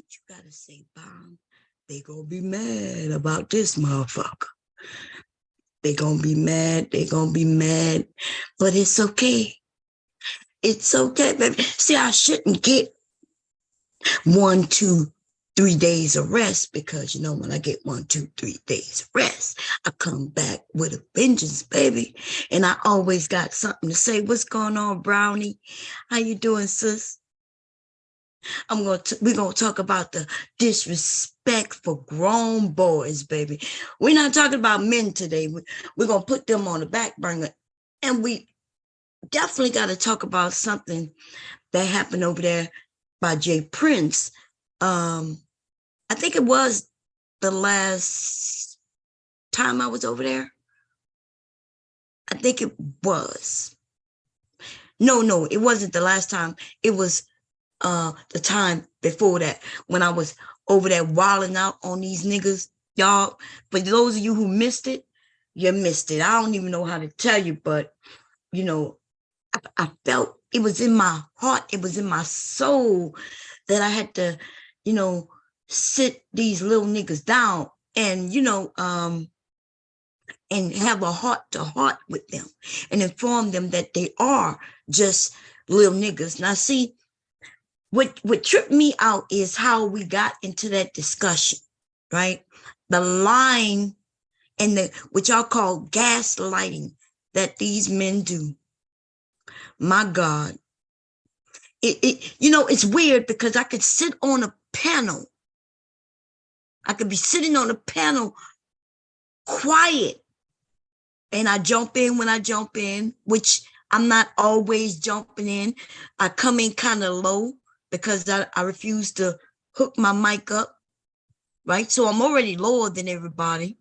What you gotta say, Bomb? They gonna be mad about this motherfucker. They gonna be mad. They gonna be mad. But it's okay. It's okay, baby. See, I shouldn't get 1, 2, 3 days of rest because, you know, when I get 1, 2, 3 days of rest, I come back with a vengeance, baby. And I always got something to say. What's going on, Brownie? How you doing, sis? We're gonna talk about the disrespect for grown boys, baby. We're not talking about men today. We're gonna put them on the back burner, and we definitely got to talk about something that happened over there by Jay Prince. I think it was the last time I was over there. I think it was. No, it wasn't the last time. It was the time before that when I was over there wilding out on these niggas. Y'all, for those of you who missed it, you missed it. I don't even know how to tell you, but you know, I felt it was in my heart, it was in my soul that I had to, you know, sit these little niggas down and, you know, and have a heart to heart with them and inform them that they are just little niggas. Now, see, what tripped me out is how we got into that discussion, right? The line and the what y'all call gaslighting that these men do. My God. You know, it's weird because I could sit on a panel. I could be sitting on a panel quiet and I jump in when I jump in, which I'm not always jumping in. I come in kind of low because I refuse to hook my mic up, right? So I'm already lower than everybody.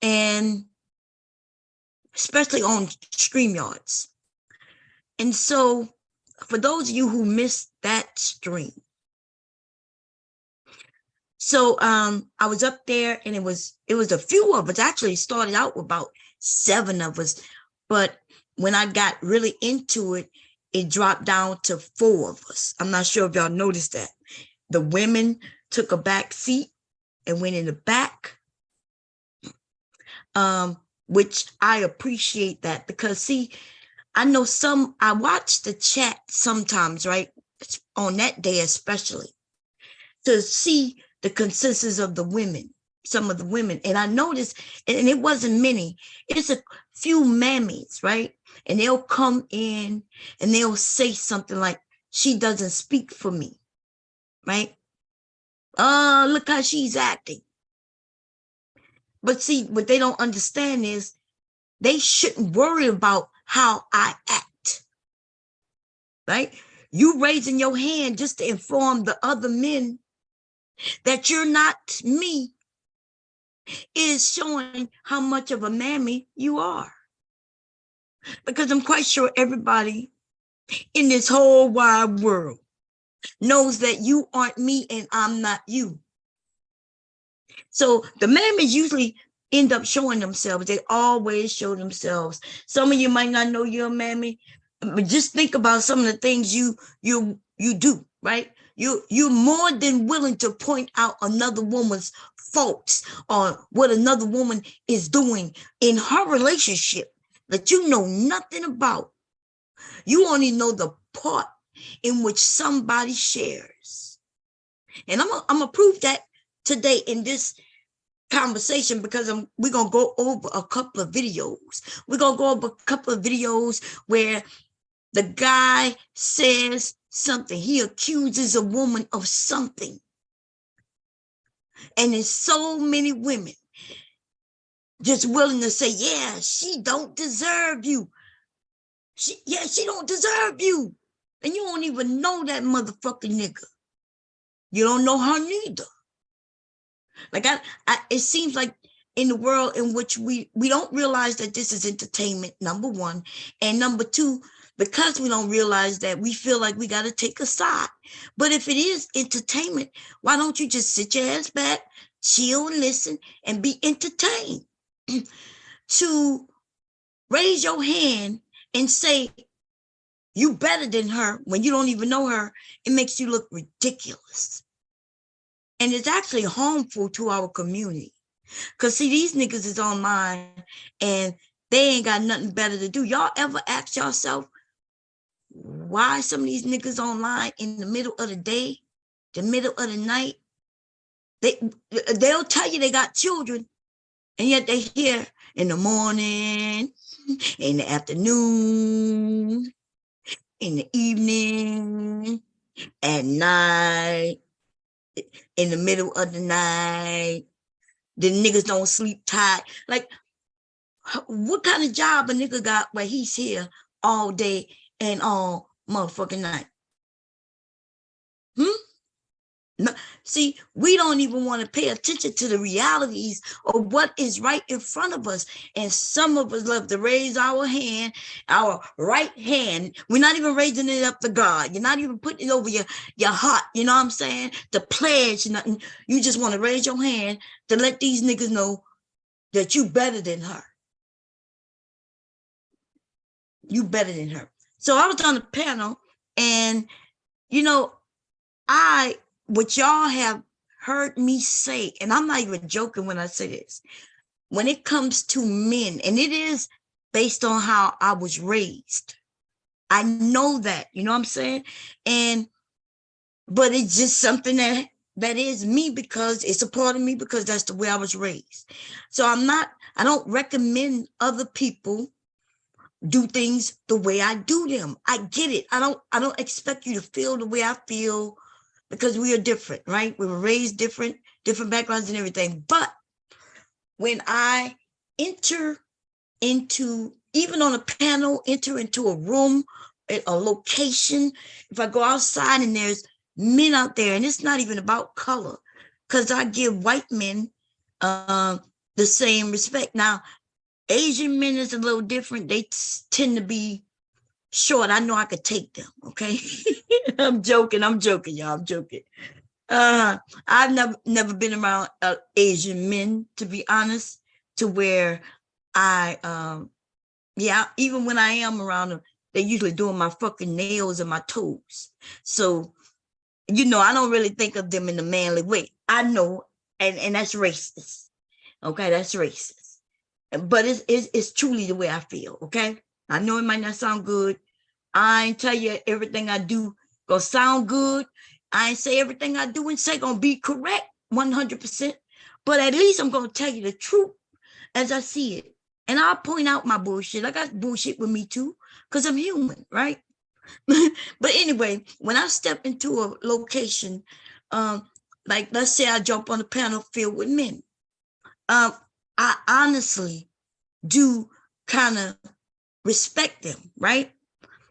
And especially on StreamYards. And so for those of you who missed that stream, so I was up there and it was a few of us. Actually started out with about 7 of us, but when I got really into it, it dropped down to 4 of us. I'm not sure if y'all noticed that. The women took a back seat and went in the back, which I appreciate that because see, I know I watch the chat sometimes, right? On that day especially, to see the consensus of the women, some of the women. And I noticed, and it wasn't many, it's a few mammies, right? And they'll come in and they'll say something like, she doesn't speak for me, right? Look how she's acting. But see, what they don't understand is they shouldn't worry about how I act, right? You raising your hand just to inform the other men that you're not me is showing how much of a mammy you are. Because I'm quite sure everybody in this whole wide world knows that you aren't me and I'm not you. So the mammies usually end up showing themselves. They always show themselves. Some of you might not know you're a mammy, but just think about some of the things you do, right? You're more than willing to point out another woman's faults or what another woman is doing in her relationship that you know nothing about. You only know the part in which somebody shares. And I'm gonna prove that today in this conversation because we're gonna go over a couple of videos. We're gonna go over a couple of videos where the guy says something. He accuses a woman of something. And there's so many women just willing to say, yeah, she don't deserve you. She don't deserve you. And you don't even know that motherfucking nigga. You don't know her neither. Like it seems like in the world in which we don't realize that this is entertainment, number one. And number two, because we don't realize that, we feel like we got to take a side. But if it is entertainment, why don't you just sit your ass back, chill and listen and be entertained? To raise your hand and say you better than her when you don't even know her, it makes you look ridiculous. And it's actually harmful to our community. Because see, these niggas is online and they ain't got nothing better to do. Y'all ever ask yourself why some of these niggas online in the middle of the day, the middle of the night? They'll tell you they got children, and yet they here in the morning, in the afternoon, in the evening, at night, in the middle of the night. The niggas don't sleep tight. Like, what kind of job a nigga got where he's here all day and all motherfucking night? No, see, we don't even want to pay attention to the realities of what is right in front of us. And some of us love to raise our hand, our right hand. We're not even raising it up to God. You're not even putting it over your heart. You know what I'm saying? To pledge nothing. You just want to raise your hand to let these niggas know that you better than her. You better than her. So I was on the panel, and you know, what y'all have heard me say, and I'm not even joking when I say this, when it comes to men, and it is based on how I was raised. I know that, you know what I'm saying? But it's just something that is me, because it's a part of me, because that's the way I was raised. So I don't recommend other people do things the way I do them. I get it. I don't expect you to feel the way I feel, because we are different, right? We were raised different backgrounds and everything. But when I enter into, even on a panel, enter into a room, a location, if I go outside and there's men out there, and it's not even about color, because I give white men the same respect. Now, Asian men is a little different. They tend to be short. I know I could take them, okay? I'm joking, y'all. I'm joking. I've never been around Asian men, to be honest, to where even when I am around them, they're usually doing my fucking nails and my toes. So, I don't really think of them in a manly way. I know, and that's racist. Okay, that's racist. But it's truly the way I feel, okay? I know it might not sound good. I ain't tell you everything I do gonna sound good. I ain't say everything I do and say gonna be correct 100%. But at least I'm gonna tell you the truth as I see it. And I'll point out my bullshit. I got bullshit with me too, because I'm human, right? But anyway, when I step into a location, like let's say I jump on a panel filled with men, I honestly do kind of respect them, right?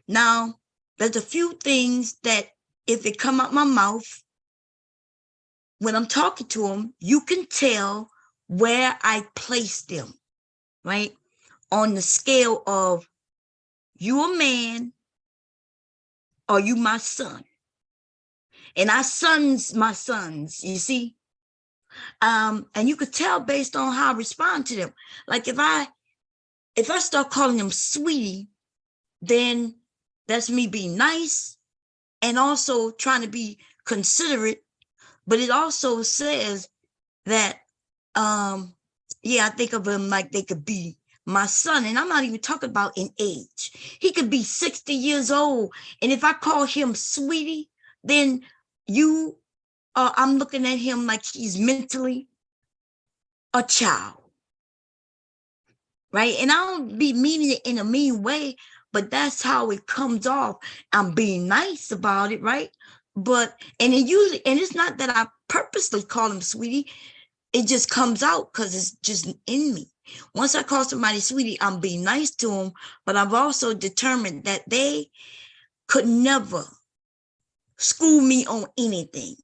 Now, there's a few things that if it come out my mouth, when I'm talking to them, you can tell where I place them, right? On the scale of, you a man or you my son? And I sons my sons, you see? And you could tell based on how I respond to them. Like if I start calling them sweetie, then that's me being nice and also trying to be considerate. But it also says that, I think of them like they could be my son. And I'm not even talking about in age. He could be 60 years old. And if I call him sweetie, then I'm looking at him like he's mentally a child. Right? And I don't be meaning it in a mean way, but that's how it comes off. I'm being nice about it, right? And it's not that I purposely call him sweetie. It just comes out because it's just in me. Once I call somebody sweetie, I'm being nice to them, but I've also determined that they could never school me on anything,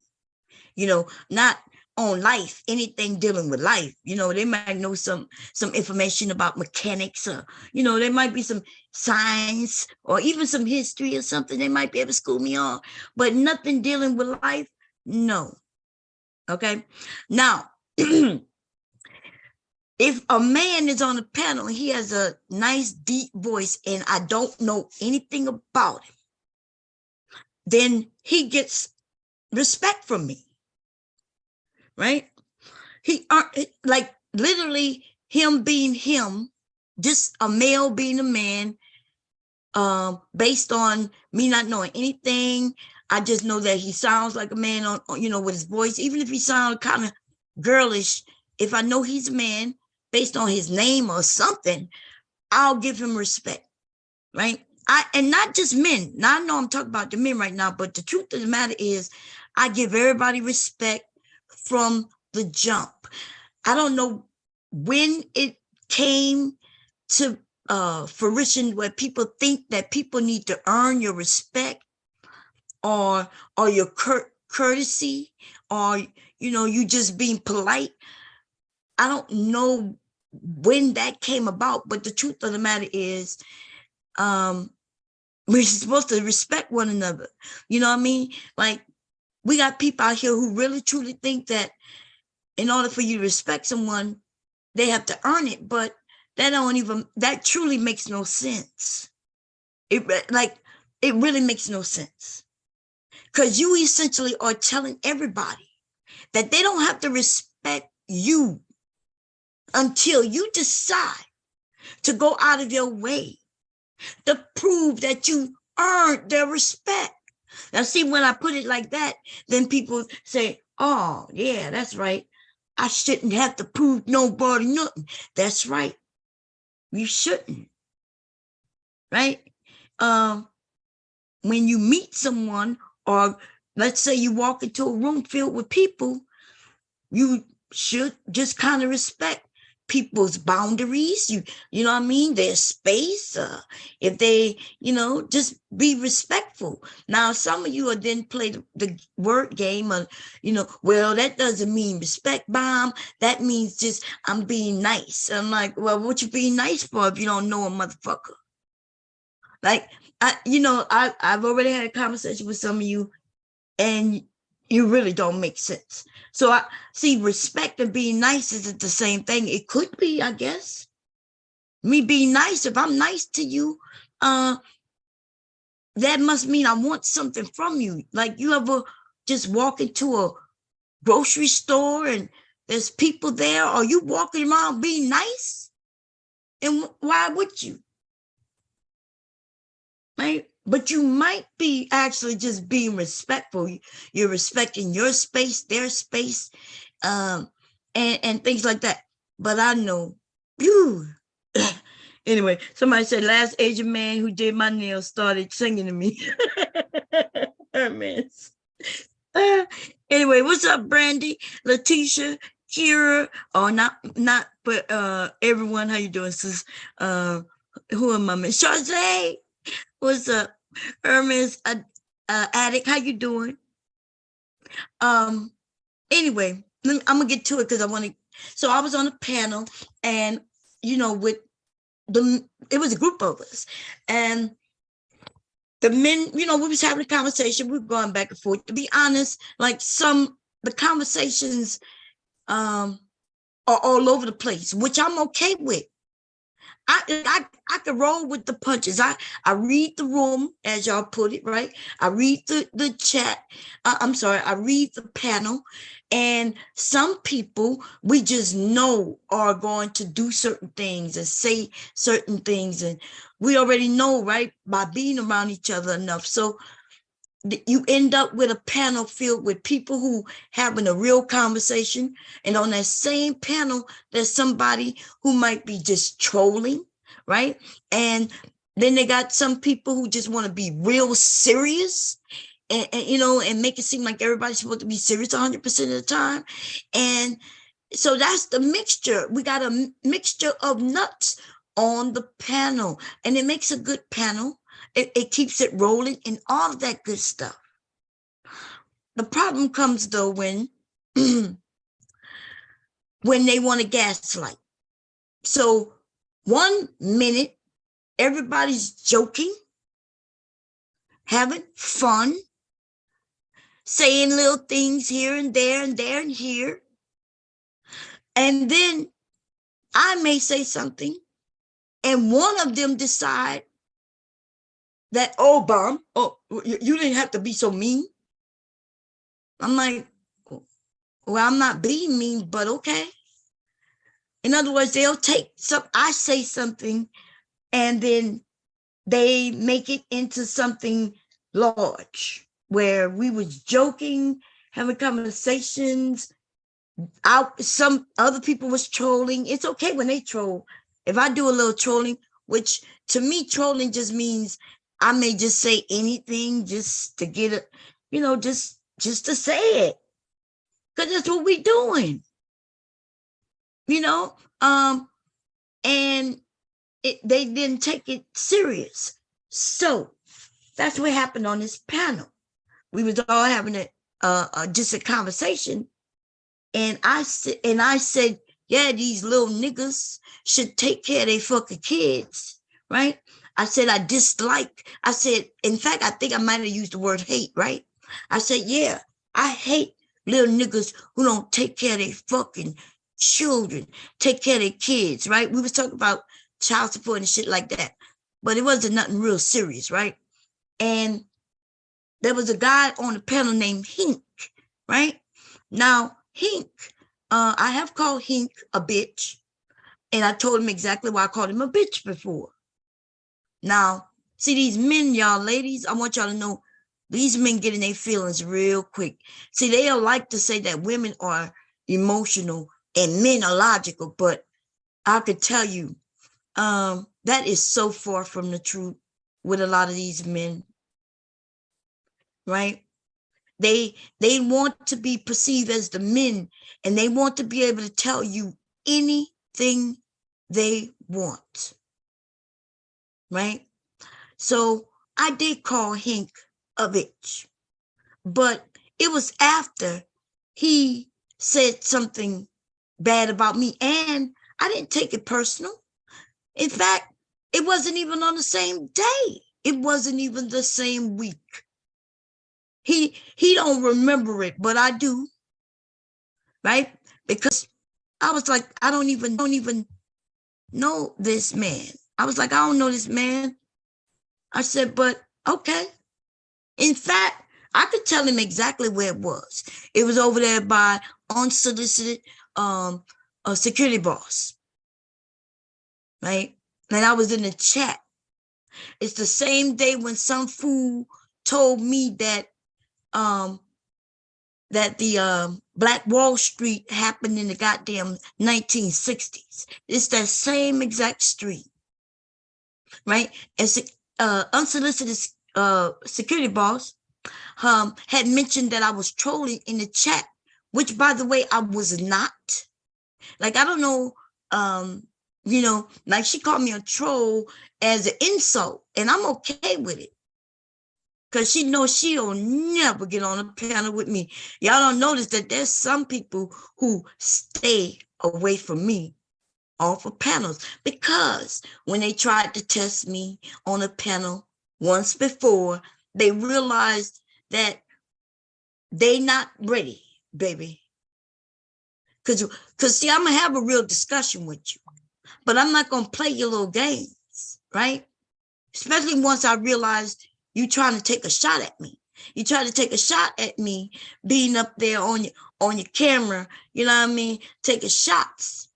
not on life, anything dealing with life. They might know some information about mechanics, or, there might be some science or even some history or something they might be able to school me on, but nothing dealing with life, no. Okay. Now, if a man is on a panel and he has a nice deep voice and I don't know anything about him, then he gets respect from me. right? Like literally him being him, just a male being a man, based on me not knowing anything. I just know that he sounds like a man on with his voice, even if he sounds kind of girlish. If I know he's a man based on his name or something, I'll give him respect, right? And not just men. Now I know I'm talking about the men right now, but the truth of the matter is I give everybody respect from the jump. I don't know when it came to fruition where people think that people need to earn your respect or your courtesy, or you just being polite. I don't know when that came about, but the truth of the matter is we're supposed to respect one another. You know what I mean? Like, we got people out here who really truly think that in order for you to respect someone, they have to earn it, but that truly makes no sense. It really makes no sense, because you essentially are telling everybody that they don't have to respect you until you decide to go out of your way to prove that you earned their respect. Now, see, when I put it like that, then people say, oh, yeah, that's right. I shouldn't have to prove nobody nothing. That's right. You shouldn't, right? When you meet someone, or let's say you walk into a room filled with people, you should just kind of respect people's boundaries. You know what I mean? Their space. If they, just be respectful. Now, some of you are then play the word game of, well, that doesn't mean respect bomb. That means just I'm being nice. I'm like, well, what you being nice for if you don't know a motherfucker? Like, I've already had a conversation with some of you, and you really don't make sense. So I see respect and being nice isn't the same thing. It could be, I guess. Me being nice, if I'm nice to you, that must mean I want something from you. Like, you ever just walk into a grocery store and there's people there, or you walking around being nice? And why would you? Right? But you might be actually just being respectful. You're respecting your space, their space, and things like that. But I know, you. Anyway, somebody said last Asian man who did my nails started singing to me. Hermes. Anyway, what's up, Brandy, Letitia, Kira? Oh, not, but everyone. How you doing, sis? Who am I? Chazé. What's up, Hermes? Addict. How you doing? Anyway, I'm gonna get to it because I want to. So I was on a panel, and with it was a group of us, and the men, we was having a conversation. We were going back and forth. To be honest, like the conversations are all over the place, which I'm okay with. I can roll with the punches. I read the room, as y'all put it, right? I read the chat. I'm sorry, I read the panel. And some people we just know are going to do certain things and say certain things. And we already know, right? By being around each other enough. So you end up with a panel filled with people who having a real conversation, and on that same panel there's somebody who might be just trolling, right? And then they got some people who just want to be real serious, and make it seem like everybody's supposed to be serious 100% of the time. And so that's the mixture. We got a mixture of nuts on the panel, and it makes a good panel. It keeps it rolling and all of that good stuff. The problem comes though when when they want to gaslight. So 1 minute everybody's joking, having fun, saying little things here and there and there and here, and then I may say something, and one of them decide that, oh, bomb, oh, you didn't have to be so mean. I'm like, Well, I'm not being mean, but okay. In other words, they'll take I say something and then they make it into something large where we was joking, having conversations. Some other people was trolling. It's okay when they troll. If I do a little trolling, which to me, trolling just means I may just say anything just to get it, just to say it. Because that's what we doing, you know? And they didn't take it serious. So that's what happened on this panel. We was all having just a conversation, and I said, yeah, these little niggas should take care of their fucking kids, right? I said in fact, I think I might have used the word hate, right? I said, yeah, I hate little niggas who don't take care of their fucking children, take care of their kids, right? We was talking about child support and shit like that, but it wasn't nothing real serious, right? And there was a guy on the panel named Hink, right? Now, Hink, I have called Hink a bitch, and I told him exactly why I called him a bitch before. Now, see these men, y'all ladies, I want y'all to know these men get in their feelings real quick. See, they'll like to say that women are emotional and men are logical, but I could tell you, that is so far from the truth with a lot of these men, right? They want to be perceived as the men, and they want to be able to tell you anything they want, right? So I did call Hink a bitch, but it was after he said something bad about me, and I didn't take it personal. In fact, it wasn't even on the same day. It wasn't even the same week. He don't remember it, but I do, right? Because I was like, I don't even know this man. I was like, I don't know this man. I said, but okay. In fact, I could tell him exactly where it was. It was over there by unsolicited a security boss, right? And I was in the chat. It's the same day when some fool told me that the Black Wall Street happened in the goddamn 1960s. It's that same exact street, right? And unsolicited security boss had mentioned that I was trolling in the chat, which, by the way, I was not. Like, I don't know, like she called me a troll as an insult, and I'm okay with it. Because she knows she'll never get on a panel with me. Y'all don't notice that there's some people who stay away from me off of panels, because when they tried to test me on a panel once before, they realized that they not ready, baby. Because see, I'm going to have a real discussion with you, but I'm not going to play your little games, right? Especially once I realized you trying to take a shot at me. You try to take a shot at me being up there on your camera, you know what I mean? Taking shots,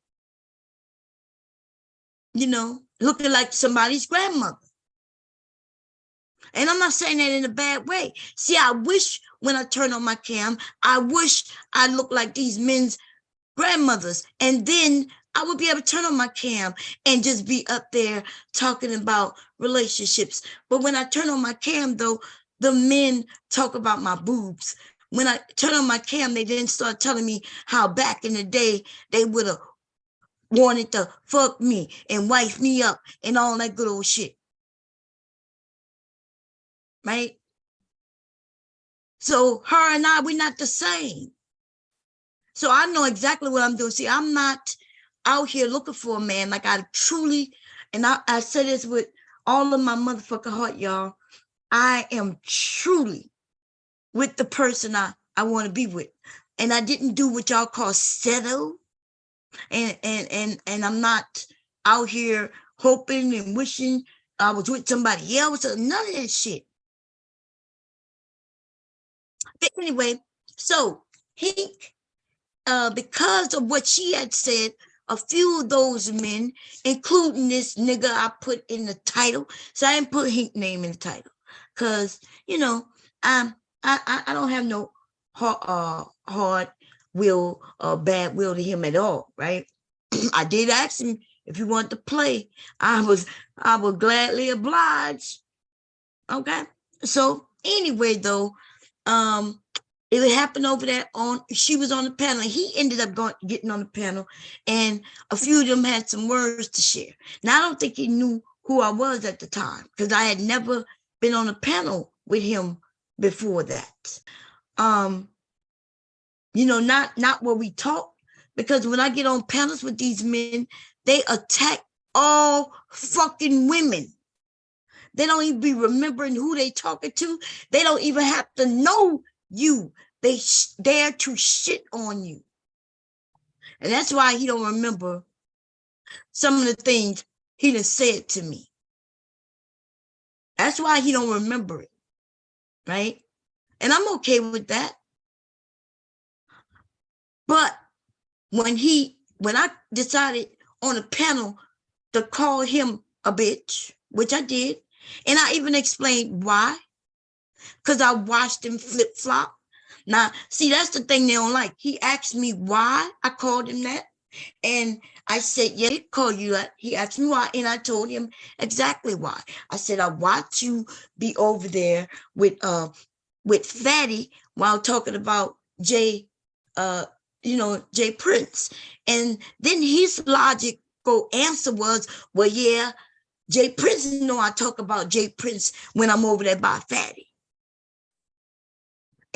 looking like somebody's grandmother. And I'm not saying that in a bad way. See, I wish when I turn on my cam, I wish I looked like these men's grandmothers. And then I would be able to turn on my cam and just be up there talking about relationships. But when I turn on my cam, though, the men talk about my boobs. When I turn on my cam, they then start telling me how back in the day they would have wanted to fuck me and wife me up and all that good old shit. Right? So her and I, we're not the same. So I know exactly what I'm doing. See, I'm not out here looking for a man. Like, I truly, and I say this with all of my motherfucking heart, y'all, I am truly with the person I want to be with. And I didn't do what y'all call settle. And I'm not out here hoping and wishing I was with somebody else or none of that shit. But anyway, so Hink because of what she had said, a few of those men, including this nigga I put in the title. So I didn't put his name in the title because, you know, I don't have no hard will or bad will to him at all, right? I did ask him if he wanted to play. I would gladly oblige. Okay. So anyway, though, it happened over there she was on the panel. He ended up getting on the panel, and a few of them had some words to share. Now, I don't think he knew who I was at the time because I had never been on a panel with him before that. Not where we talk, because when I get on panels with these men, they attack all fucking women. They don't even be remembering who they talking to. They don't even have to know you. They dare to shit on you. And that's why he don't remember some of the things he done said to me. That's why he don't remember it, right? And I'm okay with that. But when I decided on a panel to call him a bitch, which I did, and I even explained why, because I watched him flip-flop. Now, see, that's the thing they don't like. He asked me why I called him that. And I said, yeah, he called you that. He asked me why, and I told him exactly why. I said, I watched you be over there with Fatty while talking about Jay Prince. And then his logical answer was, well, yeah, Jay Prince, I talk about Jay Prince when I'm over there by Fatty.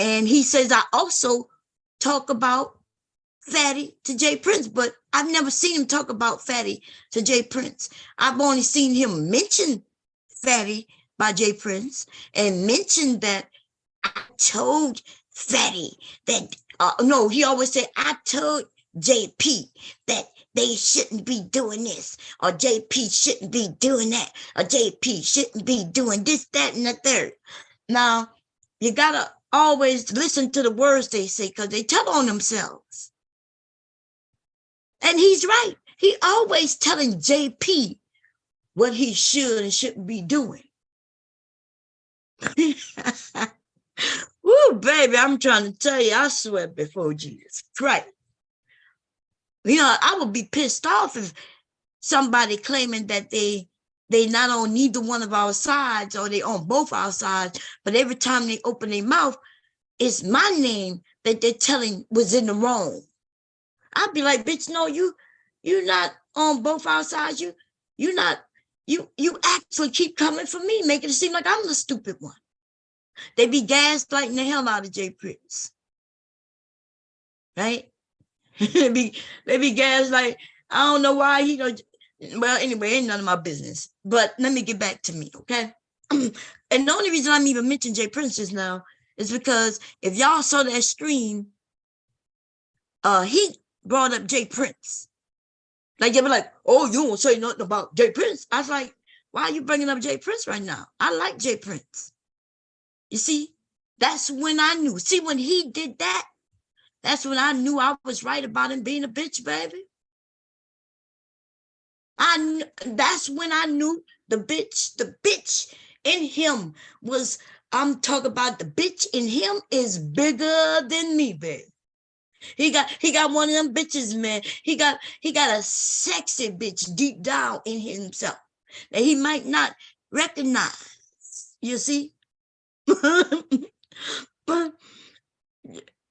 And he says, I also talk about Fatty to Jay Prince, but I've never seen him talk about Fatty to Jay Prince. I've only seen him mention Fatty by Jay Prince and mention that I told Fatty that, he always said, I told JP that they shouldn't be doing this, or JP shouldn't be doing that, or JP shouldn't be doing this, that, and the third. Now, you gotta always listen to the words they say because they tell on themselves. And he's right. He always telling JP what he should and shouldn't be doing. Woo, baby, I'm trying to tell you, I swear before Jesus Christ. I would be pissed off if somebody claiming that they not on neither one of our sides or they on both our sides, but every time they open their mouth, it's my name that they're telling was in the wrong. I'd be like, bitch, no, you're not on both our sides. You actually keep coming for me, making it seem like I'm the stupid one. They be gaslighting the hell out of Jay Prince. Right? they be gaslighting. I don't know why well, anyway, ain't none of my business. But let me get back to me, okay? And the only reason I'm even mentioning Jay Prince just now is because if y'all saw that stream, he brought up Jay Prince. Like, they were like, oh, you won't say nothing about Jay Prince. I was like, why are you bringing up Jay Prince right now? I like Jay Prince. You see, that's when I knew. See, when he did that, that's when I knew I was right about him being a bitch, baby. That's when I knew the bitch in him was, I'm talking about the bitch in him is bigger than me, baby. He got one of them bitches, man. He got a sexy bitch deep down in himself that he might not recognize. You see? But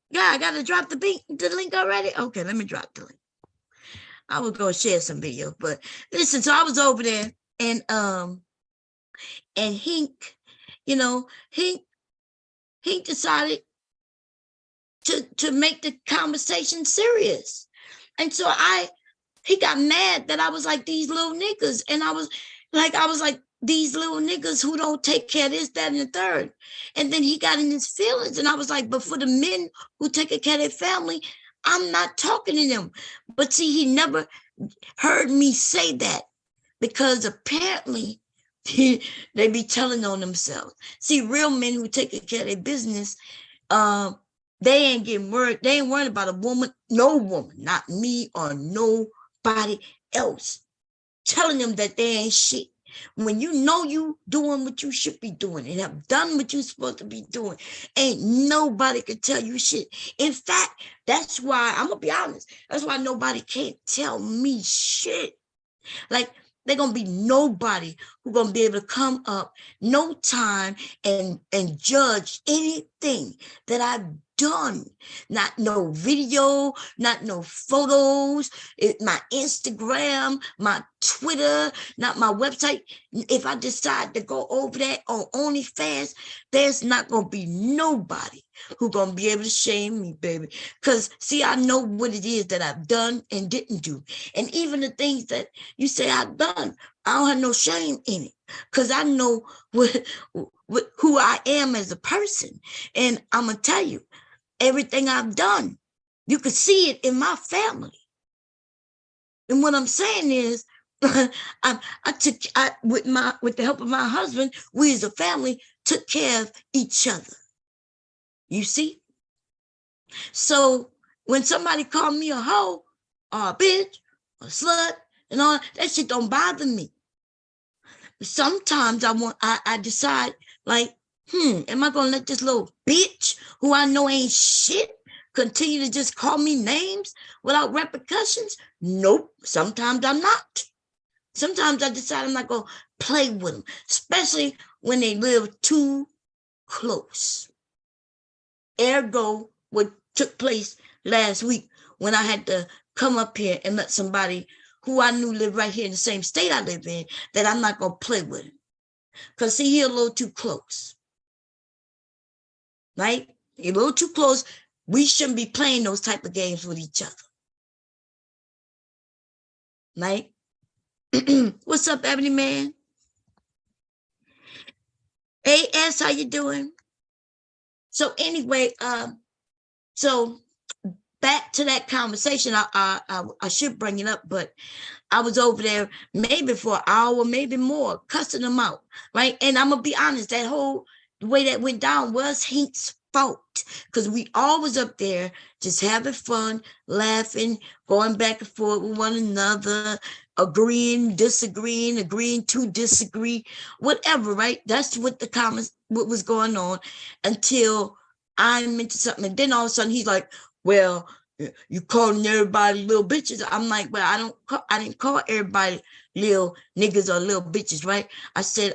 yeah, I gotta drop the link already. Okay, let me drop the link. I was gonna share some videos, but listen. So I was over there, and Hink, Hink decided to make the conversation serious, and so he got mad that I was like these little niggas, and I was like these little niggas who don't take care of this, that, and the third. And then he got in his feelings, and I was like, but for the men who take care of their family, I'm not talking to them. But see, he never heard me say that because apparently they be telling on themselves. See, real men who take care of their business, They ain't getting worried. They ain't worried about a woman, no woman, not me or nobody else, telling them that they ain't shit. When you know you doing what you should be doing and have done what you're supposed to be doing, ain't nobody can tell you shit. In fact, that's why, I'm gonna be honest, that's why nobody can't tell me shit. Like, they're gonna be nobody who gonna be able to come up no time and judge anything that I've done. Not no video, not no photos, my Instagram, my Twitter, not my website. If I decide to go over that on OnlyFans, there's not gonna be nobody who gonna be able to shame me, baby. Because see, I know what it is that I've done and didn't do. And even the things that you say I've done, I don't have no shame in it. Because I know who I am as a person. And I'm going to tell you, everything I've done, you can see it in my family. And what I'm saying is, with the help of my husband, we as a family took care of each other. You see? So when somebody called me a hoe or a bitch or a slut and all that shit don't bother me. Sometimes I decide, like, am I gonna let this little bitch who I know ain't shit continue to just call me names without repercussions? Nope. Sometimes I'm not. Sometimes I decide I'm not gonna play with them, especially when they live too close. Ergo, what took place last week when I had to come up here and let somebody who I knew lived right here in the same state I live in, that I'm not going to play with him. Because see, he's a little too close. Right? He's a little too close. We shouldn't be playing those type of games with each other. Right? What's up, Ebony Man? Hey, S, how you doing? So anyway, so back to that conversation, I should bring it up, but I was over there maybe for an hour, maybe more, cussing them out, right? And I'm gonna be honest, that whole way that went down was Hank's fault, because we all was up there just having fun, laughing, going back and forth with one another, agreeing, disagreeing, agreeing to disagree, whatever, right? That's what what was going on until I mentioned something, and then all of a sudden he's like, well, you calling everybody little bitches. I'm like, well, I didn't call everybody little niggas or little bitches, right? I said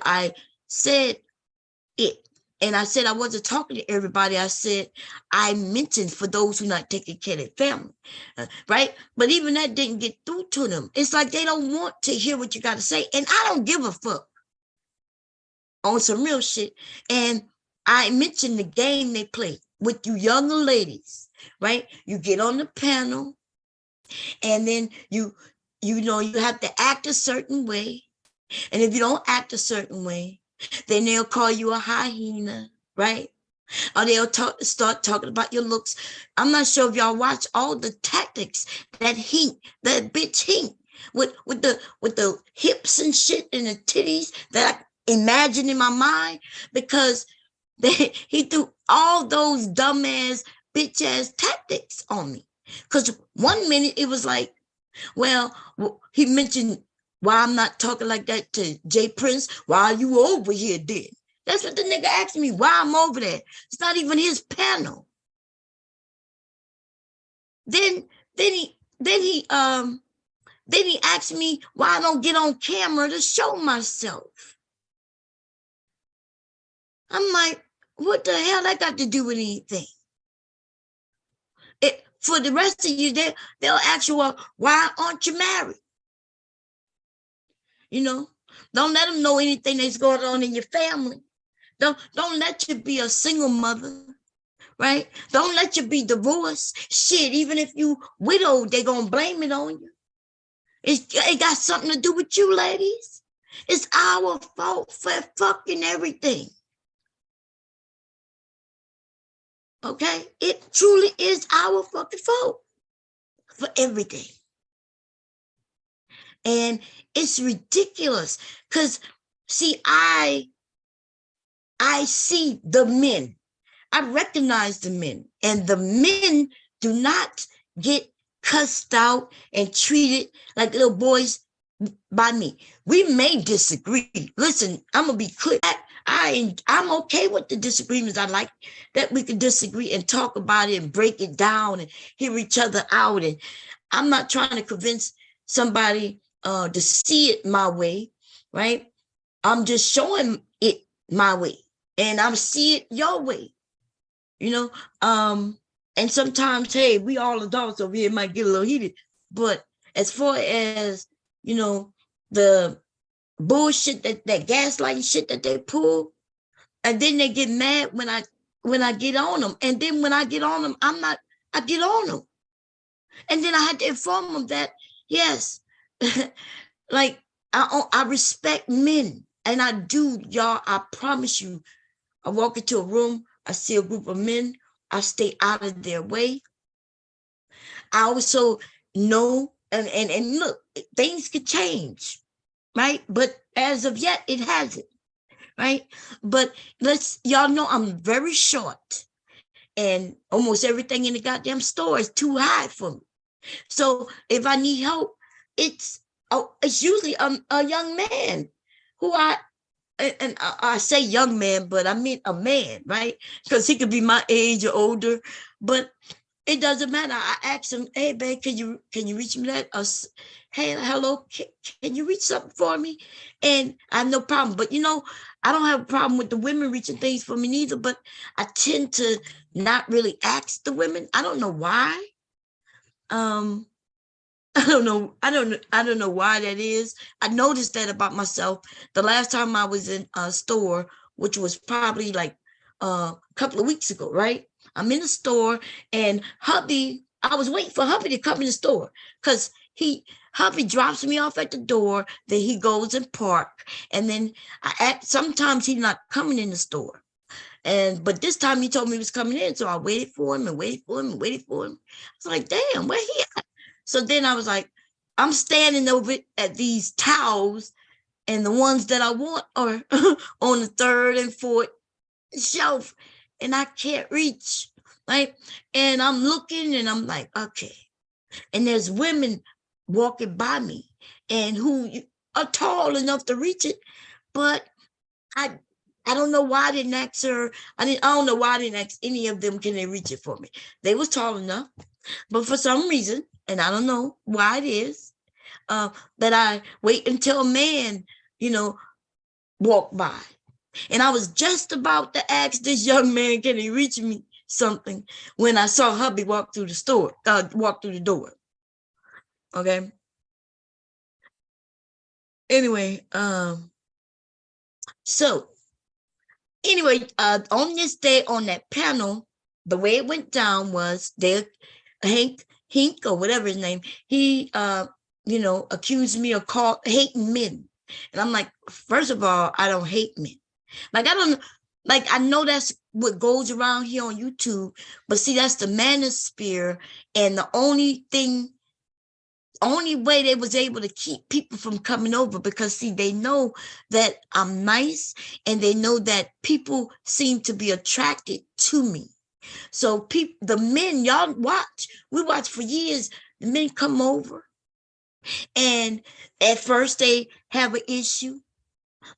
it. And I said I wasn't talking to everybody. I said I mentioned for those who not taking care of their family, right? But even that didn't get through to them. It's like they don't want to hear what you got to say. And I don't give a fuck, on some real shit. And I mentioned the game they play with you younger ladies, right? You get on the panel and then you know, you have to act a certain way. And if you don't act a certain way, then they'll call you a hyena, right? Or they'll start talking about your looks. I'm not sure if y'all watch all the tactics that bitch Hink with the hips and shit and the titties that I imagine in my mind, because he threw all those dumbass bitch ass tactics on me. Because 1 minute it was like, well, he mentioned why I'm not talking like that to Jay Prince. Why are you over here then? That's what the nigga asked me, why I'm over there. It's not even his panel. Then he asked me why I don't get on camera to show myself. I'm like, what the hell that got to do with anything? For the rest of you, they'll ask you, well, why aren't you married? You know, don't let them know anything that's going on in your family. Don't let you be a single mother, right? Don't let you be divorced. Shit, even if you widowed, they're going to blame it on you. It got something to do with you, ladies. It's our fault for fucking everything. Okay? It truly is our fucking fault for everything. And it's ridiculous because, see, I see the men. I recognize the men, and the men do not get cussed out and treated like little boys by me. We may disagree. Listen, I'm gonna be clear. I'm okay with the disagreements. I like that we can disagree and talk about it and break it down and hear each other out. And I'm not trying to convince somebody to see it my way, right? I'm just showing it my way, and I'm see it your way, you know. And sometimes, hey, we all adults over here might get a little heated, but as far as the bullshit, that gaslighting shit that they pull, and then they get mad when I get on them, and then when I get on them, I get on them, and then I had to inform them that yes, like I respect men, and I do, y'all. I promise you. I walk into a room, I see a group of men, I stay out of their way. I also know, and look, things could change, right? But as of yet, it hasn't, right? But y'all know I'm very short, and almost everything in the goddamn store is too high for me. So if I need help, it's usually a young man who I say young man, but I mean a man, right? Because he could be my age or older, but it doesn't matter. I ask him, hey, babe, can you reach me that? Hey, hello, can you reach something for me? And I have no problem. But I don't have a problem with the women reaching things for me neither, but I tend to not really ask the women. I don't know why. I don't know. I don't know why that is. I noticed that about myself. The last time I was in a store, which was probably like a couple of weeks ago, right? I'm in the store, and I was waiting for hubby to come in the store because hubby drops me off at the door, then he goes and park, and then sometimes he's not coming in the store. But this time he told me he was coming in, so I waited for him and waited for him and waited for him. I was like, damn, where he at? So then I was like, I'm standing over at these towels, and the ones that I want are on the third and fourth shelf, and I can't reach, right? And I'm looking, and I'm like, okay. And there's women walking by me, and who are tall enough to reach it, but I don't know why I didn't ask her. I don't know why I didn't ask any of them, can they reach it for me? They was tall enough, but for some reason, and I don't know why it is, that I wait until a man, walk by. And I was just about to ask this young man, can he reach me something, when I saw hubby walk through the door. Okay. Anyway, so anyway, on this day on that panel, the way it went down was Hink or whatever his name, he accused me of hating men. And I'm like, first of all, I don't hate men. I know that's what goes around here on YouTube, but see, that's the manosphere, and the only way they was able to keep people from coming over, because see, they know that I'm nice, and they know that people seem to be attracted to me. So the men, y'all we watch for years, the men come over, and at first they have an issue,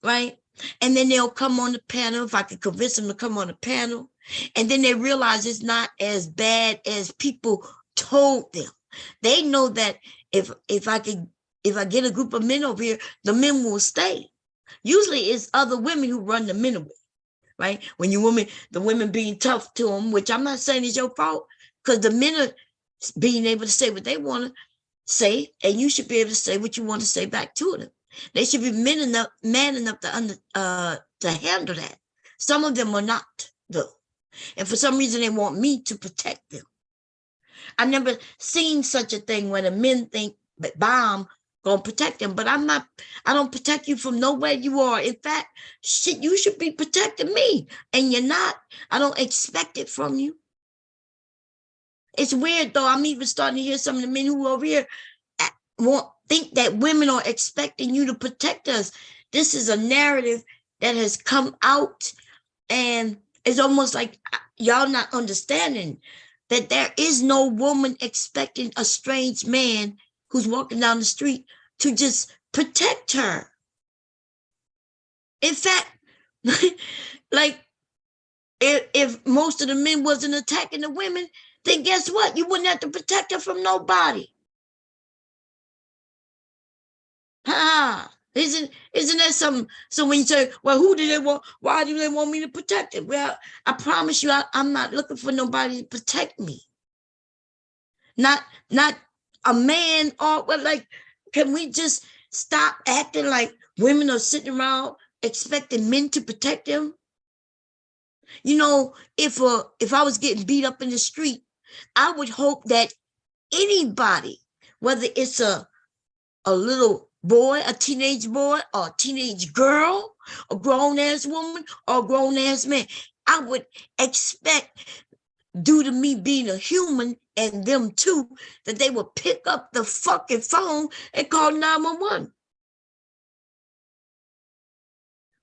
right? And then they'll come on the panel, if I could convince them to come on the panel, and then they realize it's not as bad as people told them. They know that if I get a group of men over here, the men will stay. Usually it's other women who run the men away, right? When the women being tough to them, which I'm not saying is your fault, because the men are being able to say what they want to say, and you should be able to say what you want to say back to them. They should be man enough to handle that. Some of them are not, though, and for some reason they want me to protect them. I've never seen such a thing when the men think that I'm gonna protect them, but I'm not. I don't protect you from nowhere you are. In fact, shit, you should be protecting me, and you're not. I don't expect it from you. It's weird, though. I'm even starting to hear some of the men who over here think that women are expecting you to protect us. This is a narrative that has come out, and it's almost like y'all not understanding that there is no woman expecting a strange man who's walking down the street to just protect her. In fact, like if most of the men wasn't attacking the women, then guess what? You wouldn't have to protect her from nobody. Isn't that something? So when you say, well, who do they want? Why do they want me to protect it? Well, I promise you, I'm not looking for nobody to protect me. Not a man or well, like, can we just stop acting like women are sitting around expecting men to protect them? You know, if I was getting beat up in the street, I would hope that anybody, whether it's a little boy, a teenage boy, or a teenage girl, a grown-ass woman, or a grown-ass man, I would expect, due to me being a human and them too, that they would pick up the fucking phone and call 911.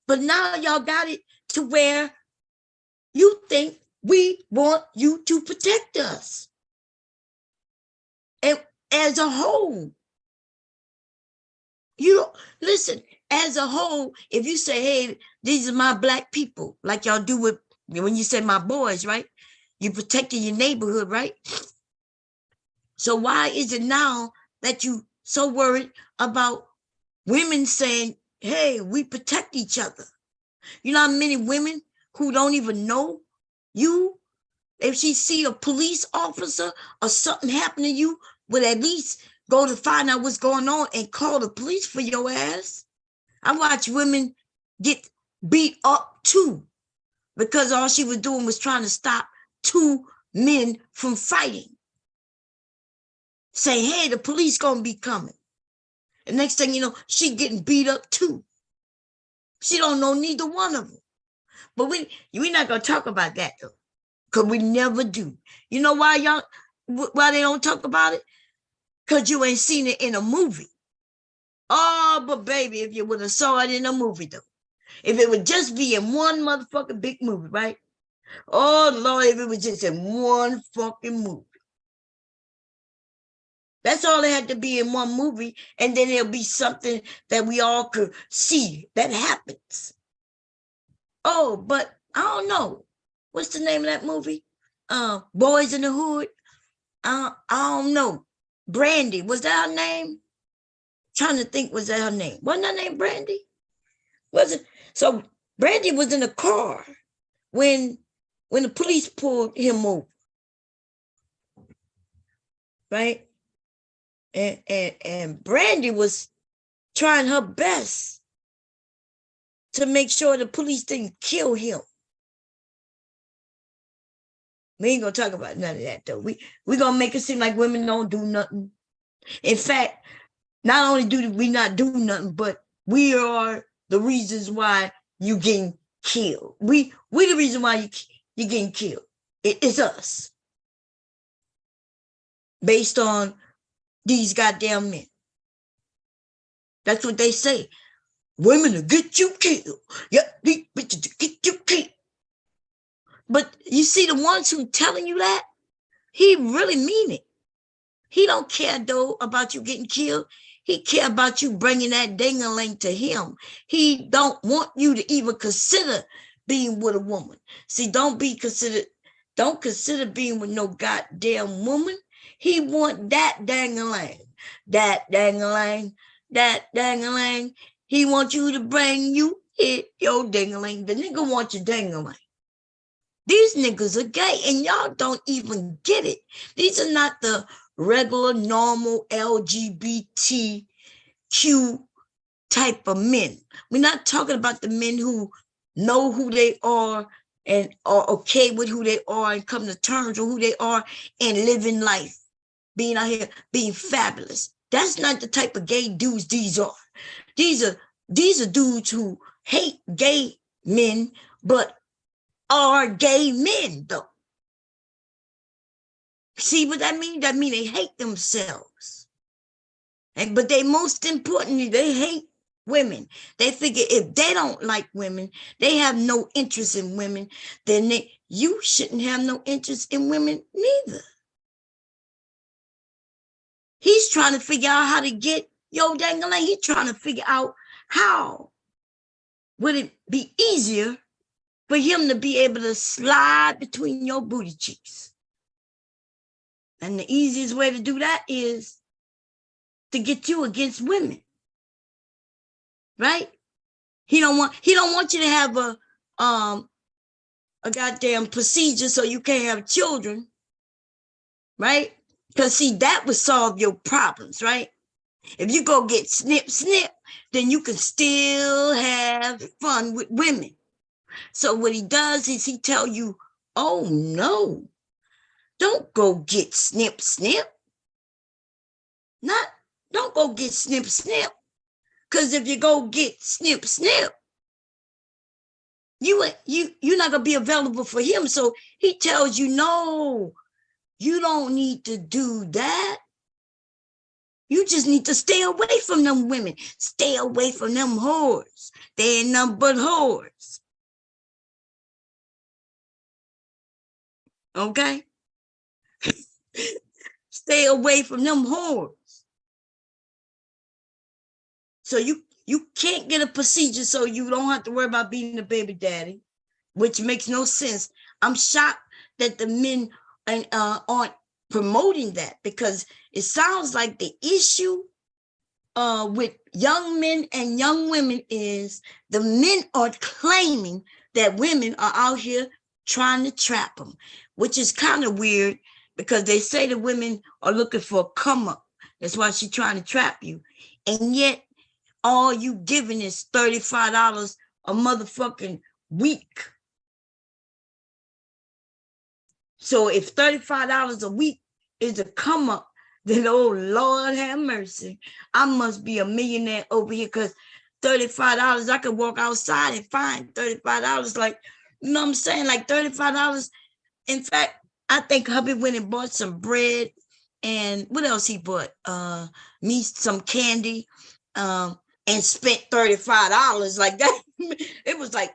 But now y'all got it to where you think we want you to protect us. And as a whole, you listen, as a whole, if you say, hey, these are my black people, like y'all do with when you say my boys, right? You protecting your neighborhood, right? So why is it now that you so worried about women saying, hey, we protect each other? You know how many women who don't even know you, if she see a police officer or something happen to you, would at least go to find out what's going on and call the police for your ass? I watch women get beat up too, because all she was doing was trying to stop two men from fighting. Say, hey, the police gonna be coming. And next thing you know, she getting beat up too. She don't know neither one of them. But we're not gonna talk about that though, because we never do. You know why why they don't talk about it? Because you ain't seen it in a movie. Oh, but baby, if you would have saw it in a movie though, if it would just be in one motherfucking big movie, right? Oh Lord, if it was just in one fucking movie. That's all it had to be in one movie, and then it'll be something that we all could see that happens. Oh, but I don't know. What's the name of that movie? Boys in the Hood. I don't know. Brandy, was that her name? Trying to think, was that her name? Wasn't her name Brandy? Was it? So Brandy was in a car when the police pulled him over, right? And Brandy was trying her best to make sure the police didn't kill him. We ain't gonna talk about none of that though. We gonna make it seem like women don't do nothing. In fact, not only do we not do nothing, but we are the reasons why you getting killed. We the reason why you getting killed. It's us. Based on these goddamn men. That's what they say. Women will get you killed. Yeah, these bitches will get you killed. But you see the ones who telling you that, he really mean it. He don't care though about you getting killed. He care about you bringing that ding-a-ling to him. He don't want you to even consider being with a woman. See, don't consider being with no goddamn woman. He want that dang-a-lang, that dang-a-lang, that dang-a-lang. He want you to bring you your ding-a-ling. The nigga want your ding-a-lang. These niggas are gay and y'all don't even get it. These are not the regular, normal LGBTQ type of men. We're not talking about the men who know who they are and are okay with who they are and come to terms with who they are and living life, being out here, being fabulous. That's not the type of gay dudes these are. These are dudes who hate gay men, but are gay men, though. See what that means? That means they hate themselves. But they, most importantly, they hate women. They figure if they don't like women, they have no interest in women, then you shouldn't have no interest in women neither. He's trying to figure out how to get, he's trying to figure out how would it be easier for him to be able to slide between your booty cheeks. And the easiest way to do that is to get you against women, right? He don't want you to have a goddamn procedure so you can't have children, right? Because see, that would solve your problems, right? If you go get snip, then you can still have fun with women. So what he does is he tell you, oh no, don't go get snip. Don't go get snip. Because if you go get snip, you're not gonna be available for him. So he tells you, no, you don't need to do that. You just need to stay away from them women. Stay away from them whores. They ain't nothing but whores. Okay? Stay away from them whores. So you can't get a procedure so you don't have to worry about being a baby daddy, which makes no sense. I'm shocked that the men aren't promoting that, because it sounds like the issue with young men and young women is the men are claiming that women are out here trying to trap them, which is kind of weird, because they say the women are looking for a come up. That's why she's trying to trap you. And yet all you giving is $35 a motherfucking week. So if $35 a week is a come up, then oh Lord have mercy, I must be a millionaire over here, because $35, I could walk outside and find $35. Like, you know what I'm saying? Like $35. In fact, I think hubby went and bought some bread, and what else he bought? Me some candy, and spent $35 like that. It was like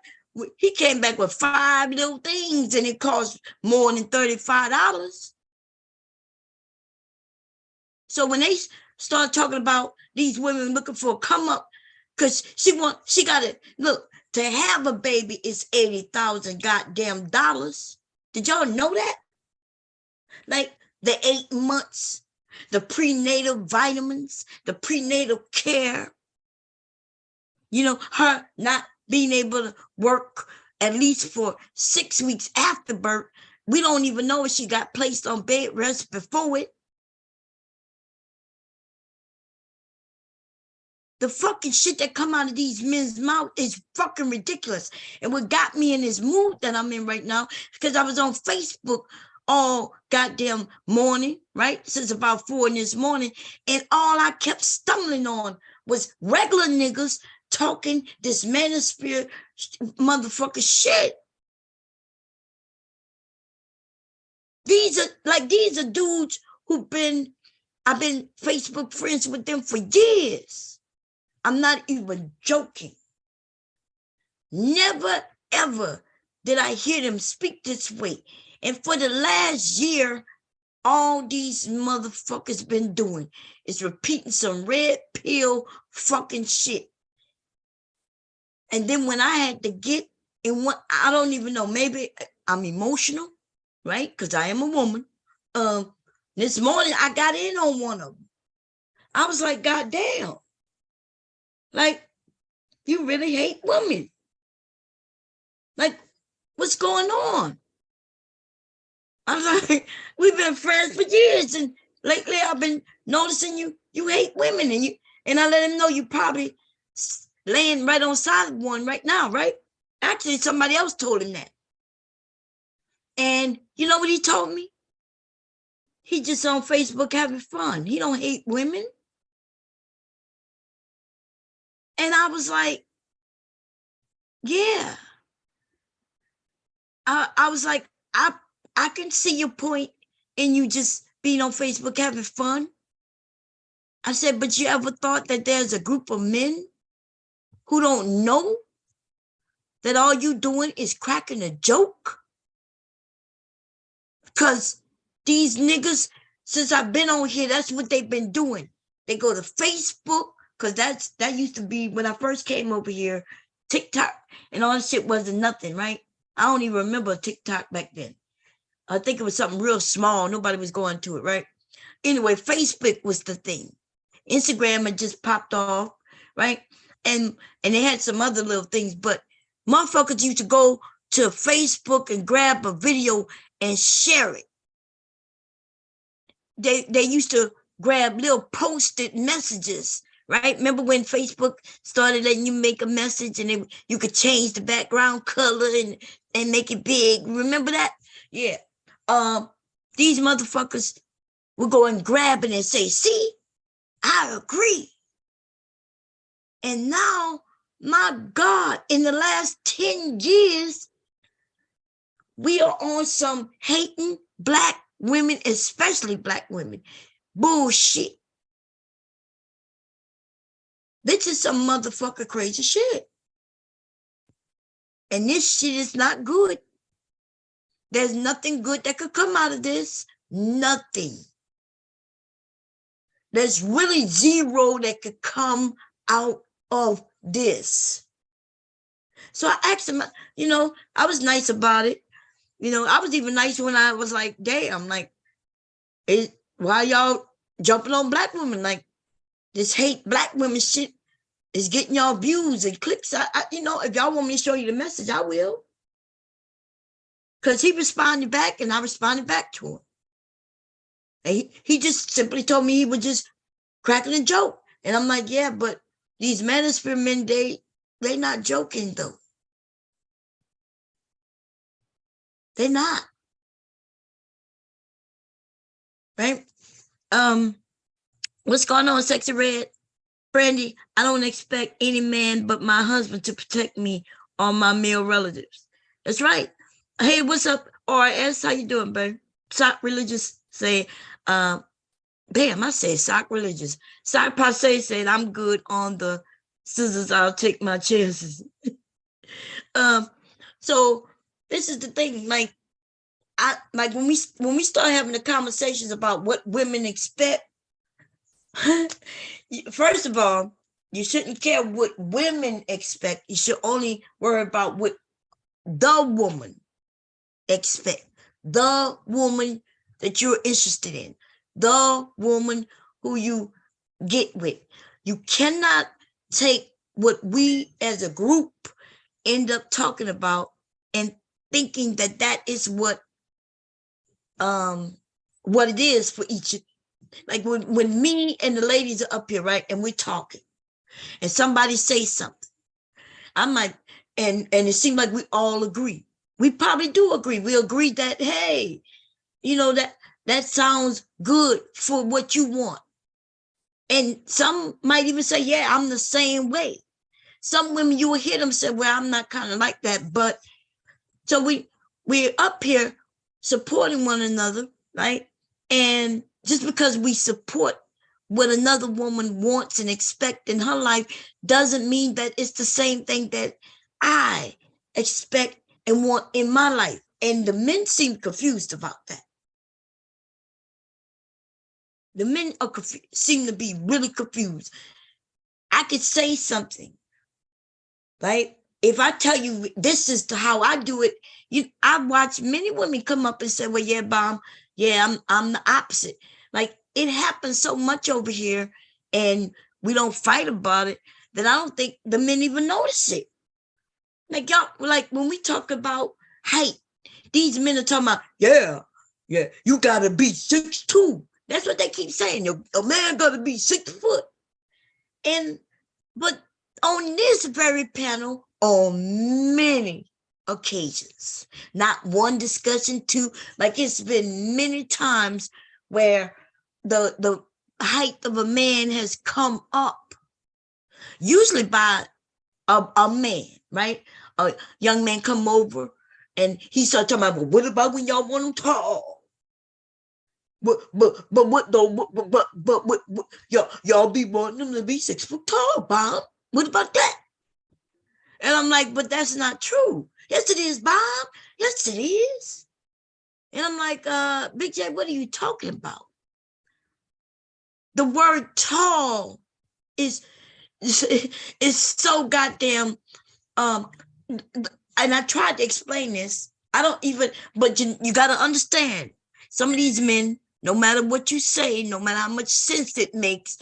he came back with 5 little things, and it cost more than $35. So when they start talking about these women looking for a come up, because she got to look, to have a baby is $80,000 goddamn dollars. Did y'all know that? Like the 8 months, the prenatal vitamins, the prenatal care, her not being able to work at least for 6 weeks after birth. We don't even know if she got placed on bed rest before it. The fucking shit that come out of these men's mouth is fucking ridiculous. And what got me in this mood that I'm in right now, because I was on Facebook all goddamn morning, right? Since about 4 in this morning. And all I kept stumbling on was regular niggas talking this manosphere motherfucker shit. These are dudes I've been Facebook friends with them for years. I'm not even joking. Never, ever did I hear them speak this way. And for the last year, all these motherfuckers been doing is repeating some red pill fucking shit. And then when I had to get in what, I don't even know, maybe I'm emotional, right? Because I am a woman. This morning I got in on one of them. I was like, God damn. Like, you really hate women. Like, what's going on? I was like, we've been friends for years, and lately I've been noticing you hate women, and I let him know you probably laying right on side of one right now, right? Actually, somebody else told him that. And you know what he told me? He just on Facebook having fun. He don't hate women. And I was like, yeah. I was like, I can see your point in you just being on Facebook having fun. I said, but you ever thought that there's a group of men who don't know that all you doing is cracking a joke? Because these niggas, since I've been on here, that's what they've been doing. They go to Facebook, because that used to be when I first came over here, TikTok and all that shit wasn't nothing, right? I don't even remember TikTok back then. I think it was something real small. Nobody was going to it, right? Anyway, Facebook was the thing. Instagram had just popped off, right? And they had some other little things, but motherfuckers used to go to Facebook and grab a video and share it. They used to grab little posted messages, right? Remember when Facebook started letting you make a message and you could change the background color and make it big? Remember that? Yeah. These motherfuckers would go and grab it and say, see, I agree. And now, my God, in the last 10 years, we are on some hating Black women, especially Black women, bullshit. This is some motherfucker crazy shit. And this shit is not good. There's nothing good that could come out of this. Nothing. There's really zero that could come out of this. So I asked him, I was nice about it. I was even nice when I was like, damn, like, why y'all jumping on Black women? Like, this hate Black women shit is getting y'all views and clicks. If y'all want me to show you the message, I will. Because he responded back and I responded back to him. And he just simply told me he was just cracking a joke. And I'm like, yeah, but these manosphere men, they not joking though. They're not. Right? What's going on, Sexy Red? Brandy, I don't expect any man but my husband to protect me or my male relatives. That's right. Hey, what's up, RS? How you doing, babe? Sock religious say, damn, I said sock religious. Sock passe said, I'm good on the scissors. I'll take my chances. So this is the thing, like, when we start having the conversations about what women expect, first of all, you shouldn't care what women expect. You should only worry about what the woman expect. The woman that you're interested in. The woman who you get with. You cannot take what we as a group end up talking about and thinking that is what it is for each. Like when me and the ladies are up here, right, and we're talking, and somebody says something, I'm like, and it seems like we all agree. We probably do agree. We agree that, hey, that sounds good for what you want. And some might even say, yeah, I'm the same way. Some women, you will hear them say, well, I'm not kind of like that. But so we're up here supporting one another, right? And just because we support what another woman wants and expects in her life doesn't mean that it's the same thing that I expect and want in my life. And the men seem confused about that. The men seem to be really confused. I could say something, right? If I tell you this is how I do it, I watch many women come up and say, well, yeah, Bomb, yeah, I'm the opposite. Like, it happens so much over here and we don't fight about it that I don't think the men even notice it. Like, y'all, like when we talk about height, these men are talking about, yeah, you gotta be 6'2". That's what they keep saying. A man gotta be 6 foot. But on this very panel, on many occasions, not one discussion, two, like it's been many times where the height of a man has come up, usually by a man, right? A young man come over and he started talking about, well, what about when y'all want them tall? But what though? But y'all be wanting them to be 6 foot tall, Bob. What about that? And I'm like, but that's not true. Yes, it is, Bob. Yes, it is. And I'm like, Big J, what are you talking about? The word tall is so goddamn, and I tried to explain this. I don't even, but you got to understand, some of these men, no matter what you say, no matter how much sense it makes,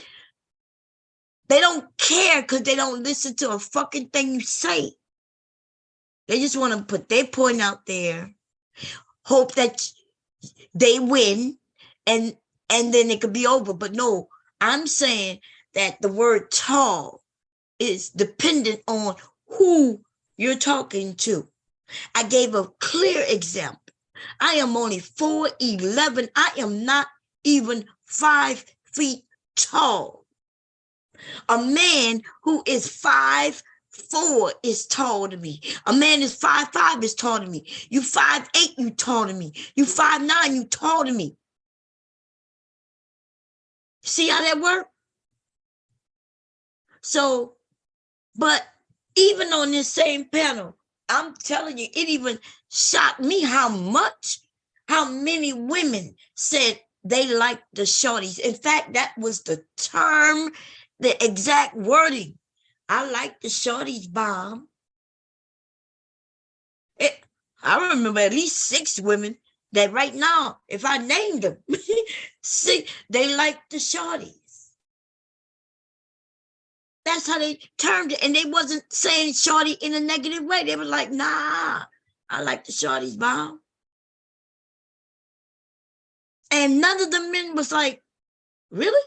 they don't care because they don't listen to a fucking thing you say. They just want to put their point out there, hope that they win, and then it could be over. But no, I'm saying that the word tall is dependent on who you're talking to. I gave a clear example. I am only 4'11". I am not even 5 feet tall. A man who is 5'4" is tall to me. A man is 5'5" is tall to me. You 5'8", you tall to me. You 5'9", you tall to me. See how that works? So, but even on this same panel, I'm telling you, it even shocked me how many women said they liked the shorties. In fact, that was the term, the exact wording. I like the shorties, bomb. I remember at least 6 women that right now, if I named them, see, they like the shorties. That's how they termed it. And they wasn't saying shorty in a negative way. They were like, nah, I like the shorties, bomb. And none of the men was like, really?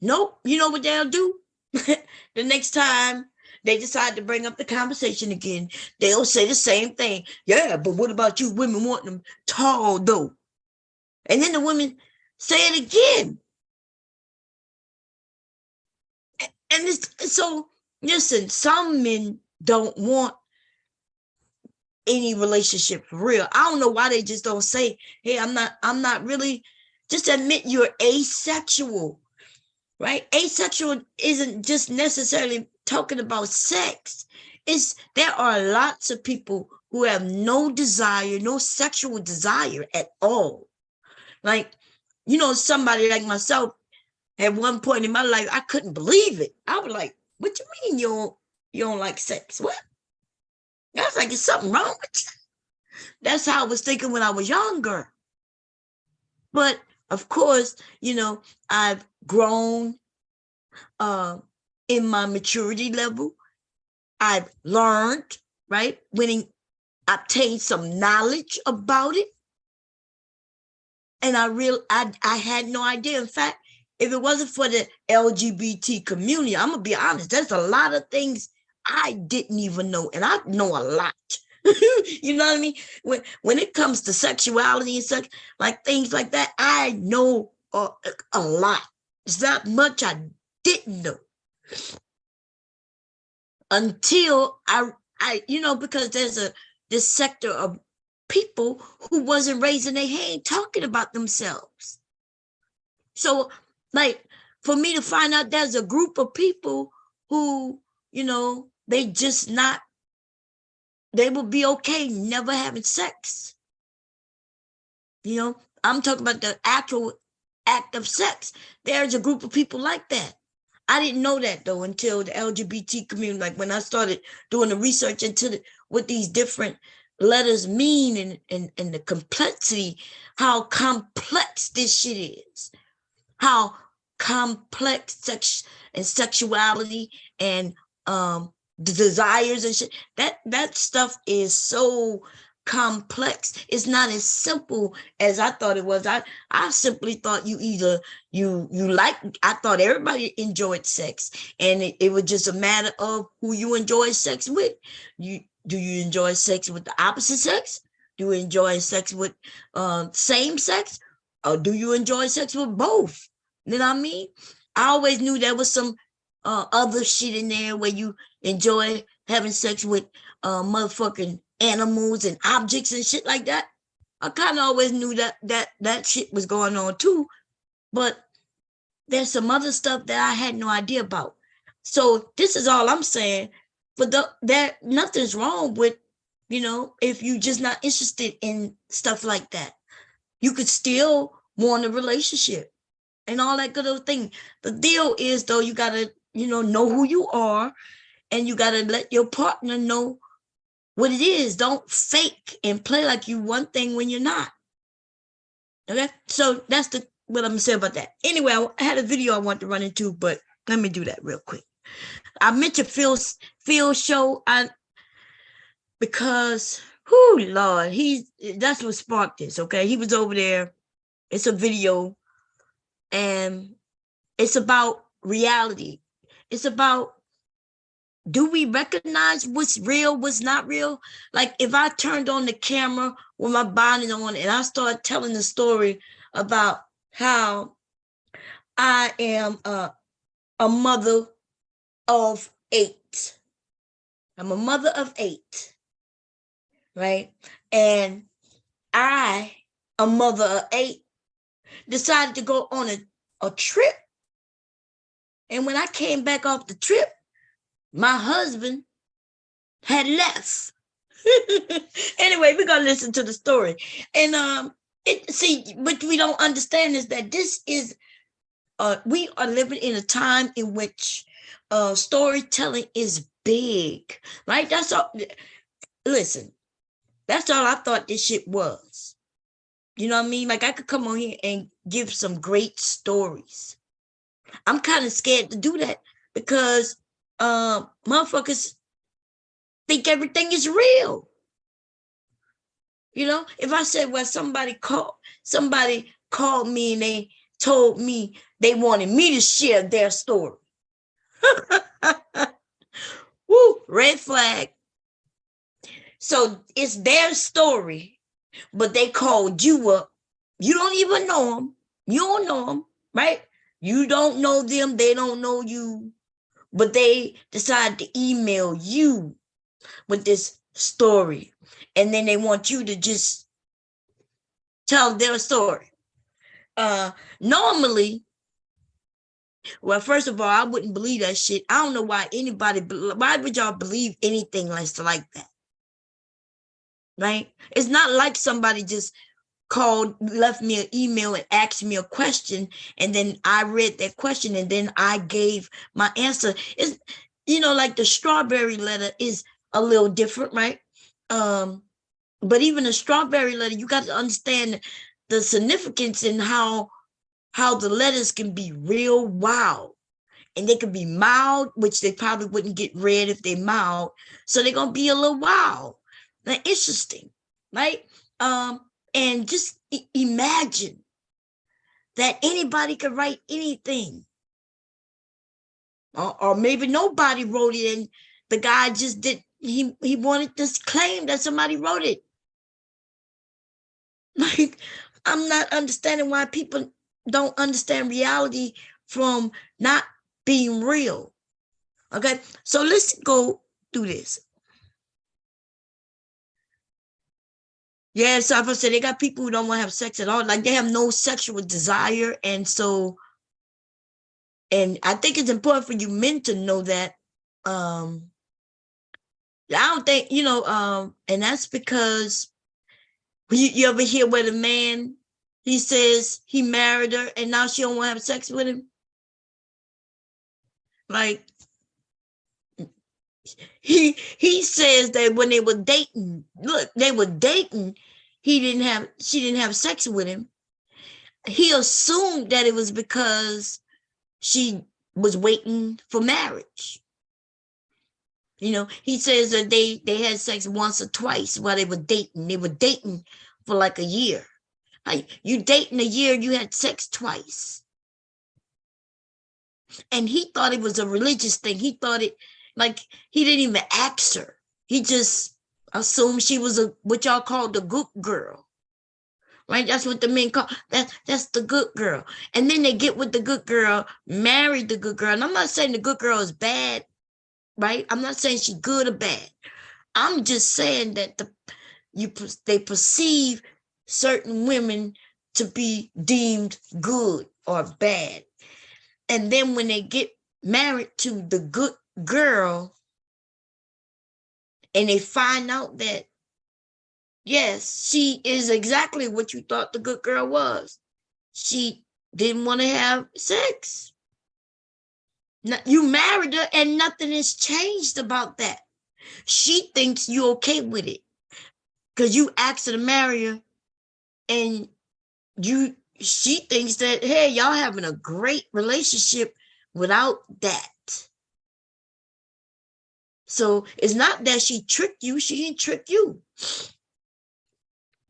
Nope. You know what they'll do? The next time they decide to bring up the conversation again, they'll say the same thing. Yeah, but what about you women want them tall, though? And then the women say it again. And so, listen, some men don't want any relationship for real. I don't know why they just don't say, hey, I'm not really, just admit you're asexual, right? Asexual isn't just necessarily talking about sex. There are lots of people who have no desire, no sexual desire at all. Like, somebody like myself, at one point in my life, I couldn't believe it. I was like, what you mean you don't like sex? What? I was like, is something wrong with you? That's how I was thinking when I was younger. But of course, I've grown in my maturity level. I've learned, right? Obtained some knowledge about it. And I had no idea. In fact, if it wasn't for the LGBT community, I'm gonna be honest, there's a lot of things I didn't even know, and I know a lot. You know what I mean? When it comes to sexuality and such, like things like that, I know a lot. It's not much I didn't know until I because there's this sector of people who wasn't raising their hand talking about themselves. So, like, for me to find out there's a group of people who, they just not, they will be okay never having sex. I'm talking about the actual act of sex. There's a group of people like that. I didn't know that, though, until the LGBT community, like when I started doing the research into what these different letters mean and the complexity, how complex this shit is, how complex sex and sexuality and the desires and shit, that stuff is so complex. It's not as simple as I thought it was. I simply thought you like, I thought everybody enjoyed sex, and it was just a matter of who you enjoy sex with. Do you enjoy sex with the opposite sex? Do you enjoy sex with same sex? Or do you enjoy sex with both? You know what I mean? I always knew there was some other shit in there where you enjoy having sex with motherfucking animals and objects and shit like that. I kind of always knew that shit was going on too, but there's some other stuff that I had no idea about. So this is all I'm saying. But nothing's wrong with if you're just not interested in stuff like that, you could still want a relationship and all that good old thing. The deal is, though, you gotta, know who you are, and you gotta let your partner know what it is. Don't fake and play like you one thing when you're not. Okay, so that's what I'm gonna say about that. Anyway, I had a video I want to run into, but let me do that real quick. I mentioned Phil's show, because, Lord, that's what sparked this. Okay, he was over there. It's a video, and it's about reality. It's about, do we recognize what's real, what's not real? Like, if I turned on the camera with my bonnet on and I started telling the story about how I am a mother of 8. I'm a mother of 8, right? And I, a mother of 8, decided to go on a trip. And when I came back off the trip, my husband had left. Anyway, we're gonna listen to the story. And what we don't understand is that this is we are living in a time in which storytelling is big, right? That's all. Listen, that's all I thought this shit was. You know what I mean? Like, I could come on here and give some great stories. I'm kind of scared to do that because motherfuckers think everything is real. If I said, well, somebody called me and they told me they wanted me to share their story. Woo, red flag. So it's their story, but they called you up. You don't even know them. You don't know them, right? You don't know them. They don't know you. But they decide to email you with this story. And then they want you to just tell their story. Normally, well, first of all, I wouldn't believe that shit. I don't know why why would y'all believe anything like that? Right? It's not like somebody just left me an email and asked me a question, and then I read that question and then I gave my answer. It's, like the strawberry letter is a little different, right? But even a strawberry letter, you got to understand the significance in how the letters can be real wild, and they can be mild, which they probably wouldn't get read if they mild. So they're gonna be a little wild and interesting, right? And just imagine that anybody could write anything, or maybe nobody wrote it, and the guy just did. He wanted this claim that somebody wrote it. Like, I'm not understanding why people don't understand reality from not being real. Okay, so let's go through this. Yeah, so I said they got people who don't want to have sex at all. Like, they have no sexual desire. And I think it's important for you men to know that. I don't think, and that's because you ever hear where the man, he says he married her and now she don't want to have sex with him? Like, he says that when they were dating, she didn't have sex with him. He assumed that it was because she was waiting for marriage. He says that they had sex once or twice while they were dating. They were dating for like a year. Like, you dating a year, you had sex twice. And he thought it was a religious thing. He thought it, like, he didn't even ask her. He just assumed she was what y'all call the good girl. Right? That's what the men call, that's the good girl. And then they get with the good girl, marry the good girl. And I'm not saying the good girl is bad, right? I'm not saying she's good or bad. I'm just saying that they perceive certain women to be deemed good or bad. And then when they get married to the good girl and they find out that Yes, she is exactly what you thought the good girl was. She didn't want to have sex. You married her and nothing has changed about that. She thinks you're okay with it because you asked her to marry her, and she thinks that, hey, y'all having a great relationship without that. So it's not that she tricked you. She didn't trick you.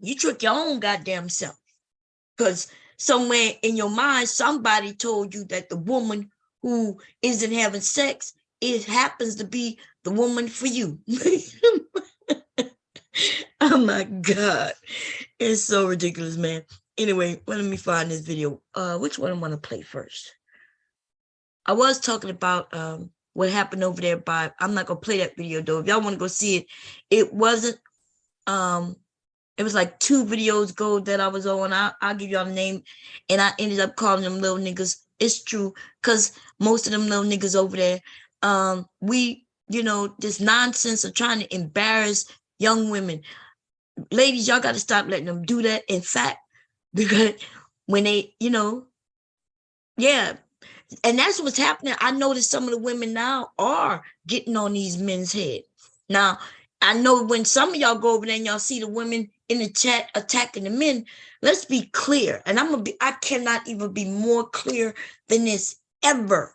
You trick your own goddamn self. Because somewhere in your mind, somebody told you that the woman who isn't having sex, it happens to be the woman for you. Oh my God. It's so ridiculous, man. Anyway, let me find this video. Which one I want to play first? I was talking about what happened over there by, I'm not gonna play that video though. If y'all want to go see it, it wasn't it was like 2 videos ago that I was on. I'll give y'all the name, and I ended up calling them little niggas. It's true, because most of them little niggas over there, this nonsense of trying to embarrass young women. Ladies, y'all got to stop letting them do that. In fact, because when they, yeah, and that's what's happening. I noticed some of the women now are getting on these men's head. Now, I know when some of y'all go over there and y'all see the women in the chat attacking the men, let's be clear. And I cannot even be more clear than this ever.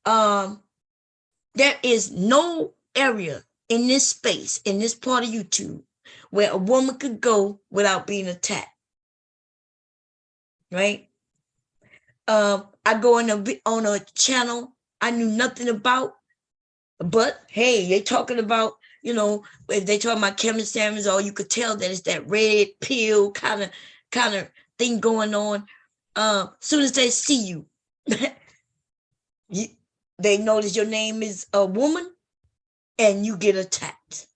There is no area in this space, in this part of YouTube, where a woman could go without being attacked. Right? I go on a channel I knew nothing about, but hey, they talking about, if they talking about Kevin Samuels, or you could tell that it's that red pill kind of thing going on. Soon as they see you, they notice your name is a woman, and you get attacked.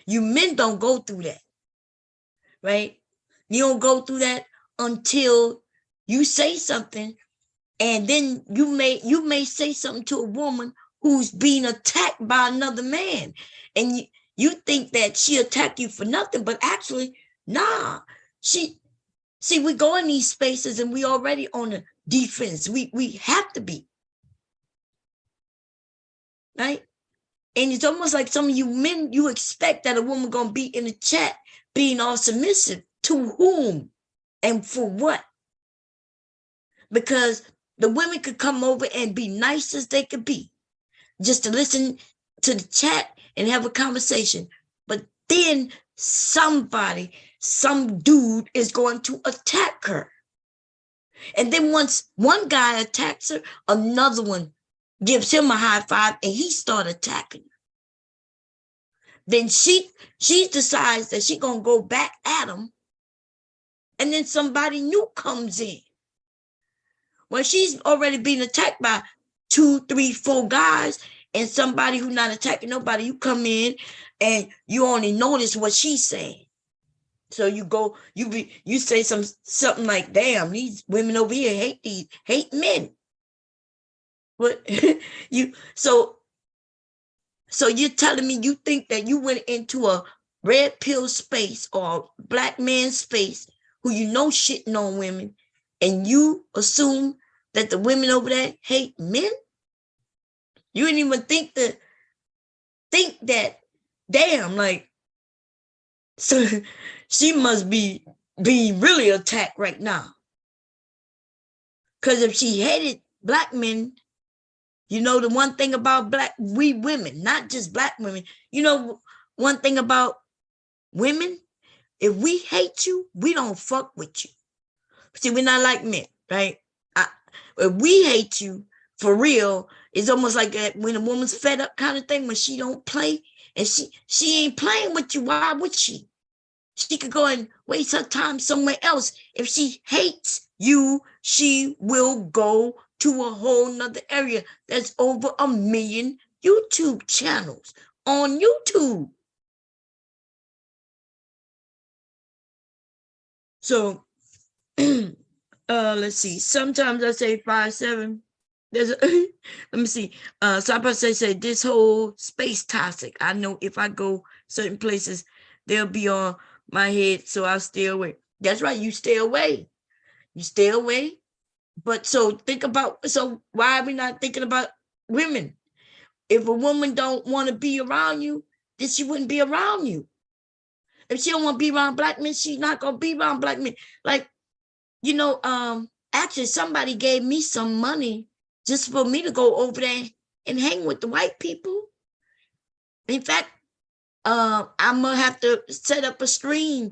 You men don't go through that, right? You don't go through that until you say something, and then you may say something to a woman who's being attacked by another man, and you think that she attacked you for nothing, but actually, nah. We go in these spaces and we already on the defense. We have to be, right? And it's almost like some of you men, you expect that a woman gonna be in the chat being all submissive to whom and for what? Because the women could come over and be nice as they could be, just to listen to the chat and have a conversation. But then some dude is going to attack her. And then once one guy attacks her, another one gives him a high five and he starts attacking her. Then she decides that she's going to go back at him. And then somebody new comes in. Well, she's already been attacked by 2, 3, 4 guys, and somebody who's not attacking nobody. You come in and you only notice what she's saying. So you say something like, damn, these women over here hate men. But so you're telling me you think that you went into a red pill space or a black man space who shitting on women, and you assume that the women over there hate men? You didn't even think that, damn, like, so she must be really attacked right now. Because if she hated black men, the one thing about we women, not just black women, one thing about women, if we hate you, we don't fuck with you. See, we're not like men, right? If we hate you for real, it's almost like that when a woman's fed up kind of thing, when she don't play, and she ain't playing with you. Why would she? She could go and waste her time somewhere else. If she hates you, she will go to a whole nother area. There's over 1 million YouTube channels on YouTube. So let's see. Sometimes I say 5'7". There's let me see. So I say this whole space toxic. I know if I go certain places, they'll be on my head, so I'll stay away. That's right, you stay away. You stay away. But so think about, so why are we not thinking about women? If a woman don't want to be around you, then she wouldn't be around you. If she don't want to be around black men, she's not gonna be around black men. Like, actually somebody gave me some money just for me to go over there and hang with the white people. In fact, I'm gonna have to set up a stream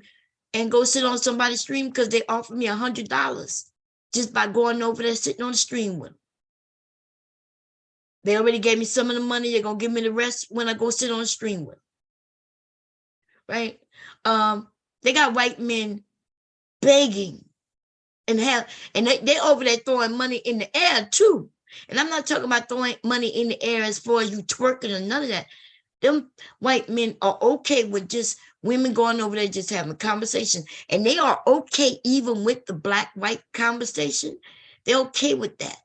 and go sit on somebody's stream because they offered me $100 just by going over there sitting on the stream with them. They already gave me some of the money. They're gonna give me the rest when I go sit on the stream with them. Right? They got white men begging and they over there throwing money in the air too. And I'm not talking about throwing money in the air as far as you twerking or none of that. Them white men are okay with just women going over there just having a conversation. And they are okay even with the black-white conversation. They're okay with that.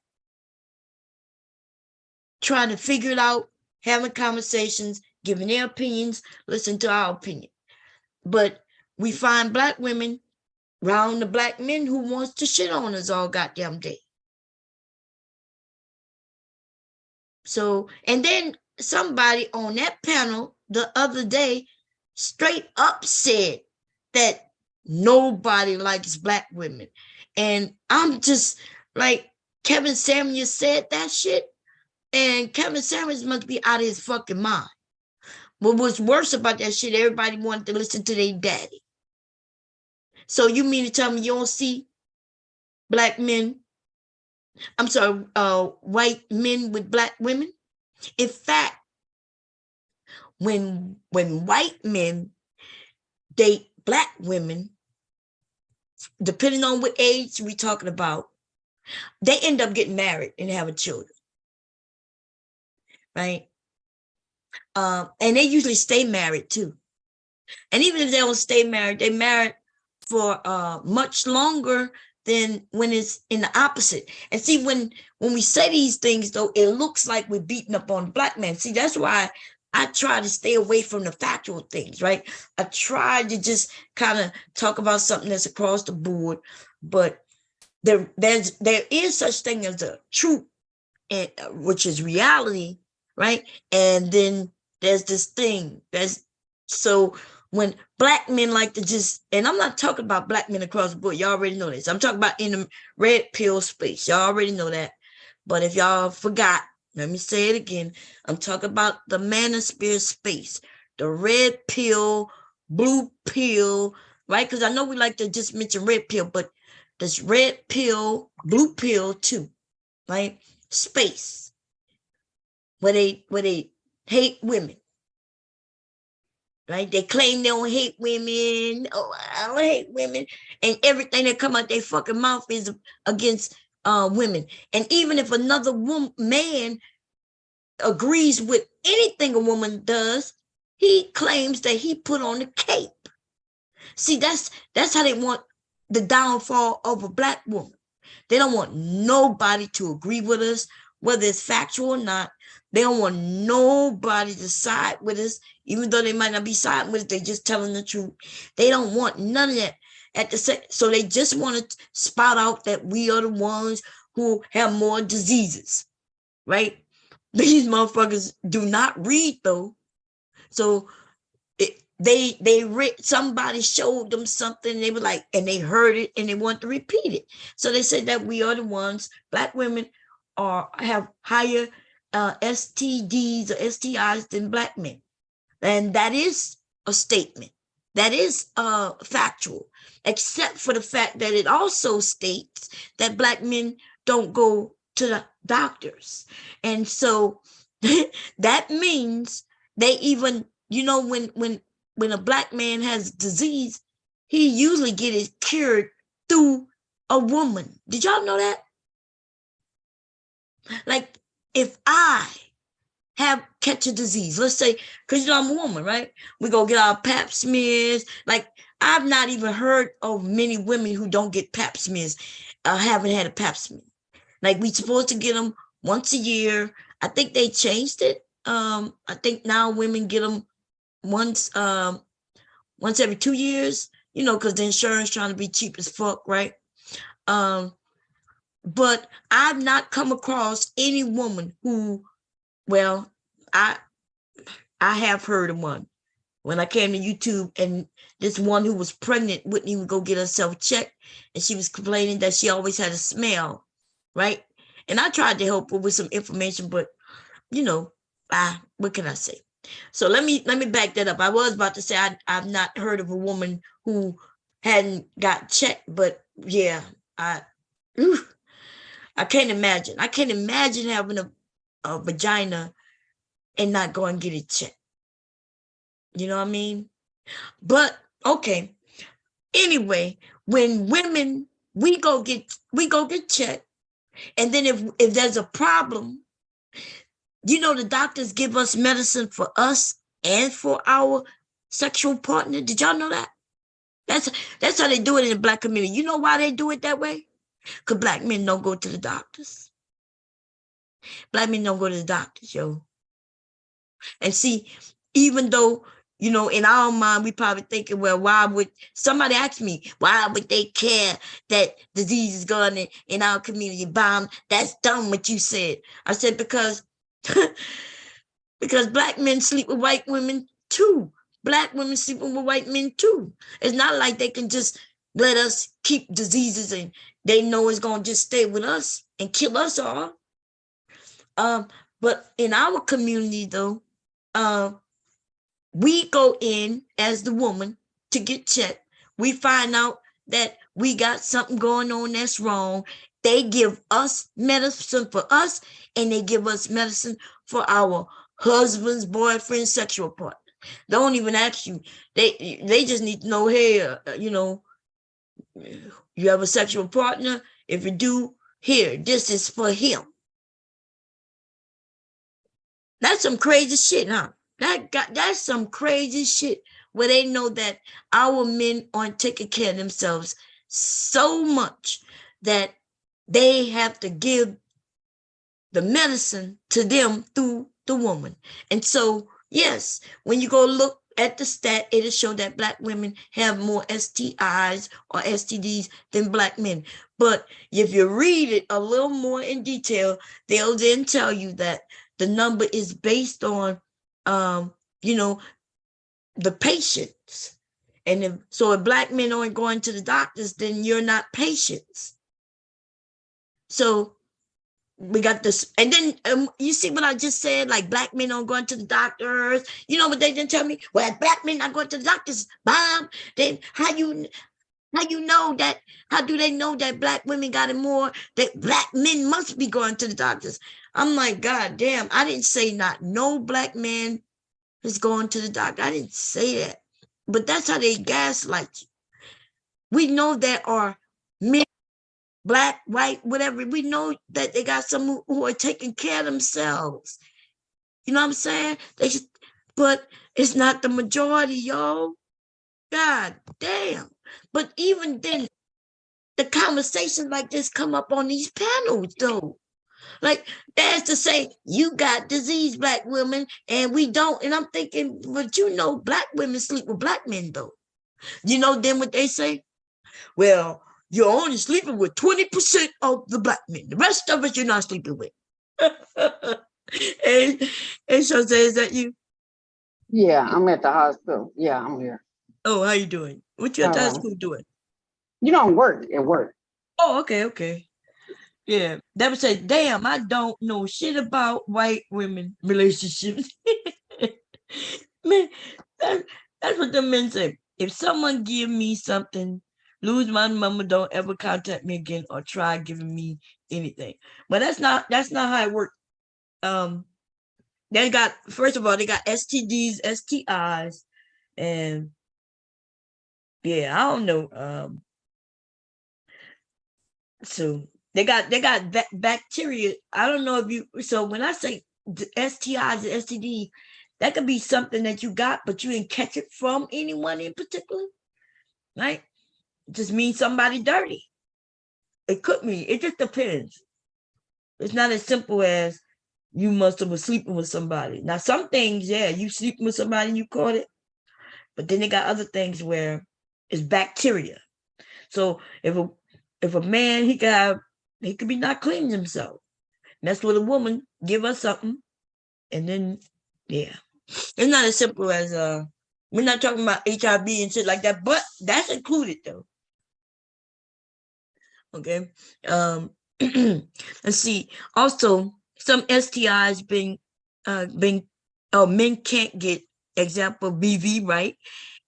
Trying to figure it out, having conversations, giving their opinions, listen to our opinion. But we find black women around the black men who wants to shit on us all goddamn day. So, and then somebody on that panel the other day straight up said that nobody likes black women. And I'm just like, Kevin Samuels said that shit, and Kevin Samuels must be out of his fucking mind. What was worse about that shit, everybody wanted to listen to their daddy. So you mean to tell me you don't see black men, I'm sorry, white men with black women? In fact, when white men date black women, depending on what age we're talking about, they end up getting married and having children, right? And they usually stay married too. And even if they don't stay married, they married for much longer than when it's in the opposite. And see, when we say these things, though, it looks like we're beating up on black men. See, that's why I try to stay away from the factual things, right? I try to just kind of talk about something that's across the board, but there is such thing as a truth, which is reality, right? And then there's this thing so when black men like to just, and I'm not talking about black men across the board, y'all already know this. I'm talking about in the red pill space. Y'all already know that. But if y'all forgot, let me say it again. I'm talking about the manosphere space, the red pill, blue pill, right? Because I know we like to just mention red pill, but there's red pill, blue pill too, right? Space where they hate women. Right? They claim they don't hate women. Oh, I don't hate women. And everything that come out their fucking mouth is against women. And even if another man agrees with anything a woman does, he claims that he put on the cape. See, that's how they want the downfall of a black woman. They don't want nobody to agree with us, whether it's factual or not. They don't want nobody to side with us, even though they might not be siding with us. They just telling the truth. They don't want none of that. So they just want to spout out that we are the ones who have more diseases, right? These motherfuckers do not read though. So somebody showed them something, they were like, and they heard it and they want to repeat it. So they said that we are the ones, black women have higher STDs or STIs than black men. And that is a statement. That is factual, except for the fact that it also states that black men don't go to the doctors. And so that means they even, when a black man has disease, he usually get it cured through a woman. Did y'all know that? Like, if I catch a disease, let's say, because I'm a woman, right? We go get our pap smears. Like, I've not even heard of many women who don't get pap smears, haven't had a pap smear. Like, we supposed to get them once a year. I think they changed it. I think now women get them once once every 2 years, you know, because the insurance trying to be cheap as fuck, right? But I've not come across any woman who, well, I have heard of one when I came to YouTube, and this one who was pregnant wouldn't even go get herself checked, and she was complaining that she always had a smell, right? And I tried to help her with some information, but you know, what can I say? So let me back that up. I was about to say I've not heard of a woman who hadn't got checked, but yeah, I can't imagine. I can't imagine having a vagina and not go and get it checked. You know what I mean? But okay. Anyway, when women we go get checked, and then if there's a problem, you know, the doctors give us medicine for us and for our sexual partner. Did y'all know that? That's how they do it in the Black community. You know why they do it that way? Because Black men don't go to the doctors. Black men don't go to the doctors, yo. And see, even though, you know, in our mind, we probably thinking, well, why would somebody ask me, why would they care that disease is going in our community? Bomb, that's dumb what you said. I said, because Black men sleep with white women too. Black women sleeping with white men too. It's not like they can just let us keep diseases and they know it's going to just stay with us and kill us all. But in our community, though, we go in as the woman to get checked. We find out that we got something going on that's wrong. They give us medicine for us, and they give us medicine for our husbands, boyfriends, sexual partner. They don't even ask you. They just need to know, hey, you know, you have a sexual partner. If you do, here, this is for him. That's some crazy shit, huh? That's some crazy shit where they know that our men aren't taking care of themselves so much that they have to give the medicine to them through the woman. And so, yes, when you go look at the stat, it'll show that Black women have more STIs or STDs than Black men. But if you read it a little more in detail, they'll then tell you that the number is based on, you know, the patients. And if Black men aren't going to the doctors, then you're not patients. So we got this, and then you see what I just said, like Black men aren't going to the doctors. You know what they didn't tell me? Well, Black men not going to the doctors, Bob. Then how you know that? How do they know that Black women got it more? That Black men must be going to the doctors. I'm like, God damn, I didn't say not no Black man is going to the doctor. I didn't say that. But that's how they gaslight you. We know there are men, Black, white, whatever. We know that they got some who are taking care of themselves. You know what I'm saying? But it's not the majority, y'all. God damn. But even then, the conversations like this come up on these panels, though. Like, that's to say, you got disease, Black women, and we don't. And I'm thinking, but you know, Black women sleep with Black men, though. You know, then what they say? Well, you're only sleeping with 20% of the Black men. The rest of us, you're not sleeping with. and Jose, is that you? Yeah, I'm at the hospital. Yeah, I'm here. Oh, how you doing? What you at the hospital doing? You know, at work. Oh, okay. Yeah, that would say, damn, I don't know shit about white women relationships. Man, that's what the men say. If someone give me something, lose my number, don't ever contact me again or try giving me anything. But that's not how it works. They got, first of all, they got STDs, STIs, and yeah, I don't know. So they got bacteria. I don't know if you. So when I say STIs and STD, that could be something that you got, but you didn't catch it from anyone in particular, right? It just means somebody dirty. It could mean. It just depends. It's not as simple as you must have been sleeping with somebody. Now, some things, yeah, you sleeping with somebody and you caught it. But then they got other things where it's bacteria. So if a man, he could be not cleaning himself. Mess with a woman, give her something, and then yeah. It's not as simple as we're not talking about HIV and shit like that, but that's included though. Okay. Let's see. Also, some STIs being men can't get, example BV, right?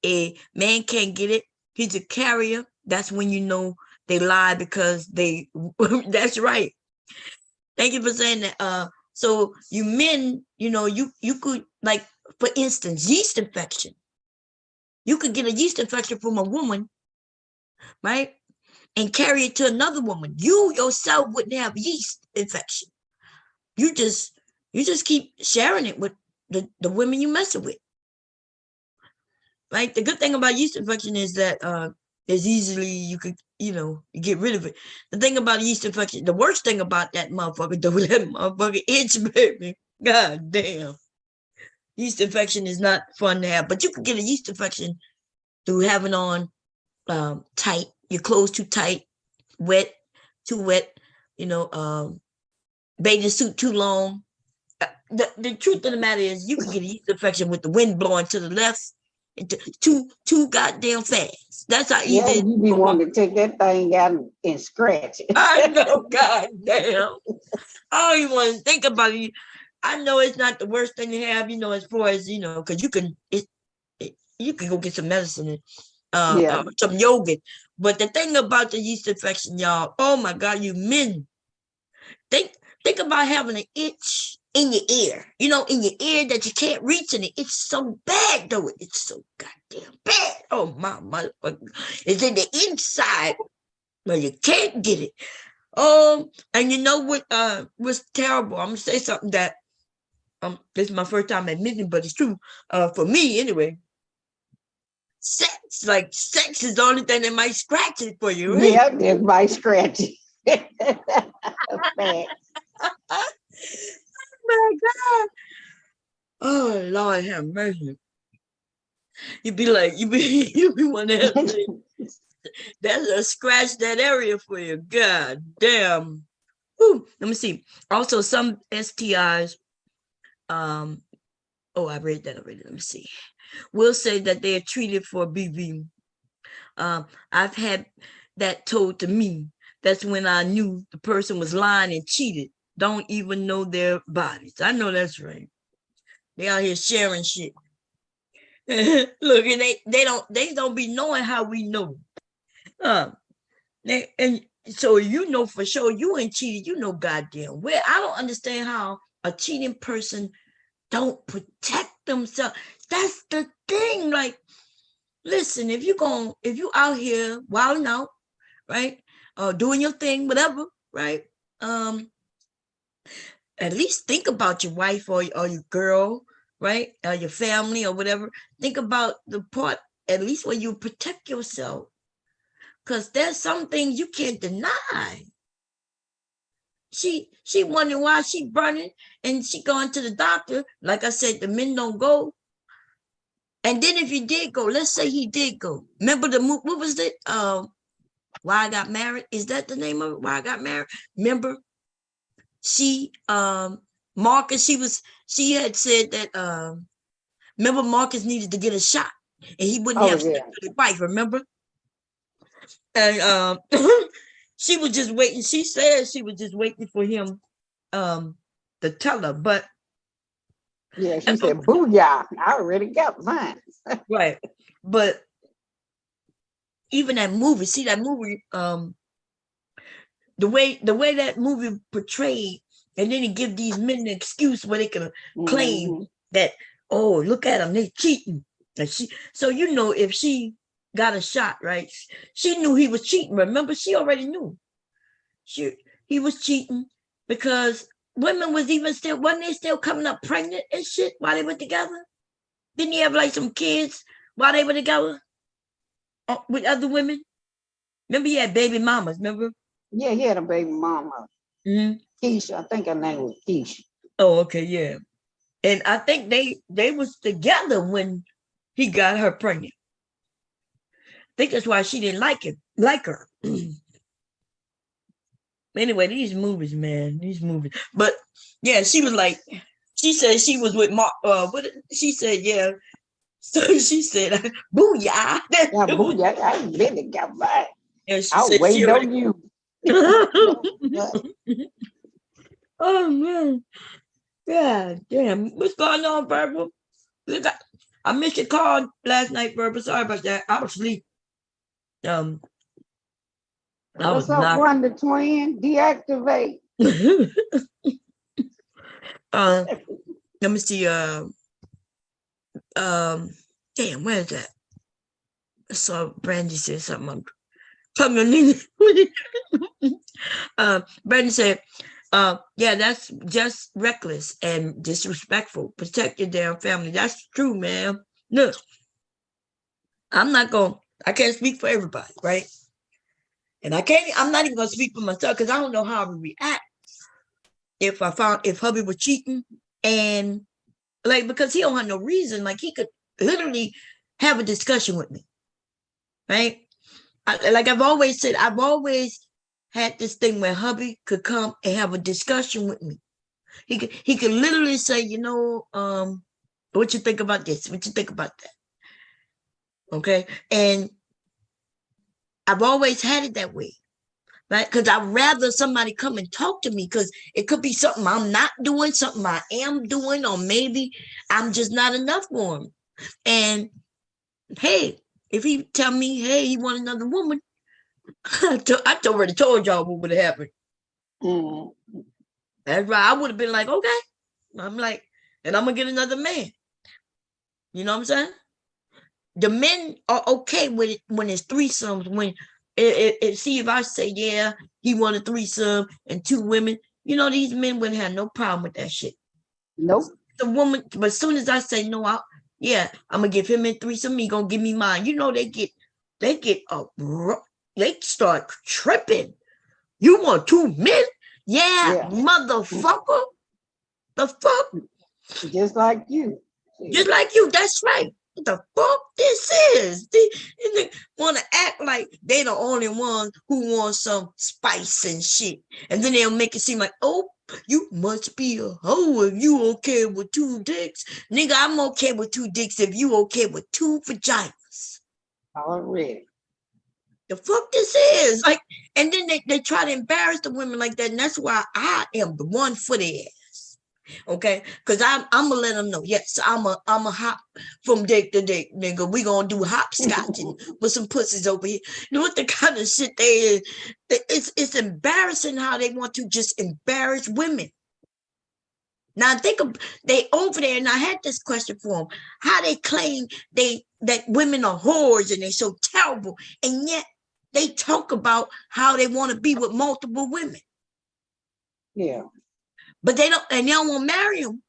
A man can't get it. He's a carrier. That's when you know they lie because they that's right. Thank you for saying that. So you men, you could, like, for instance, yeast infection. You could get a yeast infection from a woman, right? And carry it to another woman. You yourself wouldn't have yeast infection. You just keep sharing it with the women you messing with. Right? The good thing about yeast infection is that is easily you could, you get rid of it. The thing about yeast infection, the worst thing about that motherfucker, though, that motherfucker itch, baby. God damn. Yeast infection is not fun to have, but you could get a yeast infection through having on tight, your clothes too tight, wet, too wet, bathing suit too long. The truth of the matter is you can get a yeast infection with the wind blowing to the left too goddamn fast. That's how easy it is. You be wanting to take that thing out and scratch it. I know, goddamn. I don't even want to think about it. I know it's not the worst thing to have, as far as, because you can go get some medicine and some yogurt. But the thing about the yeast infection, y'all, oh my God, you men, think about having an itch in your ear, in your ear that you can't reach, and it's so bad, though. It's so goddamn bad. Oh my motherfucker. It's in the inside where you can't get it. And you know what was terrible? I'm gonna say something that this is my first time admitting, but it's true. For me anyway. Sex is the only thing that might scratch it for you, right? Yeah, it might scratch it. Oh my God. Oh Lord have mercy. You be wanting to say, that's a scratch that area for you. God damn. Whew. Let me see. Also, some STIs, I read that already. Let me see. Will say that they are treated for BV. I've had that told to me. That's when I knew the person was lying and cheated. Don't even know their bodies. I know that's right. They out here sharing shit. Look, and they don't be knowing how we know. And so for sure you ain't cheated. Goddamn well. I don't understand how a cheating person don't protect themselves. That's the thing. Like, listen, if you out here wilding out, right, doing your thing, whatever, right, at least think about your wife or your girl, right, your family or whatever. Think about the part at least where you protect yourself, because there's some things you can't deny. She wondering why she burning, and she going to the doctor. Like I said, the men don't go. And then if he did go, let's say he did go. Remember what was it? Why I Got Married? Is that the name of it? Why I Got Married? Remember? She Marcus, she had said that remember Marcus needed to get a shot and he wouldn't have sex with his wife, remember? And she was just waiting. She said she was just waiting for him to tell her, but yeah, she said, booyah, I already got mine. Right. But even that movie, the way that movie portrayed, and then he give these men an excuse where they can claim that, oh, look at them, they cheating. And so if she got a shot, right? She knew he was cheating. Remember, she already knew he was cheating, because women wasn't they still coming up pregnant and shit while they were together? Didn't he have like some kids while they were together with other women? Remember, he had baby mamas, remember? Yeah, he had a baby mama. Keisha, I think her name was Keisha. Oh, okay, yeah. And I think they was together when he got her pregnant. I think that's why she didn't like her. Anyway, these movies, man, these movies. But yeah, she was like, she said she was with Mark. What she said, yeah. So she said, "Booyah!" Yeah, booyah! I really got back. And she I'll said she wait already. on you. Oh man, yeah, damn. What's going on, Barbara? I missed your call last night, Barbara. Sorry about that. I was asleep. I was What's up, not. Wonder Twin? Deactivate. Let me see. Damn, where is that? I saw Brandy said something. Brandy said, yeah, that's just reckless and disrespectful. Protect your damn family. That's true, man. Look, I can't speak for everybody, right? And I'm not even gonna speak for myself because I don't know how I would react if hubby was cheating and like, because he don't have no reason, like he could literally have a discussion with me, right? Like I've always said, I've always had this thing where hubby could come and have a discussion with me. He could literally say, what you think about this? What you think about that? Okay. And I've always had it that way. Right? Because I'd rather somebody come and talk to me because it could be something I'm not doing, something I am doing, or maybe I'm just not enough for him. And hey, if he tell me, hey, he want another woman, I already told y'all what would have happened. That's right. I would have been like, okay. I'm like, and I'm gonna get another man. You know what I'm saying? The men are okay with it when it's threesomes. When see if I say, yeah, he wanted threesome and 2 women, these men wouldn't have no problem with that shit. Nope. The woman, but as soon as I say no, I'm gonna give him a threesome. He gonna give me mine. They start tripping. You want 2 men? Yeah. Motherfucker. The fuck? Just like you. Just like you. That's right. What the fuck this is? They want to act like they the only ones who want some spice and shit. And then they'll make it seem like, oh, you must be a hoe if you okay with 2 dicks. Nigga, I'm okay with 2 dicks if you okay with 2 vaginas. Already. The fuck this is? Like, and then they try to embarrass the women like that. And that's why I am the one for their ass. Okay, because I'm gonna let them know. Yes, I'm a hop from dick to dick, nigga. We gonna do hopscotching with some pussies over here. You know what the kind of shit they is? It's embarrassing how they want to just embarrass women. Now I think they over there, and I had this question for them: how they claim that women are whores and they're so terrible, and yet they talk about how they want to be with multiple women. Yeah. But they don't want to marry them.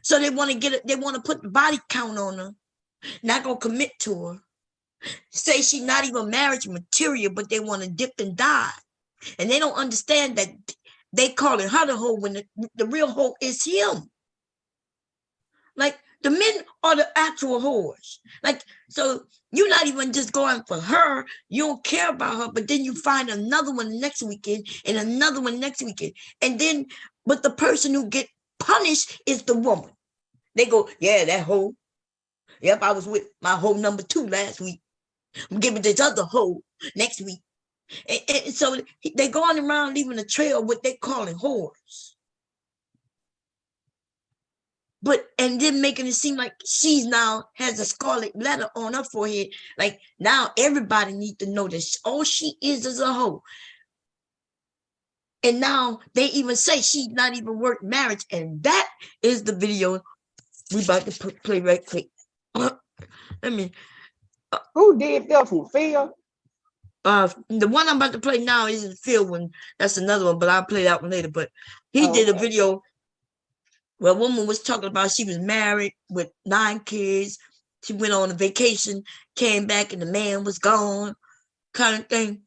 So they want to put the body count on her, not gonna commit to her. Say she's not even marriage material, but they want to dip and die. And they don't understand that they call it her the hoe when the real hoe is him. Like the men are the actual whores. Like, so you're not even just going for her. You don't care about her, but then you find another one next weekend and another one next weekend. And then, but the person who get punished is the woman. They go, yeah, that hoe. Yep, I was with my hoe number 2 last week. I'm giving this other hoe next week. And so they going around leaving a trail of what they calling whores. And then making it seem like she's now has a scarlet letter on her forehead. Like now everybody needs to know that all she is a hoe. And now they even say she's not even worth marriage. And that is the video we about to play right quick. I mean, who did that for Phil? The one I'm about to play now isn't Phil one. That's another one, but I'll play that one later. But he did a video where a woman was talking about she was married with 9 kids. She went on a vacation, came back, and the man was gone, kind of thing.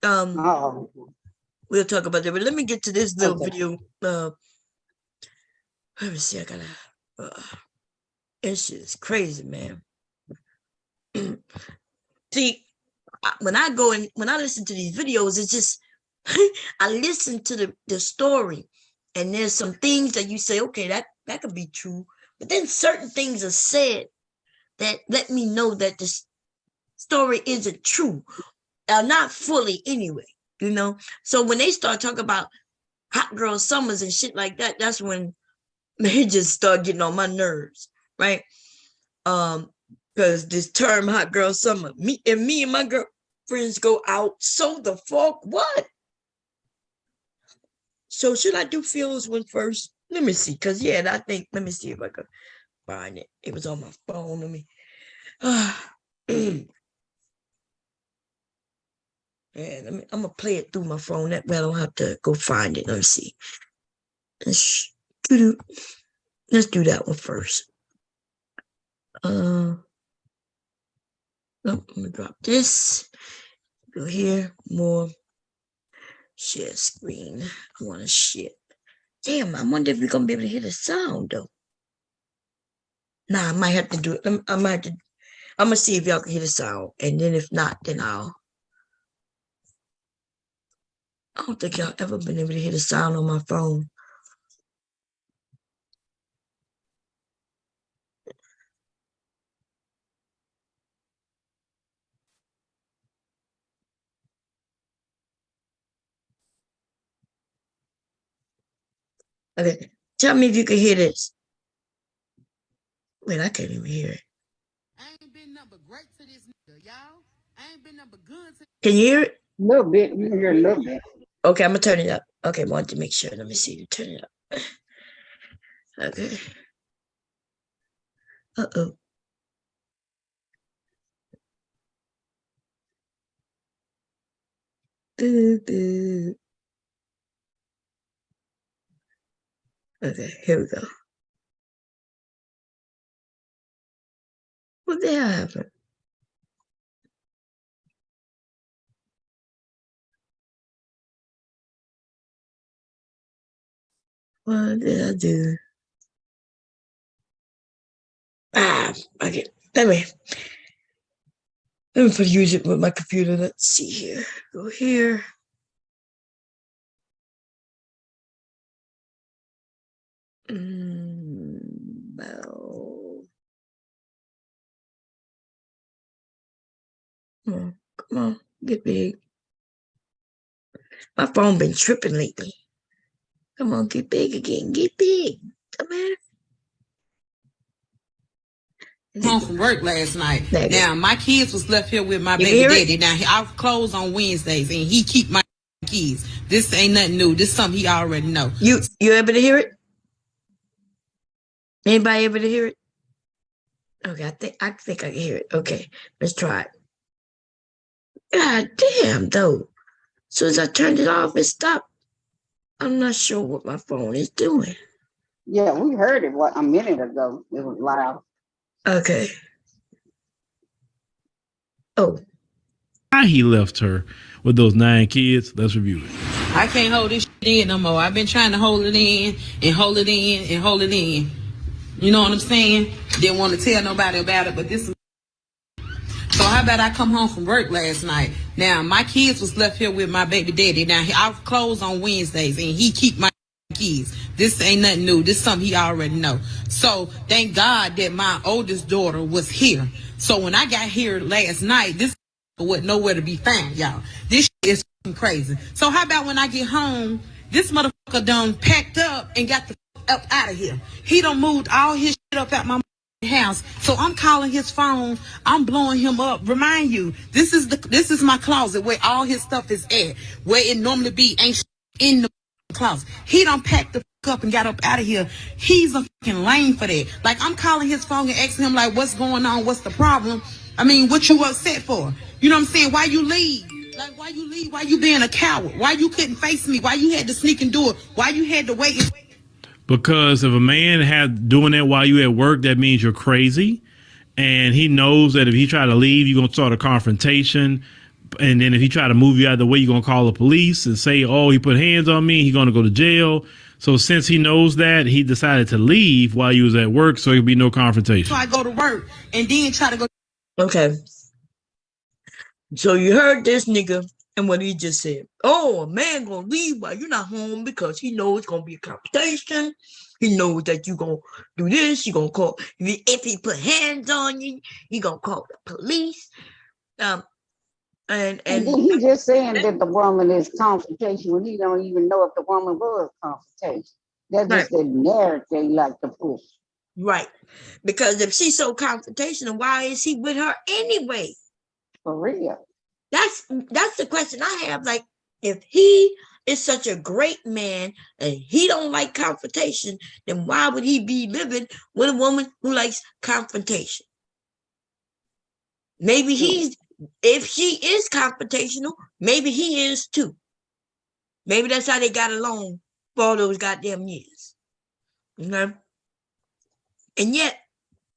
We'll talk about that. But let me get to this little video. Let me see. I gotta. This shit is crazy, man. See, when I listen to these videos, it's just, I listen to the story, and there's some things that you say, okay, that could be true. But then certain things are said that let me know that this story isn't true. Not fully anyway, you know? So when they start talking about hot girl summers and shit like that, that's when they just start getting on my nerves, right? Because this term hot girl summer, me and my girlfriends go out, so the fuck what? So should I do Phil's one first? Let me see, because yeah, I think, let me see if I could find it. It was on my phone. Let me. Yeah, I'm gonna play it through my phone. That way I don't have to go find it. Let me see. Let's do that one first. No, let me drop this. Go here, more. Share screen. I want to share. Damn, I wonder if we're gonna be able to hear the sound though. Nah, I might have to do it. I'm gonna see if y'all can hear the sound, and then if not, then I don't think y'all ever been able to hear the sound on my phone. Okay, tell me if you can hear this. Wait, I can't even hear it. I ain't been number great to this nigga, y'all. I ain't been number good to. Can you hear it? A little bit. You can hear a little bit. Okay, I'm gonna turn it up. Okay, wanted to make sure. Let me see you turn it up. Okay. Uh-oh. Okay, here we go. What the hell happened? What did I do? Okay. Let me use it with my computer. Let's see here. Go here. No. Come on, get big. My phone been tripping lately. Come on, get big again. Get big. Come on. Home from work last night. Now my kids was left here with my baby daddy. Now I close on Wednesdays, and he keep my kids. This ain't nothing new. This is something he already know. You able to hear it? Anybody able to hear it? Okay, I think I can hear it. Okay, let's try it. God damn, though. As soon as I turned it off, it stopped. I'm not sure what my phone is doing. Yeah, we heard it a minute ago. It was loud. Okay. Oh. Why he left her with those 9 kids? Let's review it. I can't hold this shit in no more. I've been trying to hold it in and hold it in and hold it in. You know what I'm saying? Didn't want to tell nobody about it, but this is. So how about I come home from work last night? Now my kids was left here with my baby daddy. Now I close on Wednesdays, and he keep my kids. This ain't nothing new. This is something he already know. So thank God that my oldest daughter was here. So when I got here last night, this was nowhere to be found, y'all. This shit is crazy. So how about when I get home, this motherfucker done packed up and got the up out of here. He done moved all his shit up out my house. So I'm calling his phone. I'm blowing him up. Remind you, this is my closet where all his stuff is at. Where it normally be ain't in the closet. He done packed the up and got up out of here. He's a fucking lame for that. Like, I'm calling his phone and asking him, like, what's going on? What's the problem? I mean, what you upset for? You know what I'm saying? Why you leave? Like, why you leave? Why you being a coward? Why you couldn't face me? Why you had to sneak and do it? Why you had to wait? Because if a man had doing that while you at work, that means you're crazy. And he knows that if he try to leave, you're going to start a confrontation. And then if he try to move you out of the way, you're going to call the police and say, oh, he put hands on me. He's going to go to jail. So since he knows that, he decided to leave while you was at work, so there'd be no confrontation. So I go to work and then try to go. Okay. So you heard this nigga and what he just said. Oh, a man gonna leave while you're not home because he knows it's gonna be a confrontation. He knows that you gonna do this. You gonna call if he put hands on you. He gonna call the police. And then he just saying that the woman is confrontation when he don't even know if the woman was confrontation. That's just the narrative they like to push. Right. Because if she's so confrontational, why is he with her anyway? For real. That's the question I have. Like, if he is such a great man and he don't like confrontation, then why would he be living with a woman who likes confrontation? Maybe if she is confrontational, maybe he is too. Maybe that's how they got along for all those goddamn years. Okay? And yet,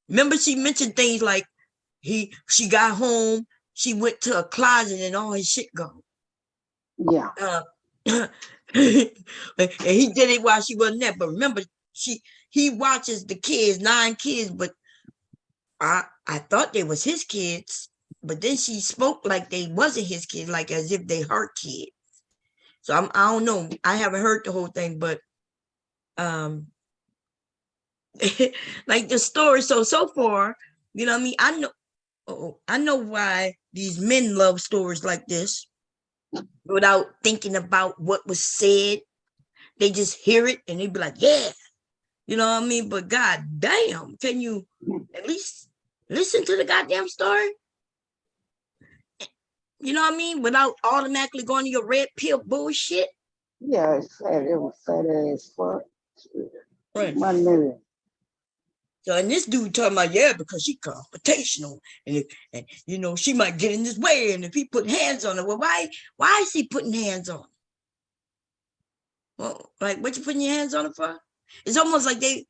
remember she mentioned things like she got home, she went to a closet and all his shit gone. Yeah. And he did it while she wasn't there. But remember, he watches the kids, 9 kids, but I thought they was his kids, but then she spoke like they wasn't his kids, like as if they her kids. So I don't know. I haven't heard the whole thing, but like the story. So far, you know what I mean? I know why these men love stories like this without thinking about what was said. They just hear it and they be like, yeah, you know what I mean? But god damn, can you at least listen to the goddamn story? You know what I mean? Without automatically going to your red pill bullshit. Yeah, it was fat as fuck. Right. My nigga. So, and this dude talking about, yeah, because she confrontational, and you know, she might get in his way, and if he put hands on her, well, why is he putting hands on her? Well, like, what you putting your hands on her for? It's almost like they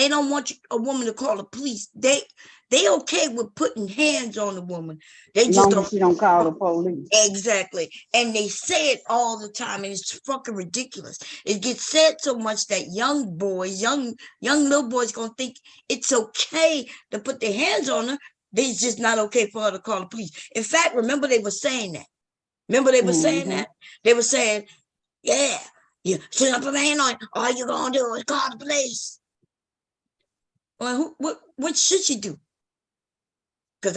don't want a woman to call the police. They okay with putting hands on the woman. They just don't. She don't call the police. Exactly. And they say it all the time, and it's fucking ridiculous. It gets said so much that young boys, young little boys gonna think it's okay to put their hands on her. It's just not okay for her to call the police. In fact, remember they were saying that. Saying that? They were saying, yeah, should I put my hand on it? All you gonna do is call the police. Well, what should she do? Because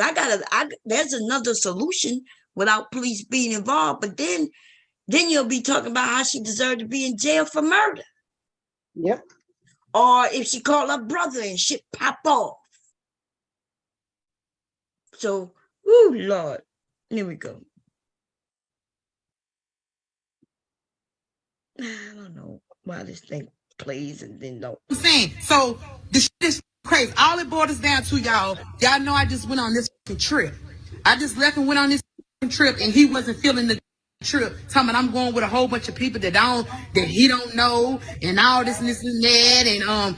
there's another solution without police being involved, but then you'll be talking about how she deserved to be in jail for murder. Yep. Or if she called her brother and shit pop off. So, whoo, Lord, here we go. I don't know why this thing plays and then no. I'm saying, so the shit is crazy. All it boils down to, y'all know I just went on this trip. I just left and went on this trip, and he wasn't feeling the trip. Talking about I'm going with a whole bunch of people that he don't know, and all this and this and that, and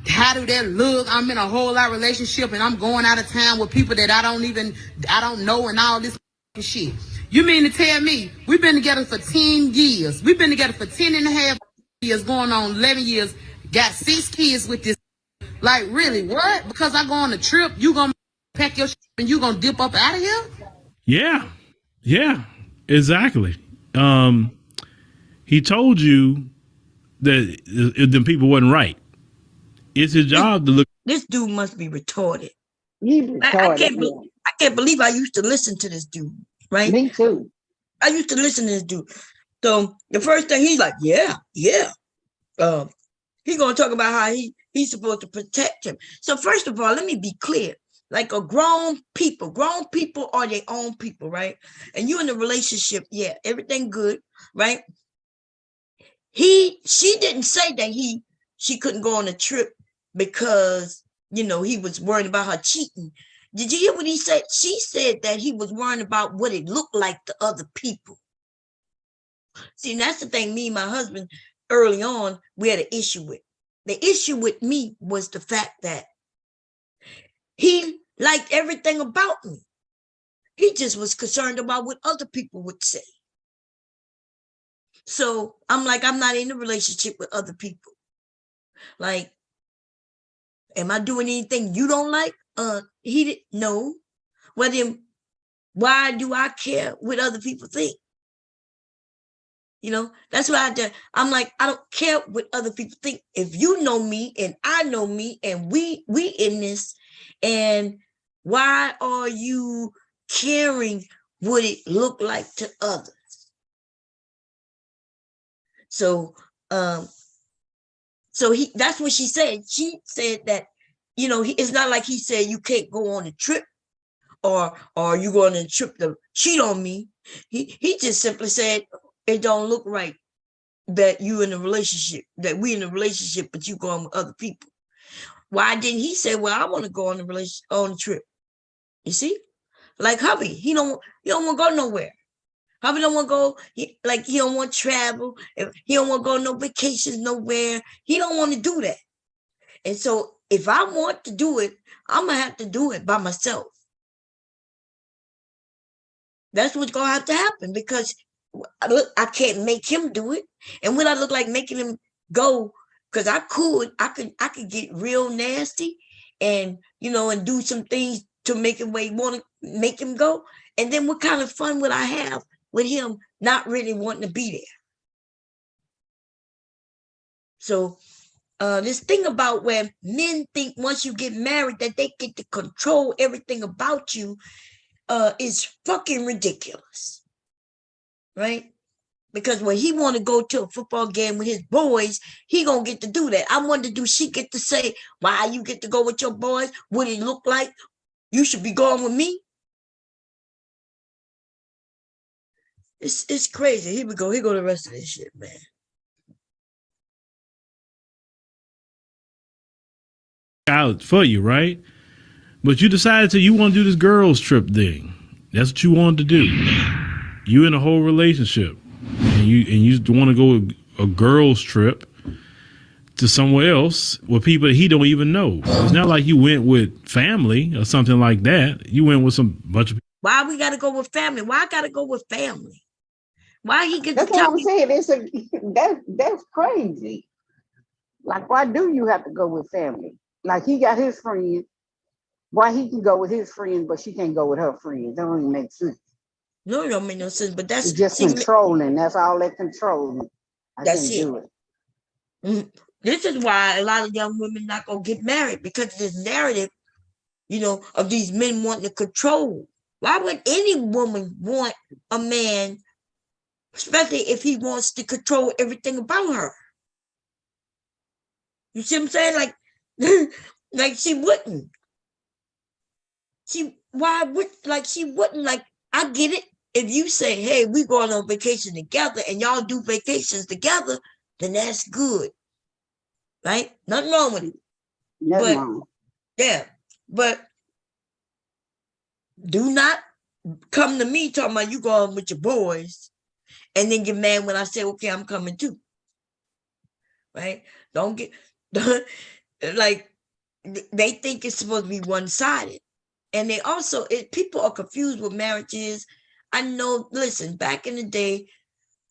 how do that look? I'm in a whole lot of relationship, and I'm going out of town with people that I don't know, and all this shit. You mean to tell me we've been together for 10 years? We've been together for 10 and a half years, going on 11 years, got 6 kids with this. Like, really, what? Because I go on a trip, you gonna pack your shit and you gonna dip up out of here? Yeah, exactly. He told you that the people wasn't right. It's his job to look. This dude must be retarded. He's retarded. I can't believe I used to listen to this dude, right? Me too. I used to listen to this dude. So the first thing he's like, yeah. He's gonna talk about how he's supposed to protect him. So first of all, let me be clear. Like grown people are their own people, right? And you in a relationship, yeah, everything good, right? She didn't say that she couldn't go on a trip because, you know, he was worried about her cheating. Did you hear what he said? She said that he was worried about what it looked like to other people. See, and that's the thing me and my husband early on, we had an issue with. The issue with me was the fact that he liked everything about me. He just was concerned about what other people would say. So I'm like, I'm not in a relationship with other people. Like, am I doing anything you don't like? He didn't know. Well, then why do I care what other people think? You know, that's why I'm like, I don't care what other people think. If you know me and I know me and we in this, and why are you caring what it look like to others? So that's what she said. She said that, you know, it's not like he said you can't go on a trip or you go on a trip to cheat on me. He just simply said it don't look right that you in a relationship, that we in a relationship, but you going with other people. Why didn't he say, well, I want to go on a trip? You see, like hubby, he don't want to go nowhere. Hubby don't want to go. He don't want to travel. He don't want to go no vacations nowhere. He don't want to do that. And so if I want to do it, I'm gonna have to do it by myself. That's what's gonna have to happen, because I can't make him do it. And when I look like making him go, because I could get real nasty and, you know, and do some things to make him want to make him go. And then what kind of fun would I have with him not really wanting to be there? So this thing about where men think once you get married that they get to control everything about you is fucking ridiculous, right? Because when he want to go to a football game with his boys, he gonna get to do that. I wonder, do she get to say, why you get to go with your boys? What it look like? You should be going with me. It's crazy. Here we go. Here go the rest of this shit, man. Out for you, right? But you decided you want to do this girls trip thing. That's what you wanted to do. You in a whole relationship, and you want to go a girls trip to somewhere else with people that he don't even know. It's not like you went with family or something like that. You went with some bunch of people. Why we got to go with family? Why I got to go with family? Why he get That's to tell what I'm saying. That's crazy. Like, why do you have to go with family? Like, he got his friend. Why he can go with his friend, but she can't go with her friend? That don't even make sense. No, it don't make no sense. But that's It's just controlling. That's all that controlling. I that's can't it. do it. This is why a lot of young women not gonna get married, because of this narrative, you know, of these men wanting to control. Why would any woman want a man, especially if he wants to control everything about her? You see what I'm saying? Like, like she wouldn't. She wouldn't. Like, I get it. If you say, hey, we going on vacation together and y'all do vacations together, then that's good. Right? Nothing wrong with it. Nothing wrong. Yeah. But do not come to me talking about you going with your boys and then get mad when I say, okay, I'm coming too. Right? Don't get like, they think it's supposed to be one-sided. And they also, people are confused with marriages. I know, listen, back in the day,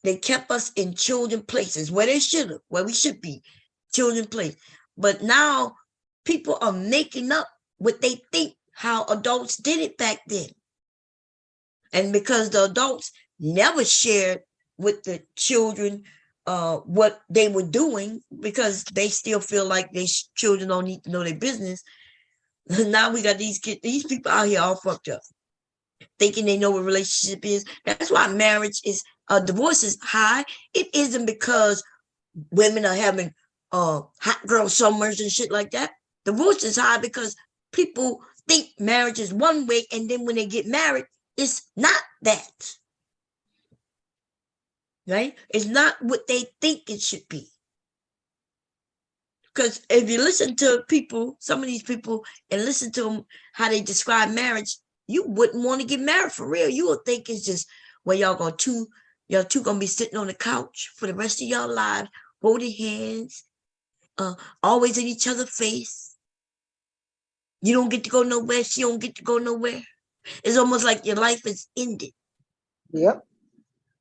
they kept us in children places where they should have, where we should be, children place. But now people are making up what they think how adults did it back then. And because the adults never shared with the children what they were doing, because they still feel like children don't need to know their business. Now we got these people out here all fucked up, thinking they know what relationship is. That's why divorce is high. It isn't because women are having hot girl summers and shit like that. Divorce is high because people think marriage is one way, and then when they get married, it's not that. Right? It's not what they think it should be. Because if you listen to people, some of these people, and listen to them, how they describe marriage, you wouldn't want to get married for real. You would think it's just, well, y'all two gonna be sitting on the couch for the rest of y'all lives, holding hands, always in each other's face. You don't get to go nowhere. She don't get to go nowhere. It's almost like your life is ended. Yep.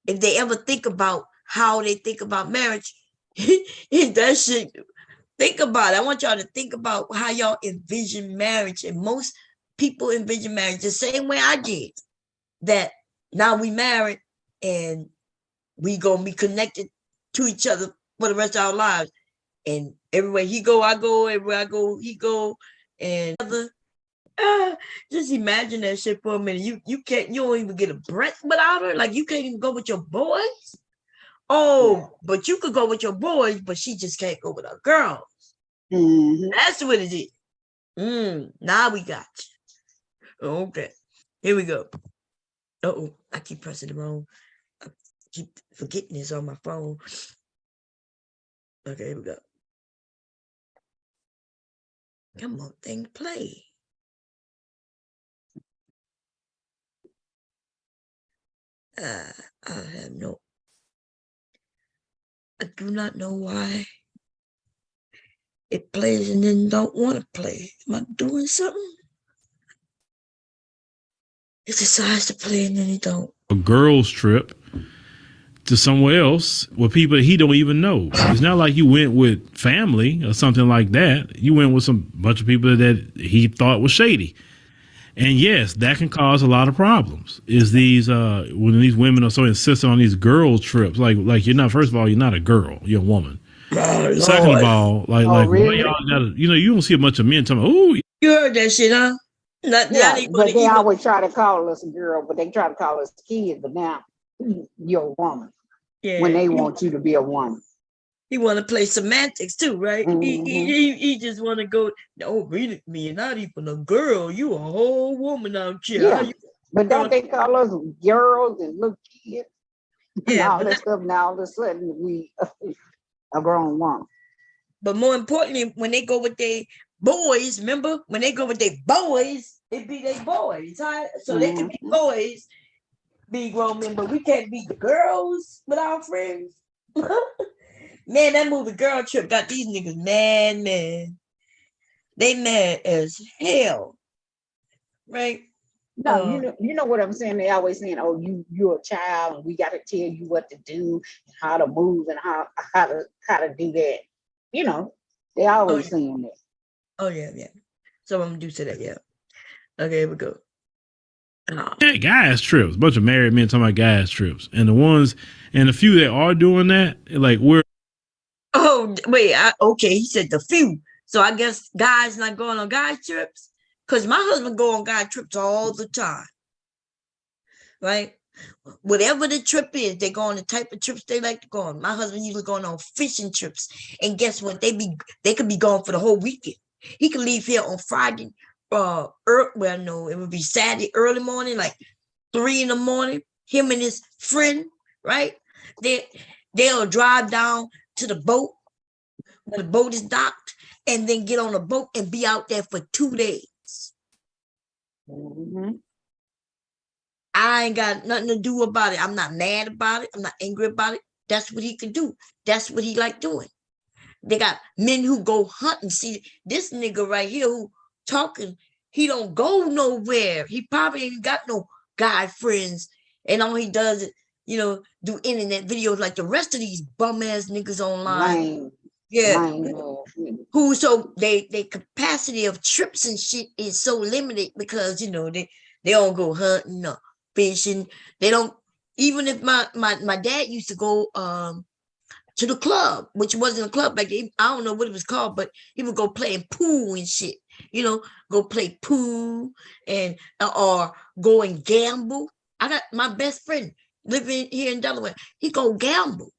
If they ever think about how they think about marriage, that shit. Think about it. I want y'all to think about how y'all envision marriage. And most people envision marriage the same way I did. That now we married and we gonna be connected to each other for the rest of our lives. And everywhere he go, I go. Everywhere I go, he go. And just imagine that shit for a minute. You don't even get a breath without her. Like you can't even go with your boys. Oh, but you could go with your boys, but she just can't go with her girls. That's what it is. Now we got you. Okay, here we go. I keep pressing the wrong. I keep forgetting this on my phone. Okay, here we go. Come on, thing, play. I do not know why it plays and then don't want to play. Am I doing something? It decides to play and then it don't. A girl's trip to somewhere else with people that he don't even know. It's not like you went with family or something like that. You went with some bunch of people that he thought was shady. And yes, that can cause a lot of problems. Is these when these women are so insistent on these girl trips, like you're not. First of all, you're not a girl, you're a woman. Second of all, really? y'all gotta, you don't see a bunch of men talking. Oh, you heard that shit, huh? But they always try to call us a girl, but they try to call us kids. But now you're a woman. Yeah. When they want you to be a woman. He want to play semantics too, right? He just want to go, no, really, me, not even a girl. You a whole woman out here. Yeah. But don't they call us girls and little kids and all that stuff? Now all of a sudden we a grown woman. But more importantly, when they go with their boys, remember? When they go with their boys, it be their boys, right? So they can be boys, be grown men, but we can't be the girls with our friends. Man, that movie Girl Trip got these niggas mad, man. They mad as hell, right? No, you know what I'm saying. They always saying, "Oh, you're a child, and we got to tell you what to do, and how to move, and how to do that." You know, they always saying that. Oh yeah. So I'm gonna do to that. Yeah. Okay, here we go. Yeah, guys trips. A bunch of married men talking about guys trips, and the few that are doing that, like we're. Oh wait, okay. He said the few. So I guess guys not going on guy trips, because my husband go on guy trips all the time. Right? Whatever the trip is, they go on the type of trips they like to go on. My husband usually going on fishing trips, and guess what? They could be gone for the whole weekend. He could leave here on Friday. No, it would be Saturday early morning, like 3 a.m. Him and his friend, right? They'll drive down to the boat when the boat is docked, and then get on a boat and be out there for 2 days. I ain't got nothing to do about it. I'm not mad about it. I'm not angry about it. That's what he can do. That's what he like doing. They got men who go hunting. See, this nigga right here who talking, he don't go nowhere. He probably ain't got no guy friends. And all he does is, do internet videos like the rest of these bum ass niggas online. Who so they capacity of trips and shit is so limited because they don't go hunting or fishing. They don't, even if my dad used to go to the club, which wasn't a club back then. I don't know what it was called, but he would go playing pool and shit. Go play pool and or go and gamble. I got my best friend living here in Delaware. He go gamble,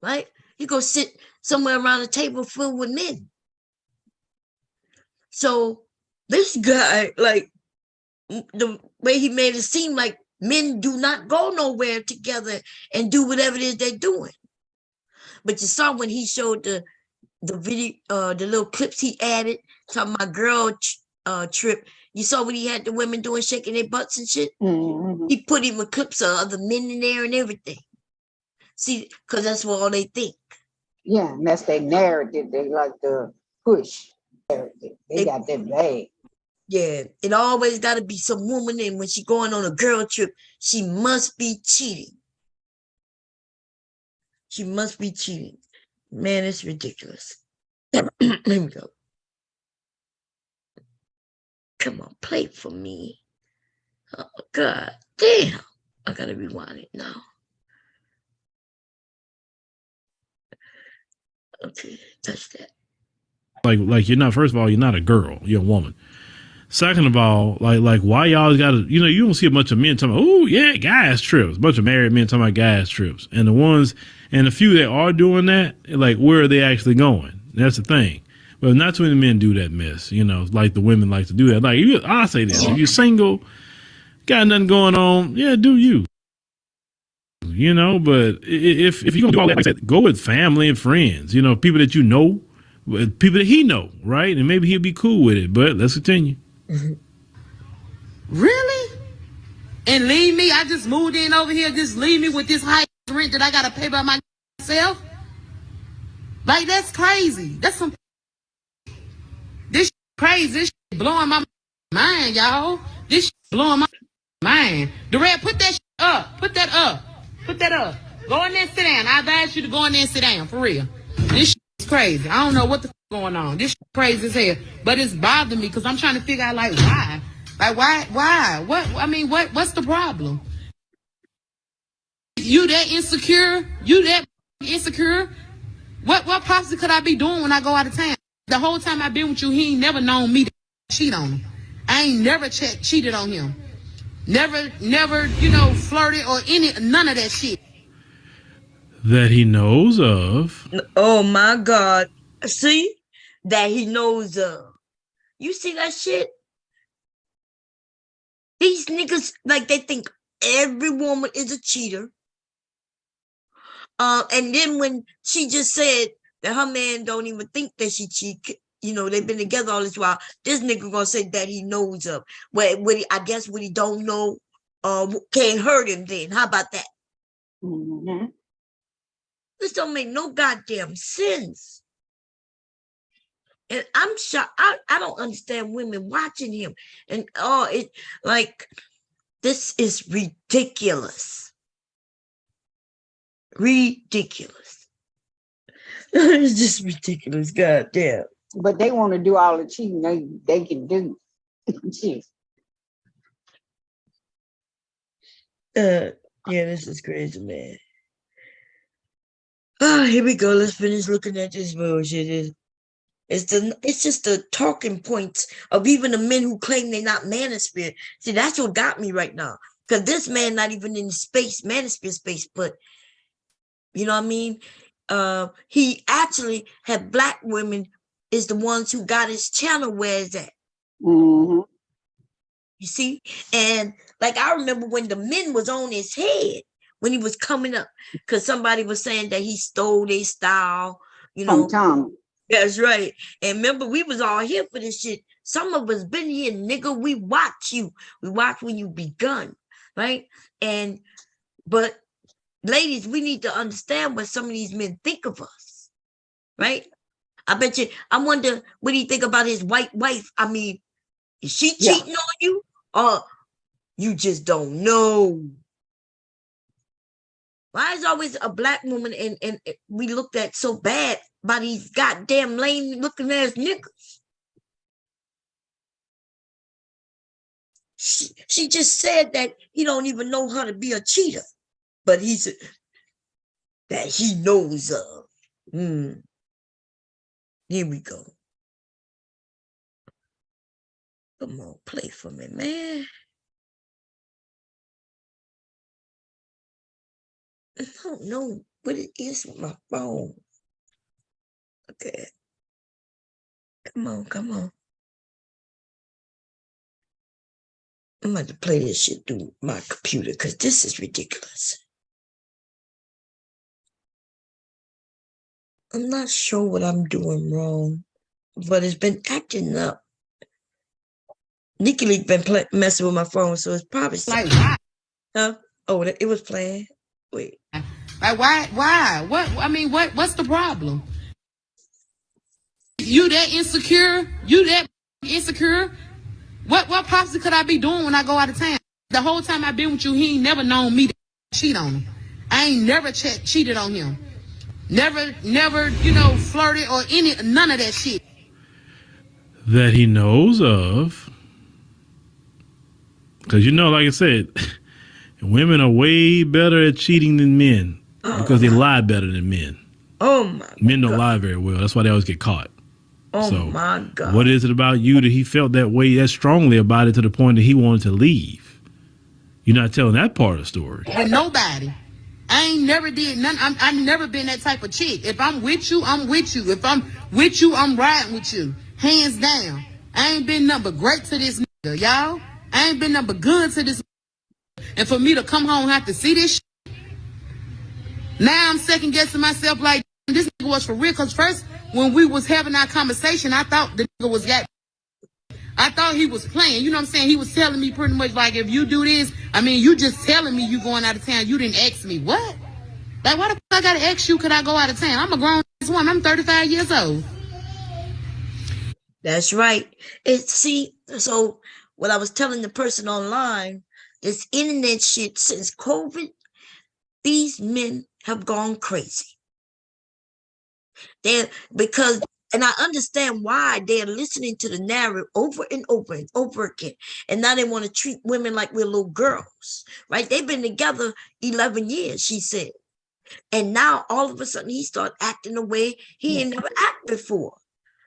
right? He go sit somewhere around a table filled with men. So this guy, like the way he made it seem like men do not go nowhere together and do whatever it is they're doing. But you saw when he showed the video, the little clips he added to my girl trip. You saw what he had the women doing, shaking their butts and shit. He put even clips of other men in there and everything. See, because that's what all they think. Yeah, and that's their narrative. They like to push. They got that bag. Yeah, it always got to be some woman, and when she going on a girl trip, she must be cheating. She must be cheating. Man, it's ridiculous. Here we go. Come on, play for me. Oh, God damn. I gotta rewind it now. Okay, touch that. Like you're not. First of all, you're not a girl. You're a woman. Second of all, like why y'all got to? You don't see a bunch of men talking about, oh yeah, guys trips. A bunch of married men talking about guys trips, and the few that are doing that, like where are they actually going? That's the thing. But not too many men do that mess. Like the women like to do that. Like I say this: if you're single, got nothing going on, yeah, do you? But if you're gonna do all that, like I said, go with family and friends. People that you know, people that he know, right? And maybe he'll be cool with it. But let's continue. Really? And leave me? I just moved in over here. Just leave me with this high rent that I gotta pay by myself? Like, that's crazy. That's some. This shit crazy. This shit blowing my mind, y'all. This shit blowing my mind. Durant, put that shit up. Put that up. Put that up. Go in there and sit down. I advise you to go in there and sit down, for real. This shit is crazy. I don't know what the f going on. This shit crazy as hell. But it's bothering me because I'm trying to figure out, like, why? Like, why? What's the problem? You that insecure? You that insecure? What possibly could I be doing when I go out of town? The whole time I've been with you, he ain't never known me to cheat on him. I ain't never cheated on him. Never, flirted or none of that shit. That he knows of. Oh my God. See? That he knows of. You see that shit? These niggas, like, they think every woman is a cheater. And then when she just said that her man don't even think that she cheat, they've been together all this while, this nigga gonna say that he knows of. I guess what he don't know can't hurt him then. How about that? Mm-hmm. This don't make no goddamn sense. And I'm shocked. I don't understand women watching him. And this is ridiculous. Ridiculous. It's just ridiculous. Goddamn. But they want to do all the cheating they can do. Yeah, this is crazy, man. Here we go. Let's finish looking at this bullshit. It's just the talking points of even the men who claim they're not manosphere. See, that's what got me right now. Because this man not even in space, manosphere space, but you know what I mean? He actually had black women is the ones who got his channel where it's at. Mm-hmm. You see? And like I remember when the men was on his head when he was coming up, because somebody was saying that he stole their style, Tom. That's right. And remember, we was all here for this shit. Some of us been here, nigga. We watch you. We watch when you begun, right? But ladies, we need to understand what some of these men think of us, right? I wonder what he think about his white wife. I mean, is she cheating on you? Or you just don't know? Why is always a black woman and we looked at so bad by these goddamn lame looking ass niggas? She just said that he don't even know how to be a cheater, but he said that he knows of. Here we go. Come on, play for me, man. I don't know what it is with my phone. Okay. Come on. I'm about to play this shit through my computer because this is ridiculous. I'm not sure what I'm doing wrong, but it's been acting up. Nikki Leak been messing with my phone, so it's probably like why? Huh? Oh, it was playing. Wait. Like why? What? I mean, what's the problem? You that insecure? You that insecure? What possibly could I be doing when I go out of town? The whole time I've been with you, he ain't never known me to cheat on him. I ain't never cheated on him. Never, flirted or none of that shit. That he knows of. Because like I said, women are way better at cheating than men because they lie better than men. Oh my Men don't God. lie very well. That's why they always get caught. Oh So, my God. what is it about you that he felt that way, that strongly about it to the point that he wanted to leave? You're not telling that part of the story. With nobody. I ain't never did nothing. I've never been that type of chick. If I'm with you, I'm with you. If I'm with you, I'm riding with you. Hands down. I ain't been nothing but great to this nigga, y'all. I ain't been nothing but good to this nigga. And for me to come home and have to see this shit, now I'm second guessing myself like, this nigga was for real. Because first, when we was having our conversation, I thought the nigga was I thought he was playing. You know what I'm saying? He was telling me pretty much like, if you do this, I mean, you just telling me you going out of town. You didn't ask me. What? Like, why the fuck I gotta ask you, could I go out of town? I'm a grown woman. I'm 35 years old. That's right. So what I was telling the person online, this internet shit since COVID, these men have gone crazy. And I understand why they're listening to the narrative over and over and over again. And now they want to treat women like we're little girls, right? They've been together 11 years, she said. And now all of a sudden he started acting the way he ain't never acted before.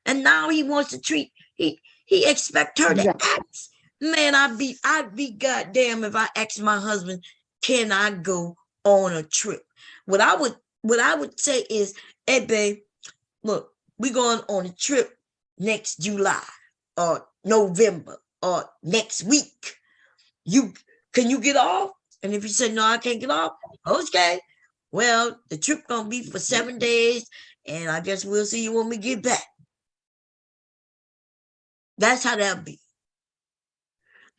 And now he wants to treat, he expect her to act. Man, I'd be goddamn if I asked my husband, can I go on a trip? What I would say is, hey babe, look, we going on a trip next July or November or next week. Can you get off? And if you say, no, I can't get off, okay. Well, the trip gonna be for 7 days, and I guess we'll see you when we get back. That's how that'll be.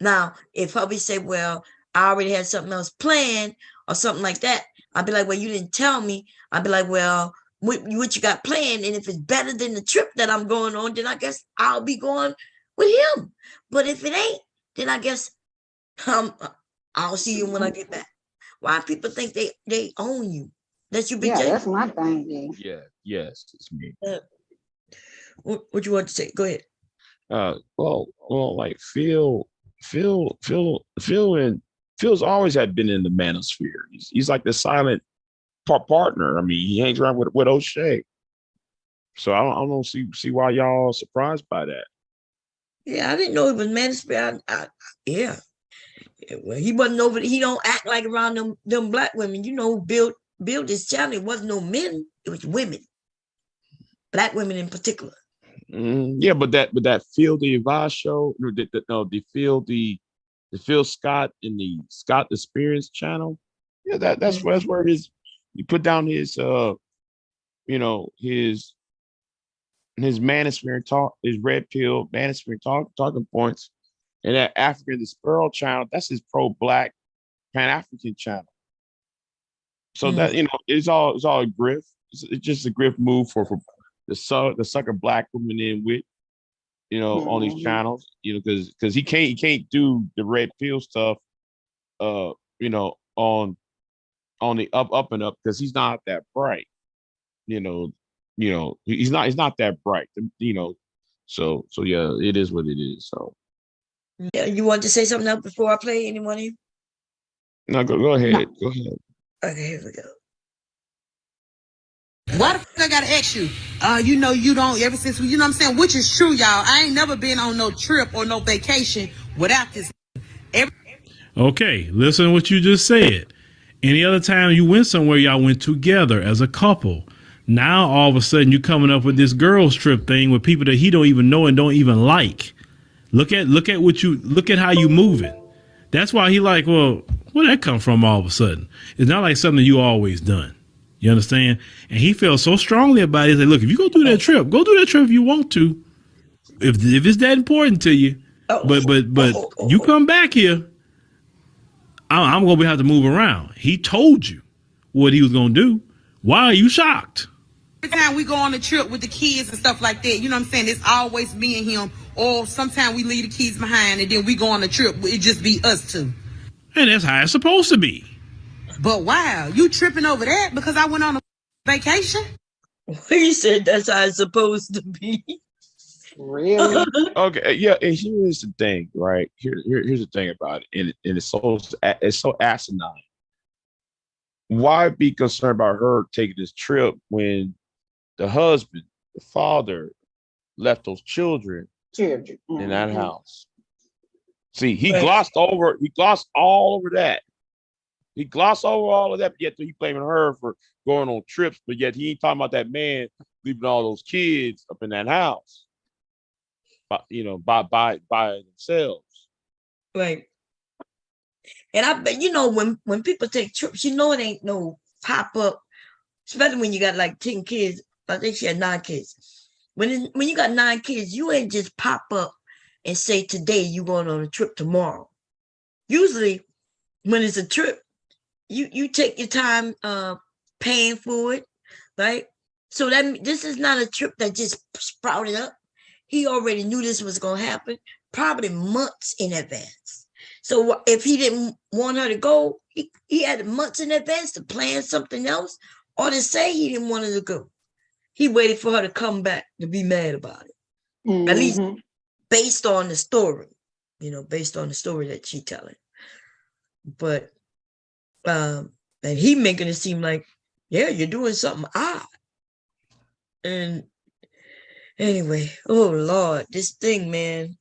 Now, if hubby say, well, I already had something else planned or something like that, I'd be like, well, you didn't tell me. I'd be like, well, what you got planned, and if it's better than the trip that I'm going on, then I guess I'll be going with him. But if it ain't, then I guess I'll see you when I get back. Why people think they own you? That you be that's my thing. Yes, it's me. What you want to say? Go ahead. Well, like Phil's always had been in the manosphere. He's like the silent partner. I mean, he hangs around with O'Shea. So I don't see why y'all are surprised by that. Yeah, I didn't know it was manosphere. Yeah. Well, he wasn't over. He don't act like around them black women. You know, built this channel. It wasn't no men. It was women, black women in particular. Yeah, but that Phil the Advice show, the Phil Scott in the Scott Experience channel. Yeah, that's where his you put down his his manosphere talk, his red pill manosphere talking points, and that African the Sparrow channel, that's his pro-black Pan-African channel. So that it's all a grift. It's just a grift move for the sucker black women in with on these channels, because he can't do the red pill stuff on the up and up, because he's not that bright. He's not that bright. So yeah, it is what it is. So yeah, you want to say something else before I play anyone of you? No, go ahead. No. Go ahead. Okay, here we go. Why the fuck I gotta ask you? You don't, ever since you know what I'm saying, which is true, y'all. I ain't never been on no trip or no vacation without this. Okay, listen to what you just said. Any other time you went somewhere, y'all went together as a couple. Now all of a sudden you coming up with this girls trip thing with people that he don't even know and don't even like. Look at how you moving. That's why he like, well, where'd that come from all of a sudden? It's not like something you always done. You understand? And he felt so strongly about it. He's like, look, if you go do that trip, if you want to. If it's that important to you. But you come back here, I'm going to have to move around. He told you what he was going to do. Why are you shocked? Every time we go on a trip with the kids and stuff like that, you know what I'm saying? It's always me and him. Or sometimes we leave the kids behind and then we go on a trip. It just be us two. And that's how it's supposed to be. But wow, you tripping over that because I went on a vacation? He said that's how it's supposed to be. Really? Okay, yeah. And here's the thing, right? Here's the thing about it, and it's so asinine. Why be concerned about her taking this trip when the husband, the father, left those children Children. in that Mhm. house? See, he Right. glossed all over that. He glossed over all of that, but yet he blaming her for going on trips, but yet he ain't talking about that man leaving all those kids up in that house, by themselves. Right. And I bet when people take trips, it ain't no pop up, especially when you got like 10 kids. I think she had 9 kids. When you got 9 kids, you ain't just pop up and say today you going on a trip tomorrow. Usually when it's a trip, you take your time paying for it, right? So this is not a trip that just sprouted up. He already knew this was gonna happen, probably months in advance. So if he didn't want her to go, he had months in advance to plan something else or to say he didn't want her to go. He waited for her to come back to be mad about it. At least based on the story, based on the story that she telling. But and he making it seem like, yeah, you're doing something odd. And anyway, oh Lord, this thing, man.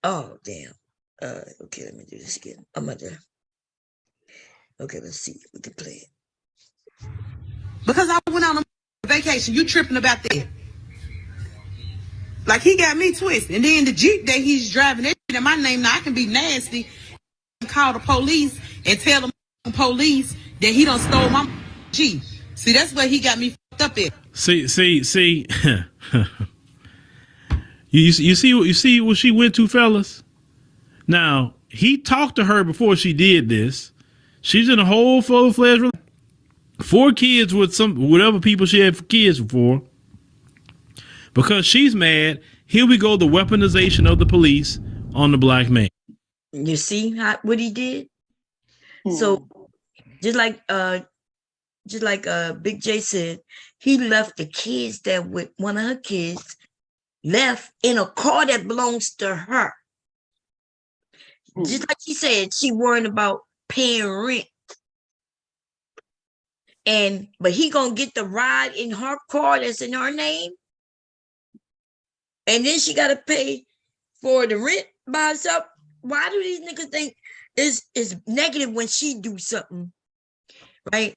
Oh damn. Okay, let me do this again. I'm at the. Okay, let's see if we can play it. Because I went on a vacation. You tripping about that? Like he got me twisted. And then the Jeep that he's driving, that shit in my name, now I can be nasty and call the police and tell the police that he done stole my Jeep. See, that's where he got me fucked up at. See. you see what she went to, fellas? Now, he talked to her before she did this. She's in a whole full-fledged relationship. 4 kids with whatever people she had kids for. Because she's mad, here we go, the weaponization of the police on the black man. You see what he did? So just like Big J said, he left the kids that with one of her kids left in a car that belongs to her. Just like she said, she worried about paying rent. But he gonna get the ride in her car that's in her name. And then she gotta pay for the rent by herself. Why do these niggas think it's negative when she do something, right?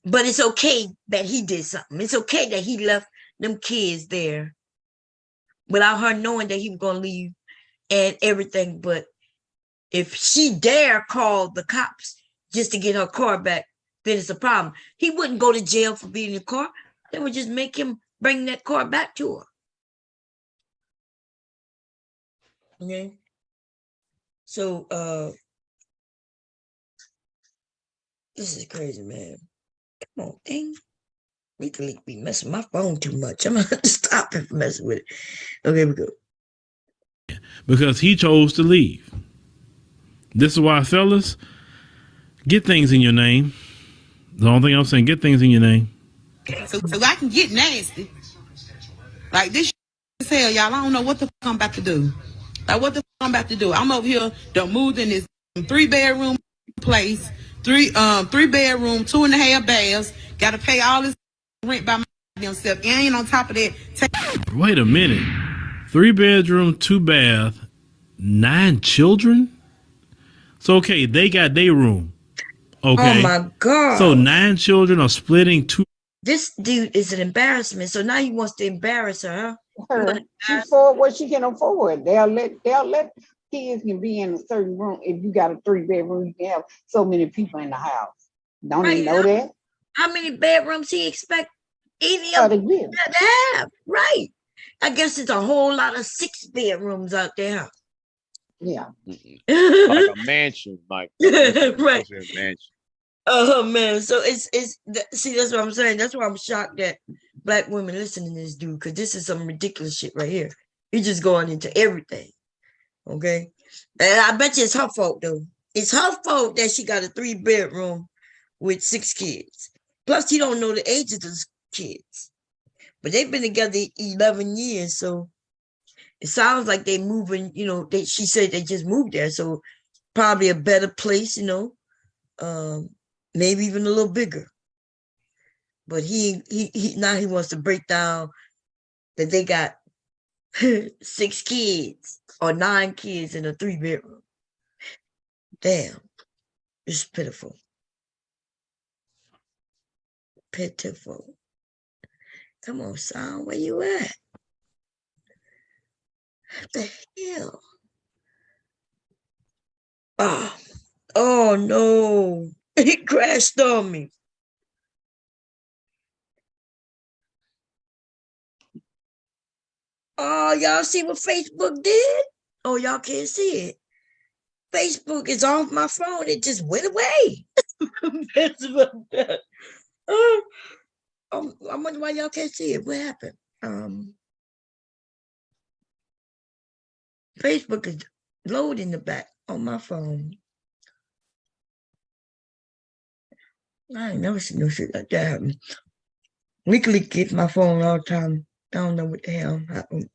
But it's okay that he did something. It's okay that he left them kids there without her knowing that he was gonna leave and everything. But if she dare call the cops just to get her car back, then it's a problem. He wouldn't go to jail for being in the car. They would just make him bring that car back to her. Okay. So this is crazy, man. Come on, thing. We can be messing my phone too much. I'm gonna stop it from messing with it. Okay, we go. Because he chose to leave. This is why, fellas, get things in your name. The only thing I'm saying, get things in your name. So I can get nasty. Like this as hell, y'all. I don't know what the fuck I'm about to do. Like what the fuck I'm about to do. I'm over here, done moved in this 3-bedroom place, 3-bedroom, 2.5 baths. Got to pay all this rent by myself. And on top of that, wait a minute. 3-bedroom, 2-bath, 9 children. So okay, they got their room. Okay. Oh my God. So 9 children are splitting 2. This dude is an embarrassment. So now he wants to embarrass her, huh? She afford what she can afford. They'll let kids can be in a certain room. If you got a 3-bedroom, you can have so many people in the house. Don't Right. you know that? How many bedrooms he expect any of them to have? Right. I guess it's a whole lot of 6 bedrooms out there. Huh? Yeah. Like a mansion, like right. A mansion. Oh man, so it's see, that's what I'm saying. That's why I'm shocked that black women listening to this dude, because this is some ridiculous shit right here. He's just going into everything. Okay. And I bet you it's her fault though. It's her fault that she got a 3-bedroom with 6 kids. Plus, he don't know the ages of the kids. but they've been together 11 years. So it sounds like they moving, she said they just moved there. So probably a better place, maybe even a little bigger. But he now he wants to break down that they got 6 kids or 9 kids in a 3-bedroom. Damn, it's pitiful. Pitiful. Come on, son, where you at? What the hell? Oh no. It crashed on me. Oh, y'all see what Facebook did? Oh, y'all can't see it. Facebook is off my phone. It just went away. I wonder why y'all can't see it. What happened? Facebook is loading the back on my phone. I ain't never seen no shit like that happen. Weekly gets my phone all the time. I don't know what the hell happened.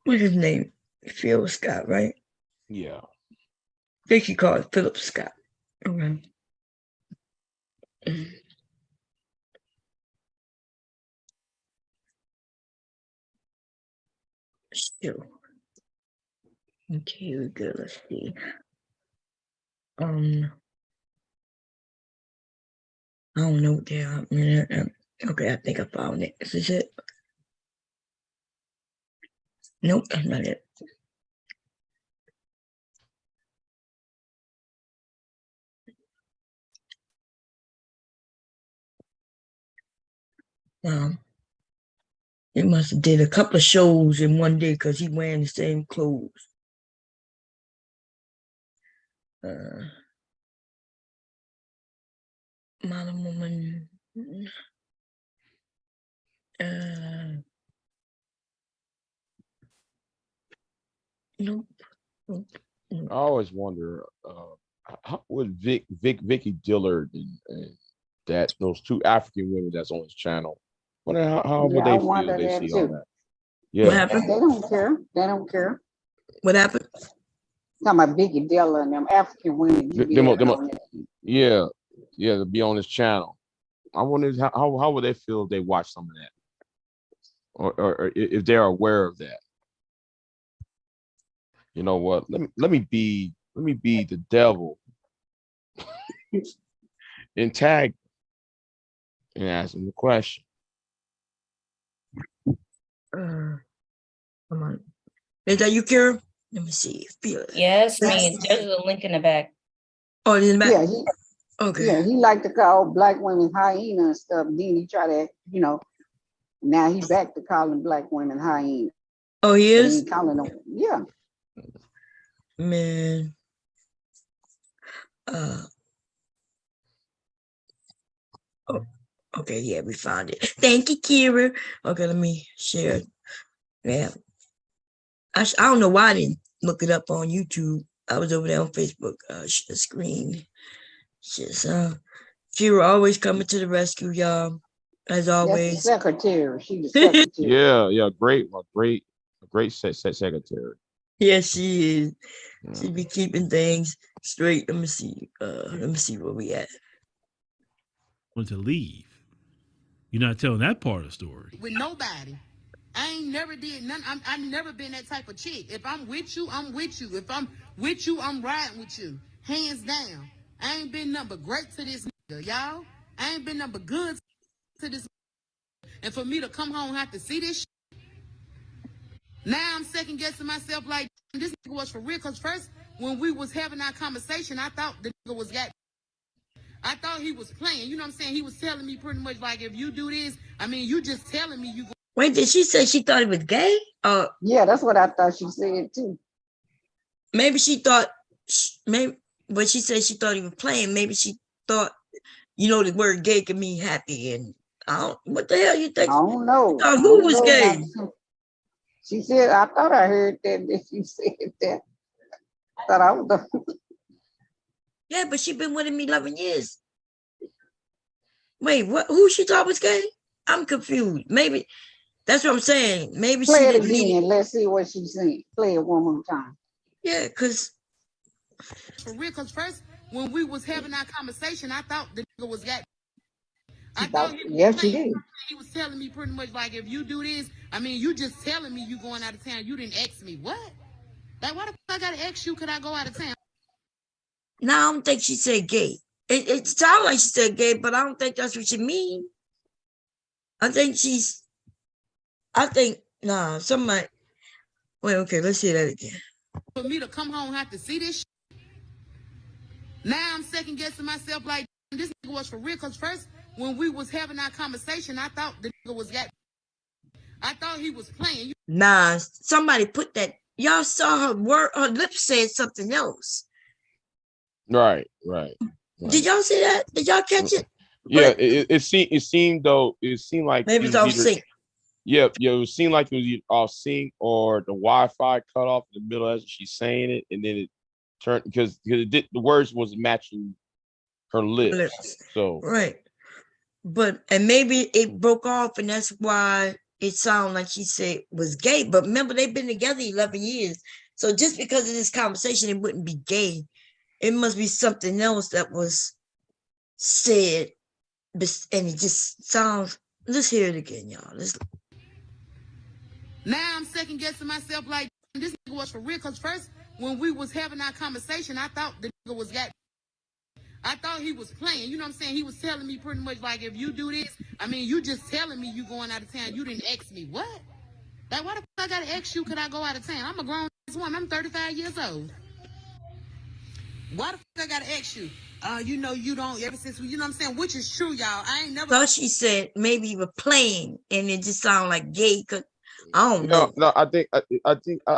What's his name? Phil Scott, right? Yeah. I think he called Philip Scott. Okay. Still. Okay, we go. Let's see. I don't know what the hell. Okay, I think I found it. Is this it? Nope, that's not it. He must have did a couple of shows in one day because he wearing the same clothes. Modern woman. Nope. I always wonder, how would Vicky Dillard and that those 2 African women that's on his channel, wonder how would Yeah, I they feel wonder if they that see all too. that? What Yeah, happened? They don't care. They don't care. What happened? Talking about Vicky Della and them African women you be having on there. yeah, to be on his channel. I wonder how would they feel if they watch some of that, or if they're aware of that. You know what? Let me be the devil and tag and ask him the question. Come on. Is that you, Kira? Let me see. Feel it. Yes, me. There's a link in the back. Oh, it's in the back? Yeah, Okay. he like to call black women hyena and stuff. Then he try to, now he back to calling black women hyena. Oh, he But he is? ain't calling them. Yeah. Man. Okay, yeah, we found it. Thank you, Kira. Okay, let me share it. Yeah. I don't know why I didn't look it up on YouTube. I was over there on Facebook. Share the screen. Just Kira always coming to the rescue, y'all. As That's the always. secretary. She the secretary. Yeah, great secretary. Yes, she is. Yeah. She be keeping things straight. Let me see. Let me see where we at. Want to leave. You're not telling that part of the story. With nobody. I ain't never did none. I've never been that type of chick. If I'm with you, I'm with you. If I'm with you, I'm riding with you. Hands down. I ain't been nothing but great to this nigga, y'all. I ain't been nothing but good to this. And for me to come home and have to see this shit, now I'm second guessing myself like this nigga was for real. Cause first when we was having our conversation, I thought the nigga was I thought he was playing. You know what I'm saying? He was telling me pretty much like, if you do this, I mean, you just telling me you. Wait, did she say she thought he was gay? Yeah, that's what I thought she said too. Maybe she thought, but she said she thought he was playing. Maybe she thought, the word gay can mean happy. And what the hell you think? I don't know. Who was gay? She said, I thought I heard that she said that. I thought I was Yeah, but she been with him 11 years. Wait, what? Who she thought was gay? I'm confused. Maybe that's what I'm saying. Maybe Play she it didn't need again. it. Let's see what she's saying. Play it one more time. Yeah, because For real, because first, when we was having our conversation, I thought the nigga was got. I thought he was Yes, she playing. did. He was telling me pretty much like, if you do this, I mean, you just telling me you going out of town. You didn't ask me. What? Like, why the fuck I gotta ask you, could I go out of town? now I don't think she said gay. It sounds like she said gay, but I don't think that's what she mean. I think somebody. Wait, okay, let's hear that again. For me to come home and have to see this shit. Now I'm second guessing myself like, this nigga was for real. Because first, when we was having our conversation, I thought the nigga was got. I thought he was playing. Nah, somebody put that. Y'all saw her lips said something else. Right. Did y'all see that? Did y'all catch it? Yeah, But it seemed like maybe it's off sync. Yeah, it seemed like it was either off sync or the Wi-Fi cut off in the middle as she's saying it, and then it turned because the words wasn't matching her lips. So right, and maybe it broke off, and that's why it sounded like she said was gay. But remember, they've been together 11 years, so just because of this conversation, it wouldn't be gay. It must be something else that was said, and it just sounds. Let's hear it again, y'all. Now I'm second guessing myself like, this nigga was for real. Because first, when we was having our conversation, I thought the nigga was got. I thought he was playing. You know what I'm saying? He was telling me pretty much like, if you do this, I mean, you just telling me you going out of town. You didn't ask me. What? Like, why the fuck I gotta ask you, could I go out of town? I'm a grown woman. I'm 35 years old. Why the fuck I gotta ask you? You know you don't, ever since, you know what I'm saying? Which is true, y'all. I ain't never. Thought she said maybe you were playing, and it just sounded like gay. Cause I don't know. no, I think I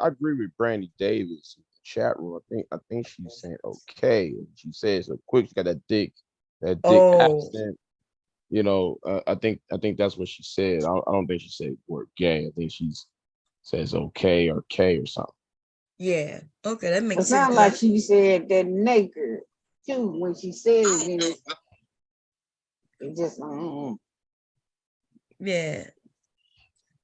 agree with Brandy Davis in the chat room. I think she's saying okay. She says so quick. She got that dick accent. You know, I think that's what she said. I don't think she said word gay. I think she says okay or K or something. Yeah. Okay, that makes It sense. sounds like she said that naked too when she said it. It just. Yeah.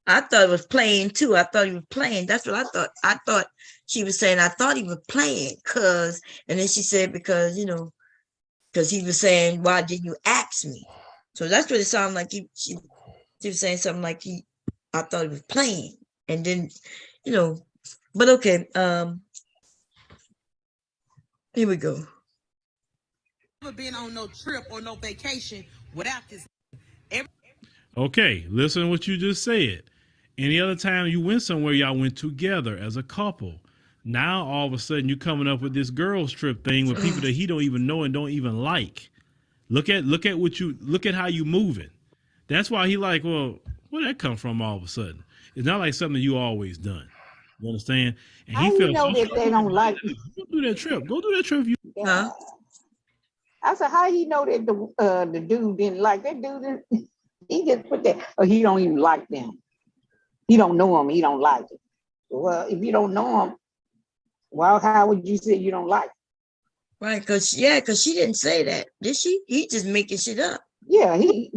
I thought it was playing too. I thought he was playing. That's what I thought. I thought she was saying I thought he was playing and then she said because he was saying why didn't you ask me? So that's what it sounded like. She was saying something like I thought he was playing, and then but okay. Here we go. Never been on no trip or no vacation without this. Okay, listen to what you just said. Any other time you went somewhere, y'all went together as a couple. Now all of a sudden you coming up with this girls trip thing with people that he don't even know and don't even like. Look at how you moving. That's why he like, well, where'd that come from all of a sudden? It's not like something you always done. You understand? And How you know that they don't like you? Go do that trip. Go do that trip. Huh? I said, how he know that the dude didn't like that dude? He just put that, or he don't even like them. He don't know him. He don't like it. Well, if you don't know him, well, how would you say you don't like him? Right, because she didn't say that, did she? He just making shit up. Yeah, she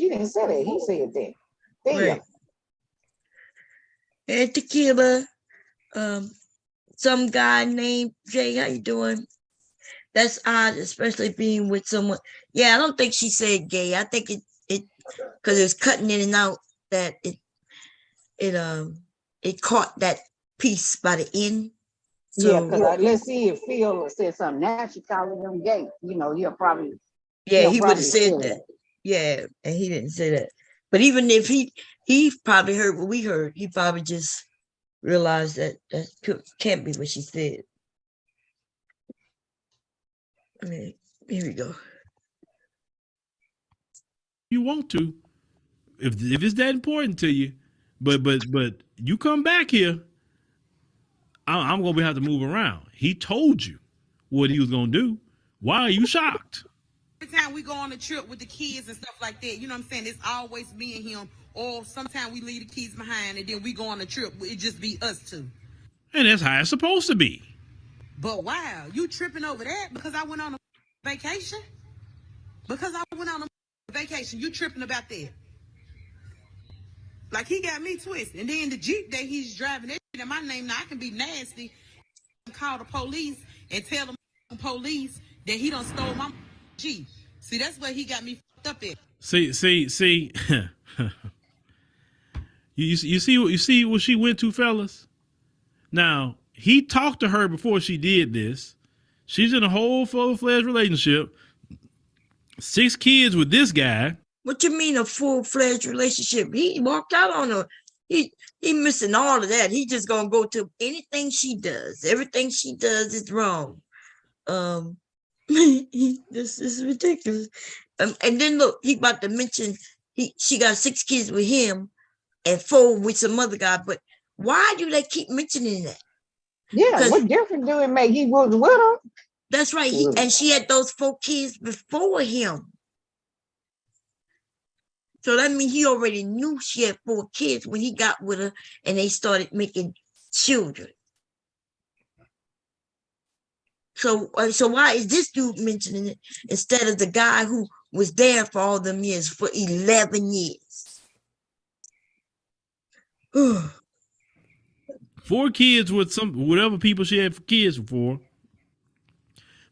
didn't say that. He said that. Damn. Right. And tequila, some guy named Jay, how you doing? That's odd, especially being with someone. Yeah, I don't think she said gay. I think it because it was cutting in and out that it caught that piece by the end. So, yeah, because let's see if Phil said something. Now she calling him gay. He'll probably. Yeah, he would have said that. Yeah, and he didn't say that. But even if he probably heard what we heard, he probably just realized that can't be what she said. I mean, here we go. You want to, if it's that important to you, but you come back here, I'm gonna have to move around. He told you what he was gonna do. Why are you shocked? Every time we go on a trip with the kids and stuff like that, you know what I'm saying? It's always me and him, or sometimes we leave the kids behind and then we go on a trip. It just be us two. And that's how it's supposed to be. But wow, you tripping over that because I went on a vacation? Because I went on a vacation. You tripping about that? Like he got me twisted. And then the Jeep that he's driving, that shit in my name, now I can be nasty and call the police and tell them police that he done stole my Jeep. See, that's where he got me fucked up at. See. you see what she went to, fellas? Now, he talked to her before she did this. She's in a whole full-fledged relationship. 6 kids with this guy. What you mean a full-fledged relationship? He walked out on her. He missing all of that. He just gonna go to anything she does. Everything she does is wrong. This is ridiculous. And then look, he about to mention she got 6 kids with him and 4 with some other guy. But why do they keep mentioning that? Yeah, what difference do it make? He was with her. That's right. And she had those 4 kids before him. So that means he already knew she had 4 kids when he got with her and they started making children. So why is this dude mentioning it instead of the guy who was there for all them years, for 11 years? 4 kids with whatever people she had kids for.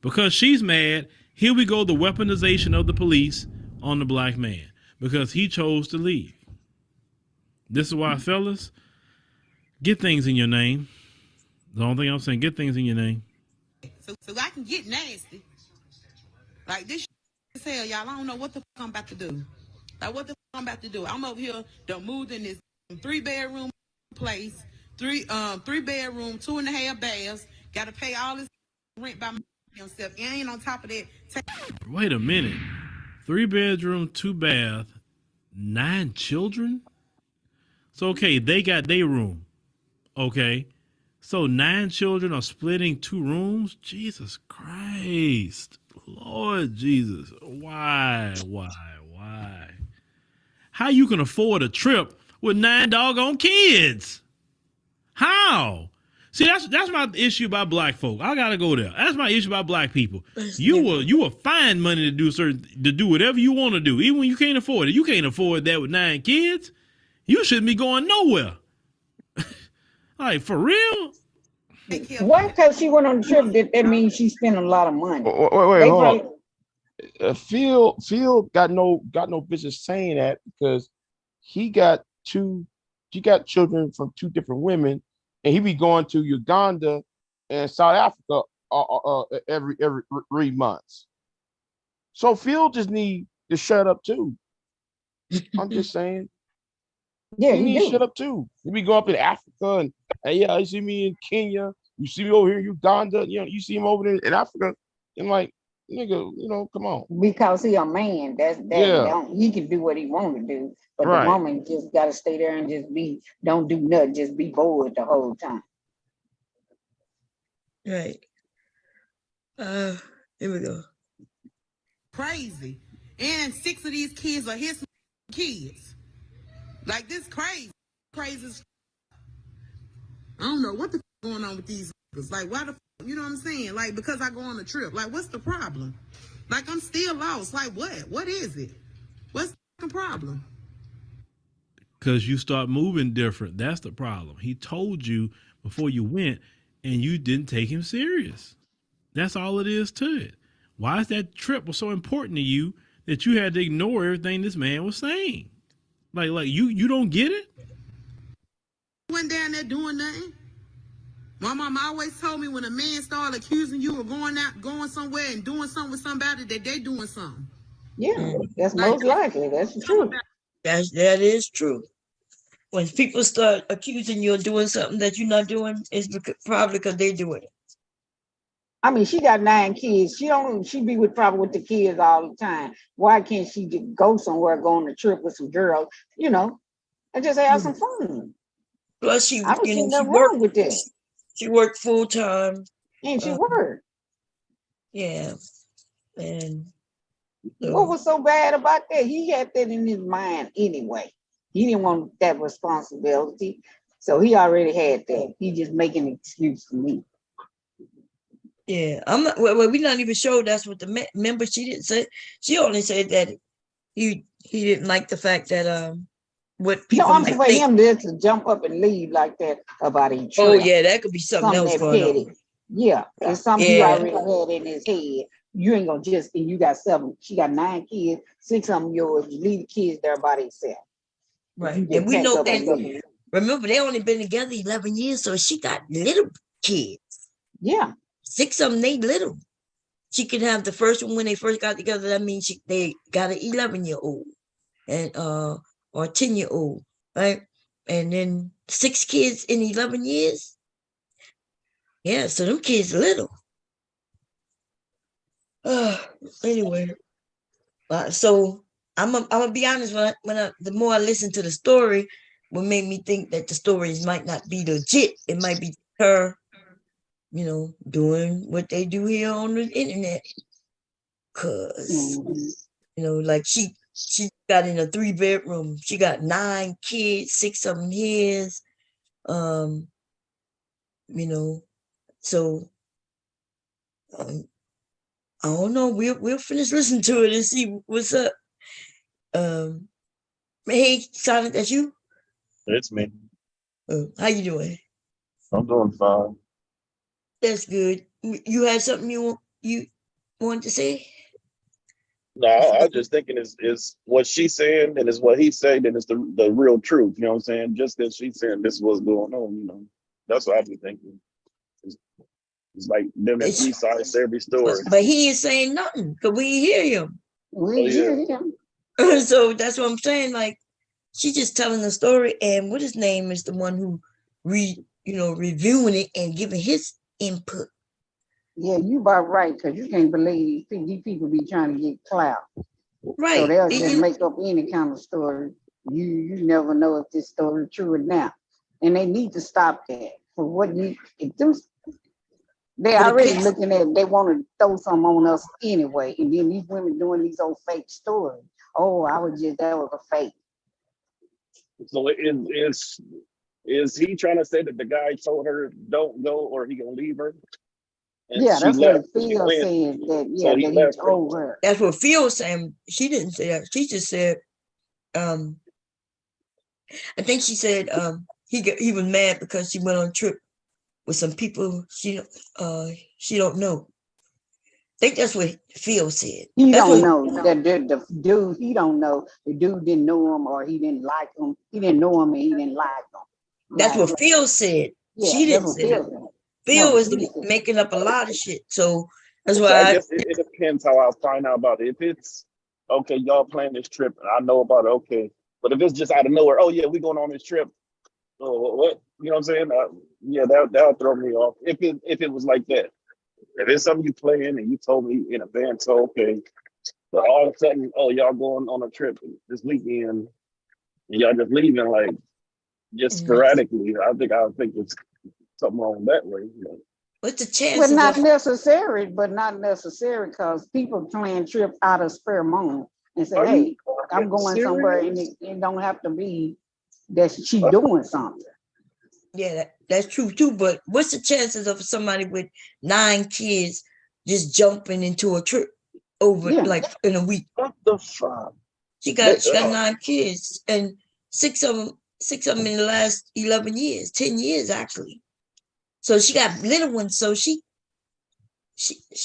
Because she's mad, here we go, the weaponization of the police on the black man. Because he chose to leave. This is why, fellas, get things in your name. The only thing I'm saying, get things in your name. So I can get nasty. Like this shit hell, y'all. I don't know what the fuck I'm about to do. Like what the fuck I'm about to do. I'm over here, done moved in this 3-bedroom place, 3 bedroom, 2.5 baths. Got to pay all this rent by myself. And ain't on top of that. Wait a minute. 3-bedroom, 2-bath, 9 children? So, okay, they got their room. Okay. So 9 children are splitting 2 rooms? Jesus Christ. Lord Jesus. Why? How you can afford a trip with 9 doggone kids? How? See, that's my issue about black folk. I gotta go there. That's my issue about black people. You will find money to do whatever you want to do, even when you can't afford it. You can't afford that with 9 kids. You shouldn't be going nowhere. Like, for real? Why? Because she went on the trip, that means she spent a lot of money. Wait, hold on. Phil got no business saying that because he got children from 2 different women. And he be going to Uganda and South Africa every 3 months. So Phil just need to shut up too. I'm just saying. Yeah, he needs to shut up too. He be going up in Africa and yeah, you see me in Kenya. You see me over here in Uganda. You know, you see him over there in Africa. And like, nigga, come on. Because he a man. He can do what he want to do. But the woman just got to stay there and don't do nothing, just be bored the whole time. Right. Here we go. Crazy. And 6 of these kids are his kids. Like this crazy. Crazy. I don't know what the going on with these niggas. Like why the you know what I'm saying? Like because I go on a trip. Like what's the problem? Like I'm still lost. Like what? What is it? What's the problem? Because you start moving different. That's the problem. He told you before you went and you didn't take him serious. That's all it is to it. Why is that trip was so important to you that you had to ignore everything this man was saying? Like you don't get it? Went down there doing nothing. My mom always told me when a man started accusing you of going somewhere and doing something with somebody that they doing something. Yeah, that's most likely. That's the truth. That is true. When people start accusing you of doing something that you're not doing, it's probably because they're doing it. I mean, she got 9 kids. She be probably with the kids all the time. Why can't she just go somewhere, go on a trip with some girls, and just have some fun? Plus, she worked with this. She worked full time. And she worked. Yeah. And what was so bad about that? He had that in his mind anyway. He didn't want that responsibility. So he already had that. He just making an excuse for me. Yeah. I'm not, well, we're not even sure that's what the member, she didn't say. She only said that he didn't like the fact that what No, people I'm might for think. him just to jump up and leave like that about a Oh trip. yeah, that could be something Something else that going petty. on. Yeah, it's something he Yeah, already had in his head. You ain't gonna just, and you got 7, she got 9 kids, 6 of them yours, you leave the kids there by themselves. right. You And just we pack know up and that. leave. Remember, they only been together 11 years, so she got little kids. Yeah, 6 of them, they little. She could have the first one when they first got together. That means they got an 11-year-old and or 10-year-old, right? And then 6 kids in 11 years. Yeah, so them kids little. Anyway, so I'm gonna be honest. The more I listen to the story, what made me think that the stories might not be legit. It might be her, doing what they do here on the internet. Cause like she got in a 3-bedroom. She got 9 kids, 6 of them his. So I don't know. We'll finish listening to it and see what's up. Hey, Sonic, that's you. It's me. How you doing? I'm doing fine. That's good. You had something you wanted to say? No, I was just thinking is what she's saying and is what he's saying, and it's the real truth. You know what I'm saying? Just that she's saying this is what's going on. That's what I've been thinking. It's like them and 3 sides to every story. But he ain't saying nothing because we ain't hear him. we hear him. So that's what I'm saying. Like, she's just telling the story, and what his name is the one who reviewing it and giving his input. Yeah, you about right, because you can't believe these people be trying to get clout. Right. So they'll just make up any kind of story. You never know if this story is true or not. And they need to stop that. For what you do, they already looking at, they want to throw something on us anyway. And then these women doing these old fake stories. Oh, that was a fake. So is he trying to say that the guy told her don't go or he gonna leave her? And yeah, that's what Phil said. That So he told her. That's what Phil was saying. She didn't say that. She just said, I think she said he was mad because she went on a trip with some people she don't know. I think that's what Phil said. He don't know that the dude. He don't know the dude didn't know him or he didn't like him. He didn't know him and he didn't like him. That's what Phil said. Yeah, she didn't say that. Phil is making up a lot of shit. So that's why I guess it depends how I find out about it. If it's okay, y'all plan this trip, and I know about it, okay. But if it's just out of nowhere, oh yeah, we going on this trip. Oh, what? You know what I'm saying? Yeah, that'll throw me off. If it was like that. If it's something you plan and you told me in advance, so okay. But all of a sudden, oh, y'all going on a trip this weekend, and y'all just leaving like just sporadically. I think it's something wrong that way. What's the chance? Well, not necessary, because people plan trips out of spare moment and say, hey, I'm going somewhere, and it don't have to be that she doing something. Yeah, that's true too. But what's the chances of somebody with 9 kids just jumping into a trip over like in a week? What the fuck? She got 9 kids, and 6 of them in the last 11 years, 10 years actually. So she got little ones. So she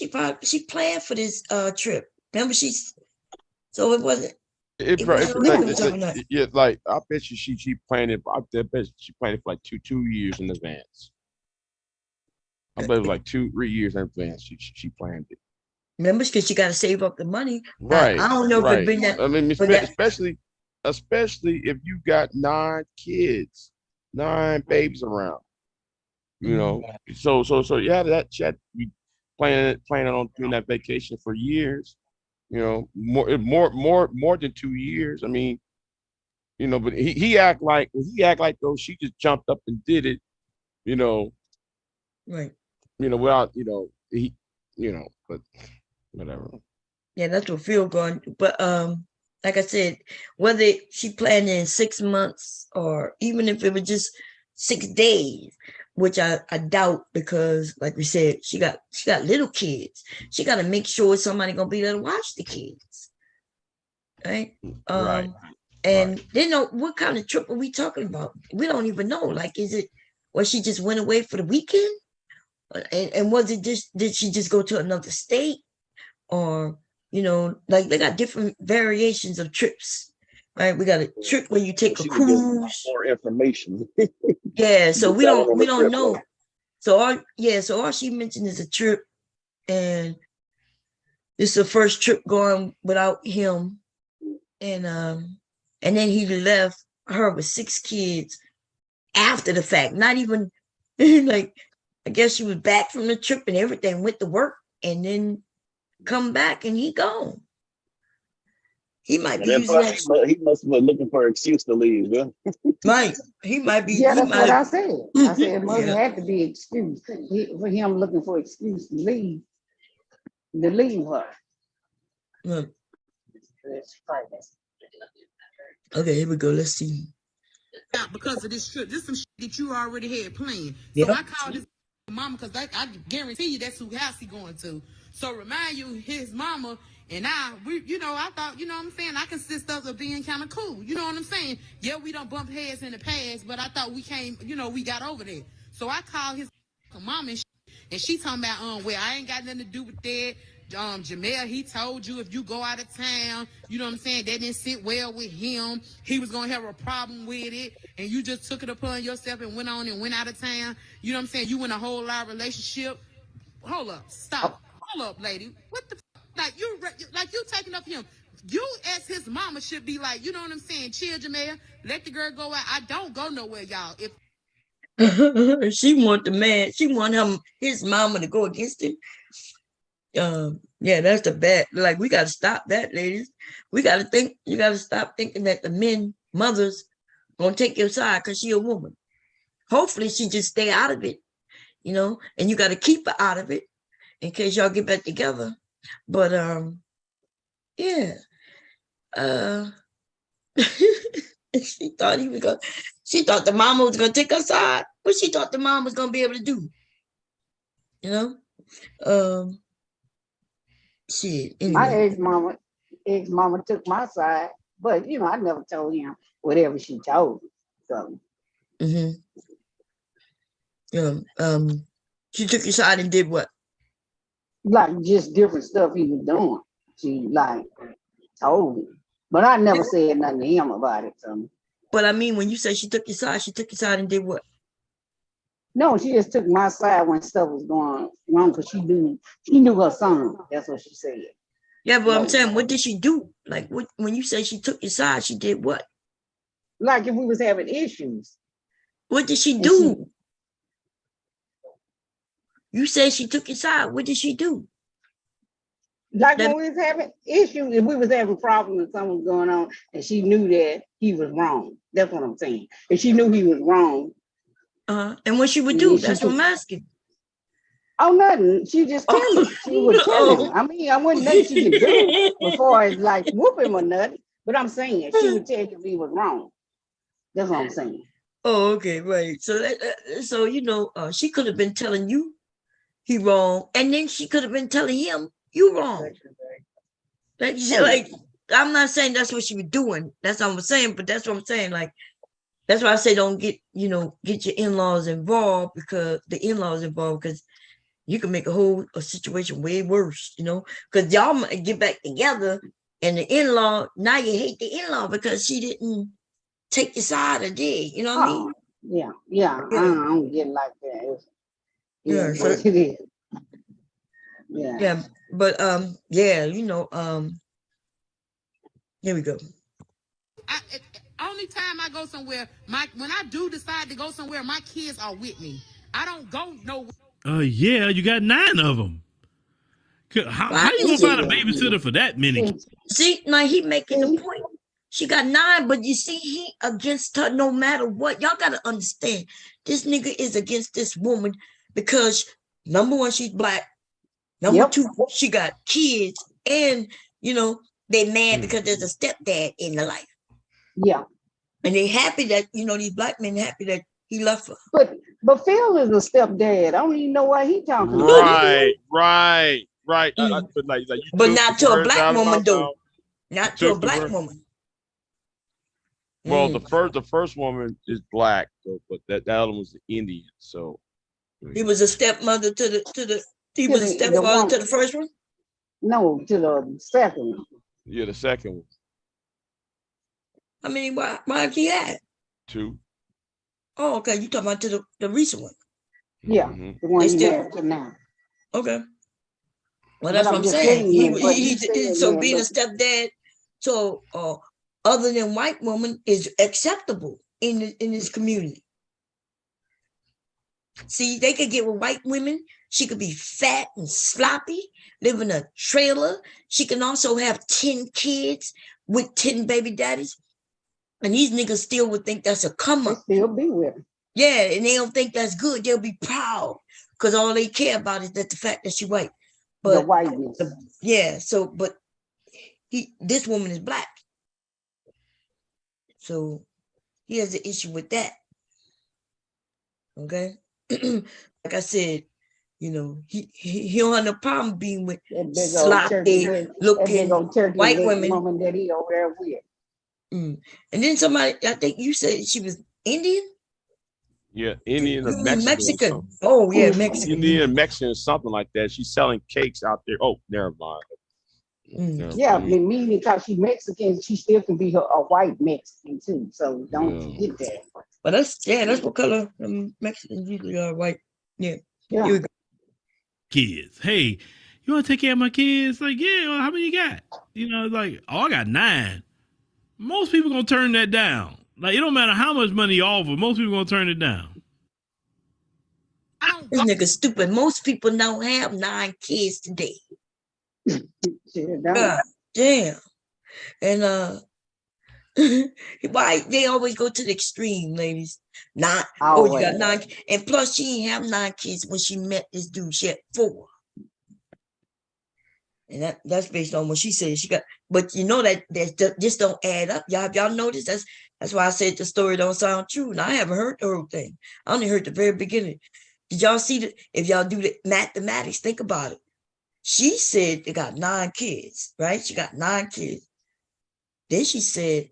planned for this trip. Remember, so it wasn't. Yeah, like I bet you she planned it. I bet she planned it for like two years in advance. I bet it was like 2-3 years in advance. She planned it. Remember, because she got to save up the money. Right. I don't know if it been that. I mean, especially if you got 9 kids, 9 babies around. So yeah, that chat we planning on doing that vacation for years. More than 2 years. I mean, but he act like though she just jumped up and did it, right. Without, but whatever. Yeah, that's what Phil going. But like I said, whether she planned in 6 months or even if it was just 6 days, which I doubt, because like we said, she got little kids. She got to make sure somebody gonna be there to watch the kids. right? Right. And they know what kind of trip are we talking about? We don't even know. Like, is it, or she just went away for the weekend? And was it just, did she just go to another state? Or, you know, like they got different variations of trips, right? We got a trip where you take a She was getting cruise. more information. Yeah, so we That was on the don't trip, know. right? So all she mentioned is a trip, and this is the first trip going without him. And then he left her with 6 kids after the fact. Not even like, I guess she was back from the trip and everything, went to work, and then come back and he gone. He might And be then using plus that. he must have been looking for an excuse to leave. Huh? Right. He might be. Yeah, He that's might what I have. said. I said it must Yeah. have had to be excuse for him looking for excuse to leave her. Look. Okay, here we go. Let's see. Because of this trip. This is some shit that you already had planned. Yep. So I called his mama because I guarantee you that's who house he going to. So remind you, his mama and I thought, you know what I'm saying, I consist of being kind of cool. You know what I'm saying? Yeah, we don't bump heads in the past, but I thought we came, we got over there. So I called his mama and she talking about, well, I ain't got nothing to do with that. Jamel, he told you if you go out of town, you know what I'm saying, that didn't sit well with him. He was going to have a problem with it. And you just took it upon yourself and went on and went out of town. You know what I'm saying? You in a whole lot of relationship. Hold up. Stop. Hold up, lady. What the like you taking up him. You as his mama should be like, you know what I'm saying? Chill, Jamel. Let the girl go out. I don't go nowhere, y'all. If She want the man. She want his mama to go against him. Yeah, that's the bad. Like, we got to stop that, ladies. We got to think. You got to stop thinking that the mothers, gonna take your side because she a woman. Hopefully, she just stay out of it, and you got to keep her out of it in case y'all get back together. But yeah. She thought she thought the mama was gonna take her side. What she thought the mom was gonna be able to do? Shit. Anyway. My ex-mama took my side, but I never told him whatever she told me. So she took your side and did what? Like just different stuff he was doing. She like told me. But I never said nothing to him about it. So. But I mean, when you say she took your side and did what? No, she just took my side when stuff was going wrong because she knew her son. That's what she said. Yeah, but I'm saying, what did she do? Like, when you say she took your side, she did what? Like if we was having issues. What did she do? You say she took your side. What did she do? Like when we was having issues, if we was having problems and something was going on, and she knew that he was wrong. That's what I'm saying. If she knew he was wrong. And what she would do? That's what I'm asking. Oh, nothing. She just tell me. She would tell him. I mean, I wouldn't nothing she could do before as like whoop him or nothing. But I'm saying she would tell him he was wrong. That's what I'm saying. Oh, okay, right. So she could have been telling you he wrong, and then she could have been telling him you wrong. Like, I'm not saying that's what she was doing. That's what I'm saying, but that's what I'm saying. Like, that's why I say don't get your in-laws involved, because you can make a situation way worse, because y'all might get back together and the in-law, now you hate the in-law because she didn't take your side or did, you know what I mean? Yeah. I don't get like that. It is. Yeah, but here we go. Only time I go somewhere, when I do decide to go somewhere, my kids are with me. I don't go nowhere. Yeah, you got 9 of them. How you gonna find a babysitter for that many? See, now he making the point. She got 9, but you see, he against her no matter what. Y'all gotta understand, this nigga is against this woman because number 1, she's black. Number 2, she got kids, and they mad because there's a stepdad in the life. Yeah. And they happy that, these black men happy that he left her. But Phil is a stepdad. I don't even know why he talking about. Right. But not to a black woman, though. Not to a took the black birth. woman. Well, Mm. the first woman is black, though, but that other was Indian. So He was a stepmother he To was a the stepfather one, to the first one. no, to the second one. yeah, the second one, I mean, why he had? two. Oh, okay. You talking about to the recent one? Yeah, Hmm. the one They he still married to now. okay. Well, But that's what I'm I'm just saying. saying that, but he said So that, being a look, stepdad to other than white woman is acceptable in this community. See, they could get with white women. She could be fat and sloppy, live in a trailer. She can also have 10 kids with 10 baby daddies. And these niggas still would think that's a come they up. still be with him. Yeah, and they don't think that's good. They'll be proud because all they care about is that the fact that she white. The But whiteness. yeah, so but this woman is black. So he has an issue with that. Okay. Like I said, you know, he don't have no problem being with That big old turkey sloppy leg, that looking big old turkey white leg women. woman that he over there with. Mm. And then somebody, I think you said she was Indian? Yeah, Indian or Mexican. Mexican. Oh, yeah, Mexican. Indian or Mexican or something like that. She's selling cakes out there. Oh, never mind. Mm. Yeah, meaning because she's Mexican, she still can be a white Mexican too. So don't Yeah. forget that. But that's what color Mexicans usually are, white. Yeah. Yeah. Here we go. Kids. Hey, you want to take care of my kids? Like, yeah, well, how many you got? You know, like, oh, I got 9. Most people gonna turn that down. Like, it don't matter how much money you offer, most people gonna turn it down. This nigga stupid. Most people don't have 9 kids today. Sure don't. God damn. And why they always go to the extreme, ladies. Not oh, you got 9, and plus she didn't have 9 kids when she met this dude. She had 4. And that's based on what she said. She got, but you know that this don't add up. Y'all notice that's why I said the story don't sound true. And I haven't heard the whole thing. I only heard the very beginning. Did y'all see that? If y'all do the mathematics, think about it. She said they got 9 kids, right? She got 9 kids. Then she said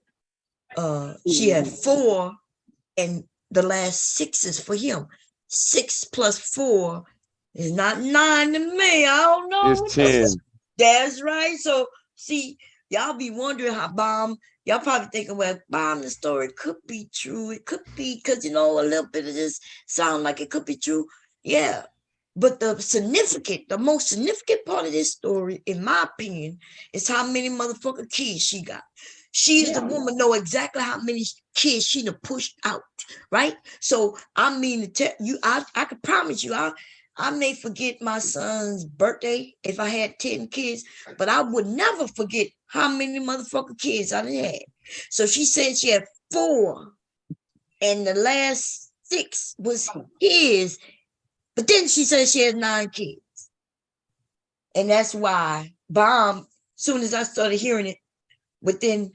she had 4, and the last 6 is for him. 6 plus 4 is not 9 to me. I don't know. It's 10. That's right. So see, y'all be wondering how y'all probably thinking, well, the story could be true. It could be because, you know, a little bit of this sound like it could be true. Yeah. But the most significant part of this story, in my opinion, is how many motherfucking kids she got. She's the woman know exactly how many kids she done pushed out, right? So I mean to tell you, I can promise you, I may forget my son's birthday if I had 10 kids, but I would never forget how many motherfucking kids I had. So she said she had 4, and the last 6 was his. But then she said she had 9 kids. And that's why soon as I started hearing it, within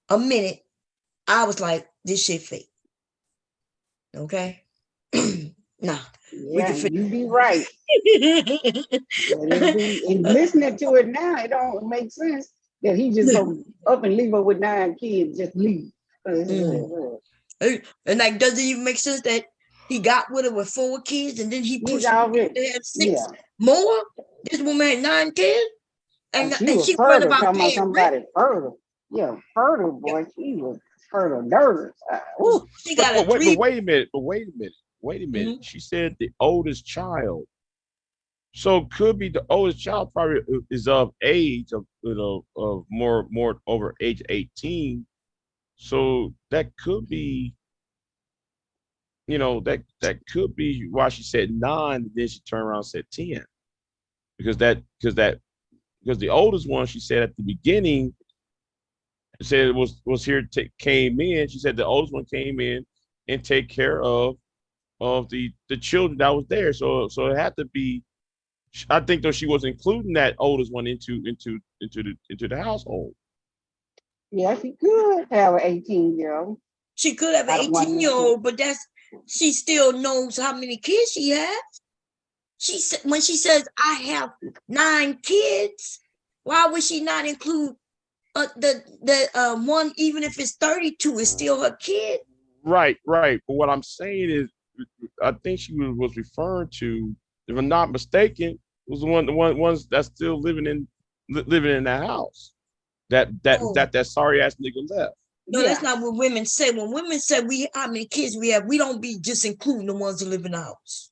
a minute, I was like, this shit fake. Okay? Nah. Yeah, you be right. And listening to it now, it don't make sense that he just go up and leave her with 9 kids, just leave. And like, does it even make sense that he got with her with 4 kids and then he pushed her to have 6 more? This woman had 9 kids, and she went about talking about paying somebody rent. fertile. Yeah, fertile boy. She was fertile nervous. She got But wait a minute. Mm-hmm. She said the oldest child. So could be the oldest child probably is of age of more over age 18. So that could be, that could be why she said 9, and then she turned around and said 10. Because the oldest one, she said at the beginning, said it was here came in. She said the oldest one came in and take care of the children that was there. So it had to be. I think though she was including that oldest one into the household. Yeah, she could have an 18-year-old. She could have an 18-year-old, but she still knows how many kids she has. She said when she says I have 9 kids, why would she not include the one, even if it's 32, is still her kid. Right. But what I'm saying is, I think she was referring to, if I'm not mistaken, was the ones that's still living in that house. That sorry ass nigga left. No, that's not what women say. When women say how many kids we have, we don't be just including the ones that live in the house.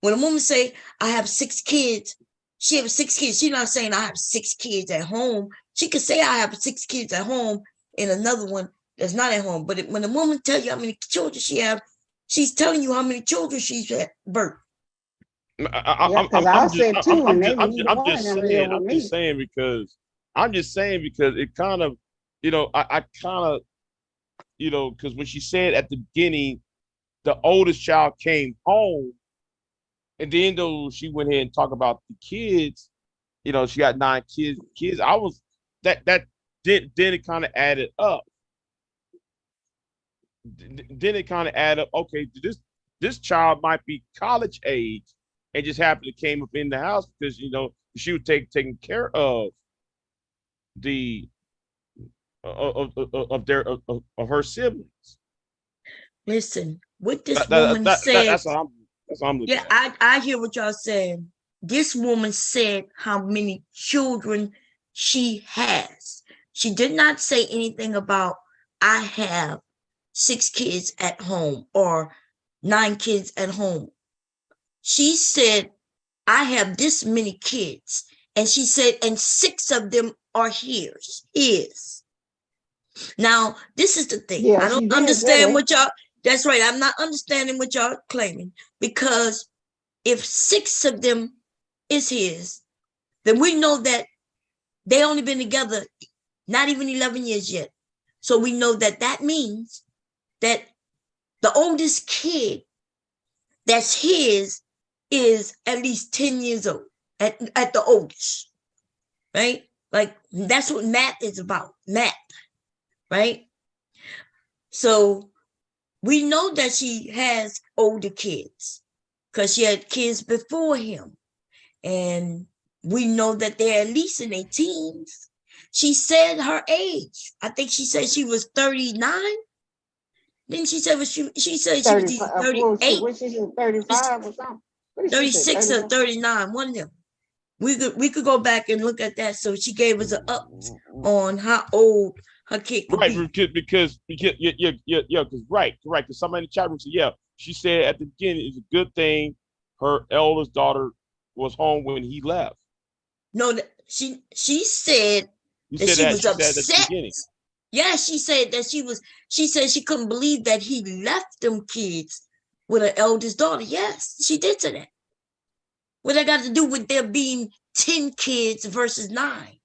When a woman say, I have 6 kids, she has 6 kids. She's not saying I have 6 kids at home. She could say I have 6 kids at home and another one that's not at home. But when a woman tells you how many children she have, she's telling you how many children she's had birth. I'm just saying because it kind of, I kind of, because when she said at the beginning, the oldest child came home, and then though she went ahead and talked about the kids, she got 9 kids. I was then it kind of added up. Then it kind of added up. Okay, this child might be college age and just happened to came up in the house because she was taking care of the of her siblings. Listen, what this woman said. That's what I'm looking at. I hear what y'all saying. This woman said how many children she has. She did not say anything about I have 6 kids at home or 9 kids at home. She said, I have this many kids. And she said, and 6 of them are his. Now, this is the thing. Yeah, I don't understand what y'all, that's right. I'm not understanding what y'all claiming, because if 6 of them is his, then we know that they only been together not even 11 years yet. So we know that means that the oldest kid that's his is at least 10 years old at the oldest, right? Like that's what math is about, math, right? So we know that she has older kids because she had kids before him. And we know that they're at least in their teens. She said her age. I think she said she was 39. Then she said she said she was either 38. What she said, 35 or something? 36 or 39, one of them. We could go back and look at that. So she gave us an up on how old her kid could be. Because right. Because somebody in the chat room said, she said at the beginning it's a good thing her eldest daughter was home when he left. No, she said that she was upset. Yeah, she said that she said she couldn't believe that he left them kids with her eldest daughter. Yes, she did say that. What that got to do with there being 10 kids versus 9?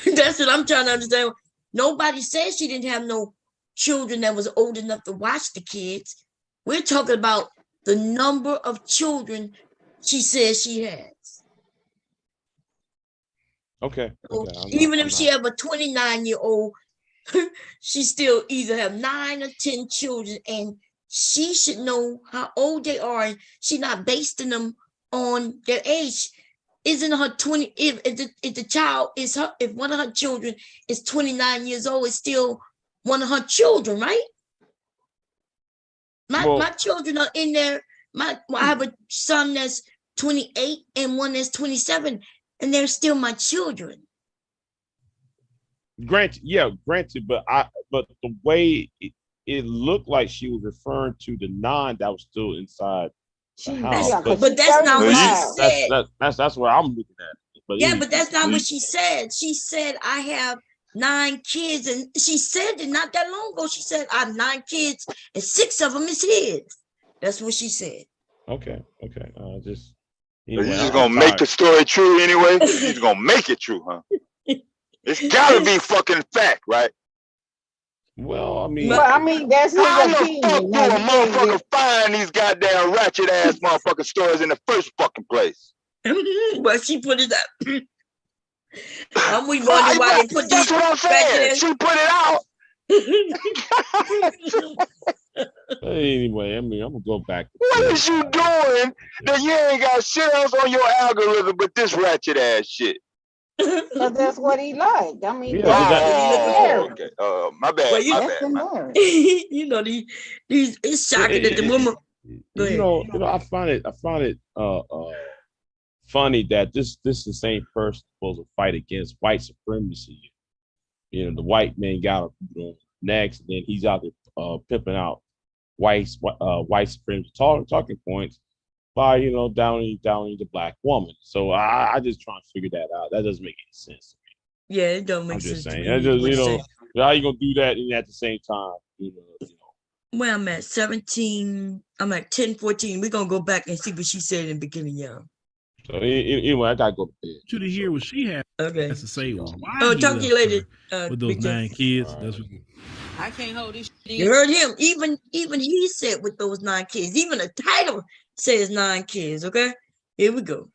That's what I'm trying to understand. Nobody says she didn't have no children that was old enough to watch the kids. We're talking about the number of children she says she has. Okay. Even if she have a 29-year-old, she still either have 9 or 10 children, and she should know how old they are, and she's not basing them on their age. Isn't her 20? If the child is her, if one of her children is 29 years old, it's still one of her children, right? My children are in there. I have a son that's 28 and one that's 27, and they're still my children. Granted, but the way it looked like she was referring to the 9 that was still inside the house. But that's not what she said. That's what I'm looking at. But that's not what she said. She said, I have 9 kids, and she said it not that long ago. She said, I have 9 kids, and 6 of them is his. That's what she said. Okay. You're just gonna make the story true anyway? You're just gonna make it true, huh? It's gotta be fucking fact, right? Well, I mean, that's his how opinion. the fuck do a motherfucker find these goddamn ratchet ass motherfucking stories in the first fucking place? Well, she put it up. And we wonder why they put that's what I'm saying. She put it out. Anyway, I'm gonna go back. What is you doing that you ain't got shit else on your algorithm but this ratchet ass shit? Because that's what he liked. I mean, Yeah, that's but what that, he Oh, married. okay. My bad. Well, My That's bad. the My bad. marriage. you know, these it's shocking that the woman. Go ahead. I find it funny that this is the same person supposed to fight against white supremacy. You know, the white man got next, and then he's out there pimping out white supremacy talking points by downing the black woman. So I just trying to figure that out. That doesn't make any sense to me. Yeah, it don't I'm make just sense to saying. me. I just What you say? how you gonna do that and at the same time, Well, I'm at 17. I'm at 10:14. We're gonna go back and see what she said in the beginning, y'all. So anyway, I gotta go to bed. You to hear what she has Okay. to say why Oh, he talk to you left later, her with those Big J. 9 kids. That's what I can't hold this shit You in. heard him. Even he said with those 9 kids. Even the title says 9 kids. Okay, here we go.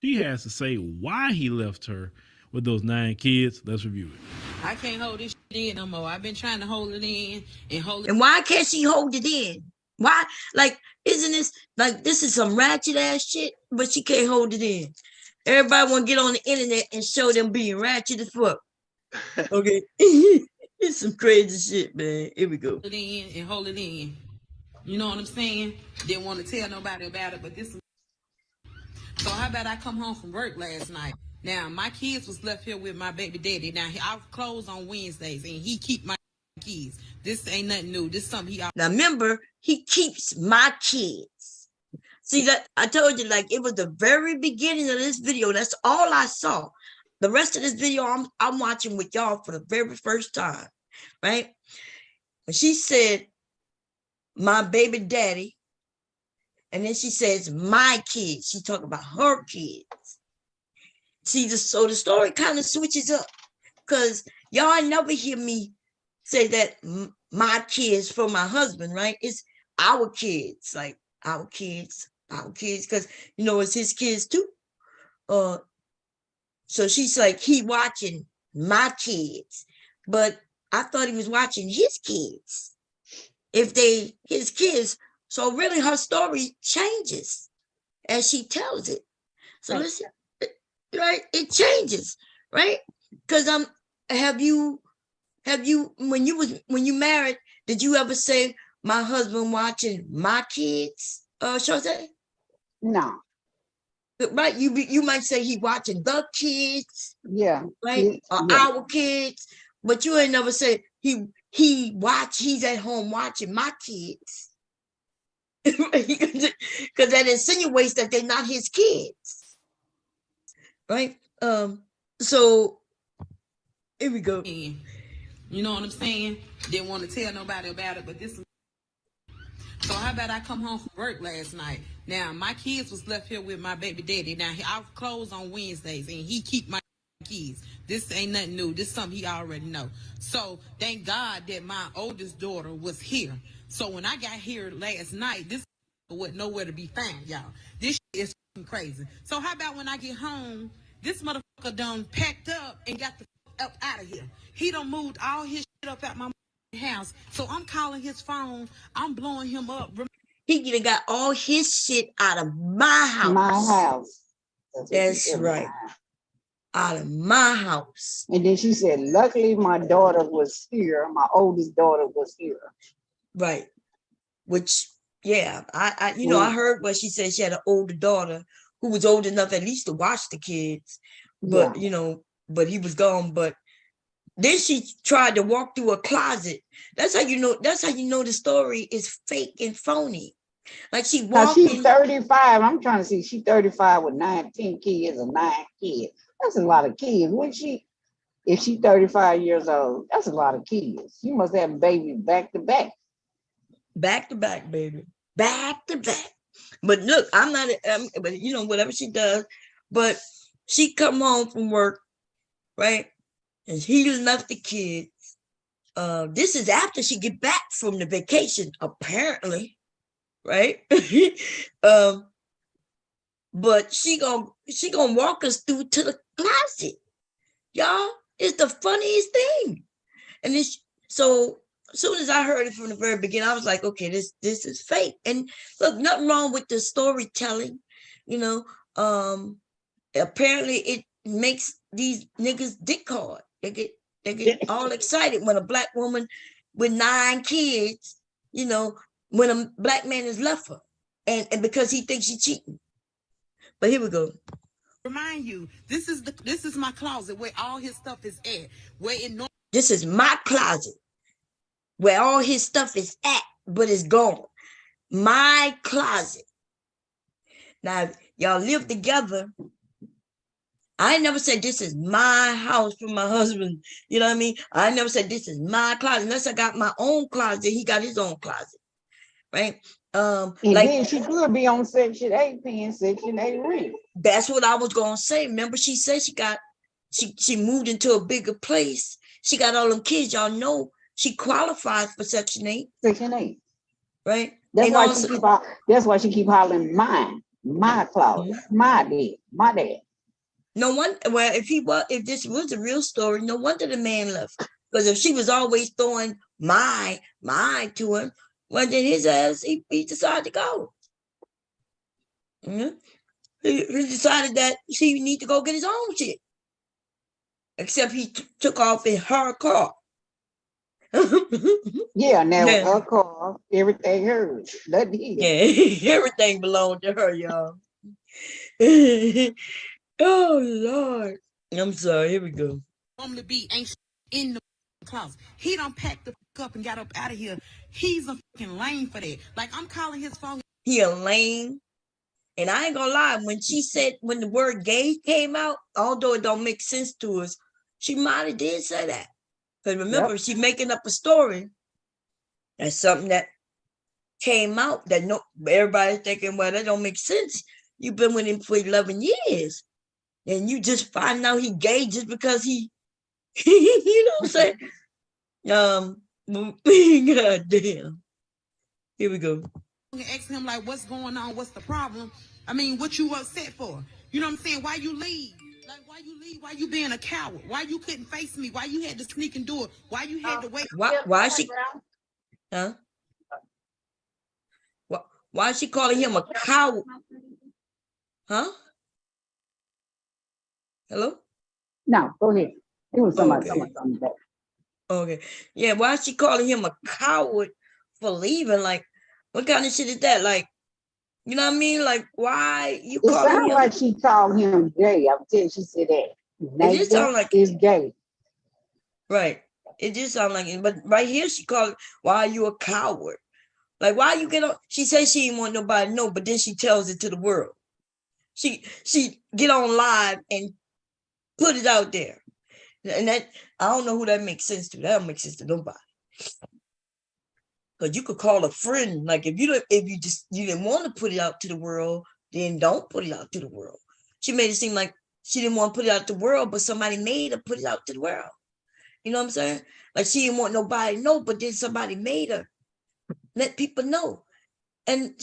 she has to say why he left her with those 9 kids. Let's review it. I can't hold this shit in no more. I've been trying to hold it in and hold it. And why can't she hold it in? Why? Like, isn't this like this is some ratchet ass shit? But she can't hold it in. Everybody want to get on the internet and show them being ratchet as fuck. Okay, it's some crazy shit, man. Here we go. Hold it in and hold it in. You know what I'm saying? Didn't want to tell nobody about it, but this. So how about I come home from work last night? Now my kids was left here with my baby daddy. Now I close on Wednesdays, and he keep my kids. This ain't nothing new. This something he. Now remember, he keeps my kids. See that I told you, like it was the very beginning of this video. That's all I saw. The rest of this video, I'm watching with y'all for the very first time, right? When she said, "My baby daddy," and then she says, "My kids." She talking about her kids. See, so the story kind of switches up because y'all never hear me say that my kids for my husband, right? It's our kids, like our kids, because it's his kids too. So she's like, he watching my kids, but I thought he was watching his kids. If they his kids, so really her story changes as she tells it. So listen, right? It changes, right? Because have you when you married, did you ever say my husband watching my kids? Shante? No. Right? You might say he watching the kids, Yeah. right? Or Yeah. our kids, but you ain't never said he's at home watching my kids. Because that insinuates that they're not his kids. Right? So here we go. You know what I'm saying? Didn't want to tell nobody about it, but this. So how about I come home from work last night? Now my kids was left here with my baby daddy. Now I close on Wednesdays, and he keep my kids. This ain't nothing new. This is something he already know. So thank God that my oldest daughter was here. So when I got here last night, this was nowhere to be found, y'all. This is crazy. So how about when I get home, this motherfucker done packed up and got the up out of here. He done moved all his shit up at my house. So I'm calling his phone. I'm blowing him up. He got all his shit out of my house. My house. That's right. Out of my house. And then she said, luckily my daughter was here. My oldest daughter was here. Right. Which, yeah, I heard what she said. She had an older daughter who was old enough at least to watch the kids. But, but he was gone. But then she tried to walk through a closet. That's how you know the story is fake and phony. Like she walked she's 35. I'm trying to see. She's 35 with 19 kids or 9 kids. That's a lot of kids. If she's 35 years old, that's a lot of kids. She must have babies back to back. Back to back, baby. Back to back. But look, I'm not, but whatever she does, but she come home from work, right? And he left the kids. This is after she get back from the vacation, apparently, right? But she gonna walk us through to the closet, y'all. It's the funniest thing, and it's so. As soon as I heard it from the very beginning, I was like, okay, this is fake. And look, nothing wrong with the storytelling, apparently makes these niggas dick hard. They get all excited when a black woman with 9 kids, you know, when a black man has left her, and because he thinks she's cheating. But here we go. Remind you, this is my closet where all his stuff is at. This is my closet where all his stuff is at, but it's gone. My closet. Now, y'all live together. I never said this is my house for my husband. You know what I mean? I never said this is my closet. Unless I got my own closet, he got his own closet, right? And like then she could be on Section 8 paying Section 8 rent. that's what I was gonna say. Remember, she said she moved into a bigger place. She got all them kids. Y'all know she qualifies for Section 8. Section 8. Right? That's And why also, she keep hollering mine, my closet, my dad. no one. Well, if this was a real story, no wonder the man left. Because if she was always throwing my to him, well, then his ass he decided to go. Mm-hmm. He decided that she need to go get his own shit. Except he took off in her car. Yeah, now Yeah. her car, everything hers. Yeah, everything belonged to her, y'all. Oh Lord. I'm sorry. Here we go. Normally be ain't in the closet. He done packed the up and got up out of here. He's a fucking lame for that. Like, I'm calling his phone. He a lame. And I ain't gonna lie, when the word gay came out, although it don't make sense to us, she might have did say that. Because remember, she making up a story. That's something that came out that everybody's thinking, well, that don't make sense. You've been with him for 11 years. And you just find out he gay just because he, you know what I'm saying? God damn. Here we go. Ask him, like, what's going on? What's the problem? I mean, what you upset for? You know what I'm saying? Why you leave? Like, why you leave? Why you being a coward? Why you couldn't face me? Why you had to sneak and do it? Why you had to wait? Why she, huh? Why is she calling him a coward? Huh? Hello? No, go ahead. It was somebody. Okay. Yeah, why is she calling him a coward for leaving? Like, what kind of shit is that? Like, you know what I mean? Like, why you It calling sounds him? like she called him gay. I'm telling you, she said that. It just sound like is gay. Right. It just sounds like it. But right here, she called, why are you a coward? Like, why you get on? She says she didn't want nobody to know, but then she tells it to the world. She get on live and put it out there. And that, I don't know who that makes sense to. That don't make sense to nobody. Because you could call a friend. Like, if you didn't want to put it out to the world, then don't put it out to the world. She made it seem like she didn't want to put it out to the world, but somebody made her put it out to the world. You know what I'm saying? Like, she didn't want nobody to know, but then somebody made her let people know. And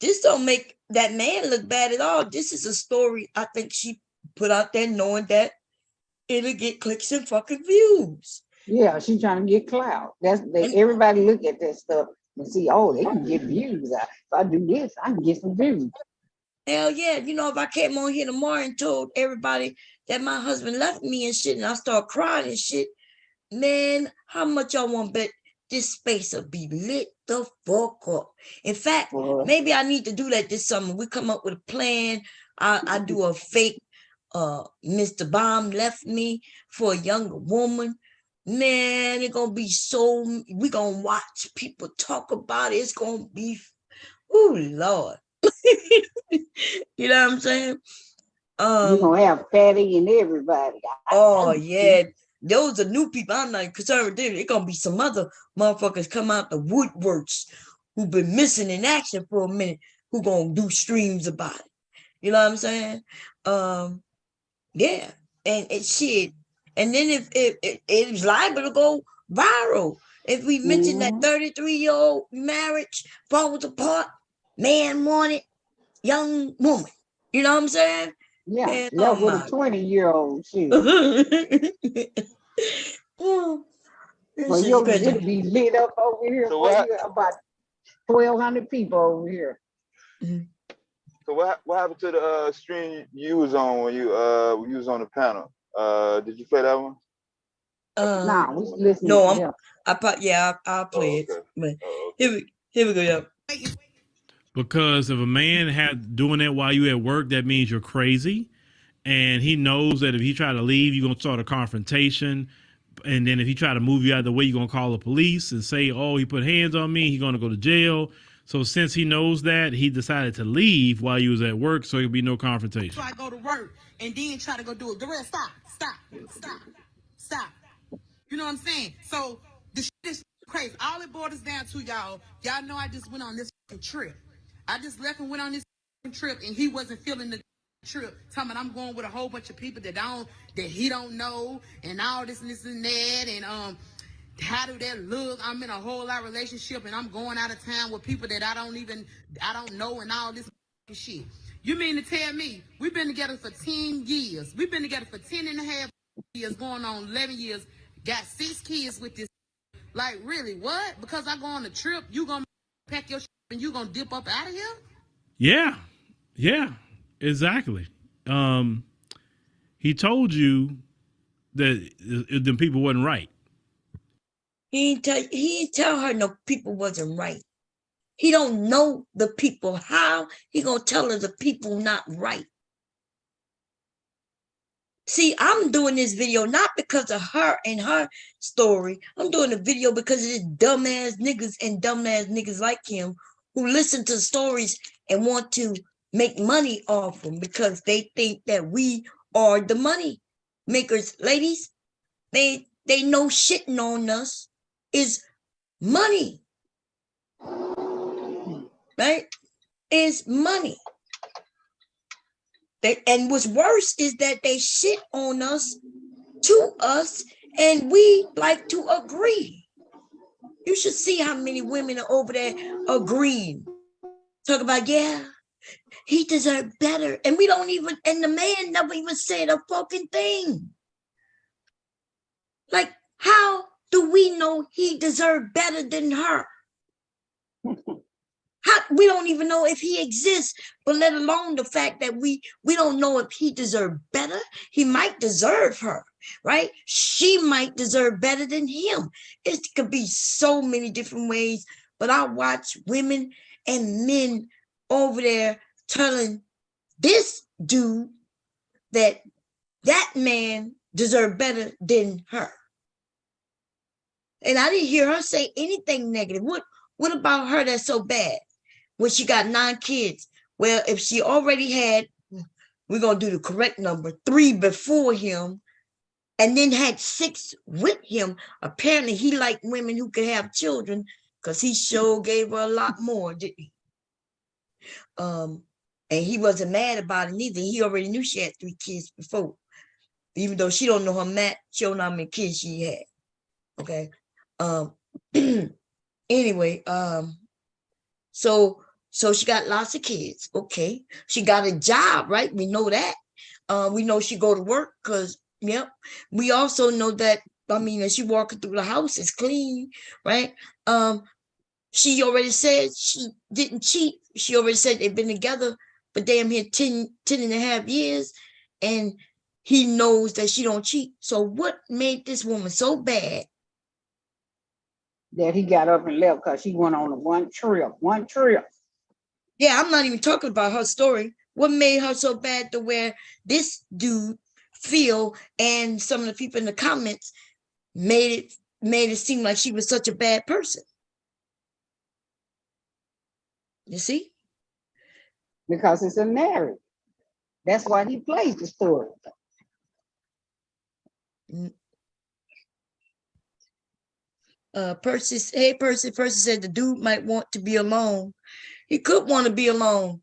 this don't make that man look bad at all. This is a story I think she put out there knowing that it'll get clicks and fucking views. Yeah, she's trying to get clout. Everybody look at that stuff and see, oh, they can get views. If I do this, I can get some views. Hell yeah. You know, if I came on here tomorrow and told everybody that my husband left me and shit, and I start crying and shit, man, how much y'all want to bet this space will be lit the fuck up? In fact, maybe I need to do that this summer. We come up with a plan. I do a fake Mr. Bomb left me for a younger woman. Man, it's gonna be we gonna watch people talk about it. It's gonna be, oh Lord. You know what I'm saying? You're gonna have Fatty and everybody. Oh yeah. Those are new people. I'm not concerned with them. It's gonna be some other motherfuckers come out the woodworks who've been missing in action for a minute, who gonna do streams about it. You know what I'm saying? Yeah. And it's shit. And then if it's liable to go viral. If we mention that 33-year-old marriage falls apart, man wanted, young woman. You know what I'm saying? Yeah, left with a 20-year-old shit. Well, it'll be lit up over here. So what? About 1,200 people over here. So So what happened to the stream you was on when you was on the panel? Did you play that one? Nah, we listening No, to them. I'll play it. Okay. But Okay. here we go, yeah. Because if a man had doing that while you at work, that means you're crazy. And he knows that if he try to leave, you're going to start a confrontation. And then if he try to move you out of the way, you're going to call the police and say, oh, he put hands on me. He's going to go to jail. So since he knows that, he decided to leave while you was at work, so there'll be no confrontation. So I go to work and then try to go do it. Darrell, stop. You know what I'm saying? So the shit is crazy. All it boils down to, y'all know I just went on this trip. I just left and went on this trip, and he wasn't feeling the trip. Talking about I'm going with a whole bunch of people that he don't know, and all this and this and that, and how do that look? I'm in a whole lot of relationship, and I'm going out of town with people that I don't know, and all this shit. You mean to tell me we've been together for 10 years? We've been together for 10 and a half years, going on 11 years, got 6 kids with this. Like, really, what? Because I go on a trip, you gonna pack your shit and you gonna dip up out of here? Yeah, exactly. He told you that the people wasn't right. He didn't tell her no people wasn't right. He don't know the people. How he gonna tell her the people not right? See, I'm doing this video not because of her and her story. I'm doing the video because of this dumbass niggas like him who listen to stories and want to make money off them because they think that we are the money makers. Ladies, they know shitting on us is money. Right? Is money. And what's worse is that they shit on us to us, and we like to agree. You should see how many women are over there agreeing. Talk about, yeah, he deserved better. And we don't even, and the man never even said a fucking thing. Like, how do we know he deserved better than her? We don't even know if he exists, but let alone the fact that we don't know if he deserved better. He might deserve her, right? She might deserve better than him. It could be so many different ways, but I watch women and men over there telling this dude that man deserved better than her. And I didn't hear her say anything negative. What about her that's so bad? When she got 9 kids. Well, if she already had, we're going to do the correct number, 3 before him, and then had 6 with him. Apparently, he liked women who could have children because he sure gave her a lot more, didn't he? And he wasn't mad about it neither. He already knew she had 3 kids before. Even though she don't know her math, she don't know how many kids she had. Okay. Anyway, so she got lots of kids. Okay. She got a job, right? We know that. We know she go to work because, yep. We also know that, as she walking through the house, it's clean, right? She already said she didn't cheat. She already said they've been together for damn near 10 and a half years. And he knows that she don't cheat. So what made this woman so bad? That he got up and left because she went on one trip. Yeah, I'm not even talking about her story. What made her so bad to where this dude feel and some of the people in the comments made it seem like she was such a bad person? You see? Because it's a narrative. That's why he plays the story. Percy said the dude might want to be alone. He could want to be alone.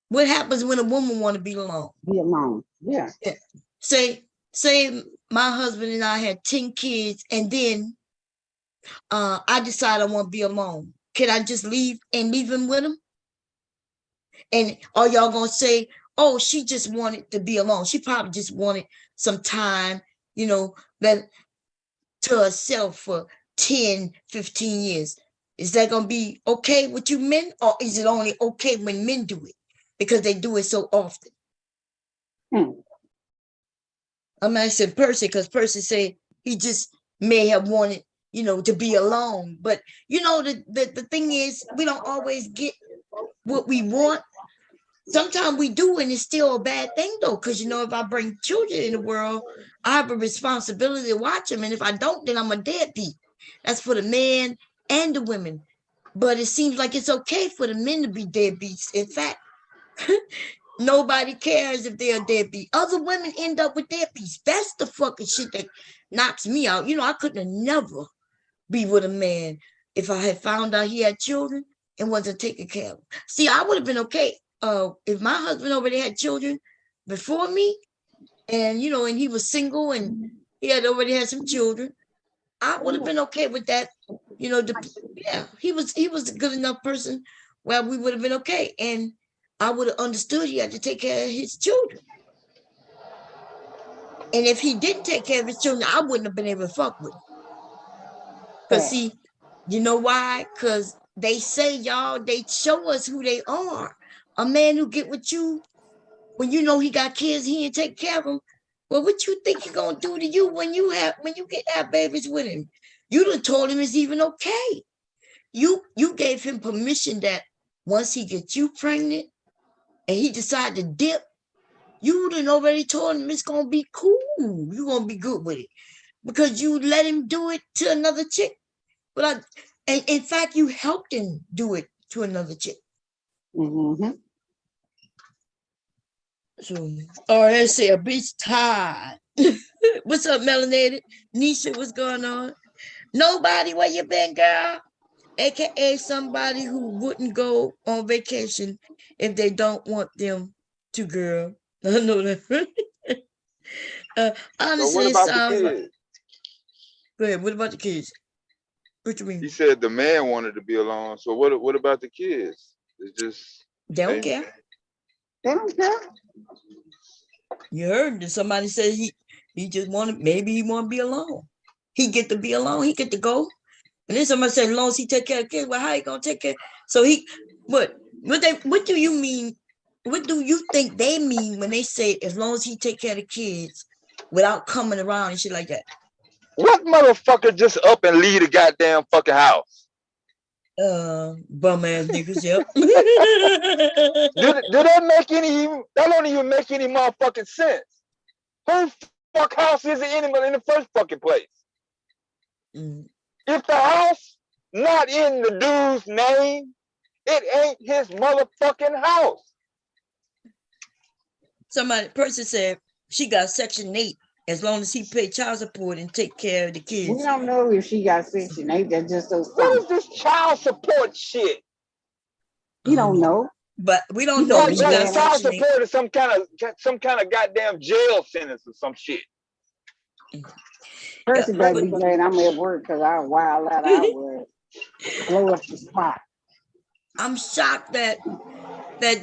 What happens when a woman want to be alone? Be alone. Yeah. Say my husband and I had 10 kids, and then I decide I want to be alone. Can I just leave him with him? And are y'all gonna say, oh, she just wanted to be alone? She probably just wanted some time, that to herself for 10, 15 years. Is that going to be okay with you men, or is it only okay when men do it? because they do it so often. Hmm. I'm asking Percy because Percy said he just may have wanted, to be alone. But the thing is, we don't always get what we want. Sometimes we do, and it's still a bad thing though, because if I bring children in the world, I have a responsibility to watch them, and if I don't, then I'm a deadbeat. That's for the men and the women. But it seems like it's okay for the men to be deadbeats. In fact, nobody cares if they're deadbeat. Other women end up with deadbeats. That's the fucking shit that knocks me out. I couldn't have never be with a man if I had found out he had children and wasn't taking care of them. See, I would have been okay if my husband already had children before me, and and he was single and he had already had some children. I would have been okay with that. He was a good enough person where we would have been okay, and I would have understood he had to take care of his children. And if he didn't take care of his children, I wouldn't have been able to fuck with him. Because see, you know why? Because they say, they show us who they are. A man who get with you when he got kids, he ain't take care of them. Well, what you think he gonna do to you when you get to have babies with him? You done told him it's even okay. You gave him permission that once he gets you pregnant and he decide to dip, you done already told him it's gonna be cool. You're gonna be good with it because you let him do it to another chick. But in fact, you helped him do it to another chick. Mm-hmm. So, all right, let's say a bitch tired. What's up, melanated? Nisha, what's going on? Nobody, where you been, girl? AKA somebody who wouldn't go on vacation if they don't want them to, girl. I know that. Honestly, So what about the kids? Go ahead. What about the kids? What you mean? He said the man wanted to be alone. So what about the kids? It's just they don't care. They don't care. You heard that somebody said he just wanted, maybe he want to be alone. He get to be alone. He get to go. And then somebody said, as long as he take care of kids, well, how you gonna take care? So what do you mean? What do you think they mean when they say as long as he take care of the kids without coming around and shit like that? What motherfucker just up and leave the goddamn fucking house? Bum ass niggas, yep. do that make any? That don't even make any motherfucking sense. Whose fuck house is it in the first fucking place? Mm. If the house not in the dude's name, it ain't his motherfucking house. Person said she got Section 8 as long as he pay child support and take care of the kids. We don't know if she got Section 8. That's just those. What is this child support shit? You don't know. But we don't know. Like child support is some kind of goddamn jail sentence or some shit. Person better be glad I'm at work because I wild out. I would blow up the spot. I'm shocked that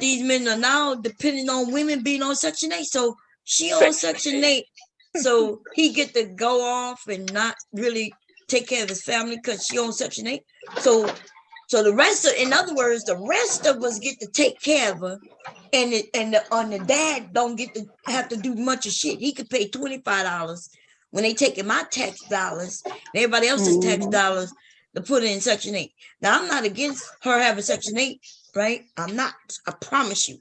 these men are now depending on women being on Section 8. So she on Section 8. So he get to go off and not really take care of his family because she on Section 8. So the rest of, in other words, the rest of us get to take care of her, and the dad don't get to have to do much of shit. He could pay $25 when they taking my tax dollars and everybody else's tax dollars to put it in Section 8. Now I'm not against her having Section 8, right? I'm not. I promise you.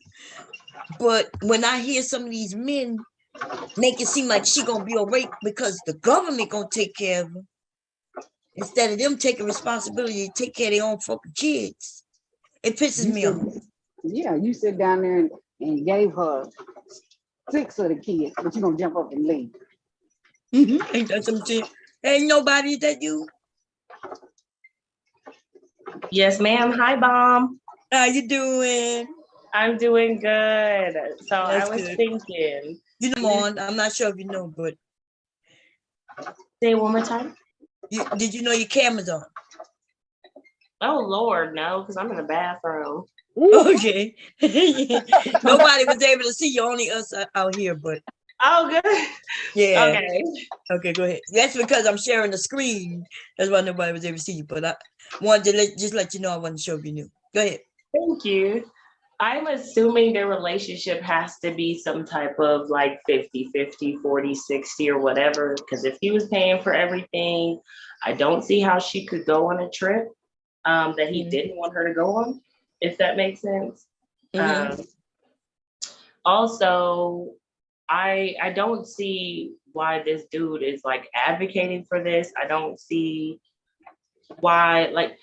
But when I hear some of these men make it seem like she gonna be alright because the government gonna take care of her, instead of them taking responsibility to take care of their own fucking kids, it pisses me off. Yeah, you sit down there and gave her 6 of the kids, but you gonna jump up and leave. Ain't that some shit? Ain't nobody that you. Yes, ma'am. Hi, Bomb. How you doing? I'm doing good. So That's I was good. thinking. You know, on. I'm not sure if you know, but Say it one more time. Did you know your camera's on? Oh Lord, no, because I'm in the bathroom. Okay. Nobody was able to see you, only us out here, but. Oh, good. Yeah. Okay, go ahead. That's because I'm sharing the screen. That's why nobody was able to see you. But I wanted to just let you know I wasn't sure if you knew. Go ahead. Thank you. I'm assuming their relationship has to be some type of like 50-50, 40-60 or whatever. Because if he was paying for everything, I don't see how she could go on a trip that he didn't want her to go on, if that makes sense. Also, I don't see why this dude is like advocating for this. I don't see why like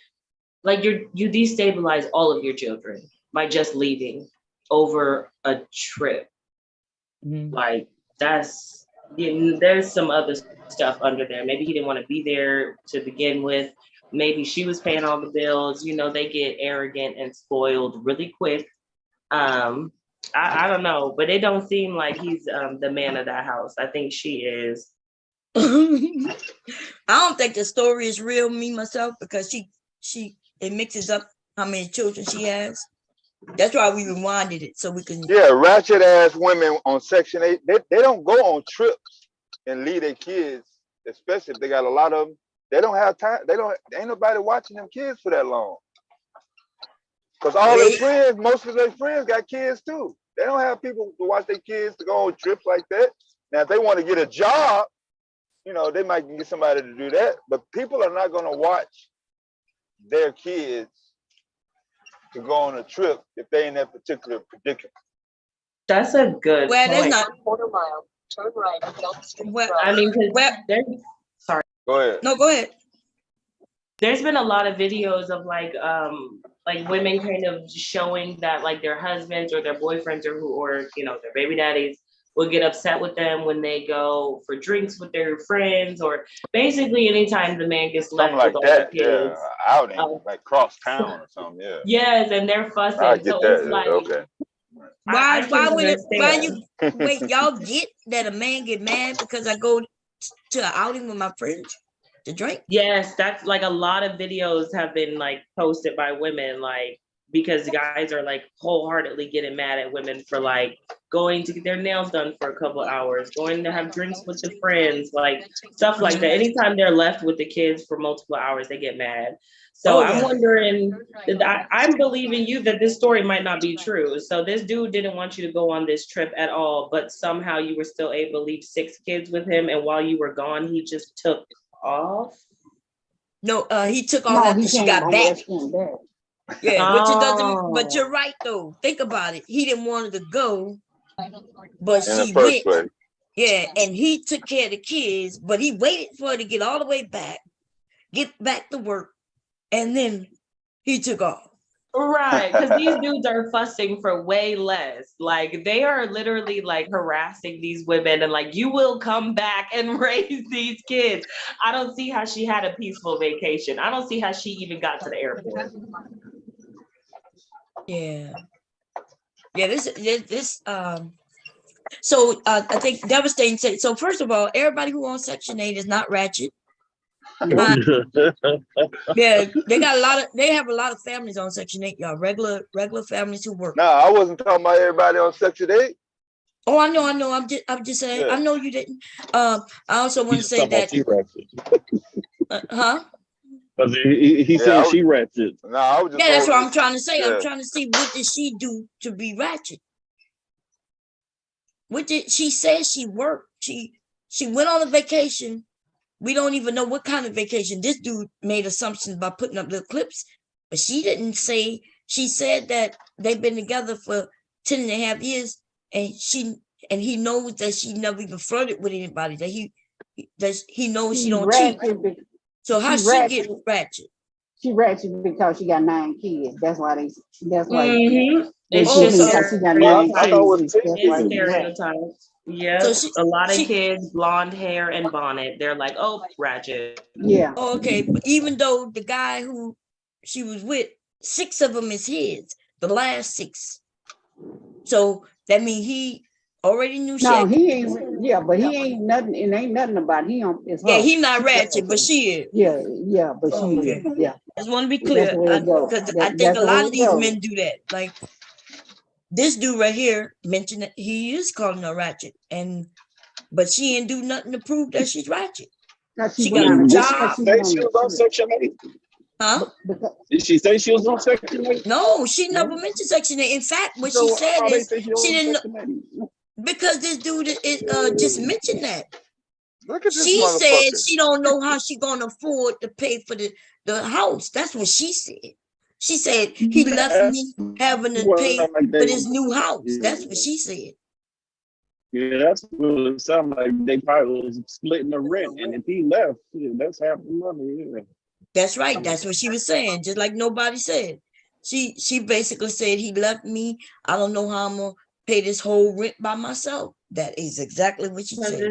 you destabilize all of your children by just leaving over a trip. Like that's there's some other stuff under there. Maybe he didn't want to be there to begin with. Maybe she was paying all the bills. You know, they get arrogant and spoiled really quick. I don't know, but it don't seem like he's the man of that house. I think she is. I don't think the story is real, me myself, because it mixes up how many children she has. That's why we rewinded it so we can. Yeah, ratchet ass women on Section 8, they don't go on trips and leave their kids, especially if they got a lot of them. They don't have time. Ain't nobody watching them kids for that long. Because all their friends, most of their friends got kids too. They don't have people to watch their kids to go on trips like that. Now, if they want to get a job, you know, they might get somebody to do that. But people are not going to watch their kids to go on a trip if they in that particular predicament. That's a good Well, point. there's not. Quarter mile, turn right. Well, I mean, sorry. Go ahead. No, go ahead. There's been a lot of videos of like women kind of showing that like their husbands or their boyfriends or you know their baby daddies will get upset with them when they go for drinks with their friends, or basically anytime the man gets left Something like with all that, the kids. yeah. Outing, like cross town or something, yeah. Yes, and they're fussing. I get so that. it's like, Okay. Wait, y'all get that a man get mad because I go to an outing with my friends to drink? Yes, that's like a lot of videos have been like posted by women, like because guys are like wholeheartedly getting mad at women for like going to get their nails done for a couple hours, going to have drinks with the friends, like stuff like that. Anytime they're left with the kids for multiple hours, they get mad. So I'm wondering, I'm believing you that this story might not be true. So this dude didn't want you to go on this trip at all, but somehow you were still able to leave 6 kids with him. And while you were gone, he just took off. No, he took off after she got back. Yeah, which it doesn't. But you're right though. Think about it. He didn't want her to go, but she went. Yeah, and he took care of the kids, but he waited for her to get all the way back, get back to work, and then he took off. Right, because these dudes are fussing for way less. Like they are literally like harassing these women and like, you will come back and raise these kids. I don't see how she had a peaceful vacation. I don't see how she even got to the airport. Yeah. This so I think Devastating said, so first of all, everybody who owns Section 8 is not ratchet. Yeah, they have a lot of families on Section 8, y'all. Regular families who work. No, I wasn't talking about everybody on Section 8. Oh, I know. I'm just saying. Yeah. I know you didn't. I also want to say that. Because he said she ratchet. No, I was just. Yeah, that's what I'm trying to say. Yeah. I'm trying to see what did she do to be ratchet. What did she say? She worked. She went on a vacation. We don't even know what kind of vacation. This dude made assumptions by putting up little clips, but she didn't say. She said that they've been together for 10 and a half years, and he knows that she never even flirted with anybody. That he knows she don't cheat. So how she get ratchet? She ratchet because she got 9 kids. That's why they. It's just she got 9 kids. It's stereotypes. Yeah, so a lot of kids, blonde hair and bonnet. They're like, oh, ratchet. Yeah. Oh, okay, but even though the guy who she was with, 6 of them is his. The last 6. So that means he already knew. No, he ain't. Yeah, but he ain't nothing. It ain't nothing about him. It's her. Yeah, he not ratchet, but she is. Yeah, but she is. Yeah. I just want to be clear because I think a lot of these men do that. Like this dude right here mentioned that he is calling her ratchet, but she ain't do nothing to prove that she's ratchet. She got a job. She was on Section 8. Huh? Because Did she say she was on Section 8? No, she never No. mentioned Section 8. In fact, what she So said how they is say she she on didn't Section 8? because this dude just mentioned that. Look at this She said motherfucker. she don't know how she gonna afford to pay for the house. That's what she said. She said he left me having to pay Well, like for they, this new house. That's what yeah, she said. yeah, that's what it sounded like. They probably was splitting the rent, and if he left, yeah, that's half the money. Yeah. That's right. That's what she was saying. Just like nobody said. She basically said he left me. I don't know how I'm gonna pay this whole rent by myself. That is exactly what she Because said.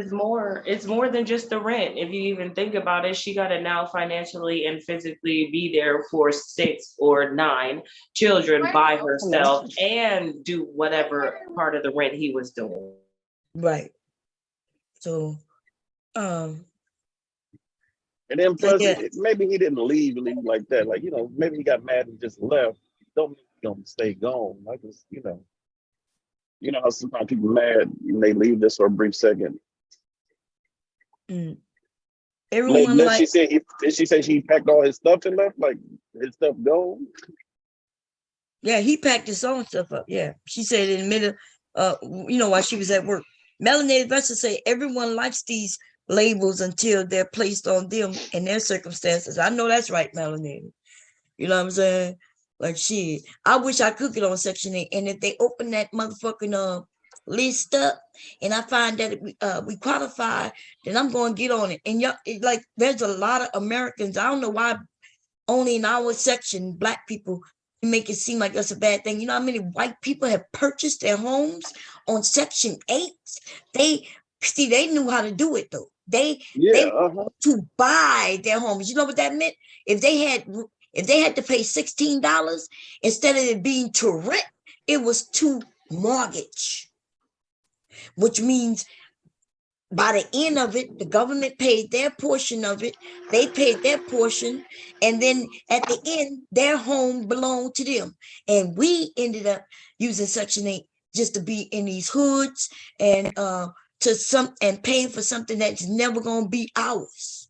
it's more than just the rent. If you even think about it, she got to now financially and physically be there for 6 or 9 children by herself and do whatever part of the rent he was doing. Right. So And then plus, yeah. maybe he didn't leave like that. Like, maybe he got mad and just left. Don't mean he don't stay gone. Like, you know how sometimes people mad and they leave this for a brief second. Everyone Did like she say she packed all his stuff and left? Like his stuff gone? yeah, he packed his own stuff up. Yeah. She said in the middle, while she was at work. Melanated Vessels say everyone likes these labels until they're placed on them and their circumstances. I know that's right, Melanated. You know what I'm saying? Like shit. I wish I could get on Section 8. And if they open that motherfucking list up and I find that we qualify, then I'm going to get on it. And like there's a lot of Americans. I don't know why only in our section, Black people make it seem like that's a bad thing. You know how many white people have purchased their homes on Section 8? They knew how to do it though. They to buy their homes. You know what that meant? If they had to pay $16 instead of it being to rent, it was to mortgage, which means by the end of it, the government paid their portion of it. They paid their portion. And then at the end, their home belonged to them. And we ended up using Section 8 just to be in these hoods and paying for something that's never going to be ours,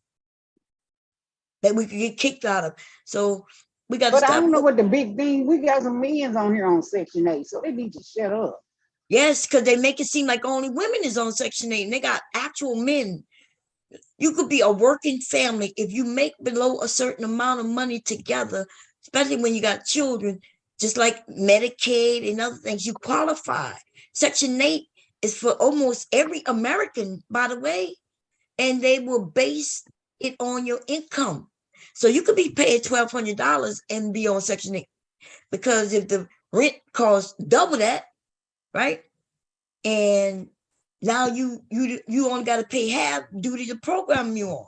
that we could get kicked out of. So we got to stop. I don't know what the big thing. We got some millions on here on Section 8, so they need to shut up. Yes, because they make it seem like only women is on Section 8 and they got actual men. You could be a working family if you make below a certain amount of money together, especially when you got children, just like Medicaid and other things, you qualify. Section 8 is for almost every American, by the way, and they will base it on your income. So you could be paid $1,200 and be on Section 8, because if the rent costs double that, right? And now you only got to pay half due to the program you on.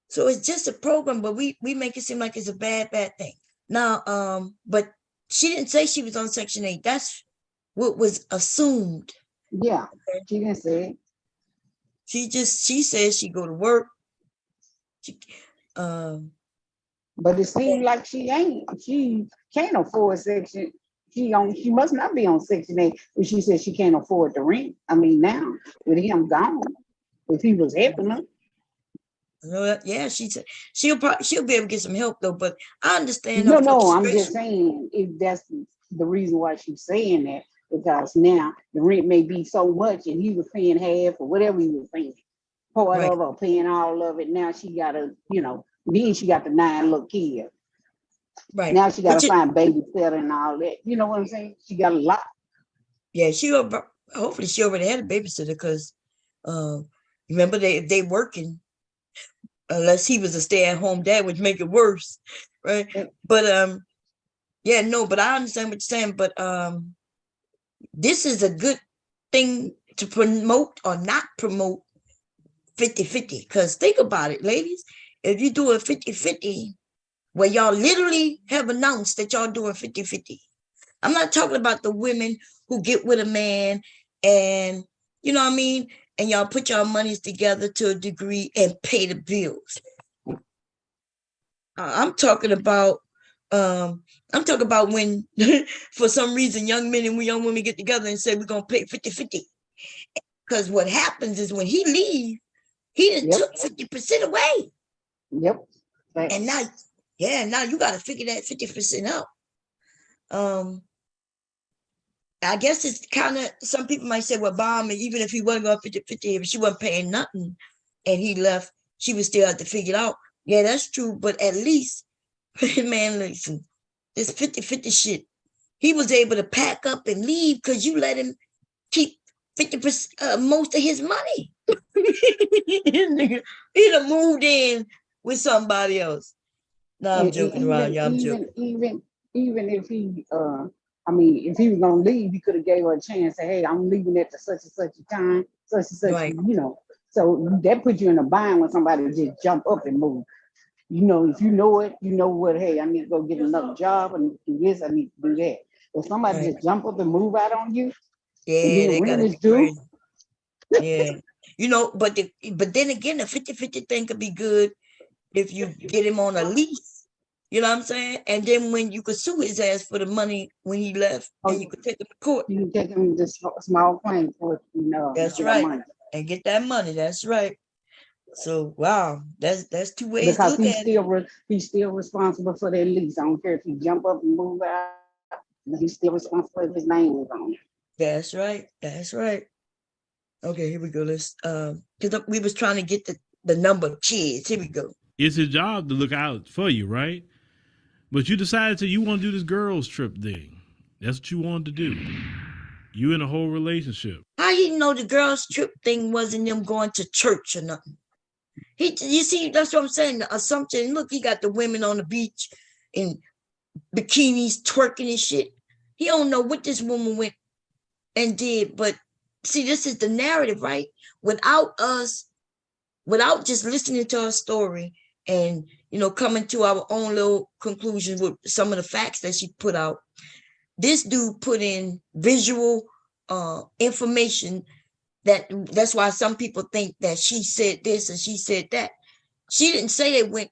So it's just a program, but we make it seem like it's a bad thing. Now, but she didn't say she was on Section 8. That's what was assumed. Yeah, she didn't say it. She said she go to work. But it seems like she can't afford Section. She must not be on Section 8, but she said she can't afford the rent. I mean, now with him gone, if he was helping her. Yeah, she said she'll be able to get some help though. But I understand. No, I'm just saying if that's the reason why she's saying that, because now the rent may be so much and he was paying half or whatever he was paying, part of her paying all of it. Now she got to, then she got the 9 little kids. Right. Now she got to find babysitter and all that. You know what I'm saying? She got a lot. Yeah, hopefully she already had a babysitter, because remember they working, unless he was a stay-at-home dad, which make it worse, right? But but I understand what you're saying. But this is a good thing to promote or not promote 50-50, because think about it, ladies. If you do a 50-50, where y'all literally have announced that y'all doing 50-50. I'm not talking about the women who get with a man and, you know what I mean? And y'all put y'all monies together to a degree and pay the bills. I'm talking about when, for some reason, young men and young women get together and say, we're going to pay 50-50. Because what happens is when he leaves, he done took 50% away. Yep. And now, now you got to figure that 50% out. I guess it's kind of, some people might say, well, Bomb, even if he wasn't going 50-50, if she wasn't paying nothing and he left, she would still have to figure it out. Yeah, that's true. But at least, man, listen, this 50-50 shit, he was able to pack up and leave because you let him keep 50%, most of his money. He'd have moved in with somebody else. No, I'm joking around, y'all. I'm joking. Even if he, I mean, if he was gonna leave, he could have gave her a chance. Say, hey, I'm leaving at the such and such a time, such and such. Right. You know, so that puts you in a bind when somebody just jump up and move. You know, if you know it, you know what. Hey, I need to go get another job. I need to do this. I need to do that. If somebody Right. just jump up and move out on you, Yeah, they rent gotta is be due. crazy. Yeah. You know, but then again, the 50-50 thing could be good if you get him on a lease. You know what I'm saying? And then when you could sue his ass for the money when he left, and you could take him to court. You can take him to small claim for, you know, That's get right. money. And get that money. That's right. So wow, that's two ways Because to look at it. he's still responsible for that lease. I don't care if he jump up and move out. He's still responsible if his name is on it. That's right. That's right. Okay, here we go. Let's because we was trying to get the number of kids. Here we go. It's his job to look out for you, right? But you decided to you want to do this girls trip thing. That's what you wanted to do. You in a whole relationship. How he know the girls trip thing wasn't them going to church or nothing? You see, that's what I'm saying. The assumption. Look, he got the women on the beach in bikinis twerking and shit. He don't know what this woman went and did. But see, this is the narrative, right? Without just listening to her story and coming to our own little conclusions with some of the facts that she put out, this dude put in visual information that's why some people think that she said this and she said that. She didn't say they went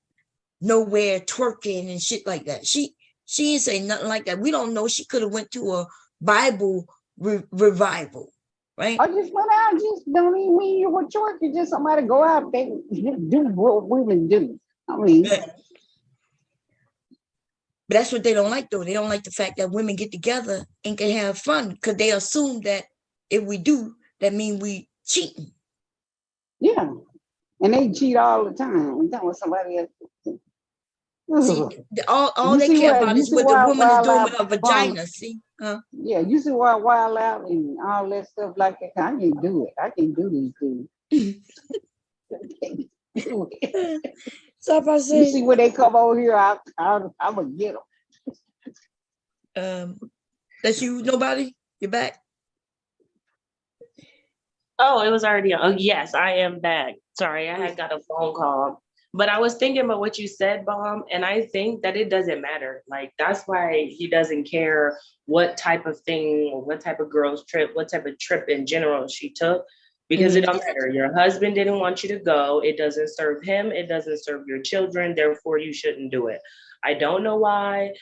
nowhere twerking and shit like that. She didn't say nothing like that. We don't know. She could have went to a Bible revival, right? I just went out. Just don't even mean you were twerking. Just somebody go out there and do what women do. I mean, but that's what they don't like, though. They don't like the fact that women get together and can have fun because they assume that if we do, that means we cheating. yeah, and they cheat all the time. I'm telling somebody else. See, all they care about is what the woman is doing with her vagina. See, yeah, you see why Wild Out and all that stuff like that. I can't do it. I can't do these things. So if I say, you see when they come over here, I'm gonna get them. That's you. Nobody. You're back. Oh, it was already on. Oh, yes, I am back. Sorry, I had got a phone call. But I was thinking about what you said, Bomb, and I think that it doesn't matter. Like, that's why he doesn't care what type of thing, or what type of girls trip, what type of trip in general she took, because it don't matter. Your husband didn't want you to go. It doesn't serve him. It doesn't serve your children. Therefore, you shouldn't do it. I don't know why,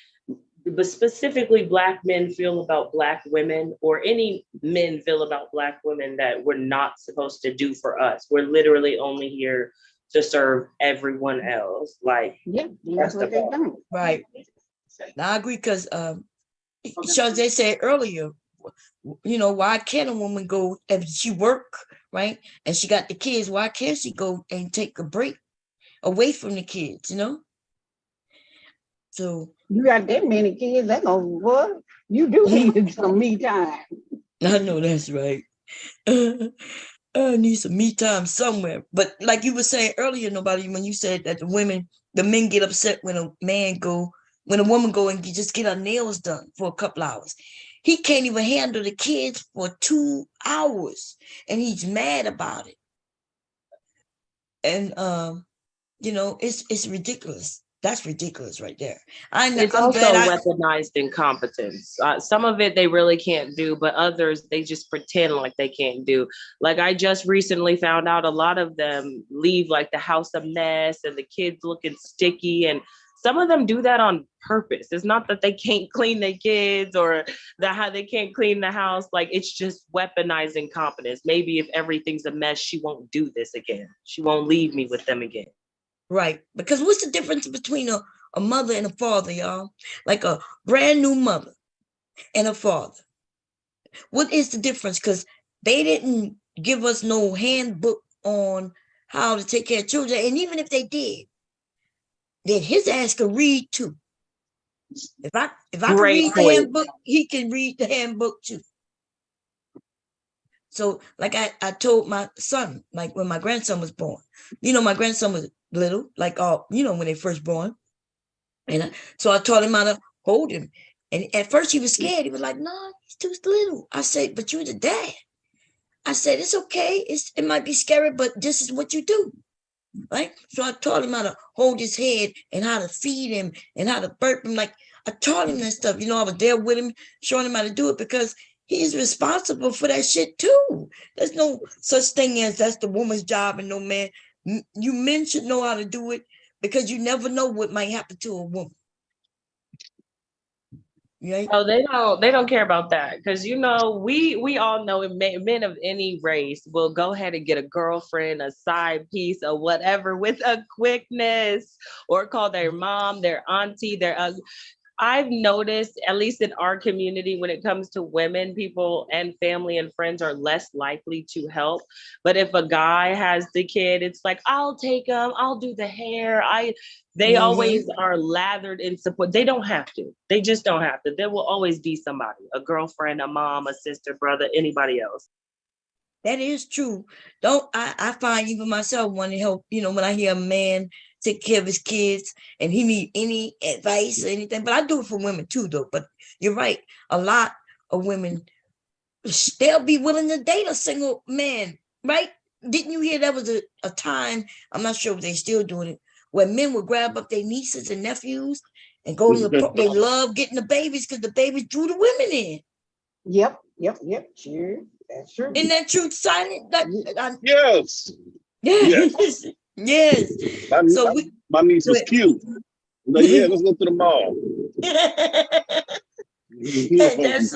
but specifically Black men feel about Black women, or any men feel about Black women, that we're not supposed to do for us. We're literally only here to serve everyone else. Like, yeah, that's what they done. Right. Now, I agree because they said earlier, why can't a woman go if she work, right? And she got the kids, why can't she go and take a break away from the kids, So you got that many kids, that gonna what? You do need some me time. I know that's right. I need some me time somewhere. But like you were saying earlier, when you said that the men get upset when a woman go and just get her nails done for a couple hours. He can't even handle the kids for 2 hours and he's mad about it. And it's ridiculous. That's ridiculous right there. It's also weaponized incompetence. Some of it they really can't do, but others they just pretend like they can't do. Like, I just recently found out a lot of them leave like the house a mess and the kids looking sticky, and some of them do that on purpose. It's not that they can't clean their kids or how they can't clean the house. Like, it's just weaponized incompetence. Maybe if everything's a mess, she won't do this again. She won't leave me with them again. Right. Because what's the difference between a mother and a father, y'all? Like a brand new mother and a father. What is the difference? Because they didn't give us no handbook on how to take care of children. And even if they did, then his ass could read too. If I could Great read the point. handbook, he can read the handbook too. So like I told my son, like when my grandson was born, my grandson was little, like when they first born. And so I taught him how to hold him. And at first he was scared. He was like, no, he's too little. I said, but you're the dad. I said, it's okay. It might be scary, but this is what you do. Right. So I taught him how to hold his head and how to feed him and how to burp him. Like I taught him that stuff. I was there with him, showing him how to do it because he's responsible for that shit too. There's no such thing as that's the woman's job and no man. You men should know how to do it because you never know what might happen to a woman. Right? Oh, they don't care about that because we all know men of any race will go ahead and get a girlfriend, a side piece, or whatever with a quickness, or call their mom, their auntie, their I've noticed, at least in our community, when it comes to women, people and family and friends are less likely to help. But if a guy has the kid, it's like, I'll take him, I'll do the hair. They always are lathered in support. They don't have to. They just don't have to. There will always be somebody, a girlfriend, a mom, a sister, brother, anybody else. That is true. I find even myself wanting help, when I hear a man take care of his kids and he need any advice or anything. But I do it for women too, though. But you're right. A lot of women, they'll be willing to date a single man, right? Didn't you hear that was a time, I'm not sure if they're still doing it, where men would grab up their nieces and nephews and go to they love getting the babies because the babies drew the women in. Yep. Sure. That's true. Isn't that true, Silent? Yes. Yes. Yes. So my niece was cute. Like, yeah, let's go to the mall. And that's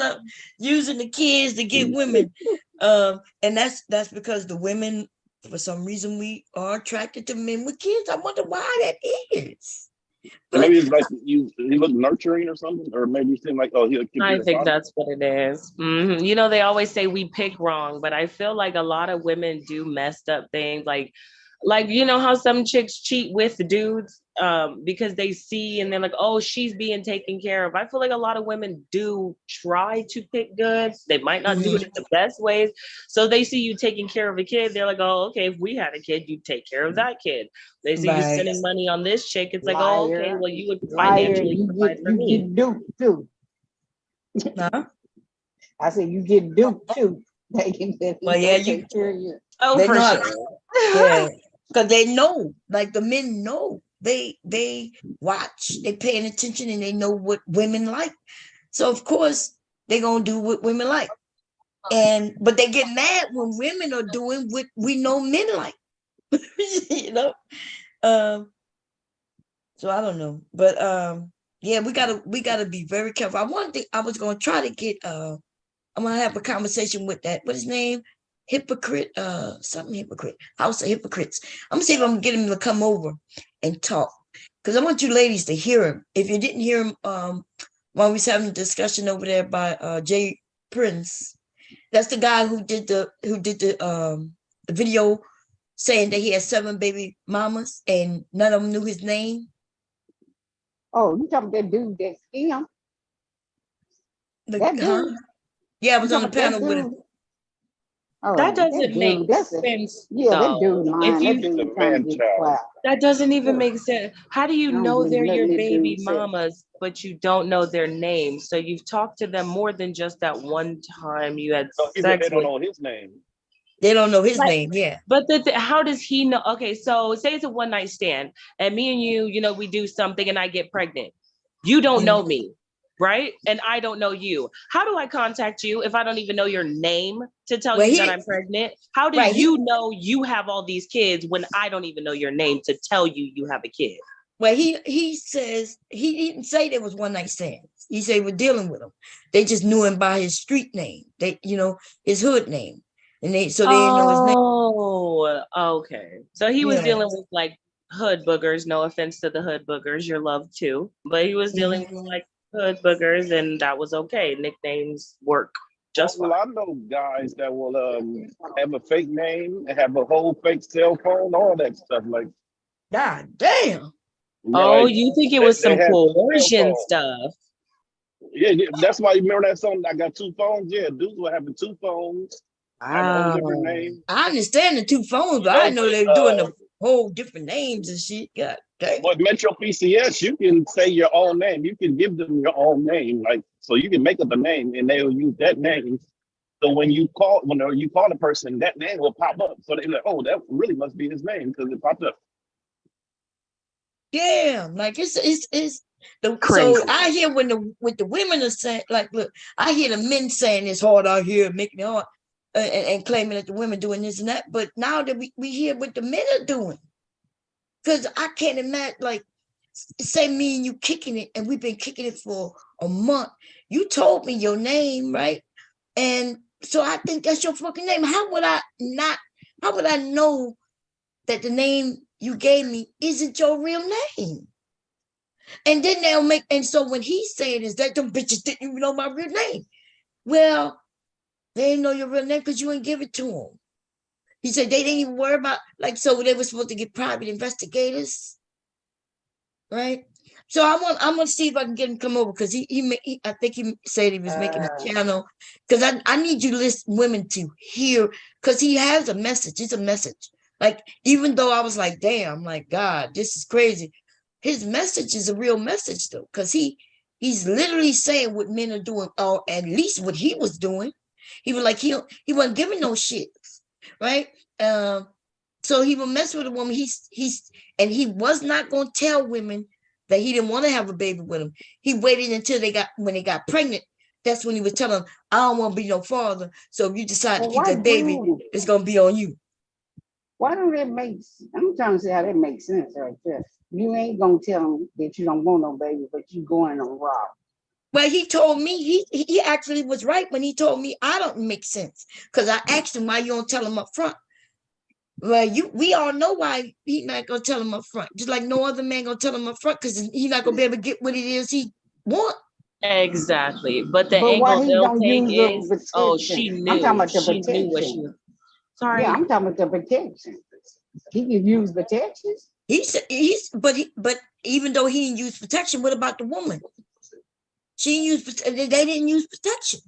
using the kids to get women. And that's because the women, for some reason, we are attracted to men with kids. I wonder why that is. But maybe it's like he looked nurturing or something, or maybe you seem like, oh, he'll keep. I think that's what it is. Mm-hmm. They always say we pick wrong, but I feel like a lot of women do messed up things. Like how some chicks cheat with dudes because they see and they're like, oh, she's being taken care of. I feel like a lot of women do try to pick good. They might not do it in the best ways. So they see you taking care of a kid. They're like, oh, okay, if we had a kid, you'd take care of that kid. They see you spending money on this chick. It's like, oh, okay, well, you would financially provide for me. You get duped too. Huh? I said you get duped too. They can take care of you. Oh, they for know, sure. Yeah. Because they know, like the men know, they watch, they paying attention and they know what women like. So of course they're gonna do what women like. But they get mad when women are doing what we know men like. So I don't know. But yeah, we gotta be very careful. I was gonna try to get I'm gonna have a conversation with that. What's his name? Hypocrite, something hypocrite, House of Hypocrites. I'm gonna see if I'm gonna get him to come over and talk because I want you ladies to hear him. If you didn't hear him, while we was having a discussion over there by Jay Prince, that's the guy who did the video saying that he had 7 baby mamas and none of them knew his name. Oh, you talking about that dude that scammed? That dude? Yeah, I was on the panel with him. Oh, that doesn't make sense. That dude lying. That dude trying to get clout. That doesn't even make sense. How do you know they're your baby mamas, but you don't know their name? So you've talked to them more than just that one time you had sex. They don't know his name. They don't know his name, yeah. But how does he know? Okay, so say it's a one night stand, and me and you, we do something, and I get pregnant. You don't know me, right? And I don't know you. How do I contact you if I don't even know your name to tell you that I'm pregnant? How do you know you have all these kids when I don't even know your name to tell you have a kid? Well, he says he didn't say there was one night stands. He said we're dealing with him. They just knew him by his street name. His hood name. And they didn't know his name. Oh, okay. So he was dealing with like hood boogers. No offense to the hood boogers, you're loved too. But he was dealing with like hood boogers, and that was okay. Nicknames work just Well, fine. I know guys that will have a fake name and have a whole fake cell phone, all that stuff. Like, God damn. Oh, like you think it they, was they some have two cell coercion phones. stuff? Yeah, yeah, that's why you remember that song. I got two phones. Yeah, dudes were having two phones, had a whole different Wow. name. I understand the two phones, but I didn't know they were doing the whole different names and shit. God damn. With Metro PCS, you can say your own name. You can give them your own name, like so. You can make up a name, and they'll use that name. So when you call the person, that name will pop up. So they're like, oh, that really must be his name because it popped up. Damn. Like it's the Crazy. so I hear when the women are saying, like, look, I hear the men saying it's hard out here, making it hard, and claiming that the women doing this and that. But now that we hear what the men are doing, because I can't imagine, like, say me and you kicking it, and we've been kicking it for a month. You told me your name, right? And so I think that's your fucking name. How would I not? How would I know that the name you gave me isn't your real name? And then they'll make, and so when he's saying is that them bitches didn't even know my real name. Well, they didn't know your real name because you ain't give it to them. He said they didn't even worry about, like, so they were supposed to get private investigators, right? So I'm gonna see if I can get him to come over because I think he said he was making a channel because I need you to listen women to hear because he has a message. It's a message. Like, even though I was like, damn, like, God, this is crazy. His message is a real message though, because he's literally saying what men are doing, or at least what he was doing. He was like, he wasn't giving no shit, right? So he would mess with a woman. And he was not gonna tell women that he didn't want to have a baby with him. He waited until when they got pregnant. That's when he was telling them, I don't want to be no father. So if you decide to keep that baby, it's gonna be on you. Why don't it make? I'm trying to see how that makes sense right there. You ain't gonna tell him that you don't want no baby, but you going on raw. Well, he told me he actually was right when he told me I don't make sense because I asked him why you don't tell him up front. Well, we all know why he's not gonna tell him up front, just like no other man gonna tell him up front because he's not gonna be able to get what it is he want. Exactly. But the But why angle he they'll don't take use the is, oh, protection? she I'm knew. talking about the She knew what she protection. was. Sorry. Yeah, I'm talking about the protection. He can use protection. But even though he didn't use protection, what about the woman? She used, they didn't use protection.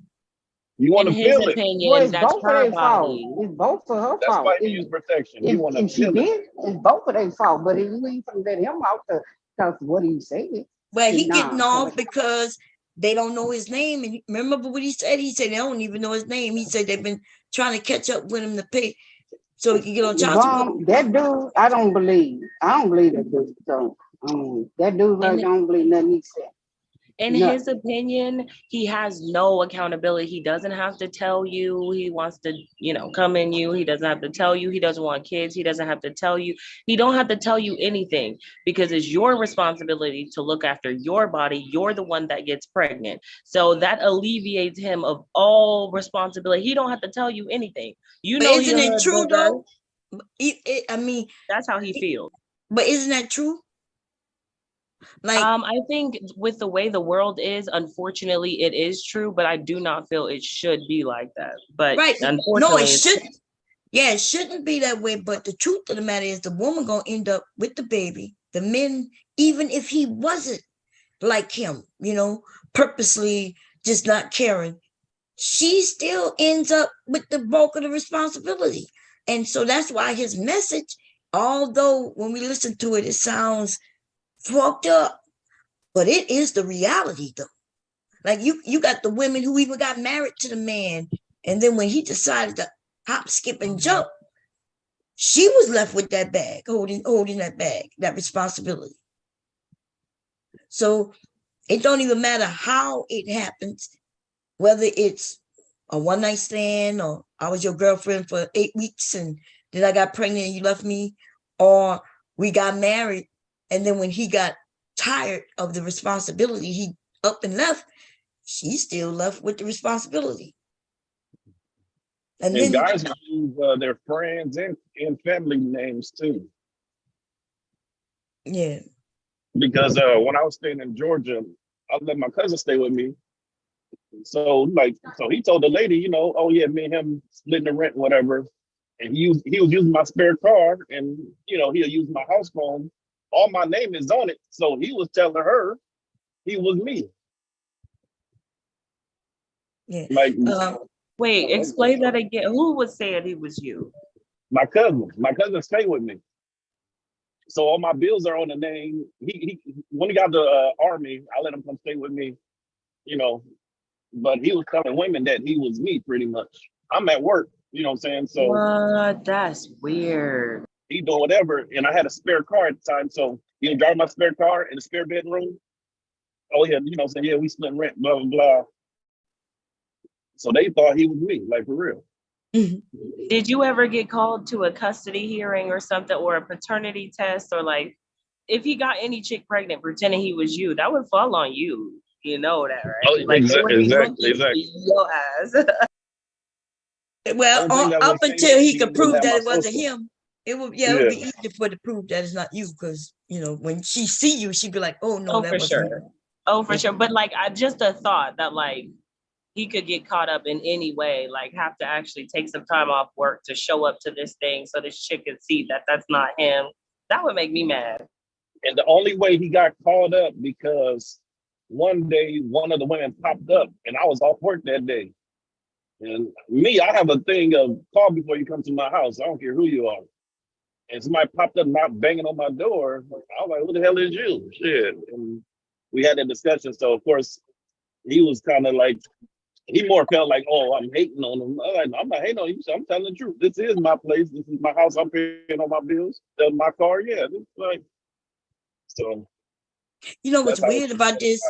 You want In to his feel it. opinion, Well, it's that's both of her their fault. body. It's both of her That's fault. why you use protection. You want to If she feel it. did, it's both of their fault. But if you ain't gonna let him out because what he said. Well, he getting off because they don't know his name. And remember what he said? He said they don't even know his name. He said they've been trying to catch up with him to pay so he can get on child support. That dude, I don't believe that dude. So that dude, like, I don't believe nothing he said. In his opinion, he has no accountability. He doesn't have to tell you he wants to, come in you. He doesn't have to tell you he doesn't want kids. He doesn't have to tell you. He don't have to tell you anything because it's your responsibility to look after your body. You're the one that gets pregnant. So that alleviates him of all responsibility. He don't have to tell you anything. But isn't it true though? I mean, that's how he feels. But isn't that true? Like, I think with the way the world is, unfortunately, it is true, but I do not feel it should be like that. But right. Unfortunately, no, it shouldn't. Yeah, it shouldn't be that way. But the truth of the matter is the woman gonna end up with the baby. The men, even if he wasn't like him, purposely just not caring, she still ends up with the bulk of the responsibility. And so that's why his message, although when we listen to it, it sounds fucked up, but it is the reality though. Like you got the women who even got married to the man, and then when he decided to hop, skip, and jump, she was left with that bag, holding that bag, that responsibility. So it don't even matter how it happens, whether it's a one-night stand or I was your girlfriend for 8 weeks and then I got pregnant and you left me, or we got married and then when he got tired of the responsibility, he up and left, she's still left with the responsibility. And then guys use their friends and family names too. Yeah. because when I was staying in Georgia, I let my cousin stay with me. So he told the lady, oh yeah, me and him splitting the rent, whatever. And he was using my spare car, and he'll use my house phone. All my name is on it, so he was telling her he was me. Yeah. Like Wait, explain that again. Who was saying he was you? my cousin stayed with me, so all my bills are on the name. He when he got the army, I let him come stay with me. You know, but he was telling women that he was me pretty much. I'm at work, you know what I'm saying? So What? That's weird. he doing whatever. And I had a spare car at the time. So he would drive my spare car in the spare bedroom. Oh yeah, saying, yeah, we split rent, blah, blah, blah. So they thought he was me, like for real. Did you ever get called to a custody hearing or something, or a paternity test, or like if he got any chick pregnant pretending he was you, that would fall on you. You know that, right? Oh, Like it would be exactly. your ass. Well, Only thing that up would change until it, he he could wouldn't prove have that my it wasn't social. him, it would be easy for to prove that it's not you, because when she see you, she'd be like, "Oh no, Oh, that for wasn't sure. me." Oh, for Yeah. sure. But like, I just a thought that like he could get caught up in any way, like have to actually take some time off work to show up to this thing so this chick can see that that's not him. That would make me mad. And the only way he got called up because one day one of the women popped up and I was off work that day. And me, I have a thing of call before you come to my house. I don't care who you are. And somebody popped up, not banging on my door. I was like, "Who the hell is you?" Shit. And we had a discussion. So of course he was kind of like, he more felt like, "Oh, I'm hating on him." I'm not hating on you. I'm telling the truth. This is my place. This is my house. I'm paying on my bills. That's my car. Yeah. This like so. What's That's how weird about this?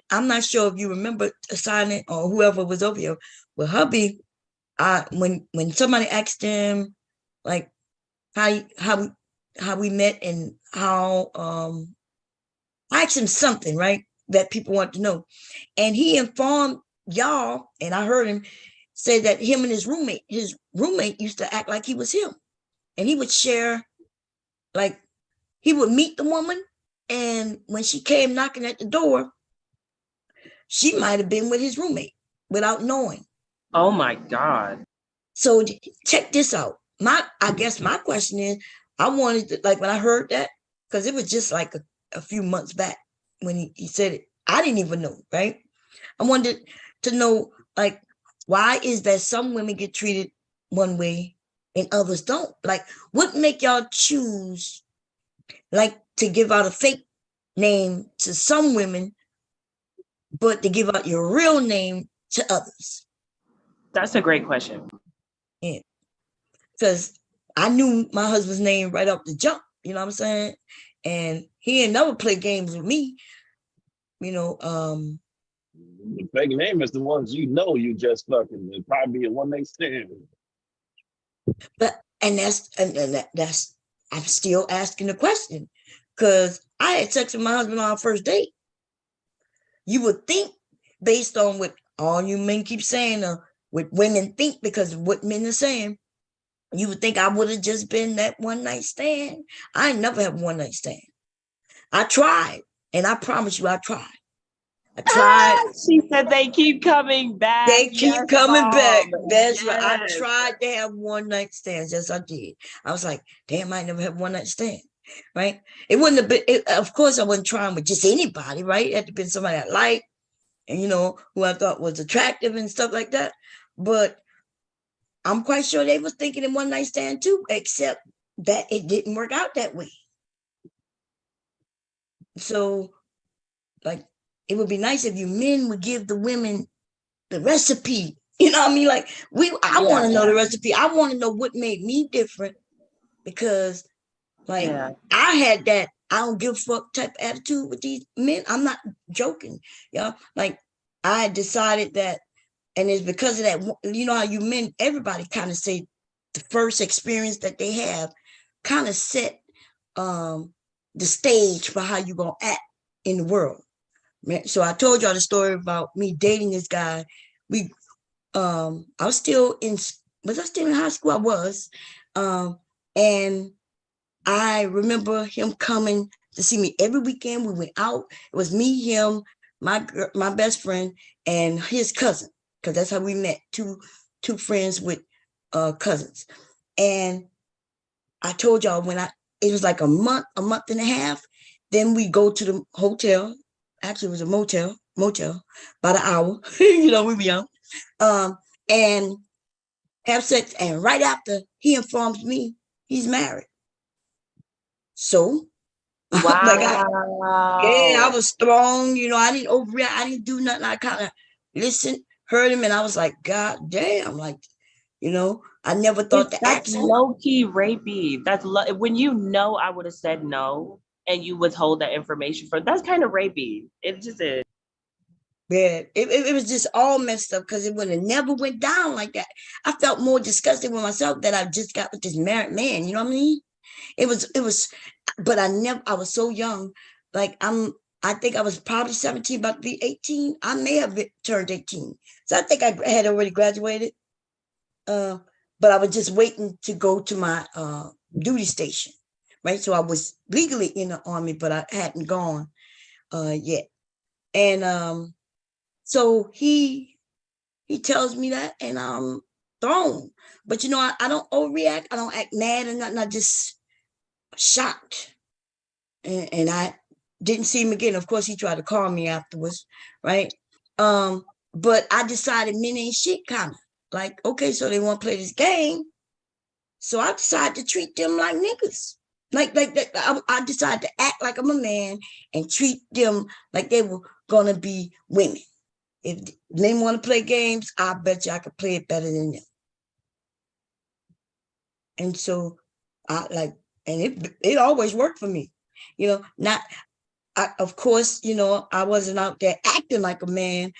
I'm not sure if you remember Silent or whoever was over here. Well, hubby, when somebody asked him like how we met and how I asked him something, right, that people want to know, and he informed y'all, and I heard him say that him and his roommate used to act like he was him, and he would share, like, he would meet the woman, and when she came knocking at the door, she might have been with his roommate without knowing. Oh my God. So check this out. I guess my question is, I wanted to, like, when I heard that, because it was just like a few months back when he said it, I didn't even know, right? I wanted to know, like, why is that some women get treated one way and others don't? Like, what make y'all choose, like, to give out a fake name to some women, but to give out your real name to others? That's a great question. Yeah. Because I knew my husband's name right off the jump, you know what I'm saying? And he ain't never play games with me, The fake name is the ones you just fucking. It probably be a one night stand. but that's I'm still asking the question, because I had sex with my husband on our first date. You would think, based on what all you men keep saying, what women think because of what men are saying, you would think I would have just been that one night stand. I never have one night stand. I tried, and I promise you, I tried. I tried. She said they keep coming back. They keep Yes, coming Mom. back. That's right. I Yes. tried to have one night stands. Yes, I did. I was like, damn, I never have one night stand. Right? It wouldn't have been. Of course, I wasn't trying with just anybody. Right? It had to be somebody I liked, and who I thought was attractive and stuff like that. But I'm quite sure they was thinking in one night stand too, except that it didn't work out that way. So, like, it would be nice if you men would give the women the recipe. You know what I mean? Like, I want to know the recipe. I want to know what made me different, because, like, I had that I don't give a fuck type attitude with these men. I'm not joking, Like, I decided that, and it's because of that. How you men, everybody kind of say the first experience that they have kind of set the stage for how you gonna act in the world. So I told y'all the story about me dating this guy. I was still in high school? I was. And I remember him coming to see me every weekend. We went out. It was me, him, my best friend, and his cousin, because that's how we met. Two friends with cousins. And I told y'all it was like a month and a half. Then we go to the hotel. Actually, it was a motel, about an hour. We were young. And have sex. And right after, he informs me he's married. So, Wow. I was thrown. I didn't overreact. I didn't do nothing. I kind of listened, heard him, and I was like, God damn, like, I never thought to That's ask. low-key rapey. That's when I would have said no, and you withhold that information that's kind of rapey. It just is. Yeah, it was just all messed up because it would have never went down like that. I felt more disgusted with myself that I just got with this married man. You know what I mean? It was, but I was so young. Like I think I was probably 17, about to be 18. I may have turned 18. So I think I had already graduated. But I was just waiting to go to my duty station, right? So I was legally in the Army, but I hadn't gone yet. And so he tells me that, and I'm thrown. But I don't overreact. I don't act mad or nothing. I just shocked. And I didn't see him again. Of course, he tried to call me afterwards, right? But I decided men ain't shit, kind of. Like, okay, so they want to play this game. So I decided to treat them like niggas. Like that. I decided to act like I'm a man and treat them like they were going to be women. If they want to play games, I bet you I could play it better than them. And so it always worked for me. Of course, I wasn't out there acting like a man,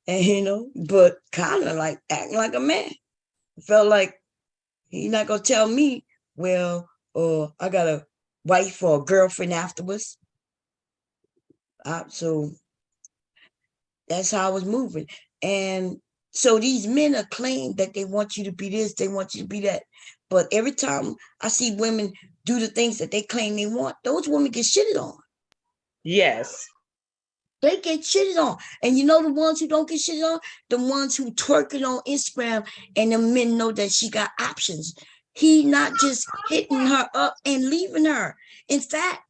and but kind of like acting like a man. It felt like he's not gonna tell me, well, I got a wife or a girlfriend afterwards. So that's how I was moving. And so these men are claiming that they want you to be this, they want you to be that. But every time I see women do the things that they claim they want, those women get shitted on. Yes. They get shitted on. And the ones who don't get shitted on, the ones who twerking on Instagram, and the men know that she got options. He not just hitting her up and leaving her. In fact,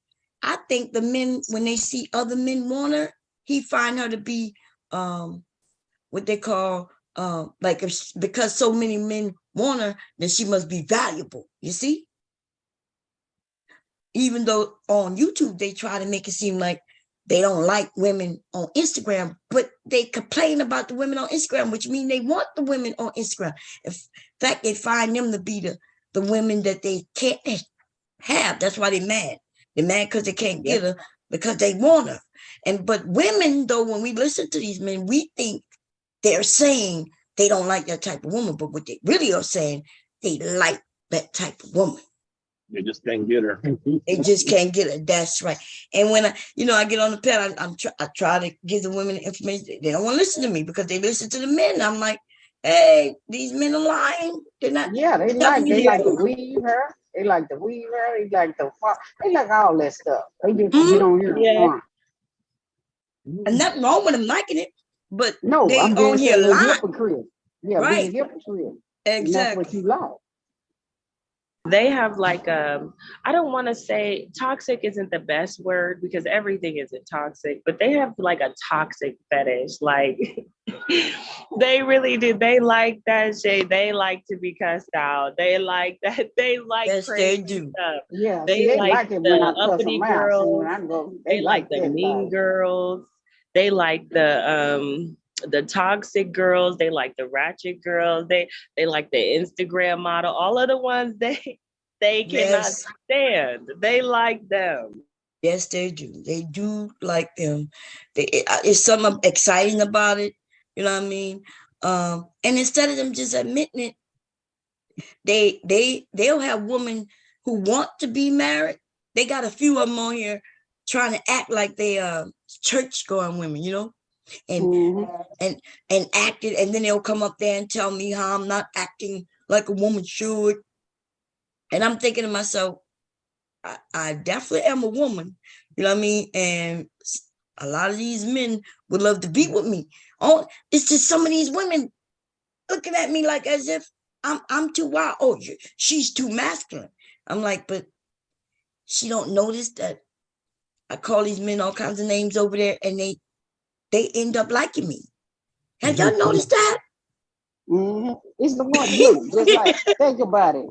I think the men, when they see other men want her, he find her to be what they call because so many men want her, then she must be valuable. You see? Even though on YouTube they try to make it seem like they don't like women on Instagram, but they complain about the women on Instagram, which means they want the women on Instagram. In fact, they find them to be the women that they can't have. That's why they're mad. They're mad because they can't get her, because they want her. But women, though, when we listen to these men, we think they're saying they don't like that type of woman, but what they really are saying, they like that type of woman. They just can't get her. They just can't get her. That's right. And when I get on the pad, I try to give the women the information. They don't want to listen to me because they listen to the men. I'm like, hey, these men are lying. They're not. Yeah, they like to weave her. They like to weave her. They like all that stuff. They just get on here and front. And nothing wrong with them liking it, but no, they I'm on here lying. Hypocrite. Yeah, right. Being hypocrite. Exactly. And that's what you like. They have I don't want to say toxic isn't the best word because everything isn't toxic, but they have like a toxic fetish. Like they really do. They like that shit. They like to be cussed out. They like that. They like crazy stuff. Yeah, they like it the when I uppity girls. They like the mean girls. They like the toxic girls. They like the ratchet girls. They like the Instagram model. All of the ones they cannot stand. They like them. Yes, they do. They do like them. It's something exciting about it. You know what I mean? And instead of them just admitting it, they'll have women who want to be married. They got a few of them on here trying to act like they church going women, and act it, and then they'll come up there and tell me how I'm not acting like a woman should. And I'm thinking to myself, I definitely am a woman, You know what I mean? And a lot of these men would love to be with me. Oh, it's just some of these women looking at me like as if I'm too wild. Oh, she's too masculine. I'm like, but she don't notice that I call these men all kinds of names over there, and they end up liking me. Have y'all noticed that? Mm-hmm. It's the one look, just like think about it.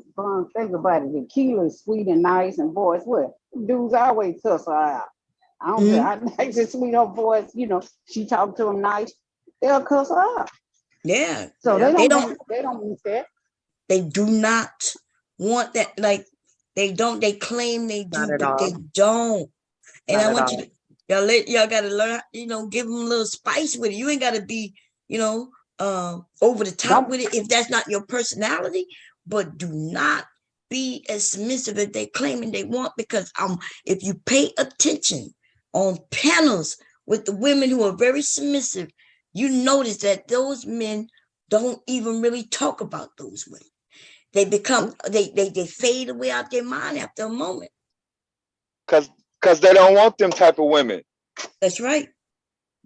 Think about it. The Keela is sweet and nice, and boys, what dudes always cuss her out. I don't care how nice and sweet her voice, you know, she talk to them nice, they'll cuss her out. Yeah. So they they don't want that. they do not want that. Like they claim they do, Not at but they all. don't. And Not I at want all. you to y'all gotta learn, give them a little spice with it. You ain't gotta be, over the top with it if that's not your personality, but do not be as submissive as they claiming they want, because if you pay attention on panels with the women who are very submissive, you notice that those men don't even really talk about those women. They become they fade away out their mind after a moment. Cause they don't want them type of women. That's right.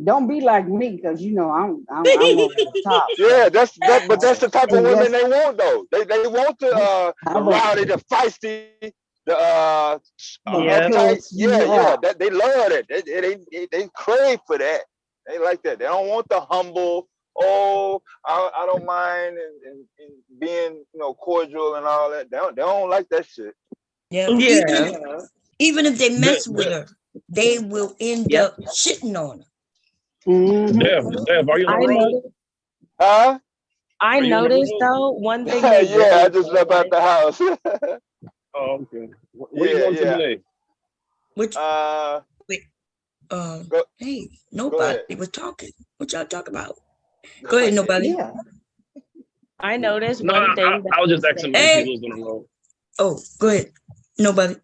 Don't be like me, because I'm over the top. Yeah, that's the type of And women yes, they want though. They want the rowdy, the feisty, the Yeah. uptight. Yeah, Yeah. that they love it. They crave for that. They like that. They don't want the humble. Oh, I don't mind and being cordial and all that. They don't like that shit. Yeah. Yeah. Even if they mess Dev, with her, they will end Yep. up shitting on her. Dev, are you on I the road? noticed. Huh? I Are you on the noticed road? though one thing they Yeah, I really just don't left out like. the house. Oh, okay. Where you going to Yeah. today? Which Go hey, go nobody ahead. was talking. What y'all talking about? Go ahead, nobody. Yeah. I noticed No, one thing that I was just they asking say. if Hey, you was on the road. oh, go ahead. Nobody.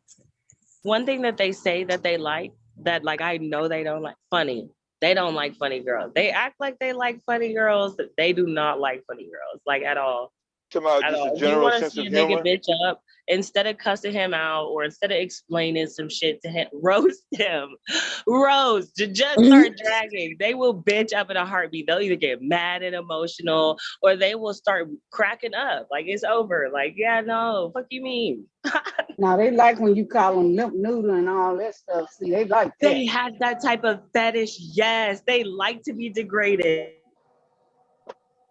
One thing that they say that they like, that like I know they don't like, funny. They don't like funny girls. They act like they like funny girls, but they do not like funny girls, like at all. Talking about At just a all. If you general want to sense see of a nigga humor. bitch up, instead of cussing him out or instead of explaining some shit to him, roast him. Roast. Just start dragging. They will bitch up in a heartbeat. They'll either get mad and emotional or they will start cracking up. Like it's over. Like, yeah, no, fuck you mean? Now they like when you call them limp noodle and all that stuff. See, they like that. They have that type of fetish. Yes, they like to be degraded.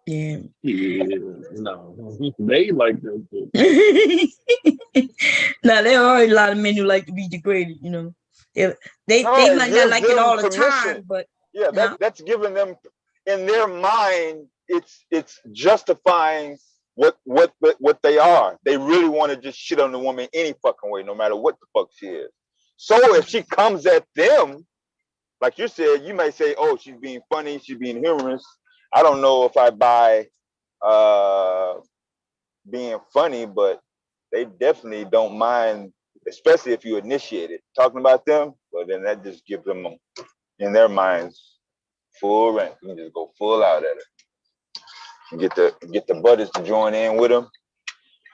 Yeah. Yeah, no, they like that shit. Now there are a lot of men who like to be degraded, They No, it might not gives like it them all the permission. time, but Yeah, that's giving them in their mind. It's justifying what they are. They really want to just shit on the woman any fucking way, no matter what the fuck she is. So if she comes at them, like you said, you may say, "Oh, she's being funny, she's being humorous." I don't know if I buy being funny, but they definitely don't mind, especially if you initiate it. Talking about them, well, then that just gives them in their minds full rank. You can just go full out at it. And get the buddies to join in with them,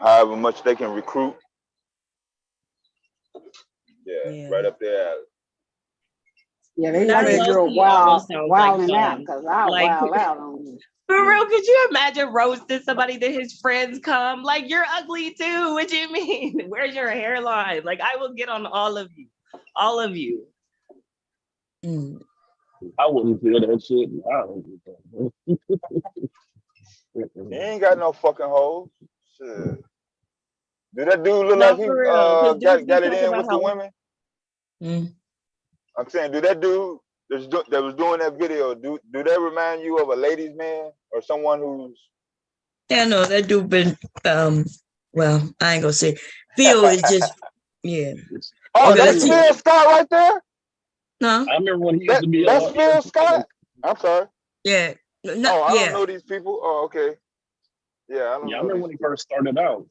however much they can recruit. Yeah. Right up there. Yeah, they That like a girl low-key almost sounds like wilding out, fun. because I Like, wild out on you. for real, could you imagine roasting somebody that his friends come? Like, you're ugly too. What do you mean? Where's your hairline? Like, I will get on all of you. All of you. I wouldn't feel that shit. I don't He ain't got no fucking hoes. Shit. Do that dude look No, like he for real. got it in with the women? I'm saying, do that dude that was doing that video, do that remind you of a ladies' man or someone who's? Yeah, no, that dude been well, I ain't gonna say Phil is just yeah. Oh, Okay, that's Phil Scott right there? No. I remember when he used to be that's Phil Scott? I'm sorry. Yeah. No, I don't know these people. Oh, okay. Yeah, I remember when he first started out.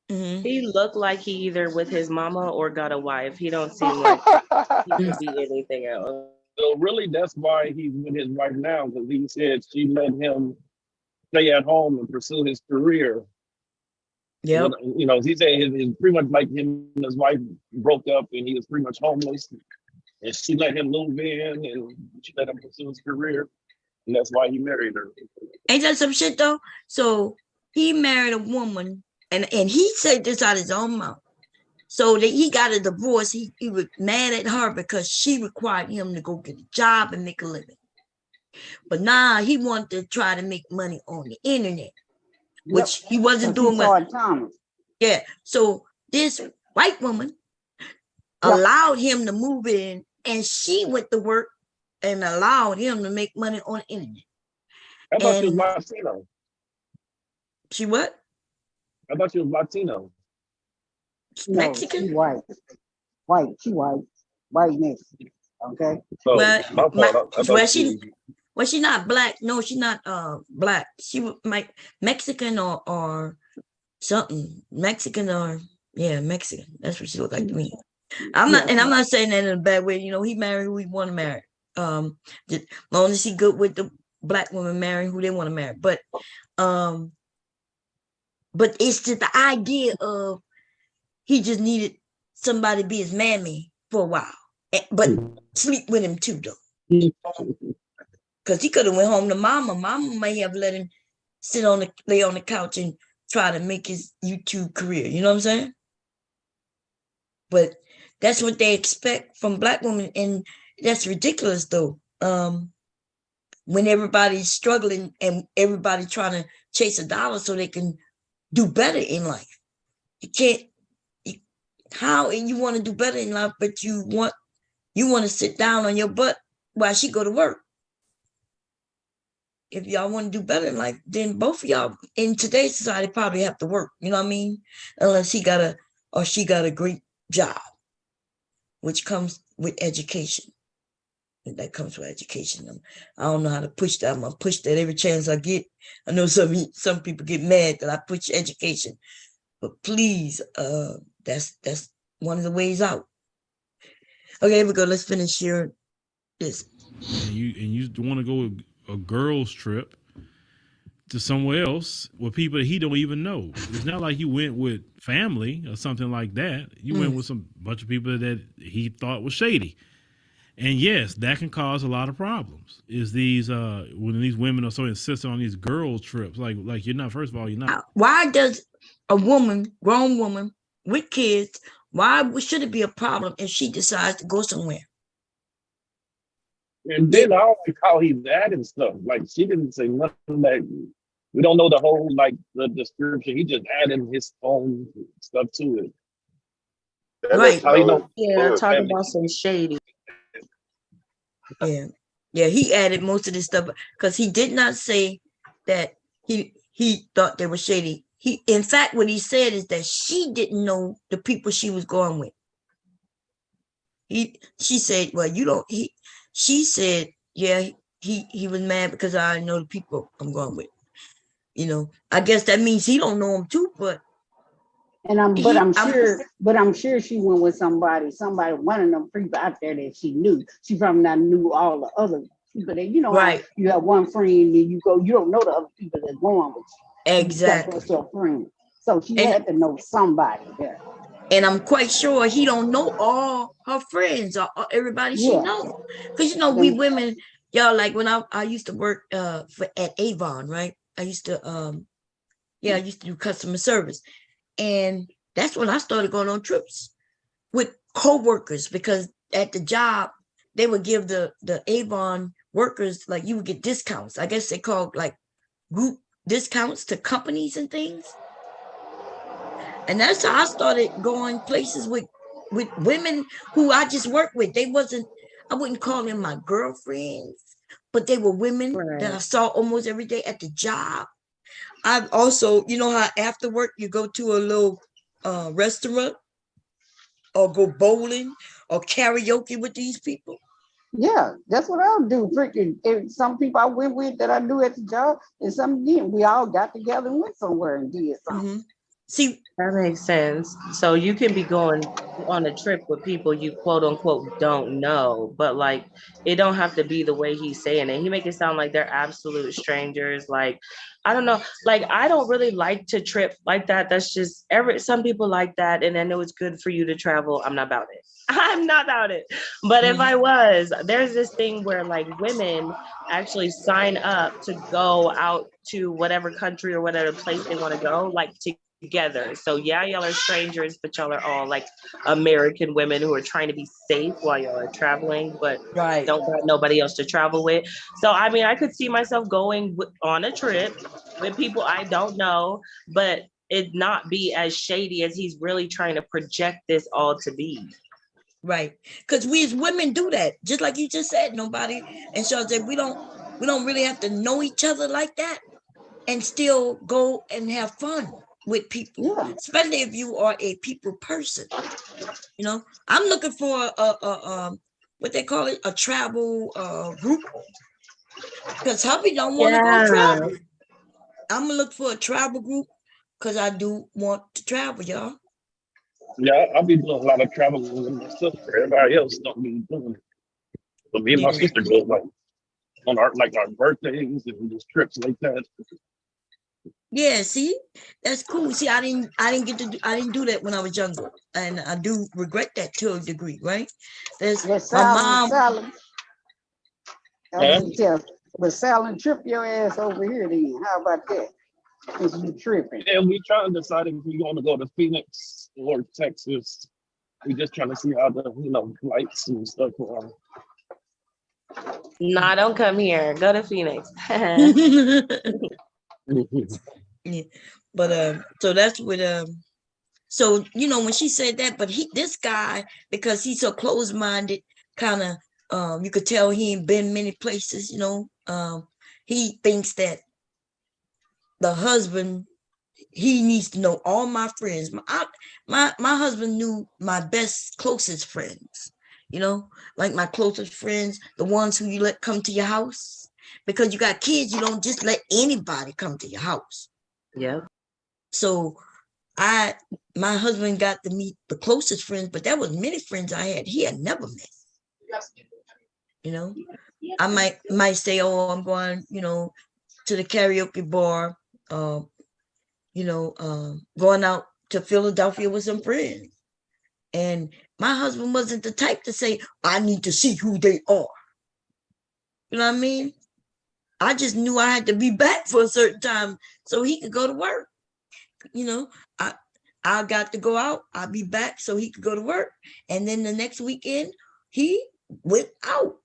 He looked like he either with his mama or got a wife. He don't seem like he could be anything else. So really, that's why he's with his wife now, because he said she let him stay at home and pursue his career. Yeah. He said his pretty much like him and his wife broke up and he was pretty much homeless. And she let him move in, and she let him pursue his career, and that's why he married her. Ain't that some shit though? So he married a woman, and he said this out of his own mouth. So that he got a divorce. He was mad at her because she required him to go get a job and make a living. But now he wanted to try to make money on the internet, which he wasn't doing well. Yeah. So this white woman allowed him to move in, and she went to work and allowed him to make money on the internet. I thought she was Latino. She what? I thought she was Latino. Mexican? She white. She white. White Mexican. Okay. So, well, she's not black. No, she's not black. She was Mexican or something. Mexican or Mexican. That's what she looked like to me. I'm not saying that in a bad way. You know, he married who he want to marry. As long as he good with the black woman marrying who they want to marry. But it's just the idea of he just needed somebody to be his mammy for a while, but sleep with him too, though. Because he could have went home to mama. Mama may have let him lay on the couch and try to make his YouTube career. You know what I'm saying? But that's what they expect from black women, and that's ridiculous, though. When everybody's struggling and everybody trying to chase a dollar so they can do better in life, you can't. How you want to do better in life, but you want to sit down on your butt while she go to work. If y'all want to do better in life, then both of y'all in today's society probably have to work. You know what I mean? Unless she got a great job, which comes with education. That comes with education. I don't know how to push that. I'm gonna push that every chance I get. I know some people get mad that I push education, but please, that's one of the ways out. Okay, here we go. Let's finish here. This. And you want to go a girls trip to somewhere else with people that he don't even know. It's not like you went with family or something like that. You went with some bunch of people that he thought was shady. And yes, that can cause a lot of problems. Is these when these women are so insistent on these girls trips, like you're not. First of all, you're not. Why does a grown woman with kids, why should it be a problem if she decides to go somewhere? And then I don't like how he's adding stuff. Like, she didn't say nothing that we don't know the whole, like, the description. He just added his own stuff to it. Right. How you know? Yeah, talking about some shady. Yeah, he added most of this stuff because he did not say that he thought they were shady. In fact, what he said is that she didn't know the people she was going with. She said, well, you don't. She said, yeah, he was mad because I know the people I'm going with. You know, I guess that means he don't know them too, but. I'm sure she went with somebody, one of them people out there that she knew. She probably not knew all the other people that, you know, right. You have one friend and you don't know the other people that's going with you. Exactly. That's your friend. So she had to know somebody there. And I'm quite sure he don't know all her friends or everybody she knows. Because, you know, we women, y'all, like when I used to work at Avon, right? I used to do customer service. And that's when I started going on trips with co-workers, because at the job, they would give the Avon workers, like, you would get discounts. I guess they called like group discounts to companies and things. And that's how I started going places with women who I just worked with. I wouldn't call them my girlfriends, but they were women that I saw almost every day at the job. I've also, you know how after work you go to a little restaurant or go bowling or karaoke with these people? Yeah, that's what I'll do. Freaking, some people I went with that I knew at the job, and some didn't. We all got together and went somewhere and did something. See, That makes sense. So you can be going on a trip with people you quote unquote don't know, but like it don't have to be the way he's saying it. He make it sound like they're absolute strangers. Like, I don't know. Like, I don't really like to trip like that. That's just some people like that, and I know it's good for you to travel. I'm not about it. I'm not about it. But if I was, there's this thing where like women actually sign up to go out to whatever country or whatever place they want to go, like together. So yeah, y'all are strangers, but y'all are all like American women who are trying to be safe while y'all are traveling, but right. don't got nobody else to travel with. So I mean, I could see myself going on a trip with people I don't know, but it not be as shady as he's really trying to project this all to be. Right. Because we as women do that. Just like you just said, nobody. And so we don't really have to know each other like that and still go and have fun with people, Yeah. especially if you are a people person. You know, I'm looking for a what they call it, a travel group. Because hubby don't want to go travel. I'm gonna look for a travel group because I do want to travel, y'all. Yeah, I'll be doing a lot of traveling with my sister. Everybody else don't be doing it. But me and my Yeah. sister go like on our birthdays and just trips like that. Yeah, see, that's cool. See, I didn't get to I didn't do that when I was younger, and I do regret that to a degree, right? There's my mom. Salad. Huh? But Salad, trip your ass over here then. How about that? Since you tripping. And we trying to decide if we want to go to Phoenix or Texas. We just trying to see how the flights and stuff are. Nah, don't come here. Go to Phoenix. Yeah, but so that's what so when she said that, but this guy, because he's so close-minded, kind of you could tell he ain't been many places. He thinks that the husband, he needs to know all my friends. My husband knew my best, closest friends, like my closest friends, the ones who you let come to your house. Because you got kids, you don't just let anybody come to your house. Yeah. So my husband got to meet the closest friends, but there was many friends I had he had never met. I might say, oh, I'm going, to the karaoke bar, going out to Philadelphia with some friends. And my husband wasn't the type to say, I need to see who they are. You know what I mean? I just knew I had to be back for a certain time so he could go to work. I got to go out. I'll be back so he could go to work. And then the next weekend, he went out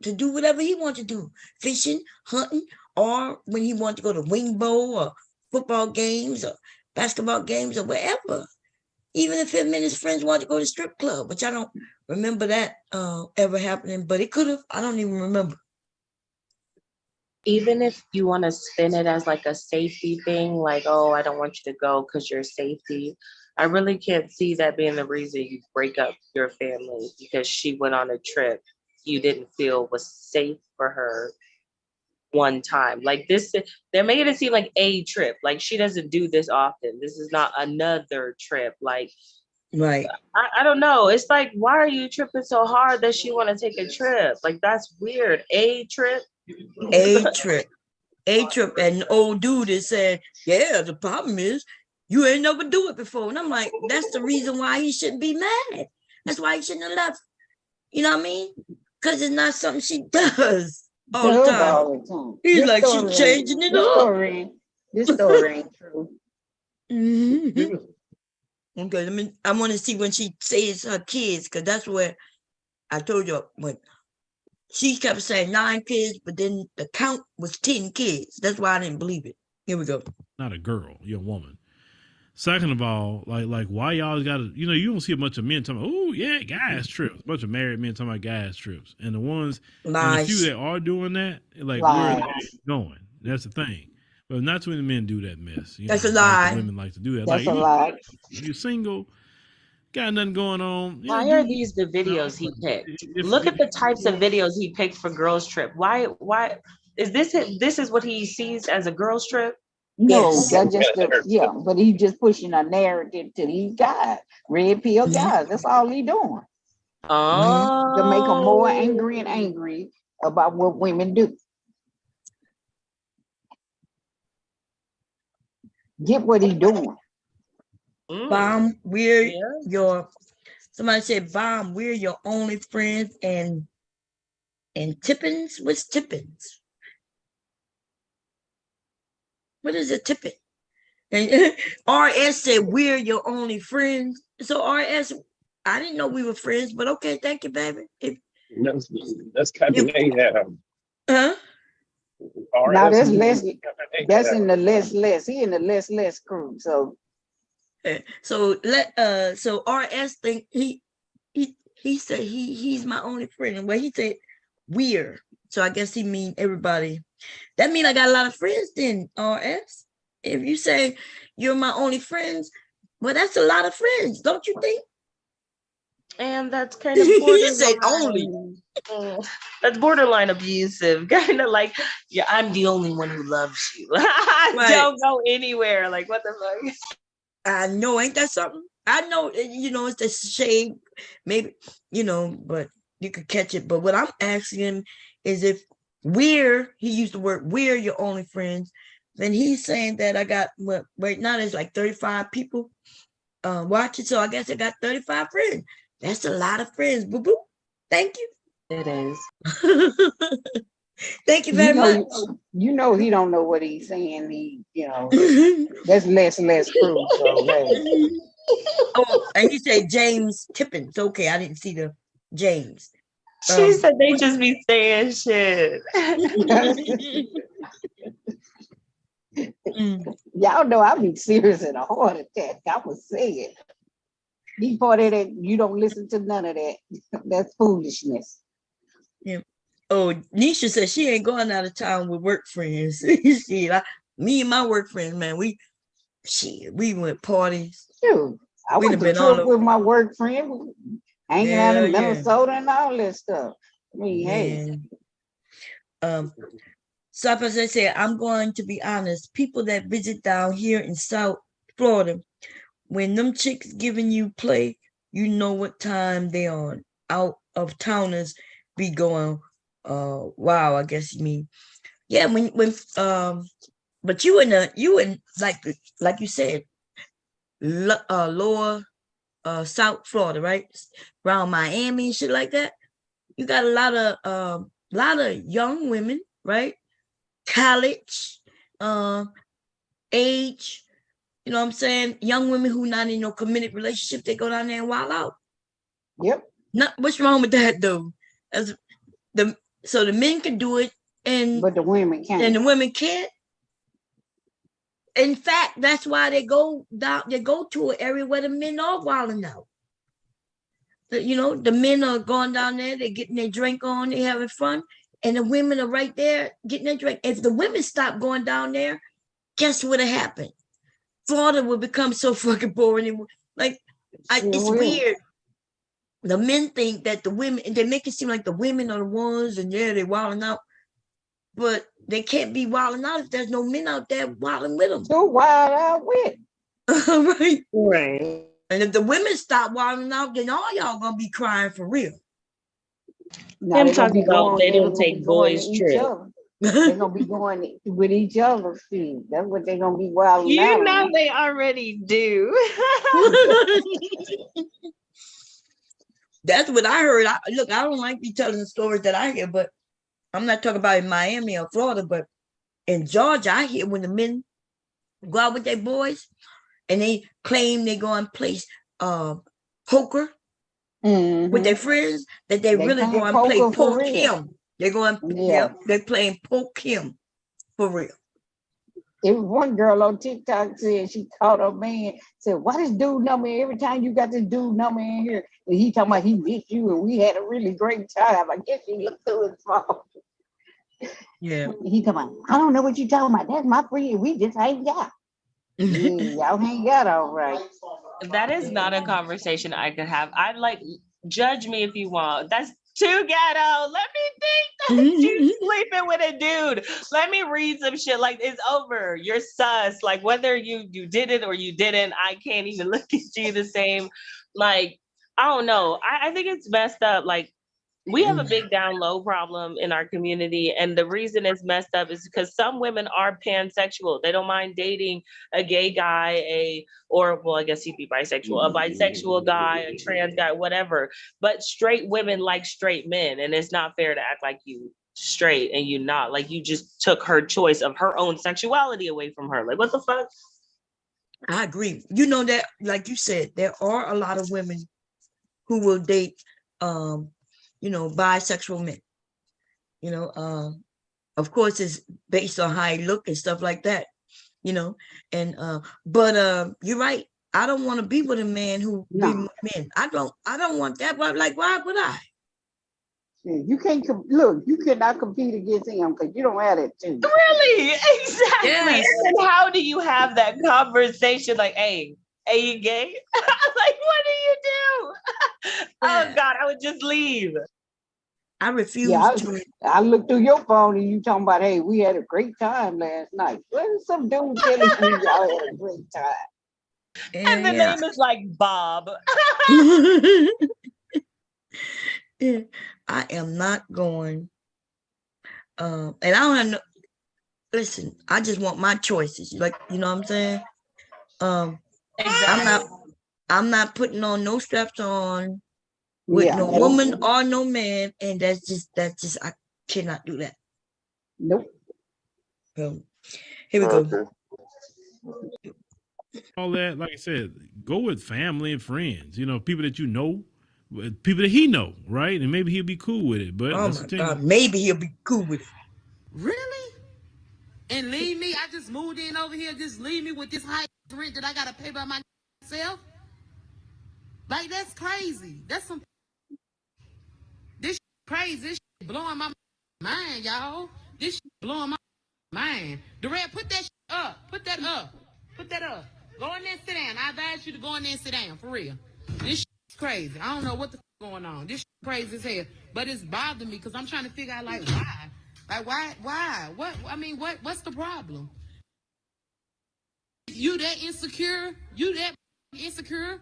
to do whatever he wanted to do, fishing, hunting, or when he wanted to go to wing bowl or football games or basketball games or wherever. Even if him and his friends wanted to go to strip club, which I don't remember that ever happening, but it could have. I don't even remember. Even if you want to spin it as like a safety thing, like, oh, I don't want you to go because you're safety, I really can't see that being the reason you break up your family because she went on a trip you didn't feel was safe for her one time. Like this, they're making it seem like a trip. Like she doesn't do this often. This is not another trip. Like, right. I don't know. It's like, why are you tripping so hard that she want to take a trip? Like, that's weird. A trip. A trip. And the old dude is saying, yeah, the problem is you ain't never do it before. And I'm like, that's the reason why he shouldn't be mad. That's why he shouldn't have left. You know what I mean? Because it's not something she does all the time. He's This like, she's changing it up. This story ain't true. Mm-hmm. Okay, I want to see when she says her kids, because that's where I told you when she kept saying 9 kids, but then the count was 10 kids. That's why I didn't believe it. Here we go. Not a girl, you're a woman. Second of all, like why y'all gotta, you don't see a bunch of men talking about, oh yeah, guys trips. A bunch of married men talking about guys trips. And the ones, and the few that are doing that, like where are they going? That's the thing. But not too many men do that mess. That's a lie. Like women like to do that. That's like a lie. You single, got nothing going on. Why are these the videos he picked? Look at the types of videos he picked for girls trip. Why is this what he sees as a girls trip? No, Yes. that's just but he's just pushing a narrative to these guys, red pill Mhm. guys. That's all he doing. Mhm. To make them more angry and Oh. angry about what women do. Get what he doing. Bomb, we're Yeah. your somebody said bomb, we're your only friends and Tippins? What's Tippins? What is a Tippin? And RS said we're your only friends. So RS, I didn't know we were friends, but okay, thank you, baby. That's Cabernet have. Huh? Now RS that's is less. That's have. in the less. He in the less crew. So So so RS think he said he's my only friend. Well, he said we're. So I guess he mean everybody. That mean I got a lot of friends then, RS. If you say you're my only friends, well, that's a lot of friends, don't you think? And that's kind of He said only. borderline. That's borderline abusive. Kind of like, yeah, I'm the only one who loves you. Right. Don't go anywhere. Like, what the fuck? I know, ain't that something? I know, it's the shade, maybe, but you could catch it. But what I'm asking him is if he used the word we're your only friends, then he's saying that I got right now there's like 35 people watching. So I guess I got 35 friends. That's a lot of friends. Boo boo. Thank you. It is. Thank you very much. he don't know what he's saying. That's less crew. So hey. Oh, and you say James Tippins. Okay, I didn't see the James. She said they just be saying shit. Y'all know I be serious in a heart attack. I was saying. He part of that, you don't listen to none of that. That's foolishness. Yeah. Oh, Nisha said she ain't going out of town with work friends. Me and my work friends, man, we went parties. Dude, I went to trip with my work friend, hanging out in Minnesota and all that stuff. I mean, hey. So as I said, I'm going to be honest. People that visit down here in South Florida, when them chicks giving you play, you know what time they on. Out of towners be going, wow, I guess you mean. Yeah, when but you in like you said, lower South Florida, right? Around Miami and shit like that. You got a lot of young women, right? College, age, you know what I'm saying? Young women who not in no committed relationship, they go down there and wild out. Yep. What's wrong with that though? So the men can do it, but the women can't. And the women can't. In fact, that's why they go down. They go to an area where the men are wilding out. The men are going down there. They're getting their drink on. They're having fun, and the women are right there getting their drink. If the women stop going down there, guess what would happen? Florida would become so fucking boring. It's weird. The men think that the women, and they make it seem like the women are the ones, and they're wilding out. But they can't be wilding out if there's no men out there wilding with them. So wild out with. Right. Right. And if the women stop wilding out, then all y'all gonna be crying for real. Now, I'm talking about they don't take boys trip. They're gonna be going with each other. See, that's what they're gonna be wilding out. You know they already do. That's what I heard. Look, I don't like be telling the stories that I hear, but I'm not talking about in Miami or Florida, but in Georgia, I hear when the men go out with their boys and they claim they go and play poker with their friends, that they really go and play poke him. They're going, they're playing poke him for real. It was one girl on TikTok said she caught a man, said, "Why this dude number every time you got this dude number in here?" And he talking about he beat you and we had a really great time. I guess he looked through his phone. Yeah. He come on, I don't know what you talking about. That's my friend. We just hang out. Yeah, y'all hang out all right. That is not a conversation I could have. I'd like, judge me if you want. too ghetto. Let me think that you sleeping with a dude. Let me read some shit. Like, it's over. You're sus. Like, whether you did it or you didn't, I can't even look at you the same. Like, I don't know. I think it's messed up. Like, we have a big down low problem in our community. And the reason it's messed up is because some women are pansexual. They don't mind dating a gay guy, well, I guess he'd be bisexual, a bisexual guy, a trans guy, whatever. But straight women like straight men. And it's not fair to act like you straight and you not. Like, you just took her choice of her own sexuality away from her. Like, what the fuck? I agree. You know that, like you said, there are a lot of women who will date bisexual men. Of course it's based on how you look and stuff like that, but you're right. I don't want to be with a man who be with men. I don't want that. But like, why would I? You can't look. You cannot compete against him because you don't have it too. Really? Exactly. Yes. And then how do you have that conversation? Like, hey, you gay? Like, what do you do? Oh God, I would just leave. I refuse to. I looked through your phone and you talking about, hey, we had a great time last night. Well, some dude telling you y'all had a great time. And the name is like Bob. I am not going. And I don't have no. Listen, I just want my choices. Like, you know what I'm saying? Exactly. I'm not putting on no straps on with no woman or no man, and that's just I cannot do that. Nope. So, here we go. All that, like I said, go with family and friends. People that you know, people that he know, right? And maybe he'll be cool with it. But oh my God, maybe he'll be cool with it. Really? And leave me? I just moved in over here. Just leave me with this high rent that I gotta pay by myself? Like, that's crazy. That's some. This crazy. This blowing my mind, y'all. This blowing my mind. Durant, put that up. Put that up. Put that up. Go in there and sit down. I advise you to go in there and sit down, for real. This is crazy. I don't know what the going on. This crazy as hell. But it's bothering me because I'm trying to figure out, like, why? Like, why? What? I mean, what's the problem? You that insecure? You that insecure?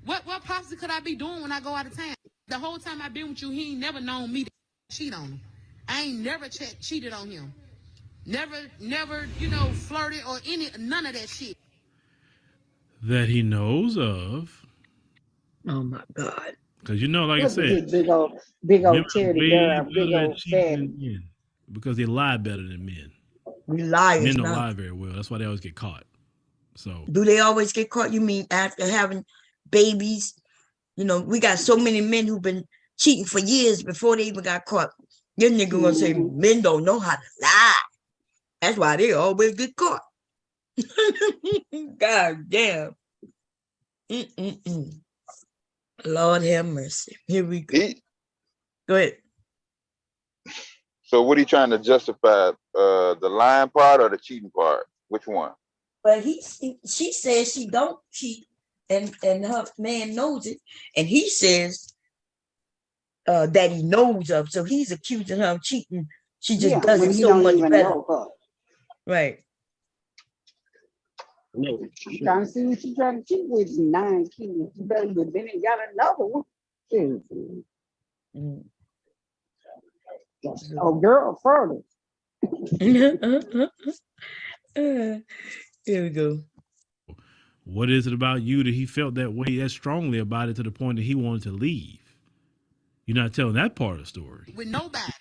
What possibly could I be doing when I go out of town? The whole time I've been with you, he ain't never known me to cheat on him. I ain't never cheated on him. Never, flirted or none of that shit. That he knows of. Oh my God. Because like I said, big old charity girl, big old fatty. Because they lie better than men. We liars. Men don't lie very well. That's why they always get caught. So do they always get caught? You mean after having babies? We got so many men who've been cheating for years before they even got caught. Your nigga gonna say men don't know how to lie. That's why they always get caught. God damn. Lord have mercy. Here we go. Go ahead. So what are you trying to justify? The lying part or the cheating part? Which one? But she says she don't cheat, and her man knows it, and he says that he knows of. So he's accusing her of cheating. She just does it so much better. Right. No. I'm trying to see what she's trying to cheat with. 9 kids. You better have been and got another one. Oh, girl, further. Here we go. What is it about you that he felt that way, that strongly about it, to the point that he wanted to leave? You're not telling that part of the story. With nobody.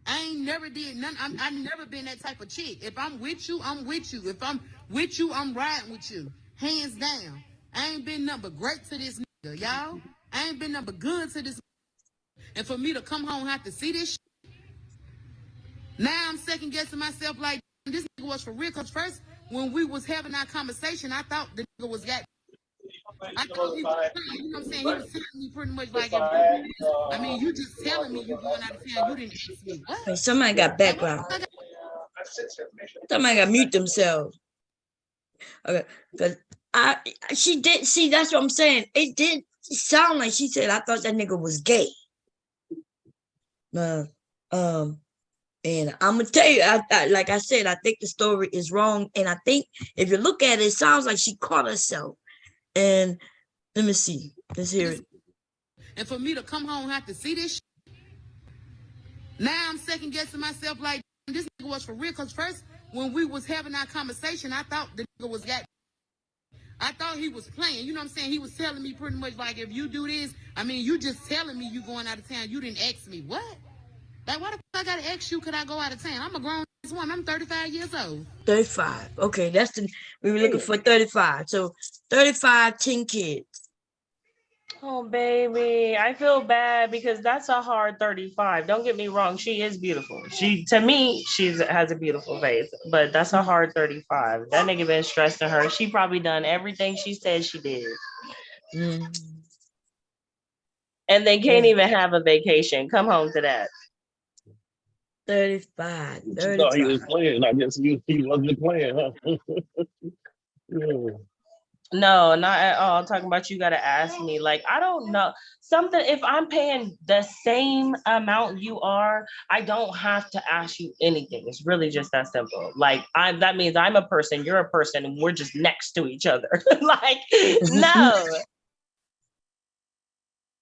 I ain't never did none. I've never been that type of chick. If I'm with you, I'm with you. If I'm with you, I'm riding with you. Hands down. I ain't been nothing but great to this nigga, y'all. I ain't been nothing but good to this nigga. And for me to come home and have to see this shit, now I'm second guessing myself like, this nigga was for real. Because first, when we was having our conversation, I thought the nigga was got. I thought he was, you know what I'm saying? He was telling me pretty much like, I mean, you just telling me you going out of town. You didn't ask me. What? Hey, somebody got background. Somebody got to mute themselves. Okay, because she did see. That's what I'm saying. It did sound like she said, "I thought that nigga was gay." And I'm gonna tell you, like I said, I think the story is wrong, and I think if you look at it, it sounds like she caught herself. And let me see, let's hear it. And for me to come home and have to see this shit, now I'm second guessing myself like this nigga was for real. Cause first when we was having our conversation, I thought the nigga was I thought he was playing. You know what I'm saying? He was telling me pretty much like, if you do this, I mean, you just telling me you going out of town. You didn't ask me. What? Like, why the fuck I gotta ask you, could I go out of town? I'm a grown woman. I'm 35 years old. 35. Okay, that's we were looking for 35. So 35, 10 kids. Oh, baby, I feel bad because that's a hard 35. Don't get me wrong. She is beautiful. To me, has a beautiful face, but that's a hard 35. That nigga been stressing her. She probably done everything she said she did. And they can't even have a vacation. Come home to that. 35. She thought he was playing. I guess he wasn't playing, huh? Yeah. No, not at all. Talking about you got to ask me. Like, I don't know. Something, if I'm paying the same amount you are, I don't have to ask you anything. It's really just that simple. Like, that means I'm a person, you're a person, and we're just next to each other. Like, no.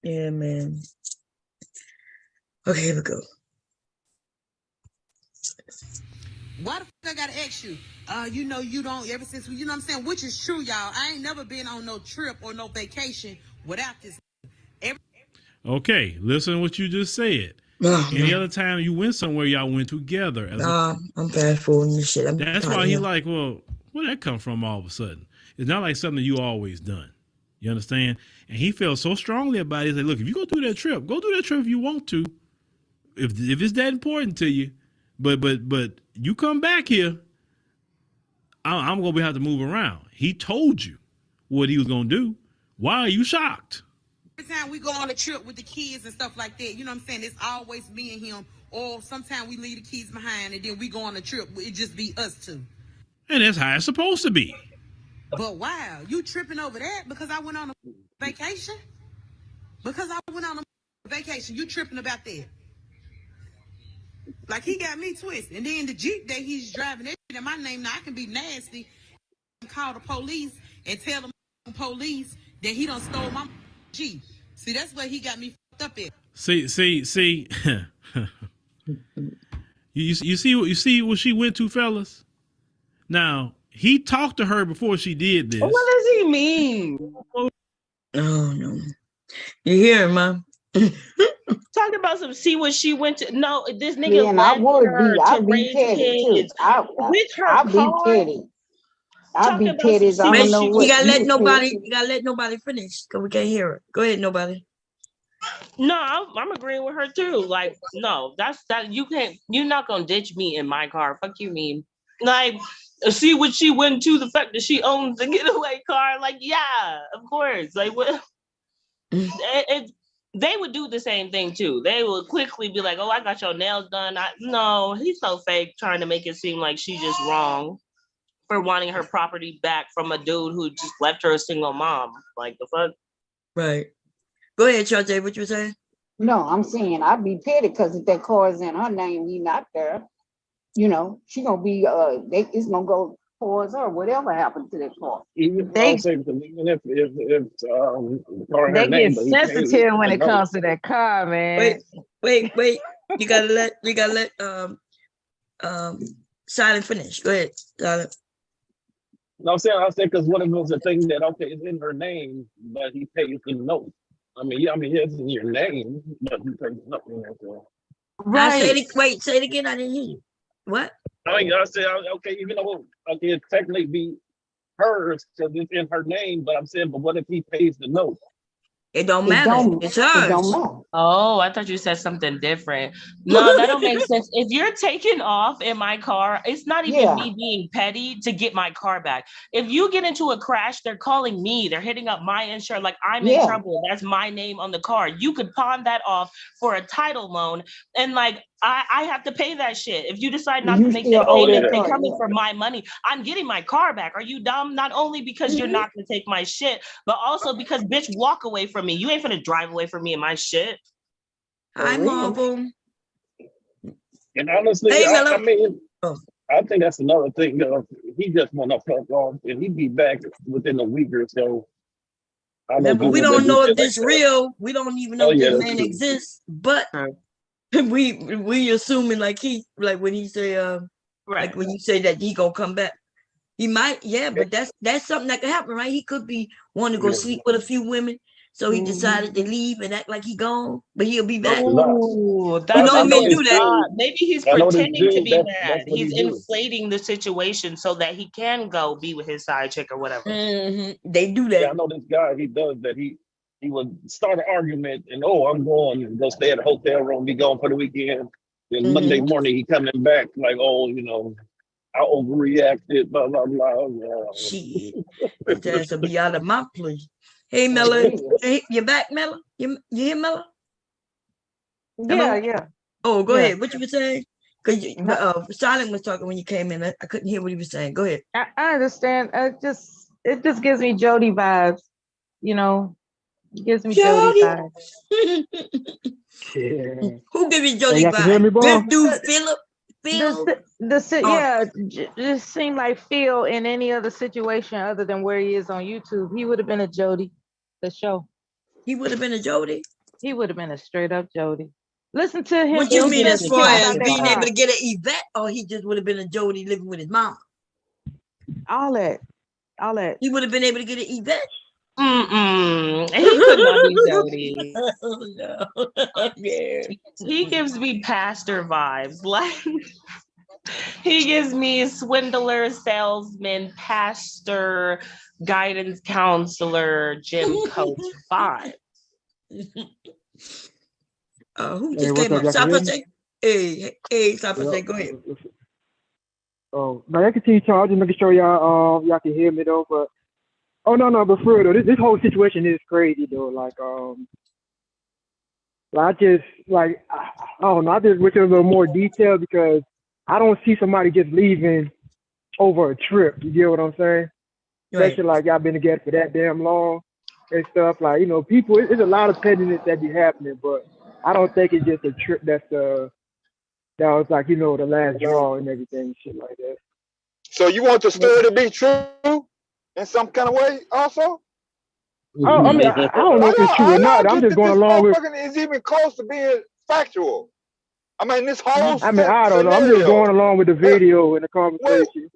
Yeah, man. Okay, here we go. Why the fuck I gotta ask you? You know you don't, ever since, you know what I'm saying? Which is true, y'all. I ain't never been on no trip or no vacation without this. Okay, listen to what you just said. Any other time you went somewhere, y'all went together. I'm fast forwarding this shit. That's why he like, well, where'd that come from all of a sudden? It's not like something you always done. You understand? And he felt so strongly about it. He's like, look, if you go do that trip if you want to. If it's that important to you. But you come back here, I'm gonna have to move around. He told you what he was gonna do. Why are you shocked? Every time we go on a trip with the kids and stuff like that, you know what I'm saying? It's always me and him, or sometimes we leave the kids behind and then we go on a trip. It just be us two. And that's how it's supposed to be. But wow, you tripping over that because I went on a vacation? Because I went on a vacation, you tripping about that? Like, he got me twisted. And then the Jeep that he's driving, that shit in my name, now I can be nasty and call the police and tell the police that he done stole my Jeep. See, that's where he got me fucked up at. See. you see what she went to, fellas? Now, he talked to her before she did this. What does he mean? Oh, no. You hear him, Mom? Talking about see what she went to. No, this nigga Yeah, and I would her be. to I'd be raise petty too. kids with her I'd be car. petty. I'd be Talking about petty. some I don't know shit. what You gotta let you nobody. feel. You gotta let nobody finish because we can't hear it. Go ahead, nobody. No, I'm agreeing with her too. Like, no, that's that. You can't. You're not gonna ditch me in my car. Fuck you, mean. Like, see what she went to. The fact that she owns a getaway car. Like, yeah, of course. Like, what? They would do the same thing too. They would quickly be like, "Oh, I got your nails done." No, he's so fake, trying to make it seem like she's just wrong for wanting her property back from a dude who just left her a single mom. Like, the fuck? Right. Go ahead, Charlie. What you were saying? No, I'm saying I'd be petty because if that car is in her name, he not there. You know, she gonna be. It's gonna go towards her. Whatever happened to that car. Even if the car in They her get name, but he paid sensitive when it no. comes to that car, man. Wait. You gotta let Silent finish. Go ahead, Silent. No, I'm saying because what if it was a thing that it's in her name, but he pays the note. I mean, it's in your name, but he pays nothing. Right. Say it again. I didn't hear you. What? I said, okay, even though it technically be hers because it's in her name, but I'm saying, but what if he pays the note? It don't matter. It's hers. It don't matter. Oh, I thought you said something different. No, that don't make sense. If you're taking off in my car, it's not even me being petty to get my car back. If you get into a crash, they're calling me. They're hitting up my insurance. Like, I'm in trouble. That's my name on the car. You could pawn that off for a title loan. And like, I have to pay that shit. If you decide not to make that payment, they're coming for my money. I'm getting my car back. Are you dumb? Not only because you're not gonna take my shit, but also because, bitch, walk away from me. You ain't gonna drive away from me and my shit. Hi, Marvel. And honestly, Hey, I Miller. mean, Oh. I think that's another thing. He just want to fuck off, and he'd be back within a week or so. I know Remember, we dudes that don't do know shit if like this that. real. We don't even know Oh if yeah, this that's man true. exists. But we assuming like when he say like when you say that he gonna come back. He might, yeah, but that's something that could happen, right? He could be wanting to go sleep with a few women, so he decided to leave and act like he gone, but he'll be back. Oh, You that's know, I know men this do that. dude. maybe he's I know this pretending to dude. be That's mad. what he He's do. inflating the situation so that he can go be with his side chick or whatever. They do Yeah, that. I know this guy. He does that. He would start an argument and I'm going and go stay at a hotel room. Be gone for the weekend. Then Monday morning he coming back like, I overreacted. Blah blah blah. She, his ass will be out of my place. Hey, Miller, hey, you back, Miller? You hear Miller? Hello? Yeah. Oh, go Yeah. ahead. What you were saying? Because Silent was talking when you came in. I couldn't hear what he was saying. Go ahead. I understand. It just gives me Jody vibes. You know, it gives me Jody vibes. Yeah. Who give you Jody Hey, y'all can hear me, vibes? boy? This dude, Philip. Just seemed like Phil in any other situation other than where he is on YouTube. He would have been a Jody, the show. He would have been a Jody. He would have been a straight up Jody. Listen to him. What you mean as just far talk as about being that able to car. get an Yvette, or he just would have been a Jody living with his mom? All that. He would have been able to get an Yvette. He could not be Jody. Oh, no. Yeah. He gives me pastor vibes. Like he gives me swindler, salesman, pastor, guidance counselor, gym coach vibe. Who Hey, just what's came up? up? Y'all can hear me? Sapase. Hey, Sapase, Yeah. go ahead. Oh, now I continue talking. I'm just making sure y'all can hear me though. But but for real though, this whole situation is crazy though. I just I don't know. I just wish it was a little more detail because I don't see somebody just leaving over a trip. You get what I'm saying? Right. Especially like y'all been together for that damn long and stuff. Like, people, it's a lot of pettiness that be happening, but I don't think it's just a trip that was like, the last draw and everything, shit like that. So you want the story to be true in some kind of way also? I mean, I don't know if it's true or not. I'm just going along with. Is even close to being factual. I mean, this whole I mean, I don't know. I'm just going along with the video and the conversation.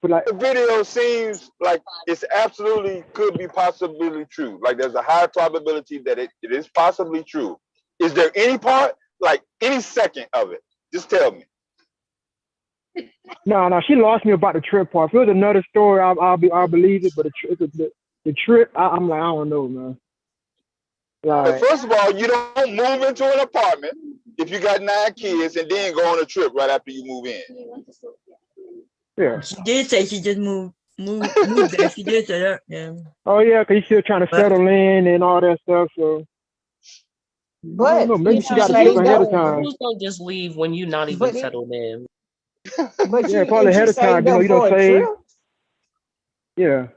But like, the video seems like it's absolutely could be possibly true. Like there's a high probability that it is possibly true. Is there any part, like any second of it? Just tell me. No, she lost me about the trip part. If it was another story, I'll believe it. But the trip, I'm like, I don't know, man. Like, first of all, you don't move into an apartment if you got 9 kids and then go on a trip right after you move in. Yeah. She did say she just moved there. She did say that. Yeah. Oh yeah, because he's still trying to settle in and all that stuff. So. But I don't know. Maybe she got to let trip him ahead of go. time. Who's don't just leave when you're not even settled in? But Yeah, probably ahead of time. You don't save. Yeah.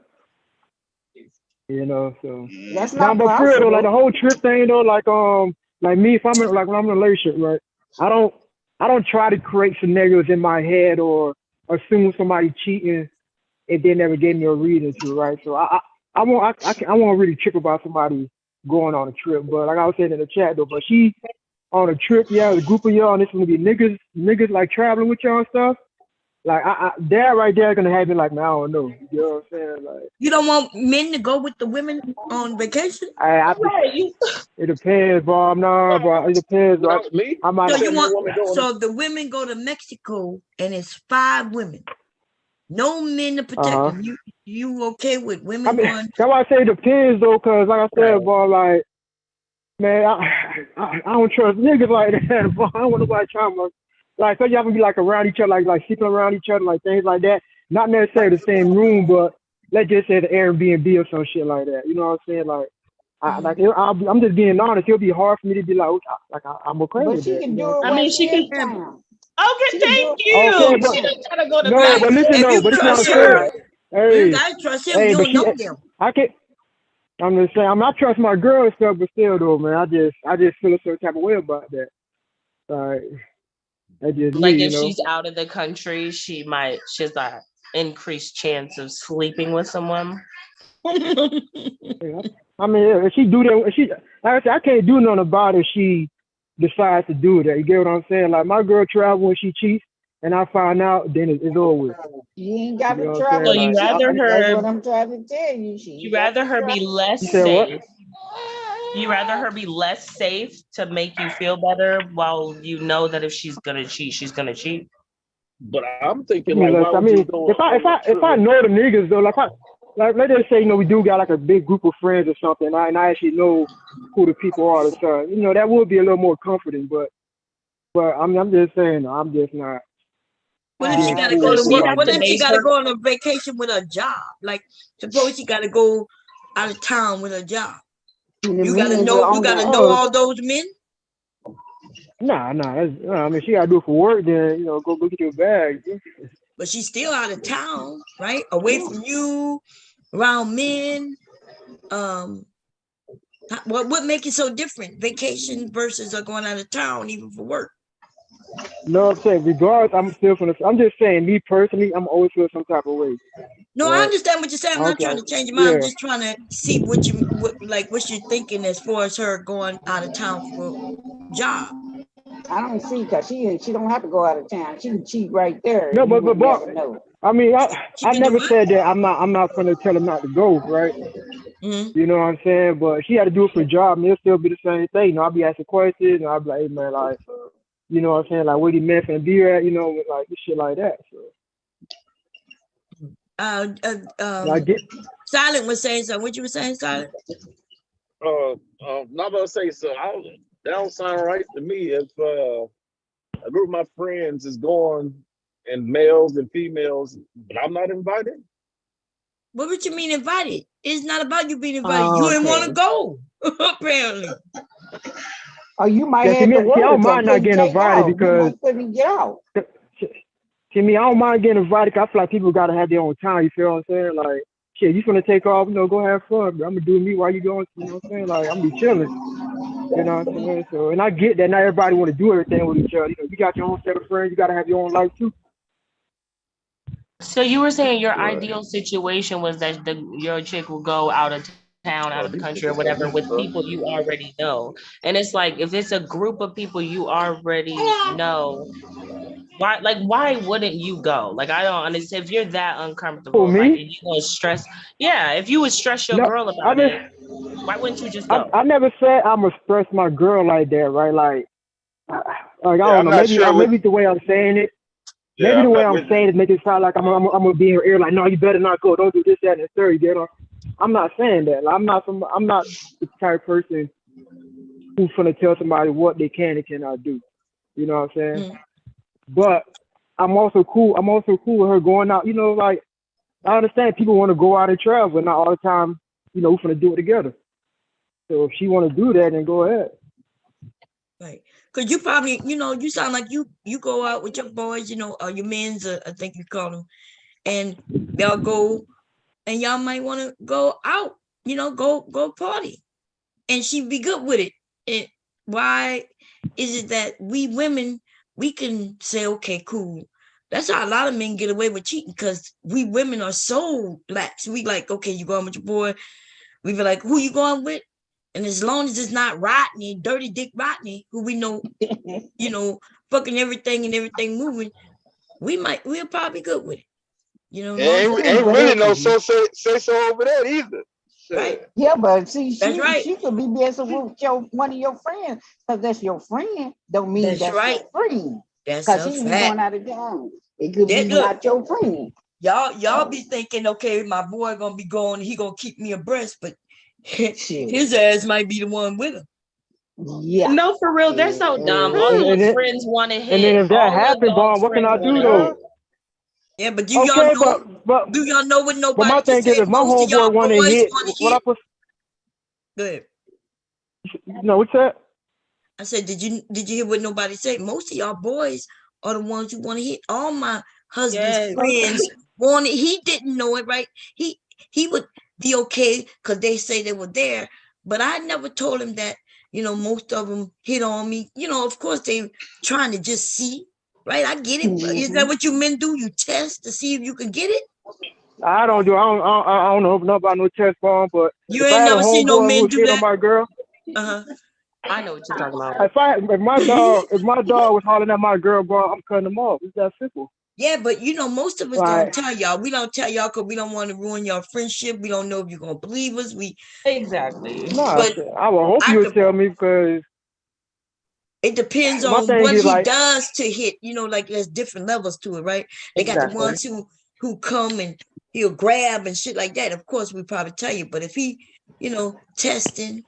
So. That's Now, not but for real though, like the possible. whole trip thing though, like me, if I'm in, like when I'm in a relationship, right? I don't try to create scenarios in my head or assume somebody cheating and they never gave me a reason to, right? So I won't really trip about somebody going on a trip, but like I was saying in the chat though, but she on a trip, yeah, with a group of y'all, and it's gonna be niggas like traveling with y'all and stuff. Like that right there gonna have me like, man, I don't know. You know what I'm saying? Like, you don't want men to go with the women on vacation? It depends, bro. No, bro. It depends, bro. I might So not. you want so the women go to Mexico and it's 5 women. No men to protect them. You okay with women going? That's why I say it depends though, cause like I said, bro, like, man, I don't trust niggas like that, bro. I don't want nobody trying to, like, so y'all can be like around each other, like sleeping around each other, like things like that. Not necessarily the same room, but let's just say the Airbnb or some shit like that. You know what I'm saying? Like, I'm just being honest. It'll be hard for me to be like I'm okay with that. Can do it. I mean, she can. Okay, thank you. Okay, but, she didn't try to go to no, but listen though, but it's not fair. Hey, you gotta trust him. You don't know them. I'm just saying, I'm not trust my girl and stuff, but still though, man, I just feel a certain type of way about that. Like, That's just Like me, if she's out of the country, she's a increased chance of sleeping with someone. Yeah. I mean, if she do that, if she, like I said, I can't do nothing about it if she decides to do that. You get what I'm saying? Like my girl travel when she cheats, and I find out, then it's over with. You ain't got You to know what I'm travel. So saying? you Like, rather That's her what I'm trying to tell you. you rather her be you less said what? safe. You rather her be less safe to make you feel better while you know that if she's gonna cheat, she's gonna cheat. But I'm I thinking mean, like, why I would you mean, go if on a if trip I with? know the niggas though, like let's just say, you know, we do got like a big group of friends or something, and I actually know who the people are. So, you know, that would be a little more comforting. But I'm just saying, I'm just not What if she being gotta cool go So with to she work? somebody had What to if that. she make gotta her go on a vacation with her job? Like, suppose she gotta go out of town with her job. And the You men gotta is know. You on gotta the know Oh, all those men. I mean, she gotta do it for work. Then you know, go get your bag. But she's still out of town, right? Away from you, around men. Um, what make it so different? Vacation versus going out of town, even for work. No, I'm saying, regardless, I'm just saying, me personally, I'm always feel some type of way. No, I Right? understand what you're saying. I'm not Okay. trying to change your mind. I'm Yeah. just trying to see what you're thinking as far as her going out of town for job. I don't see because she don't have to go out of town. She can cheat right there No, and you but would never know. I mean, She I can do never what? said that I'm not gonna tell him not to go, right? Mm-hmm. You know what I'm saying? But she had to do it for a job, and it'll still be the same thing. You know, I'll be asking questions, and I'll be like, hey man, like, you know what I'm saying? Like, where the man finna be at? You know, like shit like that. So, I get. Silent was saying something. What you were saying, Silent? Not gonna say so. That don't sound right to me. If a group of my friends is going, and males and females, but I'm not invited. What would you mean invited? It's not about you being invited. Oh, You didn't want to okay. go, apparently. Or you might Yeah, have to see, I don't work or mind not couldn't getting take invited off. You because might couldn't get out. to me, I don't mind getting invited. 'Cause I feel like people gotta have their own time. You feel what I'm saying? Like, shit, you finna take off? You know, go have fun. Bro. I'm gonna do me while you going. You know what I'm saying? Like, I'm gonna be chilling. You know what I'm saying? So, and I get that not everybody want to do everything with each other. You know, you got your own set of friends. You gotta have your own life too. So you were saying your But, ideal situation was that your chick will go out of town, out Oh, of the these country or niggas so whatever with deep, people you already know. And it's like if it's a group of people you already know, why wouldn't you go? Like I don't understand if you're that who, uncomfortable, like and me? you gonna stress if you would stress your No, girl I about just, it, why wouldn't you just go? I never said I'm gonna express my girl like that, right? Like I Yeah, don't I'm know. not sure what. Maybe the way I'm saying it. Yeah, Maybe the I'm way not I'm with you. saying it make it sound like I'm gonna be in her ear like, no, you better not go. Don't do this, that, and the third. You know, I'm not saying that. Like, I'm not the type of person who's gonna tell somebody what they can and cannot do. You know what I'm saying? Mm. But I'm also cool. I'm also cool with her going out. You know, like I understand people want to go out and travel, but not all the time. You know, we're gonna do it together. So if she want to do that, then go ahead. Right. Because you probably, you sound like you go out with your boys, or your men's, I think you call them, and they'll go, and y'all might want to go out, go party, and she'd be good with it. And why is it that we women, we can say, okay, cool. That's how a lot of men get away with cheating because we women are so lax. We like, okay, you going with your boy. We be like, who you going with? And as long as it's not Rodney, Dirty Dick Rodney, who we know, fucking everything and everything moving, we're probably good with it. Long as Ain't, it's ain't not really no Mhm. say so over there either. right. Shit. Yeah, but see, That's right. she could be messing with one of your friends because that's your friend. Don't mean That's that's right. your friend. That's Because a she can be fact. going out of town. It could be Look, not your friend. y'all be thinking, okay, my boy gonna be going, he gonna keep me abreast, but Shit. his ass might be the one with him. Yeah. No, for real, they're so dumb. All And, those and, friends want to and then hit. if that All of happened, Bob, those what can friends I want do to hit. though? Yeah, but Okay, but do y'all know what but my nobody can thing is, say? if my Most of y'all homeboy want to boys hit, want to what I hit. put? Good. No, what's that? I said, did you hear what nobody said? Most of y'all boys are the ones who want to hit. All my husband's Yes. friends wanted. He didn't know it, right? He would be okay because they say they were there, but I never told him that. Most of them hit on me. Of course they trying to just see. right? I get it. Is that what you men do? You test to see if you can get it? I don't know about no test bomb, but You if I ain't had a never seen no homeboy who men was do hitting on that? my girl, Uh-huh. I know what you're talking about. if my dog was hollering at my girl, bro, I'm cutting him off. It's that simple. Yeah, but you know, most of us Right. don't tell y'all. We don't tell y'all because we don't want to ruin your friendship. We don't know if you're gonna believe us. Exactly. Nah, But I would hope you would tell me, because it depends my on thing what is he like, does to hit. You know, like there's different levels to it, right? They got the Exactly. ones who come and he'll grab and shit like that. Of course, we probably tell you. But if he, you know, testing,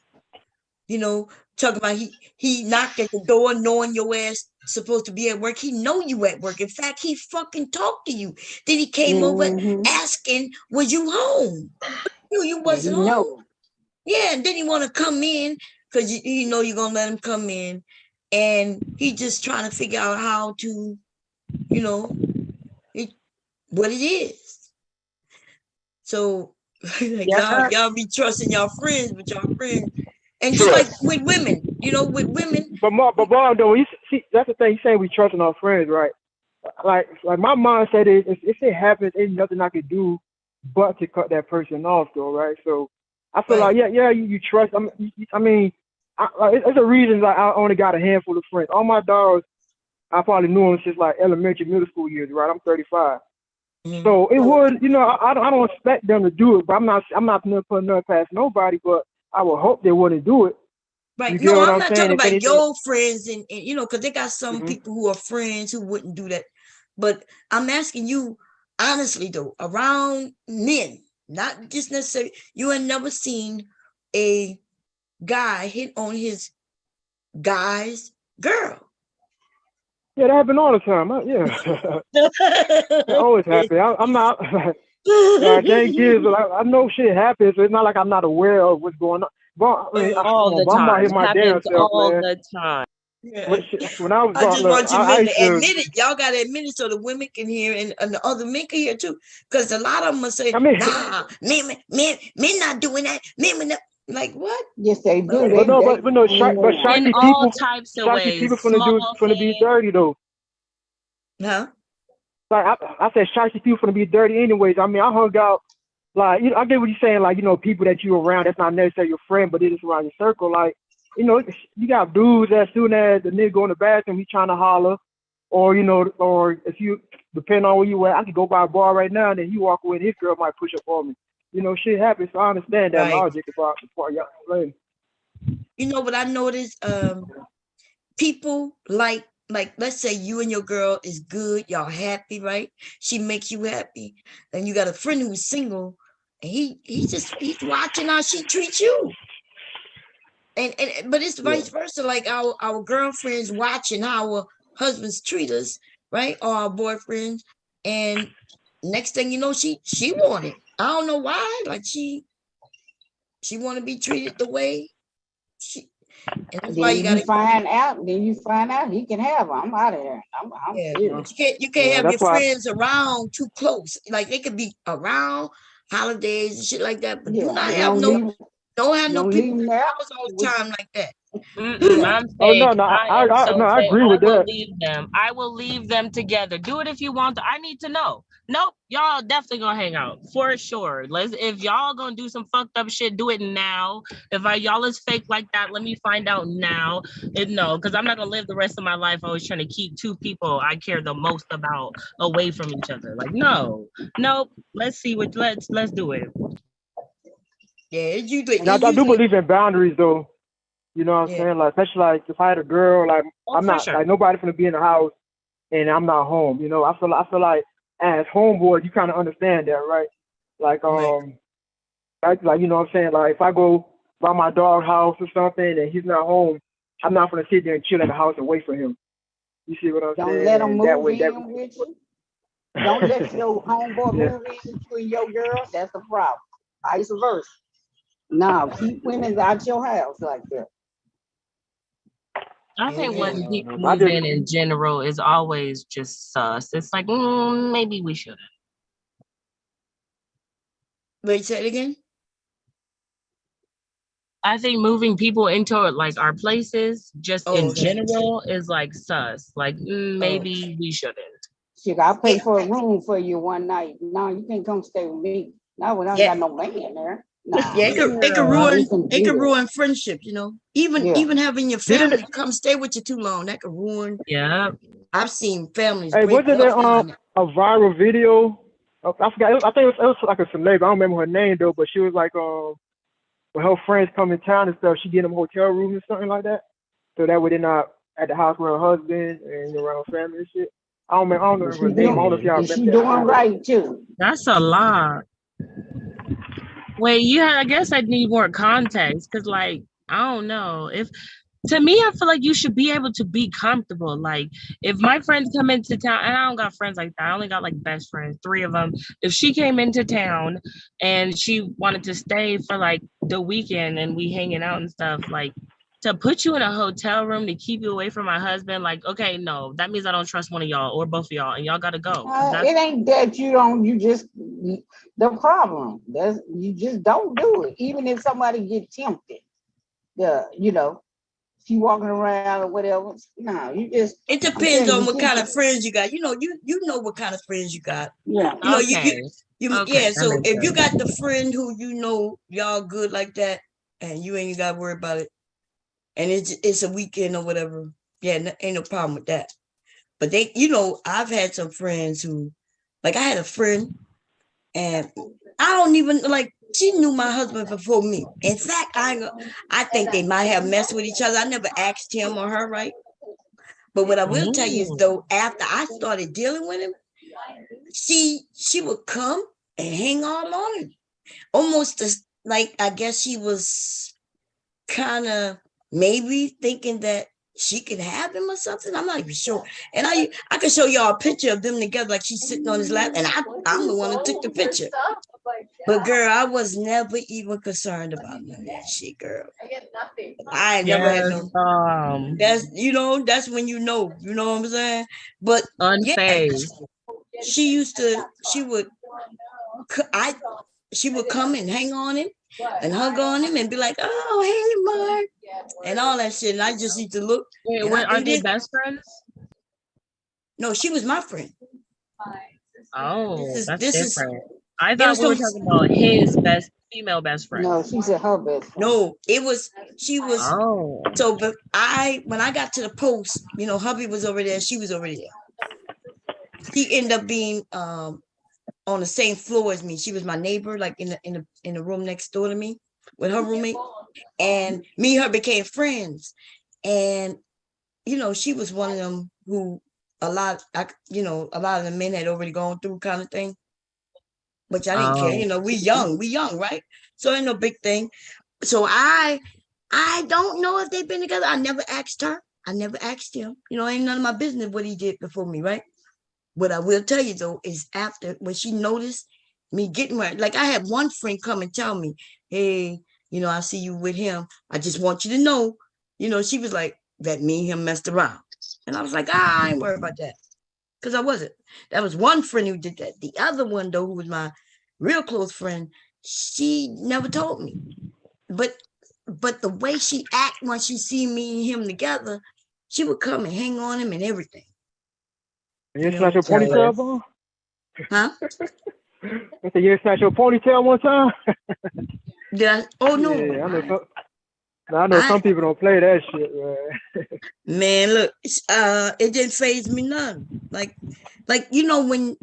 you know, talking about he knocked at the door knowing your ass supposed to be at work. He know you at work. In fact, he fucking talked to you. Then he came over asking, was you home? You wasn't home. No. Yeah, and then he want to come in because you know you're gonna let him come in, and he just trying to figure out how to, you know, what it is. So like y'all be trusting y'all friends, but y'all friends, and just like with women, you know, with women. But Bob, though, that's the thing. He's saying we trusting our friends, right? Like my mindset is, if it happens, ain't nothing I could do but to cut that person off, though, right? So I feel like, you trust. I mean, it's a reason that I only got a handful of friends. All my dogs, I probably knew them since like elementary, middle school years, right? I'm 35. So it would, you know, I don't expect them to do it, but I'm not putting nothing past nobody, but I would hope they wouldn't do it. Right. You No, what I'm not saying? talking about anything, your friends and you know, because they got some people who are friends who wouldn't do that. But I'm asking you honestly though, around men, not just necessarily, you have never seen a guy hit on his guy's girl. Yeah, that happen all the time. That always happen. I'm not. God dang kids, I know shit happens. So it's not like I'm not aware of what's going on. But I mean, All the I'm out time. here my damn Happens self, all man. the time. Yeah. When I was I just butler, want you I men used to to. admit it. Y'all gotta admit it so the women can hear and the other men can hear too. Because a lot of them will say, I mean, nah, men not doing that. Men not. Like what? Yes, they do. but They, no, they, but no, In shiny all people, types of shiny ways. people Small finna be things. dirty though. Huh? Like I said, shiny people finna be dirty anyways. I mean, I hung out. Like, you know, I get what you're saying. Like, you know, people that you around, that's not necessarily your friend, but it is around your circle. Like, you know, you got dudes that as soon as the nigga go in the bathroom, he trying to holler, or you know, or if you depend on where you at, I could go by a bar right now, and then you walk away, and his girl might push up on me. You know, shit happens. So I understand that logic about the part y'all explain. You know what I noticed? People like let's say you and your girl is good, y'all happy, right? She makes you happy, and you got a friend who's single, and he's watching how she treats you. And but it's vice versa. Like our girlfriends watching how our husbands treat us, right? Or our boyfriends. And next thing you know, she want it. I don't know why. Like she want to be treated the way she. And that's why you then gotta. you find out he can have her. I'm out of there. I'm Yeah, serious. you can't have your That's why. friends around too close. Like they could be around holidays and shit like that, but do not have don't have no people in the house all the time like that. I'm Oh fake. no, I am so I fake. agree I with will that. leave them. I will leave them together. Do it if you want to. I need to know. Nope, y'all definitely gonna hang out for sure. If y'all gonna do some fucked up shit, do it now. If y'all is fake like that, let me find out now. No, because I'm not gonna live the rest of my life always trying to keep two people I care the most about away from each other. Like nope. Let's see what let's do it. Yeah, And I do believe in boundaries though. You know what I'm saying? Like, especially like if I had a girl, like I'm not like nobody's gonna be in the house and I'm not home. You know, I feel like as homeboy, you kind of understand that, right? Like like you know what I'm saying? Like if I go by my dog house or something and he's not home, I'm not gonna sit there and chill in the house and wait for him. You see what I'm saying? Don't let him move with you. Don't let your homeboy move in with you and your girl. That's the problem. Vice versa. No, keep women out your house like that. I think letting people move in general is always just sus. It's like, maybe we shouldn't. Wait, say it again. I think moving people into like our places just Oh, in okay. general is like sus. Like maybe we shouldn't. Shit, I pay Yeah. for a room for you one night. No, you can't come stay with me. No, we don't Yeah. got no man there. Nah. Yeah, it could No, we ruin can do that. ruin friendship, Even Yeah. even having your Didn't family come stay with you too long, that could ruin. Yeah. I've seen families Hey, break wasn't up there behind it. a viral video? I forgot. I think it was like a celebrity. I don't remember her name though, but she was like, when her friends come in town and stuff, she get them hotel rooms or something like that, so that way they're not at the house with her husband and around family and shit. I don't know her name. I don't know if y'all And she remember that. doing right too. That's a lot. Wait, I guess I need more context because, like, I don't know. To me, I feel like you should be able to be comfortable. Like, if my friends come into town, and I don't got friends like that, I only got like best friends, 3 of them. If she came into town and she wanted to stay for like the weekend and we hanging out and stuff, like, to put you in a hotel room to keep you away from my husband, like, okay, no, that means I don't trust one of y'all or both of y'all, and y'all gotta go. It ain't that you just the problem. You just don't do it. Even if somebody get tempted, she walking around or whatever. No, you just. It depends on what kind of friends you got. You know what kind of friends you got. Yeah. Okay. Yeah. So if you got the friend who y'all good like that, and you ain't got to worry about it, and it's a weekend or whatever, yeah, ain't no problem with that. But I've had some friends who, like, I had a friend, and I don't even she knew my husband before me. In fact, I think they might have messed with each other. I never asked him or her, right? But what I will tell you is, though, after I started dealing with him, she would come and hang all on him, almost like I guess she was kind of maybe thinking that she could have him or something. I'm not even sure. And I could show y'all a picture of them together, like she's sitting on his lap, and I'm the one that took the picture. But girl, I was never even concerned about none of that shit, girl. I never had no. That's when you know what I'm saying. But unfazed. Yeah, she would come and hang on him and hug on him and be like, "Oh, hey, Mark," and all that shit. And I just need to look. Wait, are they best friends? No, she was my friend. Oh, that's this different. I thought we were talking about his female best friend. No, she said her best friend. No, she was. Oh. So, but when I got to the post, hubby was over there. She was over there. She ended up being on the same floor as me. She was my neighbor, like in the room next door to me with her roommate, and me and her became friends. And she was one of them who a lot of the men had already gone through kind of thing. But I didn't care. We young, right? So ain't no big thing. So I don't know if they've been together. I never asked her. I never asked him. Ain't none of my business what he did before me, right? What I will tell you though is after when she noticed me getting married, like I had one friend come and tell me, "Hey, I see you with him. I just want you to know." She was like, that me and him messed around, and I was like, I ain't worried about that, because I wasn't. That was one friend who did that. The other one though, who was my real close friend, she never told me, but the way she act when she see me and him together, she would come and hang on him and everything. You snatch your ponytail, bro? Huh? I said, you snatch your ponytail one time? Oh, no. Yeah, I know some people don't play that shit, man. Man, look, it didn't faze me none. Like, when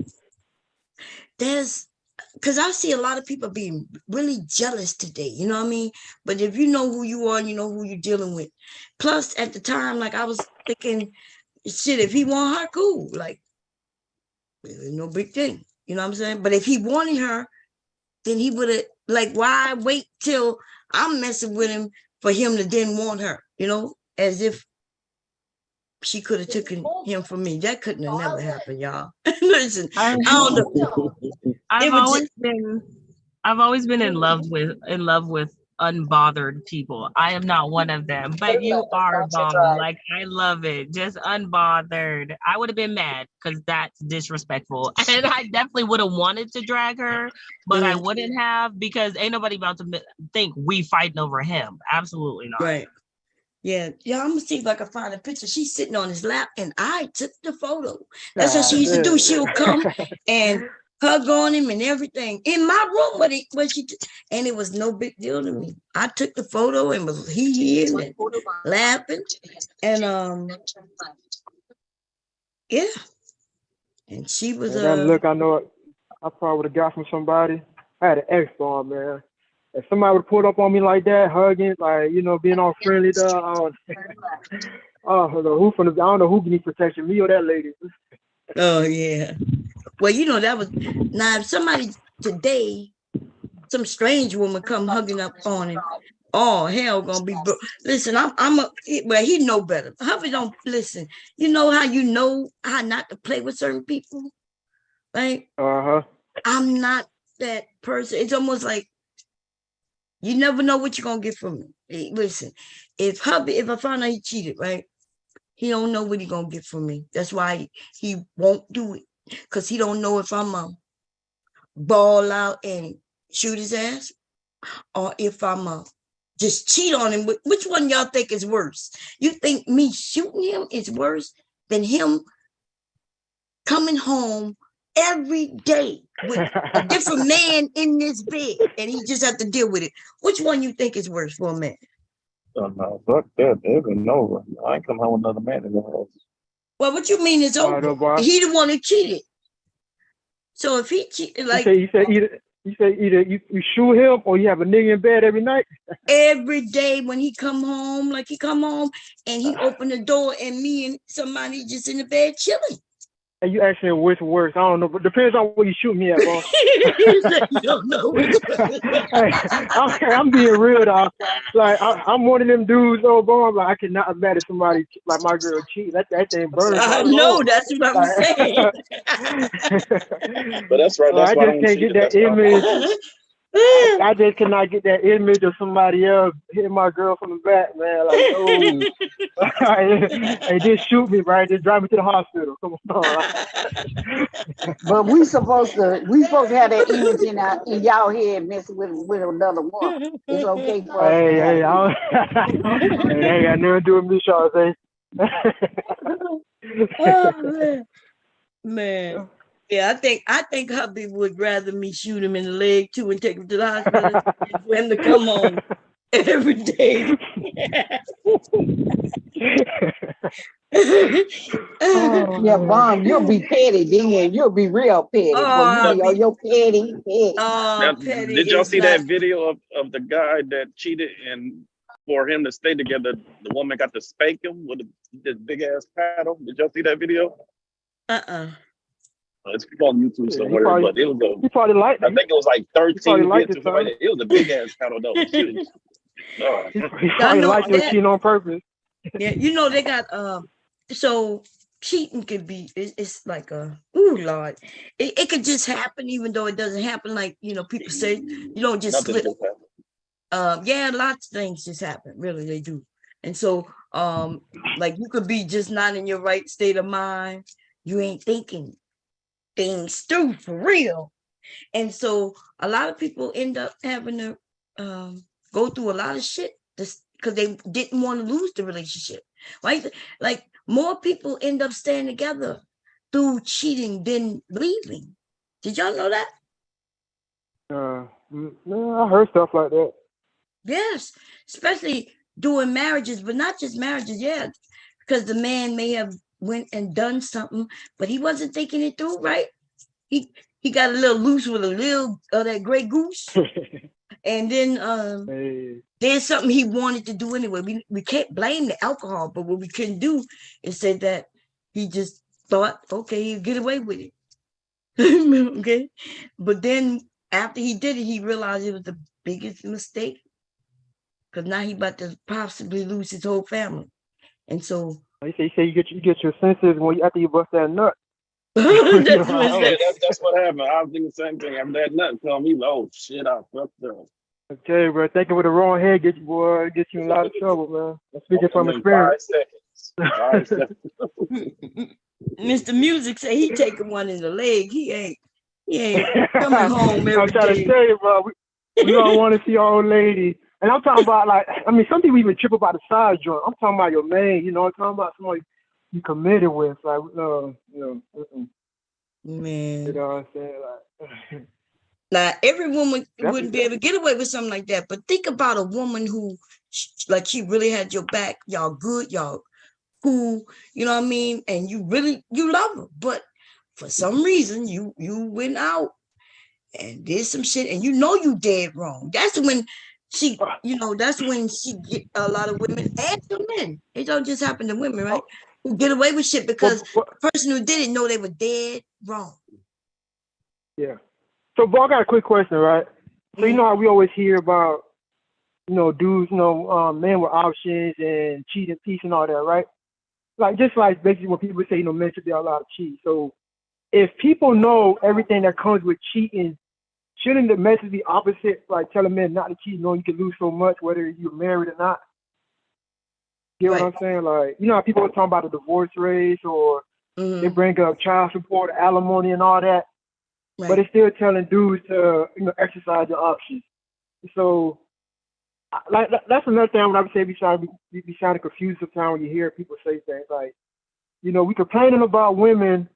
there's, because I see a lot of people being really jealous today, you know what I mean? But if you know who you are, you know who you're dealing with. Plus, at the time, like, I was thinking, shit, if he want her, cool. Like, there's no big thing. You know what I'm saying? But if he wanted her, then he would have, like, why wait till I'm messing with him for him to then want her, as if she could have taken him from me. That couldn't have never happened, y'all. Listen, I don't know. I've always been in love with unbothered people. I am not one of them, but you are bomb. Like, I love it. Just unbothered. I would have been mad because that's disrespectful. And I definitely would have wanted to drag her, but I wouldn't have, because ain't nobody about to think we fighting over him. Absolutely not. Right. Yeah, I'm gonna see if I can find a picture. She's sitting on his lap, and I took the photo. That's what she used to do. She'll come and hug on him and everything in my room. And it was no big deal to me. I took the photo and was here and laughing, and yeah. And she was that look, I know it. I probably would have got from somebody. I had an ex on, man. If somebody would pull up on me like that, hugging, like, you know, being all friendly, dog, I don't know who needs protection, me or that lady. Oh yeah. Well, you know, that was now if somebody today, some strange woman come hugging up on him, oh hell gonna be listen, well, he know better. Hubby don't listen. You know how not to play with certain people? Right? I'm not that person. It's almost like you never know what you're gonna get from me. Hey, listen, if I find out he cheated, right? He don't know what he gonna get from me. That's why he won't do it. Because he don't know if I'm ball out and shoot his ass, or if I'm just cheat on him. Which one y'all think is worse? You think me shooting him is worse than him coming home every day with a different man in this bed, and he just have to deal with it? Which one you think is worse for a man? Oh, no, fuck that. It's been over. I ain't come home with another man in the house. Well, what you mean it's over? He the one who cheated. So if he cheated, like you said either you shoot him or you have a nigga in bed every night. Every day when he come home, like he come home and he open the door and me and somebody just in the bed chilling. And you asking which worse? I don't know, but depends on where you shoot me at, bro. You don't know which I'm being real, dog. Like I'm one of them dudes, though, bro. I'm like, I cannot imagine somebody like my girl cheat. That thing burns. I know, that's what I'm saying. But that's right. That's I why just can't get that image. I just cannot get that image of somebody else hitting my girl from the back, man. Like, oh, hey, just shoot me, right? Just drive me to the hospital. Come on. But we supposed to have that image in y'all head messing with another woman. It's okay for us. Hey, that ain't got nothing to do with me, Charles. Oh, man. Yeah, I think hubby would rather me shoot him in the leg too and take him to the hospital for him to come home every day. Yeah, Mom, you'll be petty then. You'll be real petty. You're petty. Now, Petty. did y'all see that video of the guy that cheated, and for him to stay together, the woman got to spank him with this big ass paddle? Did y'all see that video? It's on YouTube somewhere, but it was he probably liked it. I think it was like 13 hits or something like that. It was a big ass paddle though. He probably liked it cheating on purpose. Yeah, you know they got so cheating could be it's like Lord. It could just happen even though it doesn't happen like people say you don't just slip. Lots of things just happen, really they do. And so like you could be just not in your right state of mind. You ain't thinking things through for real. And so a lot of people end up having to go through a lot of shit just because they didn't want to lose the relationship. Right? Like more people end up staying together through cheating than leaving. Did y'all know that? No, I heard stuff like that. Yes, especially doing marriages, but not just marriages, because the man may have went and done something, but he wasn't thinking it through, right? He got a little loose with a little of that gray goose. And then there's something he wanted to do anyway. We can't blame the alcohol, but what we couldn't do is say that he just thought, okay, he'll get away with it. Okay. But then after he did it, he realized it was the biggest mistake. Because now he about to possibly lose his whole family. And so you say you get your senses after you bust that nut. That's what happened. I was thinking the same thing. After that nut told me, oh shit, I fucked up. I tell you, bro, thinking with the wrong head get you in a lot of trouble, man. I'm speaking from Only experience. 5 seconds. 5 seconds. Mr. Music say he taking one in the leg. He ain't coming home I'm every trying to day. tell you, bro. We don't want to see our old lady. And I'm talking about, like, I mean, some people even trip about the side joint. I'm talking about your man, you know, I'm talking about somebody you committed with. Like, you know, Man. you know what I'm saying? Like, Now, every woman That's- wouldn't be able to get away with something like that. But think about a woman who, like, she really had your back. Y'all good, y'all cool. You know what I mean? And you love her. But for some reason, you went out and did some shit, and you know you dead wrong. That's when she, that's when she get a lot of women and some men. It don't just happen to women, right? Who get away with shit because the person who did it know they were dead wrong. Yeah. So, Bo, I got a quick question, right? So, you know how we always hear about, dudes, men with options and cheating, peace and all that, right? Like, just like basically when people say, men should be allowed to cheat. So, if people know everything that comes with cheating, shouldn't the message be opposite? Like, telling men not to cheat, knowing you can lose so much, whether you're married or not? You know what I'm saying? Like, you know how people are talking about the divorce rates or they bring up child support, alimony, and all that. Right. But it's still telling dudes to, exercise your options. So, like, that's another thing when I would say be sounding confused sometimes when you hear people say things like, we complaining about women,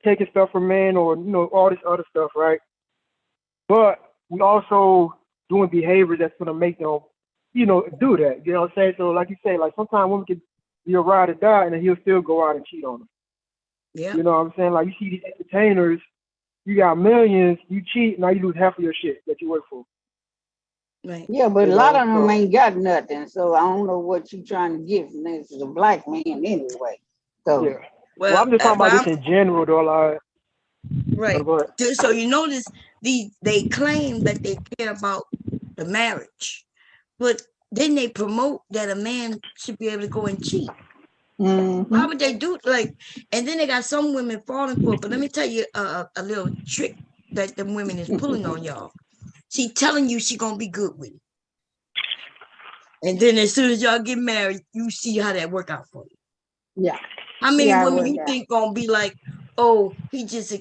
taking stuff from men or, all this other stuff, right? But we also doing behavior that's going to make them, do that. You know what I'm saying? So, like you say, like sometimes women can be a ride or die and then he'll still go out and cheat on them. Yeah. You know what I'm saying? Like you see these entertainers, you got millions, you cheat, now you lose half of your shit that you work for. Right. Yeah, but a lot of them ain't got nothing, so I don't know what you trying to get from this is a black man anyway. So yeah. Well, I'm just talking about this in general, though. Like, right. So you notice they claim that they care about the marriage, but then they promote that a man should be able to go and cheat. Why would they do and then they got some women falling for it. But let me tell you a little trick that the women is pulling on y'all. She telling you she gonna be good with it. And then as soon as y'all get married, you see how that work out for you. Yeah. How many women you think gonna be like, oh, he just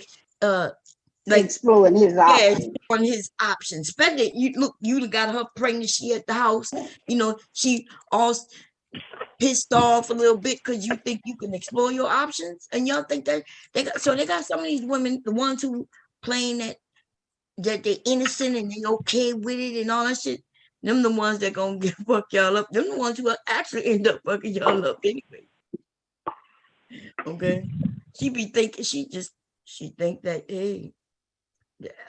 exploring his options. Exploring his options. Especially you got her pregnant, she at the house, she all pissed off a little bit because you think you can explore your options, and y'all think that they got some of these women, the ones who playing that they're innocent and they okay with it and all that shit. Them the ones that gonna fuck y'all up. Them the ones who will actually end up fucking y'all up anyway. Okay, she be thinking she think that, hey,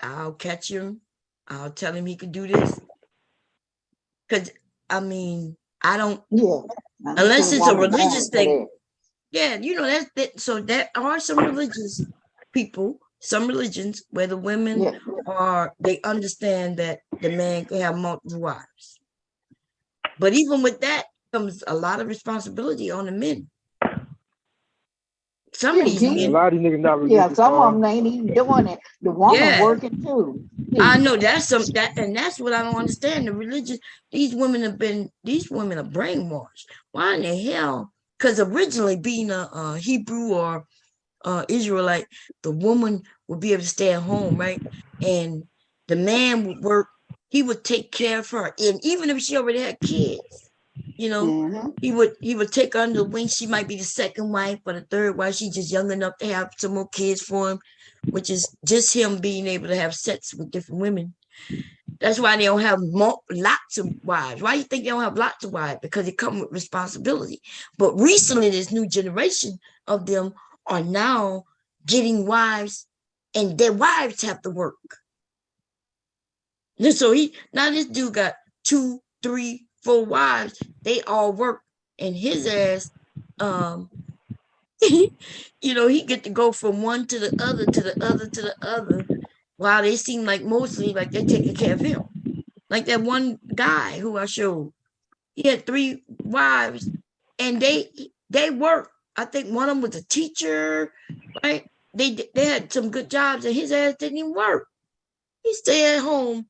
I'll catch him, I'll tell him he could do this. Cause I mean, I don't. Yeah. Unless it's a religious thing. Yeah, that's that. So there are some religious people, some religions where the women they understand that the man can have multiple wives. But even with that comes a lot of responsibility on the men. Some of these men, a lot of these niggas not religious. Yeah, some of them ain't even doing it. The woman working too. I know that's that's what I don't understand. The religious, these women are brainwashed. Why in the hell? Because originally being a Hebrew or Israelite, the woman would be able to stay at home, right? And the man would work. He would take care of her, and even if she already had kids, he would take her under the wing. She might be the second wife or the third wife. She's just young enough to have some more kids for him, which is just him being able to have sex with different women. That's why they don't have lots of wives. Why do you think they don't have lots of wives? Because it comes with responsibility. But recently, this new generation of them are now getting wives, and their wives have to work. And so this dude got 2, 3, 4 wives. They all work, and his ass, he get to go from one to the other, to the other, to the other, while they seem like mostly like they're taking care of him. Like that one guy who I showed, he had 3 wives, and they work. I think one of them was a teacher, right? They had some good jobs, and his ass didn't even work. He stayed at home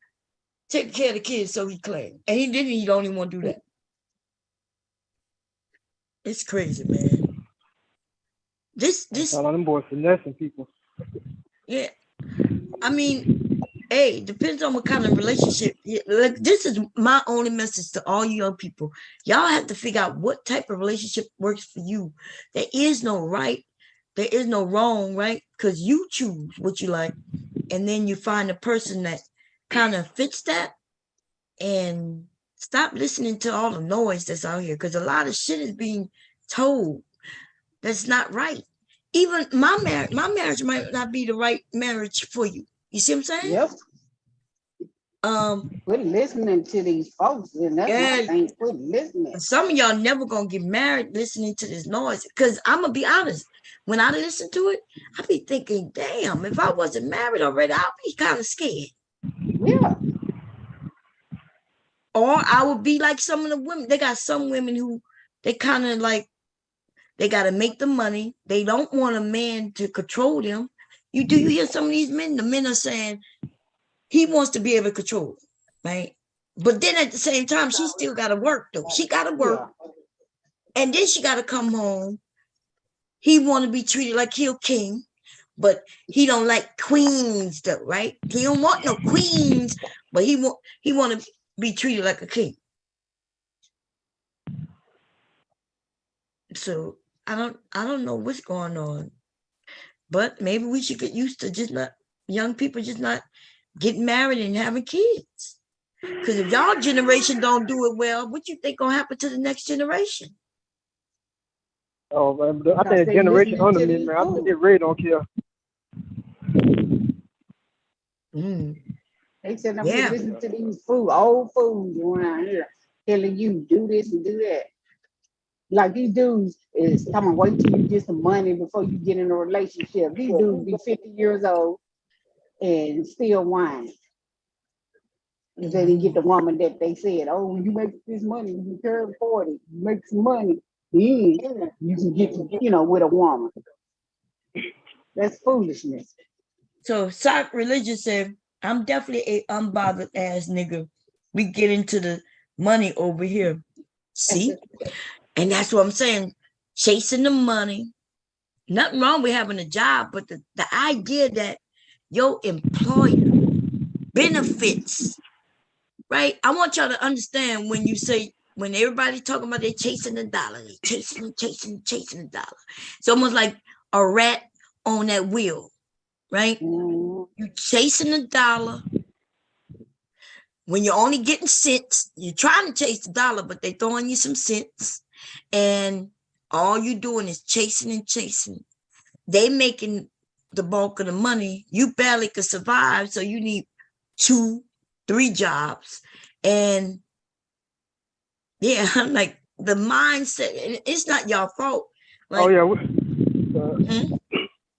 taking care of the kids, so he claimed. And he didn't, he don't even want to do that. It's crazy, man. This, A lot of them boys finessing people. yeah. I mean, hey, depends on what kind of relationship. Like, this is my only message to all you young people. Y'all have to figure out what type of relationship works for you. There is no right, there is no wrong, right? Because you choose what you like, and then you find a person that kind of fits that, and stop listening to all the noise that's out here, because a lot of shit is being told that's not right. Even my marriage might not be the right marriage for you. You see what I'm saying? Yep. Um, Quit listening to these folks, and that's yeah, my thing. Quit listening. some of y'all never gonna get married listening to this noise. Because I'm gonna be honest, when I listen to it, I be thinking, damn, if I wasn't married already, I'd be kind of scared. Yeah. Or I would be like some of the women. They got some women who they kind of like, they got to make the money. They don't want a man to control them. You hear some of these men? The men are saying he wants to be able to control them, right? But then at the same time, she still got to work though. She got to work, and then she got to come home. He want to be treated like he a king, but he don't like queens though, right? He don't want no queens, but he want to be treated like a king. So I don't know what's going on, but maybe we should get used to just not young people just not getting married and having kids. Because if y'all generation don't do it well, what you think gonna happen to the next generation? Oh man, I think the generation under me, man, I think they really don't care. They said I'm Yeah. gonna listen to these old fools around here telling you do this and do that. Like these dudes is come on, wait till you get some money before you get in a relationship. These dudes be 50 years old and still whining. If they didn't get the woman that they said, oh, when you make this money, when you turn 40, you make some money, then you can get, with a woman. That's foolishness. So Sock Religion said, I'm definitely a unbothered ass nigga. We get into the money over here. See? And that's what I'm saying. Chasing the money. Nothing wrong with having a job, but the idea that your employer benefits, right? I want y'all to understand when you say, when everybody talking about they chasing the dollar, they chasing the dollar. It's almost like a rat on that wheel, right? You chasing the dollar. When you're only getting cents, you're trying to chase the dollar, but they throwing you some cents, and all you doing is chasing and chasing. They making the bulk of the money. You barely could survive, so you need 2, 3 jobs. And yeah, I'm like, the mindset, it's not your fault. Like, Oh yeah.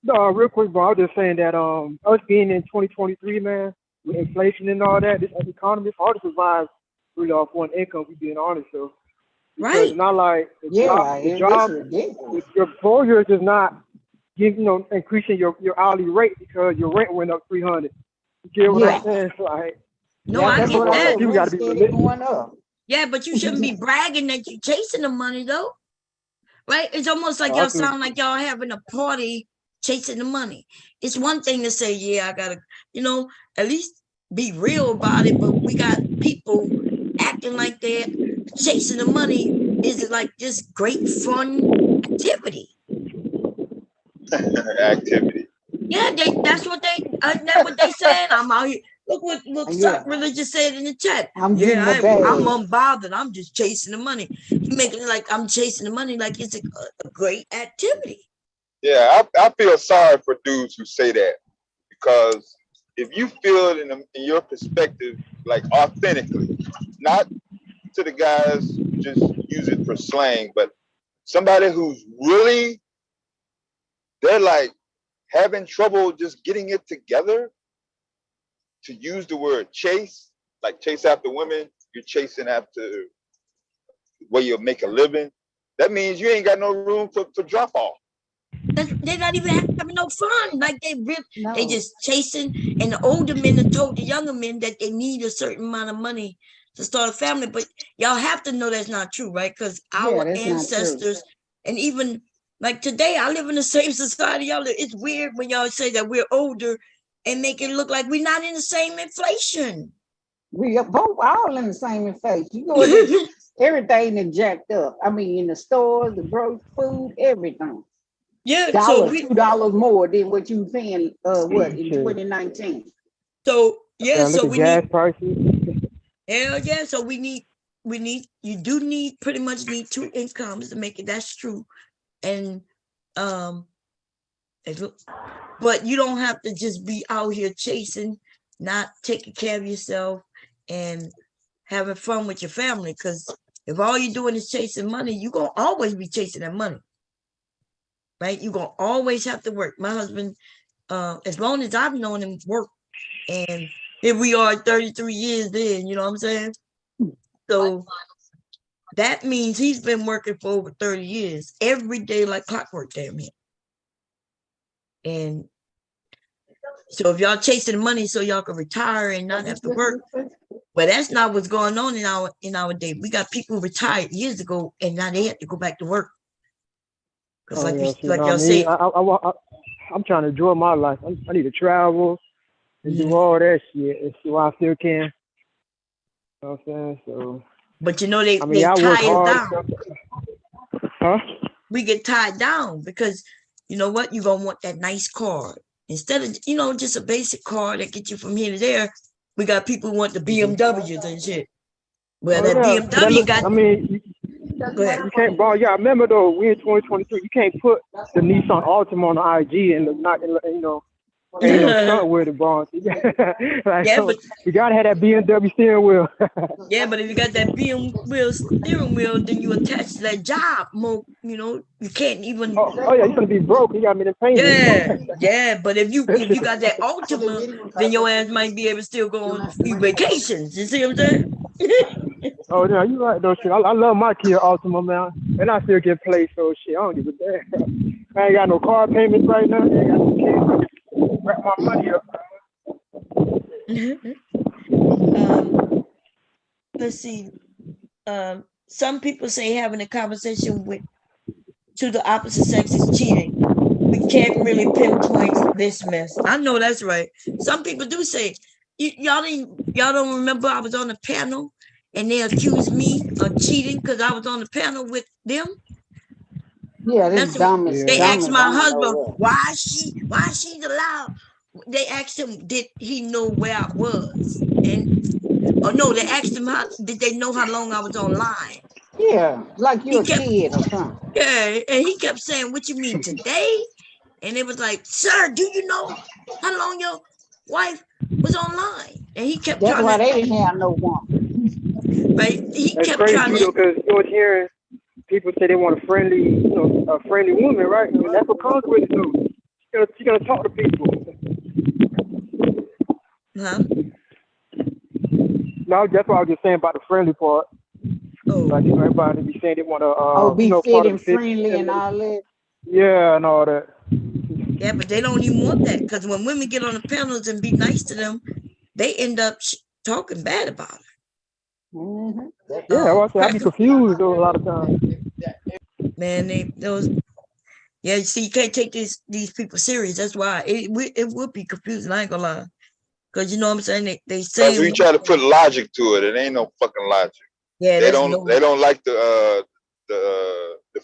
No, real quick, bro. I was just saying that us being in 2023, man, with inflation and all that, this economy, it's hard to survive really off one income. We being honest, so because right? it's not like the It's job, ridiculous. your employer is not increasing your hourly rate because your rent went up 300. You get what I'm saying? So, like, No, I that's get what I that. said. You gotta be realistic. Going up. Yeah, but you shouldn't be bragging that you're chasing the money though, right? It's almost like y'all sound like y'all having a party chasing the money. It's one thing to say, yeah, I gotta, at least be real about it, but we got people acting like they're chasing the money. Is it like this great fun activity? Activity. Yeah, that's what they said. I'm out here. Look, Suck Religious said in the chat. I'm unbothered. I'm just chasing the money. You making it like I'm chasing the money, like it's a great activity. Yeah, I feel sorry for dudes who say that, because if you feel it in your perspective, like authentically, not to the guys who just use it for slang, but somebody who's really, they're like having trouble just getting it together, to use the word chase, like chase after women, you're chasing after where you make a living. That means you ain't got no room for drop off. They're not even having no fun. Like they No. just chasing. And the older men have told the younger men that they need a certain amount of money to start a family. But y'all have to know that's not true, right? Because our that's not true. ancestors, and even like today, I live in the same society y'all live. It's weird when y'all say that we're older and make it look like we're not in the same inflation. We are both all in the same inflation. You go in everything is jacked up. I mean, in the stores, the grocery food, everything. Yeah, so $2 more than what you paying in Sure. 2019. So yeah, Look so at we gas need prices. hell yeah. So we need you do need pretty much need 2 incomes to make it. That's true. And but you don't have to just be out here chasing, not taking care of yourself and having fun with your family. Because if all you're doing is chasing money, you're gonna always be chasing that money. Right? You're gonna always have to work. My husband, as long as I've known him, work. And here we are 33 years in, you know what I'm saying? So that means he's been working for over 30 years, every day like clockwork, damn near. And so if y'all chasing money so y'all can retire and not have to work, but that's not what's going on in our day. We got people who retired years ago and now they have to go back to work. Because y'all say, I'm trying to enjoy my life. I need to travel and do all that shit. And so I still can. You know what I'm saying? So, but you know, they I work tie hard. us down. Huh? We get tied down because you know what? You're going to want that nice car. Instead of, just a basic car that gets you from here to there, we got people who want the BMWs and shit. Well, that BMW got... Go ahead. You can't, bro. Yeah, I remember though, we in 2023, you can't put the Nissan Altima on the IG and ain't no stunt with it, bro. But you gotta have that BMW steering wheel. Yeah, but if you got that BMW steering wheel, then you attach to that job more, you can't even... Oh yeah, you're gonna be broke. You got me the pain. Yeah, but if you got that Altima, then your ass might be able to still go on a few vacations. You see what I'm saying? Oh yeah, you right though. Shit, I love my Kia Altima, man, and I still get played. So shit, I don't give a damn. I ain't got no car payments right now. I ain't got no kids. Wrap my money up. Let's see. Some people say having a conversation to the opposite sex is cheating. We can't really pinpoint this mess. I know that's right. Some people do say, y'all don't remember I was on the panel and they accused me of cheating because I was on the panel with them. Yeah, that's dumbest. They asked my husband why she's allowed. They asked him, did he know where I was? No, they asked him did they know how long I was online? Yeah, like you're a kid or something. Yeah, and he kept saying, what you mean today? And it was like, sir, do you know how long your wife was online? And he kept That's why they didn't have no woman. Right? He That's kept crazy, trying to... because you was hearing people say they want a friendly woman, right? I mean, that's what comes with it, too. You're gonna talk to people. Huh? No, that's what I was just saying about the friendly part. Oh. Like, everybody be saying they want to, be fit and friendly and all that. Yeah, and all that. Yeah, but they don't even want that, because when women get on the panels and be nice to them, they end up talking bad about her. Mm-hmm. Yeah, I be confused though a lot of times. Man, you see, you can't take these people serious. That's why it would be confusing. I ain't gonna lie, because you know what I'm saying. They say we try to put logic to it. It ain't no fucking logic. Yeah, they don't like the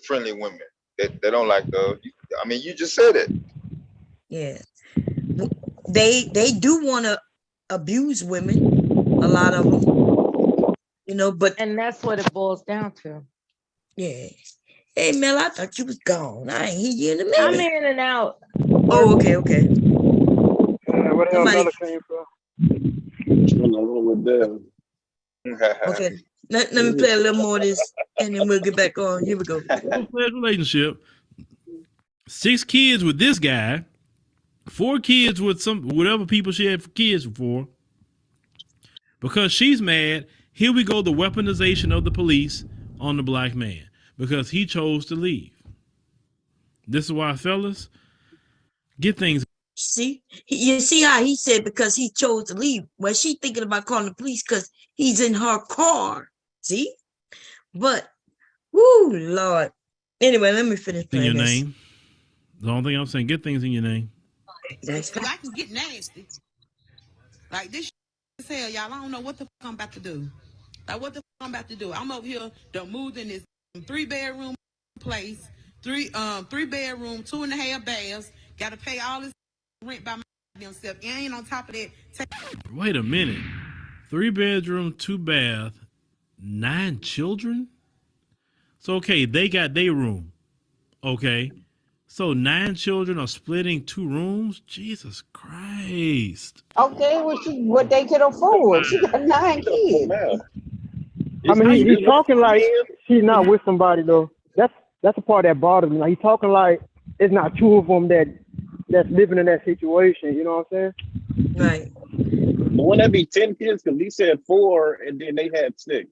friendly women. They don't like the. I mean, you just said it. Yeah, they do want to abuse women. A lot of them, and that's what it boils down to. Yeah. Hey, Mel, I thought you was gone. I ain't hear you in a minute. I'm in and out. Oh, okay. What the hell Mel came from? Okay. Let me play a little more of this, and then we'll get back on. Here we go. Relationship. 6 kids with this guy. 4 kids with whatever people she had kids for. Because she's mad, here we go, the weaponization of the police on the black man. Because he chose to leave. This is why, fellas, get things. See, you see how he said because he chose to leave. Well, she thinking about calling the police because he's in her car. See, but whoo, Lord. Anyway, let me finish In playing your this. name. The only thing I'm saying, get things in your name. That's Cause I can get nasty. Like this as hell, y'all. I don't know what the fuck I'm about to do. Like what the fuck I'm about to do. I'm over here done moved in this 3-bedroom place. Three bedroom, 2.5 baths. Gotta pay all this rent by my damn self. And on top of that, Wait a minute. 3-bedroom, 2-bath, 9 children? So okay, they got their room. Okay. So 9 children are splitting 2 rooms? Jesus Christ. Okay, what they could afford. She got 9 kids. I mean, he's talking like she's not with somebody though. That's the part that bothers me. Like he's talking like it's not 2 of them that's living in that situation. You know what I'm saying? right. But wouldn't that be 10 kids? Because he said 4 and then they had 6.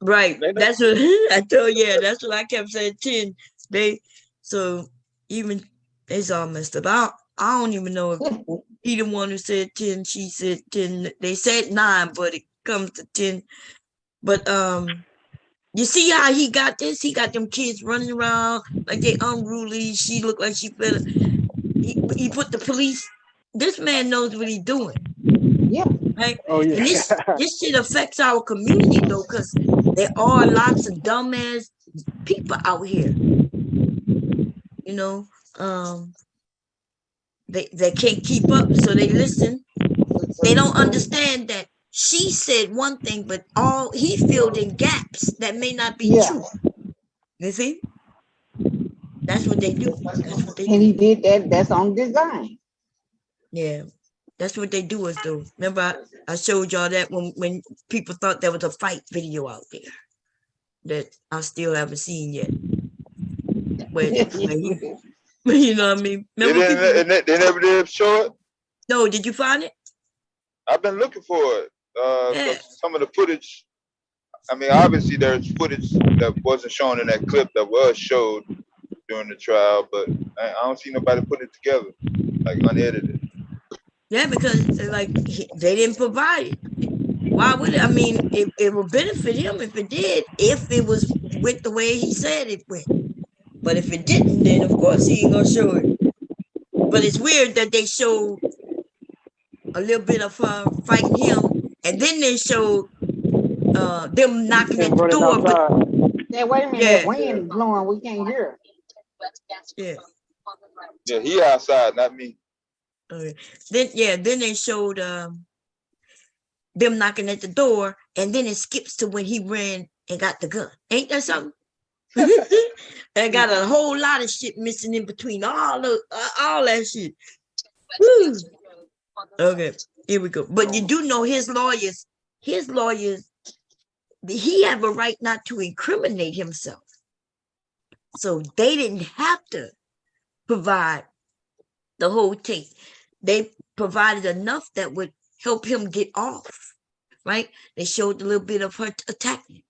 Right. They don't- That's what I told. Yeah, that's what I kept saying. 10. So even it's all messed up. I don't even know if he the one who said 10. She said 10. They said 9, but it comes to 10. But you see how he got this? He got them kids running around like they unruly. She looked like she better. He put the police. This man knows what he's doing. Yeah. Right? Oh yeah. And this shit affects our community though, because there are lots of dumbass people out here. You know, they can't keep up, so they listen. They don't understand that she said one thing, but all he filled in gaps that may not be true. You see? That's what they do. That's what they And do. he did that. That's on design. Yeah. That's what they do us though. Remember I showed y'all that when people thought there was a fight video out there that I still haven't seen yet. But you know what I mean? Remember They never did show it. No, did you find it? I've been looking for it. Yeah. Some of the footage. I mean, obviously there's footage that wasn't shown in that clip that was showed during the trial, but I don't see nobody put it together, like unedited. Yeah, because like they didn't provide it. Why would it? I mean, it would benefit him if it did, if it was with the way he said it went. But if it didn't, then of course he ain't gonna show it. But it's weird that they showed a little bit of her fighting him, and then they showed them knocking at the door. But yeah, wait a minute, yeah, that wind is blowing, we can't hear. Yeah. Yeah, he outside, not me. Okay. Then they showed them knocking at the door, and then it skips to when he ran and got the gun. Ain't that something? And got a whole lot of shit missing in between all that shit. Woo. Okay, here we go. But you do know his lawyers, he have a right not to incriminate himself. So they didn't have to provide the whole tape. They provided enough that would help him get off, right? They showed a little bit of her attacking.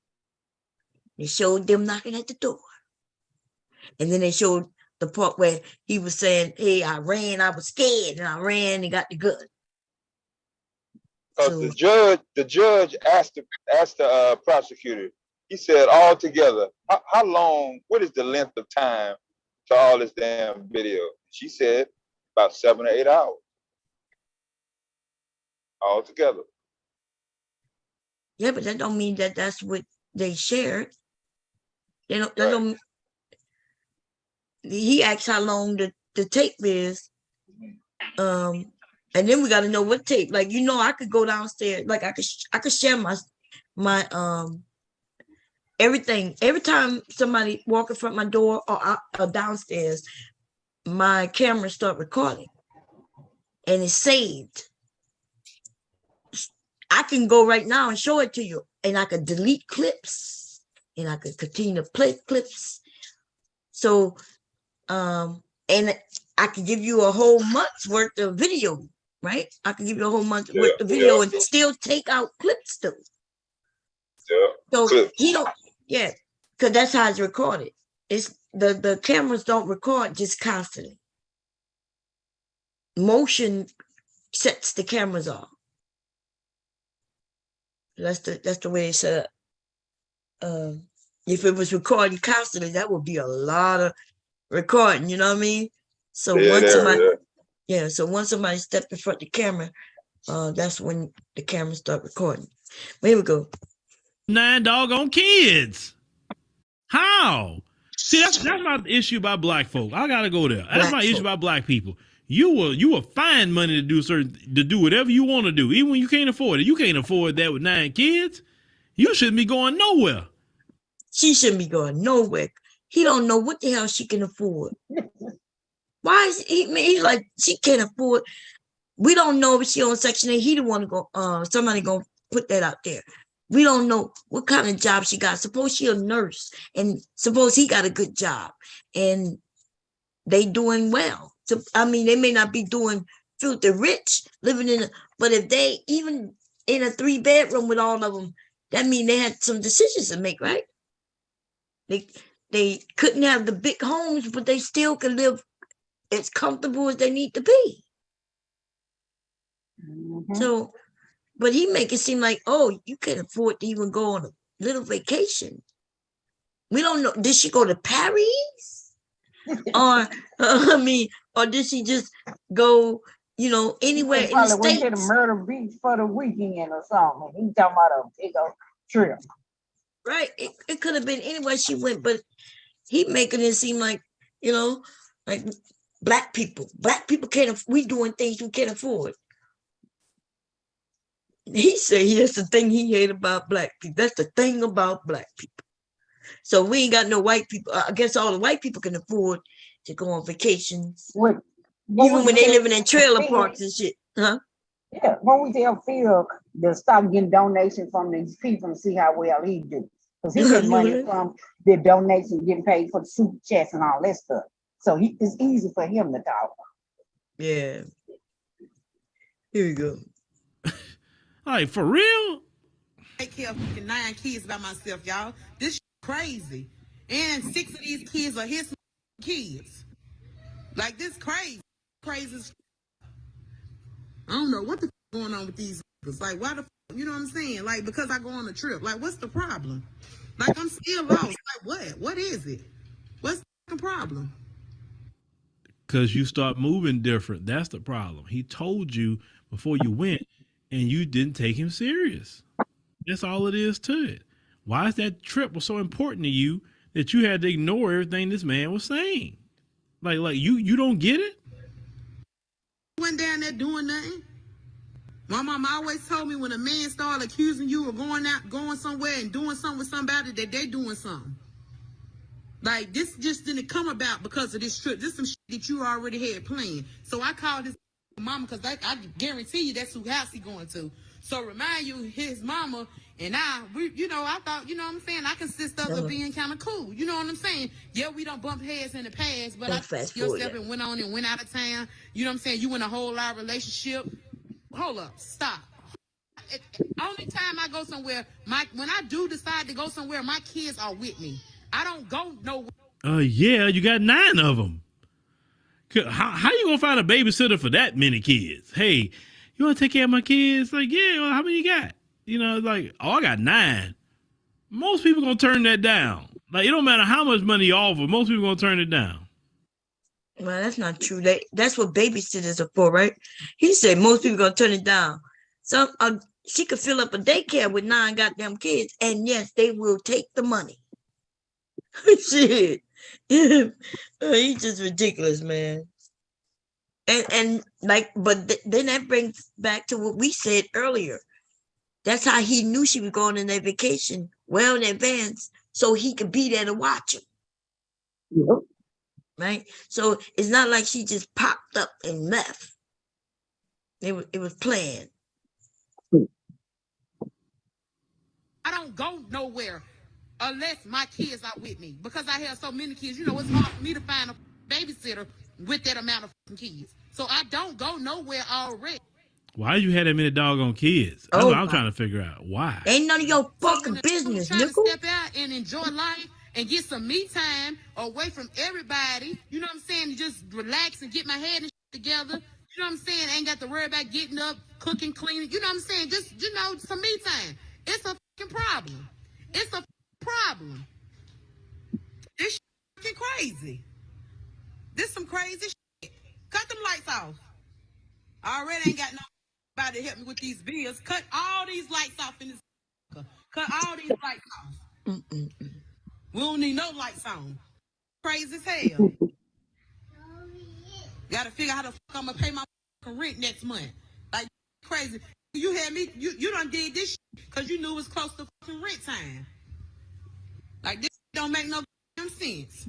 They showed them knocking at the door. And then they showed the part where he was saying, hey, I ran, I was scared, and I ran and got the gun. Because the judge asked the prosecutor, he said all together, how long, what is the length of time to all this damn video? She said about 7 or 8 hours. All together. Yeah, but that don't mean that that's what they shared. They don't, Right. He asked how long the tape is. And then we got to know what tape. Like, you know, I could go downstairs. Like I could share my everything. Every time somebody walk in front of my door or downstairs, my camera start recording, and it's saved. I can go right now and show it to you, and I could delete clips, and I could continue to play clips. So, and I could give you a whole month's worth of video, right? I can give you a whole month's worth of video and still take out clips though. Yeah. So Clips. he don't, yeah, because that's how it's recorded. It's the cameras don't record just constantly. Motion sets the cameras off. That's the way it's set up. If it was recording constantly, that would be a lot of recording, you know what I mean? So so once somebody steps in front of the camera, that's when the cameras start recording. Here we go. 9 doggone kids. How? See, that's my issue about black folk. I gotta go there. That's my issue about black people. You will find money to do whatever you want to do, even when you can't afford it. You can't afford that with 9 kids. You shouldn't be going nowhere. She shouldn't be going nowhere. He don't know what the hell she can afford. Why is he's like, she can't afford. We don't know if she on Section 8. He the one to go. Somebody gonna put that out there. We don't know what kind of job she got. Suppose she a nurse, and suppose he got a good job, and they doing well. So I mean, they may not be doing filthy rich, living but if they even in a 3-bedroom with all of them, that mean they had some decisions to make, right? They couldn't have the big homes, but they still can live as comfortable as they need to be. Mhm. So, but he make it seem like, oh, you can't afford to even go on a little vacation. We don't know. Did she go to Paris? Or, or did she just go, anywhere in the Probably went to the States? Myrtle Beach for the weekend or something. He talking about a big old trip. Right. It could have been anywhere she went, but he making it seem like, like black people can't, we doing things we can't afford. He said that's the thing he hate about black people. That's the thing about black people. So we ain't got no white people. I guess all the white people can afford to go on vacations. Even when they living in trailer parks and shit. Huh? Yeah, when we tell Phil to stop getting donations from these people and see how well he do. Because he get money from the donations getting paid for the super chats and all that stuff. So it's easy for him to talk. Yeah. Here we go. Like, for real? Take care of fucking 9 kids by myself, y'all. This shit crazy. And 6 of these kids are his kids. Like, this crazy. Crazy as I don't know what the going on with these niggas. Like, why the you know what I'm saying? Like, because I go on a trip. Like, what's the problem? Like, I'm still lost. Like, what? What is it? What's the problem? Because you start moving different. That's the problem. He told you before you went, and you didn't take him serious. That's all it is to it. Why is that trip was so important to you that you had to ignore everything this man was saying? Like you don't get it? Went down there doing nothing. My mama always told me when a man started accusing you of going somewhere and doing something with somebody that they doing something. Like, this just didn't come about because of this trip. This some shit that you already had planned. So I called his mama because I guarantee you that's who house he going to. So remind you, his mama and I thought, you know what I'm saying, I consist of being kind of cool. You know what I'm saying? Yeah, we don't bump heads in the past, but I took yourself and went on and went out of town. You know what I'm saying? You in a whole lot of relationship. Hold up, stop. Only time I go somewhere, when I do decide to go somewhere, my kids are with me. I don't go nowhere. Yeah, you got 9 of them. How you gonna find a babysitter for that many kids? Hey, you want to take care of my kids? Like, yeah, well, how many you got? Like, oh, I got 9. Most people gonna turn that down. Like, it don't matter how much money you offer, most people gonna turn it down. Well, that's not true. That's what babysitters are for, right? He said most people gonna turn it down. So she could fill up a daycare with 9 goddamn kids, and yes, they will take the money. Shit. He's just ridiculous, man. And then that brings back to what we said earlier. That's how he knew she was going on that vacation well in advance, so he could be there to watch him. Yep. Right? So it's not like she just popped up and left. It was planned. I don't go nowhere unless my kids are with me. Because I have so many kids, it's hard for me to find a babysitter with that amount of kids. So I don't go nowhere already. Why you had that many doggone kids? That's what I'm trying to figure out. Why? Ain't none of your fucking business, trying to nickel. step out and enjoy life, and get some me time away from everybody. You know what I'm saying? Just relax and get my head and shit together. You know what I'm saying? Ain't got to worry about getting up, cooking, cleaning. You know what I'm saying? Just, some me time. It's a fucking problem. It's a problem. This shit fucking crazy. This some crazy shit. Cut them lights off. I already ain't got nobody to help me with these bills. Cut all these lights off in this. Cut all these lights off. We don't need no lights on. Crazy as hell. Gotta figure out how the fuck I'm gonna pay my rent next month. Like, crazy. You had me, you done did this shit because you knew it was close to fucking rent time. Like, this don't make no damn sense.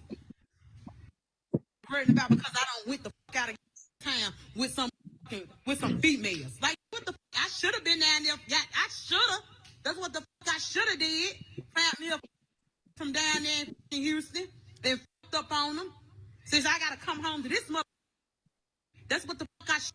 Worried about because I don't went the fuck out of town with some females. Like, what the fuck? I should have been down there. Yeah, I should have. That's what the fuck I should have did. Found me from down there in Houston and fucked up on them. Since I gotta come home to this mother. That's what the fuck I should.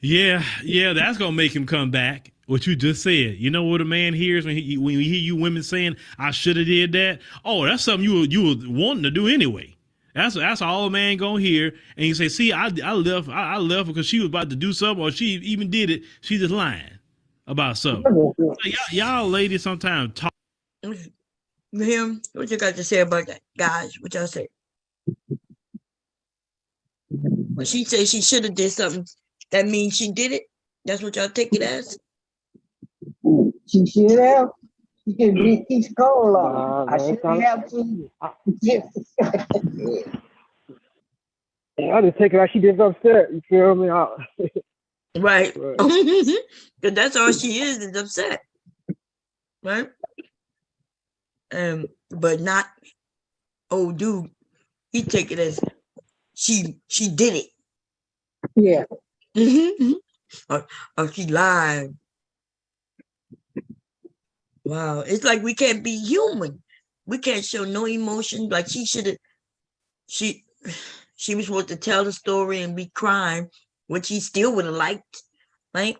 Yeah, that's gonna make him come back. What you just said. You know what a man hears when you hear you women saying, "I should have did that." Oh, that's something you were wanting to do anyway. That's all a man gonna hear, and you say, "See, I left because she was about to do something, or she even did it. She just lying about something." So y'all ladies sometimes talk. Him, what you got to say about that, guys? What y'all say? When she says she should have did something, that means she did it. That's what y'all take it as. She should have. She can be keep cold on. I should have to. I just take it like she just upset. You feel me? Right. Because that's all she is upset. Right? But not, oh, dude, he take it as she did it. Yeah. Or she lied. Wow. It's like we can't be human. We can't show no emotion. Like she should have, she was supposed to tell the story and be crying, which he still would have liked. Right?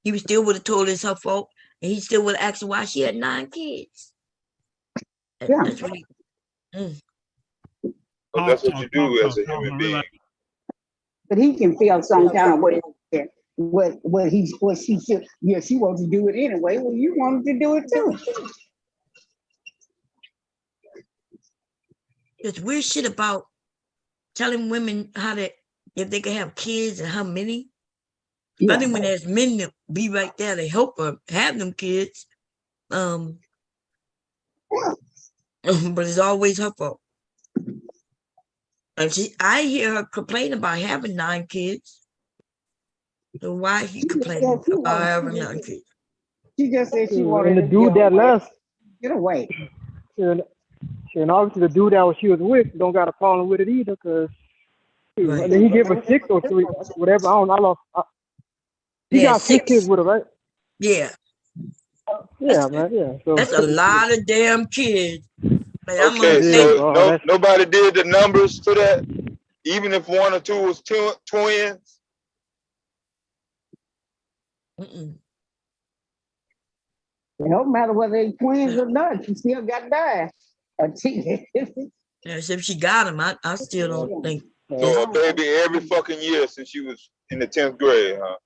He still would have told it's her fault, and he still would have asked her why she had 9 kids. Yeah. That's really, That's what you do as a human being. But he can feel some kind of way. What she should. Yeah, she wants to do it anyway. Well, you wanted to do it too. There's weird shit about telling women if they can have kids and how many. Yeah. I think when there's men that be right there to help her have them kids. But it's always her fault. And I hear her complain about having 9 kids. So why is he complaining about having 9 kids? She just said she wanted and the dude that left. Get away. And obviously the dude that she was with don't got a problem with it either, because Right. and then he gave her 6 or 3, whatever. I lost. He Yeah, got 6 6. kids with her, right? Yeah. Yeah, man. Yeah. So That's a lot of damn kids. Man, I'm Okay, gonna so nobody did the numbers to that, even if 1 or 2 was twins. It don't matter whether they twins or not. She still got died. Yes, if she got him, I still don't think. So a baby every fucking year since she was in the 10th grade, huh?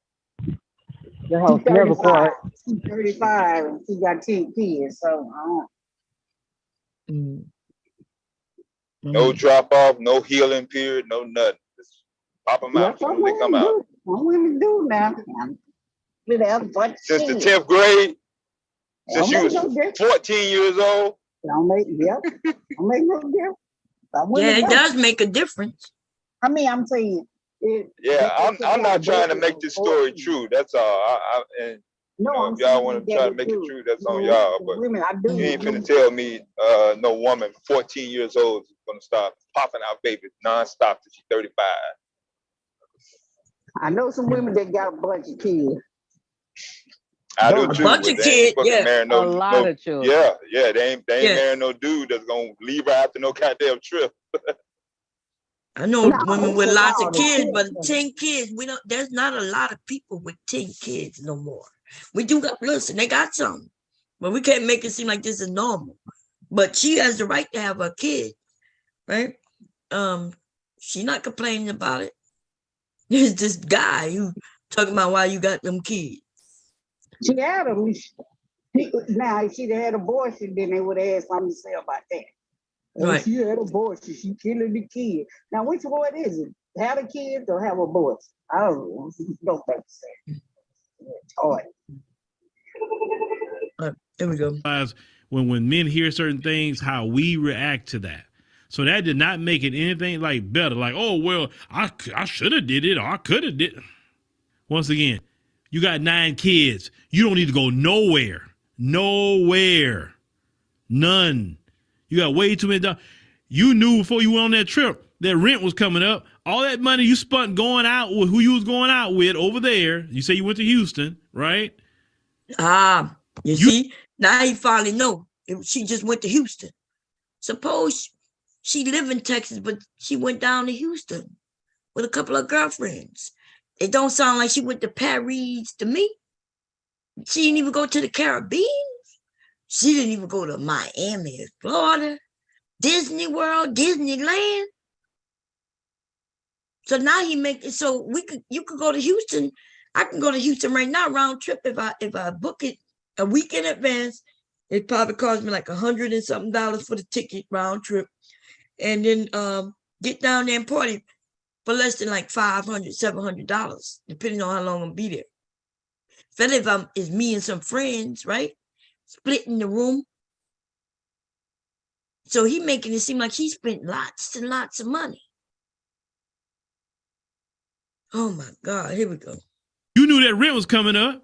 that house never quiet. She's 35 and she got 10 kids. So No drop off, no healing period, no nothing. Just pop them out when they come out. Some women do now. Since the 10th grade, since she was 14 years old. Don't make no difference. Yeah, it does make a difference. I mean, I'm saying. I'm not trying to make this story true. That's all. If y'all want to try to make it true, that's on y'all. But you ain't finna tell me no woman 14 years old is gonna start popping out babies nonstop till she's 35. I know some women that got a bunch of kids. I do too. A bunch of kids, yeah. A lot of children. Yeah. They ain't marrying no dude that's gonna leave her after no goddamn trip. I know women with lots of kids, but 10 kids, there's not a lot of people with 10 kids no more. We do got, listen, they got some, but we can't make it seem like this is normal. but she has the right to have a kid, right? She's not complaining about it. There's this guy who talking about why you got them kids. She had them. Now, if she'd had abortion, then they would have had something to say about that. Right. She had abortion. She killing the kid. Now, which one is it? Have a kid or have abortion? I don't know. Don't make sense. All right. There we go. When men hear certain things, how we react to that. So that did not make it anything like better. Like, oh, well, I should have did it, or I could have did. Once again, you got 9 kids. You don't need to go nowhere. Nowhere. None. You got way too many. You knew before you went on that trip that rent was coming up. All that money you spent going out with who you was going out with over there. You say you went to Houston, right? You see? Now he finally know. She just went to Houston. Suppose she live in Texas, but she went down to Houston with a couple of girlfriends. It don't sound like she went to Paris to me. She didn't even go to the Caribbean. She didn't even go to Miami, Florida, Disney World, Disneyland. So now he make it so you could go to Houston. I can go to Houston right now, round trip. If I book it a week in advance, it probably cost me like $100 and something for the ticket round trip. And then get down there and party for less than like $500, $700, depending on how long I'm be there. Especially if it's me and some friends, right? Splitting the room. So he making it seem like he spent lots and lots of money. Oh my God, here we go. You knew that rent was coming up.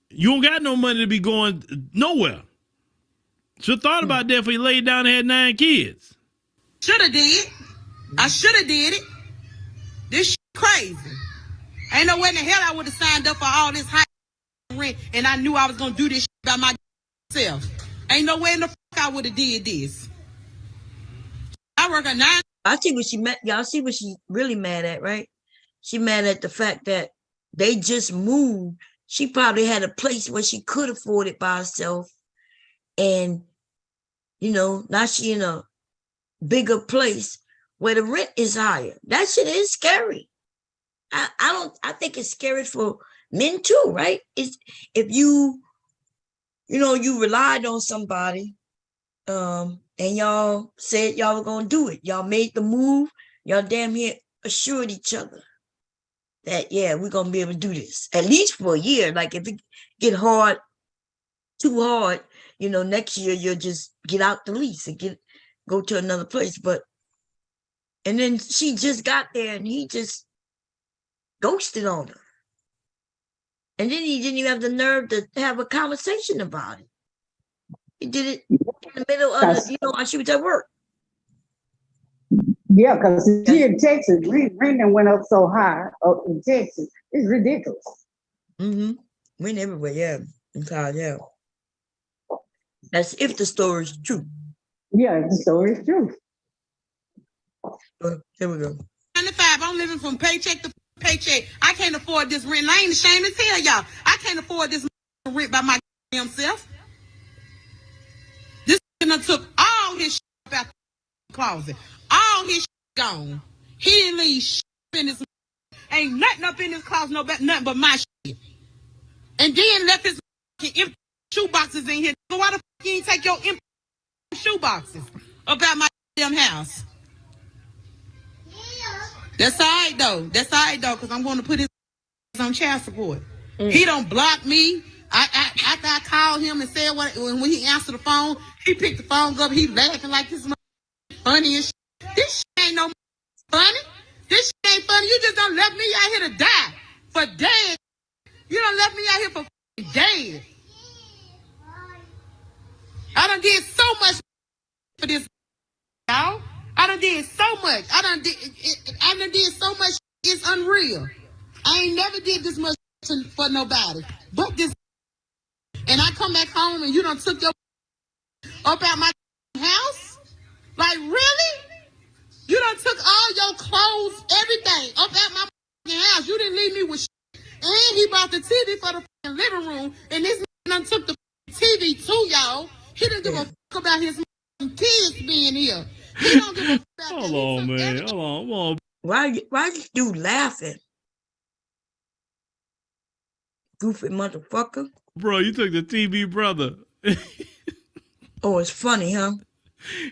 You don't got no money to be going nowhere. Should have thought about that before you laid down and had 9 kids. Should have did. I should have did it. This shit crazy. Ain't no way in the hell I would have signed up for all this high rent and I knew I was going to do this shit by myself. Ain't no way in the fuck I would have did this. I work at 9. I see what she met. Y'all see what she really mad at, right? She mad at the fact that they just moved. She probably had a place where she could afford it by herself. And, now she in a bigger place where the rent is higher. That shit is scary. I think it's scary for men too, right? It's if you relied on somebody, and y'all said y'all were gonna do it. Y'all made the move, y'all damn near assured each other that we're gonna be able to do this. At least for a year. Like if it get too hard, next year you'll just get out the lease and go to another place. And then she just got there and he just ghosted on her. And then he didn't even have the nerve to have a conversation about it. He did it in the middle of while she was at work. Yeah, because here in Texas, rent went up so high in Texas. It's ridiculous. Went everywhere, in college, That's if the story is true. Yeah, the story is true. Here we go. 95, I'm living from paycheck to paycheck. I can't afford this rent. I ain't ashamed to tell y'all. I can't afford this rent by my damn self. This done took all his shit out the closet. All his shit gone. He didn't leave shit in his. Ain't nothing up in his closet, nothing but my shit. And then left his empty shoe boxes in here. So why the fuck you ain't take your empty shoe boxes up out my damn house? That's all right though, because I'm going to put his on child support. He don't block me. After I called him and said when he answered the phone, he picked the phone up, he laughing like this funny and shit. This shit ain't no funny. This shit ain't funny. You just done left me out here to die for dead. You done left me out here for dead. I done did so much for this, y'all. I done did so much. I done did so much. It's unreal. I ain't never did this much for nobody. But this. And I come back home and you done took your up out my house? Like, really? You done took all your clothes, everything, up out my house. You didn't leave me with shit. And he bought the TV for the living room. And this man done took the TV too, y'all. He didn't give a fuck about his kids being here. He don't give a fuck about Hold on, man. Hold on. Why this dude laughing? Goofy motherfucker. Bro, you took the TV brother. Oh, it's funny, huh?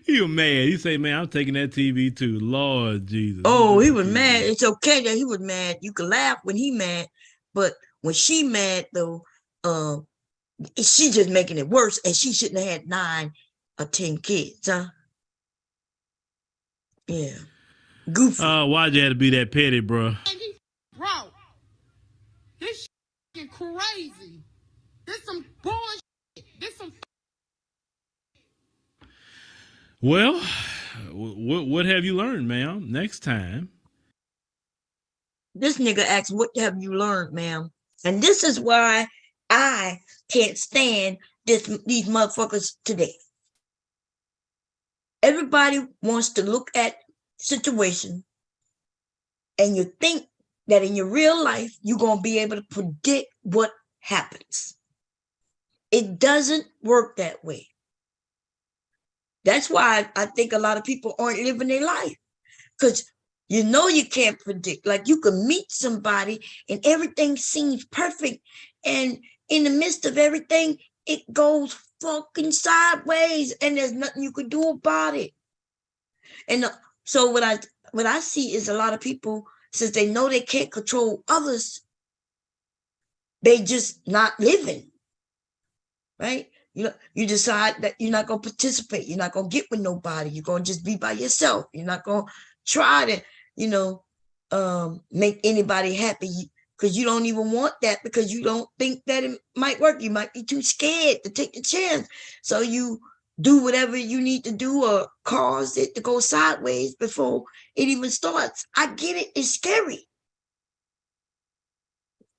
He was mad. He say, man, I'm taking that TV too. Lord Jesus. Oh, he was mad. It's okay that he was mad. You can laugh when he mad, but when she mad though, she just making it worse, and she shouldn't have had 9 or 10 kids, huh? Yeah. Goofy. Why'd you have to be that petty, bro? Bro, this shit crazy. This some bullshit. This some. Well, what have you learned, ma'am? Next time. This nigga asks, what have you learned, ma'am? And this is why I can't stand these motherfuckers today. Everybody wants to look at situation, and you think that in your real life, you're going to be able to predict what happens. It doesn't work that way. That's why I think a lot of people aren't living their life, because you know you can't predict. Like, you can meet somebody and everything seems perfect, and in the midst of everything, it goes fucking sideways, and there's nothing you can do about it. And so what I see is a lot of people, since they know they can't control others, they just not living, right? You decide that you're not going to participate. You're not going to get with nobody. You're going to just be by yourself. You're not going to try to, make anybody happy, because you don't even want that, because you don't think that it might work. You might be too scared to take the chance. So you do whatever you need to do or cause it to go sideways before it even starts. I get it. It's scary,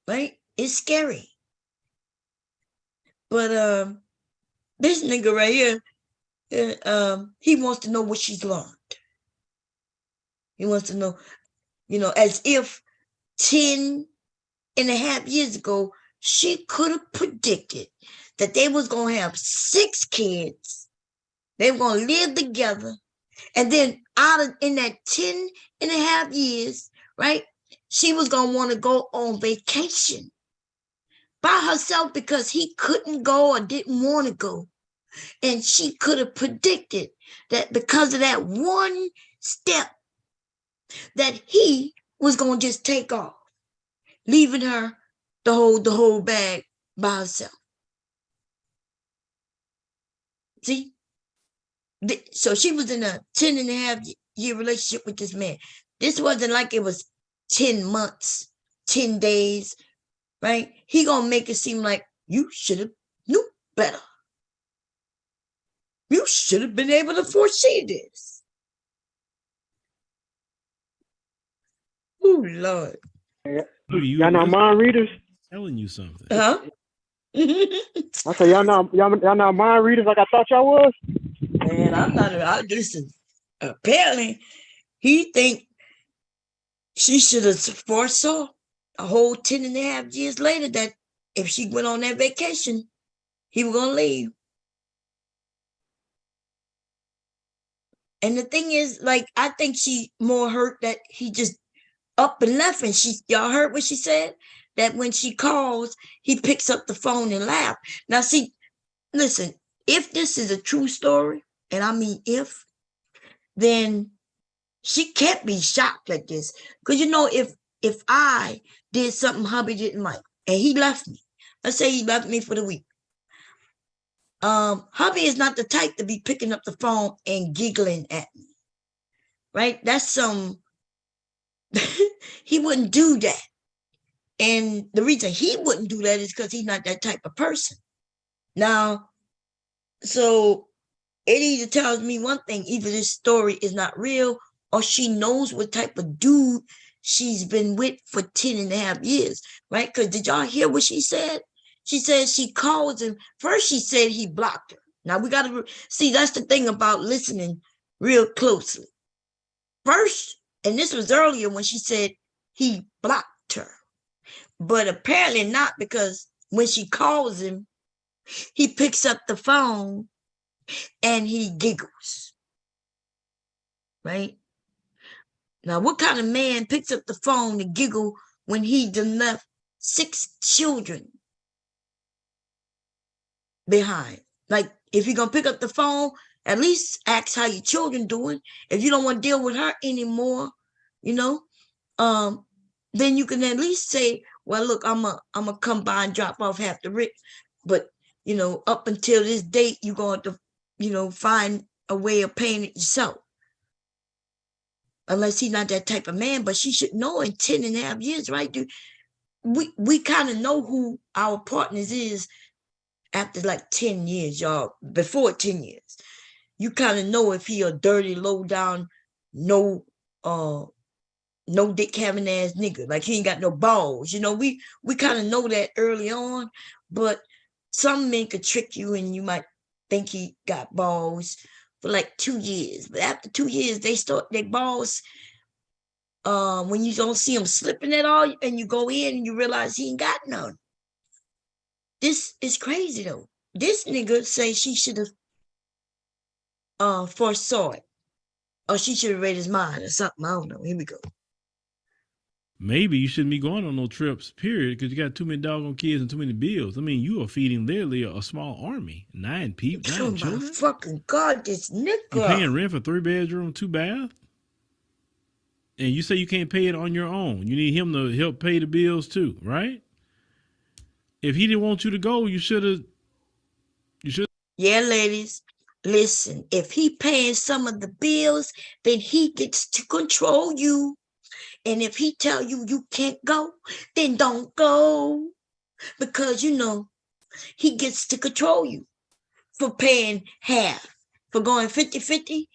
right? It's scary. But this nigga right here, he wants to know what she's learned. He wants to know, as if 10 and a half years ago, she could have predicted that they was going to have 6 kids. They were going to live together. And then in that 10 and a half years, right, she was going to want to go on vacation by herself because he couldn't go or didn't want to go. And she could have predicted that because of that one step, that he was going to just take off, leaving her to hold the whole bag by herself. See? So she was in a 10 and a half year relationship with this man. This wasn't like it was 10 months, 10 days, right? He gonna make it seem like you should have knew better. You should have been able to foresee this. Oh, Lord. Y'all not mind readers? Telling you something. Huh? I say y'all not mind readers like I thought y'all was. Man, I'm not. Listen, apparently, he think she should have foresaw a whole 10 and a half years later that if she went on that vacation, he was going to leave. And the thing is, like, I think she more hurt that he just up and left. And y'all heard what she said? That when she calls, he picks up the phone and laughs. Now, see, listen, if this is a true story, and I mean if, then she can't be shocked like this. Because, if I did something hubby didn't like, and he left me, let's say he left me for the week. Hubby is not the type to be picking up the phone and giggling at me, right? That's he wouldn't do that. And the reason he wouldn't do that is because he's not that type of person. Now, so it either tells me one thing, either this story is not real or she knows what type of dude she's been with for 10 and a half years, right? Because did y'all hear what she said? She said she calls him. First, she said he blocked her. Now, we got to see, that's the thing about listening real closely. First, and this was earlier when she said he blocked her. But apparently not, because when she calls him, he picks up the phone and he giggles, right? Now, what kind of man picks up the phone to giggle when he done left 6 children behind? Like, if you're gonna pick up the phone, at least ask how your children doing. If you don't want to deal with her anymore, you know, then you can at least say, well, look, I'm a come by and drop off half the rent, but you know, up until this date, you're going to, you know, find a way of paying it yourself. Unless he's not that type of man, but she should know in 10 and a half years, right? Dude, we kind of know who our partners is after like 10 years, y'all. Before 10 years, you kind of know if he a dirty, low down, no dick having ass nigga. Like he ain't got no balls. You know, we kind of know that early on, but some men could trick you and you might think he got balls for like 2 years. But after 2 years, they start their balls. When you don't see them slipping at all and you go in and you realize he ain't got none. This is crazy though. This nigga say she should have foresaw it. Or she should have read his mind or something. I don't know. Here we go. Maybe you shouldn't be going on no trips, period, because you got too many doggone kids and too many bills. I mean, you are feeding literally a small army. 9 people, 9 Oh my children. fucking God, this nigga. You paying rent for 3 bedroom, 2 bath? And you say you can't pay it on your own. You need him to help pay the bills too, right? If he didn't want you to go, you should. Yeah, ladies, listen, if he paying some of the bills, then he gets to control you. And if he tell you you can't go, then don't go. Because, you know, he gets to control you for paying half. For going 50-50,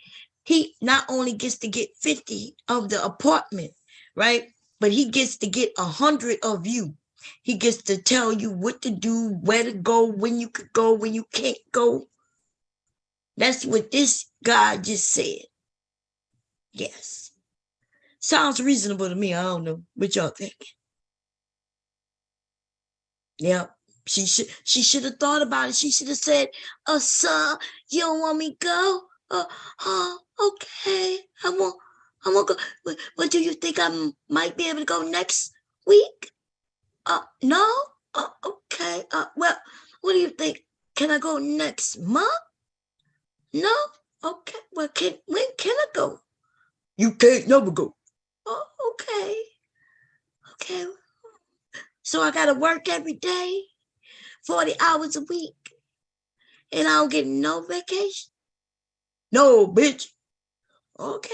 he not only gets to get 50 of the apartment, right? But he gets to get 100 of you. He gets to tell you what to do, where to go, when you could go, when you can't go. That's what this guy just said. Yes. Sounds reasonable to me. I don't know what y'all think. Yeah. She should have thought about it. She should have said, son, you don't want me to go? Okay. I won't go. But do you think I might be able to go next week? No? Okay. Well, what do you think? Can I go next month? No? Okay. Well, when can I go? You can't never go. Oh, okay. Okay. So I got to work every day, 40 hours a week, and I don't get no vacation? No, bitch. Okay.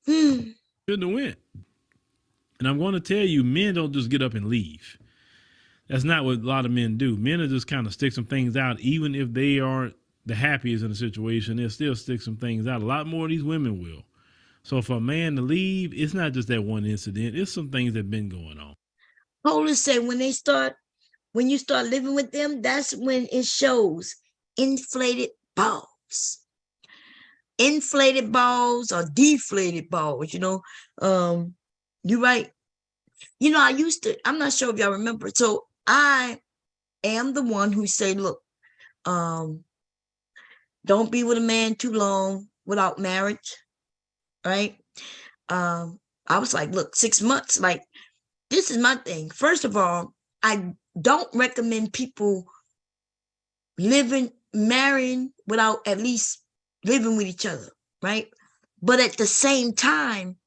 Shouldn't have went. And I'm going to tell you, men don't just get up and leave. That's not what a lot of men do. Men will just kind of stick some things out, even if they aren't the happiest in the situation. They'll still stick some things out. A lot more of these women will. So for a man to leave, it's not just that one incident. It's some things that have been going on. Polar said when you start living with them, that's when it shows inflated balls. Inflated balls or deflated balls, you know. You're right. You know, I'm not sure if y'all remember. So I am the one who say, look, don't be with a man too long without marriage. Right. I was like, look, 6 months, like, this is my thing. First of all, I don't recommend people marrying without at least living with each other, right? But at the same time,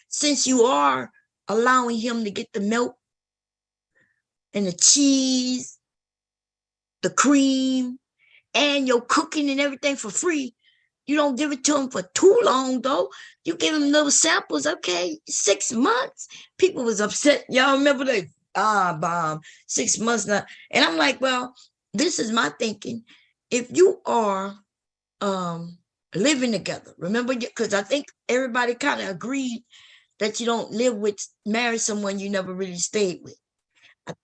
since you are allowing him to get the milk and the cheese, the cream, and your cooking and everything for free, you don't give it to him for too long, though. You give him little samples. Okay, 6 months. People was upset. Y'all remember that? Bomb. 6 months now. And I'm like, well, this is my thinking. If you are living together, remember, because I think everybody kind of agreed that you don't marry someone you never really stayed with. I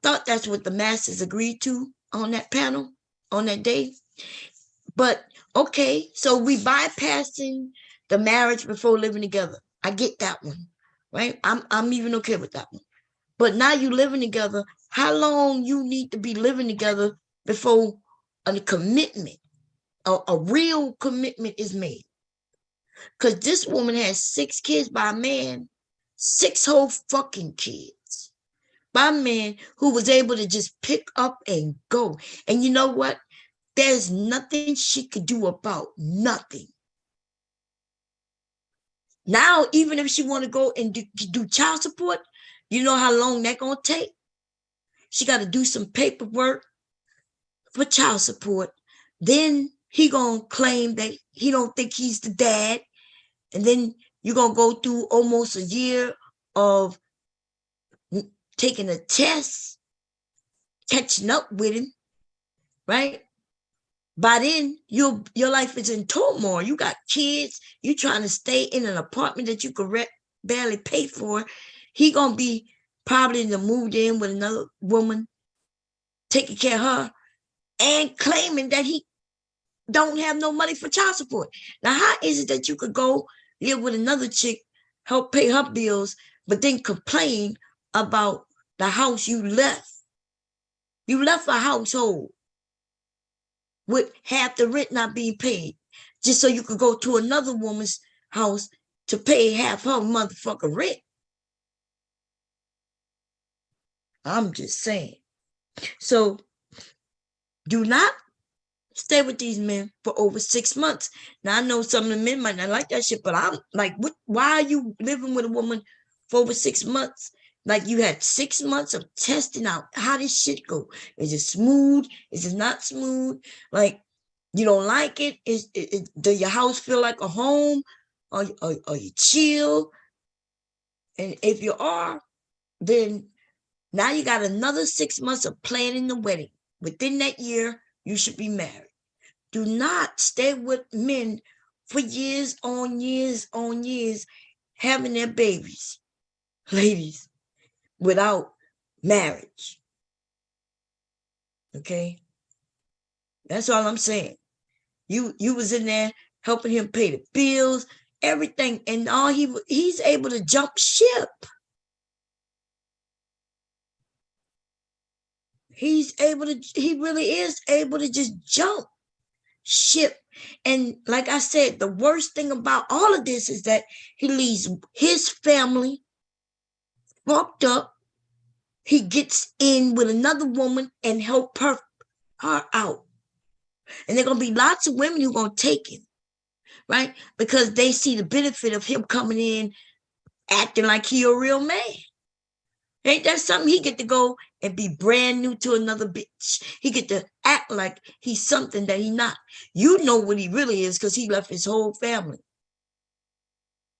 thought that's what the masses agreed to on that panel, on that day. But okay, so we bypassing the marriage before living together. I get that one, right? I'm even okay with that one. But now you living together. How long you need to be living together before a commitment? a real commitment is made. Because this woman has 6 kids by a man, 6 whole fucking kids by a man who was able to just pick up and go. And you know what? There's nothing she could do about nothing. Now, even if she want to go and do child support, you know how long that gonna take? She got to do some paperwork for child support. Then he gonna claim that he don't think he's the dad. And then you're gonna go through almost a year of taking a test, catching up with him, right? By then, your life is in turmoil. You got kids. You trying to stay in an apartment that you could barely pay for. He gonna be probably moved in with another woman, taking care of her, and claiming that he don't have no money for child support. Now, how is it that you could go live with another chick, help pay her bills, but then complain about the house you left? You left a household with half the rent not being paid, just so you could go to another woman's house to pay half her motherfucking rent. I'm just saying. So do not stay with these men for over 6 months. Now, I know some of the men might not like that shit, but I'm like, what? Why are you living with a woman for over 6 months? Like, you had 6 months of testing out how this shit go. Is it smooth? Is it not smooth? Like, you don't like it? Does your house feel like a home? Or you chill? And if you are, then now you got another 6 months of planning the wedding. Within that year, you should be married. Do not stay with men for years on years, having their babies, ladies, without marriage. Okay? That's all I'm saying. You was in there helping him pay the bills, everything, and all he's able to jump ship. He really is able to just jump ship. And like I said, the worst thing about all of this is that he leaves his family fucked up. He gets in with another woman and help her out. And there are going to be lots of women who are going to take him, right? Because they see the benefit of him coming in, acting like he a real man. Ain't that something? He get to go and be brand new to another bitch. He get to act like he's something that he not. You know what he really is because he left his whole family.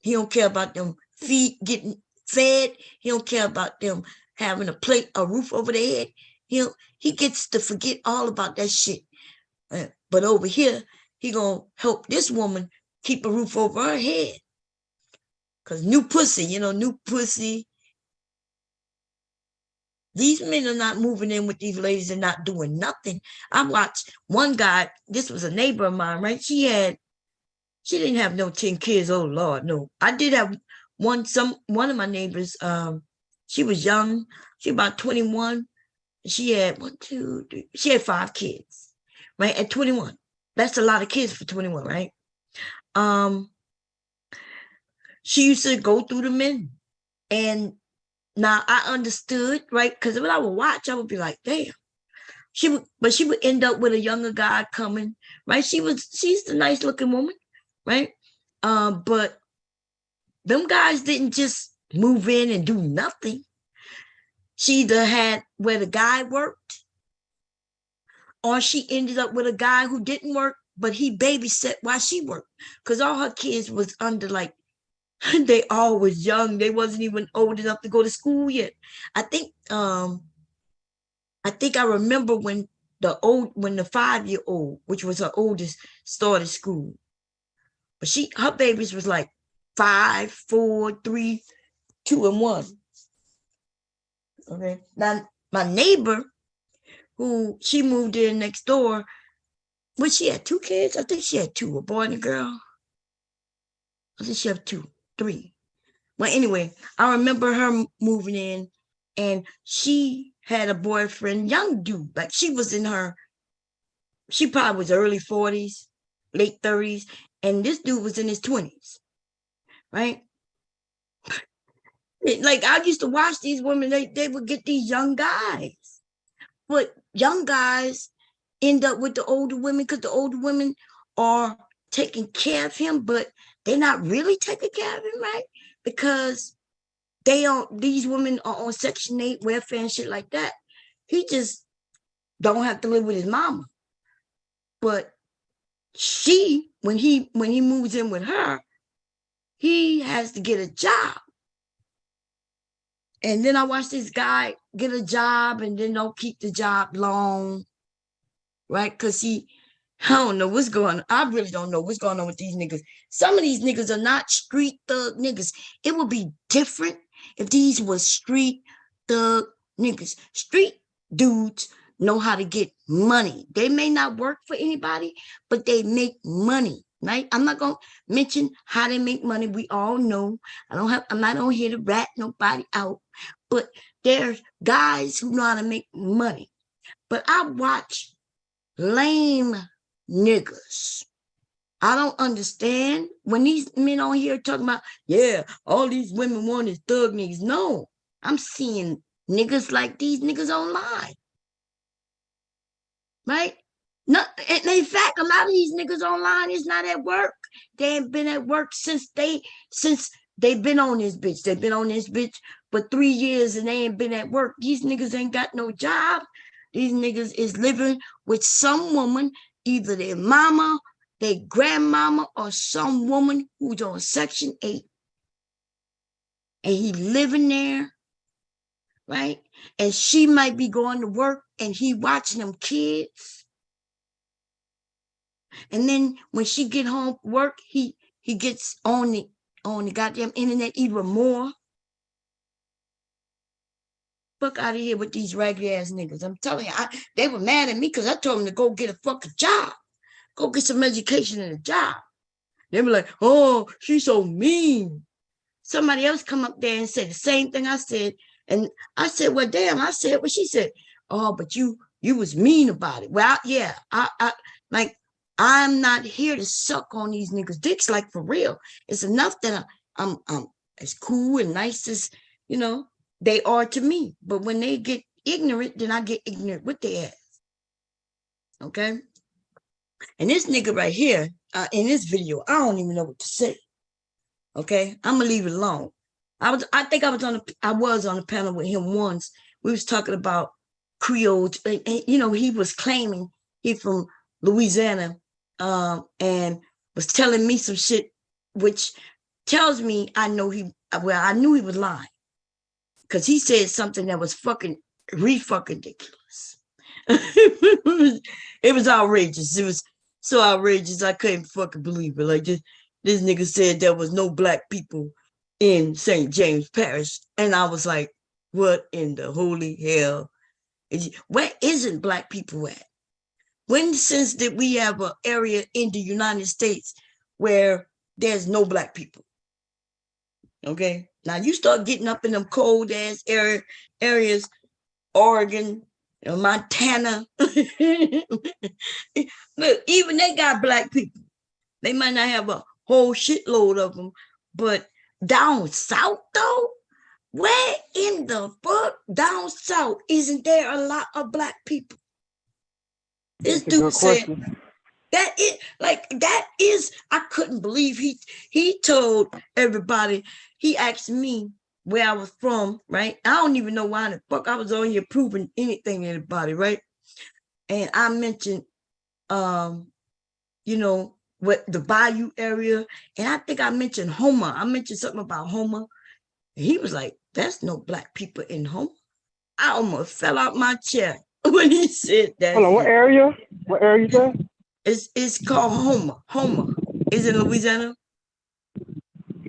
He don't care about them feet getting fed. He don't care about them having a roof over their head. He gets to forget all about that shit. But over here, he gonna help this woman keep a roof over her head. Because new pussy. These men are not moving in with these ladies and not doing nothing. I watched one guy, this was a neighbor of mine, right? She didn't have no 10 kids. Oh Lord, no. I did have one of my neighbors, she was young, she about 21. She had she had 5 kids, right? At 21. That's a lot of kids for 21, right? She used to go through the men. And now I understood, right? Because when I would watch, I would be like, damn. She would end up with a younger guy coming, right? She's the nice looking woman, right? But them guys didn't just move in and do nothing. She either had where the guy worked, or she ended up with a guy who didn't work, but he babysat while she worked. Because all her kids was under like, they all was young. They wasn't even old enough to go to school yet. I think I remember when the 5-year-old, which was her oldest, started school. But her babies was like 5, 4, 3, 2, and 1. Okay. Now my neighbor, who she moved in next door, but she had 2 kids. I think she had 2, a boy and a girl. I think she had 2, 3. Well, anyway, I remember her moving in, and she had a boyfriend, young dude. Like she probably was early 40s, late 30s, and this dude was in his 20s, right? Like I used to watch these women, they would get these young guys, but young guys end up with the older women because the older women are taking care of him, but they're not really taking care of him, right? Because these women are on Section 8 welfare and shit like that. He just don't have to live with his mama. But when he moves in with her, he has to get a job. And then I watched this guy get a job and then don't keep the job long, right? Because I don't know what's going on. I really don't know what's going on with these niggas. Some of these niggas are not street thug niggas. It would be different if these were street thug niggas. Street dudes know how to get money. They may not work for anybody, but they make money, right? I'm not going to mention how they make money. We all know. I'm not on here to rat nobody out, but there's guys who know how to make money. But I watch lame niggas. I don't understand when these men on here talking about, yeah, all these women want is thug niggas. No, I'm seeing niggas like these niggas online. Right? No, in fact, a lot of these niggas online is not at work. They ain't been at work since they've been on this bitch. They've been on this bitch for 3 years and they ain't been at work. These niggas ain't got no job. These niggas is living with some woman, either their mama, their grandmama, or some woman who's on Section 8. And he living there, right? And she might be going to work and he watching them kids. And then when she get home from work, he gets on the goddamn internet even more. Fuck out of here with these raggedy ass niggas. I'm telling you, they were mad at me because I told them to go get a fucking job. Go get some education and a job. They were like, oh, she's so mean. Somebody else come up there and said the same thing I said. And I said, well, damn, I said what she said. Oh, but you was mean about it. Well, yeah, I'm not here to suck on these niggas' dicks, like for real. It's enough that I'm as cool and nice as, they are to me. But when they get ignorant, then I get ignorant with their ass. Okay? And this nigga right here, in this video, I don't even know what to say. Okay? I'm gonna leave it alone. I think I was on the panel with him once. We was talking about Creole, and he was claiming he from Louisiana, and was telling me some shit, which tells me I knew he was lying. Because he said something that was fucking ridiculous. It was outrageous. It was so outrageous I couldn't fucking believe it. Like this nigga said there was no black people in St. James Parish. And I was like, what in the holy hell? Where isn't black people at? When since did we have an area in the United States where there's no black people? Okay. Now you start getting up in them cold ass areas, Oregon, Montana. Look, even they got black people. They might not have a whole shitload of them, but down south though, where in the fuck down south isn't there a lot of black people? This dude said that is, I couldn't believe he told everybody. He asked me where I was from, right? I don't even know why the fuck I was on here proving anything to anybody, right? And I mentioned, what the Bayou area, and I think I mentioned Houma. I mentioned something about Houma, and he was like, "There's no black people in Houma." I almost fell out my chair when he said that. Hold on, what area? What area you said? It's called Houma. Houma is in Louisiana.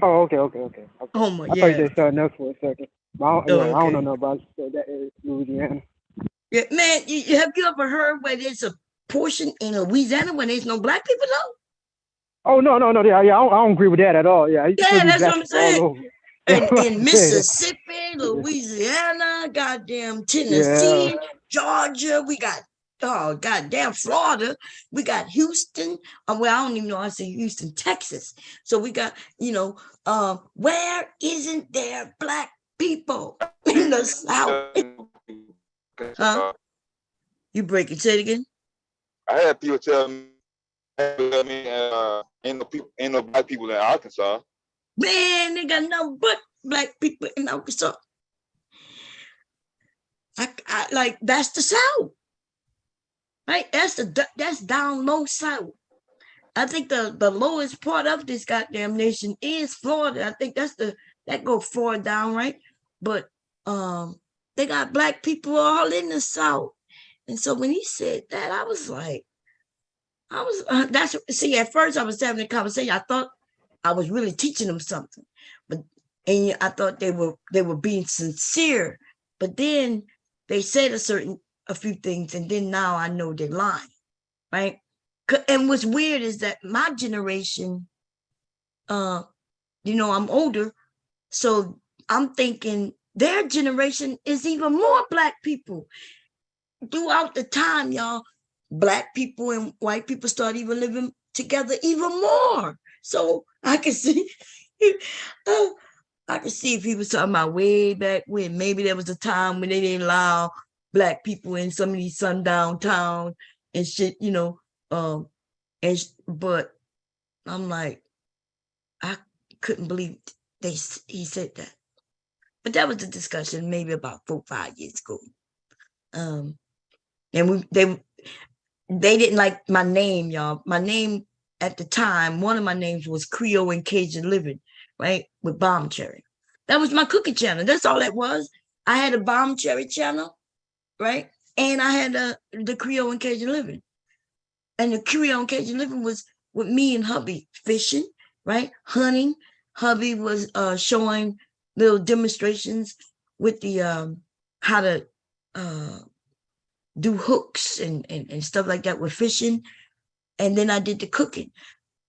Oh, okay. Houma, I thought you said something else for a second. I don't know nothing about that area, Louisiana. Yeah, man, have you ever heard where there's a portion in Louisiana when there's no black people though? Oh no, yeah, I don't agree with that at all. Yeah, that's what I'm saying. In Mississippi, Louisiana, goddamn Tennessee, Georgia, we got oh goddamn Florida. We got Houston. Well, I don't even know how to say Houston, Texas. So we got, where isn't there black people in the South? Huh? You break it, say it again. I had people tell me, ain't no black people in Arkansas. Man, they got nothing but black people in Arkansas. I like, that's the South, right? That's down low South. I think the lowest part of this goddamn nation is Florida. I think that go far down, right? But they got black people all in the South. And so when he said that, I was like, at first I was having a conversation. I thought I was really teaching them something, and I thought they were being sincere. But then they said a few things, and then now I know they're lying, right? And what's weird is that my generation, I'm older, so I'm thinking their generation is even more black people. Throughout the time, y'all, black people and white people start even living together even more. So I can see, if he was talking about way back when. Maybe there was a time when they didn't allow black people in some of these sundown towns and shit, but I'm like, I couldn't believe he said that. But that was a discussion maybe about 4-5 years ago. And they didn't like my name, y'all. My name at the time, one of my names was Creole and Cajun Living, right? With Bomb Cherry. That was my cooking channel. That's all that was. I had a Bomb Cherry channel, right? And I had the Creole and Cajun Living. And the Creole and Cajun Living was with me and hubby fishing, right? Hunting. Hubby was showing little demonstrations with the how to do hooks and stuff like that with fishing. And then I did the cooking.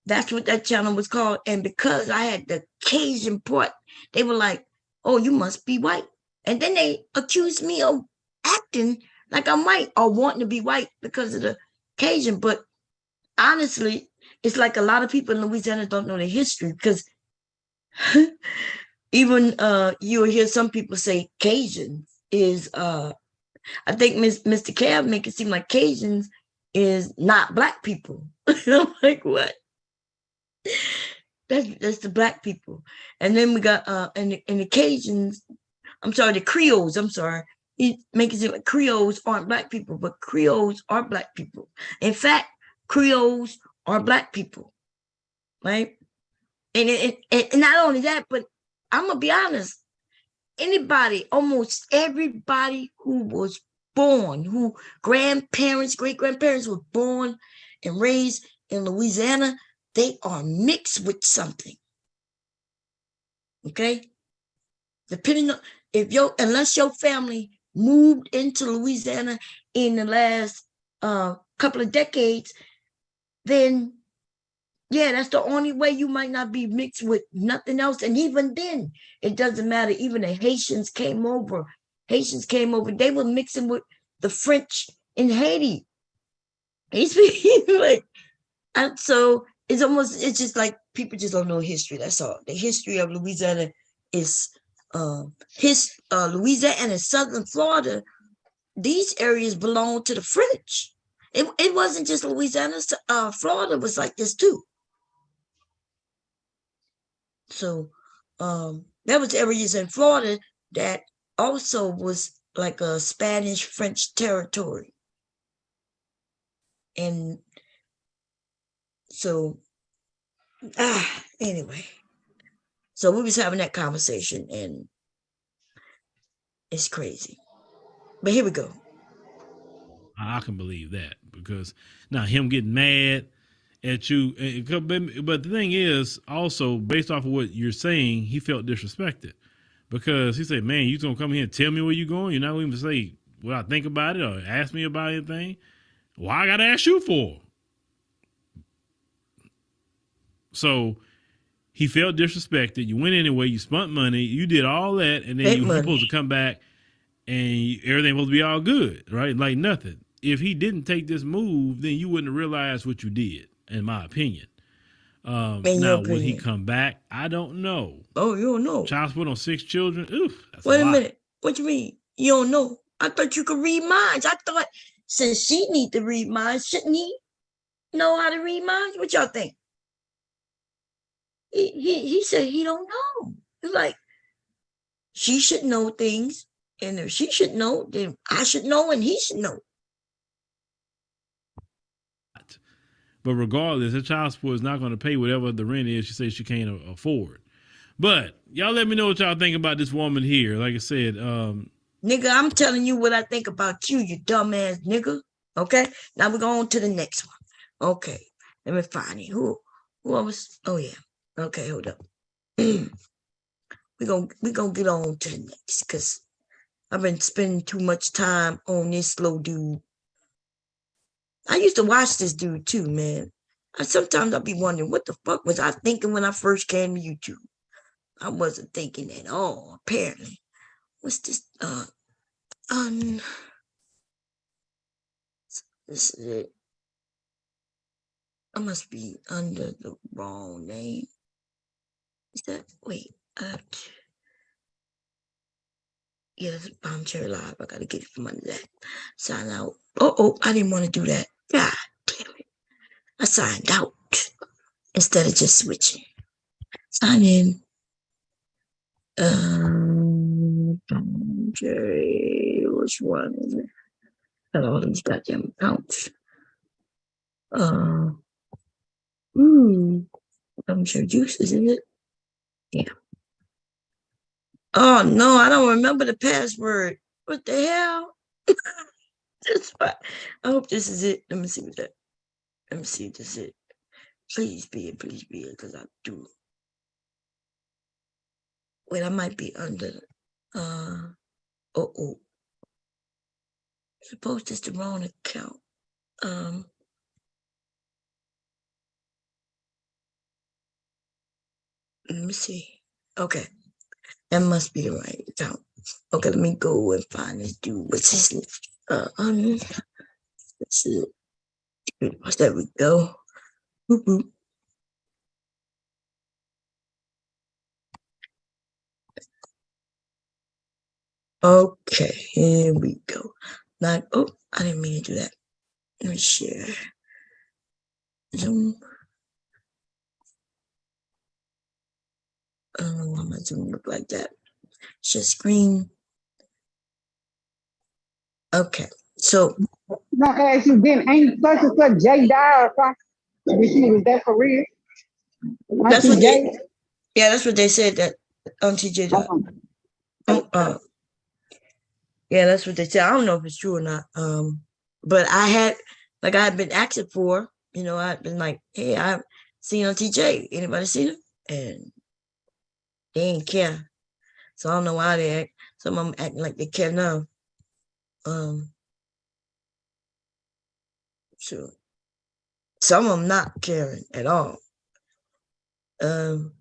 That's what that channel was called. And because I had the Cajun part, they were like, oh, you must be white. And then they accused me of acting like I'm white or wanting to be white because of the Cajun. But honestly, it's like a lot of people in Louisiana don't know the history, because even you'll hear some people say Cajun is I think Mr. Cav make it seem like Cajuns is not black people. I'm like, what? That's the black people. And then we got and the Cajuns, the Creoles, he makes it seem like Creoles aren't black people, but Creoles are black people. In fact, Creoles are black people, right? And not only that, but I'm gonna be honest, almost everybody who was born, who grandparents, great-grandparents were born and raised in Louisiana, they are mixed with something. Okay? Depending on unless your family moved into Louisiana in the last couple of decades, then yeah, that's the only way. You might not be mixed with nothing else. And even then, it doesn't matter. Even the Haitians came over. They were mixing with the French in Haiti. And so it's just like people just don't know history. That's all. The history of Louisiana is Louisiana and southern Florida. These areas belong to the French. It wasn't just Louisiana. Florida was like this too. So there was areas in Florida that also was like a Spanish-French territory. And so, anyway. So we was having that conversation, and it's crazy. But here we go. I can believe that, because now him getting mad at you, but the thing is, also based off of what you're saying, he felt disrespected, because he said, man, you gonna come here and tell me where you going? You're not even say what I think about it or ask me about anything. Why I gotta ask you for? So he felt disrespected. You went anyway, you spent money, you did all that, and then you're supposed to come back and everything supposed to be all good, right? Like nothing. if he didn't take this move, then you wouldn't realize what you did, in my opinion. In Now, your would he opinion. come back? I don't know. Oh, you don't know. Child support on 6 children? Oof, that's Wait a a lot. minute. What you mean? You don't know? I thought you could read minds. I thought since she need to read minds, shouldn't he know how to read minds? What y'all think? He said he don't know. He's like, she should know things, and if she should know, then I should know, and he should know. But regardless, her child support is not going to pay whatever the rent is she says she can't afford. But y'all let me know what y'all think about this woman here. Like I said, Nigga, I'm telling you what I think about you, you dumbass nigga. Okay, now we're going to the next one. Okay, let me find it. Who I was? Oh yeah. Okay, hold up. we gonna get on to the next because I've been spending too much time on this slow dude. I used to watch this dude too, man. Sometimes I'll be wondering what the fuck was I thinking when I first came to YouTube. I wasn't thinking at all, apparently. What's this? This is it. I must be under the wrong name. Is that, wait, yeah, that's Bomb Cherry Live. I gotta get it from under that. Sign out. Oh, I didn't want to do that. God damn it. I signed out instead of just switching. Sign in. Bomb Cherry, which one is it? Got all these goddamn accounts. Bomb Cherry Juice, isn't it? Yeah. Oh no, I don't remember the password. What the hell? That's why. I hope this is it. Let me see what that. Let me see if this is it. Please be it, because I do. Wait, I might be under. Suppose it's the wrong account. Let me see. Okay, that must be the right account. Okay, let me go and find this dude. What's his name? Let's see. There we go. Boop, boop. Okay, here we go. Like, oh, I didn't mean to do that. Let me share. Zoom. I don't know why my Zoom look like that. Share screen. Okay, so. No, ask you then ain't such and such Jay Dyer or something? Was that for real? That's what they. Yeah, that's what they said that on TJ. Yeah, that's what they said. I don't know if it's true or not. But I had been asking for, I'd been like, hey, I've seen on TJ. Anybody seen him? And they ain't care. So I don't know why they act. Some of them acting like they care now. So some of them not caring at all. And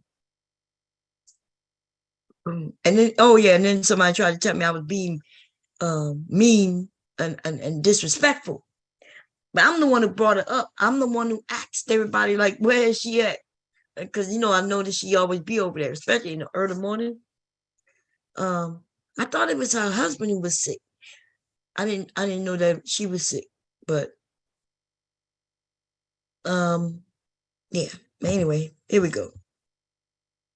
then somebody tried to tell me I was being mean and disrespectful. But I'm the one who brought it up. I'm the one who asked everybody, like, where is she at? Because, I noticed she always be over there, especially in the early morning. I thought it was her husband who was sick. I didn't know that she was sick. But, yeah. Anyway, here we go.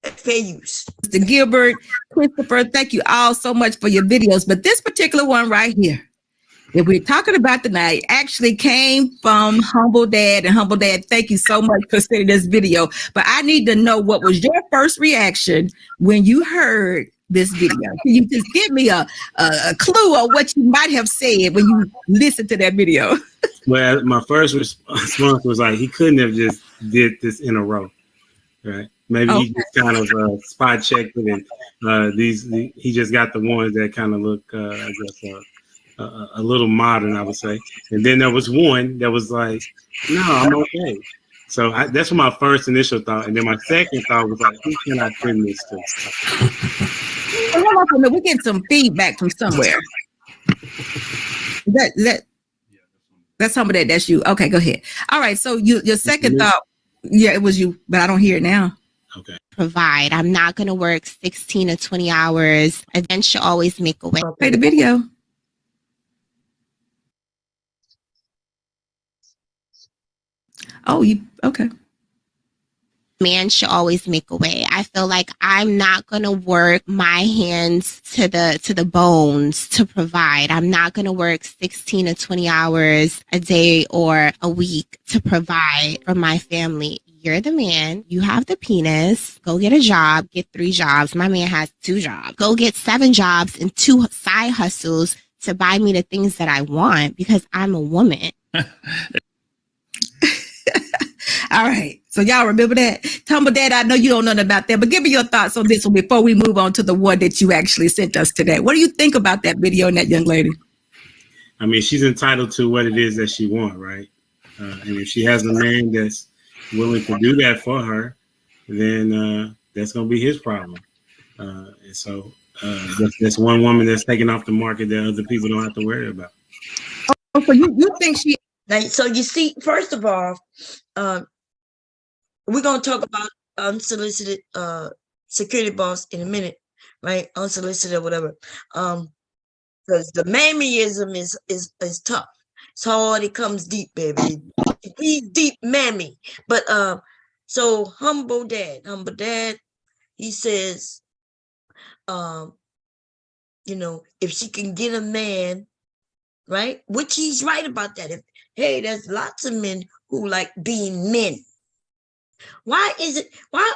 Fair use. Mr. Gilbert, Christopher, thank you all so much for your videos. But this particular one right here that we're talking about tonight actually came from Humble Dad. And Humble Dad, thank you so much for sending this video. But I need to know, what was your first reaction when you heard this video? Can you just give me a clue of what you might have said when you listened to that video? Well, my first response was like, he couldn't have just did this in a row, right? Maybe he just kind of spot checked it, and he just got the ones that kind of look, I guess, a little modern, I would say. And then there was one that was like, no, I'm okay. So that's my first initial thought. And then my second thought was like, who can I send this to? Hold on, we're getting some feedback from somewhere. Is that That's humble dad. That's you. Okay, go ahead. All right. So your second thought, yeah, it was you, but I don't hear it now. Okay. Provide. I'm not going to work 16 or 20 hours. A man should always make a way. Play the video. Oh, you okay? Man should always make a way. I feel like I'm not going to work my hands to the bones to provide. I'm not going to work 16 or 20 hours a day or a week to provide for my family. You're the man. You have the penis. Go get a job. Get 3 jobs. My man has 2 jobs. Go get 7 jobs and 2 side hustles to buy me the things that I want because I'm a woman. All right. So y'all remember that? Humble Dad, I know you don't know nothing about that, but give me your thoughts on this one before we move on to the one that you actually sent us today. What do you think about that video and that young lady? I mean, she's entitled to what it is that she wants, right? And if she has a man that's willing to do that for her, then that's going to be his problem. And so that's one woman that's taken off the market that other people don't have to worry about. Oh, so you think she... Now, so you see, first of all, we're going to talk about unsolicited security boss in a minute, right? Unsolicited or whatever. Because the mammyism is tough. It's hard. It comes deep, baby. He's deep mammy. But so humble dad, he says, you know, if she can get a man, right? Which he's right about that. Hey, there's lots of men who like being men. Why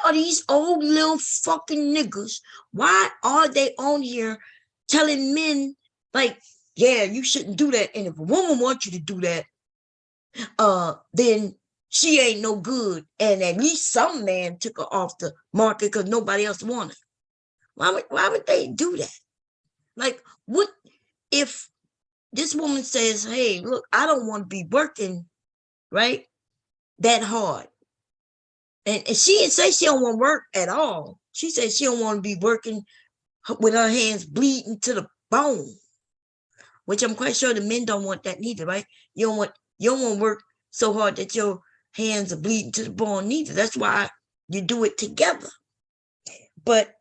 are these old little fucking niggas, why are they on here telling men like, yeah, you shouldn't do that, and if a woman wants you to do that, then she ain't no good, and at least some man took her off the market because nobody else wanted her. Why would they do that? Like, what if this woman says, hey, look, I don't want to be working, right, that hard. And she didn't say she don't want to work at all. She said she don't want to be working with her hands bleeding to the bone, which I'm quite sure the men don't want that neither, right? You don't want to work so hard that your hands are bleeding to the bone neither. That's why you do it together. But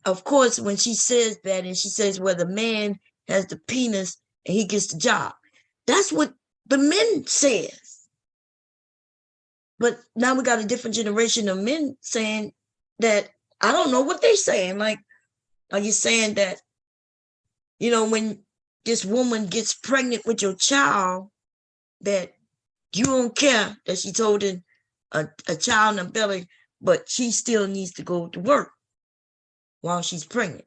of course, when she says that, and she says, well, the man has the penis and he gets the job, that's what the men says. But now we got a different generation of men saying that, I don't know what they're saying. Like, are you saying that, you know, when this woman gets pregnant with your child, that you don't care that she's holding a child in her belly, but she still needs to go to work while she's pregnant?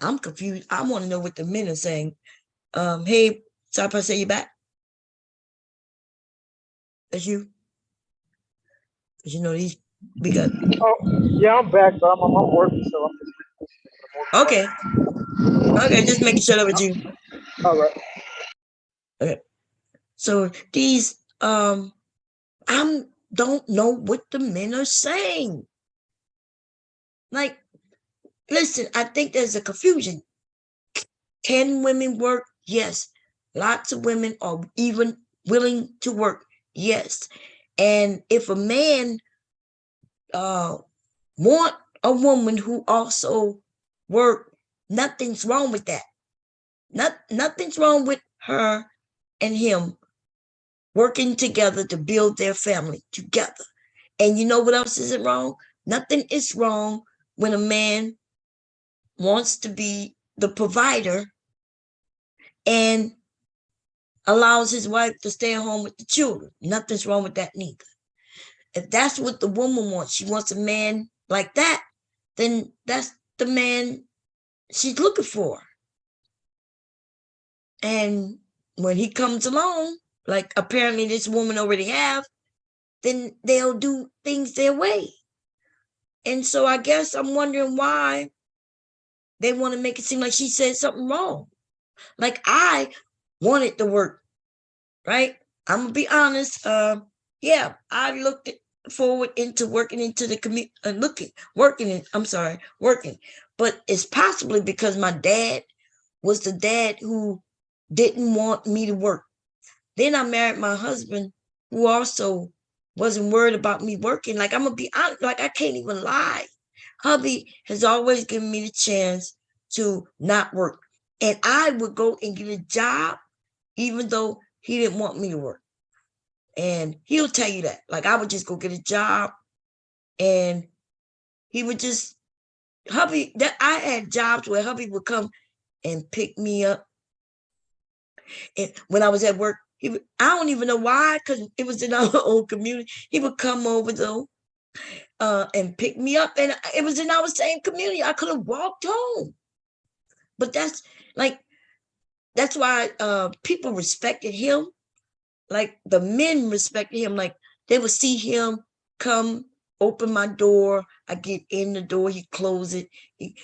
I'm confused. I want to know what the men are saying. Hey, Sapa, say you back? That's you? Because you know these, we got... Oh, yeah, I'm back, but I'm working, so I'm just... Okay, just making sure that with you. All right. Okay. So these, I don't know what the men are saying. Like, listen, I think there's a confusion. Can women work? Yes. Lots of women are even willing to work. Yes. And if a man want a woman who also work, nothing's wrong with that. Nothing's wrong with her and him working together to build their family together. And you know what else isn't wrong? Nothing is wrong when a man wants to be the provider and allows his wife to stay at home with the children. Nothing's wrong with that neither. If that's what the woman wants, she wants a man like that, then that's the man she's looking for. And when he comes along, like apparently this woman already have, then they'll do things their way. And so I guess I'm wondering why they want to make it seem like she said something wrong. Like, I wanted to work, right? I'm gonna be honest. Yeah, I looked forward into working into the community, working. But it's possibly because my dad was the dad who didn't want me to work. Then I married my husband, who also wasn't worried about me working. Like, I'm gonna be honest, like, I can't even lie. Hubby has always given me the chance to not work. And I would go and get a job, even though he didn't want me to work. And he'll tell you that. Like, I would just go get a job, and he would just, hubby, that I had jobs where hubby would come and pick me up. And when I was at work, I don't even know why, because it was in our own community. He would come over though, and pick me up, and it was in our same community. I could have walked home, but that's why people respected him. Like, the men respected him. Like, they would see him come, open my door. I get in the door, he close it. He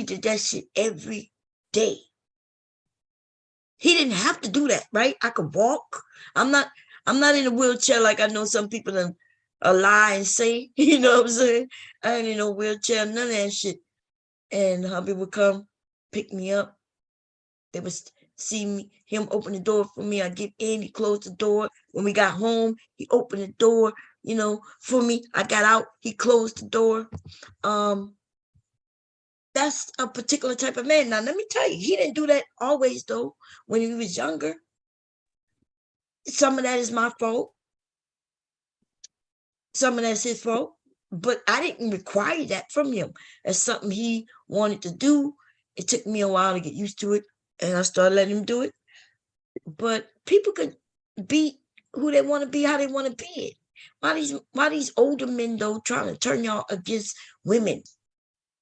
did that shit every day. He didn't have to do that, right? I could walk. I'm not in a wheelchair like I know some people that lie and say, you know what I'm saying? I ain't in no wheelchair, none of that shit. And hubby would come, pick me up. They would see him open the door for me. I get in, he closed the door. When we got home, he opened the door, for me. I got out, he closed the door. That's a particular type of man. Now, let me tell you, he didn't do that always, though, when he was younger. Some of that is my fault. Some of that's his fault. But I didn't require that from him. That's something he wanted to do. It took me a while to get used to it, and I started letting him do it. But people could be who they want to be, how they want to be it. Why these older men, though, trying to turn y'all against women?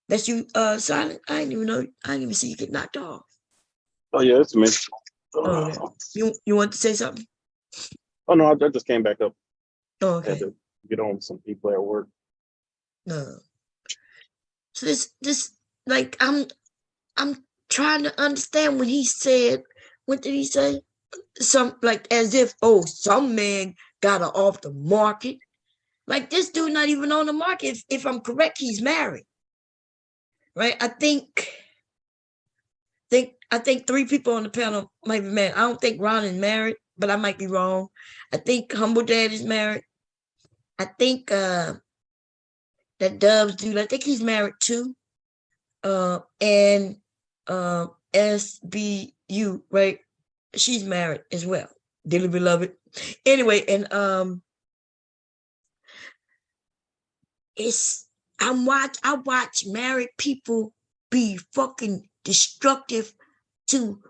That's you, Silent. I didn't even see you get knocked off. Oh yeah, it's me. Okay. You want to say something? Oh no, I just came back up. Oh, okay. Had to get on with some people at work. No. So this like I'm trying to understand when he said, what did he say? Some, like, as if, some man got her off the market. Like, this dude not even on the market. If I'm correct, he's married. Right? I think 3 people on the panel might be married. I don't think Ron is married, but I might be wrong. I think Humble Dad is married. I think that Dubs dude, I think he's married too. And SBU, right? She's married as well. Dearly beloved. Anyway, and I watch married people be fucking destructive to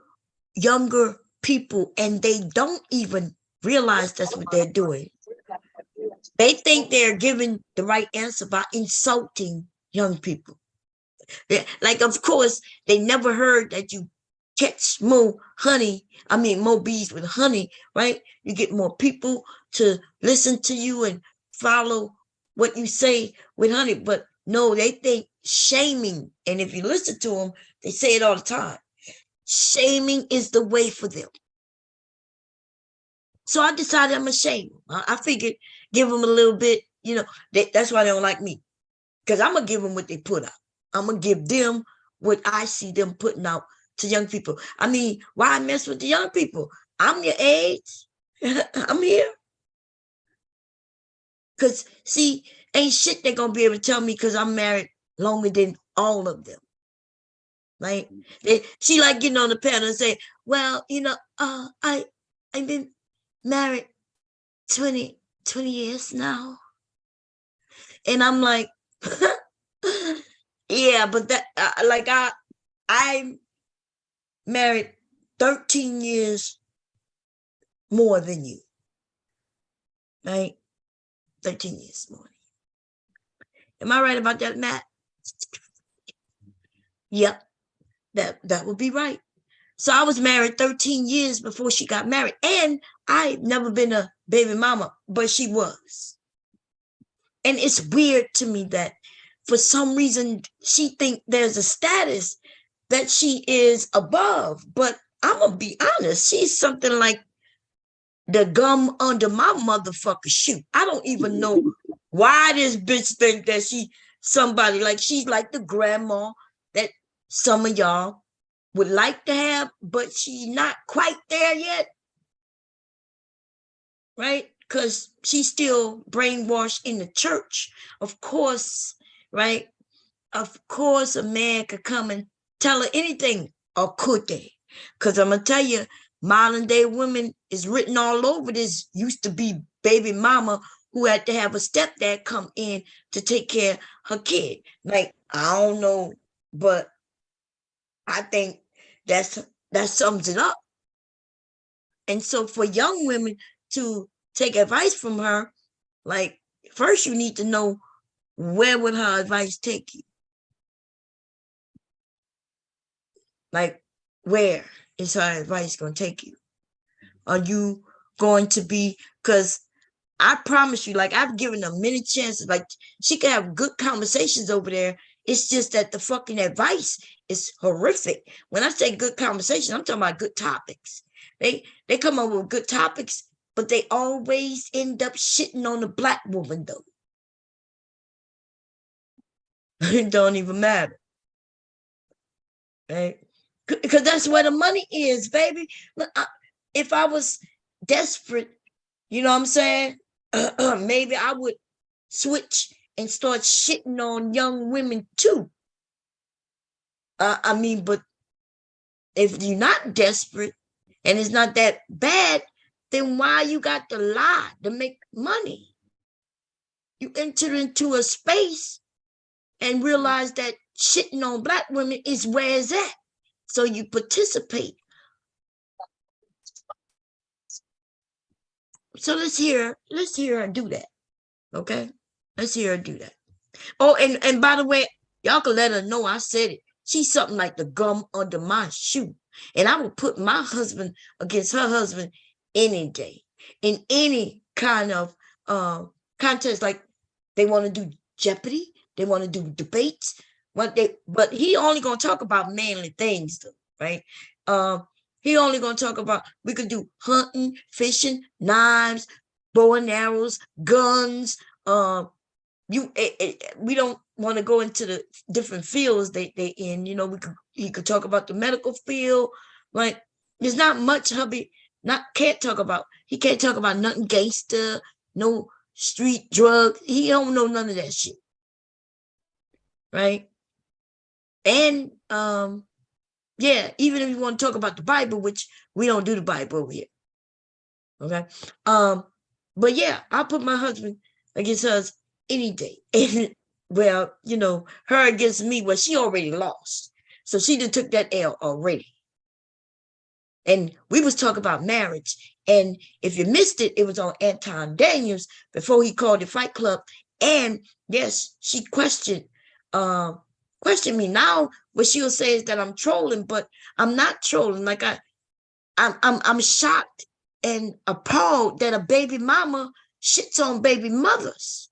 younger people, and they don't even realize that's what they're doing. They think they're giving the right answer by insulting young people. Like, of course, they never heard that you catch more bees with honey, right? You get more people to listen to you and follow what you say with honey. But no, they think shaming, and if you listen to them, they say it all the time. Shaming is the way for them. So I decided I'm gonna shame them. I figured give them a little bit, that's why they don't like me. Because I'm gonna give them what they put out. I'm gonna give them what I see them putting out to young people. I mean, why mess with the young people? I'm your age. I'm here. Because, see, ain't shit they're going to be able to tell me because I'm married longer than all of them. Right? She like getting on the panel and say, well, I've been married 20 years now. And I'm like, yeah, but that, I'm married 13 years more than you. Right? 13 years more. Am I right about that, Matt? Yep, that would be right. So I was married 13 years before she got married, and I've never been a baby mama, but she was. And it's weird to me that for some reason she think there's a status that she is above, but I'm gonna be honest, she's something like the gum under my motherfucking shoe. I don't even know why this bitch think that she's somebody, like she's like the grandma that some of y'all would like to have, but she's not quite there yet, right? Because she's still brainwashed in the church. Of course, right? Of course, a man could come and tell her anything, or could they? Because I'm going to tell you, modern day women is written all over this. Used to be baby mama who had to have a stepdad come in to take care of her kid. Like, I don't know, but I think that sums it up. And so for young women to take advice from her, like, first you need to know, where would her advice take you? Like, where is her advice going to take you? Are you going to be, because I promise you, like, I've given her many chances. Like, she can have good conversations over there. It's just that the fucking advice is horrific. When I say good conversation, I'm talking about good topics. They come up with good topics, but they always end up shitting on the Black woman, though. It don't even matter. Right? Because that's where the money is, baby. Look, if I was desperate, you know what I'm saying? Maybe I would switch and start shitting on young women too. I mean, but if you're not desperate and it's not that bad, then why you got to lie to make money? You enter into a space and realize that shitting on Black women is where it's at. So you participate. So let's hear her do that. Okay? Let's hear her do that. Oh, and by the way, y'all can let her know I said it. She's something like the gum under my shoe. And I will put my husband against her husband any day. In any kind of contest, like they want to do Jeopardy, they want to do debates. But he only gonna talk about manly things, though, right? He only gonna talk about, we could do hunting, fishing, knives, bow and arrows, guns. We don't want to go into the different fields they in. You know, he could talk about the medical field. Like, there's not much hubby can't talk about. He can't talk about nothing gangster, no street drugs. He don't know none of that shit, right? And yeah, even if you want to talk about the Bible, which we don't do the Bible over here, okay? But yeah, I'll put my husband against hers any day. And well, you know, her against me, well, she already lost, so she done took that L already. And we was talking about marriage, and if you missed it, it was on Anton Daniels before he called the Fight Club. And yes, she questioned me. Now what she'll say is that I'm trolling, but I'm not trolling. Like, I'm shocked and appalled that a baby mama shits on baby mothers.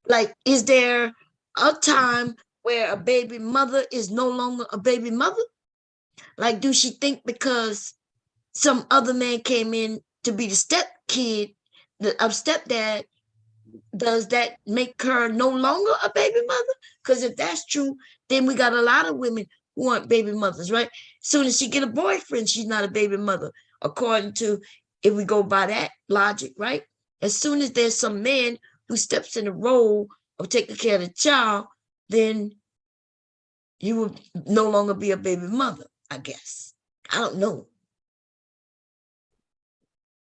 Like, is there a time where a baby mother is no longer a baby mother? Like, do she think because some other man came in to be the stepdad, does that make her no longer a baby mother? Because if that's true, then we got a lot of women who aren't baby mothers, right? As soon as she get a boyfriend, she's not a baby mother, according to, if we go by that logic, right? As soon as there's some man who steps in the role of taking care of the child, then you will no longer be a baby mother, I guess. I don't know.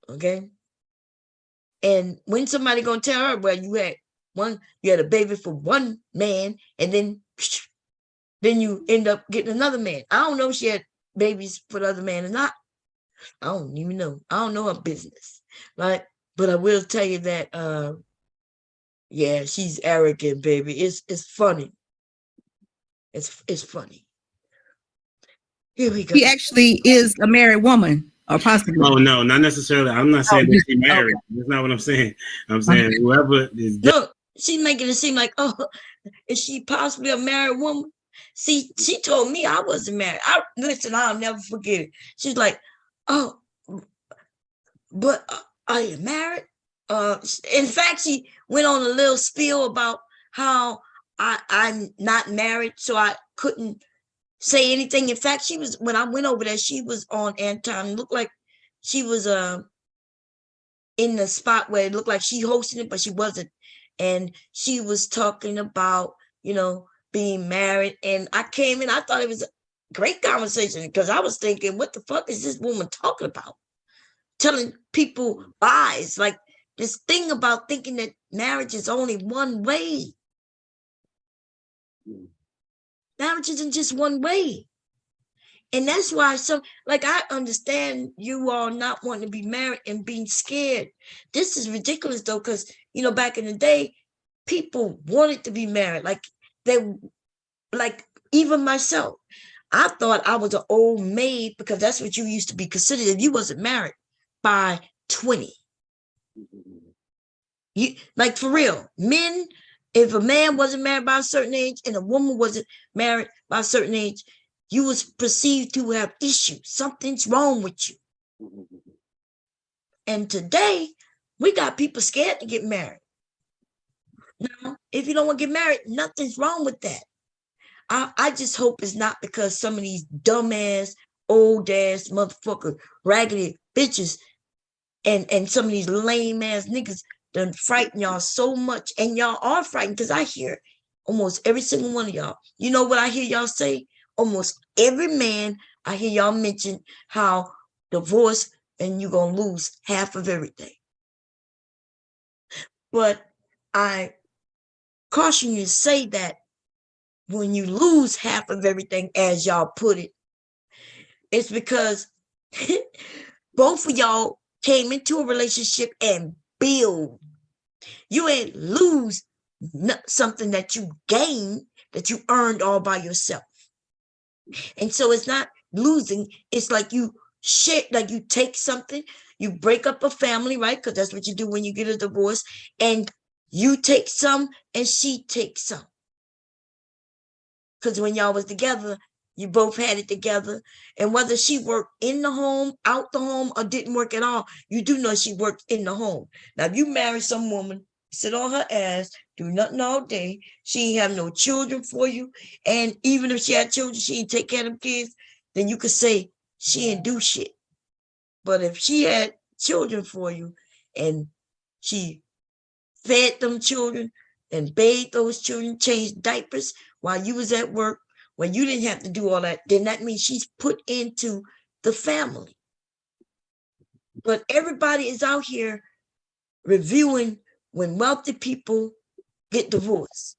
Okay. And when somebody gonna tell her, well, you had a baby for one man, and then you end up getting another man. I don't know if she had babies for the other man or not. I don't even know. I don't know her business, right? But I will tell you that, yeah, she's arrogant, baby. It's funny. It's funny. Here we go. She actually is a married woman, or possibly. Oh no, not necessarily. I'm not saying that she's married. Okay. That's not what I'm saying. I'm saying whoever is. Look, she's making it seem like, oh, is she possibly a married woman? See, she told me I wasn't married. Listen, I'll never forget it. She's like, oh, but are you married? In fact, she went on a little spiel about how I'm not married, so I couldn't say anything. In fact, she was, when I went over there, she was on Anton. Looked like she was in the spot where it looked like she hosted it, but she wasn't. And she was talking about, being married. And I came in, I thought it was a great conversation because I was thinking, what the fuck is this woman talking about? Telling people lies, like this thing about thinking that marriage is only one way. Marriage isn't just one way. And that's why I understand you all not wanting to be married and being scared. This is ridiculous though, because back in the day, people wanted to be married. Like even myself, I thought I was an old maid because that's what you used to be considered if you wasn't married by 20. You like for real, men, if a man wasn't married by a certain age and a woman wasn't married by a certain age, you was perceived to have issues. Something's wrong with you. And today, we got people scared to get married. Now, if you don't want to get married, nothing's wrong with that. I just hope it's not because some of these dumbass, old ass motherfucker, raggedy bitches and some of these lame ass niggas done frighten y'all so much. And y'all are frightened because I hear almost every single one of y'all. You know what I hear y'all say? Almost every man, I hear y'all mention how divorce and you're going to lose half of everything. But I caution you to say that when you lose half of everything, as y'all put it, it's because both of y'all came into a relationship and build. You ain't lose something that you gained, that you earned all by yourself. And so it's not losing. It's like you share, like you take something, you break up a family, right? Because that's what you do when you get a divorce. And you take some and she takes some. Because when y'all was together, you both had it together. And whether she worked in the home, out the home, or didn't work at all, you do know she worked in the home. Now, if you marry some woman, sit on her ass, do nothing all day, she ain't have no children for you, and even if she had children, she ain't take care of them kids, then you could say she ain't do shit. But if she had children for you, and she fed them children, and bathed those children, changed diapers while you was at work, when you didn't have to do all that, then that means she's put into the family. But everybody is out here reviewing when wealthy people get divorced.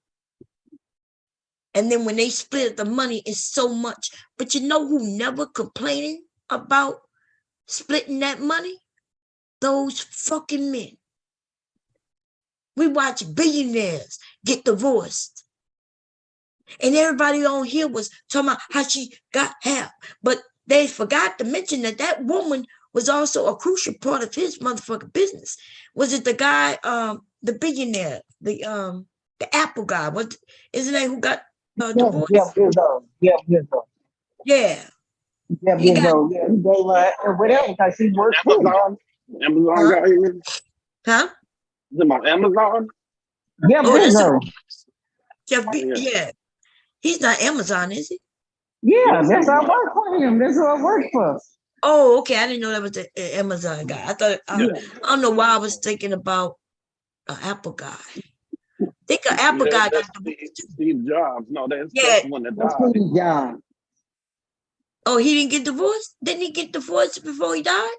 And then when they split the money, it's so much. But you know who never complaining about splitting that money? Those fucking men. We watch billionaires get divorced. And everybody on here was talking about how she got half. But they forgot to mention that that woman was also a crucial part of his motherfucking business. Was it the guy, the billionaire, the Apple guy? What is his name? Who got divorced? Yeah, Bezos. Yeah, Bezos. Yeah. Yeah, He got, Bezos. Yeah, he gave her whatever because she worked for him. Amazon huh? got here. Huh? Is it my Amazon? Yeah, Oh, that's a Bezos. Jeff. Oh, yeah. Yeah. He's not Amazon, is he? Yeah, that's I work for him. That's who I work for. Oh, okay. I didn't know that was the Amazon guy. I thought I Yeah. don't know why I was thinking about an Apple guy. Think an Apple guy got That's divorced too. Steve Jobs. No, that's Yeah. the one that That's died. Steve Jobs. Oh, he didn't get divorced? Didn't he get divorced before he died?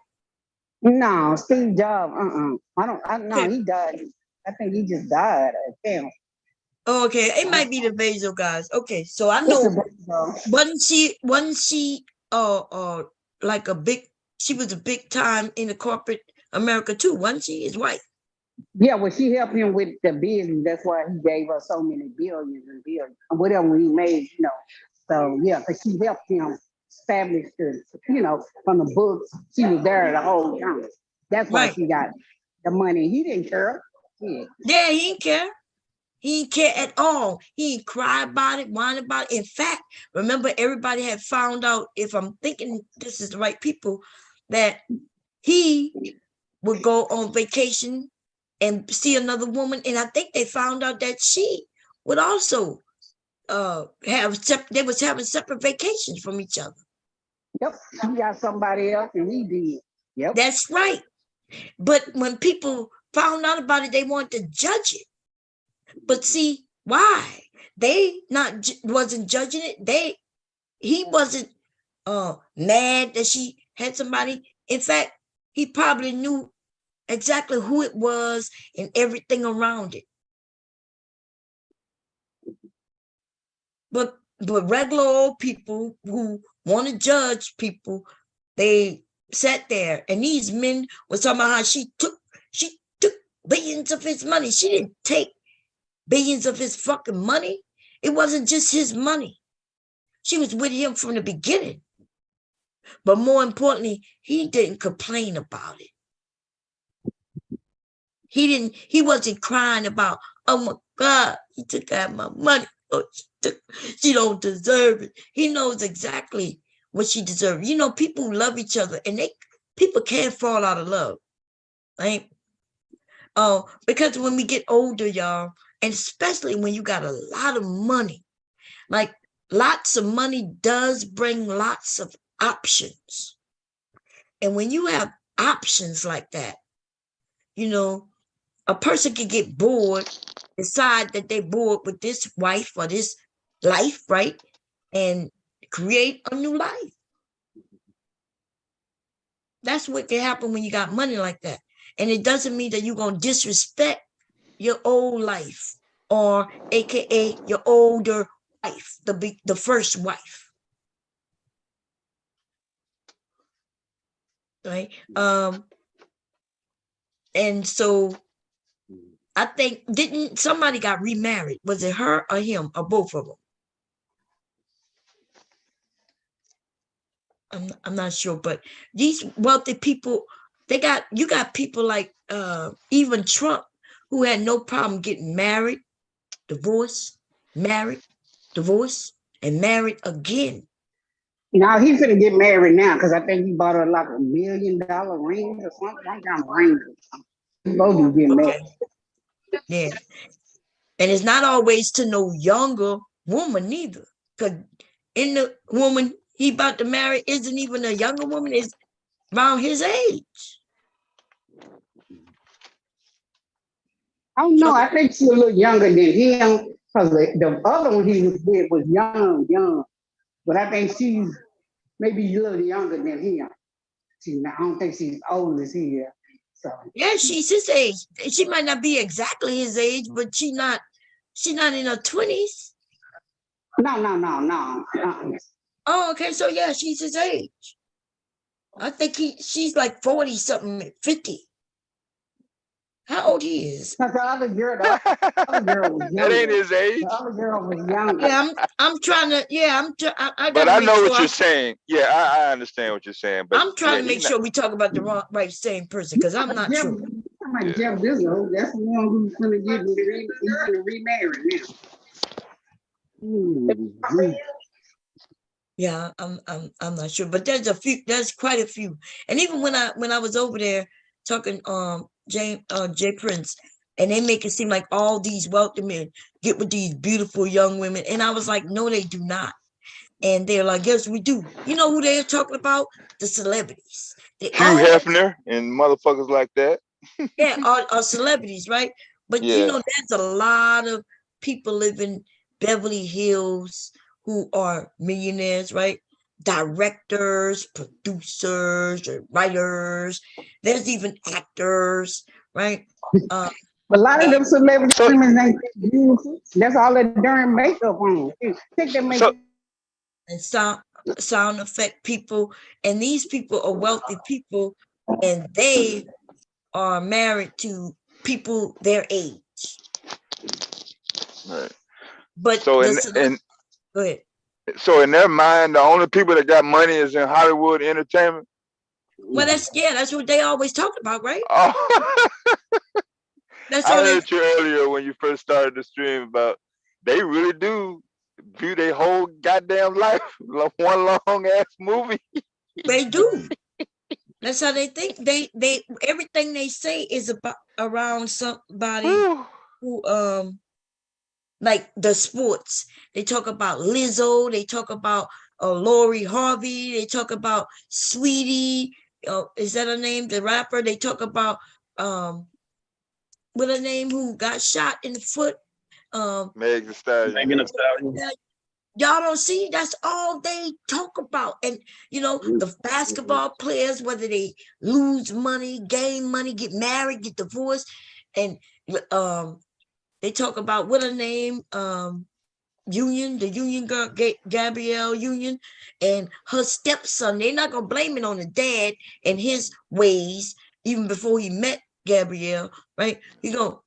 No, Steve Jobs. No, Okay. he died. I think he just died. I think. Oh, okay. It might be the Bezos guys. Okay, so I It's a know Bezos. wasn't she like a big, she was a big time in the corporate America too, wasn't she? His wife. Yeah, well, she helped him with the business. That's why he gave her so many billions and billions, whatever he made, So yeah, because she helped him establish from the books. She was there the whole time. That's why Right. she got the money. He didn't care. Yeah. Yeah, he didn't care. He didn't care at all. He didn't cry about it, whine about it. In fact, remember everybody had found out, if I'm thinking this is the right people, that he would go on vacation and see another woman. And I think they found out that she would also they was having separate vacations from each other. Yep. He got somebody else and he did. Yep. That's right. But when people found out about it, they wanted to judge it. But see, why? They wasn't judging it. He wasn't mad that she had somebody. In fact, he probably knew exactly who it was and everything around it. But regular old people who want to judge people, they sat there, and these men were talking about how she took billions of his money. She didn't take billions of his fucking money. It wasn't just his money. She was with him from the beginning. But more importantly, he didn't complain about it. He wasn't crying about, oh my God, he took out my money. Oh, she don't deserve it. He knows exactly what she deserves. You know, people love each other, and people can't fall out of love, right? Because when we get older, y'all, and especially when you got a lot of money, like lots of money does bring lots of options. And when you have options like that, you know, a person can get bored, decide that they're bored with this wife or this life, right? And create a new life. That's what can happen when you got money like that. And it doesn't mean that you're going to disrespect your old life, or AKA your older wife, the first wife. Right? And so I think, didn't somebody got remarried? Was it her or him or both of them? I'm not sure, but these wealthy people, you got people like even Trump, who had no problem getting married, divorced, married, divorced, and married again. Now he's gonna get married now because I think he bought her like $1 million ring or something. Some kind of ring. Both of get married. Yeah. And it's not always to no younger woman neither. Because in the woman he about to marry isn't even a younger woman, is around his age. I don't know. I think she's a little younger than him because the other one he was with was young. But I think she's maybe a little younger than him. I don't think she's old as he is. So yeah, she's his age. She might not be exactly his age, but she's not in her 20s. No. Oh, okay. So yeah, she's his age. I think she's like 40 something, 50. How old he is? The other girl was younger. That ain't his age. The other girl was younger. Yeah, I'm trying to. Yeah, But I know what you're saying. Yeah, I understand what you're saying. But I'm trying to make sure we talk about the same person, because I'm not sure. Jeff Bezos, that's the one who's gonna get remarried now. Yeah, I'm not sure, but there's quite a few. And even when I was over there talking Jay Prince, and they make it seem like all these wealthy men get with these beautiful young women, and I was like, no, they do not. And they're like, yes, we do. You know who they're talking about? The celebrities. Hugh Hefner and motherfuckers like that. Yeah, are celebrities, right? But you know, there's a lot of people live in Beverly Hills who are millionaires, right? Directors, producers, writers. There's even actors, right? A lot of them celebrity women ain't beautiful. That's all that darn makeup on. Take that makeup. And sound effect people, and these people are wealthy people, and they are married to people their age. Right. But so go ahead. So in their mind, the only people that got money is in Hollywood entertainment. Well, that's what they always talk about, right? Oh. That's I heard you earlier when you first started the stream about they really do view their whole goddamn life like one long ass movie. They do. That's how they think. They everything they say is about around somebody who like the sports. They talk about Lizzo. They talk about Lori Harvey. They talk about Sweetie. Is that her name? The rapper. They talk about what her name who got shot in the foot. Meg Thee Stallion. Megan Thee Stallion. Y'all don't see, that's all they talk about. And you know, the basketball players, whether they lose money, gain money, get married, get divorced, and they talk about what her name, Union, the Union girl, Gabrielle Union, and her stepson. They're not gonna blame it on the dad and his ways, even before he met Gabrielle, right?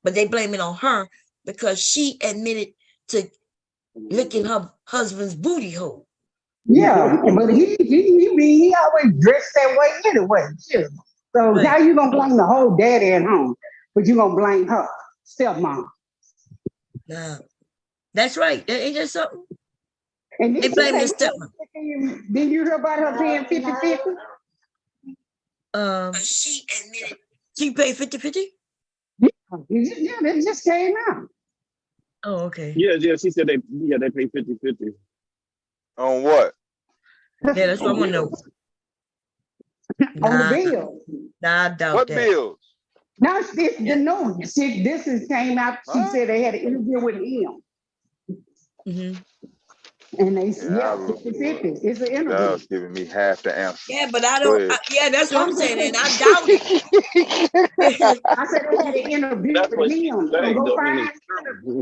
But they blame it on her because she admitted to licking her husband's booty hole. Yeah, but he always dressed that way anyway. Too. So Right. how you gonna blame the whole daddy at home, but you gonna blame her stepmom? Nah, that's right. Ain't that something? And They blame the stepmom. Did you hear about her paying 50-50? She admitted she paid 50-50? Yeah, that just came out. Oh, okay. Yeah, she said they pay 50-50. On what? Yeah, that's what I want to know. On the bill. Nah, I doubt What that. bills? Now this the news. This is came out. She said they had an interview with him. Mm-hmm. And they Yeah, 50-50. It's an that interview. was giving me half the answer. Yeah, but I Go don't. ahead. Yeah, that's what I'm saying, and I doubt it. I said they had an interview That's with what she him. said, So go though, and find it's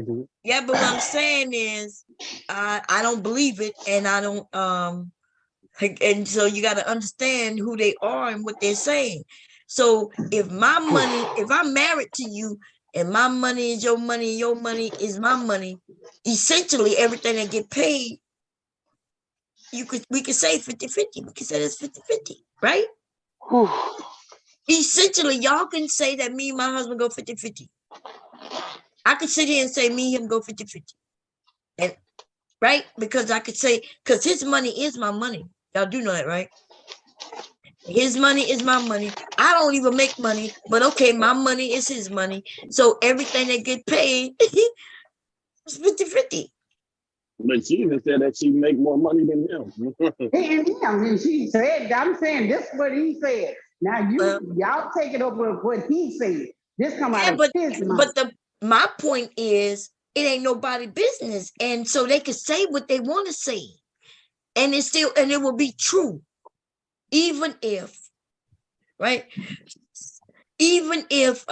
true. Yeah, but what I'm saying is, I don't believe it, and I don't. And so you got to understand who they are and what they're saying. So if my money, if I'm married to you, and my money is your money, and your money is my money, essentially everything that get paid, we could say 50-50. We could say that's 50-50, right? Essentially, y'all can say that me and my husband go 50-50. I could sit here and say me and him go 50-50. And right? Because I could say, because his money is my money. Y'all do know that, right? His money is my money. I don't even make money, but okay, my money is his money. So everything that get paid is 50-50. But she even said that she make more money than him. And him, and she said, I'm saying this is what he said. Now y'all take it up with what he said. This come out of his mouth. But my point is, it ain't nobody business, and so they can say what they want to say, and it will be true, even if, right? Even if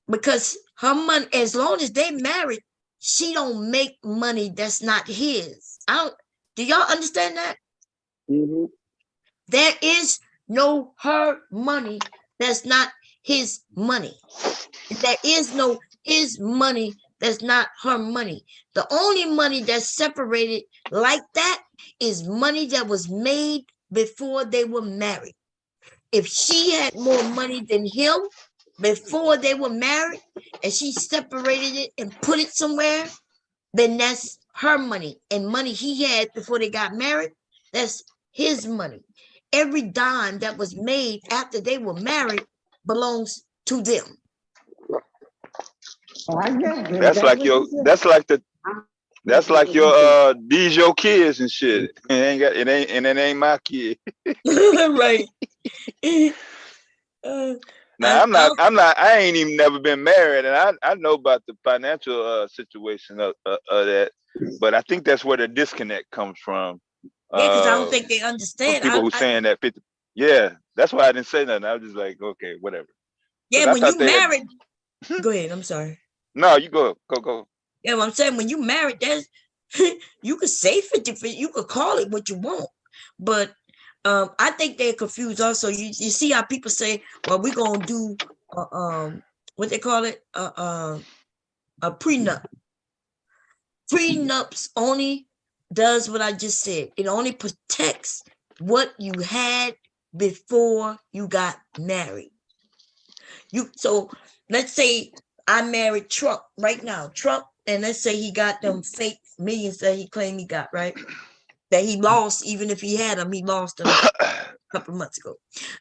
because her money, as long as they married, she don't make money that's not his. Do y'all understand that? Mm-hmm. There is no her money that's not his money. There is no his money that's not her money. The only money that's separated like that is money that was made before they were married. If she had more money than him before they were married and she separated it and put it somewhere, then that's her money. And money he had before they got married, that's his money. Every dime that was made after they were married belongs to them. That's like your these your kids and shit. It ain't my kid. Right. Now I ain't even never been married, and I know about the financial situation of that, but I think that's where the disconnect comes from. Yeah, because I don't think they understand. People who saying that 50. Yeah, that's why I didn't say nothing. I was just like, okay, whatever. Yeah, when you married, go ahead. I'm sorry. No, you go. Yeah, what I'm saying, when you married, there's you could say 50-50, you could call it what you want, but I think they're confused also. You see how people say, well, we're gonna do what they call it, a prenup. Prenups only does what I just said. It only protects what you had before you got married. So let's say I married Trump right now. Trump, and let's say he got them fake millions that he claimed he got, right? That he lost, even if he had them, he lost them a couple of months ago.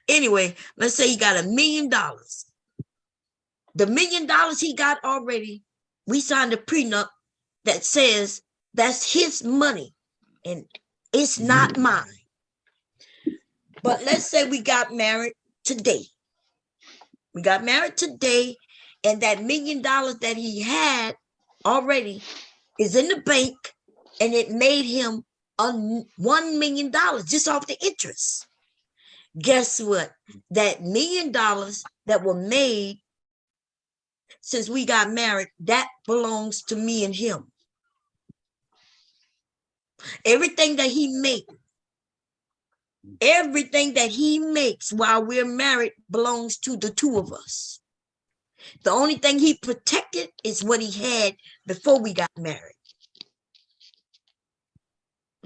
Anyway, let's say he got $1 million. The $1 million he got already, we signed a prenup that says that's his money and it's not mine. But let's say we got married today. We got married today, and that $1 million that he had already is in the bank, and it made him $1 million just off the interest. Guess what? That $1 million that were made since we got married, that belongs to me and him. Everything that he makes while we're married belongs to the two of us. The only thing he protected is what he had before we got married.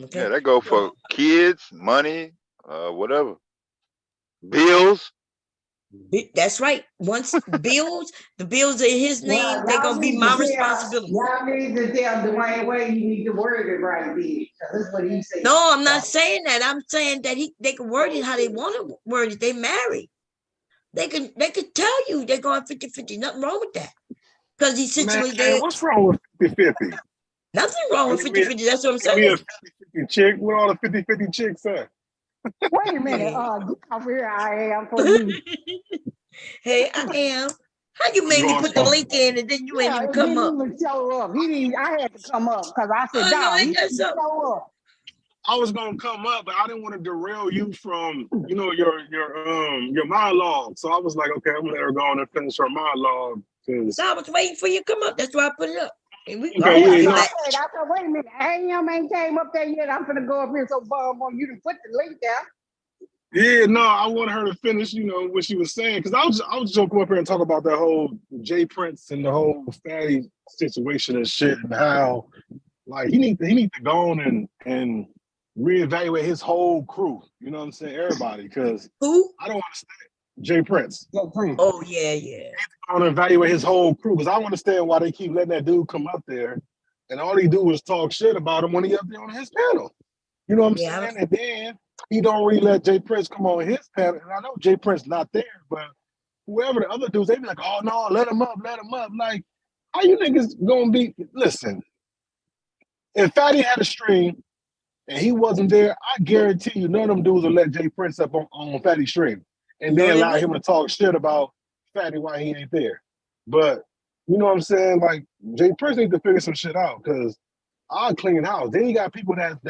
Okay? Yeah, that go for kids, money, whatever. Bills. That's right. Once the bills are in his name, they're gonna be my responsibility. Y'all need to tell Dwayne Wade you need to word it right there. That's what he said. No, I'm not saying that. I'm saying that they can word it how they want to word it. They married. They could tell you they're going 50-50. Nothing wrong with that. Because essentially Man, what's wrong with 50-50? Nothing wrong with 50-50. That's what I'm saying. Give me a 50-50 chick. What all the 50-50 chicks at? Wait a minute. Get off here. I am for you. Hey, I am. How you made me put the link in and then you ain't even come up? He didn't even show up. I had to come up because I said, no, he didn't show up. I was gonna come up, but I didn't want to derail you from, your monologue. So I was like, okay, I'm gonna let her go on and finish her monologue. So I was waiting for you to come up. That's why I put it up. And we I said, wait a minute, AM ain't came up there yet. I'm gonna go up here so bum on you to put the link there. Yeah, no, I wanted her to finish, what she was saying, because I was just come up here and talk about that whole Jay Prince and the whole Fatty situation and shit, and how like he need to go on and reevaluate his whole crew. You know what I'm saying? Everybody, because who? I don't understand Jay Prince. Oh yeah. I want to evaluate his whole crew because I don't understand why they keep letting that dude come up there, and all he do is talk shit about him when he up there on his panel. You know what I'm saying? And then he don't really let Jay Prince come on his panel. And I know Jay Prince not there, but whoever the other dudes, they be like, oh no, let him up. Like, how you niggas gonna be? Listen, if Fatty had a stream and he wasn't there, I guarantee you none of them dudes will let Jay Prince up on Fatty's stream and then allow him to talk shit about Fatty while he ain't there. But you know what I'm saying? Like, Jay Prince need to figure some shit out because I'll clean house. Then you got people that's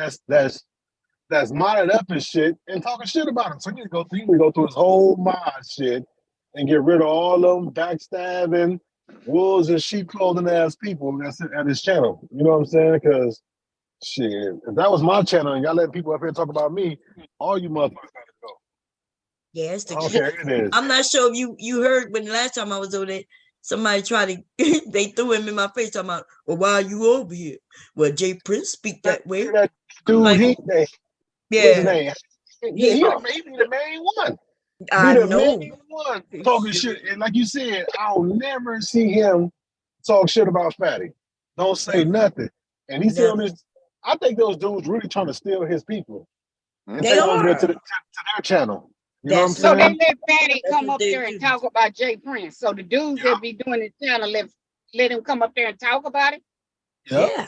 modded up and shit and talking shit about him. So you need to go through his whole mod shit and get rid of all them backstabbing, wolves and sheep clothing ass people that's at his channel. You know what I'm saying? Because shit, if that was my channel and y'all let people up here talk about me, all you motherfuckers gotta go. Yeah, it's the okay, it is. I'm not sure if you heard when the last time I was over there, somebody tried to they threw him in my face talking about, well, why are you over here? Well, Jay Prince speak that way. That dude, like, what's his name? He be the main one. I be the know. main one talking shit. And like you said, I'll never see him talk shit about Fatty. Don't say nothing. And he said on this, I think those dudes really trying to steal his people. And They take them are. to their channel. You know what I'm So they saying? let Fatty come up there and talk about Jay Prince. So the dudes that be doing his channel let him come up there and talk about it. Yeah.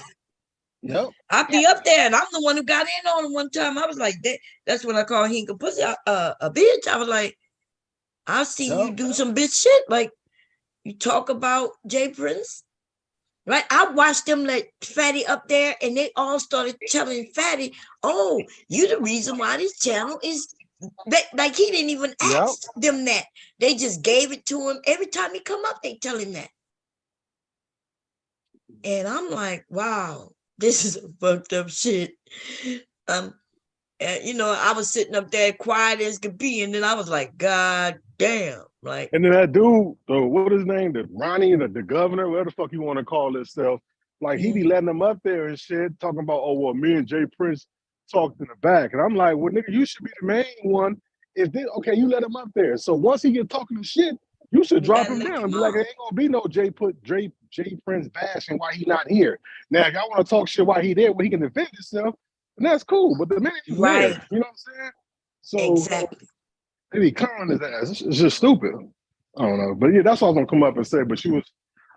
Yep. I be up there, and I'm the one who got in on him one time. I was like, that's when I called Hinka Pussy a bitch. I was like, I'll see you do some bitch shit. Like, you talk about Jay Prince. Right? I watched them let Fatty up there, and they all started telling Fatty, oh, you the reason why this channel is like he didn't even ask them that. They just gave it to him. Every time he come up, they tell him that. And I'm like, wow, this is a fucked up shit. I was sitting up there quiet as could be, and then I was like, God damn. Like, and then that dude, what is his name? The Ronnie, the governor, whatever the fuck you want to call himself. Like, he be letting them up there and shit, talking about, oh, well, me and Jay Prince talked in the back. And I'm like, well, nigga, you should be the main one. Okay, you let him up there. So once he get talking to shit, you should drop him down and be like, it ain't gonna be no Jay Prince bashing why he not here. Now, if y'all want to talk shit while he there, where he can defend himself, and that's cool. But the minute he's there, you know what I'm saying? So exactly. They be clowning his ass. It's just stupid. I don't know. But yeah, that's what I was gonna come up and say. But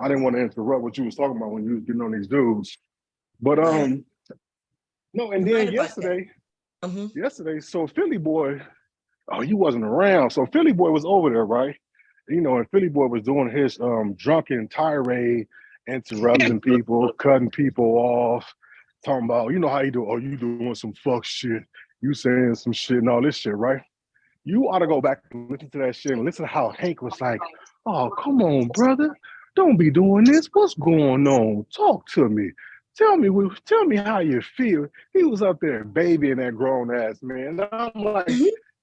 I didn't want to interrupt what you was talking about when you was getting on these dudes. But Right. no, and You're right then about that. yesterday, so Philly boy, oh, you wasn't around. So Philly boy was over there, right? You know, and Philly boy was doing his drunken tirade, interrupting people, cutting people off, talking about, you know how you do, oh, you doing some fuck shit, you saying some shit and all this shit, right? You ought to go back and listen to that shit and listen to how Hank was like, oh, come on, brother. Don't be doing this. What's going on? Talk to me. Tell me how you feel. He was up there babying that grown ass man. I'm like,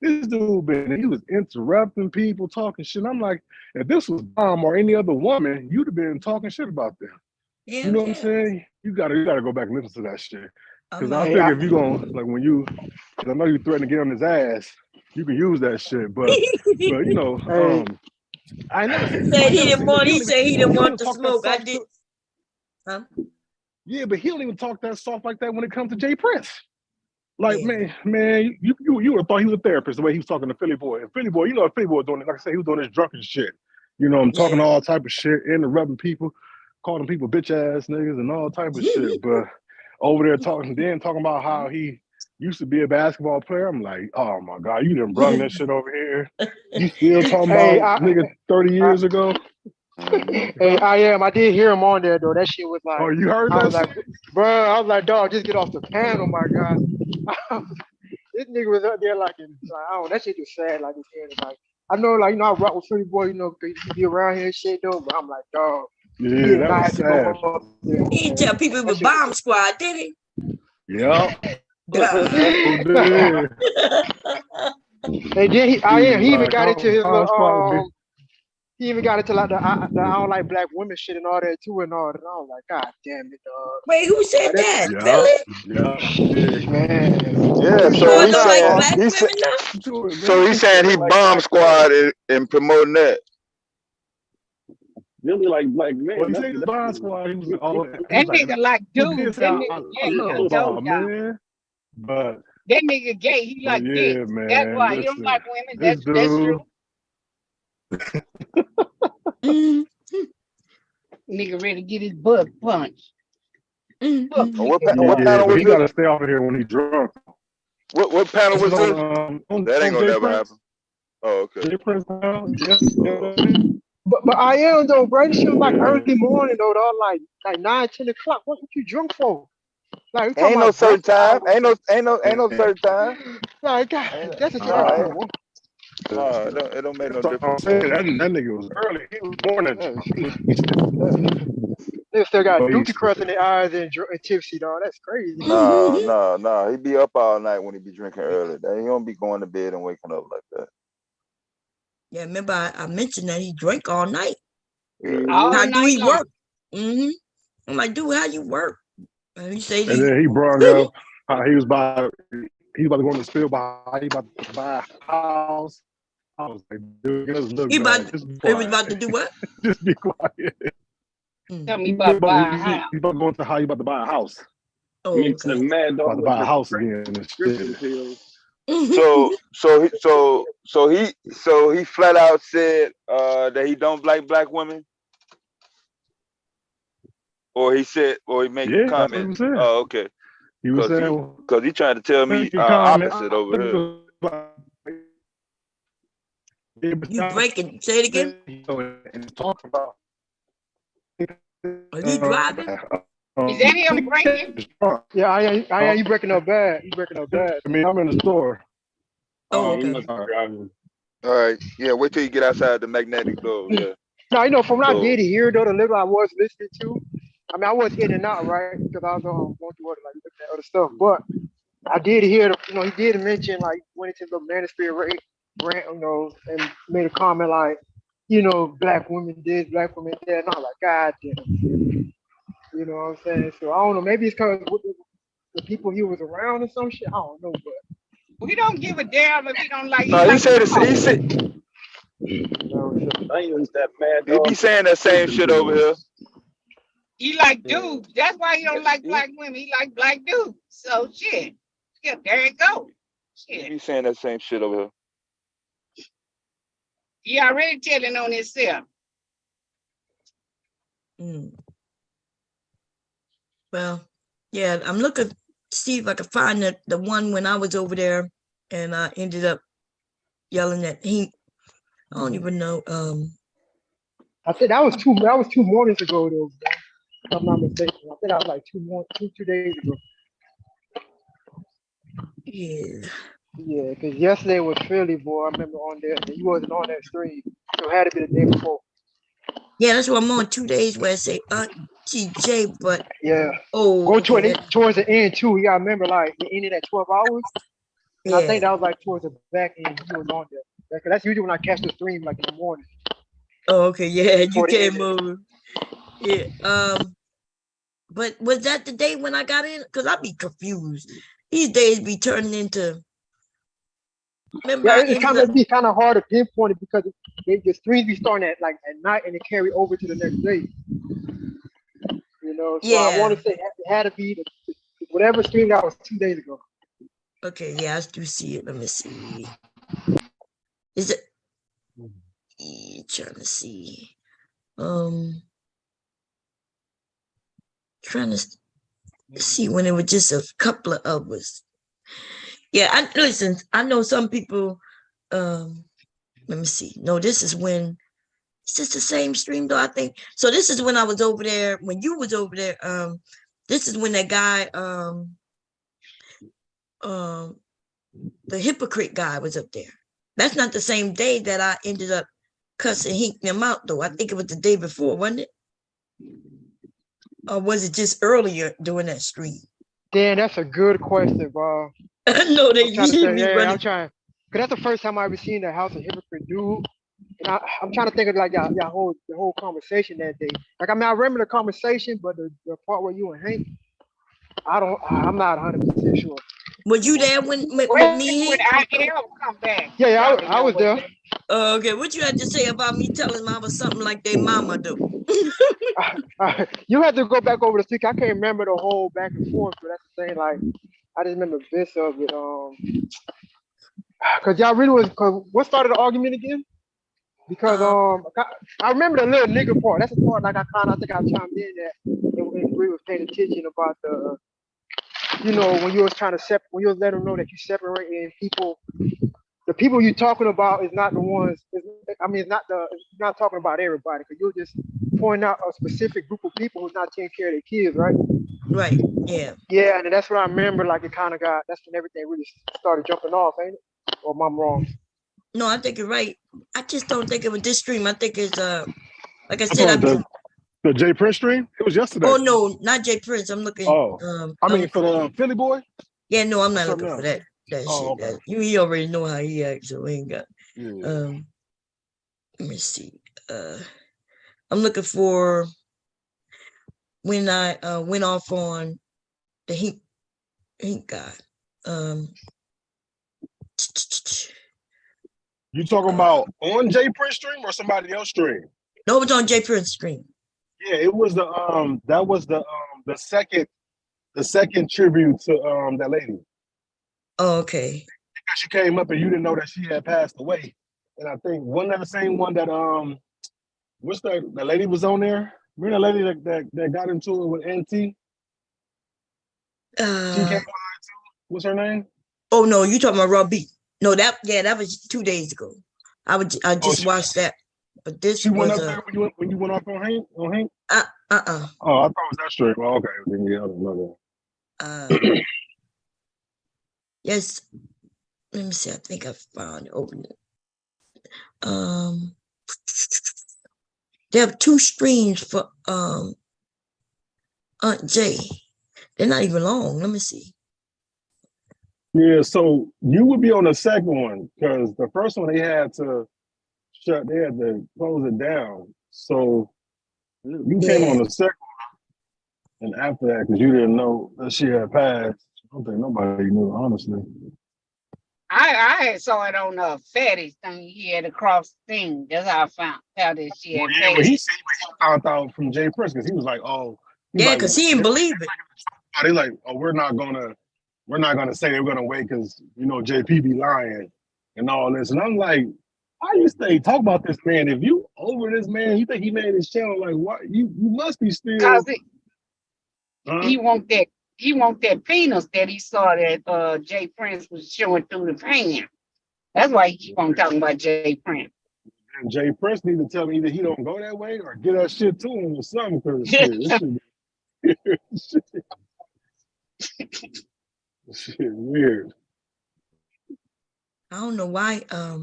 this dude he was interrupting people, talking shit. I'm like, if this was Mom or any other woman, you'd have been talking shit about them. You know what I'm saying? You gotta go back and listen to that shit. Because I figure if you're gonna cause I know you threatened to get on his ass, you can use that shit. But you know, I never seen. He said he didn't want to smoke. I did. Huh? Yeah, but he don't even talk that soft like that when it comes to Jay Prince. Like, man, you would have thought he was a therapist the way he was talking to Philly Boy. And Philly Boy, you know, Philly Boy doing it. Like I said, he was doing this drunken shit. You know, I'm talking all type of shit, interrupting people, calling people bitch ass niggas and all type of shit. But over there talking about how he used to be a basketball player. I'm like, oh my God, you done brung that shit over here. You still talking about nigga 30 years ago? Hey, I did hear him on there though. That shit was like, oh, you heard that? I was like, bro, I was like, dog, just get off the panel, my God. This nigga was up there like, oh, that shit was sad. Like, I know, like, you know, I rock with Philly Boy, you know, cause he be around here and shit though. But I'm like, dog, yeah, that was sad. He didn't tell people it was bomb squad, did he? Yeah. And then he even got into his little, he even got into like the I don't like black women shit and all that too and all that. And I was like, God damn it, dog. Wait, who said that? Philly? Man. Yeah, so he's saying he bomb squad and promoting that. Really like black men. Well, he said bomb squad. He was that nigga like dude. That nigga gay. He a dope man. But that nigga gay. He like dick. Man, that's why he don't like women. That's true. Nigga ready to get his butt punched. What panel was he gotta stay off of here when he's drunk. What panel was this? That ain't gonna never happen. Oh, okay. But I am though, bro. This shit was like early morning though, dog. Like 9, 10 o'clock. What you drunk for? Like ain't no certain time. Ain't no certain time. Like God, that's a time. No, it don't make no difference. That nigga was early. He was born at. They still got dookie crust in their eyes and tipsy, dog. That's crazy. No. He be up all night when he be drinking early. He don't be going to bed and waking up like that. Yeah, remember I mentioned that he drank all night. How do he work? I'm like, dude, how you work? And he said and then he brought up how he was about to go on the spill by how he about to buy a house. I was like, dude, look he was about to do what? Just be quiet. Tell me about buying a house. He's about to go into how you about to buy a house. Oh, okay. About to buy a house again. And shit. So he flat out said that he don't like black women, or he made a comment. Oh, okay. He was saying because he trying to tell me opposite over here. You breaking? Say it again. And talk about. Are you driving? Is that him breaking? Yeah, I you breaking up bad. You breaking up bad. I mean, I'm in the store. Oh, okay. All right. Yeah, wait till you get outside the magnetic door. Yeah. No, you know, from what I did hear though, the little I was listening to, I mean, I was in and out, right? Because I was going through like looking at other stuff. But I did hear, you know, he did mention like went into the manosphere rant, you know, and made a comment like, you know, black women this, black women that, and I was like, God damn. You know what I'm saying? So I don't know. Maybe it's because the people he was around or some shit. I don't know, but we don't give a damn if we don't like. No, he said. He be saying that same shit over here. He like dudes. That's why he don't like black women. He like black dudes. So shit. Yeah, there you go. Shit. He be saying that same shit over here. He already telling on himself. Well, Yeah, I'm looking to see if I can find the one when I was over there and I ended up yelling at him. I don't even know. I think that was two mornings ago though. If I'm not mistaken. I think that was like 2 days ago. Yeah. Yeah, because yesterday was Philly boy. I remember on there. And you wasn't on that stream, so it had to be the day before. Yeah, that's what I'm on 2 days where I say TJ, but Yeah. oh, Go okay, towards the end too. You gotta remember, like it ended at 12 hours, and I think yeah. that was like towards the back end. You was on there. That's usually when I catch the stream, like in the morning Oh, okay, yeah, you before the came end. over. Yeah. But was that the day when I got in? Because I be confused. These days be turning into. Remember, Yeah, I it's ended kind up. of be kind of hard to pinpoint it because the streams be starting at night and it carry over to the next day. You know, so I want Yeah. to say it had to be whatever stream that was 2 days ago. Okay. Yeah, I do see it. Let me see. Is it? Trying to see. Trying to see when it was just a couple of us. Yeah, listen. I know some people. Let me see. No, this is when. It's just the same stream though, I think. So this is when I was over there, when you was over there. This is when that guy, the hypocrite guy was up there. That's not the same day that I ended up cussing him out though. I think it was the day before, wasn't it? Or was it just earlier during that stream? Dan, that's a good question, bro. I know that I'm trying to you say, be yeah, I'm running. trying. Cause that's the first time I ever seen the House of Hypocrite dude. And I'm trying to think of like the whole conversation that day. Like I mean, I remember the conversation, but the part where you and Hank, I'm not 100% sure. Was you there with When me? I am come back. Yeah, You already I know was what. there. Okay, what you had to say about me telling them I was something like their mama though? You had to go back over the stick. I can't remember the whole back and forth, but that's the thing. Like I just remember bits of it. Cause y'all really was. Cause what started the argument again? Because I remember the little nigga part. That's the part like I think I chimed in that and we was paying attention about the when you was trying to when you was letting them know that you separating people. The people you talking about is not the ones. It's not it's not talking about everybody. Cause you're just pointing out a specific group of people who's not taking care of their kids, right? Right. Yeah. Yeah, and that's what I remember. Like it kind of got. That's when everything really started jumping off, ain't it? Or am I wrong? No, I think you're right. I just don't think it was this stream. I think it's like I I said, thought I've been. the Jay Prince stream. It was yesterday. Oh no, not Jay Prince. I'm looking. Oh, I mean for the Philly boy. Yeah, no, I'm Or not something looking for else. that Oh, shit. okay. He already know how he acts, so we ain't got. Yeah. Let me see. I'm looking for when I went off on the Hink guy. You talking about on Jay Prince stream or somebody else stream? No, it was on Jay Prince stream. Yeah, it was that was the second tribute to that lady. Oh, okay. Because she came up and you didn't know that she had passed away. And I think wasn't that the same one that what's that lady was on there? Remember the lady that got into it with NT? She came on too. What's her name? Oh no, you talking about Rob B? No, that was 2 days ago. I just watched that, but this she went was up there when you went off on Hank. Oh, I thought it was that straight. Well, okay, then yeah, I don't know. Yes. Let me see. I think I found it. Open it. They have 2 streams for Aunt Jay. They're not even long. Let me see. Yeah, so you would be on the second one because the first one they had to close it down. So you came on the second one, and after that, because you didn't know that she had passed. I don't think nobody knew, honestly. I had saw it on a fatty thing. He had a cross thing. That's how I found out that she had Yeah, but he passed. said he found out from Jay Prince because he was like, "Oh, yeah," because he didn't believe it. They like, "Oh, we're not gonna say they're gonna wait because JP be lying and all this." And I'm like, "Why you stay talk about this man? If you over this man, you think he made his channel? Like, what? You must be still." Cause he want that He want that penis that he saw that Jay Prince was showing through the pan. That's why he keep on talking about Jay Prince. And Jay Prince need to tell me either he don't go that way or get that shit to him or something. Because shit weird. I don't know why. I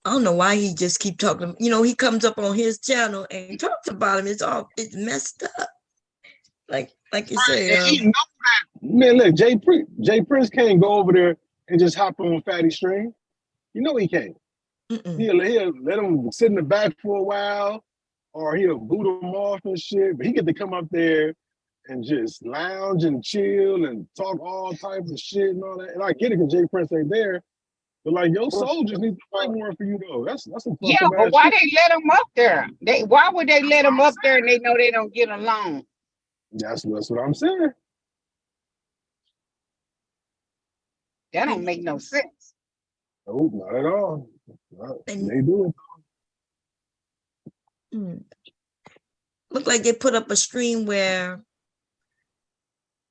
don't know why he just keep talking. You know, he comes up on his channel and talks about him. It's messed up. Like you say. And he know that. Man, look, Jay Prince can't go over there and just hop on Fatty Stream. You know he can't. He'll let him sit in the back for a while, or he'll boot him off and shit. But he get to come up there and just lounge and chill and talk all types of shit and all that. And I get it because Jay Prince ain't there. But like your soldiers need to fight more for you though. That's some Yeah, fucking but why shit. they let him up there? Why would they let him up there and they know they don't get along? That's what I'm saying. That don't make no sense. Nope, not at all. They do it. Look like they put up a stream where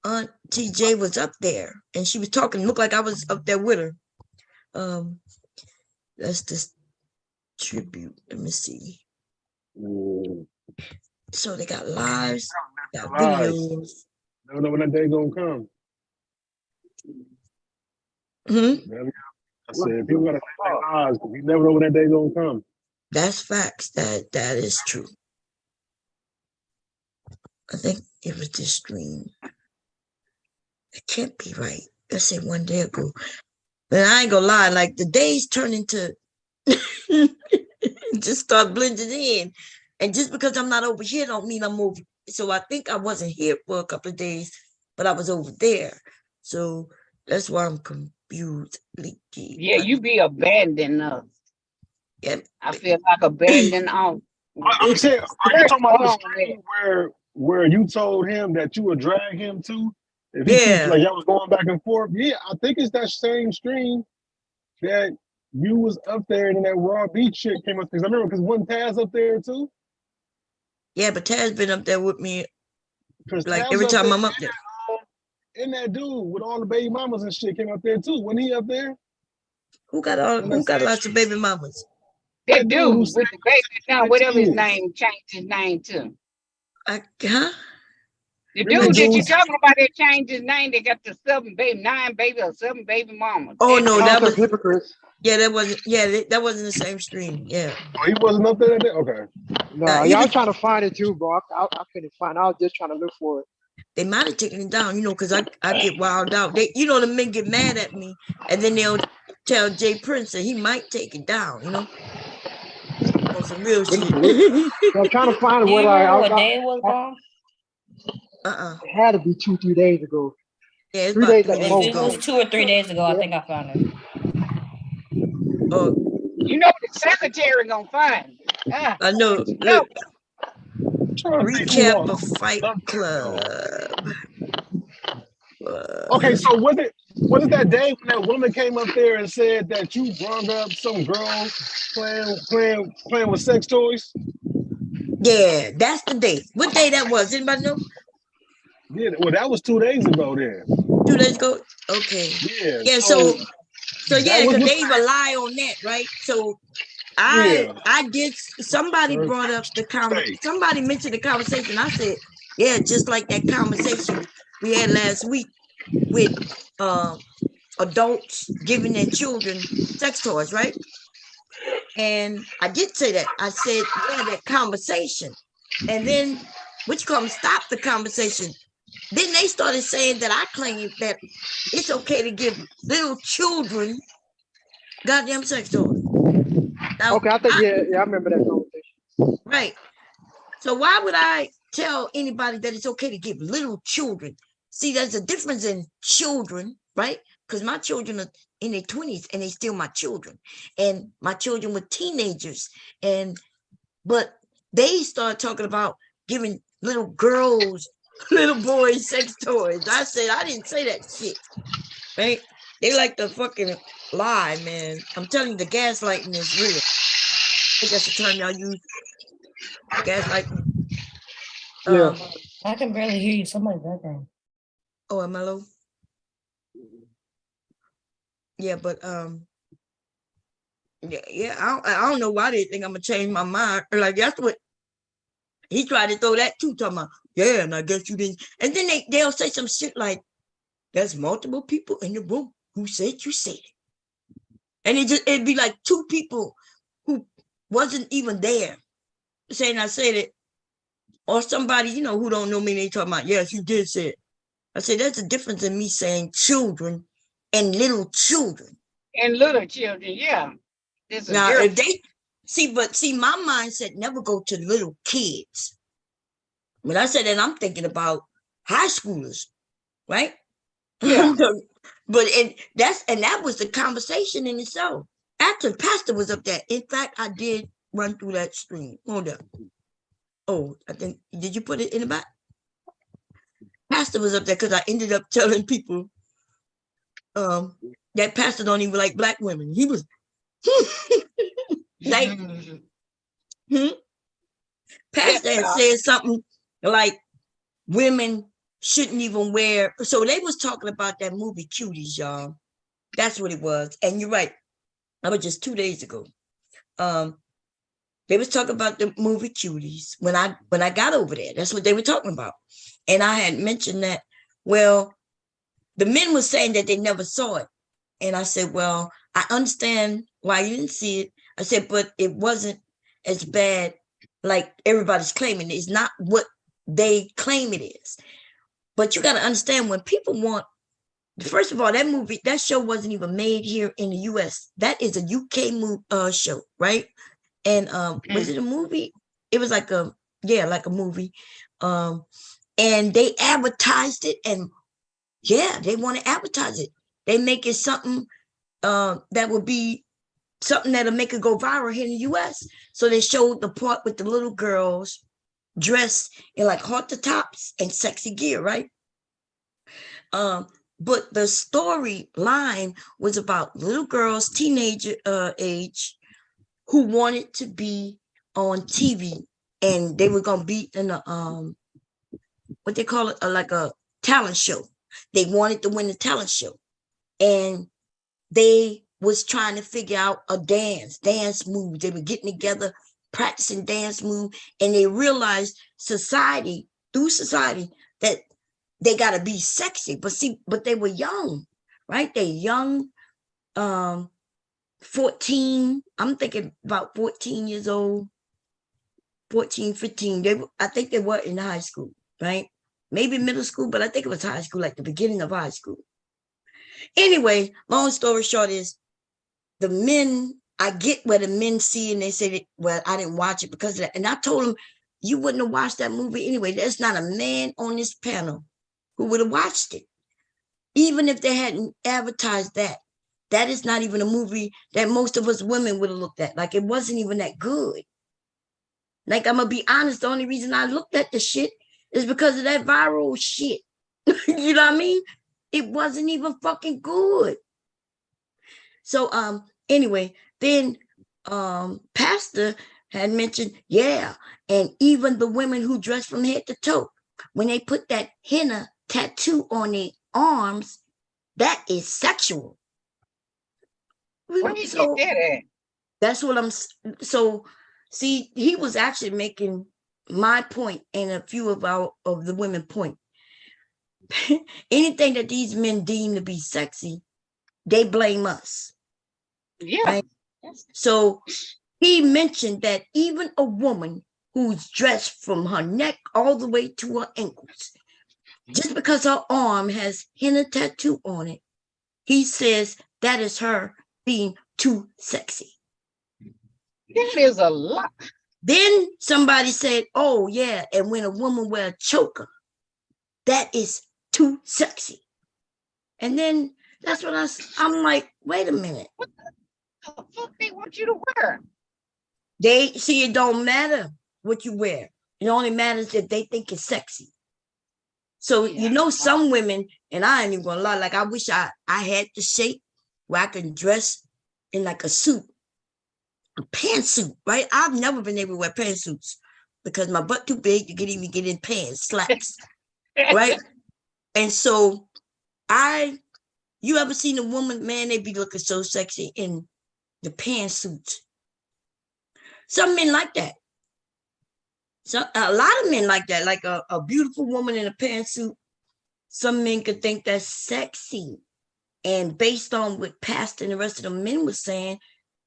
Aunt TJ was up there and she was talking. Looked like I was up there with her. That's this tribute. Let me see. So they got lives, got videos. Never know when that day gonna come. I said people gotta live their lives because we never know when that day gonna come. That's facts. That is true. I think it was this stream. It can't be right. Let's say one day ago. But I ain't gonna lie, like the days turn into just start blending in. And just because I'm not over here don't mean I'm over. So I think I wasn't here for a couple of days, but I was over there. So that's why I'm confused. Yeah, you be abandoning us. Yep. I feel like abandoned on. I'm saying, are you talking about the stream where you told him that you would drag him to? If he keeps like y'all was going back and forth, yeah, I think it's that same stream that you was up there and then that Raw Beach shit came up. Because I remember, because wasn't Taz up there too? Yeah, but Taz been up there with me like Taz every time I'm up there. And that dude with all the baby mamas and shit came up there too. Wasn't he up there? Who got lots of baby mamas? That dude with the baby now, whatever his name, changed his name to. The dude that you talking about that changed his name, they got the 7 baby mamas. Oh no, that was hypocrites. Yeah, that wasn't the same stream. Yeah. Oh, he wasn't up there that day? Okay. Nah, y'all trying to find it too, bro. I couldn't find it. I was just trying to look for it. They might have taken it down, because I get wild out. The men get mad at me, and then they'll tell Jay Prince that he might take it down, on some real shit. I'm trying to find it. What day it was gone? It had to be 2-3 days ago. Yeah, it's 3 days ago. If it was 2 or 3 days ago, I think I found it. Oh, the secretary gonna find. I know. Look, recap of Fight Club. Okay, so was it that day when that woman came up there and said that you brought up some girl playing with sex toys? Yeah, that's the day. What day that was? Anybody know? Yeah, well, that was 2 days ago then. 2 days ago? Okay. Yeah, so yeah, because they rely on that, right? So I did, somebody brought up somebody mentioned the conversation. I said, yeah, just like that conversation we had last week with adults giving their children sex toys, right? And I did say that. I said, yeah, that conversation. And then stop the conversation. Then they started saying that I claimed that it's okay to give little children goddamn sex toys. Now, okay, I think I remember that conversation. Right. So why would I tell anybody that it's okay to give little children? See, there's a difference in children, right? Because my children are in their 20s and they still my children. And my children were teenagers. But they started talking about giving little girls, little boys sex toys. I said, I didn't say that shit. Right? They like to fucking lie, man. I'm telling you, the gaslighting is real. I think that's the term y'all use. Gaslighting. Yeah. I can barely hear you. Somebody's background. Oh, am I low? Yeah, but yeah, I don't know why they think I'm gonna change my mind. Like that's what he tried to throw that too, talking about, yeah, and I guess you didn't. And then they'll say some shit like, there's multiple people in the room who said you said it. And it'd be like two people who wasn't even there saying I said it, or somebody, who don't know me, they talking about, yes, you did say it. I said, there's a difference in me saying children and little children. And little children, yeah. There's a Now, if difference. they my mindset never go to little kids. When I said that, I'm thinking about high schoolers, right? Yeah. But that was the conversation in itself. After Pastor was up there, in fact, I did run through that stream. Hold up. Oh, I think, did you put it in the back? Pastor was up there because I ended up telling people that Pastor don't even like black women. He was like, Pastor had said something like women shouldn't even wear. So they was talking about that movie Cuties, y'all. That's what it was. And you're right. That was just 2 days ago. They was talking about the movie Cuties when I got over there. That's what they were talking about. And I had mentioned that, well, the men were saying that they never saw it. And I said, well, I understand why you didn't see it. I said, but it wasn't as bad like everybody's claiming. It's not what they claim it is. But you got to understand, when people want, first of all, that show wasn't even made here in the US. That is a UK show, right? And was it a movie? It was like a movie. And they advertised it, and they want to advertise it. They make it something that would be something that'll make it go viral here in the US. So they showed the part with the little girls dressed in like halter tops and sexy gear, right? But the storyline was about little girls, teenager age, who wanted to be on TV, and they were gonna be in a what they call it, like a talent show. They wanted to win the talent show, and they was trying to figure out a dance move. They were getting together, practicing dance move, and they realized through society that they got to be sexy. But they were young, right? They young, 14. I'm thinking about 14 years old, 14, 15. I think they were in high school, right? Maybe middle school, but I think it was high school, like the beginning of high school. Anyway, long story short is, the men, I get where the men see, and they say that, well, I didn't watch it because of that. And I told them, you wouldn't have watched that movie anyway. There's not a man on this panel who would have watched it. Even if they hadn't advertised that. That is not even a movie that most of us women would have looked at. Like, it wasn't even that good. Like, I'm going to be honest, the only reason I looked at the shit is because of that viral shit. You know what I mean? It wasn't even fucking good. So, anyway, then Pastor had mentioned, and even the women who dress from head to toe, when they put that henna tattoo on their arms, that is sexual. Where you get that at? That's what so see, he was actually making my point and a few of the women point. Anything that these men deem to be sexy, they blame us. Yeah. Right? So he mentioned that even a woman who's dressed from her neck all the way to her ankles, just because her arm has henna tattoo on it, he says that is her being too sexy. That is a lot. Then somebody said, oh yeah, and when a woman wear a choker, that is too sexy. And then that's what I'm like, wait a minute. What the fuck they want you to wear? They see, it don't matter what you wear. It only matters if they think it's sexy. So, some women, and I ain't even gonna lie, like I wish I had the shape where I can dress in like a suit, a pantsuit, right? I've never been able to wear pantsuits because my butt too big to even get in pants, slacks, right? And so you ever seen a woman, man, they be looking so sexy in the pantsuits. Some men like that. So a lot of men like that, like a beautiful woman in a pantsuit. Some men could think that's sexy. And based on what Pastor and the rest of the men were saying,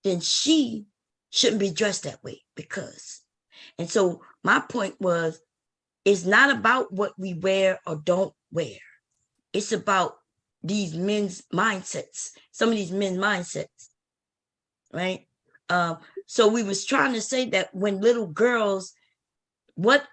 then she shouldn't be dressed that way because. And so my point was, it's not about what we wear or don't wear. It's about these men's mindsets, some of these men's mindsets, right? So we was trying to say that when little girls, what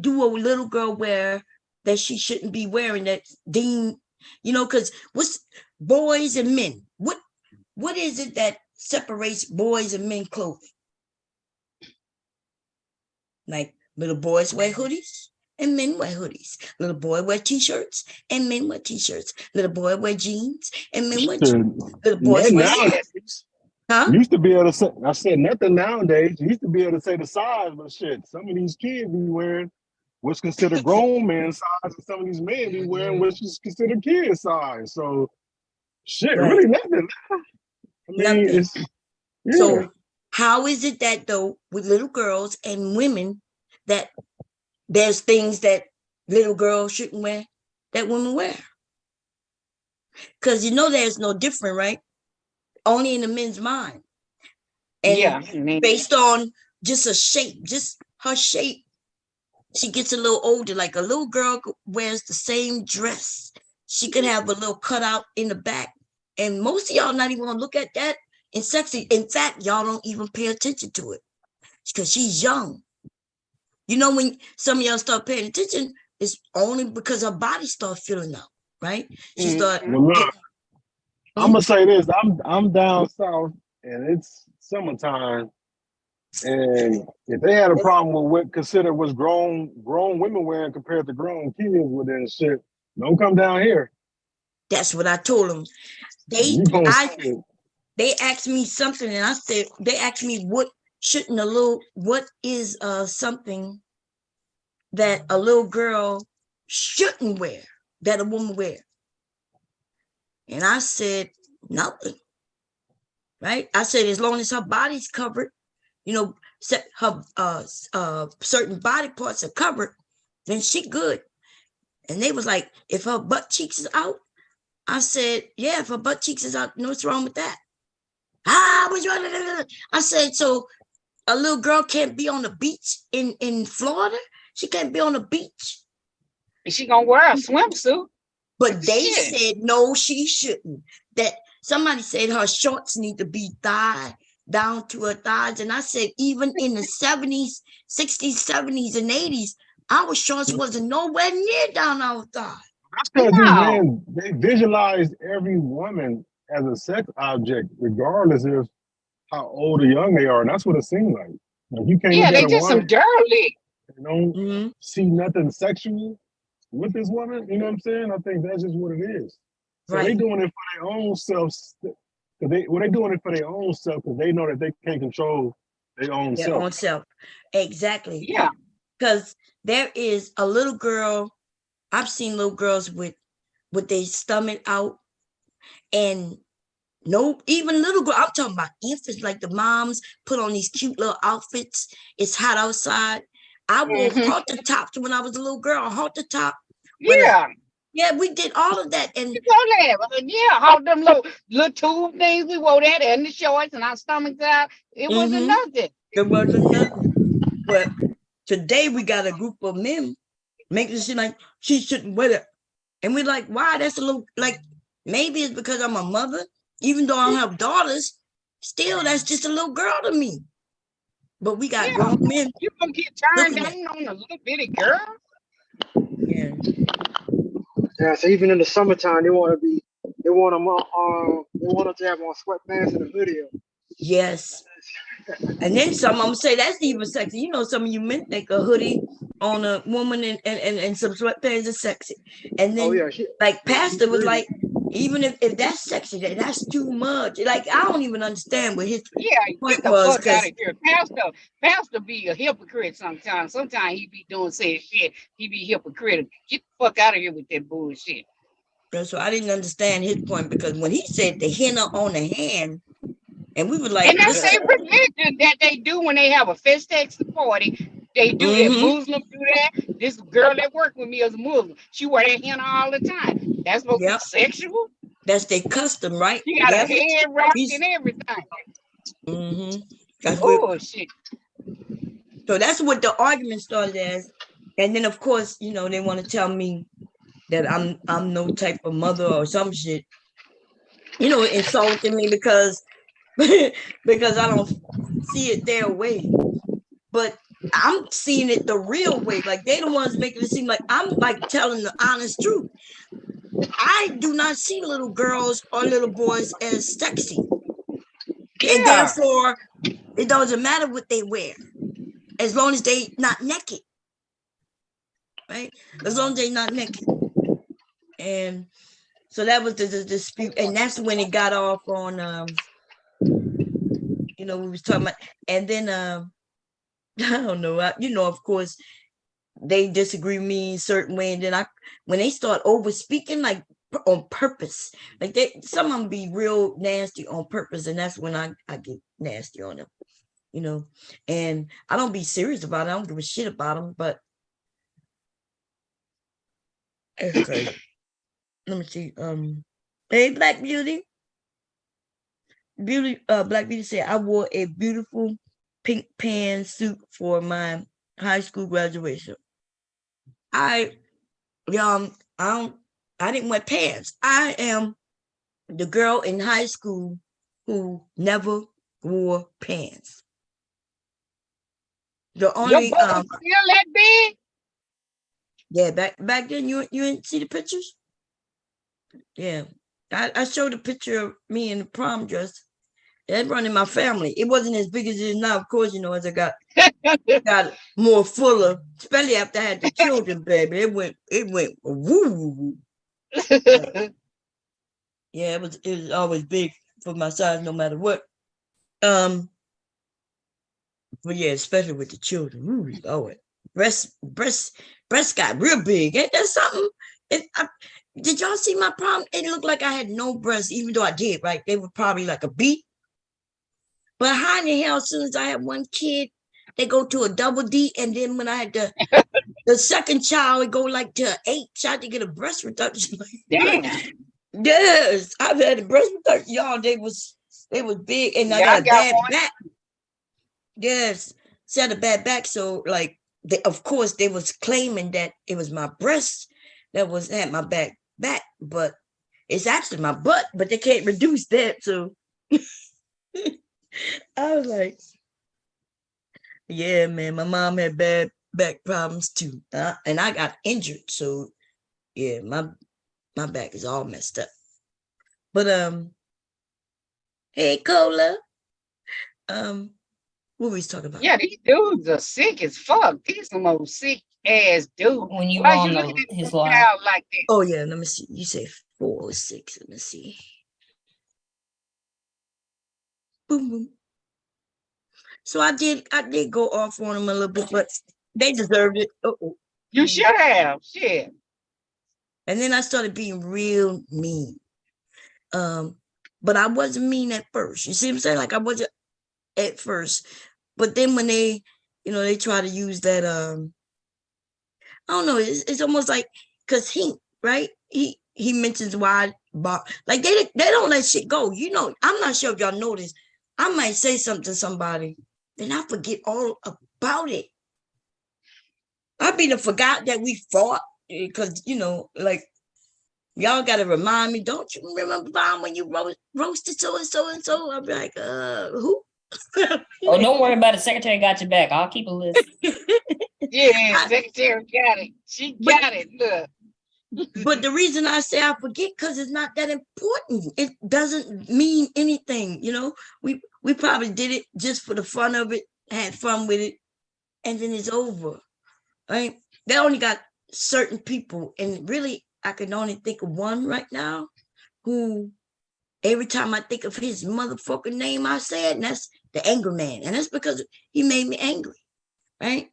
do a little girl wear that she shouldn't be wearing that deemed, because what's boys and men? What is it that separates boys and men clothing? Like little boys wear hoodies and men wear hoodies. Little boy wear t-shirts and men wear t-shirts. Little boy wear jeans and men wear jeans. Little boys wear nowadays, huh? Used to be able to say, I said nothing nowadays. Used to be able to say the size, but shit, some of these kids be wearing what's considered grown man size, and some of these men be wearing what's considered kid size. So shit, Right. really nothing. I mean, Nothing. it's So how is it that though with little girls and women that there's things that little girls shouldn't wear that women wear? Because there's no different, right? Only in the men's mind. And based on just a shape, just her shape, she gets a little older. Like a little girl wears the same dress. She could have a little cutout in the back. And most of y'all not even gonna look at that in sexy. In fact, y'all don't even pay attention to it because she's young. When some of y'all start paying attention, it's only because her body starts filling up, right? She start. I'm gonna say this. I'm down south and it's summertime. And if they had a problem with what considered was grown women wearing compared to grown kids, well then shit, don't come down here. That's what I told them. They asked me something, and I said, they asked me what is something that a little girl shouldn't wear that a woman wear? And I said, nothing. Right? I said, as long as her body's covered, her certain body parts are covered, then she good. And they was like, if her butt cheeks is out, I said, yeah, if her butt cheeks is out, what's wrong with that? What's wrong? I said, so a little girl can't be on the beach in Florida? She can't be on the beach. Is she gonna wear a swimsuit? But they said, no, she shouldn't. That somebody said her shorts need to be down to her thighs. And I said, even in the 70s, 60s, 70s, and 80s, our shorts wasn't nowhere near down our thighs. That's because these men, they visualize every woman as a sex object, regardless of how old or young they are. And that's what it seems like. You can't look they at a just woman some dirty. and don't see nothing sexual with this woman. You know what I'm saying? I think that's just what it is. So they doing it for their own self. They doing it for their own self because they know that they can't control their own self. Exactly. Yeah. Because there is a little girl, I've seen little girls with their stomach out, and even little girl, I'm talking about infants, like the moms put on these cute little outfits. It's hot outside. I wore halter tops when I was a little girl, a halter top. Yeah, we did all of that. And how them little tube things, we wore that and the shorts and our stomachs out. It wasn't nothing. It wasn't nothing. But today we got a group of men making it seem like she shouldn't wear it. And we're like, why? That's a little, like, maybe it's because I'm a mother. Even though I don't have daughters, still, that's just a little girl to me. But we got grown men. You gonna get turned down on a little bitty girl? Yeah. Yeah, so even in the summertime, they want them to have on sweatpants and a hoodie. Yes. And then some of them say that's even sexy. Some of you men think a hoodie on a woman and some sweatpants is sexy. And then like Pastor was like, Even if that's sexy, that's too much. Like, I don't even understand what his Yeah, point get the was, fuck out because of here. Pastor be a hypocrite sometimes. Sometimes he be doing said shit. He be hypocritical. Get the fuck out of here with that bullshit. so I didn't understand his point, because when he said the henna on the hand, and we were like, And that's this, their religion that they do when they have a festex party. They do that. Muslims do that. This girl that worked with me is a Muslim. She wear that henna all the time. That's supposed to be yep, sexual. that's their custom, right? She got Yep. a head wrap and everything. That's what. Oh shit. So that's what the argument started as. And then, of course, you know, they want to tell me that I'm no type of mother or some shit, you know, insulting me because because I don't see it their way. But I'm seeing it the real way. Like, they the ones making it seem like I'm like telling the honest truth. I do not see little girls or little boys as sexy. Yeah. And therefore, it doesn't matter what they wear, as long as they not naked. Right? As long as they not naked. And so that was the dispute. And that's when it got off on you know, we was talking about, and then I don't know, you know, of course, they disagree with me in a certain way. And then when they start over speaking, like on purpose, like some of them be real nasty on purpose, and that's when I get nasty on them, you know. And I don't be serious about it. I don't give a shit about them, but it's crazy. Let me see. Hey, Black Beauty. Black Beauty said, I wore a beautiful pink pantsuit for my high school graduation. I didn't wear pants. I am the girl in high school who never wore pants. The only Your butt was still that big? yeah, back then you didn't see the pictures? Yeah. I showed a picture of me in the prom dress. That run in my family. It wasn't as big as it is now, of course, you know, as I got more fuller, especially after I had the children, baby. It went woo. Yeah, it was always big for my size, no matter what. But yeah, especially with the children. Ooh, Lord. Breast got real big. Ain't that something? Did y'all see my prom? It looked like I had no breasts, even though I did, right? They were probably like a B. But how in the hell, as soon as I had one kid, they go to a double D, and then when I had the second child, it go like to 8. Tried to get a breast reduction. Damn. Yes, I've had a breast reduction, y'all. They was big, and I got a bad back. Yes, she had a bad back, so like, of course, they was claiming that it was my breast that had my back, but it's actually my butt. But they can't reduce that, so. I was like, yeah, man, my mom had bad back problems too. And I got injured. So yeah, my back is all messed up. But hey Cola. What were we talking about? Yeah, these dudes are sick as fuck. These some old sick ass dudes. When you Why on you looking at his the live. child like that? Oh yeah, let me see. You say 4 or 6. Let me see. Boom boom. So I did go off on them a little bit, but they deserved it. Uh-oh. You should have. Shit. And then I started being real mean. But I wasn't mean at first. You see what I'm saying? Like, I wasn't at first. But then when they, you know, they try to use that, I don't know, it's almost like, because he, right? He mentions why, like, they don't let shit go. You know, I'm not sure if y'all noticed. I might say something to somebody, then I forget all about it. I be forgot that we fought, because, you know, like, y'all got to remind me, don't you remember when you roasted so and so and so? I'll be like, who? Oh, don't worry about it. Secretary got your back. I'll keep a list. Yeah, secretary got it. She got it. Look. But the reason I say I forget, because it's not that important. It doesn't mean anything, you know. We probably did it just for the fun of it, had fun with it, and then it's over. Right? They only got certain people, and really, I can only think of one right now. who every time I think of his motherfucking name, I say it, and that's the anger man. And that's because he made me angry, right?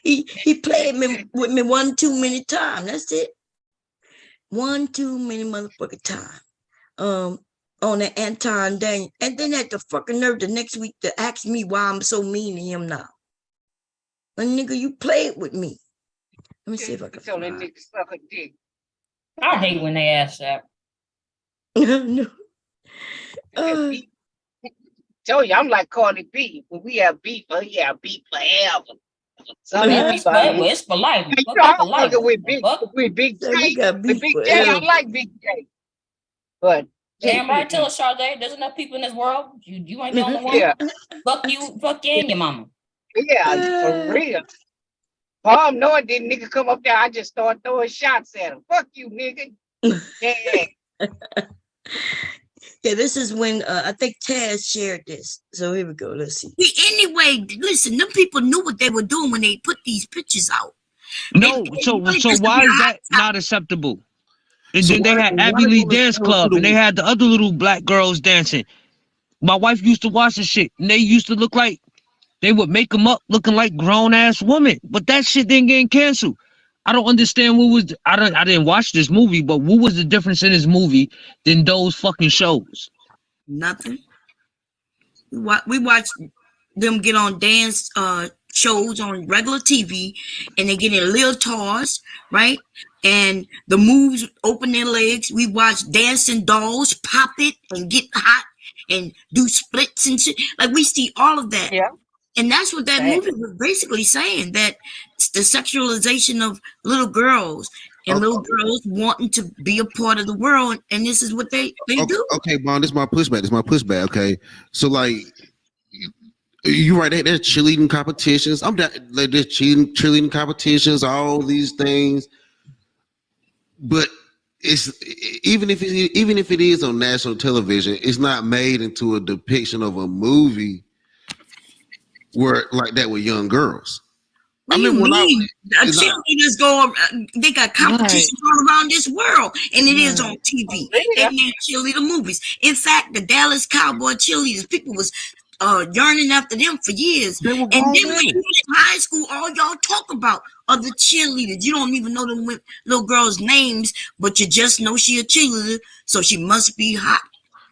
he played me with me one too many times. That's it. One too many motherfucking time. On the Anton Daniel. And then had the fucking nerve the next week to ask me why I'm so mean to him now. But nigga, you played with me. Let me see if I can tell that nigga suck a dick. I hate when they ask that. No. Tell you, I'm like Cardi B. When we have beef, he have beef forever. Some It's for life. You know, I'm fucking with Big J. With Big J, I like Big J. But damn right, tell us, Sade, there's enough people in this world. You ain't the only one. Yeah. Fuck you and your mama. Yeah, for real. Palm knowing this nigga come up there, I just start throwing shots at him. Fuck you, nigga. Yeah. Yeah, this is when I think Taz shared this. So here we go. Let's see. Anyway, listen, them people knew what they were doing when they put these pictures out. No, so why is that not acceptable? And then they had Abbey Lee Dance Club, and they had the other little black girls dancing. My wife used to watch the shit, and they used to look like they would make them up looking like grown ass women. But that shit didn't get canceled. I don't understand what was. I didn't watch this movie, but what was the difference in this movie than those fucking shows? Nothing. We watched them get on dance shows on regular TV, and they get in leotards, right? And the moves open their legs. We watch dancing dolls pop it and get hot and do splits and shit. Like we see all of that. Yeah. And that's what that movie was basically saying, that it's the sexualization of little girls and little girls wanting to be a part of the world. And this is what they do. Okay, Bond, this is my pushback. Okay. So like, you're right. There's cheerleading competitions. There's cheerleading competitions, all these things. But it's even if it is on national television, it's not made into a depiction of a movie where like that with young girls. What do you mean? Cheerleaders go, they got competitions all around this world, and it is on TV. They made cheerleader movies. In fact, the Dallas Cowboy cheerleaders, people was yearning after them for years. And then when you in high school, all y'all talk about are the cheerleaders. You don't even know them little girls' names, but you just know she a cheerleader, so she must be hot.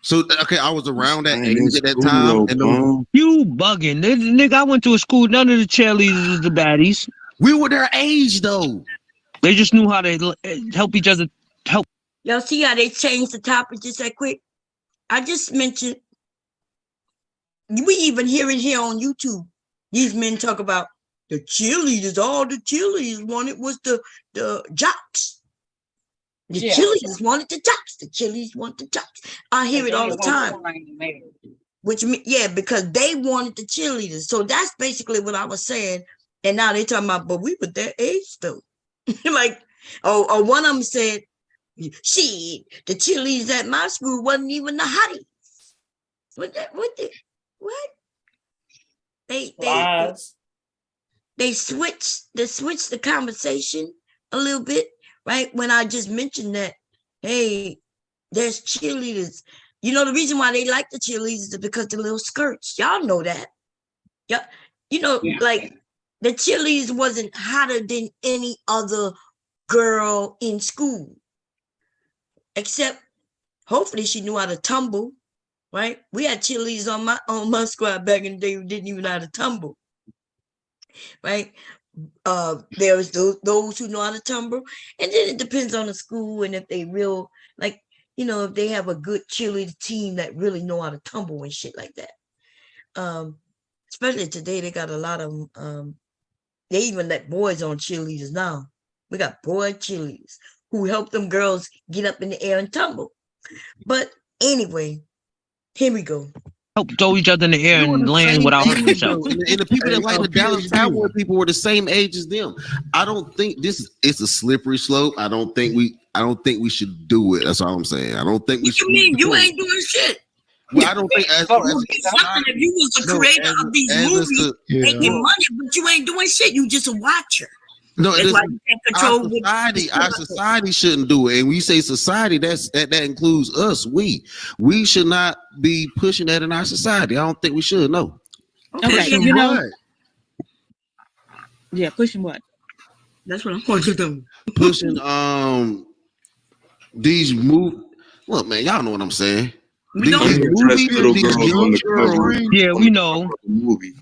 So okay, I was around that age at that time. And you bugging, nigga. I went to a school. None of the cheerleaders was the baddies. We were their age though. They just knew how to help each other. Y'all see how they changed the topic just that quick? I just mentioned. We even hear it here on YouTube. These men talk about the cheerleaders. All the cheerleaders wanted was the jocks. The cheerleaders wanted the jocks. The cheerleaders wanted the jocks. I hear it all the time. Which because they wanted the cheerleaders. So that's basically what I was saying. And now they're talking about, but we were their age though. Like, or one of them said, "Shit, the cheerleaders at my school wasn't even the hotties." What? They switched the conversation a little bit. Right when I just mentioned that, hey, there's cheerleaders. You know the reason why they like the cheerleaders is because the little skirts. Y'all know that. Yeah, like the cheerleaders wasn't hotter than any other girl in school, except hopefully she knew how to tumble. Right? We had cheerleaders on my squad back in the day who didn't even know how to tumble. Right? There was those who know how to tumble, and then it depends on the school and if they real if they have a good cheerleader team that really know how to tumble and shit like that. Especially today, they got a lot of they even let boys on cheerleaders now. We got boy cheerleaders who help them girls get up in the air and tumble. But anyway, here we go. Help throw each other in the air and land without hurting themselves. And the people that like the Dallas Cowboy people were the same age as them. I don't think it's a slippery slope. I don't think we should do it. That's all I'm saying. I don't think we should. What you mean? You ain't doing shit. Well, I don't think if you was the creator of these movies making money, but you ain't doing shit. You just a watcher. No, That's why you can't control our society shouldn't do it. And we say society, that includes us. We should not be pushing that in our society. I don't think we should. No. Okay, You know, What? yeah, pushing what? that's what I'm going to do. Pushing these Well, man, y'all know what I'm saying. We don't These movies, these young girls. Yeah, we know. Movie.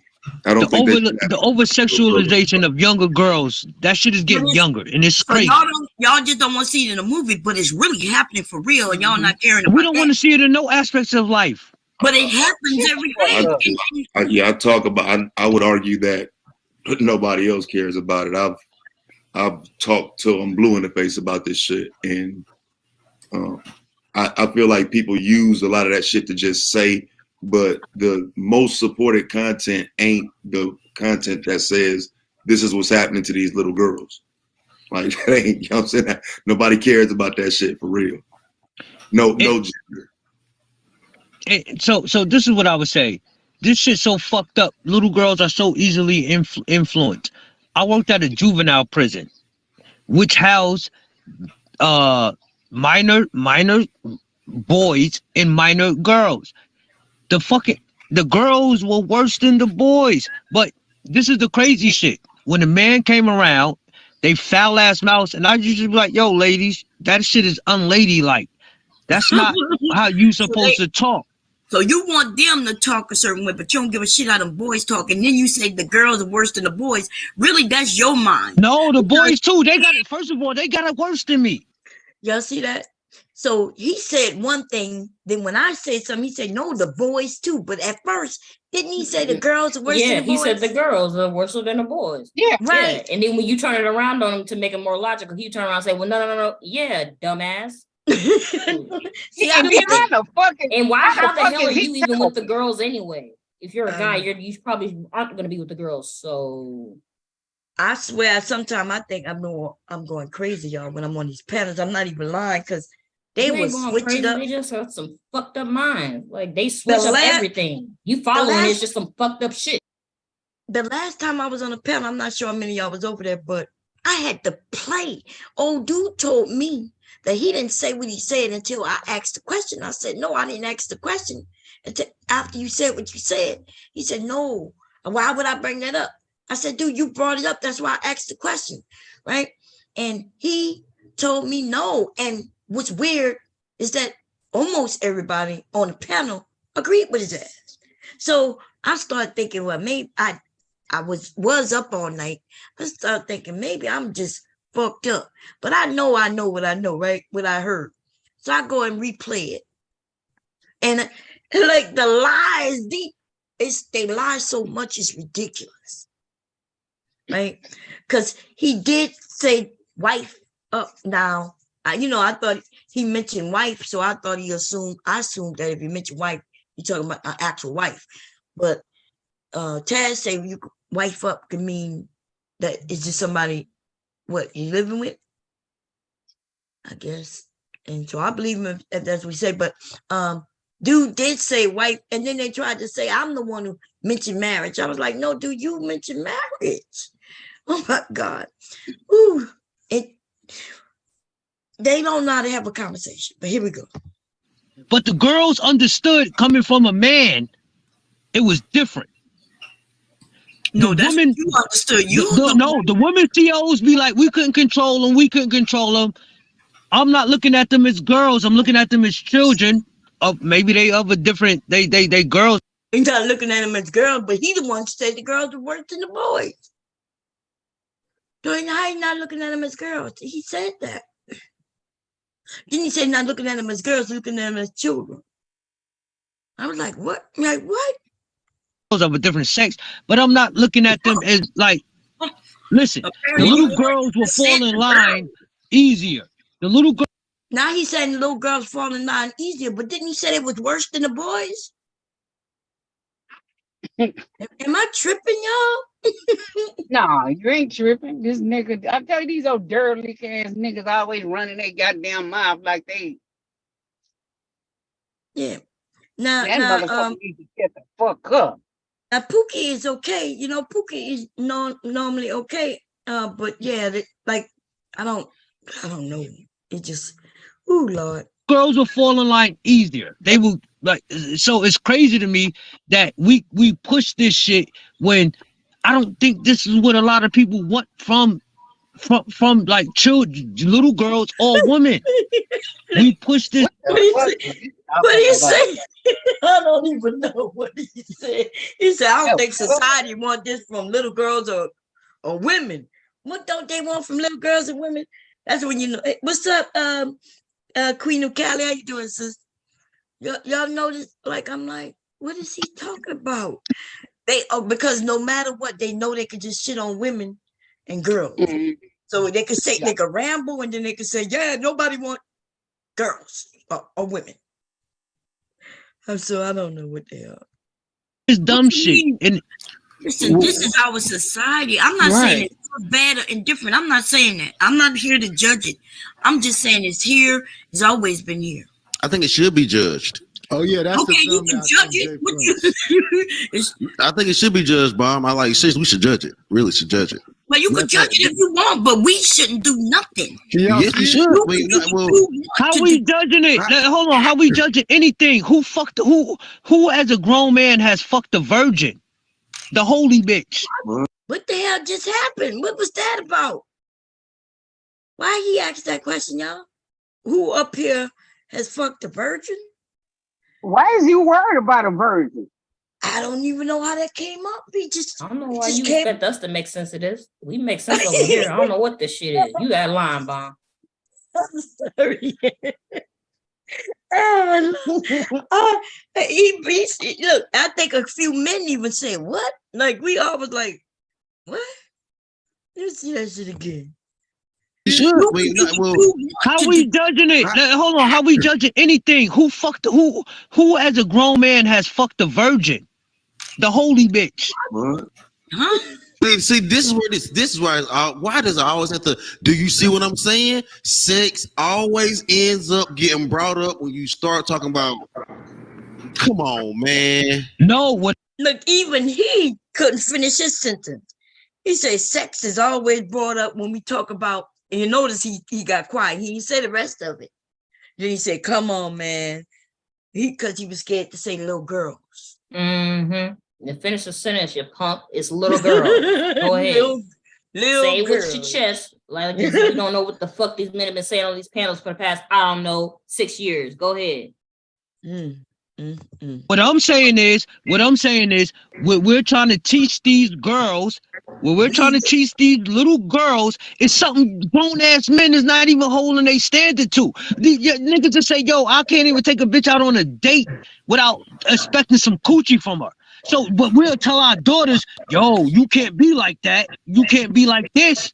I don't think The over sexualization of younger girls, that shit is getting younger, and it's So crazy. y'all just don't want to see it in a movie, but it's really happening for real, and y'all not caring about We don't want to see it in no aspects of life. But it happens every day. I talk about. I would argue that nobody else cares about it. I've talked till I'm blue in the face about this shit, and I feel like people use a lot of that shit to just say, but the most supported content ain't the content that says this is what's happening to these little girls. Like that ain't, you know what I'm saying? Nobody cares about that shit for real. No gender. So this is what I would say. This shit's so fucked up. Little girls are so easily influenced. I worked at a juvenile prison, which housed minor boys and minor girls. The girls were worse than the boys. But this is the crazy shit. When the man came around, they foul ass mouths, and I usually be like, yo, ladies, that shit is unladylike. That's not how you supposed to talk. So you want them to talk a certain way, but you don't give a shit how them boys talk. And then you say the girls are worse than the boys. Really, that's your mind. No, the boys too. They got it. First of all, they got it worse than me. Y'all see that? So he said one thing. Then when I said something, he said, no, the boys too. But at first, didn't he say the girls are worse than the boys? Yeah, he said the girls are worse than the boys. Yeah, right. Yeah. And then when you turn it around on him to make it more logical, he turn around and say, well, no. Yeah, dumbass. See, and why? How the hell are you even with the girls anyway? If you're a guy, you probably aren't going to be with the girls. So I swear, sometimes I think I'm going crazy, y'all. When I'm on these panels, I'm not even lying because they will switch it up. They just have some fucked up minds. Like they switch up everything. You following it's just some fucked up shit. The last time I was on a panel, I'm not sure how many of y'all was over there, but I had to play. Old dude told me that he didn't say what he said until I asked the question. I said, no, I didn't ask the question until after you said what you said. He said, no, why would I bring that up? I said, dude, you brought it up. That's why I asked the question, right? And he told me no. And what's weird is that almost everybody on the panel agreed with his ass. So I started thinking, well, maybe I was up all night. I started thinking maybe I'm just fucked up, but I know what I know, right? What I heard. So I go and replay it. And like the lies, they lie so much, it's ridiculous. Right? Because he did say wife up now. I thought he mentioned wife, so I thought I assumed that if he mentioned wife, you're talking about an actual wife. But Taz say you wife up can mean that it's just somebody what you living with, I guess. And so I believe him if that's what he said. But dude did say wife, and then they tried to say I'm the one who mentioned marriage. I was like, no, dude, you mentioned marriage. Oh my God. Ooh. They don't know how to have a conversation, but here we go. But the girls understood coming from a man, it was different. No, that's women, you understood. The women CEOs be like, we couldn't control them. I'm not looking at them as girls. I'm looking at them as children. Maybe they of a different, they girls. He's not looking at them as girls, but he the one who said the girls are worse than the boys. How you not looking at them as girls? He said that. Didn't he say not looking at them as girls, looking at them as children? I was like, what? Like, what? Of a different sex, but I'm not looking at them as like, listen, the little girls will fall in line easier. The little girl. Now he's saying the little girls fall in line easier, but didn't he say it was worse than the boys? Am I tripping, y'all? No, you ain't tripping. This nigga, I tell you, these old dirty ass niggas always running their goddamn mouth like they. Yeah. Now, that motherfucker needs to get the fuck up. Now Pookie is okay. Pookie is normally okay But yeah, like I don't know. It just, ooh, Lord. Girls will fall in line easier. They will like. So it's crazy to me that we push this shit when I don't think this is what a lot of people want from like children, little girls or women. We push this. What do you say? I don't even know what he said. He said, I don't think society want this from little girls or women. What don't they want from little girls and women? That's when you know. Hey, what's up, Queen of Cali? How you doing, sis? Y'all notice? Like, I'm like, what is he talking about? Because no matter what, they know they can just shit on women and girls. Mm-hmm. So they could say, they could ramble, and then they could say, yeah, nobody want girls or women. So I don't know what they are. It's dumb shit. And listen, this is our society. I'm not saying it's bad or indifferent. I'm not saying that. I'm not here to judge it. I'm just saying it's here. It's always been here. I think it should be judged. Oh yeah, that's okay. You can judge it. I think it should be judged, Bomb. I like seriously. We should judge it. Really should judge it. Well, you can judge it if you want, but we shouldn't do nothing. Yes, we should. How we judging it? Hold on. How we judging anything? Who fucked? Who as a grown man has fucked a virgin? The holy bitch. What the hell just happened? What was that about? Why he asked that question, y'all? Who up here has fucked a virgin? Why is you worried about a virgin? I don't even know how that came up. I don't know why you expect us to make sense of this. We make sense over here. I don't know what this shit is. You got a line, Bomb. I'm sorry. Look, I think a few men even say, what? Like, we all was like, what? Let's see that shit again. How we judging it? Hold on. How we judging anything? Who as a grown man has fucked a virgin? The holy bitch. What? Huh? See, this is where why does it always have to? Do you see what I'm saying? Sex always ends up getting brought up when you start talking about. Come on, man. No, what? Look, even he couldn't finish his sentence. He said sex is always brought up when we talk about. And you notice he got quiet. He didn't say the rest of it. Then he said, "Come on, man," because he was scared to say little girls. Mm-hmm. And finish the sentence, you punk. It's little girl. Go ahead. Little say it girl. with your chest. Like you don't know what the fuck these men have been saying on these panels for the past, I don't know, 6 years. Go ahead. What I'm saying is, what we're trying to teach these girls, what we're trying to teach these little girls is something grown-ass men is not even holding a standard to. The niggas just say, yo, I can't even take a bitch out on a date without expecting some coochie from her. So, but we'll tell our daughters, yo, you can't be like that. You can't be like this.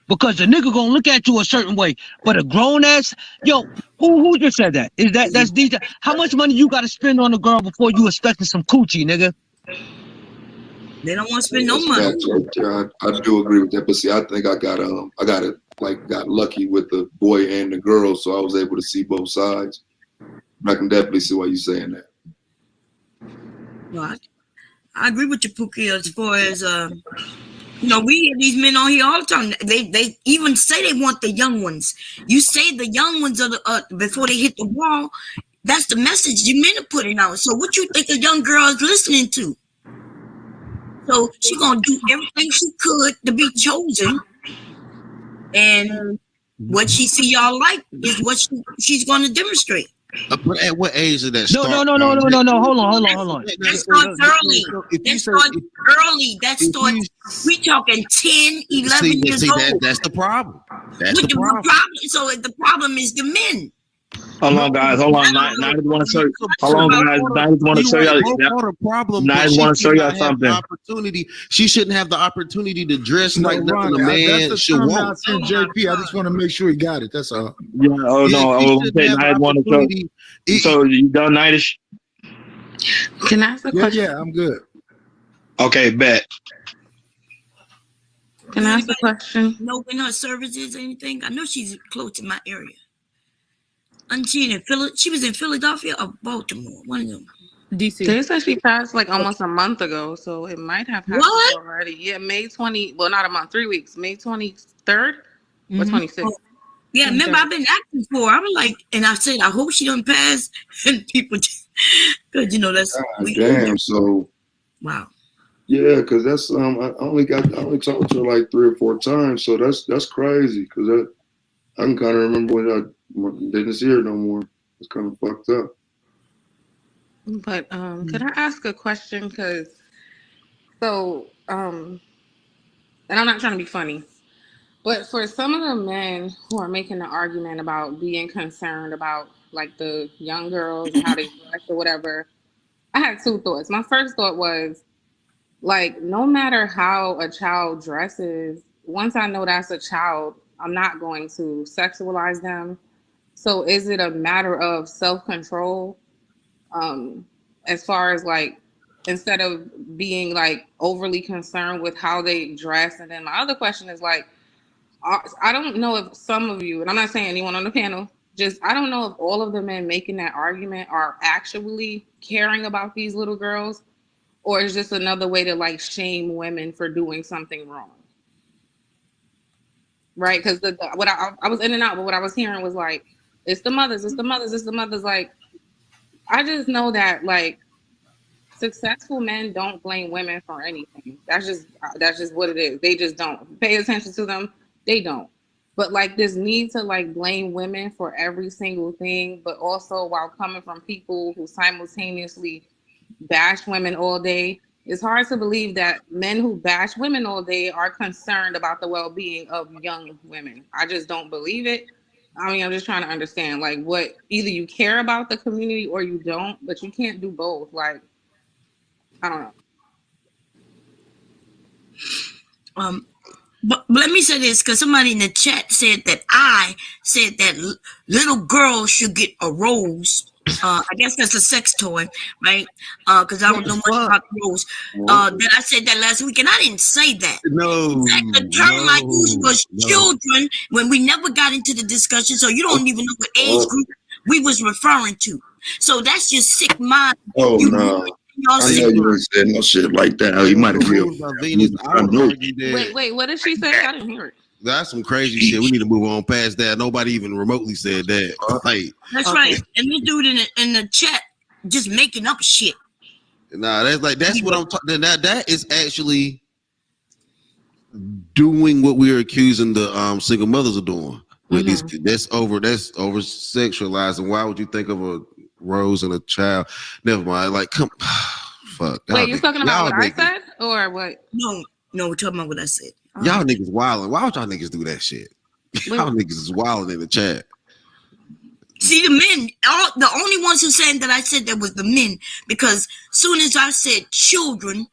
Because the nigga gonna look at you a certain way. But a grown ass, yo, who just said that? That's DJ? How much money you gotta spend on a girl before you expecting some coochie, nigga? They don't want to spend no money. I do agree with that, but see, I think I got lucky with the boy and the girl, so I was able to see both sides. But I can definitely see why you're saying that. Well, I agree with you, Pookie, as far as we hear these men on here all the time. They even say they want the young ones. You say the young ones are before they hit the wall. That's the message the men are putting out. So what you think a young girl is listening to? So she gonna do everything she could to be chosen, and what she see y'all like is what she's gonna demonstrate. But at what age did that start? No. Hold on. That starts early. That starts, we talking 10, 11 years old. That's the problem. So the problem is the men. Hold on, guys. Hold on. I just want to show you. Hold on, guys. I just want to show y'all. I just want to show y'all something. She shouldn't have the opportunity to dress like nothing a man should want. JP, I just want to make sure he got it. That's all. Yeah. Oh no. I want to show. So you done, Nightish? Can I ask a question? Yeah, I'm good. Okay, bet. Can I ask a question? Know when her service is or anything? I know she's close to my area. And she was in Philadelphia or Baltimore, one of them. DC. This actually passed like almost a month ago, so it might have happened What? already. Yeah, May 20. Well, not a month, 3 weeks. May 23rd or 26th. Yeah, remember I've been acting for. I'm like, and I said I hope she don't pass, and people, because you know that's God damn. So wow. yeah, because that's I only talked to her like 3 or 4 times, so that's crazy. Because I can kind of remember when I didn't see her no more. It's kind of fucked up. But could I ask a question? Because and I'm not trying to be funny, but for some of the men who are making the argument about being concerned about like the young girls and how they dress or whatever, I had 2 thoughts. My first thought was like, no matter how a child dresses, once I know that's a child, I'm not going to sexualize them. So is it a matter of self-control? As far as like, instead of being like overly concerned with how they dress. And then my other question is like, I don't know if some of you, and I'm not saying anyone on the panel, just I don't know if all of the men making that argument are actually caring about these little girls, or it's just another way to like shame women for doing something wrong. Right? Because what I was in and out, but what I was hearing was like, it's the mothers, it's the mothers, it's the mothers. Like, I just know that like successful men don't blame women for anything. That's just what it is. They just don't pay attention to them. They don't. But like this need to like blame women for every single thing, but also while coming from people who simultaneously bash women all day, it's hard to believe that men who bash women all day are concerned about the well-being of young women. I just don't believe it. I mean, I'm just trying to understand like what either you care about the community or you don't, but you can't do both. Like, I don't know. But let me say this, because somebody in the chat said that I said that little girls should get a rose. I guess that's a sex toy, right? Because I don't know much about rose. That I said that last week, and I didn't say that. No, the term I used was children when we never got into the discussion, so you don't even know what age group we was referring to. So that's your sick mind. Oh no. I know you ain't said no shit like that. You might have real. Wait, what did she say? I didn't hear it. That's some crazy shit. We need to move on past that. Nobody even remotely said that. Like, that's right. And this dude in the chat just making up shit. Nah, that's what I'm talking. That is actually doing what we're accusing the single mothers of doing. With these, that's over sexualized. And why would you think of a rose and a child? Never mind. Like, come, fuck. Wait, you talking about what I said or what? No, we're talking about what I said. Y'all niggas wilding. Why would y'all niggas do that shit? Y'all niggas is wilding in the chat. See, the men, the only ones who said that I said that was the men, because soon as I said children,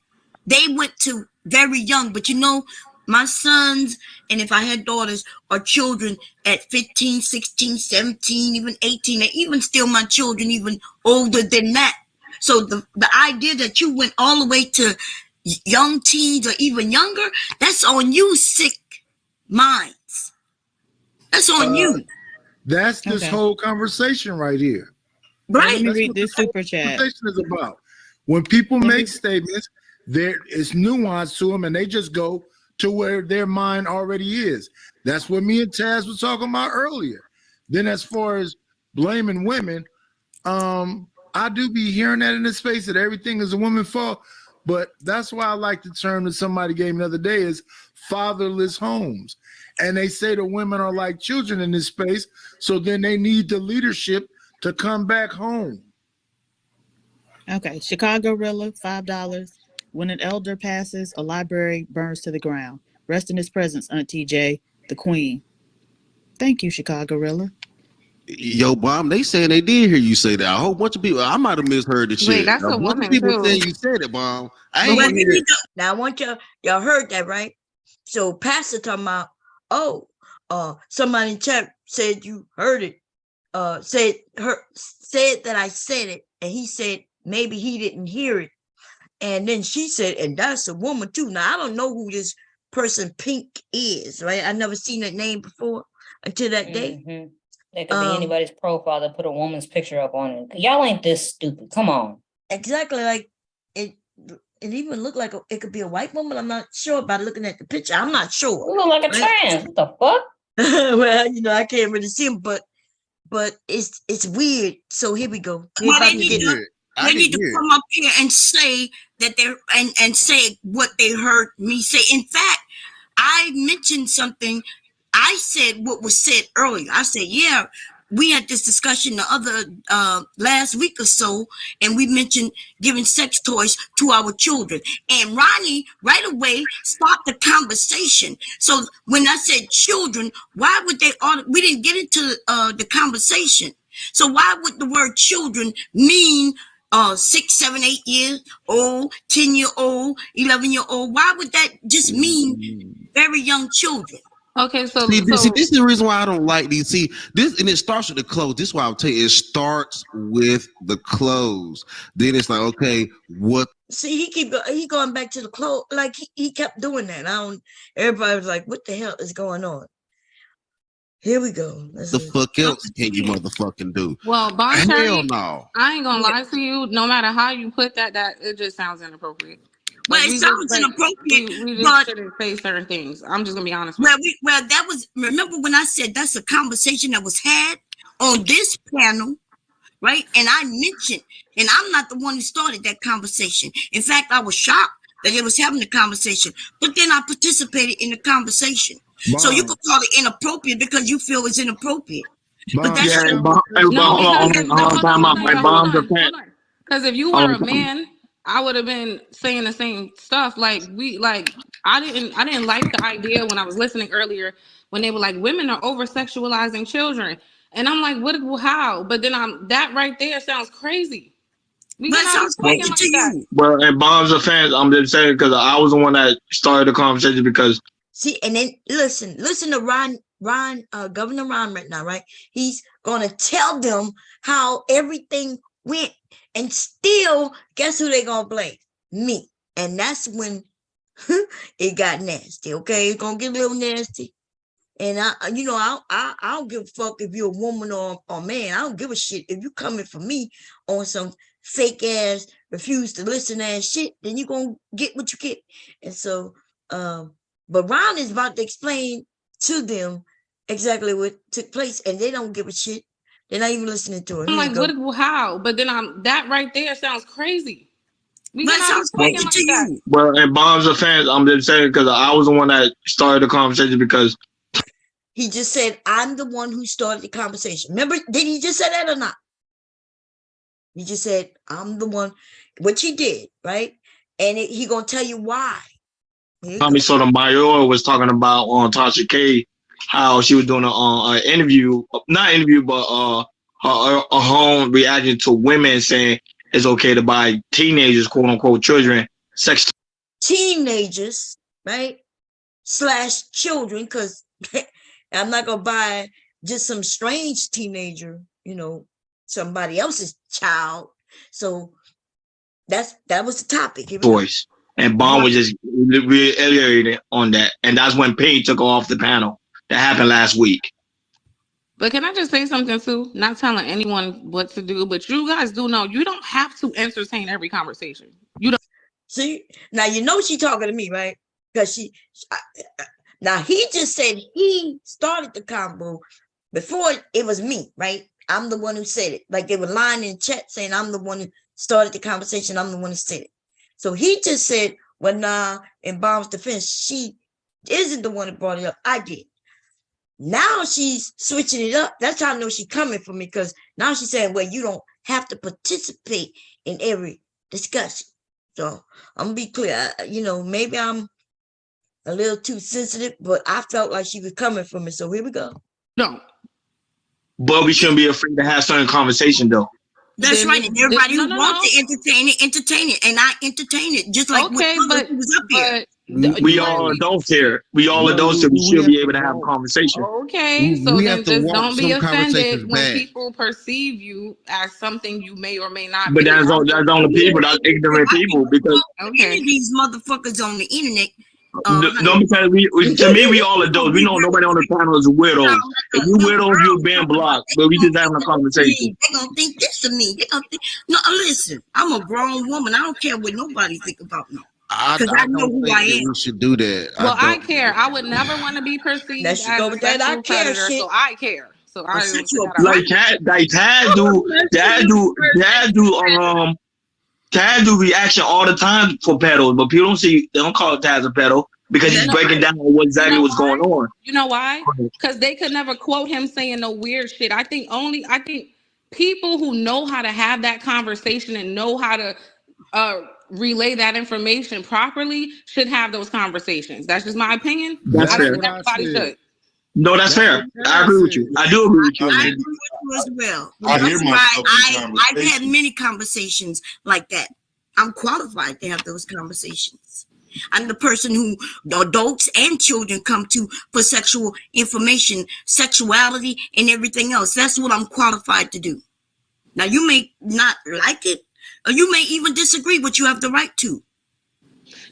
they went to very young. But you know, my sons, and if I had daughters, are children at 15, 16, 17, even 18, and even still my children even older than that. So the idea that you went all the way to young teens or even younger, that's on you, sick minds. That's on you. That's this whole conversation right here. Right. Let me read this super chat. Conversation is about when people make statements, there is nuance to them, and they just go to where their mind already is. That's what me and Taz was talking about earlier. Then, as far as blaming women, I do be hearing that in this space that everything is a woman's fault. But that's why I like the term that somebody gave me the other day is fatherless homes. And they say the women are like children in this space. So then they need the leadership to come back home. Okay. Chicago Rilla, $5. When an elder passes, a library burns to the ground. Rest in his presence, Aunt TJ, the queen. Thank you, Chicago Rilla. Yo, Bomb, they saying they did hear you say that. A whole bunch of people, I might have misheard the shit. Wait, that's a bunch woman of people too. saying you said it, Bomb. I ain't want to hear it. Now I want y'all heard that, right? So Pastor talking about, somebody in chat said you heard it. Said that I said it, and he said maybe he didn't hear it. And then she said, and that's a woman too. Now I don't know who this person Pink is, right? I never seen that name before until that day. It could be anybody's profile that put a woman's picture up on it. Y'all ain't this stupid. Come on. exactly like it. It even looked like it could be a white woman. I'm not sure by looking at the picture. I'm not sure. You look like a trans. What the fuck? Well, I can't really see him, but it's weird. So here we go. Well, they need to come up here and say that they're and say what they heard me say. In fact, I mentioned something. I said what was said earlier. I said, yeah, we had this discussion the other last week or so, and we mentioned giving sex toys to our children. And Ronnie right away stopped the conversation. So when I said children, why would they? We didn't get into the conversation. So why would the word children mean 6, 7, 8 years old, 10-year-old, 11-year-old? Why would that just mean very young children? Okay, so this is the reason why I don't like these. See, this, and it starts with the clothes. This is why I'll tell you, it starts with the clothes. Then it's like, okay, what? See, he going back to the clothes. Like he kept doing that. Everybody was like, what the hell is going on? Here we go. The fuck else can you motherfucking do? Well, Bon Hell Cherry, no. I ain't gonna lie to you. No matter how you put that it just sounds inappropriate. Well, it sounds inappropriate. We just shouldn't say certain things. I'm just gonna be honest with you. Well, that was, remember when I said that's a conversation that was had on this panel, right? And I mentioned, and I'm not the one who started that conversation. In fact, I was shocked that they was having the conversation, but then I participated in the conversation. Mom. So you could call it inappropriate because you feel it's inappropriate. Mom. But that's because if you were a man, I would have been saying the same stuff. I didn't like the idea when I was listening earlier when they were like, women are over sexualizing children, and I'm like, how? But then that right there sounds crazy. Well, and Bomb's a fan. I'm just saying because I was the one that started the conversation because. See, and then listen to Governor Ron right now, right? He's gonna tell them how everything went, and still, guess who they gonna blame? Me. And that's when it got nasty. Okay, it's gonna get a little nasty. And I don't give a fuck if you're a woman or a man. I don't give a shit if you coming for me on some fake ass, refuse to listen ass shit. Then you gonna get what you get. And so, but Ron is about to explain to them exactly what took place, and they don't give a shit. They're not even listening to it. I'm like, how? But then that right there sounds crazy. Well, and Bomb's a fan. I'm just saying because I was the one that started the conversation because he just said, I'm the one who started the conversation. Remember, did he just say that or not? He just said, I'm the one, which he did, right? And he gonna tell you why. Tommy Sotomayor was talking about on Tasha K, how she was doing an interview, not interview, but her home reaction to women saying it's okay to buy teenagers, quote unquote, children, sex. Teenagers, right? / children, because I'm not gonna buy just some strange teenager, somebody else's child. So that was the topic. Voice. And Bond was just reiterating on that. And that's when Payne took her off the panel. That happened last week. But can I just say something too? Not telling anyone what to do, but you guys do know you don't have to entertain every conversation. You don't. See, now she's talking to me, right? Because now he just said he started the combo before it was me, right? I'm the one who said it. Like they were lying in chat saying I'm the one who started the conversation. I'm the one who said it. So he just said, well, nah, in Bomb's defense, she isn't the one that brought it up. I did. Now she's switching it up. That's how I know she's coming for me, because now she's saying, well, you don't have to participate in every discussion. So I'm going to be clear. Maybe I'm a little too sensitive, but I felt like she was coming for me. So here we go. No. But we shouldn't be afraid to have certain conversation, though. That's right. And everybody who wants to entertain it, and I entertain it, just like but was up here. We all adults here. We all adults here. We should be able to have a conversation. Okay, so then just don't be offended when people perceive you as something you may or may not. But that's on the people. That's ignorant people. Because any of these motherfuckers on the internet No, because to me, we all adults. We know nobody on the panel is a widow. If you widows, you're being blocked. But we just having a conversation. They're gonna think this of me. They're gonna think, no, listen, I'm a grown woman. I don't care what nobody think about me. Because I know who I am. We should do that. Well, I care. I would never want to be perceived as a sexual predator, so I care. So I like Taz do reaction all the time for pedos, but people they don't call Taz a pedo because he's breaking down what exactly what's going on. You know why? Because they could never quote him saying no weird shit. I think people who know how to have that conversation and know how to relay that information properly should have those conversations. That's just my opinion. That's fair. Everybody should. No, that's fair. I agree with you. I do agree with you. I agree with you as well. I've had many conversations like that. I'm qualified to have those conversations. I'm the person who the adults and children come to for sexual information, sexuality, and everything else. That's what I'm qualified to do. Now, you may not like it, or you may even disagree, but you have the right to.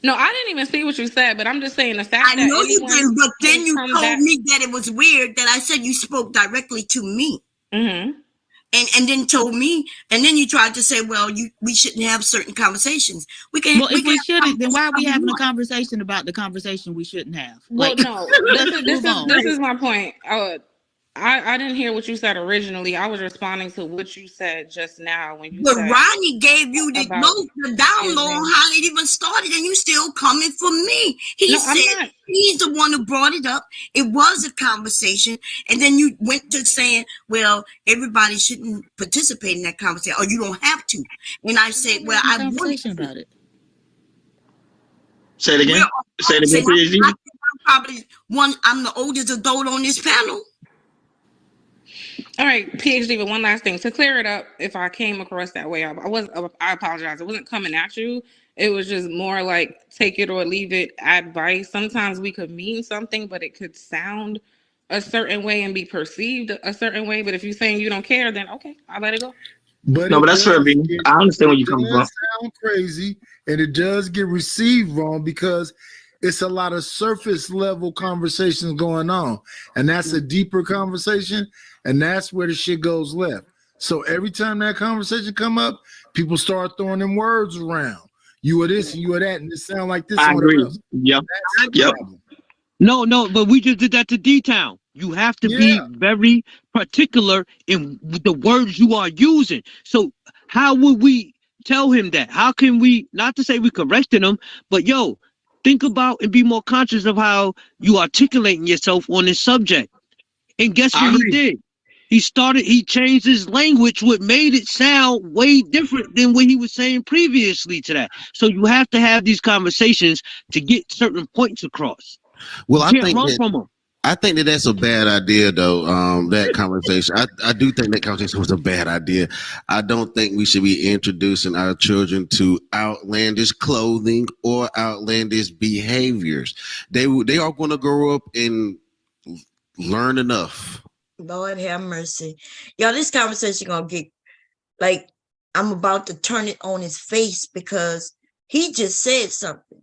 No, I didn't even see what you said, but I'm just saying the fact I know you did, but then you told me that it was weird that I said you spoke directly to me. Mm-hmm. And then told me, and then you tried to say, well, we shouldn't have certain conversations. Well, if we shouldn't, then why are we having a conversation about the conversation we shouldn't have? Well, no, this is my point. I didn't hear what you said originally. I was responding to what you said just now when you said. Ronnie gave you the download on how it even started, and you still coming for me. He said he's the one who brought it up. It was a conversation, and then you went to saying, "Well, everybody shouldn't participate in that conversation, or you don't have to." And I said, "Well, I want about it." Say it again. Say it again, PhD. I'm probably I'm the oldest adult on this panel. All right, PhD, but one last thing to clear it up. If I came across that way, I apologize. It wasn't coming at you. It was just more like take it or leave it advice. Sometimes we could mean something, but it could sound a certain way and be perceived a certain way. But if you're saying you don't care, then okay, I'll let it go. But that's fair, B. I understand where you're coming from. It does sound crazy, and it does get received wrong because it's a lot of surface level conversations going on, and that's a deeper conversation, and that's where the shit goes left. So every time that conversation come up, people start throwing them words around. You are this, and you are that, and it sound like this. I agree. Yep. No, but we just did that to D-Town. You have to be very particular in the words you are using. So how would we tell him that? How can we, not to say we correcting him, but think about and be more conscious of how you articulating yourself on this subject. And guess what he did? He changed his language, what made it sound way different than what he was saying previously to that. So you have to have these conversations to get certain points across. Well, you can't run from them. I think that's a bad idea, though. That conversation, I do think that conversation was a bad idea. I don't think we should be introducing our children to outlandish clothing or outlandish behaviors. They are going to grow up and learn enough. Lord have mercy, y'all. This conversation gonna get like I'm about to turn it on his face because he just said something.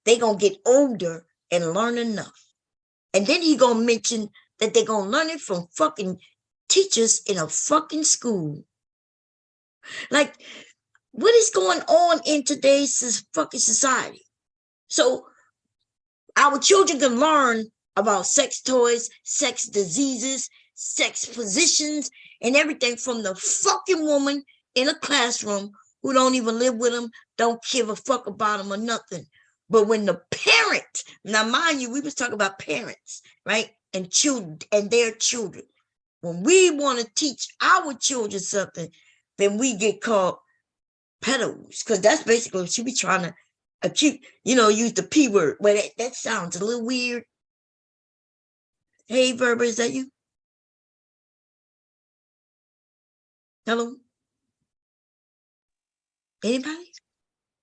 They gonna get older and learn enough. And then he gonna mention that they gonna learn it from fucking teachers in a fucking school. Like, what is going on in today's fucking society? So our children can learn about sex toys, sex diseases, sex positions, and everything from the fucking woman in a classroom who don't even live with them, don't give a fuck about them or nothing. But when the parent, now mind you, we was talking about parents, right? And children and their children. When we want to teach our children something, then we get called pedos. Because that's basically what she be trying to accuse, use the P word. Well, that sounds a little weird. Hey, Verba, is that you? Hello? Anybody?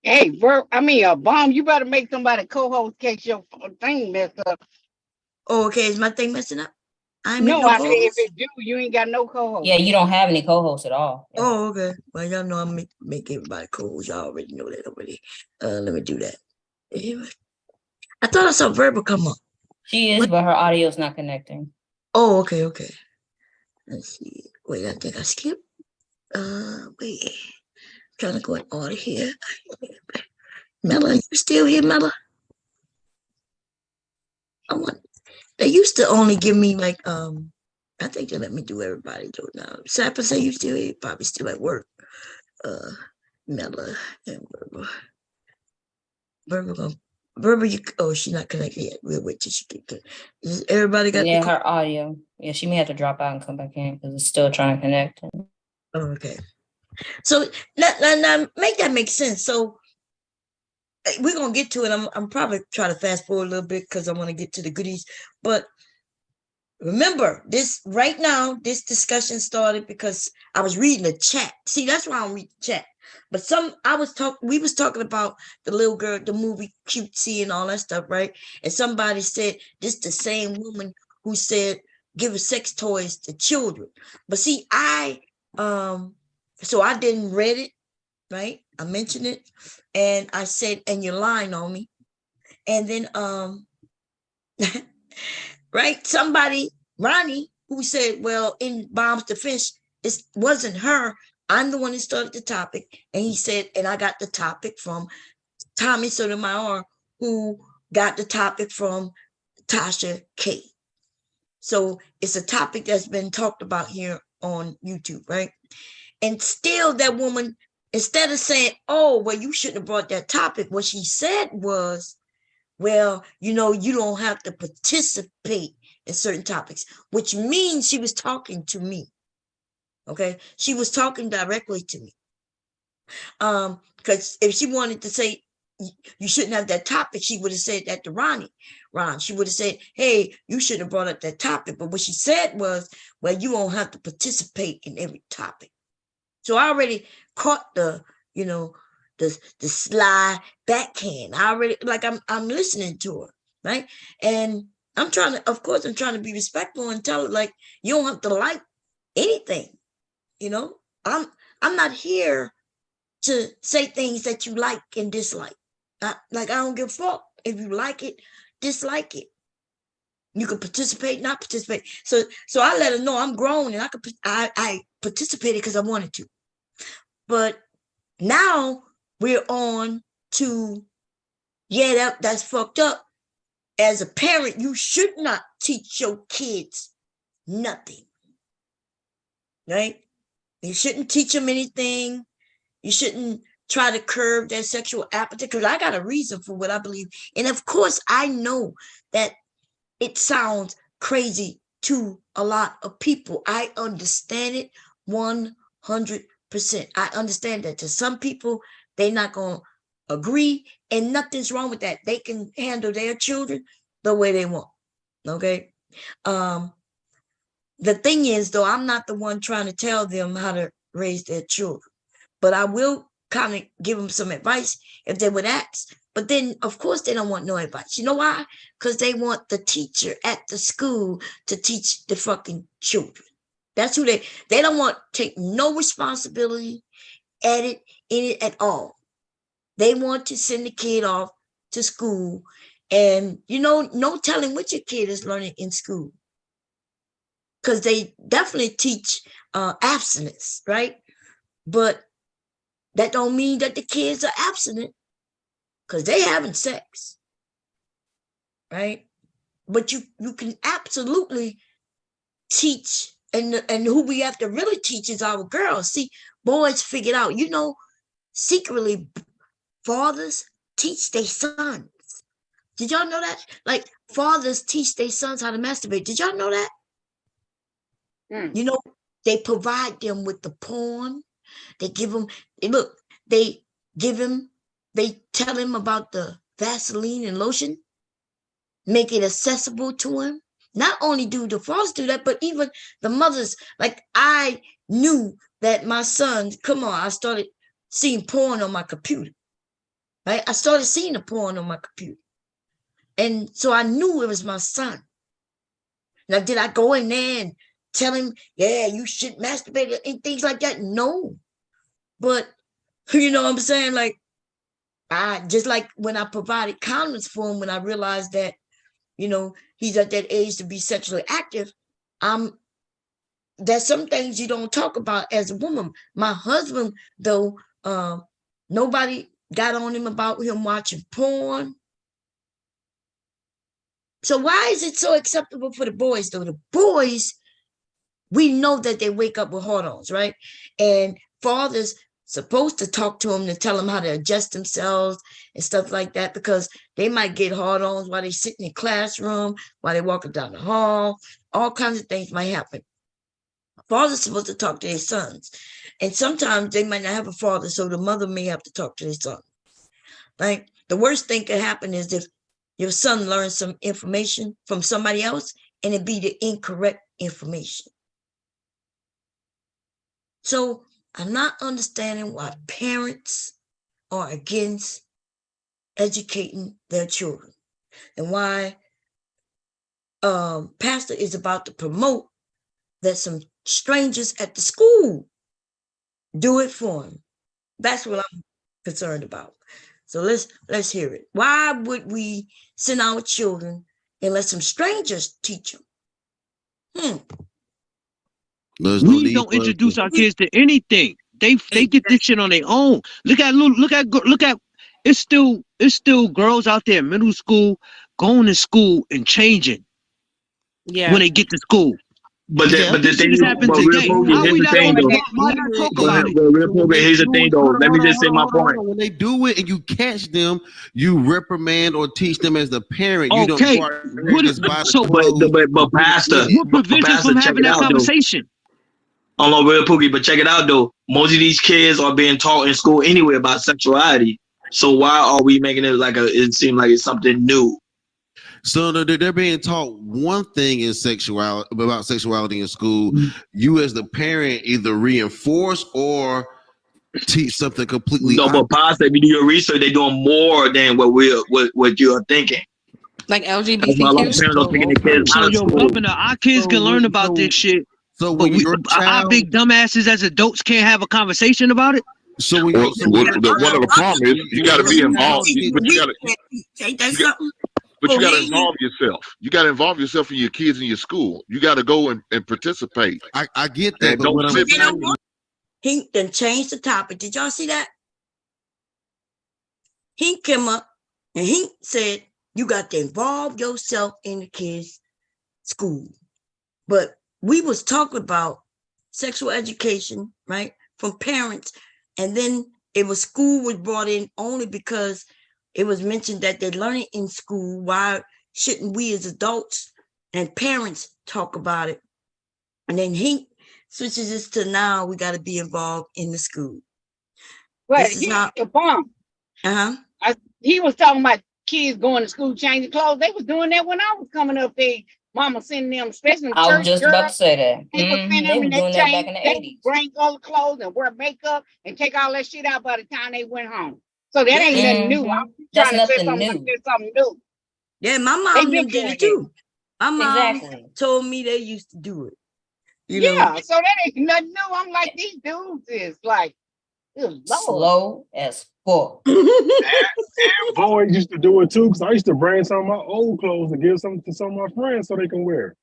Hey, Bomb, you better make somebody co-host in case your thing messed up. Oh, okay. Is my thing messing up? I said if it do, you ain't got no co-host. Yeah, you don't have any co-hosts at all. Yeah. Oh, okay. Well, y'all know I make everybody co-host. Y'all already know that already. Let me do that. I thought I saw Verbal come up. She is, but her audio is not connecting. Oh, okay. Let's see. Wait, I think I skipped. Wait. Trying to go in order here. Mella, you still here, Mella? They used to only give me like I think they let me do everybody do it now. Sapper say you still here, probably still at work. Mella and Verbal, she's not connected yet. We'll wait till she get connected. Everybody got her audio. Yeah, she may have to drop out and come back in because it's still trying to connect. Oh, okay. So now make that make sense. So we're gonna get to it. I'm probably trying to fast forward a little bit because I want to get to the goodies. But remember, this right now, this discussion started because I was reading the chat. See, that's why I don't read the chat. But we was talking about the little girl, the movie Cutesy and all that stuff, right? And somebody said this the same woman who said give sex toys to children. But see, so I didn't read it, right? I mentioned it, and I said, and you're lying on me. And then right, somebody, Ronnie, who said, well, in Bomb's defense, it wasn't her. I'm the one who started the topic. And he said, and I got the topic from Tommy Sotomayor, who got the topic from Tasha K. So it's a topic that's been talked about here on YouTube, right? And still that woman, instead of saying, oh, well, you shouldn't have brought that topic, what she said was, well, you don't have to participate in certain topics, which means she was talking to me. Okay, she was talking directly to me. Because if she wanted to say you shouldn't have that topic, she would have said that to Ron. She would have said, hey, you shouldn't have brought up that topic. But what she said was, well, you won't have to participate in every topic. So I already caught the sly backhand. I already, like, I'm listening to her, right? And I'm trying to be respectful and tell her, like, you don't have to like anything. I'm not here to say things that you like and dislike. I don't give a fuck if you like it, dislike it. You can participate, not participate. So I let her know I'm grown and I participated because I wanted to. But now we're on to, that's fucked up. As a parent, you should not teach your kids nothing, right? You shouldn't teach them anything. You shouldn't try to curb their sexual appetite, because I got a reason for what I believe. And of course, I know that it sounds crazy to a lot of people. I understand it 100%. I understand that to some people, they're not going to agree, and nothing's wrong with that. They can handle their children the way they want. Okay. The thing is, though, I'm not the one trying to tell them how to raise their children, but I will kind of give them some advice if they would ask. But then, of course, they don't want no advice. You know why? Because they want the teacher at the school to teach the fucking children. That's who they don't want to take no responsibility in it at all. They want to send the kid off to school, and no telling what your kid is learning in school, because they definitely teach abstinence, right? But that don't mean that the kids are abstinent, because they having sex, right? But you can absolutely teach, and who we have to really teach is our girls. See, boys figured out, secretly, fathers teach their sons. Did y'all know that? Like, fathers teach their sons how to masturbate. Did y'all know that? They provide them with the porn. They give them, they tell him about the Vaseline and lotion, make it accessible to him. Not only do the fathers do that, but even the mothers. Like, I knew that my son, I started seeing porn on my computer, right? I started seeing the porn on my computer. And so I knew it was my son. Now, did I go in there and tell him, yeah, you should masturbate and things like that? No. But, you know what I'm saying? Like, I just like when I provided condoms for him, when I realized that, you know, he's at that age to be sexually active, there's some things you don't talk about as a woman. My husband, though, nobody got on him about him watching porn. So why is it so acceptable for the boys, though? The boys, we know that they wake up with hormones, right? And fathers supposed to talk to them to tell them how to adjust themselves and stuff like that, because they might get hormones while they sit in the classroom, while they're walking down the hall. All kinds of things might happen. Fathers supposed to talk to their sons. And sometimes they might not have a father, so the mother may have to talk to their son. Like, the worst thing could happen is if your son learns some information from somebody else and it be the incorrect information. So I'm not understanding why parents are against educating their children, and why pastor is about to promote that some strangers at the school do it for him. That's what I'm concerned about. So let's hear it. Why would we send our children and let some strangers teach them? We don't introduce our kids to anything. They get this shit on their own. Look at it's still girls out there in middle school going to school and changing. Yeah. When they get to school. But the thing, here's the thing though. Here's the thing though. Let me just say my point. When they do it and you catch them, you reprimand or teach them as the parent. You Okay. But pastor, what prevents us from having that conversation? Hold on, real Pookie, but check it out though. Most of these kids are being taught in school anyway about sexuality. So why are we making it like it seems like it's something new? So they're being taught one thing in about sexuality in school. You as the parent either reinforce or teach something completely. No, but pastor, if you do your research, they're doing more than what you're thinking. Like LGBTQ. That's why a lot of parents are taking the kids out of school. Governor, our kids can learn about this shit. So when our big dumbasses as adults can't have a conversation about it. So one of the problems is you got to be involved. But you got to involve yourself. You got to involve yourself in your kids in your school. You got to go and participate. I get that, but don't sit back. He then changed the topic. Did y'all see that? He came up and he said, you got to involve yourself in the kids' school. But we was talking about sexual education, right, from parents. And then it was school was brought in only because it was mentioned that they're learning in school. Why shouldn't we as adults and parents talk about it? And then he switches this to now we got to be involved in the school. Well, he was talking about kids going to school changing clothes. They was doing that when I was coming up there. Mama sending them, especially church I was just about to say that. They were They were doing that back in the 80s. Bring other clothes and wear makeup and take all that shit out by the time they went home. So that ain't nothing new. I'm trying to say something new. Yeah, my mom did it too. My mom told me they used to do it. You know? So that ain't nothing new. I'm like, these dudes is like slow as fuck. And boys used to do it too, because I used to bring some of my old clothes and give some to some of my friends so they can wear.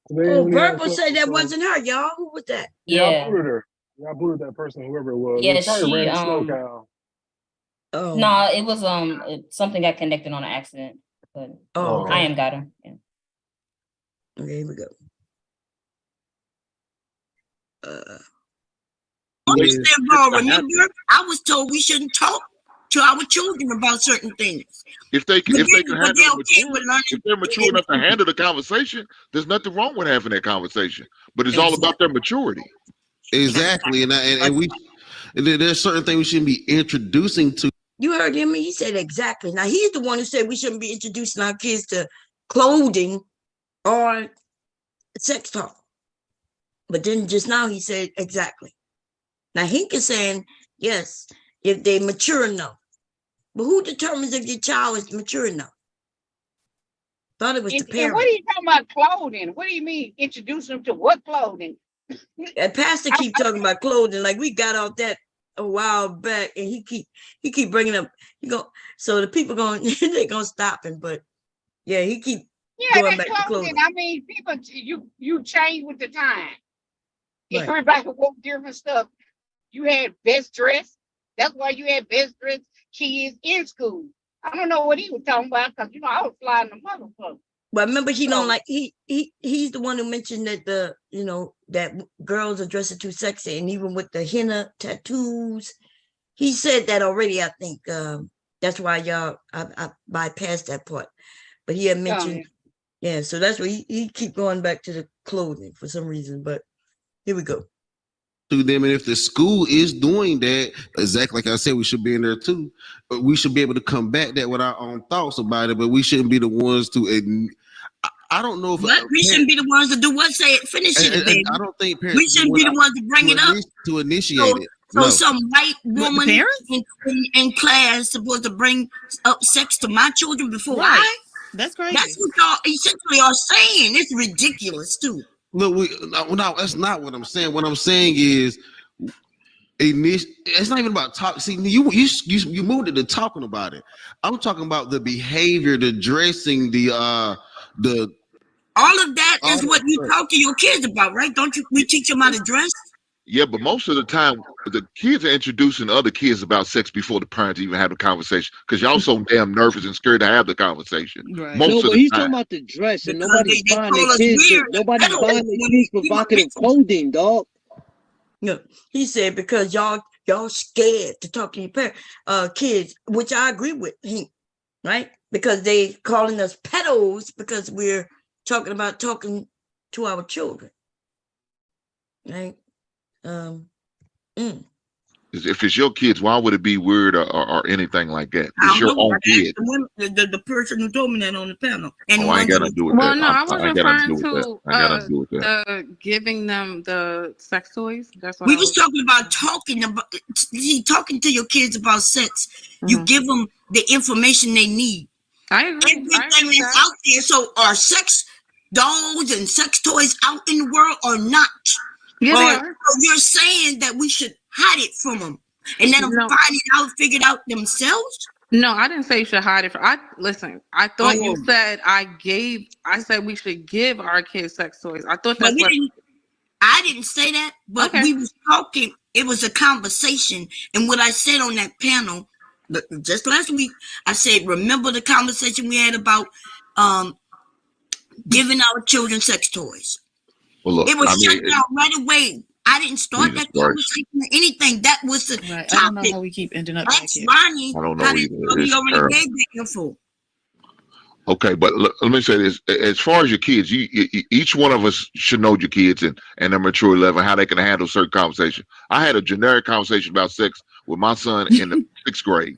Purple said that wasn't her, y'all. Who was that? I booted her. I booted that person, whoever it was. Yeah, it was she ran a snow cow. Oh. No, it was something got connected on an accident, but I am got him. Yeah. Okay, here we go. Remember, I was told we shouldn't talk to our children about certain things. If they can handle if they're mature enough to handle the conversation, there's nothing wrong with having that conversation. But it's all about their maturity. Exactly, and we there's certain things we shouldn't be introducing to. You heard him. He said exactly. Now he's the one who said we shouldn't be introducing our kids to clothing or sex talk. But then just now he said exactly. Now Hink is saying yes if they're mature enough. But who determines if your child is mature enough? Thought it was the parent. What are you talking about clothing? What do you mean introduce them to what clothing? And pastor keep talking about clothing like we got off that a while back, and he keep bringing up. So the people going they gonna stop him, but yeah, he keep going that back to clothing. clothing. I mean, people, you change with the time. Right. Everybody wore different stuff. You had best dress. That's why you had best dress kids in school. I don't know what he was talking about because I was flying the motherfucker. But remember, he's the one who mentioned that that girls are dressing too sexy, and even with the henna tattoos, he said that already. I think that's why I bypassed that part. But he had mentioned, so that's why he keep going back to the clothing for some reason. But here we go. To them, and if the school is doing that, exactly like I said, we should be in there too. But we should be able to combat that with our own thoughts about it. But we shouldn't be the ones to. I don't know if we shouldn't be the ones to do what. Say it, finish it, baby. I don't think parents we shouldn't be the ones to bring it up to initiate it. So some white woman in class supposed to bring up sex to my children before That's crazy. That's what y'all essentially are saying. It's ridiculous too. Look, no, that's not what I'm saying. What I'm saying is, it's not even about talk. See, you moved it to talking about it. I'm talking about the behavior, the dressing, the all of that is what you talk to your kids about, right? Don't you? We teach them how to dress. Yeah, but most of the time, the kids are introducing other kids about sex before the parents even have the conversation because y'all so damn nervous and scared to have the conversation. Right. Most of but the he's time. talking about the dress, and Because nobody's they buying call their us kids. weird. Nobody's buying their kids provocative clothing, dog. No, he said because y'all scared to talk to your kids, which I agree with him, right? Because they calling us pedos because we're talking to our children, right? If it's your kids, why would it be weird or anything like that? It's your own kid. The person who told me that on the panel. And I ain't got to do with Well, that. no, I was referring to the giving them the sex toys. That's what we was talking about talking to your kids about sex. Mm-hmm. You give them the information they need. I agree. Everything that's out there. So are sex dolls and sex toys out in the world or not? Yeah, they are. So you're saying that we should hide it from them and let them figure it out themselves? No, I didn't say you should hide it. Listen, I thought you said I said we should give our kids sex toys. I thought that's I didn't say that, but we was talking. It was a conversation. And what I said on that panel, just last week, I said, remember the conversation we had about giving our children sex toys? Well, look, it was shut down right away. I didn't start that conversation or anything. That was the topic. I don't know how we keep ending up back here. Ronnie, I don't know either. he already gave that info. Okay, but let me say this: as far as your kids, each one of us should know your kids and their maturity level, how they can handle certain conversation. I had a generic conversation about sex with my son in the 6th grade,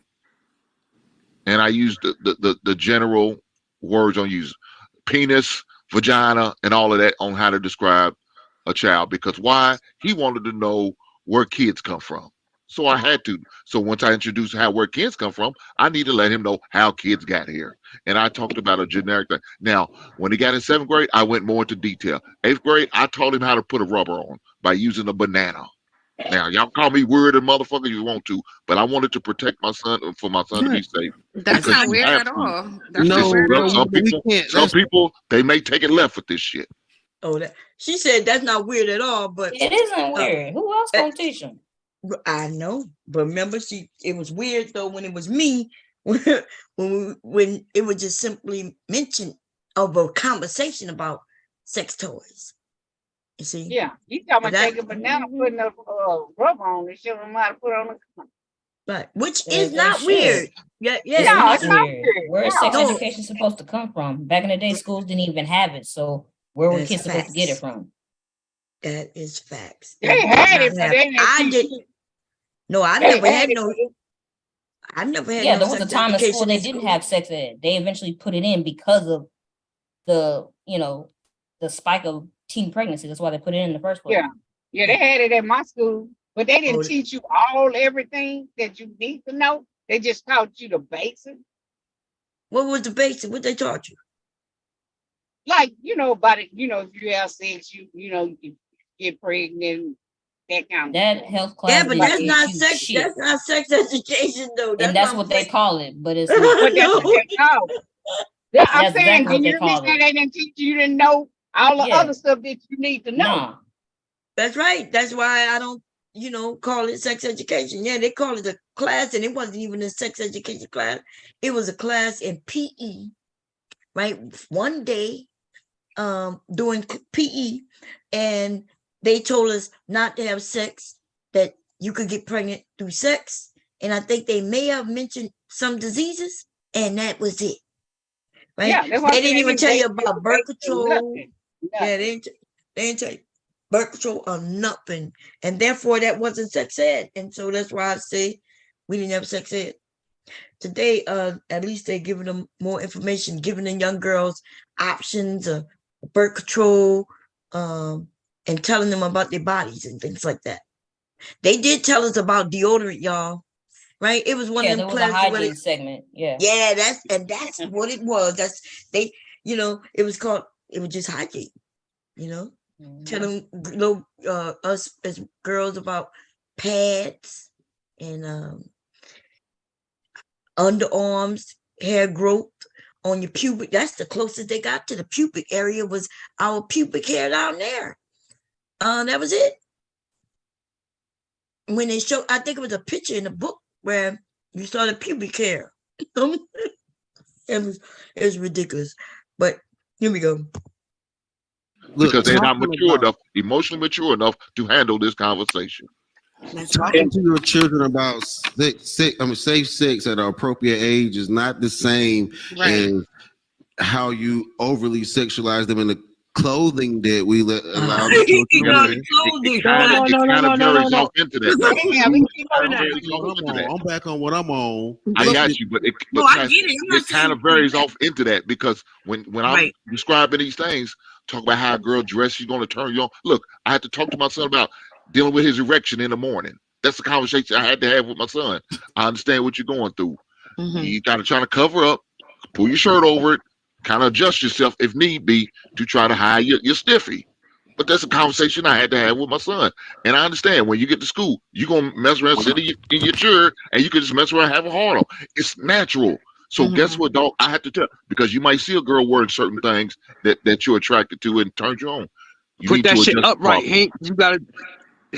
and I used the general words on use: penis, vagina, and all of that on how to describe a child. Because why? He wanted to know where kids come from. So I had to. So once I introduced where kids come from, I need to let him know how kids got here. And I talked about a generic thing. Now, when he got in 7th grade, I went more into detail. 8th grade, I taught him how to put a rubber on by using a banana. Now, y'all call me weird and motherfucker if you want to, but I wanted to protect my son for my son to be safe. That's not weird at all. Some people, they may take it left with this shit. Oh, she said that's not weird at all, but it isn't weird. Who else gonna teach him? I know, but remember, it was weird though when it was me, when it was just simply mention of a conversation about sex toys. You see? Yeah, you talking about taking a banana, putting a rubber on it, showing them how to put on the. Right, which is not weird. Yeah, no, it's not weird. Where is sex education supposed to come from? Back in the day, schools didn't even have it, so where were kids supposed to get it from? That is facts. They had it, but they didn't. No, I never had no. I never had. Yeah, there was a time in school they didn't have sex ed. They eventually put it in because of the spike of teen pregnancy. That's why they put it in the first place. Yeah, they had it at my school, but they didn't teach you everything that you need to know. They just taught you the basics. What was the basic? What they taught you? Like, about it, if you have sex, you get pregnant, that kind of That stuff. health class Yeah, but didn't that's teach not you sex. shit. That's not sex education, though. And that's my what they point. call it, but it's not. But that's No. what they call. Yeah, I'm That's saying, exactly what you they hear me call say it. they didn't teach you to know all the Yeah. other stuff that you need to know. Nah. That's right. That's why I don't, call it sex education. Yeah, they call it a class, and it wasn't even a sex education class. It was a class in PE, right? One day, doing PE, and they told us not to have sex, that you could get pregnant through sex. And I think they may have mentioned some diseases, and that was it. Right? Yeah, that's what They I'm didn't saying. even tell you about birth They control. nothing. Yeah, they didn't tell you birth control or nothing. And therefore that wasn't sex ed. And so that's why I say we didn't have sex ed. Today, at least they're giving them more information, giving the young girls options of birth control, and telling them about their bodies and things like that. They did tell us about deodorant, y'all. Right? It was one of them there was a classes where hygiene segment. Yeah. Yeah, that's what it was. It was just hygiene, telling little us as girls about pads and underarms, hair growth on your pubic. That's the closest they got to the pubic area, was our pubic hair down there. That was it. When they showed, I think it was a picture in the book where you saw the pubic hair. It was ridiculous. But here we go. Because they're not mature enough, emotionally mature enough to handle this conversation. Talking to your children about safe sex at an appropriate age is not the same as how you overly sexualize them in the clothing that we allow the children to wear. It kind of varies off into that, though. I'm back on what I'm on. I got you, but it kind of varies off into that, because when I'm describing these things, talk about how a girl dressed, she's going to turn you on. Look, I had to talk to my son about dealing with his erection in the morning. That's the conversation I had to have with my son. I understand what you're going through. You got to try to cover up, pull your shirt over it, kind of adjust yourself if need be to try to hide your stiffy. But that's a conversation I had to have with my son. And I understand when you get to school, you're going to mess around, sit in your chair, and you can just mess around, have a hard on. It's natural. So guess what, dog? I have to tell, because you might see a girl wearing certain things that you're attracted to and turns you on. You put that shit up right, Hank. You gotta.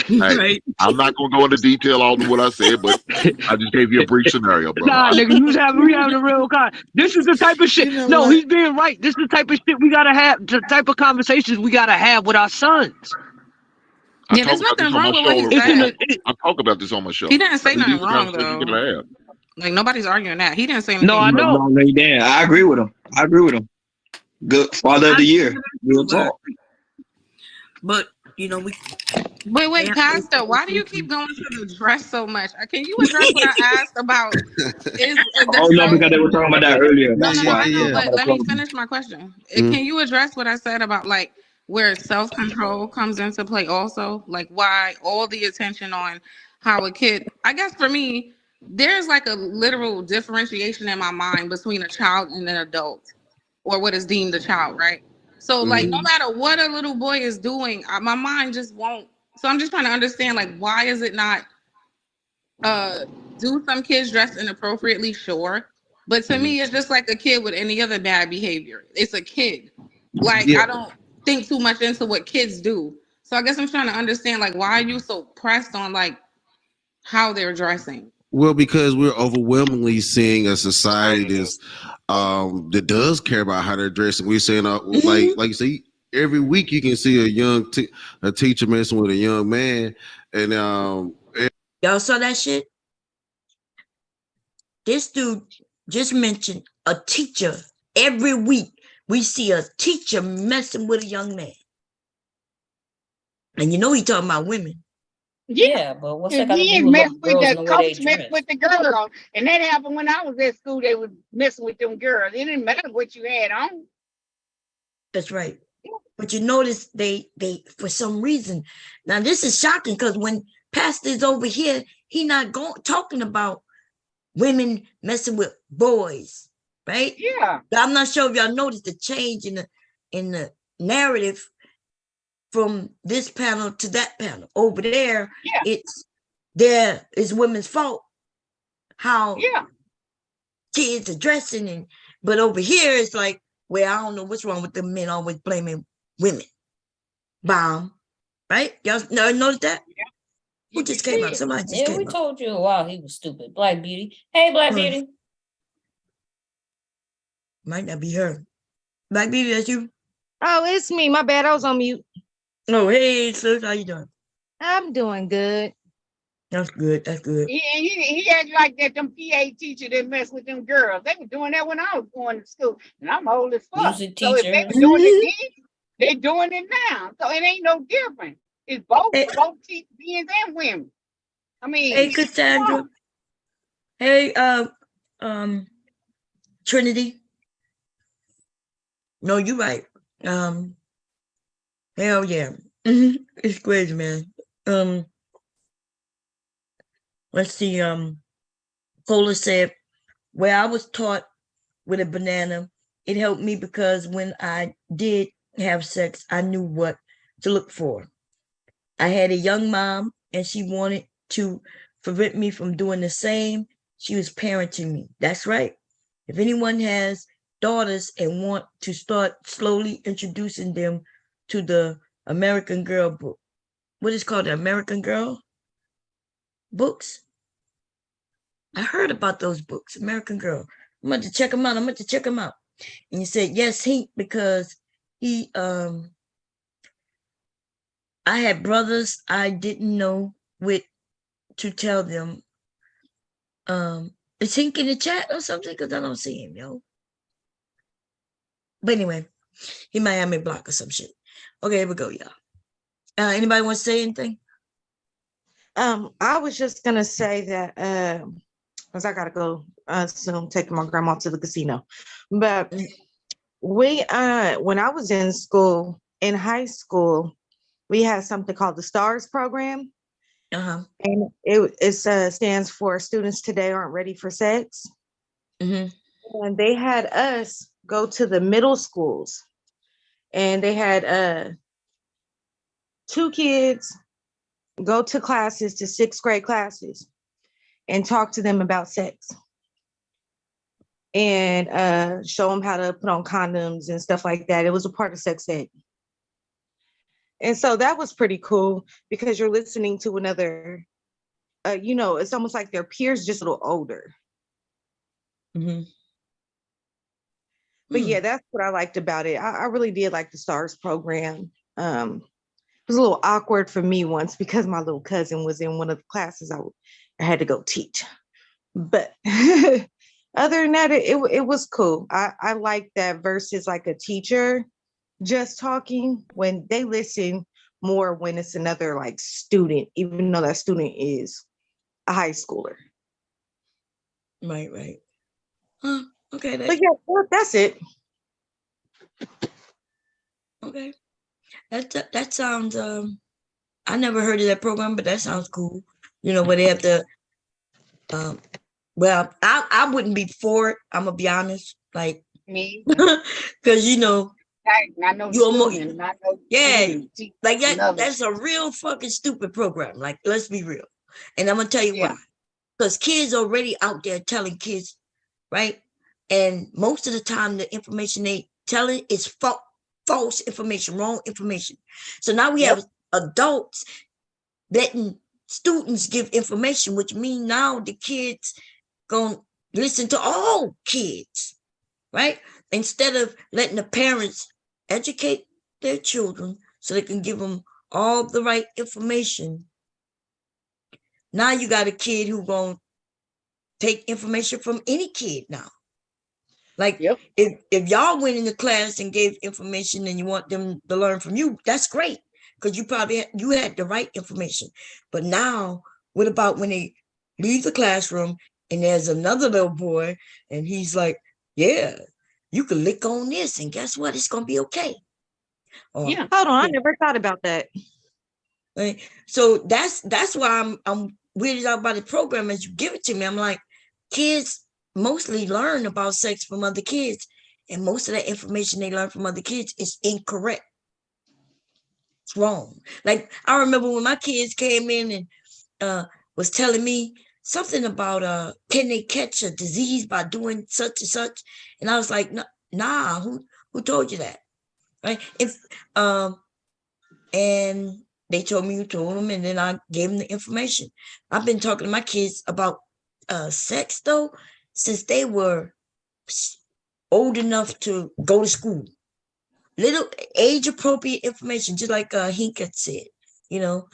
Hey, I'm not gonna go into detail on what I said, but I just gave you a brief scenario, bro. Nah, nigga, we having a real this is the type of shit. No, he's being right. This is the type of shit we gotta have. The type of conversations we gotta have with our sons. Yeah, there's nothing wrong with what he said. I talk about this on my show. He didn't say nothing wrong though. Like nobody's arguing that. He didn't say anything. No, I know. No, he didn't. I agree with him. Good father of the year. Real talk. But Wait, Pastor, why do you keep going to the dress so much? Can you address what I asked about? No, because they were talking about that earlier. No, I know, but let me finish my question. Can you address what I said about like where self-control comes into play also? Like why all the attention on how a kid, I guess for me, there's like a literal differentiation in my mind between a child and an adult, or what is deemed a child, right? So like no matter what a little boy is doing, my mind just won't. So I'm just trying to understand, like, why is it not do some kids dress inappropriately? Sure. But to me, it's just like a kid with any other bad behavior. It's a kid. Like, I don't think too much into what kids do. So I guess I'm trying to understand, like, why are you so pressed on, like, how they're dressing? Well, because we're overwhelmingly seeing a society that's that does care about how they're dressing. We're saying, like you say, every week you can see a teacher messing with a young man, and y'all saw that shit. This dude just mentioned a teacher. Every week we see a teacher messing with a young man, and he talking about women. Yeah, but what's that got to He do with messed with girls the and the way coach, they messed dress? with the girl, and that happened when I was at school. They was messing with them girls. It didn't matter what you had on. That's right. But you notice they for some reason, now this is shocking, because when Pastor's over here, he not talking about women messing with boys, right? Yeah. I'm not sure if y'all noticed the change in the narrative from this panel to that panel. Over there, Yeah, it's women's fault how yeah. kids are dressing, but over here it's like, well, I don't know what's wrong with the men always blaming women. Bomb, right? Y'all noticed that? Who just came up? Somebody just Yeah, we came up. told you a while he was stupid. Black Beauty. Hey, Black Beauty. Might not be her. Black Beauty, that's you? Oh, it's me. My bad. I was on mute. Oh, hey, sis, how you doing? I'm doing good. That's good. That's good. He acted like that. Them PA teacher that mess with them girls. They were doing that when I was going to school, and I'm old as fuck. Music So if they teacher. were doing it then, they doing it now. So it ain't no different. It's both Hey. men and women. I mean, Hey, Cassandra. Hey, Trinity. No, you right. Hell yeah. It's crazy, man. Let's see. Cola said, "Where I was taught with a banana, it helped me because when I did have sex, I knew what to look for. I had a young mom, and she wanted to prevent me from doing the same. She was parenting me. That's right. If anyone has daughters and want to start slowly introducing them to the American Girl book, what is called the American Girl books? I heard about those books, American Girl. I'm going to check them out. And he said, yes, because he, I had brothers I didn't know what to tell them. Is Hink in the chat or something? Because I don't see him, yo. But anyway, he might have me blocked or some shit. Okay, here we go, y'all. Anybody want to say anything? I was just gonna say that because I gotta go soon, taking my grandma to the casino. But we when I was in school, in high school, we had something called the STARS program. And it stands for Students Today Aren't Ready for Sex. And they had us go to the middle schools, and they had 2 kids go to classes, to 6th grade classes, and talk to them about sex, and show them how to put on condoms and stuff like that. It was a part of sex ed. And so that was pretty cool because you're listening to another, it's almost like their peers, just a little older. But yeah, that's what I liked about it. I really did like the STARS program. It was a little awkward for me once because my little cousin was in one of the classes I had to go teach. But other than that, it was cool. I like that versus like a teacher just talking, when they listen more when it's another like student, even though that student is a high schooler. Right. Okay. But yeah, that's it. Okay. That sounds I never heard of that program, but that sounds cool. Where they have to well, I wouldn't be for it, I'm gonna be honest. Like me. Because I know you almost, student, I know like that's a real fucking stupid program. Like, let's be real. And I'm gonna tell you why. Because kids already out there telling kids, right? And most of the time the information they telling is false information, wrong information. So now we have adults letting students give information, which means now the kids gonna listen to all kids, right? Instead of letting the parents educate their children so they can give them all the right information. Now you got a kid who gonna take information from any kid now. Like if y'all went into class and gave information and you want them to learn from you, that's great, because you had the right information. But now, what about when they leave the classroom and there's another little boy and he's like, yeah, you can lick on this and guess what? It's gonna be okay. Hold on, I never thought about that. Right? So that's why I'm weirded out by the program as you give it to me. I'm like, kids mostly learn about sex from other kids, and most of that information they learn from other kids is incorrect. It's wrong. Like I remember when my kids came in and was telling me something about can they catch a disease by doing such and such, and I was like, nah, who told you that, right? If and they told me who told them, and then I gave them the information. I've been talking to my kids about sex though since they were old enough to go to school. Little age appropriate information, just like Hink had said. You know,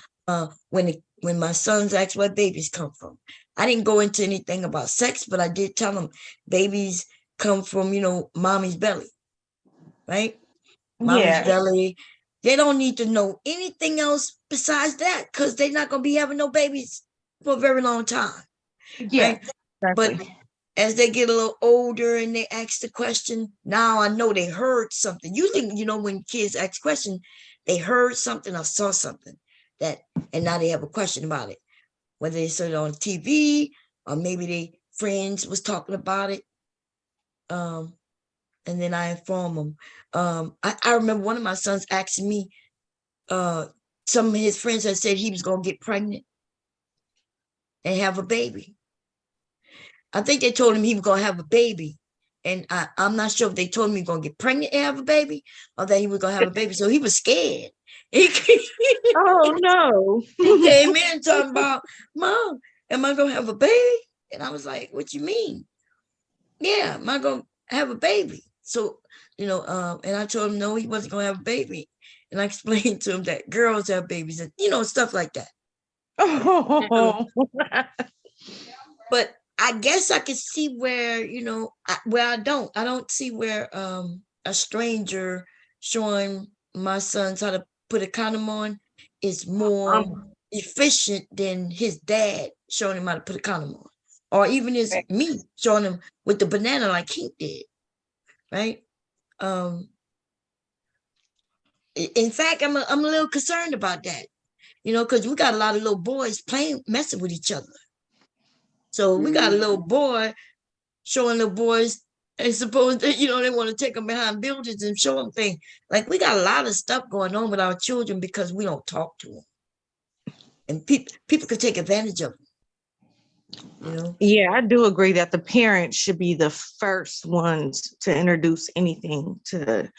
when my sons asked where babies come from, I didn't go into anything about sex, but I did tell them babies come from, mommy's belly, right? Mommy's belly. They don't need to know anything else besides that because they're not going to be having no babies for a very long time. Yeah, right? But as they get a little older and they ask the question, now I know they heard something. Usually, when kids ask questions, they heard something or saw something and now they have a question about it. Whether they saw it on TV or maybe their friends was talking about it. And then I inform them. I remember one of my sons asking me, some of his friends had said he was going to get pregnant and have a baby. I think they told him he was going to have a baby. And I'm not sure if they told him he was going to get pregnant and have a baby or that he was going to have a baby. So he was scared. Oh, no. He came in talking about, Mom, am I going to have a baby? And I was like, what you mean? Yeah, am I going to have a baby? So, and I told him, no, he wasn't going to have a baby. And I explained to him that girls have babies and, stuff like that. Oh. But I guess I can see where, I don't see where a stranger showing my sons how to put a condom on is more efficient than his dad showing him how to put a condom on. Or even me showing him with the banana like he did. Right? In fact, I'm a little concerned about that, because we got a lot of little boys messing with each other. So we got a little boy showing little boys, and suppose that, they want to take them behind buildings and show them things. Like we got a lot of stuff going on with our children because we don't talk to them. And people could take advantage of them. Yeah, I do agree that the parents should be the first ones to introduce anything to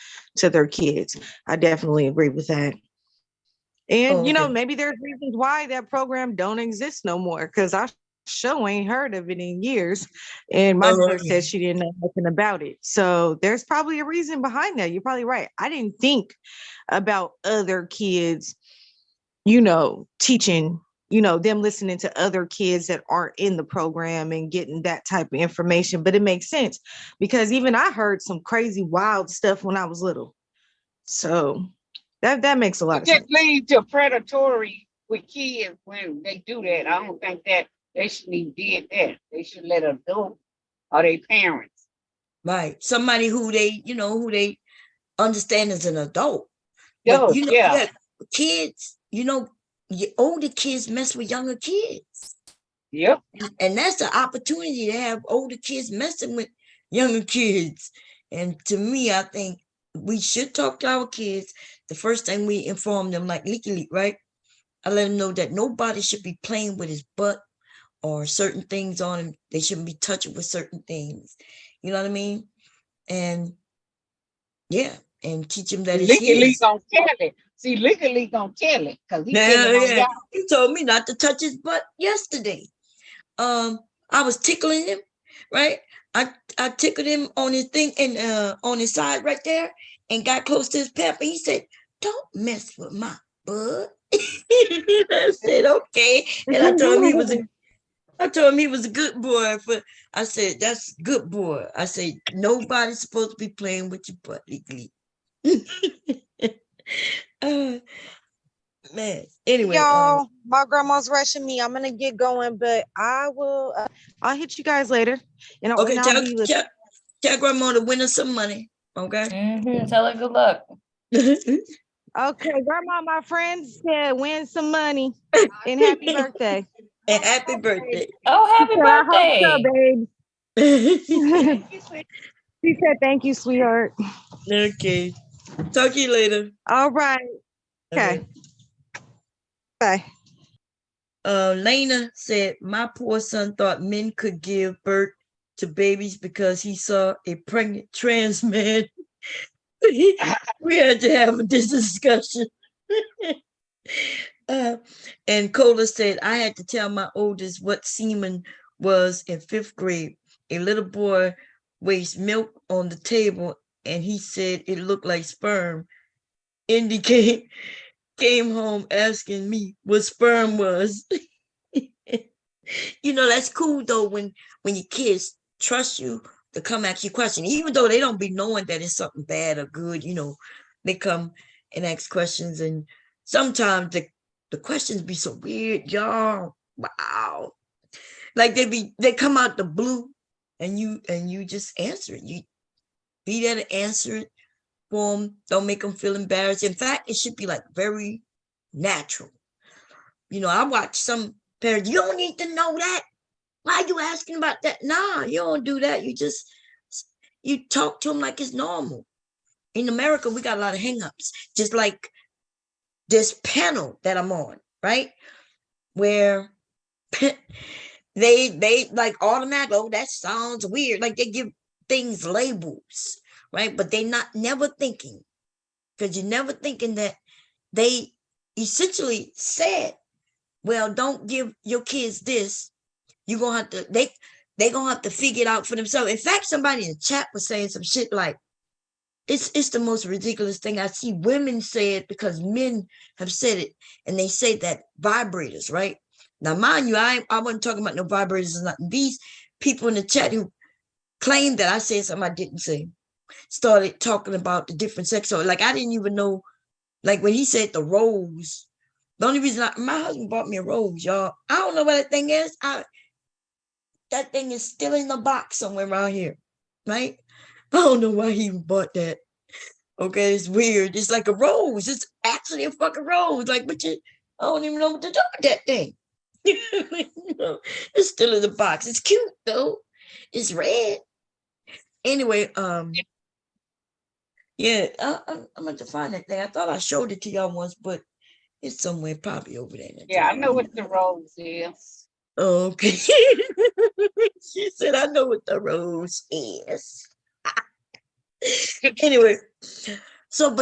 their kids. I definitely agree with that. And maybe there's reasons why that program don't exist no more, because I sure ain't heard of it in years. And my daughter said she didn't know nothing about it. So there's probably a reason behind that. You're probably right. I didn't think about other kids, teaching, them listening to other kids that aren't in the program and getting that type of information. But it makes sense because even I heard some crazy, wild stuff when I was little. So that makes a lot of sense. It just leads to predatory with kids when they do that. I don't think that they shouldn't even did that. They should let adults or their parents. Right. Somebody who they understand as an adult. But, kids, older kids mess with younger kids. Yep. And that's the opportunity to have older kids messing with younger kids. And to me, I think we should talk to our kids. The first thing we inform them, like Leaky, right? I let them know that nobody should be playing with his butt or certain things on him. They shouldn't be touching with certain things. You know what I mean? And and teach him that it's his. Gonna tell it. See, Leaky gonna tell it because he told me not to touch his butt yesterday. I was tickling him, right? I tickled him on his thing and on his side right there, and got close to his pep, and he said, "Don't mess with my butt." I said, "Okay," and I told him he was a good boy. I said, "That's good boy." I said, "Nobody's supposed to be playing with your butt legally." Man. Anyway, y'all, my grandma's rushing me. I'm gonna get going, but I will. I'll hit you guys later. Okay, tell grandma to win us some money. Okay. Tell her good luck. Okay, grandma, my friend said win some money and happy birthday. And happy birthday. Oh, happy birthday. I hope so, babe. She said thank you, sweetheart. Okay. Talk to you later. All right. Okay. Bye. Lena said, my poor son thought men could give birth to babies because he saw a pregnant trans man. We had to have this discussion. And Cola said, I had to tell my oldest what semen was in 5th grade. A little boy wastes milk on the table, and he said it looked like sperm. Indy came home asking me what sperm was. That's cool though when your kids trust you to come ask you questions, even though they don't be knowing that it's something bad or good. They come and ask questions, and sometimes the questions be so weird, y'all. Wow. Like they come out the blue, and you just answer it. You be there to answer it for them. Don't make them feel embarrassed. In fact, it should be like very natural. I watch some parents, you don't need to know that. Why are you asking about that? Nah, you don't do that. You talk to them like it's normal. In America, we got a lot of hangups, just like this panel that I'm on, right? Where they like automatic, oh, that sounds weird. Like they give things labels, right? But they never thinking, because you're never thinking that they essentially said, well, don't give your kids this. You're gonna have to, they're gonna have to figure it out for themselves. In fact, somebody in the chat was saying some shit like, it's the most ridiculous thing. I see women say it because men have said it, and they say that vibrators, right? Now, mind you, I wasn't talking about no vibrators or nothing. These people in the chat who claimed that I said something I didn't say started talking about the different sex. So, like, I didn't even know, like, when he said the rose, the only reason my husband bought me a rose, y'all. I don't know what that thing is. That thing is still in the box somewhere around here, right? I don't know why he bought that. Okay, it's weird. It's like a rose. It's actually a fucking rose. Like, but I don't even know what to do with that thing. It's still in the box. It's cute though. It's red. Anyway, yeah, I'm going to find that thing. I thought I showed it to y'all once, but it's somewhere probably over there. Yeah, I know what the rose is. Okay. She said, I know what the rose is. Anyway, so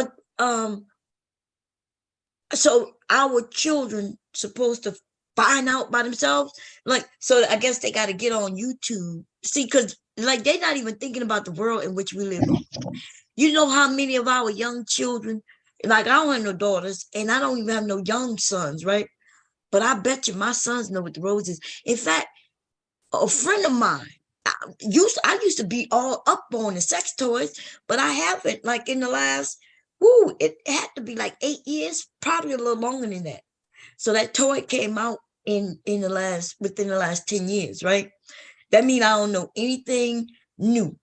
our children supposed to find out by themselves, like, so I guess they got to get on YouTube. See, because like they're not even thinking about the world in which we live in. You know how many of our young children, like I don't have no daughters, and I don't even have no young sons, right? But I bet you my sons know what the rose is. In fact, a friend of mine, I used to be all up on the sex toys, but I haven't, like in the last, it had to be like 8 years, probably a little longer than that. So that toy came out within the last 10 years, right? That means I don't know anything new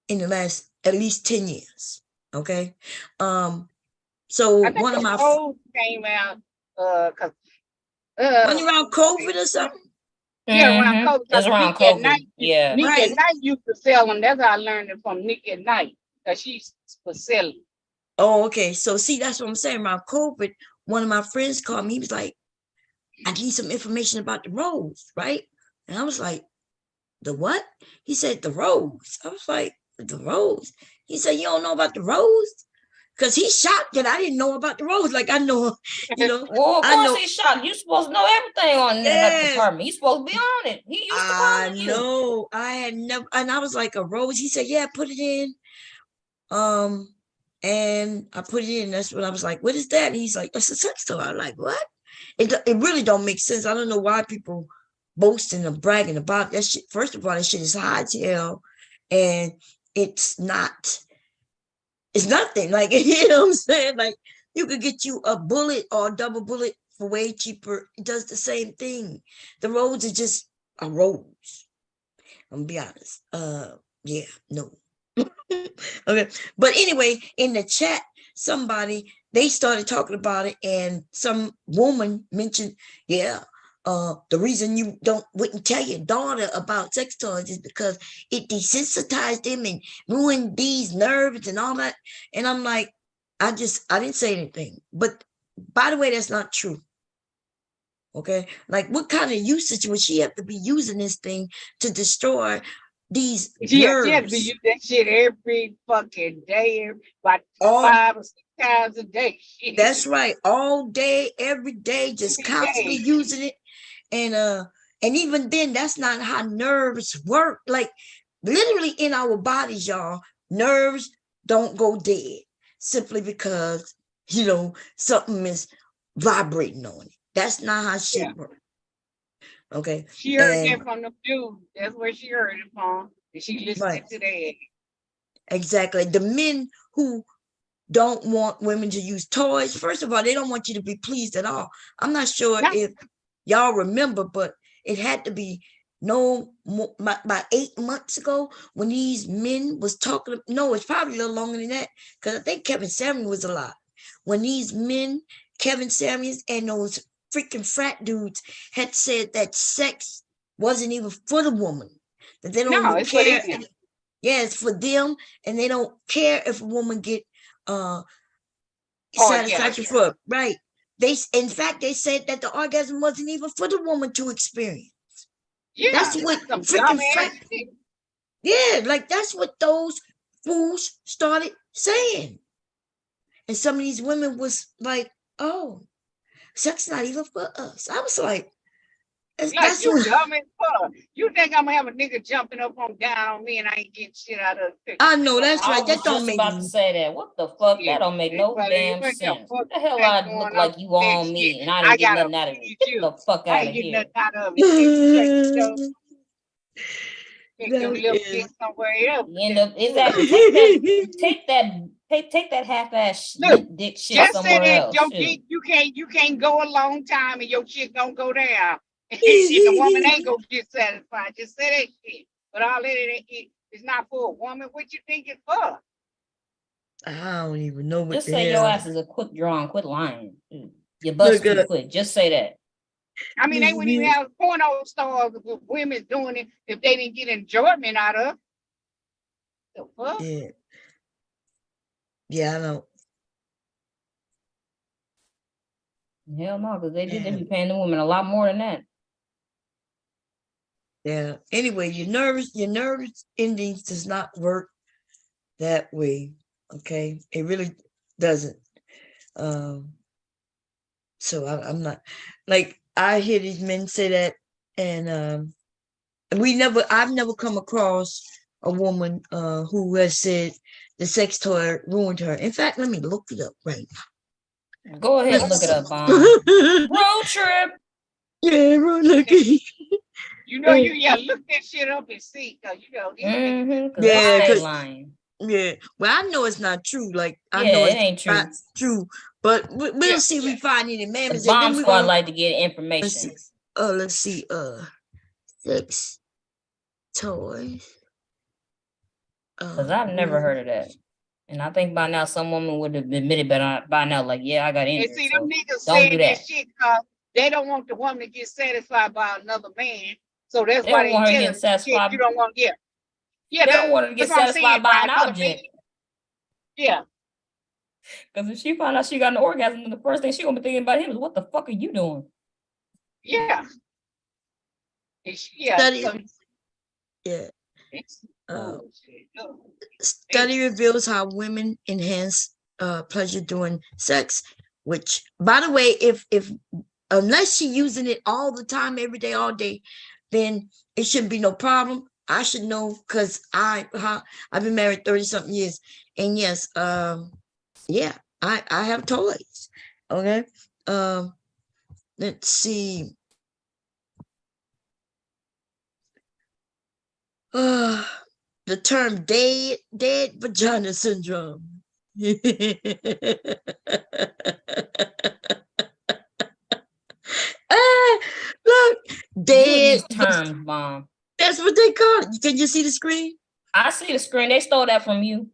in the last at least 10 years. Okay. So I think one of the my rose came out because when around COVID or something. Yeah, around COVID. It's around Nick at COVID. Night, Yeah. Nick Right. at Night used to sell them. That's how I learned it from Nick at Night, because she was selling. Oh, okay. So see, that's what I'm saying. Around COVID, one of my friends called me. He was like, I need some information about the rose, right? And I was like, the what? He said, the rose. I was like, the rose. He said, you don't know about the rose? Because he's shocked that I didn't know about the rose. Like I know, Well, of I course know. he's shocked. You're supposed to know everything on the Yes, department. He's supposed to be on it. He used to I calling you. know. I had never, and I was like, a rose. He said, yeah, put it in. And I put it in. That's what I was like, what is that? And he's like, that's a sex toy. I'm like, what? It really don't make sense. I don't know why people boasting and bragging about that shit. First of all, that shit is high as hell, and it's nothing. Like, you know what I'm saying? Like, you could get you a bullet or a double bullet for way cheaper. It does the same thing. The rose is just a rose. I'm gonna be honest. Yeah, no. Okay, but anyway, in the chat, they started talking about it, and some woman mentioned, yeah, the reason you wouldn't tell your daughter about sex toys is because it desensitized them and ruined these nerves and all that. And I'm like, I didn't say anything, but by the way, that's not true. Okay, like what kind of usage would she have to be using this thing to destroy these She had to be nerves? using that shit every fucking day, about All 5 or 6 times a day. Shit. that's right, all day, every day, just Every constantly day. using it. And even then, that's not how nerves work. Like literally in our bodies, y'all, nerves don't go dead simply because something is vibrating on it. That's not how shit Yeah. works. Okay. She heard And that from the dude. That's where she heard it from. And she listened right, to that. exactly. The men who don't want women to use toys, first of all, they don't want you to be pleased at all. I'm not sure No. if y'all remember, but it had to be no more, about 8 months ago when these men was talking. No, it's probably a little longer than that because I think Kevin Samuels was alive when these men, Kevin Samuels and those freaking frat dudes, had said that sex wasn't even for the woman, that they don't No, even it's for care. them. Yeah, it's for them, and they don't care if a woman get Orgasm. satisfaction for it. Right. In fact, they said that the orgasm wasn't even for the woman to experience. Yeah, That's what some freaking dumbass shit. yeah, like that's what those fools started saying. And some of these women was like, oh, sex not even for us. I was like, Like, that's you what dumb as fuck. You think I'm gonna have a nigga jumping up on down on me and I ain't getting shit out of it? I know that's I right. That was don't just make about to say that. What the fuck? That don't make no But damn what the sense. fuck What the hell ain't I going look on like you with that on shit? me and I I didn't get gotta nothing out of it? please Get you. the fuck I out ain't of getting here. nothing out of it. Take your that little is dick somewhere else. You end up exactly take that half-ass Look, limp dick shit just say somewhere that else. your Shit. dick, you can't go a long time and your shit gonna go down. And the woman ain't gonna get satisfied. Just say that shit. But all that it's not for a woman. What you think it's for? I don't even know what Just the say your hell. ass is a quick drawing. Quit lying. Your bust too quick. Just say that. I mean, they wouldn't even have porno stars with women doing it if they didn't get enjoyment out of it. The fuck? Yeah. Yeah, I know. Hell no, because they be paying the women a lot more than that. Yeah. Anyway, your nervous endings does not work that way. Okay. It really doesn't. So I'm not like I hear these men say that, and I've never come across a woman who has said the sex toy ruined her. In fact, let me look it up right now. Go ahead and look it up, road trip. Yeah, look it. You know, look that shit up and see, cause they lying. Yeah, well, I know it's not true. Like I Yeah, know it it's ain't true. not true, but we'll see if we find any mammies. The bomb squad like to get information. Let's see. Sex toys. Because I've never heard of that. And I think by now some woman would have admitted by now, like, yeah, I got injured. And see, so them niggas don't saying do that that. shit because they don't want the woman to get satisfied by another man. So that's They why don't they want her to tell get satisfied. you don't want to get. Yeah, they don't want her to get satisfied by an object. Yeah. Because if she found out she got an orgasm, then the first thing she gonna be thinking about him is, what the fuck are you doing? Yeah. Study reveals how women enhance pleasure during sex, which, by the way, if unless she's using it all the time, every day, all day, then it shouldn't be no problem. I should know because I've been married 30-something years, and yes, yeah, I have toys. Okay, let's see. The term dead vagina syndrome. Look, dead terms, Mom. That's what they call it. Can you see the screen? I see the screen. They stole that from you.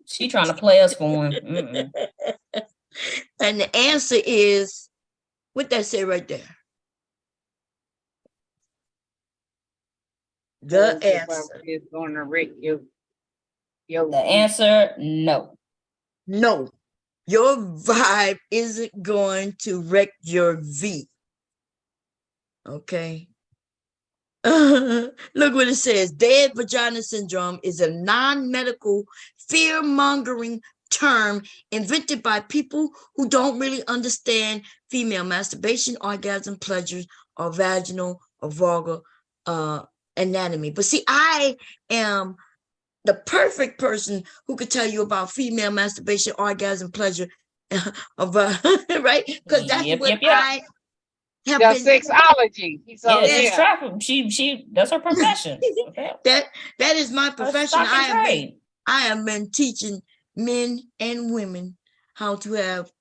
She trying to play us for one. And the answer is what that say right there. The answer is going to wreck you. The answer, no. No. Your vibe isn't going to wreck your V. Okay. Look what it says. Dead vagina syndrome is a non-medical fear-mongering term invented by people who don't really understand female masturbation, orgasm, pleasures, or vaginal or vulvar anatomy. But see, I am the perfect person who could tell you about female masturbation, orgasm, pleasure, right? Because that's what I have The been. sexology. So Yeah, she's trapping. She that's her profession. Okay. that is my profession. Stock and trade. I have been teaching men and women how to have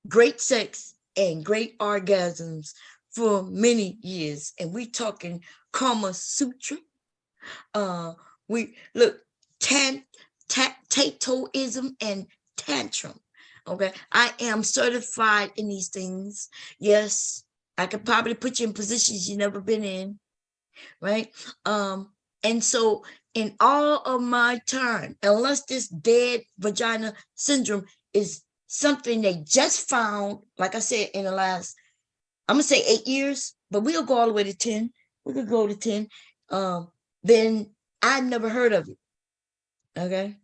great sex and great orgasms for many years. And we talking Kama Sutra. We look Tatoism and tantrum. Okay, I am certified in these things. Yes, I could probably put you in positions you've never been in, right? And so in all of my time, unless this dead vagina syndrome is something they just found, like I said, in the last, I'm gonna say 8 years, but we'll go all the way to 10. We could go to 10. Then I never heard of it. Okay.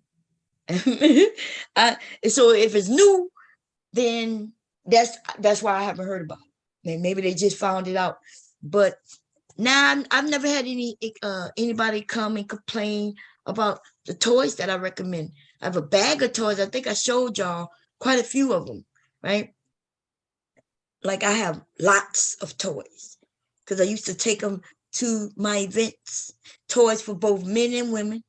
So if it's new, then that's why I haven't heard about it. And maybe they just found it out. But now I've never had anybody come and complain about the toys that I recommend. I have a bag of toys. I think I showed y'all quite a few of them, right? Like I have lots of toys because I used to take them to my events. Toys for both men and women,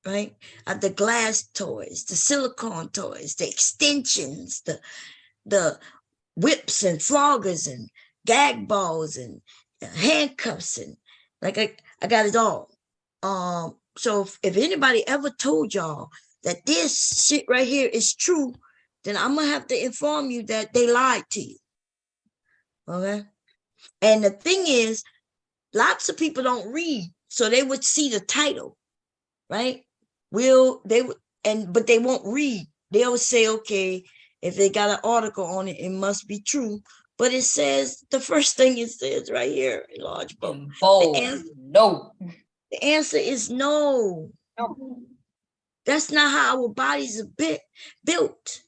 right? I have the glass toys, the silicone toys, the extensions, the whips and floggers and gag balls and handcuffs, and like I got it all. So if anybody ever told y'all that this shit right here is true, then I'm gonna have to inform you that they lied to you. Okay. And the thing is, lots of people don't read, so they would see the title, right? But they won't read. They'll say, okay, if they got an article on it, it must be true. But it says, the first thing it says right here in large bold. No. The answer is no. That's not how our bodies are built.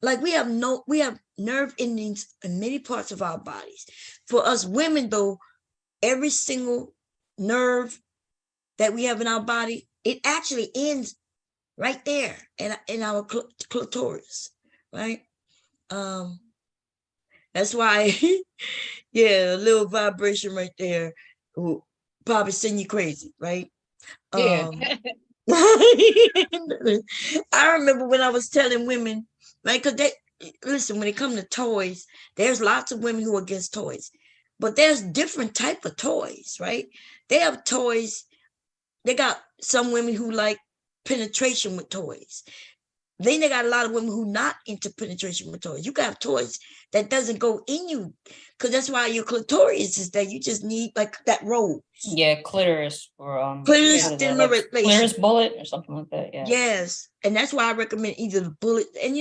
Like we have nerve endings in many parts of our bodies. For us women, though, every single nerve that we have in our body, it actually ends right there in our clitoris, right? That's why, yeah, a little vibration right there will probably send you crazy, right? Yeah. I remember when I was telling women, like, because listen, when it comes to toys, there's lots of women who are against toys, but there's different type of toys, right? They have toys. They got some women who like penetration with toys. Then they got a lot of women who not into penetration with toys. You got toys that doesn't go in you, because that's why your clitoris is there. You just need like that roll. Yeah, clitoris or clitoris stimulation. Clitoris bullet or something like that. Yeah. Yes, and that's why I recommend either the bullet, and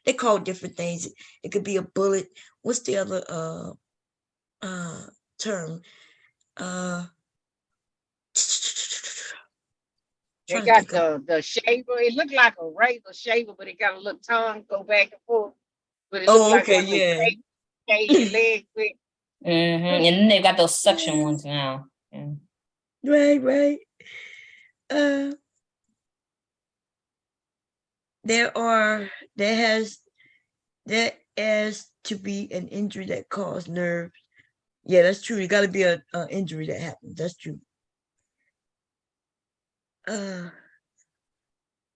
they call different things. It could be a bullet. What's the other term? They got the shaver. It looked like a razor shaver, but it got a little tongue go back and forth. But it looked like okay, yeah. Shave your legs with. And then they've got those suction ones now. Yeah. Right. There has to be an injury that caused nerves. Yeah, that's true. You got to be an injury that happens. That's true.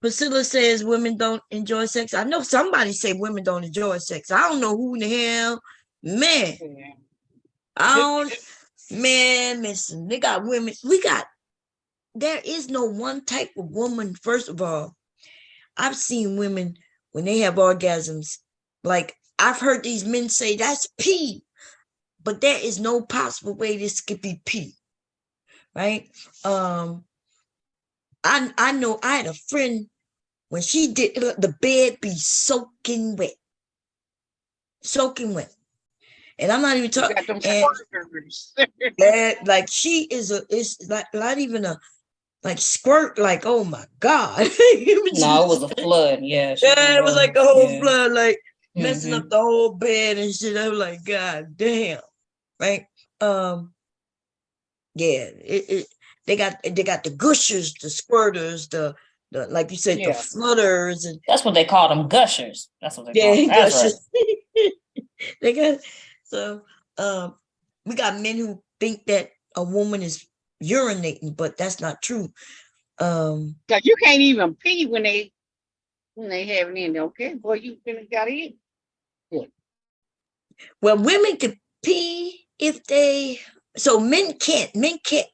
Priscilla says women don't enjoy sex. I know somebody say women don't enjoy sex. I don't know who in the hell, man. Listen, they got women. There is no one type of woman. First of all, I've seen women when they have orgasms, like I've heard these men say that's pee, but there is no possible way this could be pee, right? I know I had a friend when she did, the bed be soaking wet. Soaking wet. And I'm not even talking. Like she is it's like not even a like squirt, like, oh my God. No, it was a flood. Yeah. Yeah, it was like a whole flood, like messing up the whole bed and shit. I'm like, God damn. Right. Yeah, they got the gushers, the squirters, the like you said, the flutters, and that's what they call them, gushers. That's what they call them. That's gushers. right. They got so we got men who think that a woman is urinating, but that's not true. Cause you can't even pee when they have it in there, okay? Boy, you got it. Yeah. Well, women can pee if they men can't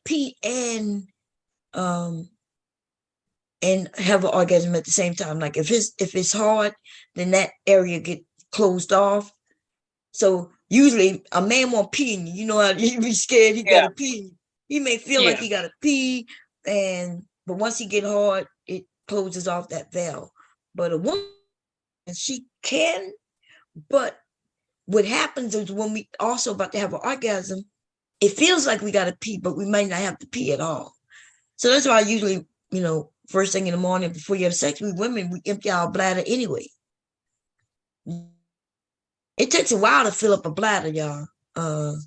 pee and have an orgasm at the same time. Like if it's hard, then that area get closed off. So usually a man won't pee in you. You know how you be scared he gotta pee. He may feel like he gotta pee, but once he get hard, it closes off that valve. But a woman, she can, but what happens is when we also about to have an orgasm, it feels like we gotta pee, but we might not have to pee at all. So that's why I usually, first thing in the morning before you have sex with women, we empty our bladder anyway. It takes a while to fill up a bladder, y'all, and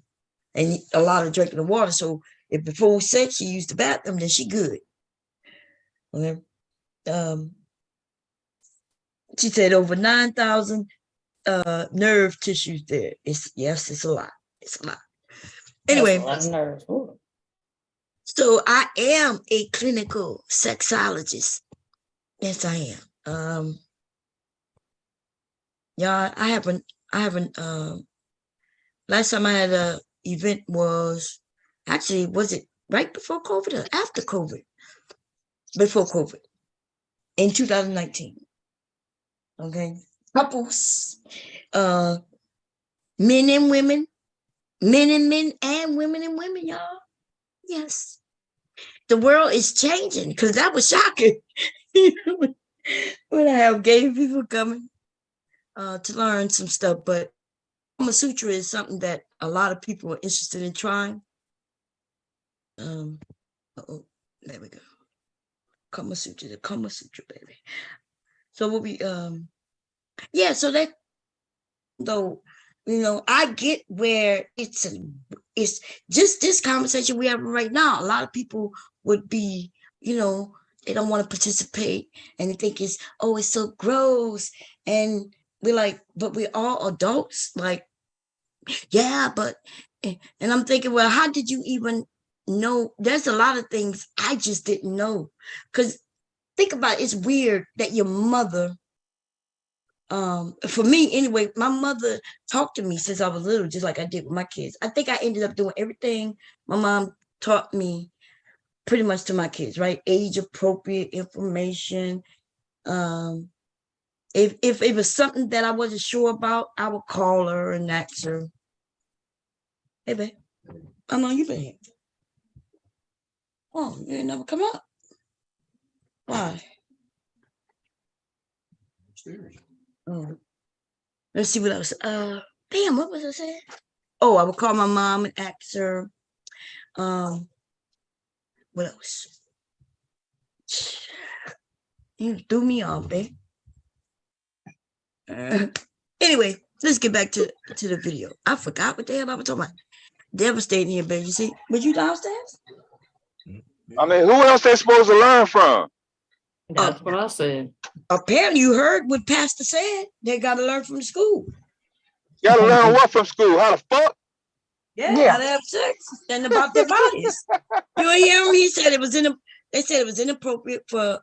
a lot of drinking of water. So if before sex you use the bathroom, then she good. Okay. She said over 9,000 nerve tissues there. It's a lot. It's a lot. Anyway, that's a lot of nerves. Ooh. So I am a clinical sexologist. Yes, I am. Yeah, I haven't. Last time I had a event was it right before COVID or after COVID? Before COVID, in 2019. Okay, couples, men and women, men and men, and women, y'all. Yes, the world is changing because that was shocking. When I have gay people coming to learn some stuff, but Kama Sutra is something that a lot of people are interested in trying. There we go. Kama Sutra, the Kama Sutra, baby. So we'll be so that though, I get where it's just this conversation we have right now. A lot of people would be, they don't want to participate and they think it's so gross. And we're like, but we're all adults. Like, yeah, but, and I'm thinking, well, how did you even know? There's a lot of things I just didn't know. Because think about it, it's weird that your mother, for me anyway, my mother talked to me since I was little, just like I did with my kids. I think I ended up doing everything my mom taught me pretty much to my kids, right? Age appropriate information. If it was something that I wasn't sure about, I would call her and ask her, hey babe, how long you been here? Oh, you ain't never come up. Why? Oh. Let's see what else. Damn, what was I saying? Oh, I would call my mom and ask her. What else? You threw me off, babe. Anyway, let's get back to the video. I forgot what the hell I was talking about. Devastating here, baby. You see, were you downstairs? I mean, who else they supposed to learn from? That's what I said. Apparently, you heard what Pastor said. They got to learn from the school. Got to learn what from school? How to fuck? Yeah, how to have sex and about their bodies. You hear him? He said it was they said it was inappropriate for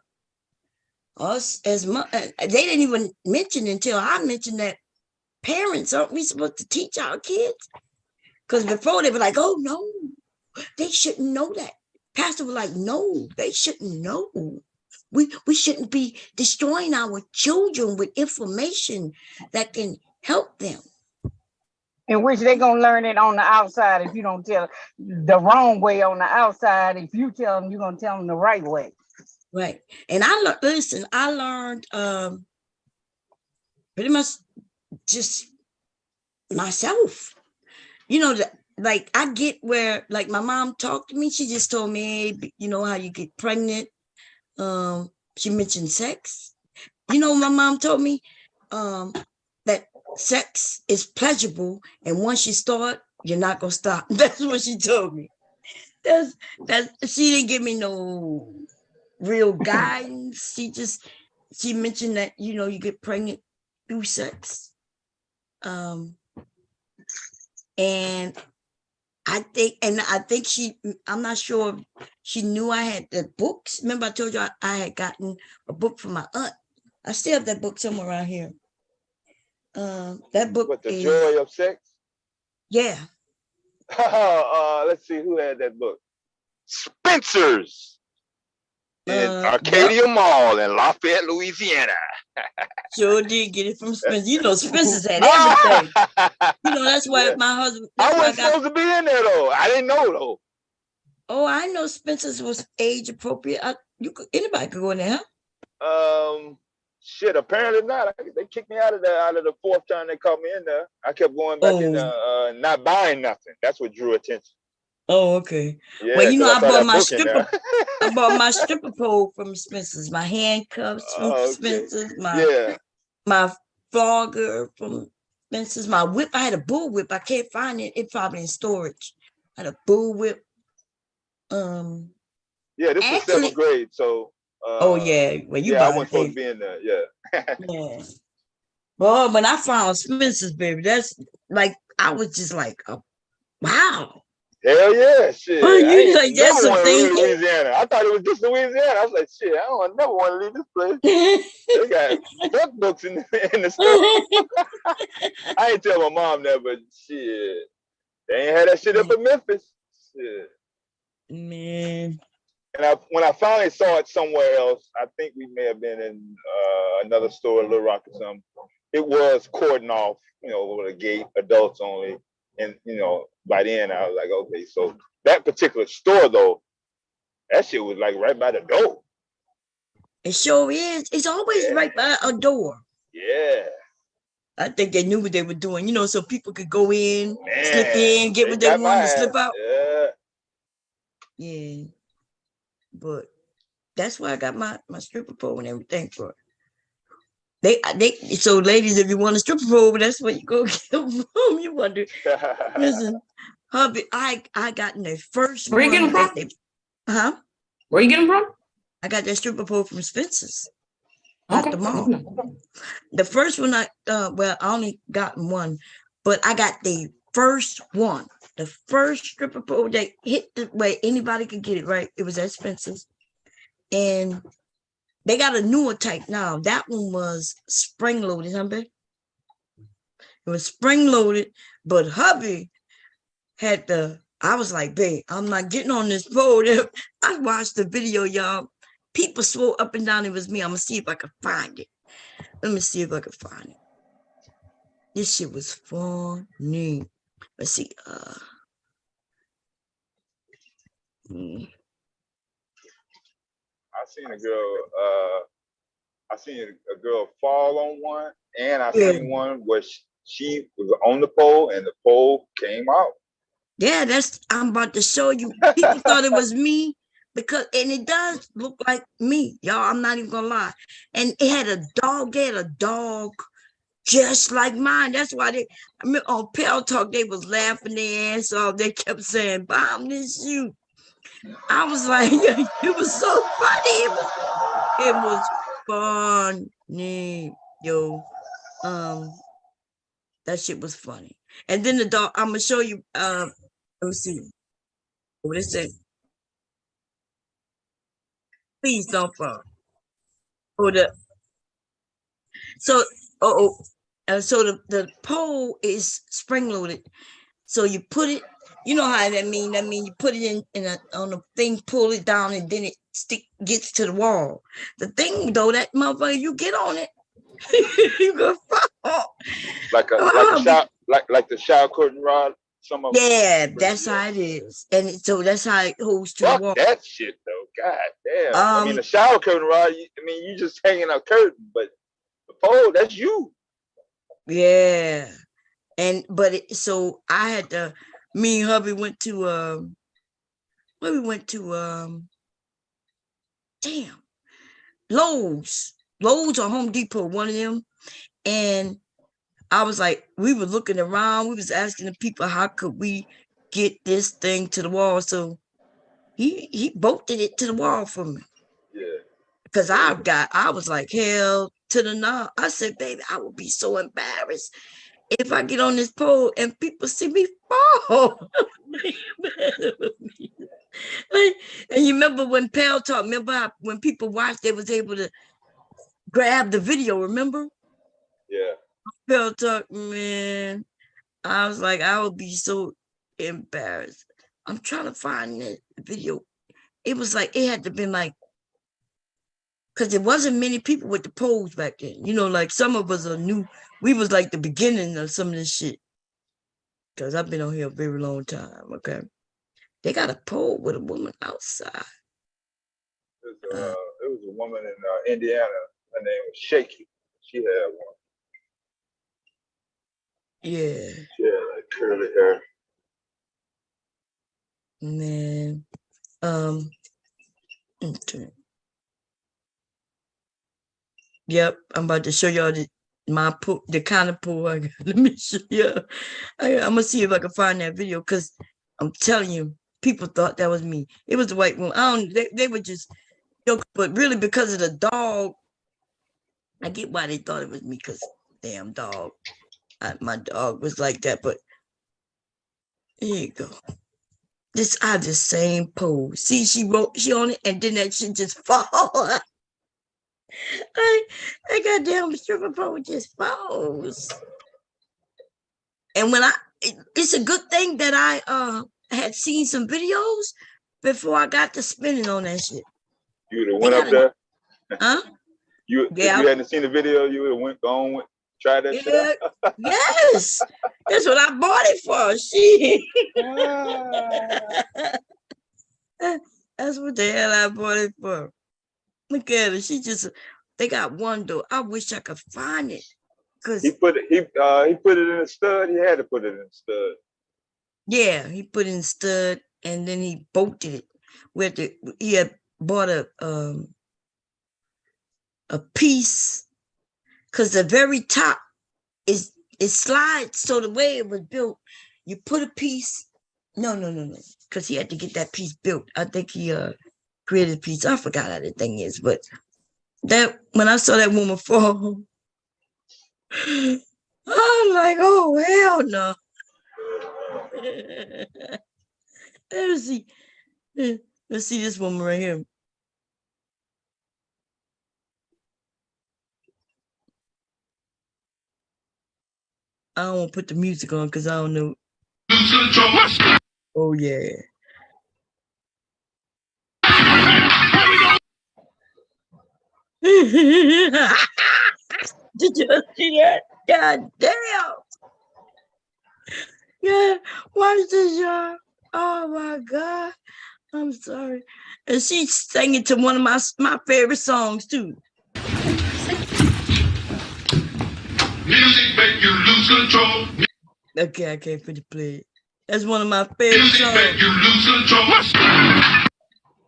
us as much. They didn't even mention until I mentioned that parents aren't we supposed to teach our kids? Because before they were like, oh no, they shouldn't know that. Pastor was like, no, they shouldn't know. We shouldn't be destroying our children with information that can help them. In which they're going to learn it on the outside if you don't tell the wrong way on the outside. If you tell them, you're going to tell them the right way. Right. And I learned pretty much just myself. You know, like I get where like my mom talked to me, she just told me, hey, you know how you get pregnant. She mentioned sex. You know, my mom told me that sex is pleasurable, and once you start, you're not gonna stop. That's what she told me. That's she didn't give me no real guidance. She mentioned that, you know, you get pregnant through sex. And I think I'm not sure if she knew I had the books. Remember I told you I had gotten a book from my aunt. I still have that book somewhere around here. That book What, The is Joy of Sex? Yeah. Let's see who had that book. Spencer's in Yep. Arcadia Mall in Lafayette, Louisiana. Sure did get it from Spencer. You know, Spencer's had everything. You know, that's why my husband. I wasn't supposed to be in there though. I didn't know though. Oh, I know Spencer's was age appropriate. Anybody could go in there. Shit. Apparently not. They kicked me out of the fourth time they called me in there. I kept going back in there, not buying nothing. That's what drew attention. Oh, okay. Yeah, well, you know, I bought my stripper. I bought my stripper pole from Spencer's. My handcuffs from Spencer's. My flogger from Spencer's. My whip. I had a bull whip. I can't find it. It's probably in storage. I had a bull whip. Yeah, this is 7th grade, so. Oh yeah, well you. Yeah, I wasn't supposed to be in there. Yeah. Yeah. Well, when I found Spencer's, baby, that's like I was just like, oh, wow. Hell yeah, shit. Oh, I ain't like, never want to leave Louisiana. I thought it was just Louisiana. I was like, shit, I never want to leave this place. They got duck books in the store. I ain't tell my mom that, but shit, they ain't had that shit up in Memphis. Shit. Man. And when I finally saw it somewhere else, I think we may have been in another store, Little Rock or something. It was cordoned off, you know, with a gate, adults only. And, you know, by then I was like, okay, so that particular store though, that shit was like right by the door. It sure is. It's always right by a door. Yeah. I think they knew what they were doing, you know, so people could go in, slip in, get what they wanted to slip out. Yeah. Yeah. But that's why I got my stripper pole and everything for it. So ladies, if you want a stripper pole, that's what you go get from. You wonder. Listen, hubby, I got in the first Where you getting from? Where you getting from? I got that stripper pole from Spencer's. At the mall. The first one I only got one, but I got the first one. The first stripper pole that hit the way anybody could get it, right? It was at Spencer's. And they got a newer type now. That one was spring loaded, hubby. It was spring loaded, but hubby had I was like, babe, I'm not getting on this pole. I watched the video, y'all. People swore up and down it was me. I'm gonna see if I can find it. Let me see if I can find it. This shit was funny. Let's see. I seen a girl fall on one, and I seen one where she was on the pole and the pole came out. Yeah, I'm about to show you. People thought it was me and it does look like me, y'all. I'm not even gonna lie. And it had a dog just like mine. That's why on Pale Talk, they was laughing their ass off. They kept saying, "Bomb this you." I was like, it was so funny. It was funny, yo. That shit was funny. And then the dog, I'm gonna show you. Let me see. What is it? Please don't fall. So the pole is spring loaded. So you put it, you know how that mean? That mean you put it on a thing, pull it down, and then it gets to the wall. The thing though, that motherfucker, you get on it, you go fall. Like the shower curtain rod. Yeah, that's how it is, and so that's how it holds to the wall. That shit though. God damn. I mean, Um, the shower curtain, Rod. I mean, you just hanging a curtain, but the pole, that's you. yeah. So I had to, me and hubby went to where we went to damn, Lowe's. Lowe's or Home Depot, one of them. And I was like, we were looking around, we was asking the people how could we get this thing to the wall. So he bolted it to the wall for me. Yeah. Because I was like, hell to the no. I said, baby, I would be so embarrassed if I get on this pole and people see me fall. Like, and you remember when Pal talked, remember how when people watched, they was able to grab the video, remember? Yeah. Pal talk, man. I was like, I would be so embarrassed. I'm trying to find that video. It was like, it had to been like, because there wasn't many people with the poles back then. You know, like some of us are new. We was like the beginning of some of this shit. Because I've been on here a very long time, okay? They got a pole with a woman outside. There was a woman in Indiana. Her name was Shaky. She had one. Yeah. She had like curly hair. Man. Okay. Yep, I'm about to show y'all my pool, the kind of pool I got. Let me show you. I'm gonna see if I can find that video because I'm telling you, people thought that was me. It was the white woman. I don't. They were just joking, but really because of the dog, I get why they thought it was me. Because damn dog, my dog was like that. But here you go. I just same pose. See, she on it, and then that shit just fall. I goddamn stripper pole just falls. And when it's a good thing that I had seen some videos before I got to spinning on that shit. You would have went up there. Huh? If you hadn't seen the video, you would have tried that shit out. Yes. That's what I bought it for. Shit. That's what the hell I bought it for. Look at her. They got one though. I wish I could find it. He put it in a stud. He had to put it in a stud. Yeah, he put it in stud and then he bolted it. He had bought a piece because the very top it slides. So the way it was built, you put a piece. No. Because he had to get that piece built. I think he created a piece. I forgot how the thing is, but that when I saw that woman fall, I'm like, oh hell no. Let's see this woman right here. I don't want to put the music on because I don't know. Oh yeah. Did you see that? God damn. Yeah, watch this, y'all. Oh my God. I'm sorry. And she sang it to one of my favorite songs too. Music make you lose control. Okay, I can't finish play it. That's one of my favorite songs. Music make you lose control.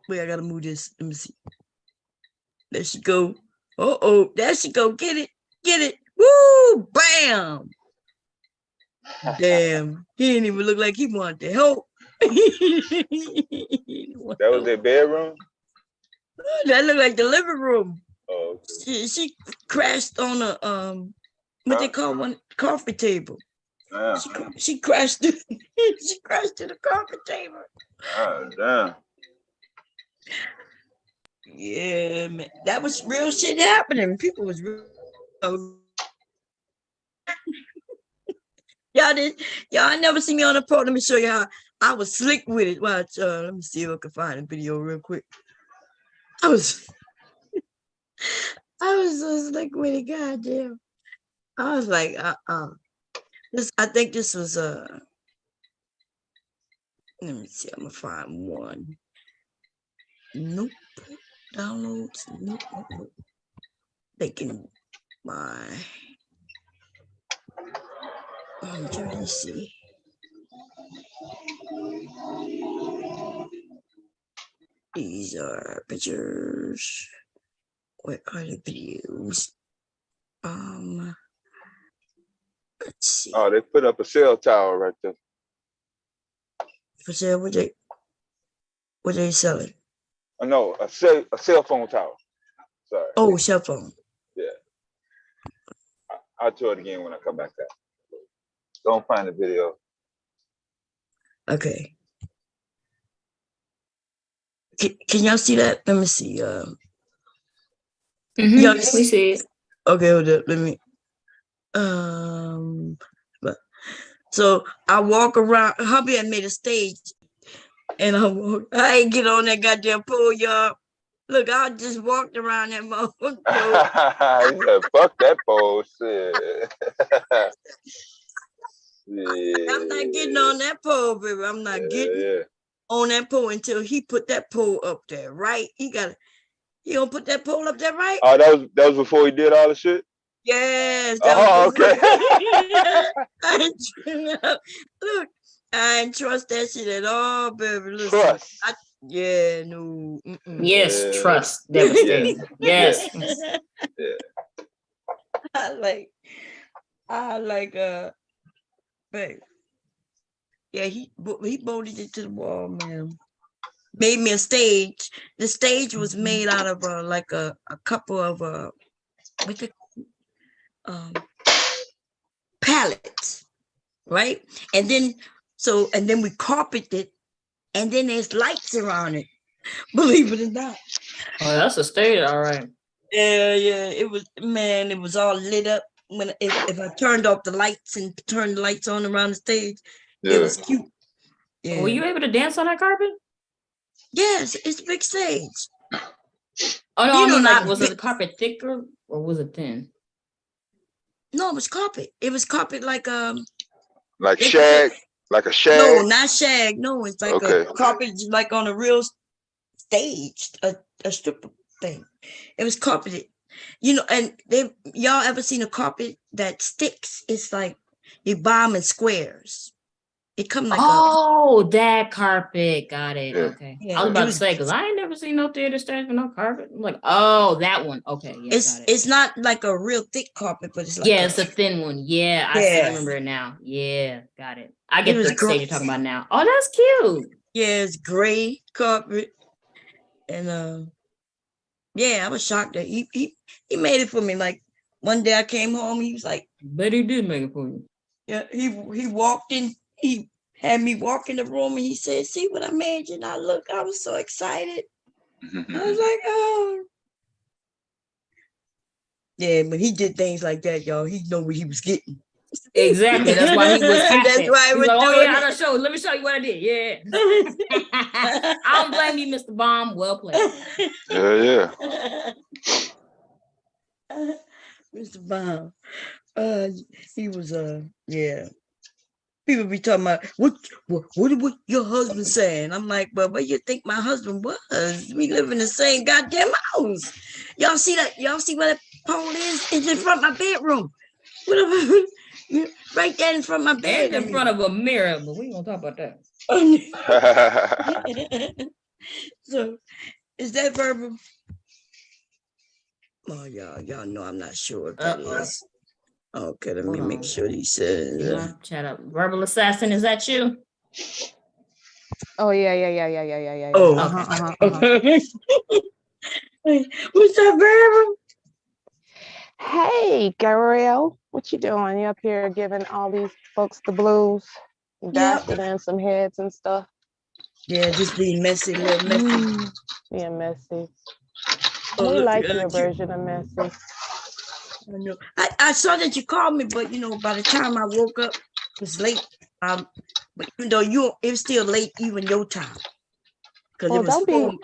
Wait, I gotta move this. Let me see. There she go. Oh, there she go. Get it. Woo! Bam! Damn, he didn't even look like he wanted to help. That was their bedroom? That looked like the living room. Oh, okay. She crashed on a what they call one coffee table. She crashed through the coffee table. Oh, damn. Yeah, man. That was real shit happening. People was real. Y'all never see me on the pole. Let me show you how I was slick with it. Watch, let me see if I can find a video real quick. I was so slick with it, goddamn. I was like, I think this was let me see, I'm gonna find one. Nope. Downloads. Nope. Thinking my. I'm trying to see. These are pictures. Where are the videos? Let's see. Oh, they put up a cell tower right there. For sale, what they selling? Oh, no, a cell phone tower. Sorry. Oh, cell phone. Yeah. I'll do it again when I come back. Don't find the video. Okay. Can y'all see that? Let me see. Y'all We see it. Okay, hold up. Let me. So I walk around. Hubby had made a stage, and I ain't get on that goddamn pole, y'all. Look, I just walked around that motherfucker. He said, "Fuck that pole, shit." Yeah. I'm not getting on that pole, baby. I'm not getting on that pole until he put that pole up there, right? He gonna put that pole up there, right? Oh, that was before he did all the shit? Yes. Okay. Look, I ain't trust that shit at all, baby. Listen, Trust. No. Yes, trust. Devastating. Yes. Yeah. I like babe. Yeah, he bolted it to the wall, man. Made me a stage. The stage was made out of like a couple of pallets, right? And then we carpeted it, and then there's lights around it. Believe it or not. Oh, that's a stage, all right. Yeah. It was all lit up. When if I turned off the lights and turned the lights on around the stage, it was cute. Yeah. Were you able to dance on that carpet? Yes, it's a big stage. Oh no, I mean, like, was the carpet thicker or was it thin? No, it was carpet. It was carpet like shag, like a shag. No, not shag. No, it's like a carpet, like on a real stage, a stripper thing. It was carpeted, and y'all ever seen a carpet that sticks? It's like you buy them in squares. It come like that carpet. Got it. Yeah. Okay. Yeah, I was about to say, because I ain't never seen no theater stage with no carpet. I'm like, oh, that one. Okay. Yeah, got it. It's not like a real thick carpet, but it's like it's a thin one. Yeah, I remember it now. Yeah, got it. I get the stage you're talking about now. Oh, that's cute. Yeah, it's gray carpet. And I was shocked that he made it for me. Like one day I came home, he was like, but he did make it for you. Yeah, he walked in, he had me walk in the room, and he said, "See what I made you?" And I was so excited. I was like, "Oh." Yeah, when he did things like that, y'all, he know what he was getting. Exactly. That's why he was happy. That's why he was like, "Oh yeah, I gotta show. Let me show you what I did." Yeah. I don't blame you, Mr. Bomb. Well played. Yeah. Mr. Bomb. He was People be talking about what your husband saying. I'm like, well, what you think my husband was? We live in the same goddamn house. Y'all see that? Y'all see where that pole is? It's in front of my bedroom. Right there in front of my bed. And in front of a mirror, but we ain't gonna talk about that. So, is that verbal? Oh, y'all know I'm not sure if that is. Okay, let me make sure he says. Chat up. Verbal assassin, is that you? Oh yeah. Oh, okay. What's up, verbal? Hey, Gabrielle, what you doing? You up here giving all these folks the blues, dashing in some heads and stuff? Yeah, just being messy, little messy. Being messy. Oh, We like your version of messy. I know. I saw that you called me, but by the time I woke up, it was late. But even though it was still late, even your time. Well, don't be.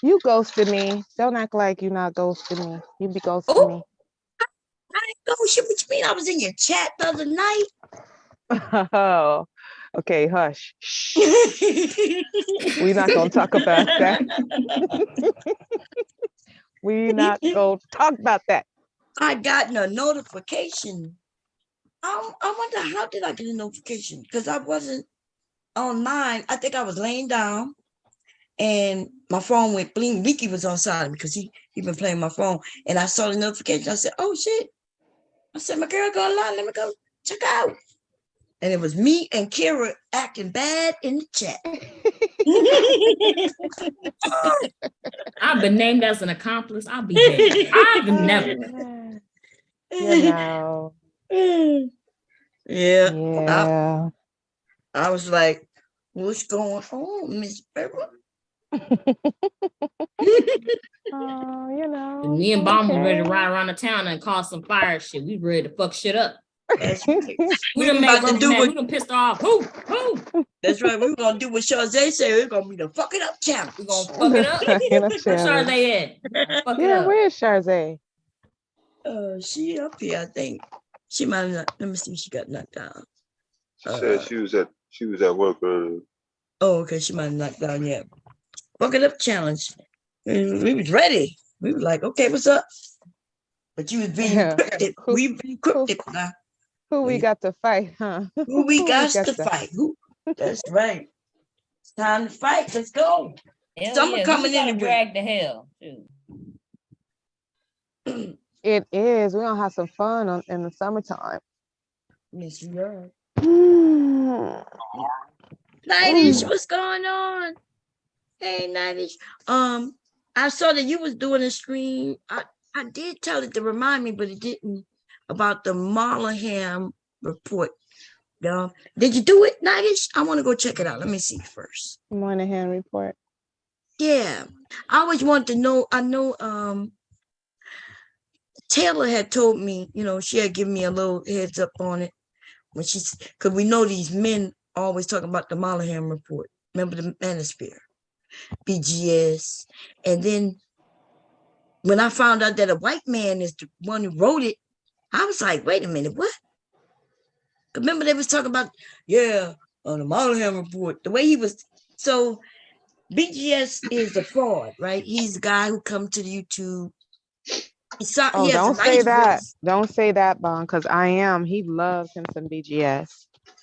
You ghosted me. Don't act like you're not ghosting me. You be ghosting me. I didn't ghost you. What you mean? I was in your chat the other night. Oh, Okay, hush. Shh. We're not gonna talk about that. We not gonna talk about that. I got a notification. I wonder how did I get a notification? Because I wasn't on mine. I think I was laying down and my phone went bling. Leaky was on side because he been playing my phone. And I saw the notification. I said, oh shit. I said, my girl go online. Let me go check out. And it was me and Kira acting bad in the chat. I've been named as an accomplice. I'll be damned. I've never. You know. Yeah. I was like, what's going on, Miss Pepper? Oh, you know. Me and Bomb was ready to ride around the town and cause some fire shit. We ready to fuck shit up. That's right. We done made Barbara mad. We done pissed her off. Who? That's right. We were gonna do what Shazay said. We're gonna be the fuck it up challenge. We gonna fuck it up. Where's Shazay at? Fuck it up. Where's Shazay? She up here, I think. She might have not. Let me see. She got knocked down. She said she was at work earlier. Oh, okay. She might have knocked down yet. Fuck it up challenge. We was ready. We was like, okay, what's up? But you was being cryptic. We being cryptic now. Who we got to fight, huh? Who we got to fight? That's right. It's time to fight. Let's go. Summer coming in and drag the hell. It is. We're gonna have some fun in the summertime. Yes, you are. Nightish, what's going on? Hey, Nightish. I saw that you was doing a stream. I did tell it to remind me, but it didn't, about the Marlaham report. Did you do it, Nightish? I want to go check it out. Let me see first. Moynihan report. Yeah. I always wanted to know. I know Taylor had told me, she had given me a little heads up on it when because we know these men always talking about the Marlaham report. Remember the manosphere, BGS. And then when I found out that a white man is the one who wrote it, I was like, wait a minute, what? Remember they was talking about, on the Marlaham report, the way he was. So BGS is a fraud, right? He's the guy who come to the YouTube. Don't say that. Don't say that, Bon, because he loves him some BGS.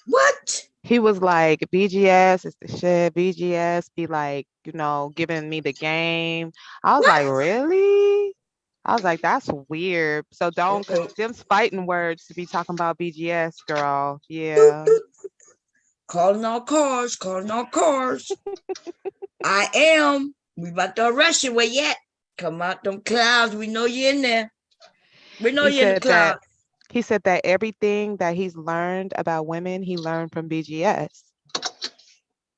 What? He was like, BGS is the shit. BGS be like, giving me the game. I was like, really? I was like, that's weird. So don't, because them's fighting words to be talking about BGS, girl. Yeah. Calling all cars. I am. We about to arrest you. Where you at? Come out them clouds. We know you're in there. We know you're in the clouds. He said that everything that he's learned about women, he learned from BGS.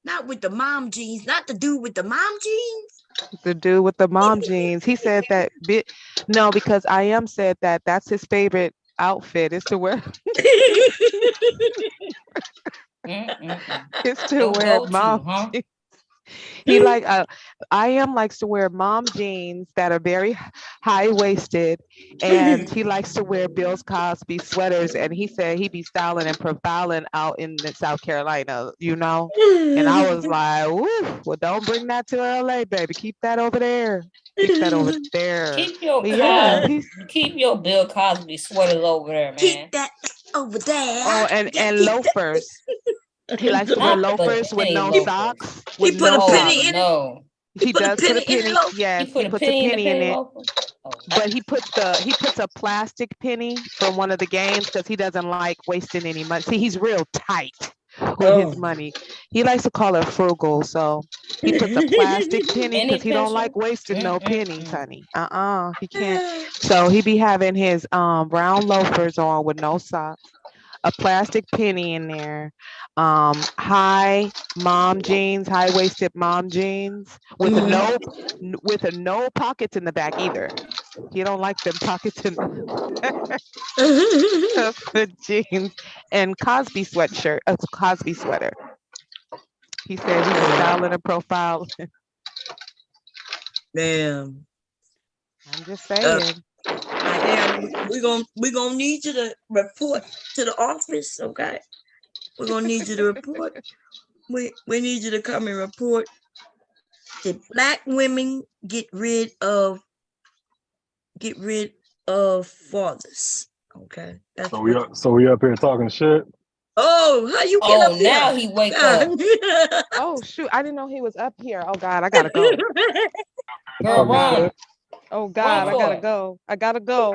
Not with the mom jeans. Not the dude with the mom jeans. The dude with the mom jeans. He said that. No, because I am said that that's his favorite outfit is to wear. It's to wear mom jeans. He I am likes to wear mom jeans that are very high-waisted, and he likes to wear Bill Cosby sweaters, and he said he be styling and profiling out in South Carolina, And I was like, ooh, well, don't bring that to LA, baby. Keep that over there. Keep that over there. Keep your Bill Cosby sweaters over there, man. Keep that over there. Oh, and loafers. He likes to wear loafers with no socks. He put a penny in it. He does put a penny. Yes, he puts a penny in it. But he puts a plastic penny from one of the games because he doesn't like wasting any money. See, he's real tight with his money. He likes to call it frugal, so he puts a plastic penny because he don't like wasting no pennies, honey. He can't. So he be having his brown loafers on with no socks. A plastic penny in there, high waisted mom jeans with no pockets in the back either. He don't like them pockets in the jeans, and Cosby sweatshirt, a Cosby sweater. He said he's styling and profiling. Damn. I'm just saying. We're gonna need you to report to the office, okay? We're gonna need you to report. We need you to come and report. Did Black women get rid of fathers? Okay, that's So what. we up here talking shit. Oh, how you get Oh, up here? now he wake up. Oh shoot, I didn't know he was up here. Oh God, I gotta go. Girl, Talking run. shit. Oh God, Run I for gotta it. go. I gotta go.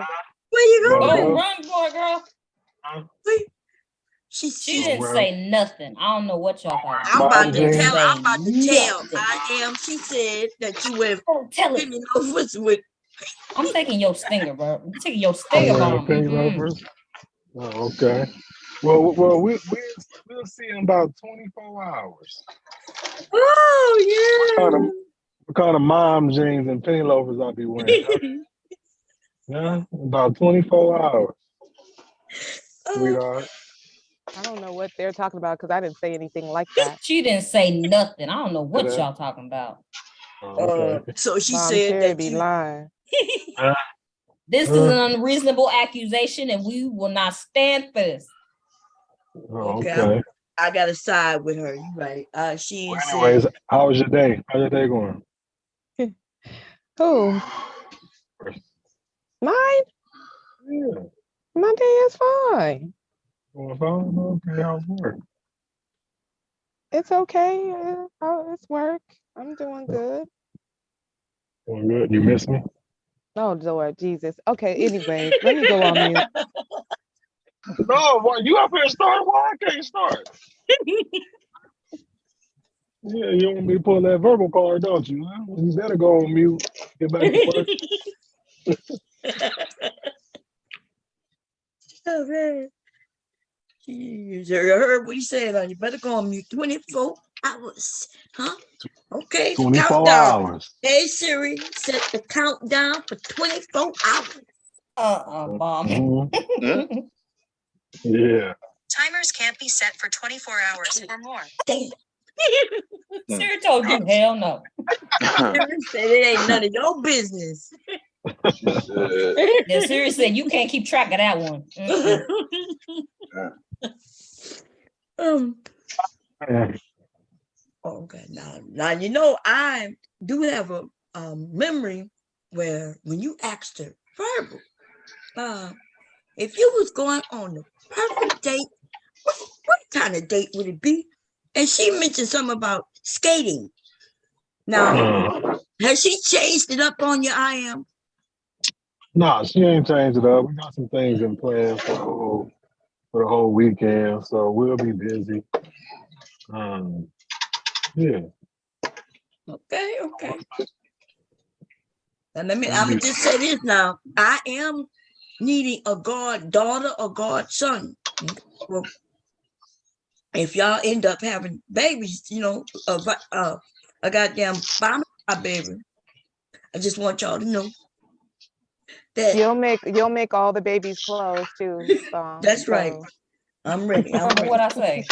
Where you You gotta going? Go, go. run for it, girl. Wait, She she's. didn't Well, say nothing. I don't know what y'all talking I'm about. mom about She to didn't jeans. tell. say I'm about to tell. nothing. I am. She said that you were Oh, tell it. penny loafers with. I'm taking your stinger, bro. I'm taking your I'm stinger wearing bomb. penny loafers. Oh, okay. Well, we'll see in about 24 hours. Oh What kind of mom jeans and penny loafers I'll be wearing? Huh? yeah. Yeah, about 24 hours, Oh, sweetheart. I don't know what they're talking about because I didn't say anything like that. She didn't say nothing. I don't know what Today. y'all talking about. Oh, okay. so she Mom said Terry that be you. lying. This is an unreasonable accusation, and we will not stand for this. Okay, Okay. I gotta side with her. You right. She Well, said. anyways, how was your day? How's your day going? Who? Mine? Yeah. My day is fine. Going fine? Okay, how's work? It's okay. It's work. I'm doing good. Going good. You miss me? Oh Lord Jesus. Okay, anyways, let me go on mute. No, why you up here start? Why I can't start? Yeah, you want me to pull that verbal card, don't you? Huh? You better go on mute. Get back to work. Oh man. You heard what he said on you. Better go on mute 24 hours. Huh? Okay, 24 countdown. hours. Hey Siri, set the countdown for 24 hours. Bomb. Mm-hmm. Yeah. Timers can't be set for 24 hours or more. Damn. Siri told you hell no. Siri said it ain't none of your business. Yeah, Siri said you can't keep track of that one. Okay, now you know I do have a memory where when you asked her verbal, if you was going on the perfect date, what kind of date would it be? And she mentioned something about skating. Now, has she changed it up on your I am? No, she ain't changed it up. We got some things in plan for the whole weekend, so we'll be busy. Yeah. Okay. And I'm gonna just say this now. I am needing a goddaughter or godson. Well, if y'all end up having babies, you know, a goddamn bomb baby. I just want y'all to know that You'll make all the babies clothes too. that's right. I'm ready. Remember what I say.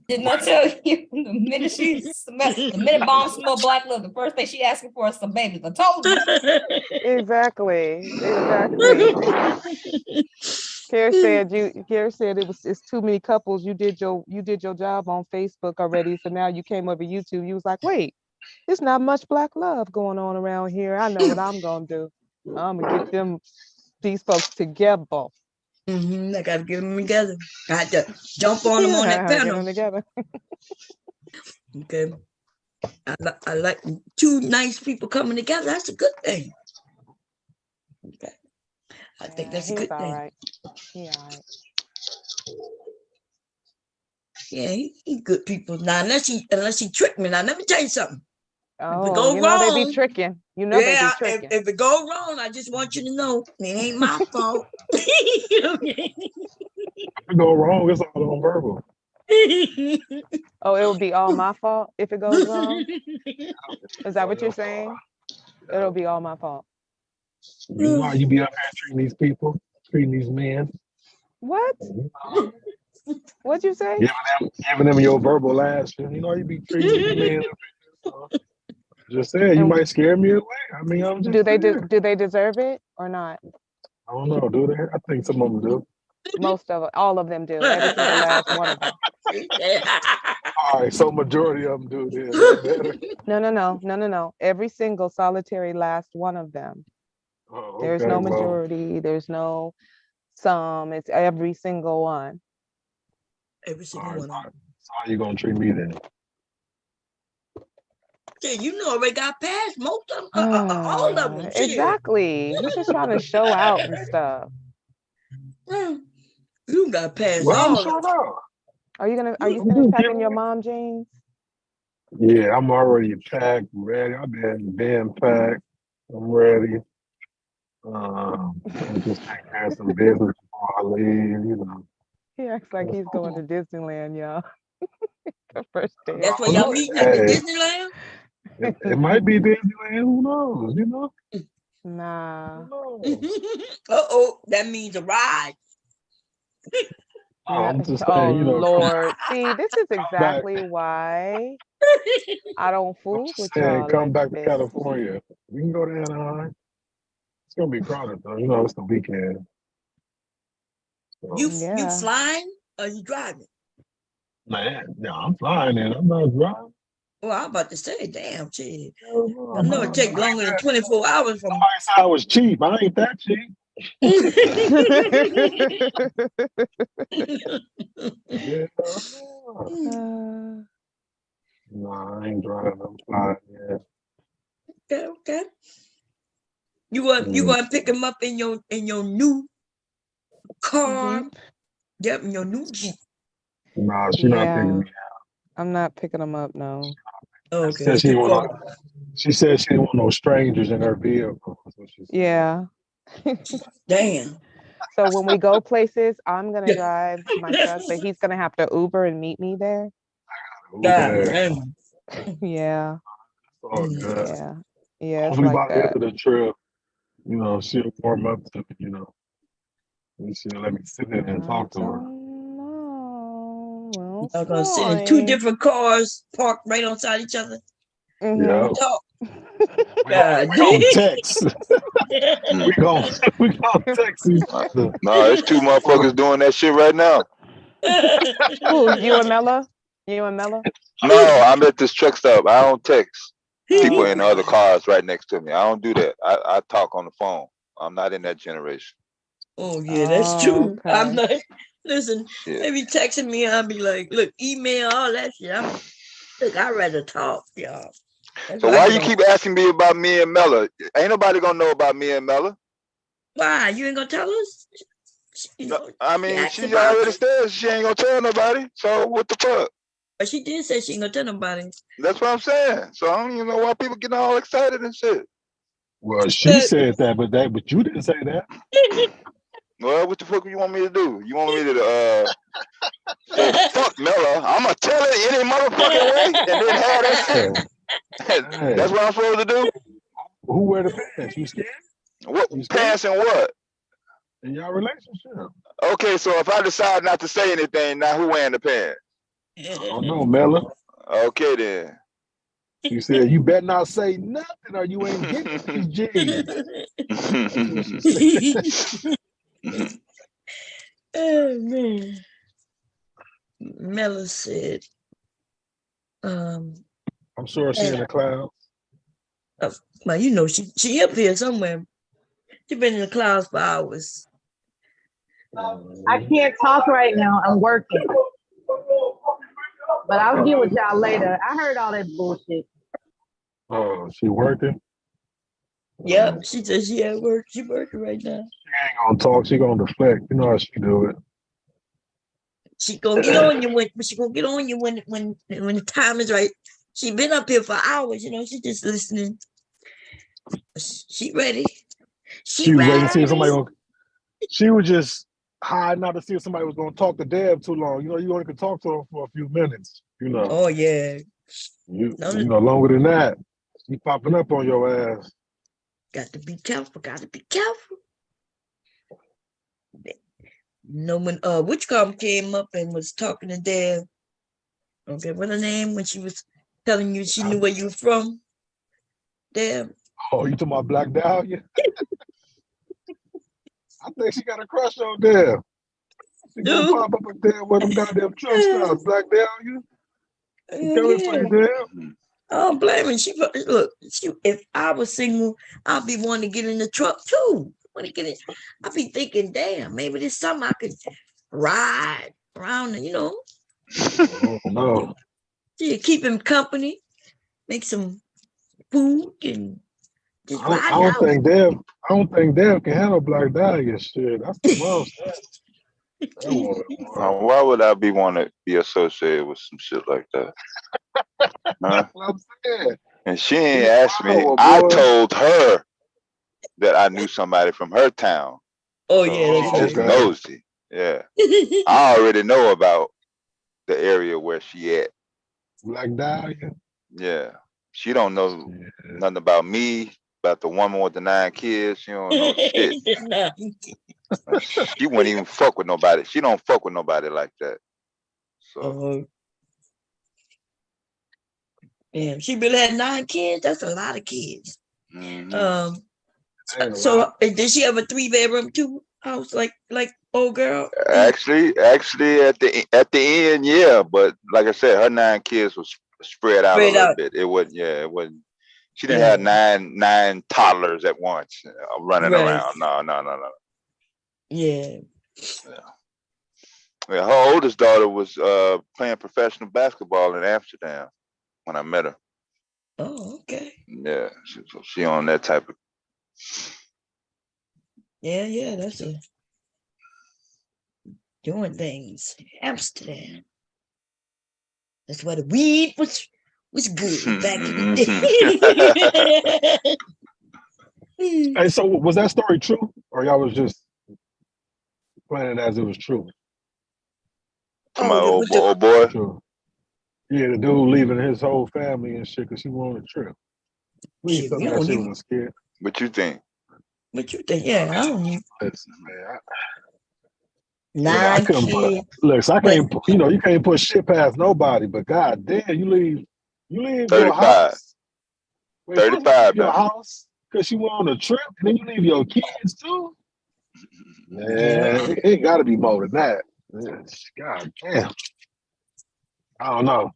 Didn't I tell you the minute Bomb smelled black love, the first thing she asking for is some babies. I told you. Exactly. Kara said it's too many couples. You did your job on Facebook already, so now you came over YouTube. You was like, wait, there's not much black love going on around here. I know what I'm gonna do. I'm gonna get these folks together. I gotta get them together. I had to jump on them on that Get panel. them together. Okay. I like two nice people coming together. That's a good thing. Okay. I think that's a good thing. Right. He all right. Yeah, he good people. Now, unless he tricked me. Now, let me tell you something. Oh, if it go you wrong, know they be tricking. You know they be tricking. If it go wrong, I just want you to know it ain't my fault. If it go wrong, it's all on verbal. Oh, it would be all my fault if it goes wrong? Is that what you're saying? It'll be all my fault. You know how you be up here treating these people, treating these men. What? What'd you say? Giving them your verbal ass. You know you be treating these men. Just saying, you might scare me away. I mean, I'm just do they deserve it or not? I don't know, do they? I think some of them do. All of them do. Every single last one of them. All right, so majority of them do this. That better. No. Every single solitary last one of them. Oh, There's okay, no well, majority. There's no some. It's every single one. Every single one of them. so how you gonna treat me then? Yeah, you know, already got past most of them, all of them. Exactly. He's just trying to show out and stuff. You got past Well, I'm all showing of them. out. Are you finished packing your mom jeans? Yeah, I'm already packed, ready. I've been packed. I'm ready. I'm just taking care of some business before I leave, you know. He acts like he's going to Disneyland, y'all. The first day. That's where y'all meeting at the Disneyland? It might be Disneyland, who knows, you know? Nah. Uh-oh, that means a ride. I'm just saying, you know. Lord. See, this is exactly why I don't fool with y'all. Come back to California. We can go to Anaheim. It's gonna be crowded though. You know, it's the weekend. So, you flying or you driving? Man, no, I'm flying in. I'm not driving. Well, I'm about to say, damn, shit. I know it takes longer than 24 hours from. Somebody said I was cheap. I ain't that cheap. Yeah. No, I ain't driving. I'm flying. Yeah. Okay. You going to pick him up in your new car? Jeep. Yep, in your new Jeep. Nah, she's not picking me up. I'm not picking him up, no. Okay. She said she didn't want no strangers in her vehicle. Yeah. Damn. So when we go places, I'm gonna drive my truck, but he's gonna have to Uber and meet me there. Yeah. Yeah. Oh, good. Yeah. It's Hopefully like by the end of the trip, you know, she'll warm up to me, you know. And she'll let me sit in and talk to her. Well, I'm gonna sit in two different cars parked right on side each other. Yeah. Talk. We gonna text. we gonna text each other. No, it's two motherfuckers doing that shit right now. Who? You and Mella? No, I'm at this truck stop. I don't text people in other cars right next to me. I don't do that. I talk on the phone. I'm not in that generation. Oh yeah, that's true. Okay. I'm like, listen, they be texting me. I'll be like, look, email, all that shit. Look, I'd rather talk, y'all. So why you keep asking me about me and Mella? Ain't nobody gonna know about me and Mella. Why? You ain't gonna tell us? No, I mean, she already said she ain't gonna tell nobody. So what the fuck? But she did say she ain't gonna tell nobody. That's what I'm saying. So I don't even know why people getting all excited and shit. Well, she said that, but you didn't say that. Well, what the fuck you want me to do? You want me to say fuck Mella? I'm gonna tell her any motherfucking way, and then have that shit. Hey. That's what I'm supposed to do. Who wear the pants? You scared? What pants and what? In your relationship. Okay, so if I decide not to say anything, now who wearing the pants? I don't know, Mella. Okay then. She said, "You better not say nothing, or you ain't getting these jeans." Oh man. Mella said, I'm sure she's in the clouds. Well, you know, she up here somewhere. She been in the clouds for hours. I can't talk right now. I'm working. But I'll get with y'all later. I heard all that bullshit. Oh, she working? Yep, she said she at work. She working right now. She ain't gonna talk. She gonna deflect. You know how she do it. She gonna get on you when the time is right. She been up here for hours. You know, she just listening. She ready. She was waiting to see if somebody. She was just hiding out to see if somebody was gonna talk to Deb too long. You know, you only could talk to her for a few minutes. You know. Oh yeah. You know, longer than that, she popping up on your ass. Got to be careful. You know, when Witchcom came up and was talking to Deb. Okay, what her name when she was telling you she knew where you were from? Deb. Oh, you talking about Black Dahlia? I think she got a crush on Deb. She gonna pop up and down with them goddamn truck stops. Black Dahlia. She coming for you, damn. I don't blame her. Look, if I was single, I'd be wanting to get in the truck too. Want to get in? I'd be thinking, damn, maybe this summer I could ride around, you know. Oh no. Yeah, keep him company, make some food, and just ride I don't out. think Dev can handle Black Dahlia shit. That's the most. Now, why would I want to be associated with some shit like that? Huh? That's what I'm saying. And she ain't asked me. I told her that I knew somebody from her town. Oh so yeah, she just nosy. Yeah, I already know about the area where she at. Black Dahlia. Yeah, she don't know nothing about me, about the woman with the 9 kids. She don't know shit. She wouldn't even fuck with nobody. She don't fuck with nobody like that. So. Damn, she really had 9 kids. That's a lot of kids. Mm-hmm. So did she have a 3-bedroom too house like old girl? Actually, at the end, yeah. But like I said, her 9 kids was spread out a little bit. It wasn't. Yeah, it wasn't. She didn't have nine toddlers at once running around. No. Yeah. Yeah. Her oldest daughter was playing professional basketball in Amsterdam when I met her. Oh, okay. Yeah, she on that type of. Yeah, that's a doing things. Amsterdam. That's where the weed was good back in the day. Hey, so was that story true, or y'all was just playing it as it was true? To my old boy. True. Yeah, the dude leaving his whole family and shit because he went on a trip. Please tell me that shit was scared. What you think? Yeah, I don't even. Listen, man. 9 kids. Look, I can't. You know, you can't put shit past nobody. But god damn, you leave 35. your house. 35. Your house because you went on a trip, and then you leave your kids too. Man, it got to be more than that. God damn. I don't know.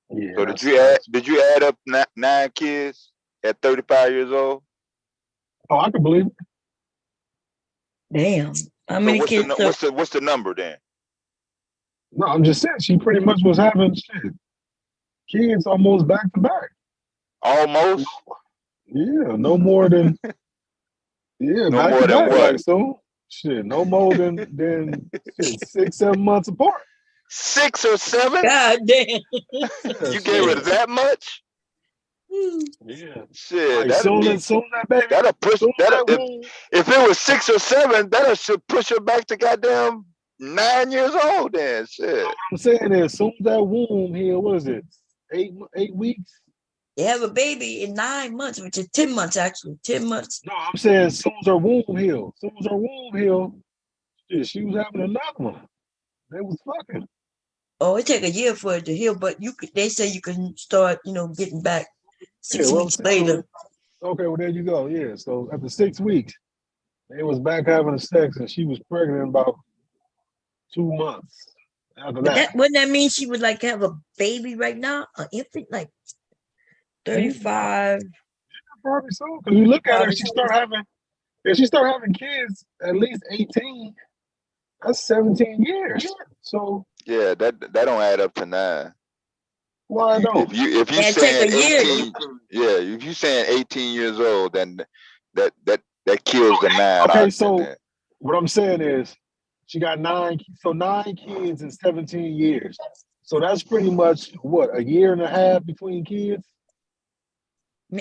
Yeah. So did you add up 9 kids at 35 years old? Oh, I can believe it. Damn. How many kids? What's the number then? No, I'm just saying she pretty much was having shit. Kids almost back to back. Almost? Yeah, no more than no back more to than back, what? like so. Shit, no more than shit, 6-7 months apart. 6 or 7? God damn. You gave her that much? Yeah. Shit, like, soon that baby. That'll push if it was 6 or 7, that'll should push her back to goddamn 9 years old then. Shit. What I'm saying is, soon as that womb healed, what is it? 8 weeks? You have a baby in 9 months, which is 10 months actually. 10 months. No, I'm saying as soon as her womb healed. Shit, she was having another one. They was fucking. Oh, it take a year for it to heal, but they say you can start, getting back 6 weeks later. Okay, well there you go. Yeah. So after 6 weeks, they was back having sex and she was pregnant about 2 months after that. Wouldn't that mean she would like have a baby right now? An infant, like 35. Yeah, probably so. Because you look at her, she start having kids at least 18. That's 17 years. So yeah, that don't add up to 9. Why don't? If you saying 18, if you saying 18 years old, then that kills the 9. Okay, so what I'm saying is she got 9 kids in 17 years. So that's pretty much what, a year and a half between kids?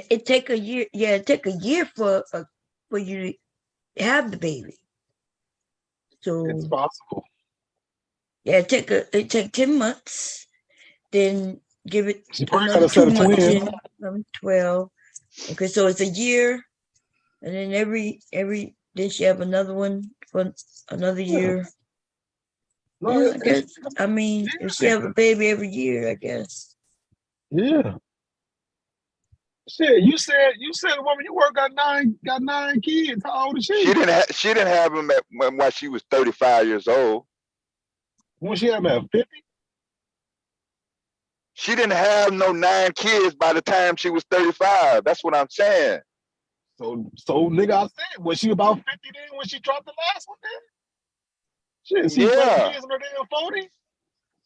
It take a year. Yeah, it take a year for you to have the baby. So it's possible. Yeah, it take 10 months. Then give it another 2 months. 12. Okay, so it's a year, and then every then she have another one for another year. No, I guess. I mean, if she have a baby every year, I guess. Yeah. Shit, you said the woman you work got nine kids. How old is she? She didn't have him while she was 35 years old. When she had him at 50? She didn't have no 9 kids by the time she was 35. That's what I'm saying. So nigga, I said, was she about 50 then when she dropped the last one then? Shit, she's 20 kids in her damn 40s.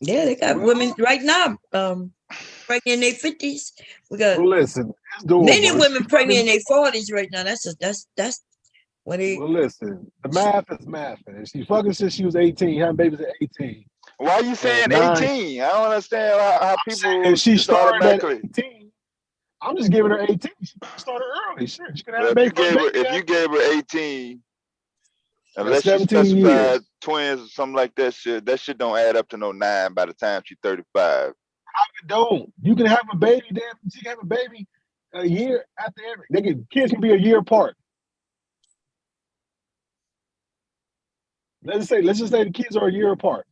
Yeah, they got women right now, pregnant in their 50s. We got listen, it's doable. many women pregnant in their 40s right now. That's what they. Well, listen, the math is math, and she fucking since she was 18, having babies at 18. Why are you saying 18? I don't understand how people. If she just started automatically. at 18, I'm just giving her 18. She started early. Sure, she could have if you gave her 18, unless she 17 specified years. twins or something like that shit don't add up to no 9 by the time she's 35. It don't. You can have a baby. She can have a baby a year after every. Kids can be a year apart. Let's just say the kids are a year apart.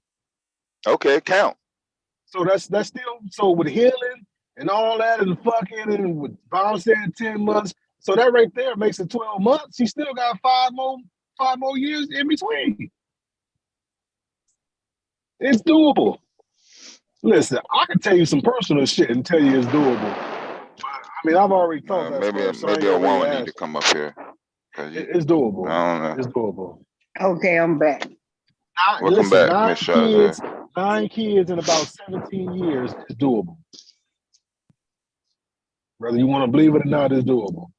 Okay, count. So that's still with healing and all that and fucking and with bouncing 10 months. So that right there makes it 12 months. She still got 5 more years in between. It's doable. Listen, I can tell you some personal shit and tell you it's doable. I mean, I've already told that maybe story, so maybe a woman need to come up here. It's doable. I don't know. It's doable. Okay, I'm back. Welcome back, Miss Shazzy. 9 kids in about 17 years is doable. Whether you want to believe it or not, it's doable.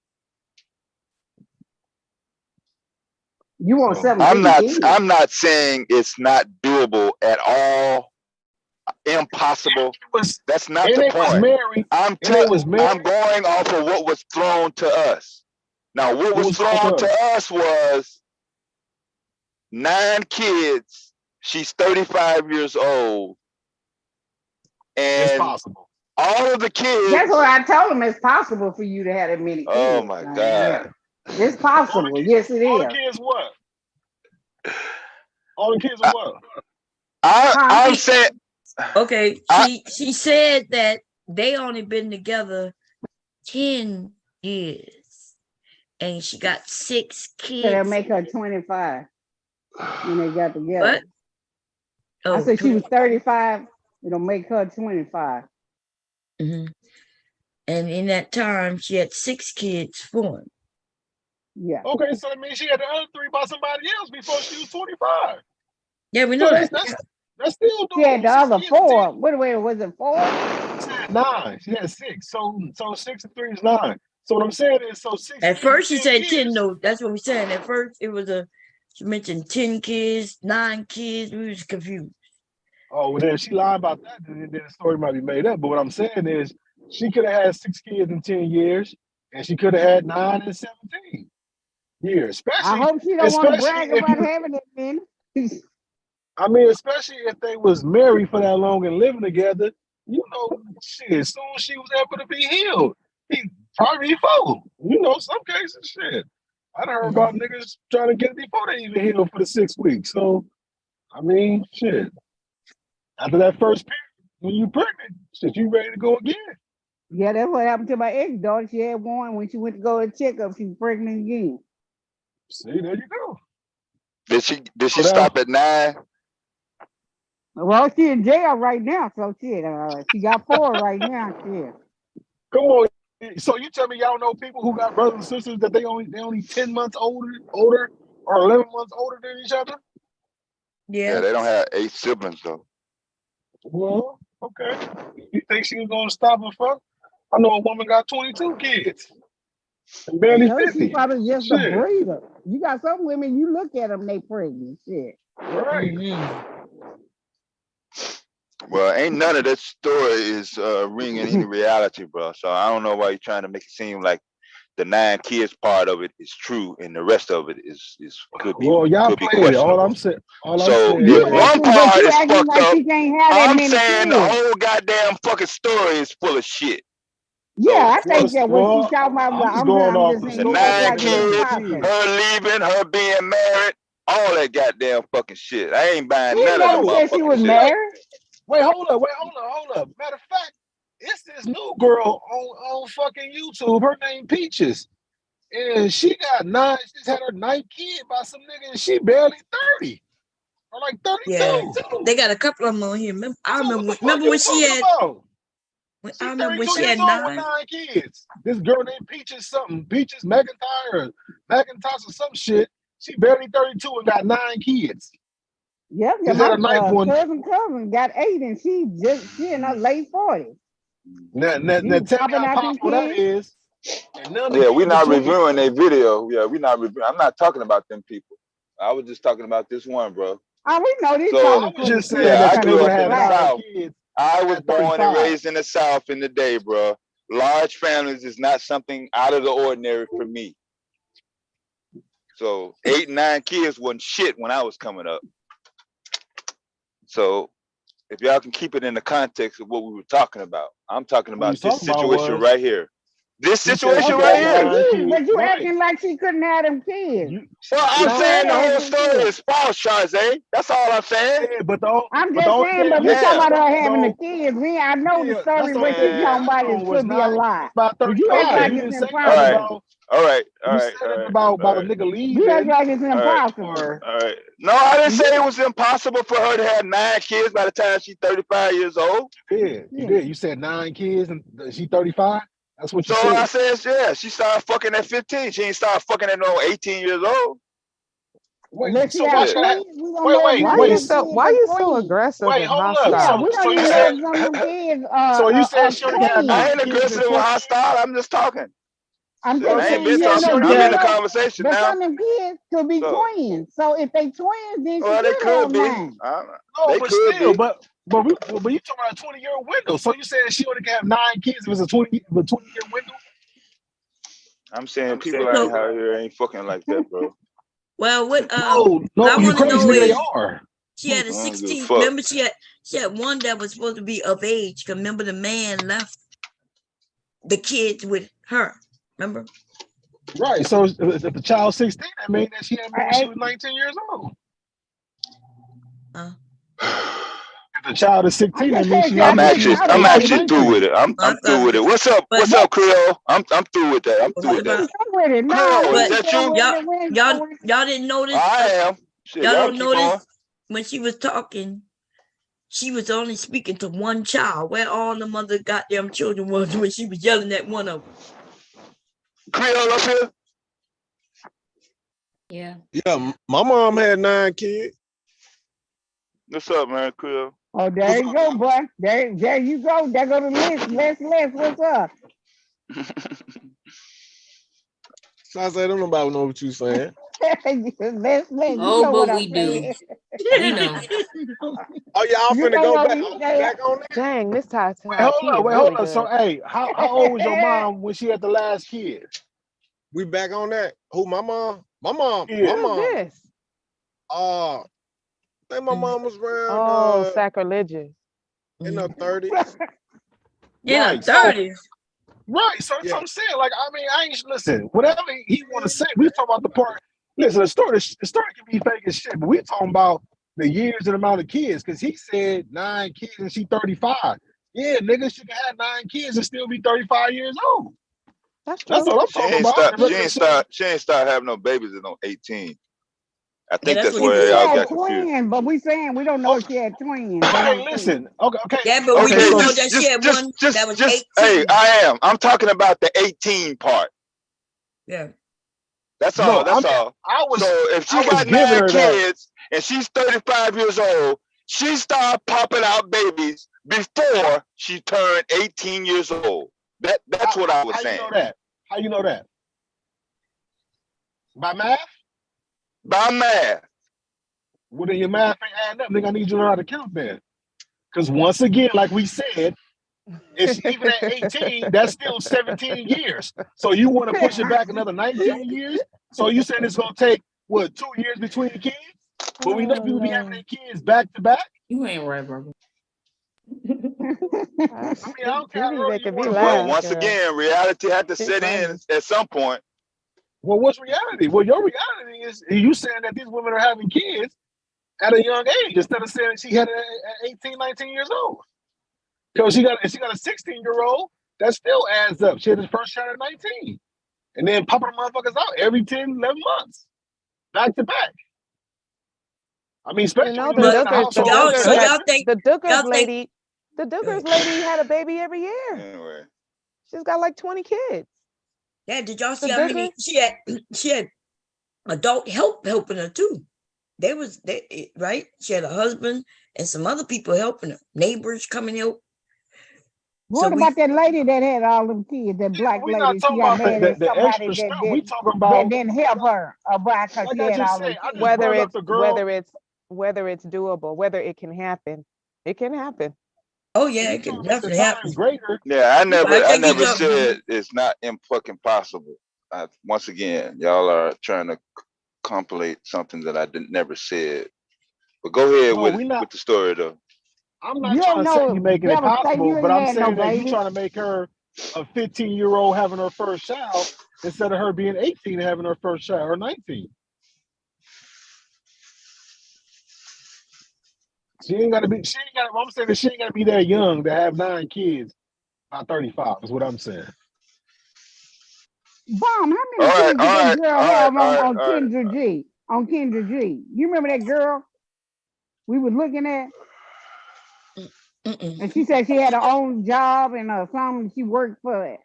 You want 17 I'm not saying it's not doable at all. Impossible. That's not the point. I'm going off of what was thrown to us. Now, what was thrown to us was 9 kids. She's 35 years old. And it's possible. All of the kids. That's what I told him. It's possible for you to have that many kids. Oh my God. Yeah. It's possible. Yes, it is. All the kids what? All the kids are what? I'm saying. Okay, she said that they only been together 10 years, and she got 6 kids. So that make her 25 when they got together. What? Oh, I said she was 35. It'll make her 25. Mm-hmm. And in that time, she had 6 kids for him. Yeah. Okay, so that means she had the other 3 by somebody else before she was 25. Yeah, we know that. That's still doable. She had the other 4. What way was it? 4? 9. She had 6. So 6 and 3 is 9. So what I'm saying is, 6. At first, she said 10. No, that's what we're saying. At first, it was she mentioned 10 kids, 9 kids. We was confused. Oh, well, then she lied about that. Then the story might be made up. But what I'm saying is, she could have had 6 kids in 10 years, and she could have had 9 in 17 years. Especially, I hope she don't want to brag about having it, man. I mean, especially if they was married for that long and living together, you know, shit, as soon as she was able to be healed, he probably before. You know, some cases, shit. I heard about niggas trying to get it before they even healed for the 6 weeks. So, I mean, shit. After that first period, when you pregnant, shit, you ready to go again. Yeah, that's what happened to my ex-daughter. She had one when she went to go to checkup. She was pregnant again. See, there you go. Did she stop at 9? Well, she in jail right now, so shit. She got 4 right now. Shit. Come on. So you tell me y'all know people who got brothers and sisters that they only 10 months older or 11 months older than each other? Yeah, they don't have 8 siblings though. Well, okay. You think she was gonna stop her fuck? I know a woman got 22 kids. And barely 50. She's probably just a breeder. You got some women, you look at them, they pregnant. Shit. Right. Mm-hmm. Well, ain't none of that story is ringing any reality, bro. So I don't know why you're trying to make it seem like the 9 kids part of it is true and the rest of it is could be. Well, y'all could be play it. All I'm saying. If one part is fucked up, I'm saying the whole goddamn fucking story is full of shit. Yeah, I think that what she's talking about. I'm just the 9 kids, her leaving, her being married, all that goddamn fucking shit. I ain't buying none of them motherfucking she was shit. married. Wait, hold up. Matter of fact, it's this this new girl on fucking YouTube. Her name Peaches. And she got she's had her 9th kid by some nigga, and she barely 30. Or like 32. Yeah, they got a couple of them on here. Remember when she had? I remember when she had 9 kids. This girl named Peaches something, Peaches McIntyre or McIntosh or some shit. She barely 32 and got 9 kids. Yeah, my cousin got 8, and she in her late 40s. Now tell me how powerful that is. Yeah, we're not reviewing their video. Yeah, we're not reviewing. I'm not talking about them people. I was just talking about this one, bro. Oh, we know these. So, I was just saying I grew up in the South. Kids. I was born and raised in the South in the day, bro. Large families is not something out of the ordinary for me. So 8, 9 kids wasn't shit when I was coming up. So if y'all can keep it in the context of what we were talking about, I'm talking about this situation right here. This situation right here. But you acting like she couldn't have them kids. Well, I'm saying the whole story is false, Charze. That's all I'm saying. Yeah, but I'm just saying, but we talking about her having the kids. I know the story, but you talking about it could be a lie. You act like it's impossible. All right. About a nigga leaving. You act like it's impossible. All right. No, I didn't say it was impossible for her to have 9 kids by the time she's 35 years old. Yeah, you did. You said 9 kids and she's 35? That's what you so said. I said, yeah, she started fucking at 15. She ain't started fucking at no 18 years old. Wait, so why you so aggressive? Wait, hold up. Yeah, we don't even have some of them kids. So you said she only had 9 I ain't aggressive or hostile. I'm just talking. I'm I ain't been talking. I'm in the conversation but now. Some of them kids could be twins. So if they twins, then they could be. They could be. But you talking about a 20-year window. So you saying she only can have 9 kids if it's a 20-year window? I'm saying people out here ain't fucking like that, bro. Well, what no, I want to know is are. She had a 16. Remember, she had one that was supposed to be of age. Remember, the man left the kids with her. Remember? Right. So if the child's 16, that means that she had when she was 19 years old. If the child is 16, that means she I'm actually through with it. I'm through with it. What's up? What's up, Creole? I'm through with that. I'm through with that. Creole, is that you? Y'all didn't notice? I am. Y'all don't notice when she was talking, she was only speaking to one child. Where all the mother goddamn children was when she was yelling at one of them. Creole up here? Yeah. Yeah, my mom had 9 kids. What's up, man, Creole? Oh, there you go, boy. There you go. There go the list. Les, what's up? So I said, I don't know about what you saying. Les, oh, but we do. We know. Oh, y'all finna go back on that? Dang, Miss Ty. Wait, hold up. So, hey, how old was your mom when she had the last kid? We back on that. Who, my mom? My mom. Yeah. My mom. This? I think my mom was around sacrilegious. In her 30s. Yeah, right. 30s. Right. So that's what I'm saying. Like, I mean, I ain't listen, whatever he wanna say, we talking about the part. Listen, the story can be fake as shit, but we talking about the years and amount of kids, because he said 9 kids and she 35. Yeah, nigga, she can have 9 kids and still be 35 years old. That's what I'm talking about. She ain't start having no babies at no 18. I think that's where where y'all got confused. confused. But we saying we don't know if she had twins. Hey, listen. Okay. Yeah, but we do know that she had one that was 18. Hey, I'm talking about the 18 part. Yeah. That's all. That's all. So if she got 9 kids and she's 35 years old, she started popping out babies before she turned 18 years old. That's what I was saying. How you know that? By math? By math. Well, then your math ain't adding up. Nigga, I need you to know how to count then. Because once again, like we said, it's even at 18, that's still 17 years. So you want to push it back another 19 years? So you saying it's going to take, 2 years between the kids? But we know people be having their kids back to back? You ain't right, bro. I mean, I don't care. Well, once again, reality had to set in at some point. Well, what's reality? Well, your reality is you saying that these women are having kids at a young age instead of saying she had it at 18, 19 years old. Because she got a 16-year-old, that still adds up. She had the first child at 19. And then popping the motherfuckers out every 10, 11 months. Back to back. I mean, especially You know, when the you live in a Dookers, the household. So Dookers, y'all think the Dookers y'all think lady, the Dookers lady had a baby every year. Anyway, She's got like 20 kids. yeah, did y'all The see how many Dookers. she had adult helping her too. They right. She had a husband and some other people helping her, neighbors coming help. What So about that lady that had all them kids, that black We're lady? not She talking got about mad at the somebody extra that stuff. We talking about, that didn't help her about because like she I had just all said, them I just kids. Whether brought up it's the girl. whether it's doable, whether it can happen, it can happen. oh yeah, We it could talking about the definitely happen. time greater. yeah, I I think you never talk. said it's not fucking possible. Once again, y'all are trying to compilate something that I never said. But go ahead No, we not. with the story though. I'm You not don't trying to say know. you making it Devil say possible, you but ain't I'm had no saying that you baby. trying to make her a 15-year-old having her first child instead of her being 18 and having her first child, or 19. I'm saying that she ain't gotta be that young to have 9 kids by 35 is what I'm saying. Bomb, how All many right, kids did all that right, girl all right, have all right, on all right. Kendra G? On Kendra G. You remember that girl we were looking at? And she said she had her own job and something she worked for it.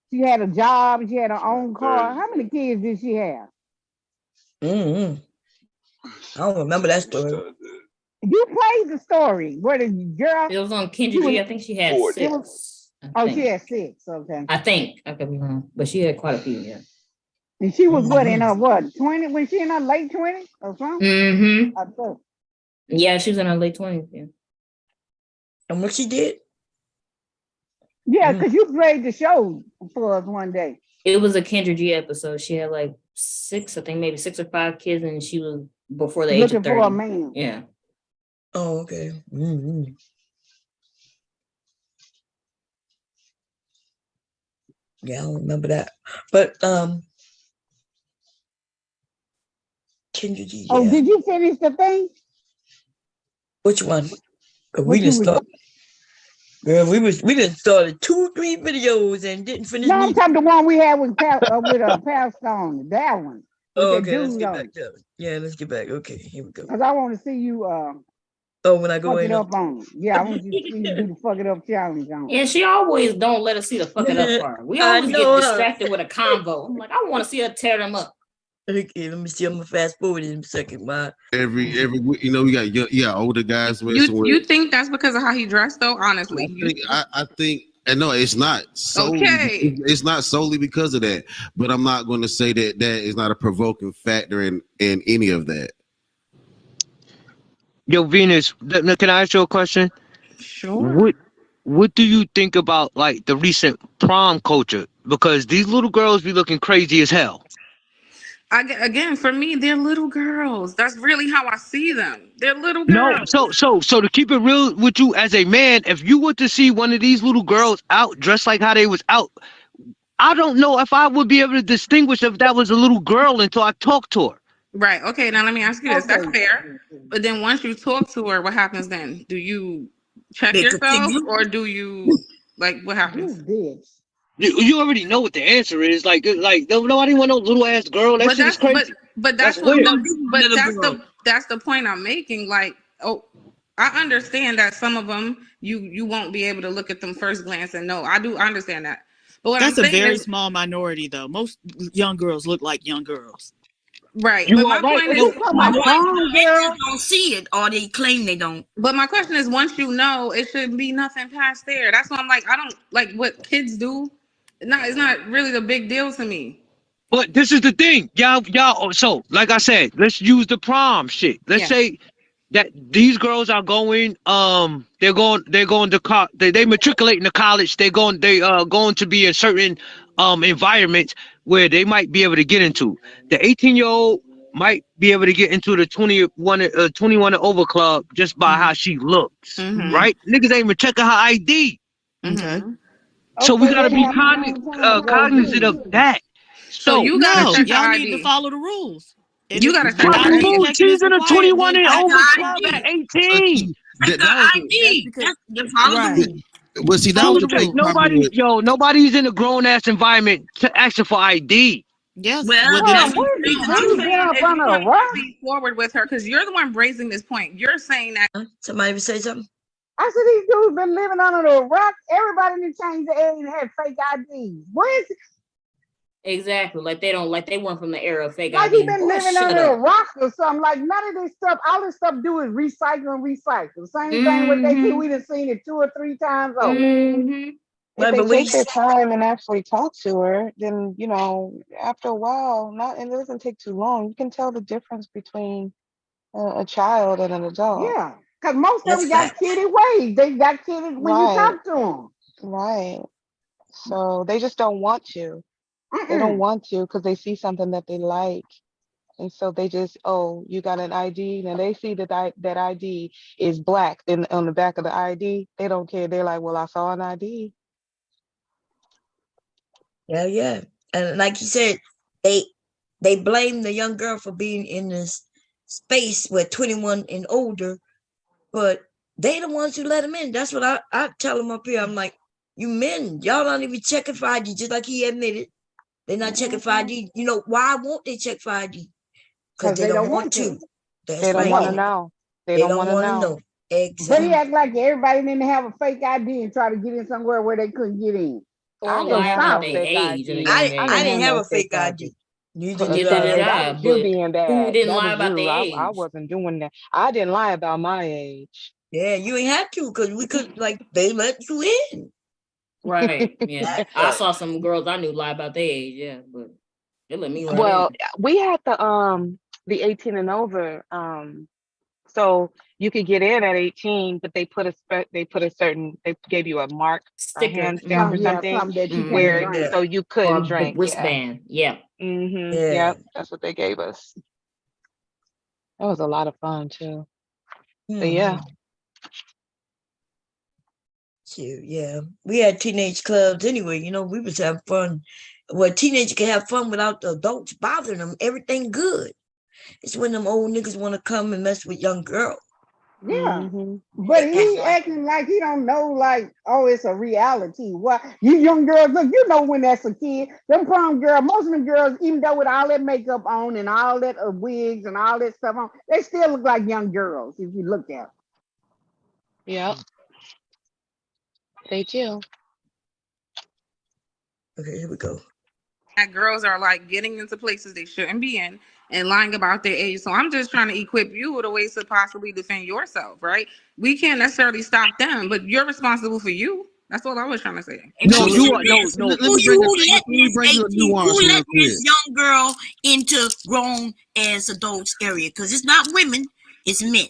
She had a job and she had her own car. How many kids did she have? I don't remember that story. You played the story. Where the girl? It was on Kendra G. I think she had 40. six. She had 6. Okay. I think I could be wrong, but she had quite a few. Yeah. And she was what in her 20? Was she in her late 20s or something? Mm-hmm. I thought. Yeah, she was in her late 20s. Yeah. And what she did? Yeah, because you played the show for us one day. It was a Kendra G episode. She had like 6, I think maybe 6 or 5 kids, and she was before the age of 30. Looking for a man. Yeah. Oh, okay. Yeah, I don't remember that. But Kendra G, Oh, yeah. did you finish the thing? Which one? We What you didn't was- start. Girl, we didn't started 2-3 videos and didn't finish. No, I'm talking the one we had with a pastor on it. That one. With Oh, that okay. Let's dude get on back it. to it. Yeah, let's get back. Okay, here we go. Because I want to see you Oh, when I go fuck in. it up on it. Yeah, I want you to see you do the fuck it up challenge on it. Yeah, she always don't let us see the fuck it up part. We I always know get her. distracted with a convo. I'm like, I want to see her tear them up. Okay, let me see. I'm gonna fast forward in a second. Every we got older guys. You think that's because of how he dressed, though? Honestly, I think, and no, it's not solely. Okay. It's not solely because of that. But I'm not going to say that is not a provoking factor in any of that. Yo, Venus, can I ask you a question? Sure. What do you think about like the recent prom culture? Because these little girls be looking crazy as hell. Again, for me, they're little girls. That's really how I see them. They're little No, girls. so to keep it real with you as a man, if you were to see one of these little girls out dressed like how they was out, I don't know if I would be able to distinguish if that was a little girl until I talked to her. Right. Okay. Now let me ask you this. That's fair. But then once you talk to her, what happens then? Do you check They yourself, continue? or do you like what happens? You already know what the answer is. Like nobody want no little ass girl. That But shit is that's crazy. but that's what weird. that's the point I'm making. Like, oh, I understand that some of them you won't be able to look at them first glance and know. I understand that. But what That's I'm a saying very is, small minority, though. Most young girls look like young girls. right. You But are my right. point No, is, My point, they just don't see it, or they claim they don't. but my question is, once you know, it should be nothing past there. That's why I'm like, I don't like what kids do. It's not really the big deal to me. But this is the thing, y'all. So, like I said, let's use the prom shit. Let's say that these girls are going, they're going to they matriculate in the college. They going to be in certain environments where they might be able to get into. The 18-year-old might be able to get into the 21 and over club just by how she looks, right? Niggas ain't even checking her ID. Okay. So we gotta be cognizant of that. So you gotta No, check y'all the need to ID. follow the rules. And You if gotta the check the ID ID. checking She's is in a required, 21 then and I over can- club at 18. that was ID. That's all Right. the well, see, that Follow was the the big rules. problem with Nobody's in a grown ass environment to asking for ID. Yes. Well, Well, then that's that's what what they I'm What do. you saying. been up Is on you a want rock? to be forward with her because you're the one raising this point. You're saying that Somebody would say something. I said these dudes been living under the rock. Everybody in the change the age and had fake IDs. What is it? Exactly. Like they weren't from the era of fake Like he ID. been Boy, living shut under a up. rock or something. Like none of this stuff, all this stuff do is recycle and recycle. Same thing what they do, we done seen it 2 or 3 times over. Mm-hmm. If But they we take their time and actually talk to her, then after a while, and it doesn't take too long, you can tell the difference between a child and an adult. Yeah, because most of that's them got fact. kiddie ways. They got kiddie when you Right, talk to them. right. So they just don't want to. They don't want to because they see something that they like. And so they just, oh, you got an ID. Now they see that that ID is black on the back of the ID. They don't care. They're like, well, I saw an ID. Yeah. And like you said, they blame the young girl for being in this space with 21 and older, but they the ones who let them in. That's what I tell them up here. I'm like, you men, y'all don't even checking for ID, just like he admitted. They're not checking for ID. You know, why won't they check for ID? Because they don't want to. That's They don't right. want to know. They don't want to know. But Exactly. he act like everybody didn't have a fake ID and try to get in somewhere where they couldn't get in. Or So lie about stop their it. age. I didn't have a fake ID. Neither did Neither did I. I. That was you But being who bad. didn't That lie was about you. their I age? wasn't doing that. I didn't lie about my age. Yeah, you ain't have to because we could, like, they let you in. Right. Yeah. I saw some girls I knew lie about their age. Yeah, but they let me right Well, in. we had the 18 and over. So you could get in at 18, but they gave you a mark, a Sticker. hand stamp or something, something that you can't where drink. so you Or couldn't the drink. wristband. Yeah. Yeah. Yep, that's what they gave us. That was a lot of fun too. But yeah. Shoot, yeah. We had teenage clubs anyway. You know, we was having fun. Well, teenagers can have fun without the adults bothering them. Everything good. It's when them old niggas want to come and mess with young girls. Yeah. But he acting like he don't know, like, oh, it's a reality. What you young girls, look, you know when that's a kid. Them prom girls, most of them girls, even though with all that makeup on and all that wigs and all that stuff on, they still look like young girls if you look at them. Yep. They do. Okay, here we go. that girls are like getting into places they shouldn't be in and lying about their age. So I'm just trying to equip you with a ways to possibly defend yourself, right? We can't necessarily stop them, but you're responsible for you. That's all I was trying to say. No, you are Who no. let this bring you a 18, nuance who real let this young girl into grown as adults area? Because it's not women, it's men.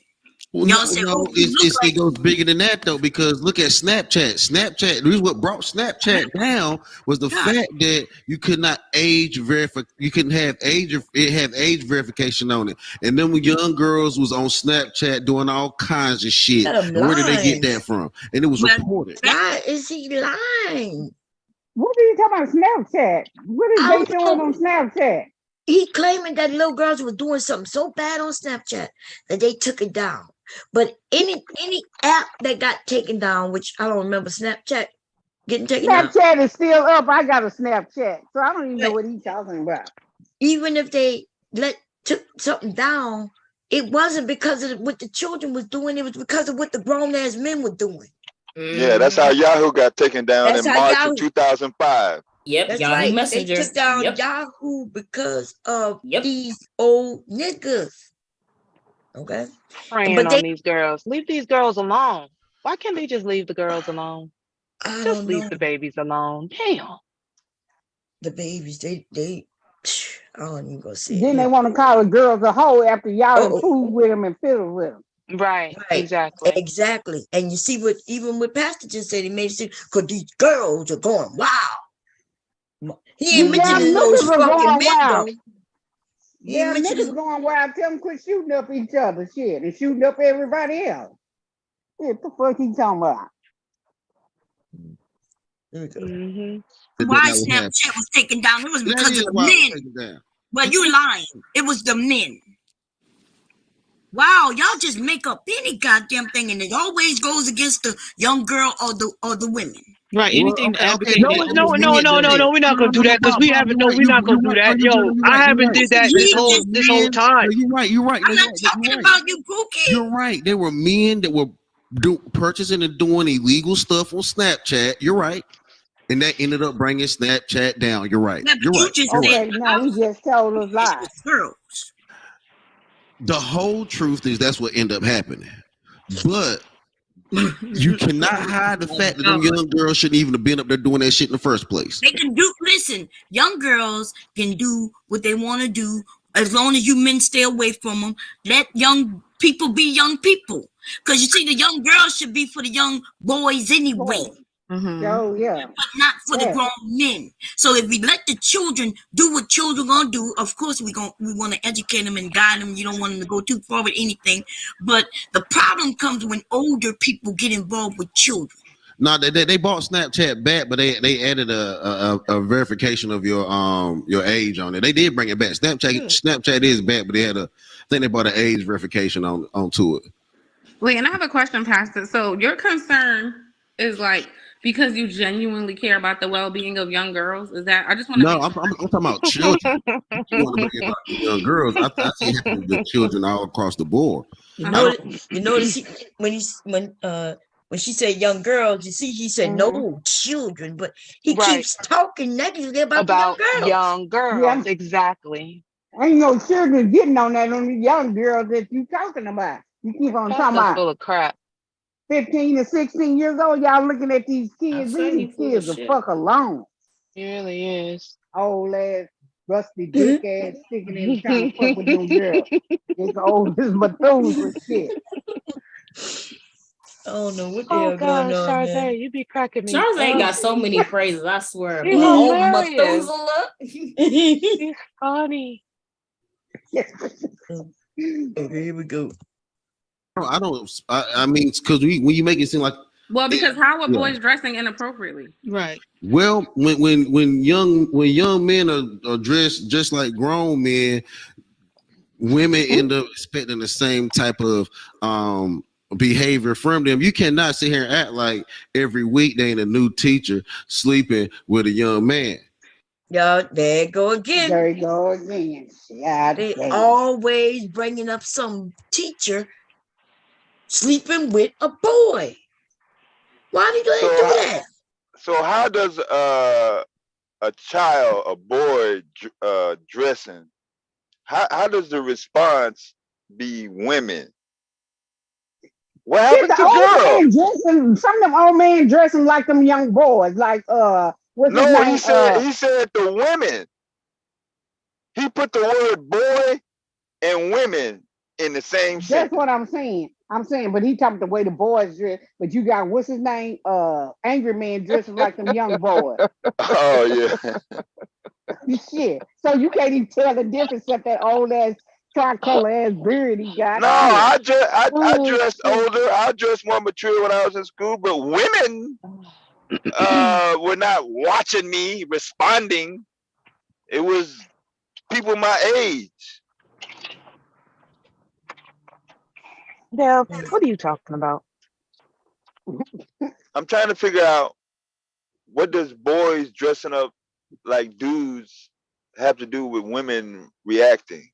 Well, Y'all say, oh, you look like it goes bigger than that though, because look at Snapchat. Snapchat, the reason what brought Snapchat down was the fact that you could not age verify. You couldn't have age. It had age verification on it, and then when young girls was on Snapchat doing all kinds of shit, and where did they get that from? And it was reported. Why is he lying? What are you talking about Snapchat? What is they showing on Snapchat? He claiming that little girls were doing something so bad on Snapchat that they took it down. But any app that got taken down, which I don't remember Snapchat getting taken down. Snapchat is still up. I got a Snapchat, so I don't even know what he's talking about. Even if they took something down, it wasn't because of what the children was doing. It was because of what the grown ass men were doing. Yeah, that's how Yahoo got taken down in March of 2005. Yep, That's Yahoo right. Messenger. They took down Yep. Yahoo because of these old niggas. Okay. Preying on these girls. Leave these girls alone. Why can't they just leave the girls alone? Just leave the babies alone. Damn. The babies, they I don't even go say Then it. they want to call the girls a hoe after y'all fool with them and fiddle with them. Right. Exactly. And you see what even what Pastor just said, he made it seem because these girls are going wow. He ain't mentioning those niggas are fucking going men wild. though. Yeah, niggas going wild. Tell them quit shooting up each other, shit, and shooting up everybody else. What the fuck he talking about? Why Snapchat was taken down? It was because of the men. Well, you lying. It was the men. Wow, y'all just make up any goddamn thing, and it always goes against the young girl or the women. Right. Well, Anything to okay, advocate No, okay. that. no, no, no, no, no. We're not gonna do that because we haven't. No, we're You're not gonna do right. that. You're Yo, I right. haven't did that He this whole time. No, you're right. You're right. I'm No, not talking about you, Pookie. you're right. There were men that were purchasing and doing illegal stuff on Snapchat. You're right. And that ended up bringing Snapchat down. You're right. Yeah, but You're you right. just You're said right. Okay, now he just told us lies. girls. The whole truth is that's what ended up happening. But you cannot hide the fact that them young girls shouldn't even have been up there doing that shit in the first place. They can do. Listen, young girls can do what they want to do as long as you men stay away from them. Let young people be young people, because you see, the young girls should be for the young boys anyway. Oh yeah, but not for the yeah. grown men. So if we let the children do what children gonna do, of course we want to educate them and guide them. You don't want them to go too far with anything. But the problem comes when older people get involved with children. No, they bought Snapchat back, but they added a verification of your age on it. They did bring it back. Snapchat is back, but I think they bought an age verification onto it. Wait, and I have a question, Pastor. So your concern is like because you genuinely care about the well-being of young girls? Is that I just want to No, I'm talking about children. You want to bring about the young girls? I see the children all across the board. You notice when she said young girls, you see, he said no children, but he keeps talking negatively about the young girls. Yeah. Exactly. Ain't no children getting on that on the young girls that you talking about. You keep on talking about full of crap. 15 and 16 years old, y'all looking at these kids. These kids are fuck alone. It really is. Old ass, rusty dick ass, sticking in trying to fuck with them girls. It's old as Methuselah shit. I don't know what the hell going on, Charze, man. you be cracking me. Charze got so many phrases, I swear. She's Oh, hilarious. Methuselah. She's funny. Okay, here we go. I mean, because when you make it seem like, well, because how are boys dressing inappropriately? Right. well, when young men are dressed just like grown men, women end up expecting the same type of behavior from them. You cannot sit here and act like every week they ain't a new teacher sleeping with a young man. Yo, there you go again. There you go again. They always bringing up some teacher sleeping with a boy. Why did they do that? So how does a child, a boy dressing, how does the response be women? What happened to girls? Some of them old men dressing like them young boys, like what's his name? He said the women. He put the word boy and women in the same sentence. That's what I'm saying. But he talking the way the boys dress. But you got what's his name? Angry man dressing like them young boys. Oh yeah. Shit. So you can't even tell the difference except that old ass tricolor ass beard he got. No, I dressed older. I dressed more mature when I was in school. But women were not watching me responding. It was people my age. Dale, what are you talking about? I'm trying to figure out what does boys dressing up like dudes have to do with women reacting.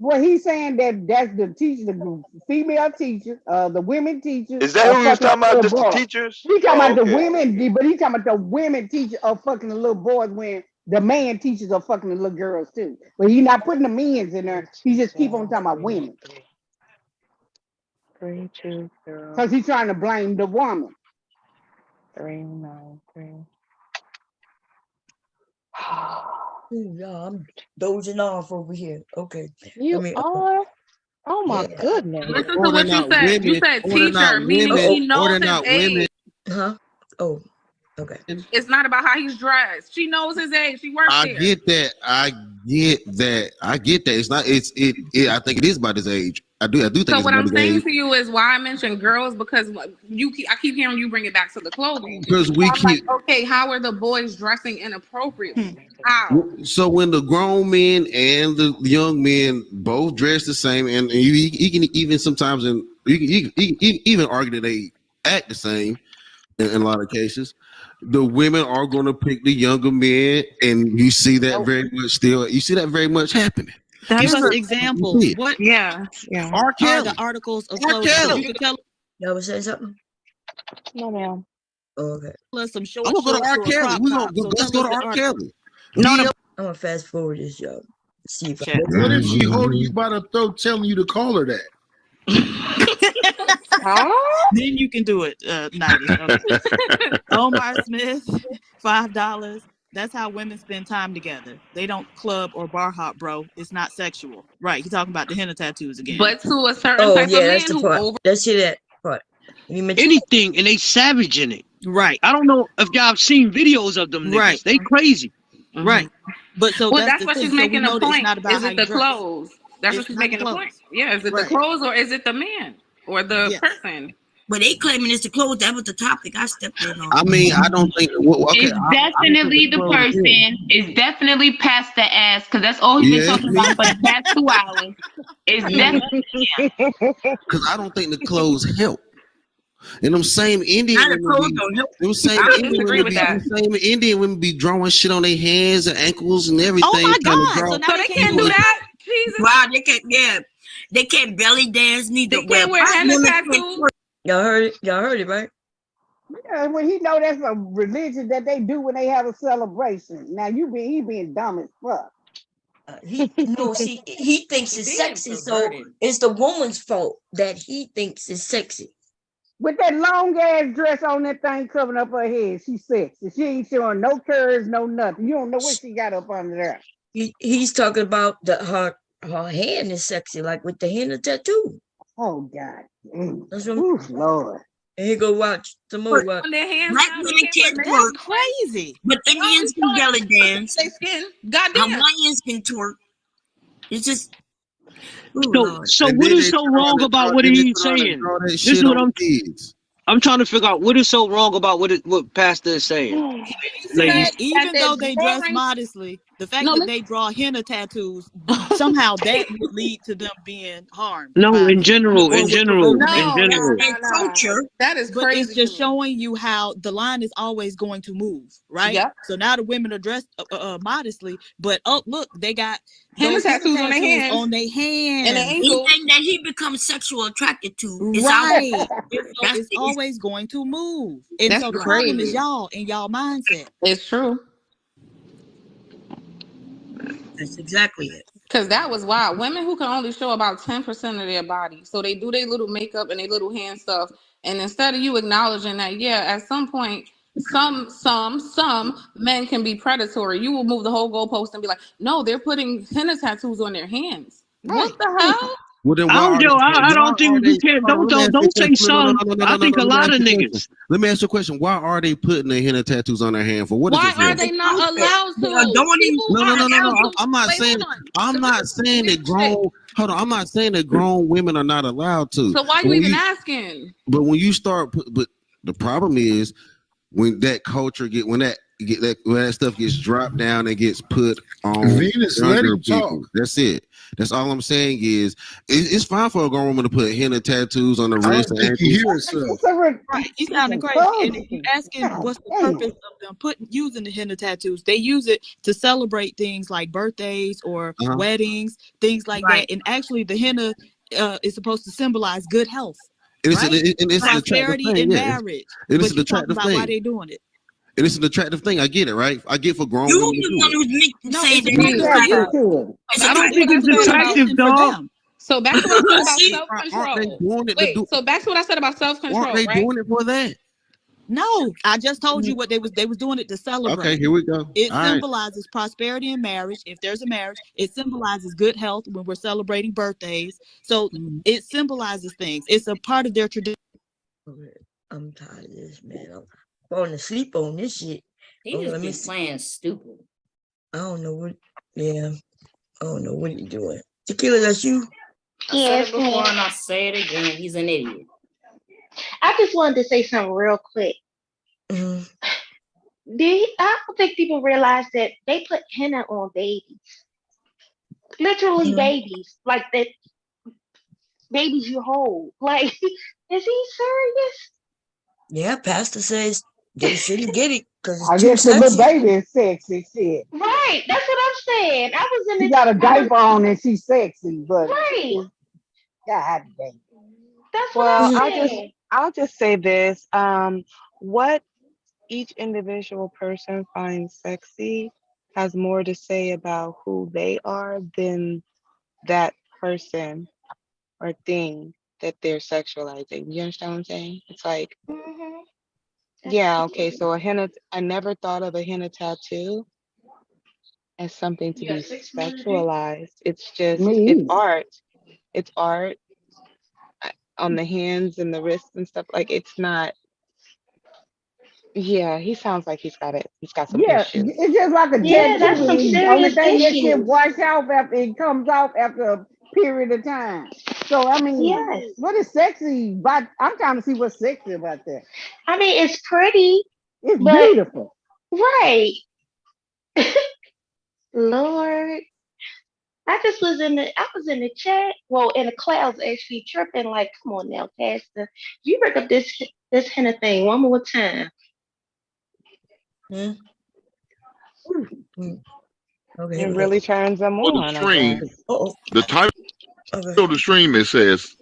Well, he's saying that's the teacher, the female teachers, the women teachers. Is that who he's talking about? Just the teachers? He's talking about the women, but he's talking about the women teachers are fucking the little boys when the man teachers are fucking the little girls too. But he's not putting the men's in there. He just keep on talking about women. 3, 2, 0. Because he's trying to blame the woman. 3, 9, 3. Yeah, I'm dozing off over here. Okay. You are? Oh my goodness. Listen to what you said. You said teacher, meaning he knows his age. Huh? Oh, okay. It's not about how he's dressed. She knows his age. She works there. I get that. It's not. I think it is about his age. I do think. So it's what about I'm his saying age. to you is why I mentioned girls, because I keep hearing you bring it back to the clothing. Because we I'm keep. like, okay, how are the boys dressing inappropriately? So when the grown men and the young men both dress the same, and you can even sometimes, and you can even argue that they act the same in a lot of cases, the women are going to pick the younger men, and you see that very much still. You see that very much happening. Give us examples. What yeah. R. are Kelly. the articles of R. clothing? Kelly. You could tell Y'all was saying something? No, ma'am. Oh, okay. us some short I'm gonna go to shorts R. or a Kelly. crop We're top. gonna So let's tell go us to the R. article. Kelly. No, I'm gonna fast forward this, y'all. See if I What if she holding you by the throat, telling you to call her that? Then you can do it, Nidus. Okay. Omar Smith, $5. That's how women spend time together. They don't club or bar hop, bro. It's not sexual. Right. He's talking about the henna tattoos again. But to a certain Oh type yeah, of that's man the who part. over Let's hear that part. You mentioned Anything, and they savage in it. Right. I don't know if y'all have seen videos of them niggas. Right. They crazy. Right. But so well, that's that's the what thing. she's So we making know a that it's point. not about Is how it you the dress. clothes? That's what It's she's not making a clothes. point. Yeah, is it Right. the clothes or is it the man or the Yes. person? but they claiming it's the clothes. That was the topic I stepped in on. I mean, I don't think. Okay, It's definitely the person. It's definitely past the ass because that's all he's been talking about for the past 2 hours. It's definitely because I don't think the clothes help. And them same Indian Not the women clothes be, don't help. them same I Indian disagree women with be, that. them same Indian women be drawing shit on their hands and ankles and everything. Oh my trying to God. draw. So now So they can't do that? Jesus. Wow, they can't. Yeah, they can't belly dance neither. They can't wear black henna women can't tattoos? twerk. Y'all heard it. Y'all heard it, right? Yeah, well, he know that's a religion that they do when they have a celebration. Now he being dumb as fuck. See, he thinks it's sexy, so it's the woman's fault that he thinks it's sexy. With that long ass dress on, that thing covering up her head, she's sexy. She ain't showing no curves, no nothing. You don't know what she got up under there. He's talking about her hand is sexy, like with the henna tattoo. Oh God. That's what Oof, Lord. and he go watch some more. On their hands Black down, they women can't put twerk, Crazy. but Indians can belly dance. their skin. Goddamn. Hawaiians can twerk. It's just. So And what then is they so turn wrong around about and what then they he's turn around and saying? draw that This shit is what on kids. I'm trying to figure out. What is so wrong about what Pastor is saying? Ladies. Said even though they dress modestly, the fact that they draw henna tattoos, somehow that would lead to them being harmed. No, in or general, would provoke No. That is But crazy it's just to me. showing you how the line is always going to move, right? Yep. So now the women are dressed modestly, but oh look, they got Henna those tattoos on their hands. on their hands. And their ankles. Anything that he becomes sexual attracted to is Right. out. It's always going to move. And That's so the problem is crazy. y'all and y'all mindset. It's true. That's exactly it. Because that was wild. Women who can only show about 10% of their body. So they do their little makeup and their little hand stuff. And instead of you acknowledging that, yeah, at some point, some men can be predatory. You will move the whole goalpost and be like, no, they're putting henna tattoos on their hands. What the hell? Well, then I why don't are they? know. I Why don't are think they? you can't. Hold on, Don't say some. I think a Let me lot ask of you a question. niggas. Let me ask you a question. Why are they putting the henna tattoos on their hand for? What is Why it for? are they not allowed to? People No. are allowed to. I'm not Wait, saying. hold on. I'm not saying that grown. Hold on. I'm not saying that grown women are not allowed to. So why But you when even asking? But when you start, but the problem is when that culture when that stuff gets dropped down and gets put on Venus, let younger him talk. people. That's it. That's all I'm saying is it's fine for a grown woman to put henna tattoos on the wrist and think he ankles. hears herself. Right, you sounding crazy. And if you asking what's the purpose of them using the henna tattoos, they use it to celebrate things like birthdays or weddings, things like that. And actually, the henna is supposed to symbolize good health, And right? it's an attractive Prosperity thing. in Yeah. marriage. It is But an you talking attractive about why thing. they doing it? And it's an attractive thing. I get it, right? I get for grown You women to the do one it. who's No, saying it's that attractive for you. I don't think it's attractive, dog. So back to what I said about See? self-control. Aren't they doing it to Wait, do? so back to what I said about self-control, Aren't they right? doing it for that? No, I just told you what they was doing it to celebrate. Okay, here we go. It All right. symbolizes prosperity in marriage. If there's a marriage, it symbolizes good health when we're celebrating birthdays. So it symbolizes things. It's a part of their tradition. I'm tired of this, man. I'm falling asleep on this shit. He just be playing stupid. I don't know what. Yeah, I don't know what he's doing. Tequila, that's you. I said it before and I'll say it again. He's an idiot. I just wanted to say something real quick. I don't think people realize that they put henna on babies, literally babies, like that babies you hold. Like, is he serious? Yeah, pastor says they shouldn't get it because I it's too guess the little sexy. baby is sexy shit. Right, that's what I'm saying. I was in She the got a diaper on and she's sexy, but right. God damn. That's what Well, I'm saying. I'll just say this. What each individual person finds sexy has more to say about who they are than that person or thing that they're sexualizing. You understand what I'm saying? It's like, yeah, okay, so I never thought of a henna tattoo as something to be sexualized. It's just, it's art. It's art on the hands and the wrists and stuff. Like, it's not, yeah, he sounds like he's got some Yeah, issues. it's just like a Yeah, that's some tattoo. Only serious thing that shit issues. wash off after it comes off after a period of time. So I mean, Yes. what is sexy? But I'm trying to see what's sexy about that. I mean, it's pretty. It's but, beautiful. Right. Lord. I was in the chat, well, in the clouds actually tripping, like, come on now, Pastor. You bring up this henna thing one more time. Okay, It really turns them For the on. stream, the title of the stream, it says,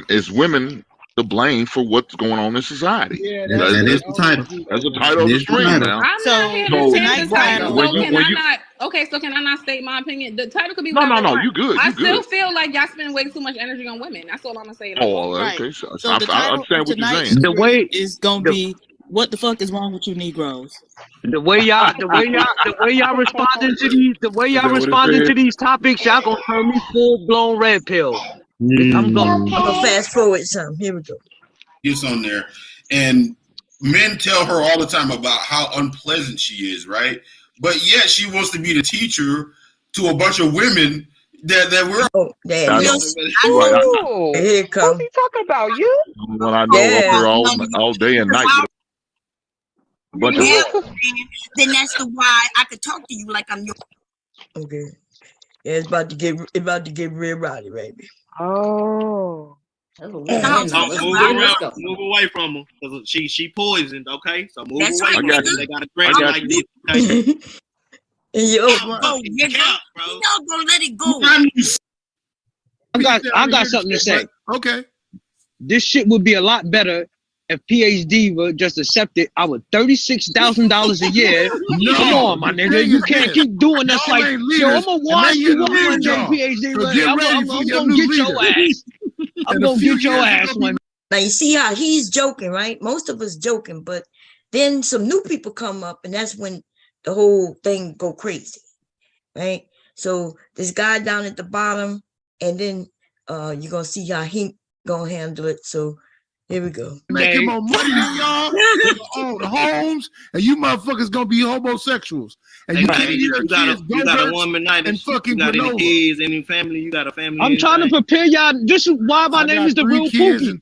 "Is women to blame for what's going on in society?" Yeah, that is the title. That's the title of the stream now. I'm not here to So change the title. when So you can when I you not? Okay, so can I not state my opinion? The title could be no whatever no I no, want. you good, I you still good. feel like y'all spend way too much energy on women. That's all I'm gonna say. Oh, Right. okay. So the I title understand of what you're tonight's saying. The way stream is gonna the be "What the fuck is wrong with you Negroes?" the way y'all responding to these Is that what it said? topics, y'all gonna turn me full blown red pill. I'm going. I'm gonna fast forward some. Here we go. Gets on there, and men tell her all the time about how unpleasant she is, right? But yet she wants to be the teacher to a bunch of women that we're. Oh, there I it know. is. Right. Ooh, Here it comes. who's he talking about? You? When I know up Yeah. here all day and night with a bunch of Yeah, then that's the why I could talk to you like I'm your. Okay. Yeah, it's about to get real rowdy, baby. Oh. Move away from her because she poisoned. Okay, so move That's away right, from her. nigga. They got a grab like this. Okay? Go, nigga. You know, gonna let it go. I got something to say. Okay. This shit would be a lot better if PhD were just accepted our $36,000 a year. No, come on, my nigga. You can't keep doing us like, yo, I'm gonna wash you up one day, PhD. So get ready for your gonna new get your leader. ass. I'm gonna get your ass one. Now you see how he's joking, right? Most of us joking, but then some new people come up, and that's when the whole thing go crazy, right? So this guy down at the bottom, and then you're gonna see how he gonna handle it. So here we go. Making more money than y'all, own homes, and you motherfuckers gonna be homosexuals. And you can't you got a woman night and fucking you got any granola. kids, any family, you got a family. I'm trying to prepare y'all. This is why my name is the real Pookie.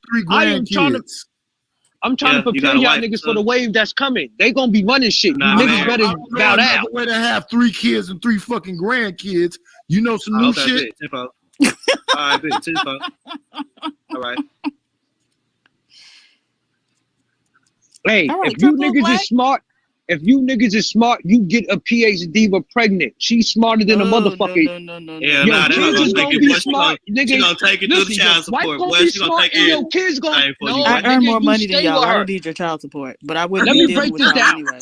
I'm trying to prepare y'all niggas for the wave that's coming. They gonna be running shit. You niggas better bow down. Way to have 3 kids and 3 fucking grandkids. You know some new shit. All right, all right. Hey, All right, if you Triple niggas Black. is smart, you get a PhD with pregnant. She's smarter than a motherfucker. Yeah, Yo, nah, kids is gonna be smart, nigga. She gonna take it through the child support. Wife Boy, gonna be she gonna smart, take and it. your kids gonna. No, I earn nigga, more you money than stay y'all. with I her. don't need your child support, but I wouldn't Let be me dealing break with this y'all down. anyway.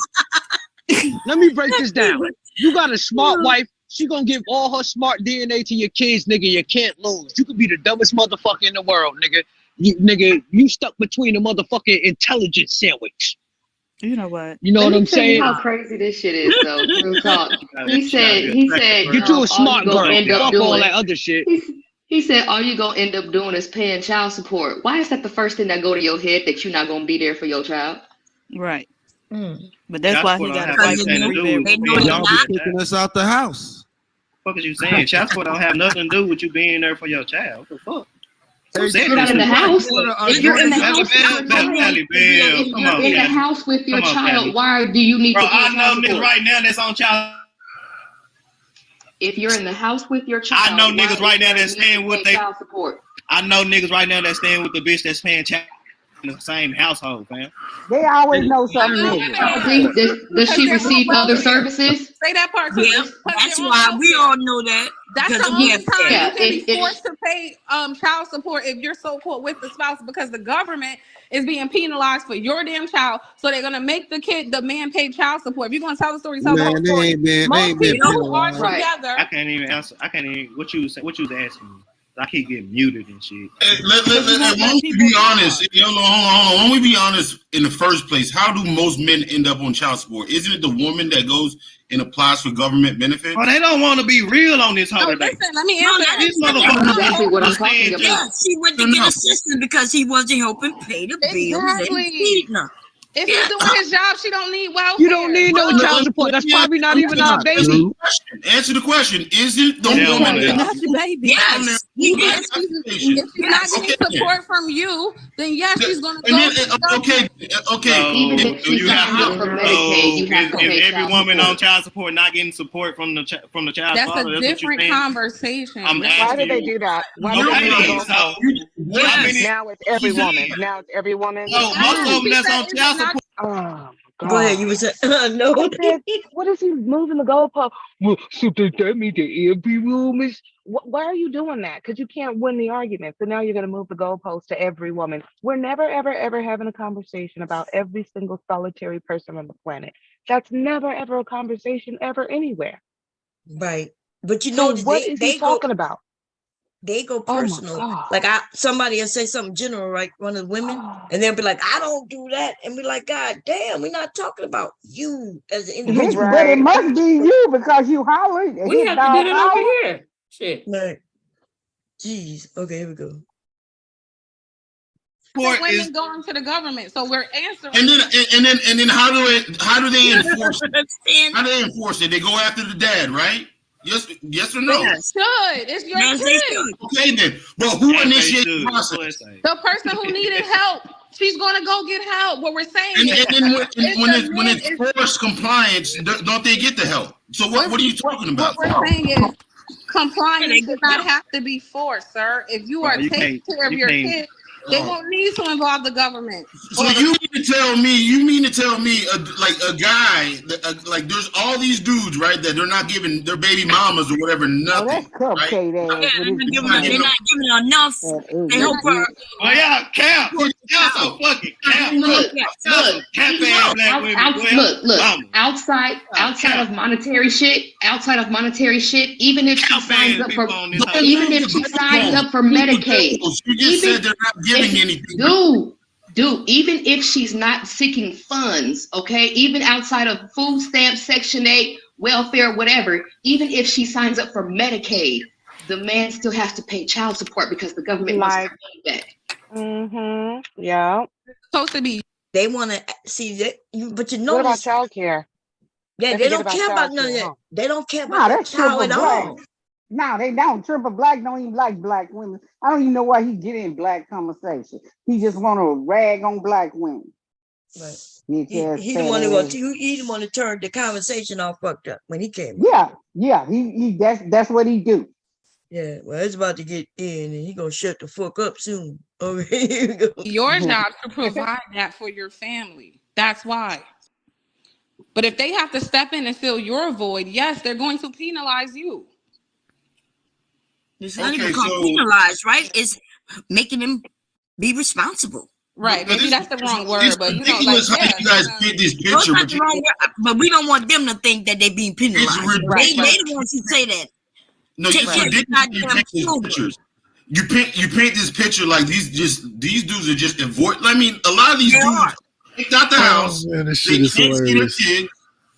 Let me break this down. You got a smart wife. She gonna give all her smart DNA to your kids, nigga. You can't lose. You could be the dumbest motherfucker in the world, nigga. You stuck between a motherfucking intelligence sandwich. You know what? You know Let what me I'm tell you saying? how crazy this shit is, though. Real talk. He said, Get you a all smart you gonna girl. end up Fuck all doing. that other shit. He said, all you gonna end up doing is paying child support. Why is that the first thing that go to your head that you're not gonna be there for your child? Right. But that's why he got a fight wife with and 3 bedrooms. Y'all be kicking us out the house. What is you saying? Child support don't have nothing to do with you being there for your child. What the fuck? If you're not in the house, if you're in the house, in the house with your child, why do you need to pay child support? Right now that's on child. If you're in the house with your child, I know niggas right now that's staying with their child support. I know niggas right now that's staying with the bitch that's paying child in the same household, fam. They always know something. Does she receive other services? Say that part. Yeah, that's why we all know that. That's the because only we time you have- can be forced to pay child support if you're so-called with the spouse, because the government is being penalized for your damn child. So they're gonna make the man pay child support. If you're gonna tell the story, tell the whole story. Most people who are together. I can't even answer. I can't even. What you was asking me? I keep getting muted and shit. Won't we be honest? Hold on. Won't we be honest in the first place? How do most men end up on child support? Isn't it the woman that goes and applies for government benefits? Oh, they don't want to be real on this holiday. Listen, let me answer that. This motherfucker exactly what I'm talking about. Yeah, she went to get assistance because he wasn't helping pay the bills and feeding her. If he's doing his job, she don't need welfare. You don't need no child support. That's probably not even our baby. Answer the question. Is it the woman that That's your baby. Yes. If she's not getting support from you, then yes, she's gonna go. Okay. So you have to. If every woman on child support not getting support from the child That's father, a different conversation. Why do they do that? Why do they do that? Now it's every woman. Now it's every woman. No, most of them that's on child support. Oh, God. Go ahead. You were saying no. What is he moving the goalpost? Well, so does that mean the every woman? Why are you doing that? Because you can't win the argument. So now you're going to move the goalpost to every woman. We're never, ever, ever having a conversation about every single solitary person on the planet. That's never, ever a conversation ever anywhere. Right. But you know, so what is he talking about? They go personal. Like somebody will say something general, right? One of the women, and they'll be like, I don't do that. And we're like, God damn, we're not talking about you as an individual. But it must be you because you hollering. We have to do it over here. Shit. Right. Jeez. Okay, here we go. Women going to the government, so we're answering. And then how do they enforce it? How do they enforce it? They go after the dad, right? Yes or no? Yes. Should. It's your kid. Okay then. But who initiates the process? The person who needed help. She's gonna go get help. What we're saying is when it's forced compliance, don't they get the help? So what are you talking about? What we're saying is compliance does not have to be forced, sir. If you are taking care of your kid, they won't need to involve the government. So you mean to tell me, like a guy, like there's all these dudes, right, that they're not giving their baby mamas or whatever nothing, right? They're not giving enough. They hope for. Oh yeah, Cap. Y'all so fucking Cap. Look. Outside of monetary shit, even if she signs up for Medicaid, you said they're not giving anything. Dude, even if she's not seeking funds, okay, even outside of food stamps, Section 8, welfare, whatever, even if she signs up for Medicaid, the man still has to pay child support because the government wants to pay back. Mm-hmm. Yeah. Supposed to be. They want to see that, but you know what about child care? Yeah, they don't care about none of that. They don't care about that child at all. No, they don't. Triple Black don't even like black women. I don't even know why he get in black conversation. He just want to rag on black women. Right. He the one to turn the conversation all fucked up when he came. Yeah. He that's what he do. Yeah, well, it's about to get in, and he gonna shut the fuck up soon. Okay, here we go. Your job to provide that for your family. That's why. But if they have to step in and fill your void, yes, they're going to penalize you. It's not even called penalized, right? It's making them be responsible. Right, maybe that's the wrong word, but you know, like, you guys get this picture, but we don't want them to think that they're being penalized. They the ones who say that. No, you paint these pictures. You paint this picture like these dudes are just avoid. I mean, a lot of these dudes they got the house. Man, this shit is hilarious.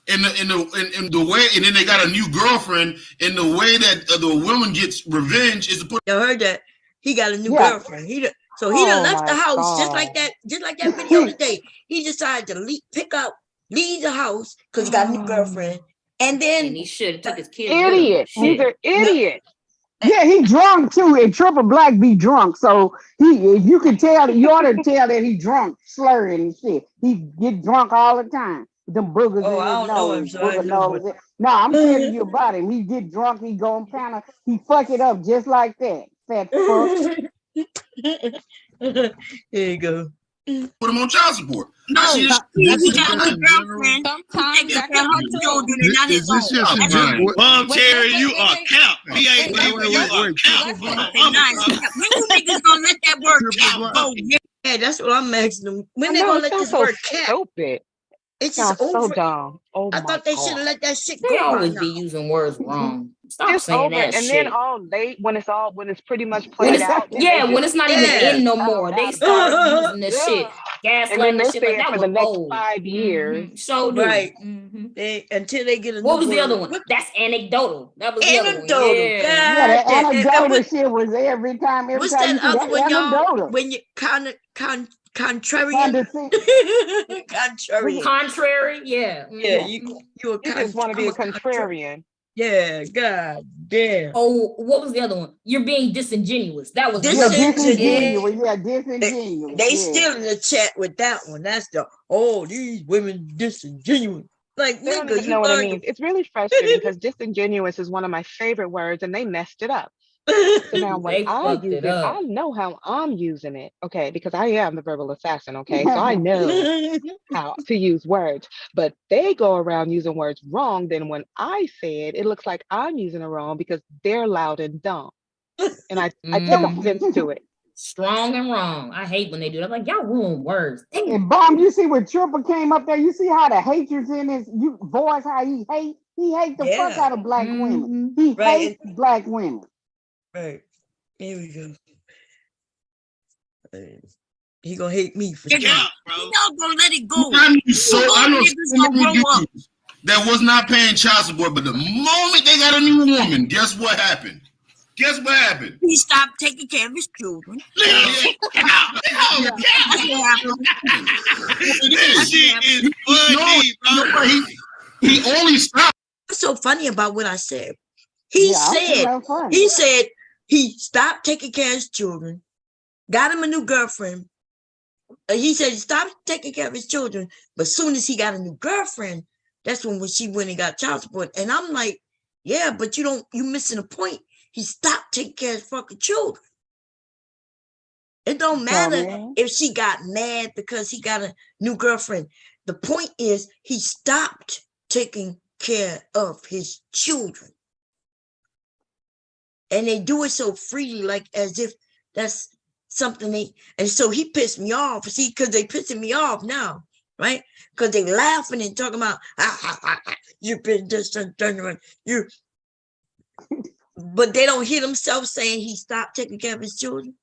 In the way, and then they got a new girlfriend. And the way that the woman gets revenge is to put. You heard that he got a new girlfriend. He done left the house just like that video today. He decided to leave the house because he got a new girlfriend, and then he should have took his kids. Idiots. These are idiots. Yeah, he drunk too, and Triple Black be drunk. So if you can tell, you ought to tell that he drunk, slurring and shit. He get drunk all the time. Them boogers Oh, I in his don't know him, nose, so I booger know, nose. No, I'm telling you about him. He get drunk, he go on panel, he fuck it up just like that. Fat fuck. Here you go. Put him on child support. No, he got a girlfriend. Sometimes Taking care of her children and not his Is this own. just Mom, Cherry, you are cap. P-A-P-P, you are cap. When you niggas gonna let that word cap go? Yeah, that's what I'm asking them. When they gonna let this word cap? Stupid. It's just so over. dumb. Oh I my thought they God. should have let that shit They go. always be using words wrong. Stop It's saying over, that and shit. then all late when it's pretty much When played it's out. then yeah, they when just it's not even in no more, they start using this shit, and then gaslighting they and shit say like it that for was the next old. 5 years. So do. Right. They until they get a What new was the other word. one? That's anecdotal. That was the other one. Anecdotal. Yeah. Yeah, that God, anecdotal shit was every time what's you that see other that one, y'all? anecdotal. When you contrarian. Contrarian. Contrary, yeah. Yeah, you a You just want to be a contrarian. Yeah, god damn. Oh, what was the other one? You're being disingenuous. That was Disingenuous. Yeah, disingenuous. They still in the chat with that one. That's these women disingenuous. Like, They don't nigga, even know what it means. It's really frustrating because disingenuous is one of my favorite words, and they messed it up. So now when I use it, I know how I'm using it, okay, because I am the verbal assassin, okay, so I know how to use words, but they go around using words wrong. Then when I say it, it looks like I'm using it wrong because they're loud and dumb, and I took offense to it. Strong and wrong. I hate when they do that. I'm like, y'all ruin words. And Bomb, you see when Triple came up there, you see how the hatred's in his voice, how he hate the fuck out of black women. He hates black women. Right. Here we go. He gonna hate me for sure. Yeah, Y'all gonna let it go. I know so many dudes that was not paying child support, but the moment they got a new woman, guess what happened? He stopped taking care of his children. This shit is funny, bro. He only stopped. What's so funny about what I said? He said he stopped taking care of his children, got him a new girlfriend. He said he stopped taking care of his children, but as soon as he got a new girlfriend, that's when she went and got child support. And I'm like, yeah, but you missing a point. He stopped taking care of his fucking children. It don't matter if she got mad because he got a new girlfriend. The point is he stopped taking care of his children. And they do it so freely, like as if that's something and so he pissed me off. See, because they pissing me off now, right? Because they laughing and talking about you've been just you, but they don't hear themselves saying he stopped taking care of his children.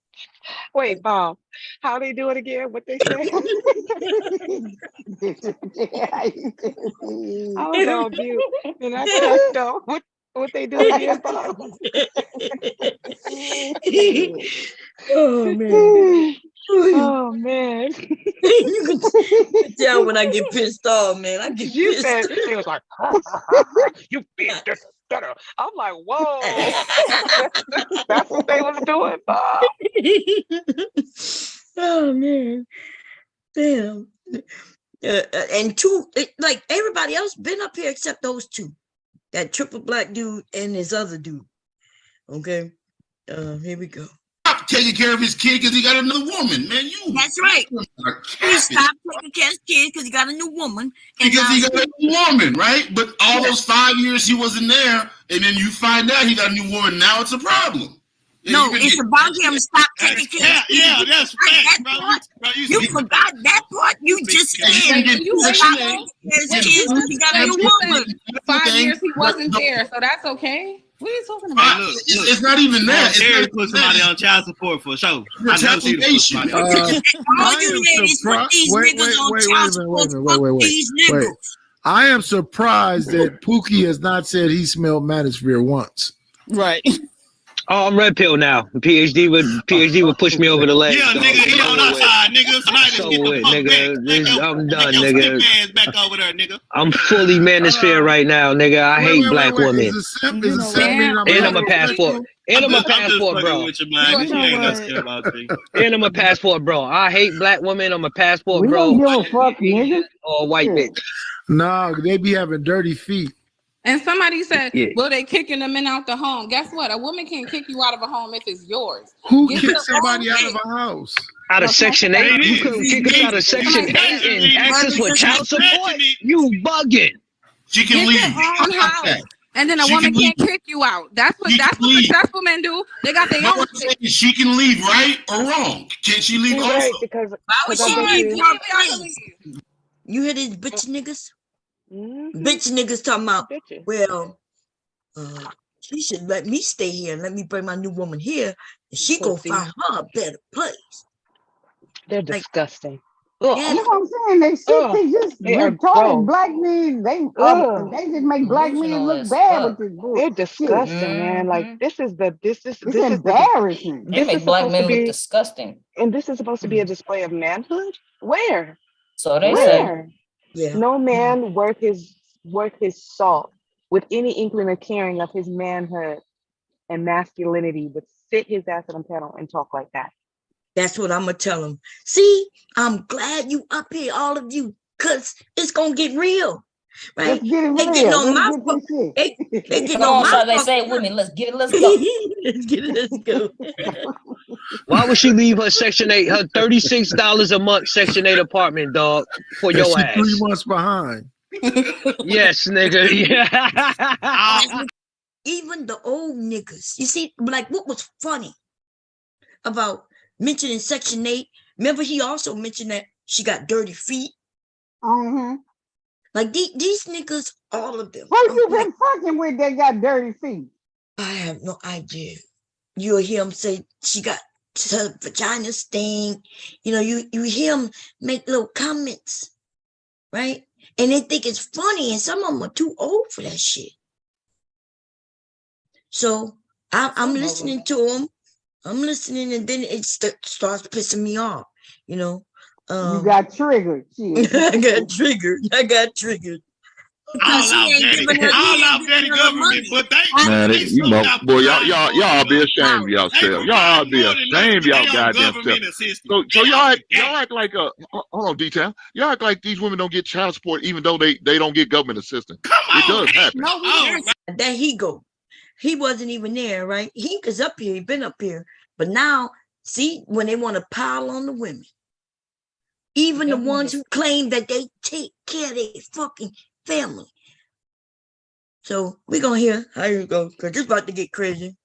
Wait, Bob, how they do it again? What they say? I was on mute and I checked out what they do again, Bob. Oh man. Oh man. You can tell when I get pissed off, man. I get You pissed. said she was like, you bitch. I'm like, whoa. That's what they was doing, Bob. Oh man. Damn. And two, like everybody else been up here except those two. That triple black dude and this other dude. Okay. Here we go. Stop taking care of his kid because he got another woman, man. That's right. He stopped taking care of his kids because he got a new woman. Because he got a new woman, right? But all those 5 years he wasn't there, and then you find out he got a new woman. Now it's a problem. No, it's about him stop taking care of his kids. Yeah, that's facts, bro. You forgot that part. You just said You stop taking care of his kids because he got a new woman. 5 years he wasn't there, so that's okay. What are you talking about? Look, it's not even that. Terry put somebody on child support for sure. I know she put somebody on. All you ladies put these niggas on child support. Fuck these niggas. I am surprised that Pookie has not said he smelled Manosphere once. Right. Oh, I'm red pill now. PhD would push me over the ledge. Yeah, dog. nigga, he on our side, nigga. Tonight is So get the it, fuck nigga. back. I'm done, Take your nigga. stiff ass back over there, nigga. I'm fully manosphere right now, nigga. I hate black women. Is it simply And I'm a passport. And I'm a passport, bro. With you, man. She ain't no scared about you. And I'm a passport, bro. I hate black women. I'm a passport, We bro. don't give a fuck, nigga. Or white bitch. No, they be having dirty feet. And somebody said, Yeah. well, they kicking the men out the home. Guess what? A woman can't kick you out of a home if it's yours. Who Get kicks your somebody own out of way. a house? Out of Section 8? You couldn't kick us out of Section 8 and access with child support? You bugging. She can Get leave. your own house. And then a She woman can can't kick you out. That's what successful men do. They got their No own one's saying she can leave, right or wrong. Can she leave You're also? right, because Why would I she bet leave? you. You hear these bitch niggas? Mhm. Bitch niggas talking about, Bitches. well, she should let me stay here and let me bring my new woman here, and she go Pussy. find her a better place. They're disgusting. Yeah. That's what I'm saying. They shit, they just They are retarded gross. black men. They just make black men look bad with this bullshit. They're disgusting, man. Like this is It's embarrassing. They make black men look be, disgusting. and this is supposed to be a display of manhood. Where? So they say. Where? Yeah. No man worth his salt with any inkling of caring of his manhood and masculinity would sit his ass on a panel and talk like that. That's what I'm gonna tell them. See, I'm glad you up here, all of you, cause it's gonna get real, right? Let's get it They real. getting on Let's my get fuck. this shit. They getting Come on on, my so they fuck. say it with me. Let's get it. Let's go. Let's get it. Let's go. Why would she leave her Section 8, her $36 a month Section 8 apartment, dog, for And your she ass? 3 months behind. Yes, nigga. Yeah. Even the old niggas, you see, like what was funny about mentioning Section 8? Remember, he also mentioned that she got dirty feet. Like these niggas, all of them. Who you been fucking with that got dirty feet? I have no idea. You'll hear him say she got her vagina sting. You know, you hear him make little comments, right? And they think it's funny, and some of them are too old for that shit. So I'm listening to him. I'm listening, and then it starts pissing me off. You know, you got triggered. Shit. I got triggered. All out petty government, but Man, you know, boy, y'all be ashamed of yourself. Y'all be ashamed of y'all goddamn self. So y'all act like hold on, detail. Y'all act like these women don't get child support even though they don't get government assistance. It does happen. There he go. He wasn't even there, right? He was up here. He been up here, but now see when they want to pile on the women, even the ones who claim that they take care of their fucking family. So we're gonna hear how you go, because it's about to get crazy.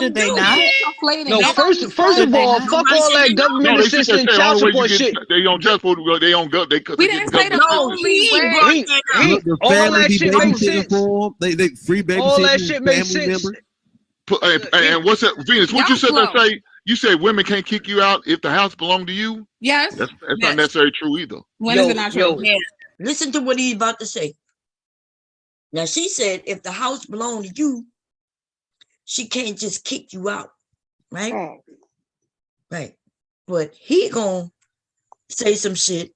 Did they not? No, first of all, fuck all that government assistance, child support shit. They on child support. They on go. They We didn't say the only way. Look, the all family that be shit makes babysitting sense. for them. They free babysitting. All that shit makes family sense. members. And what's that, Venus? What you said that say? You said women can't kick you out if the house belonged to you. Yes. That's not necessarily true either. When is it not true? Yeah. Listen to what he's about to say. Now she said, if the house belonged to you, she can't just kick you out, right? Right. But he gonna say some shit,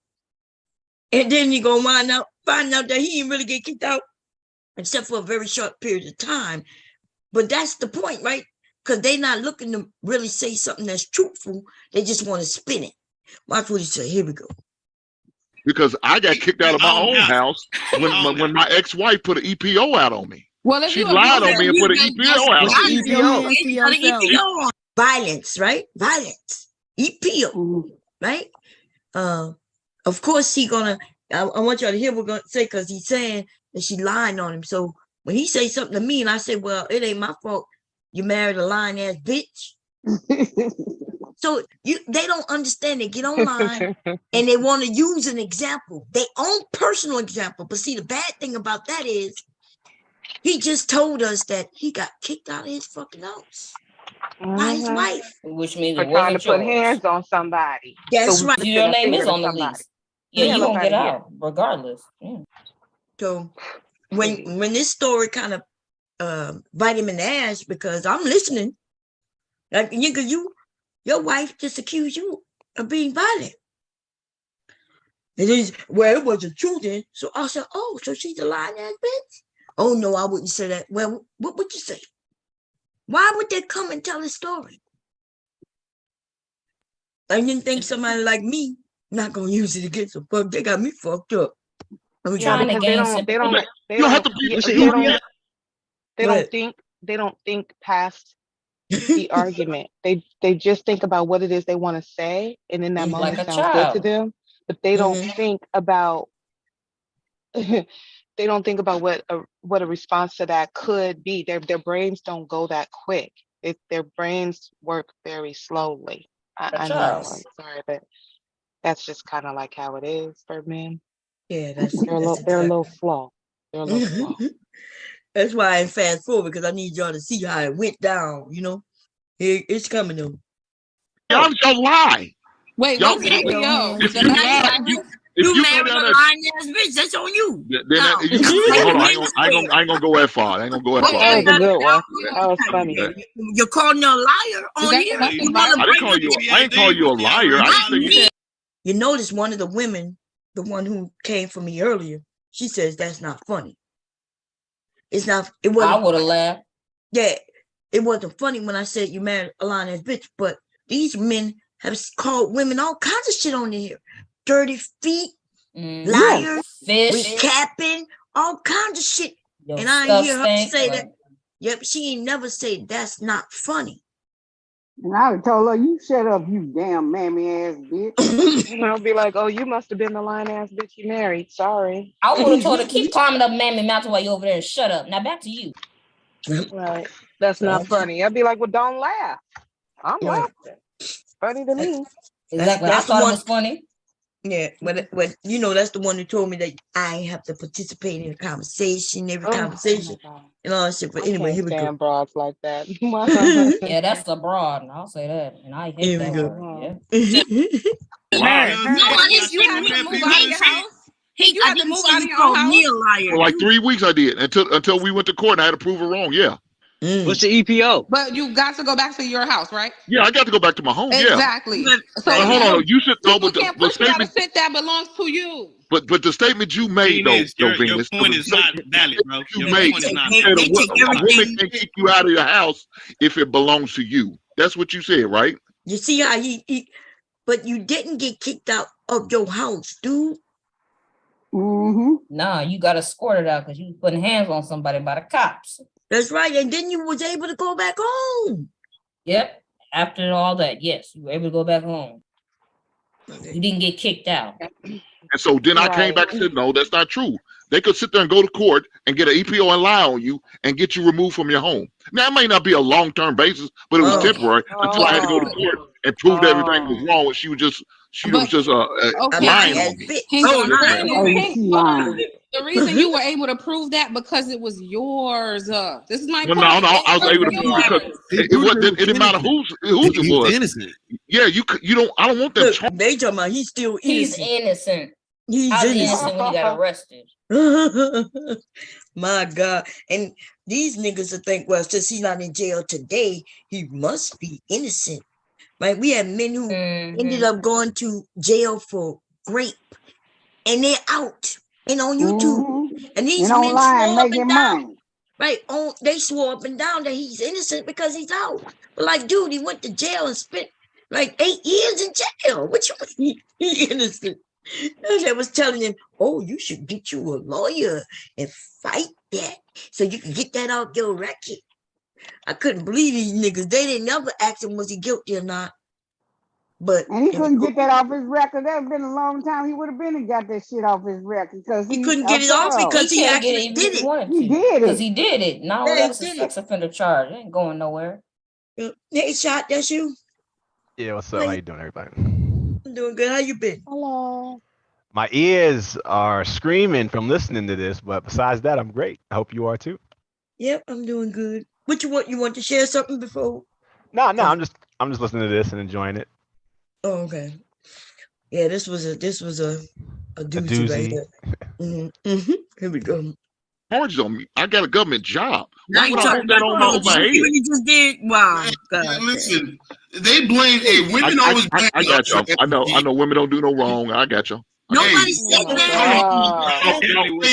and then you gonna find out that he didn't really get kicked out, except for a very short period of time. But that's the point, right? Because they're not looking to really say something that's truthful. They just want to spin it. Watch what he said. Here we go. Because I got kicked out of my own house when my ex-wife put an EPO out on me. Well, if she you lied on me and put an EPO out on me. EPO. Violence, right? Violence. EPO, right? Of course he gonna. I want y'all to hear what we're gonna say, because he's saying that she lying on him. So when he say something to me, and I say, "Well, it ain't my fault. You married a lying ass bitch." So they don't understand. They get online and they want to use an example, their own personal example. But see, the bad thing about that is he just told us that he got kicked out of his fucking house by his wife. Which means for it trying to wasn't put yours. hands on somebody. That's So right. Your name is on the lease. Yeah, you gonna get out regardless. Yeah. So when this story kind of vitamin ass because I'm listening. Like your wife just accused you of being violent. And then, well, it was the truth then. So I said, oh, so she's a lying ass bitch? Oh no, I wouldn't say that. Well, what would you say? Why would they come and tell a story? I didn't think somebody like me not gonna use it against them. But they got me fucked up. Yeah, because they don't think past the argument. They just think about what it is they want to say, and in that moment like a sounds good to child. them, but they don't think about they don't think about what a response to that could be. Their brains don't go that quick. Their brains work very slowly. I know. I'm sorry, but that's just kind of like how it is for men. Yeah, they're a little slow. They're a little slow. That's why I fast forward, because I need y'all to see how it went down. You know, it's coming though. Y'all don't lie. Wait, Y'all, what's EPO? if you lie, You married a lying ass bitch. That's on you. Then hold on, I ain't gonna go that far. I ain't gonna go that far. That was a good one. That was funny. You're calling her a liar on here. I ain't call you a liar. You notice one of the women, the one who came for me earlier, she says that's not funny. It's not. It wasn't. I would have laughed. Yeah, it wasn't funny when I said you married a lying ass bitch. But these men have called women all kinds of shit on here. Dirty feet, liars, recapping, all kinds of shit. And I ain't hear her say that. Yep, she ain't never said that's not funny. And I told her, you shut up, you damn mammy ass bitch. And I'll be like, oh, you must have been the lying ass bitch you married. Sorry. I would have told her, keep climbing up mammy mountain while you're over there and shut up. Now back to you. Right. That's not funny. I'd be like, well, don't laugh. I'm laughing. Funny to me. Exactly. I thought it was funny. Yeah, but you know, that's the one who told me that I have to participate in a conversation, every conversation, and all that shit. But anyway, here we go. Broads like that. Yeah, that's the broad, and I'll say that. And I hate that word. Yeah. You have to move out of your house. You have to move out of your own house. For like 3 weeks I did until we went to court and I had to prove her wrong. Yeah. What's the EPO? But you got to go back to your house, right? Yeah, I got to go back to my home. Exactly. Yeah. So hold on, you should know, but the statement that belongs to you. But the statement you made, Venus, your point is not valid, bro. Your point is not valid. A woman can kick you out of your house if it belongs to you. That's what you said, right? You see how he but you didn't get kicked out of your house, dude. Nah, you got escorted out because you was putting hands on somebody by the cops. That's right. And then you was able to go back home. Yep. After all that, yes, you were able to go back home. You didn't get kicked out. And so then I came back and said, no, that's not true. They could sit there and go to court and get an EPO and lie on you and get you removed from your home. Now, it may not be a long-term basis, but it was temporary until I had to go to court and prove that everything was wrong. And she was just lying on me. The reason you were able to prove that because it was yours. This is my point. No, I was able to prove because it didn't matter whose it was. Innocent. Yeah, you don't. I don't want them. Look, they talking about he's still innocent. He's innocent. He's innocent when he got arrested. My God. And these niggas will think, well, since he's not in jail today, he must be innocent. Right? We had men who ended up going to jail for rape, and they're out and on YouTube. And these men swore up and down. Right? They swore up and down that he's innocent because he's out. But like, dude, he went to jail and spent like 8 years in jail. What you mean he innocent? And they was telling him, oh, you should get you a lawyer and fight that so you can get that off your record. I couldn't believe these niggas. They didn't ever ask him was he guilty or not. But and he couldn't get that off his record. That would have been a long time. He would have been and got that shit off his record because he couldn't get it off because he actually did it. He did it because he did it. No, that's a sex offender charge. It ain't going nowhere. Hey, Shot, that's you. Yeah, what's up? How you doing, everybody? I'm doing good. How you been? Hello. My ears are screaming from listening to this, but besides that, I'm great. I hope you are too. Yep, I'm doing good. What you want? You want to share something before? No, I'm just listening to this and enjoying it. Oh, okay. Yeah, this was a doozy right here. Here we go. oranges on me. I got a government job. Now Why you would I talking want that on about my head? you just did. Wow. Man, God. listen, they blame. Hey, women always blame I got us y'all. for I know everything. women don't do no wrong. I got y'all. Nobody Hey, said hold that.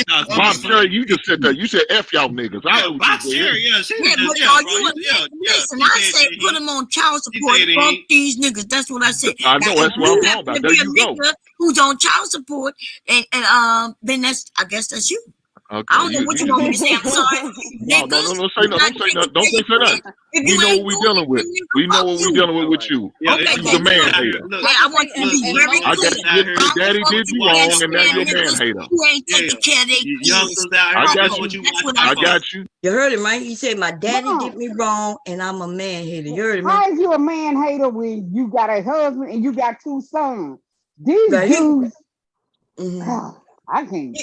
on. Bob Cherry, you just said that. You said F y'all niggas. I know what Box you Cherry, said. yeah, she Yeah, was but just, are bro, you listen? she I said said shit, put them on child she support. said it Fuck ain't. these niggas. That's what I said. I Now, know if that's what you I'm talking happen about. to There be a you go. nigga who's on child support, and then that's I guess that's you. Okay, I don't know what you want me to say. I'm sorry, No, niggas. don't say no. Don't say nothing. Don't say nothing. We know what we dealing with. We know what we dealing with you. Yeah, Okay, You's a then man look. hater. Yeah, I want you to be very I got clear. your daddy did you wrong, and now you're a man hater. Who ain't taking care of their kids. Youngsters out I here, got that's you. what you That's what I I got said. you. You heard him, right? He said my daddy Mom, did me wrong, and I'm a man hater. You heard him, how man? is you a man hater when you got a husband and you got 2 sons? These Right. dudes, Mhm. I can't.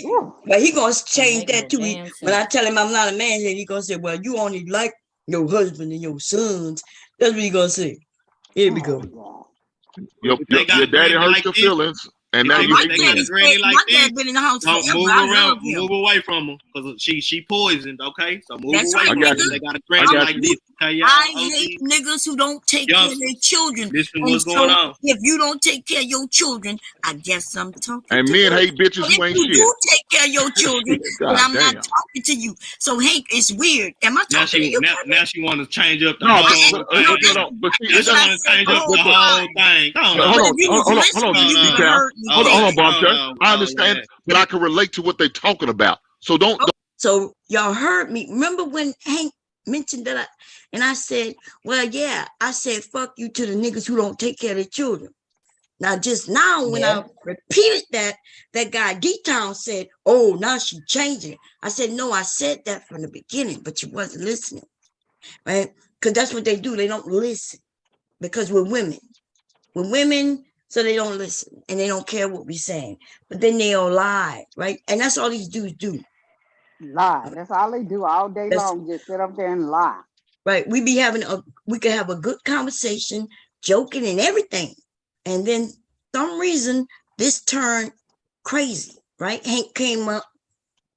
But he gonna change make no that too. damn When I sense. tell him I'm not a man hater, he gonna say, "Well, you only like your husband and your sons." That's what he gonna say. Here we go. Your they got your a daddy granny hurt like your this. feelings, and now If you My hate they got a daddy men. granny stayed. like My this, dad been in the house don't forever. move I around, love him. move away from them, because she poisoned. Okay, so move That's away right, from I got them. nigga. They got a I granny got like you. this. Okay, y'all, I OG hate niggas who don't take care of their youngsters, children. listen to And what's going so on. if you don't take care of your children, I guess I'm talking And to men you. hate bitches But who if ain't you shit. do take care of your children, then God I'm not damn. talking to you. So Hank, it's weird. Am I Now talking to she you? now she want to change up the No, whole but see, thing. Now That's she what I want to say change the up the whole whole time. thing. Come but on, But hold if on, you was hold on, listening, you would have D-Town. heard me Hold say on, that. Bob Cherry. on, I understand, man. but I can relate to what they're talking about. So don't. So y'all heard me. Remember when Hank mentioned that I said, well, yeah, I said, fuck you to the niggas who don't take care of their children. Now, just now, when I repeated that guy D-Town said, oh, now she changing. I said, no, I said that from the beginning, but you wasn't listening, right? Because that's what they do. They don't listen because we're women. We're women, so they don't listen and they don't care what we're saying. But then they'll lie, right? And that's all these dudes do. Lie. That's all they do all day long. Just sit up there and lie. Right. We could have a good conversation, joking and everything. And then some reason this turned crazy, right? Hank came up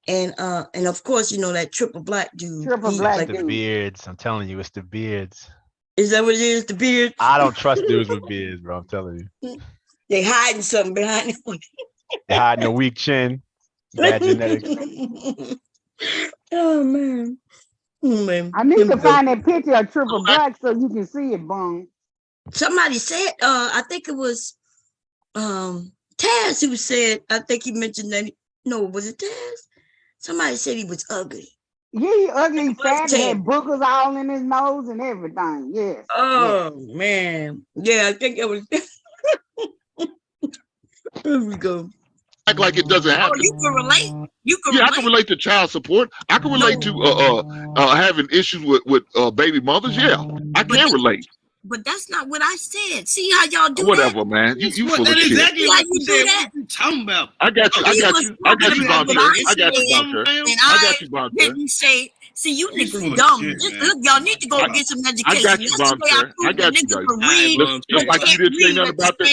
and of course, you know, that triple black dude. It's the beards. I'm telling you, it's the beards. Is that what it is? The beard? I don't trust dudes with beards, bro. I'm telling you. They hiding something behind it. They're hiding a weak chin, bad genetics. Oh man. Oh, man. I need to find that picture of triple black so you can see it, Bone. Somebody said, I think it was Taz who said, I think he mentioned that. No, was it Taz? Somebody said he was ugly. Yeah, he ugly, fat, had boogers all in his nose and everything. Yes. Oh man. Yeah, I think it was. There we go. Act like it doesn't happen. Oh, you can relate. You can I can relate to child support. I can relate to having issues with baby mothers. Yeah, I can relate. But that's not what I said. See how y'all do Whatever, that? man. You full of That's shit. exactly what you do said. that? What you talking about? I got you. I got you. I got you, Bonter. I got you, Bonter. And I got you, Bonter. didn't say. See, you He's niggas full of dumb. shit, Just man. look, y'all need to go get some I education. got you, Bonter. I got you, Niggas guys. can read, Just like you didn't say nothing about that.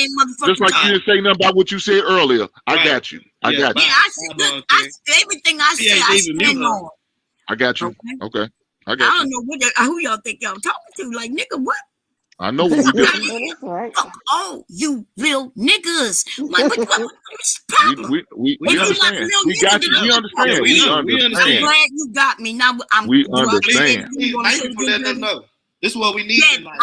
Just like you time. didn't say nothing about what you said earlier. I got you. I got you. Yeah, I said, look, everything I said, I stand on. I got you. Okay. I I got don't you. know who y'all think y'all talking to. Like, nigga, what? I know what we doing. That's right. Oh, you real niggas. Like, what's the problem? We If you like understand. real We niggas, got you. then We you understand. talk to We me. understand. I'm glad you got me. Now, We do I understand. Please, thank you for letting us know. This is what we need tonight.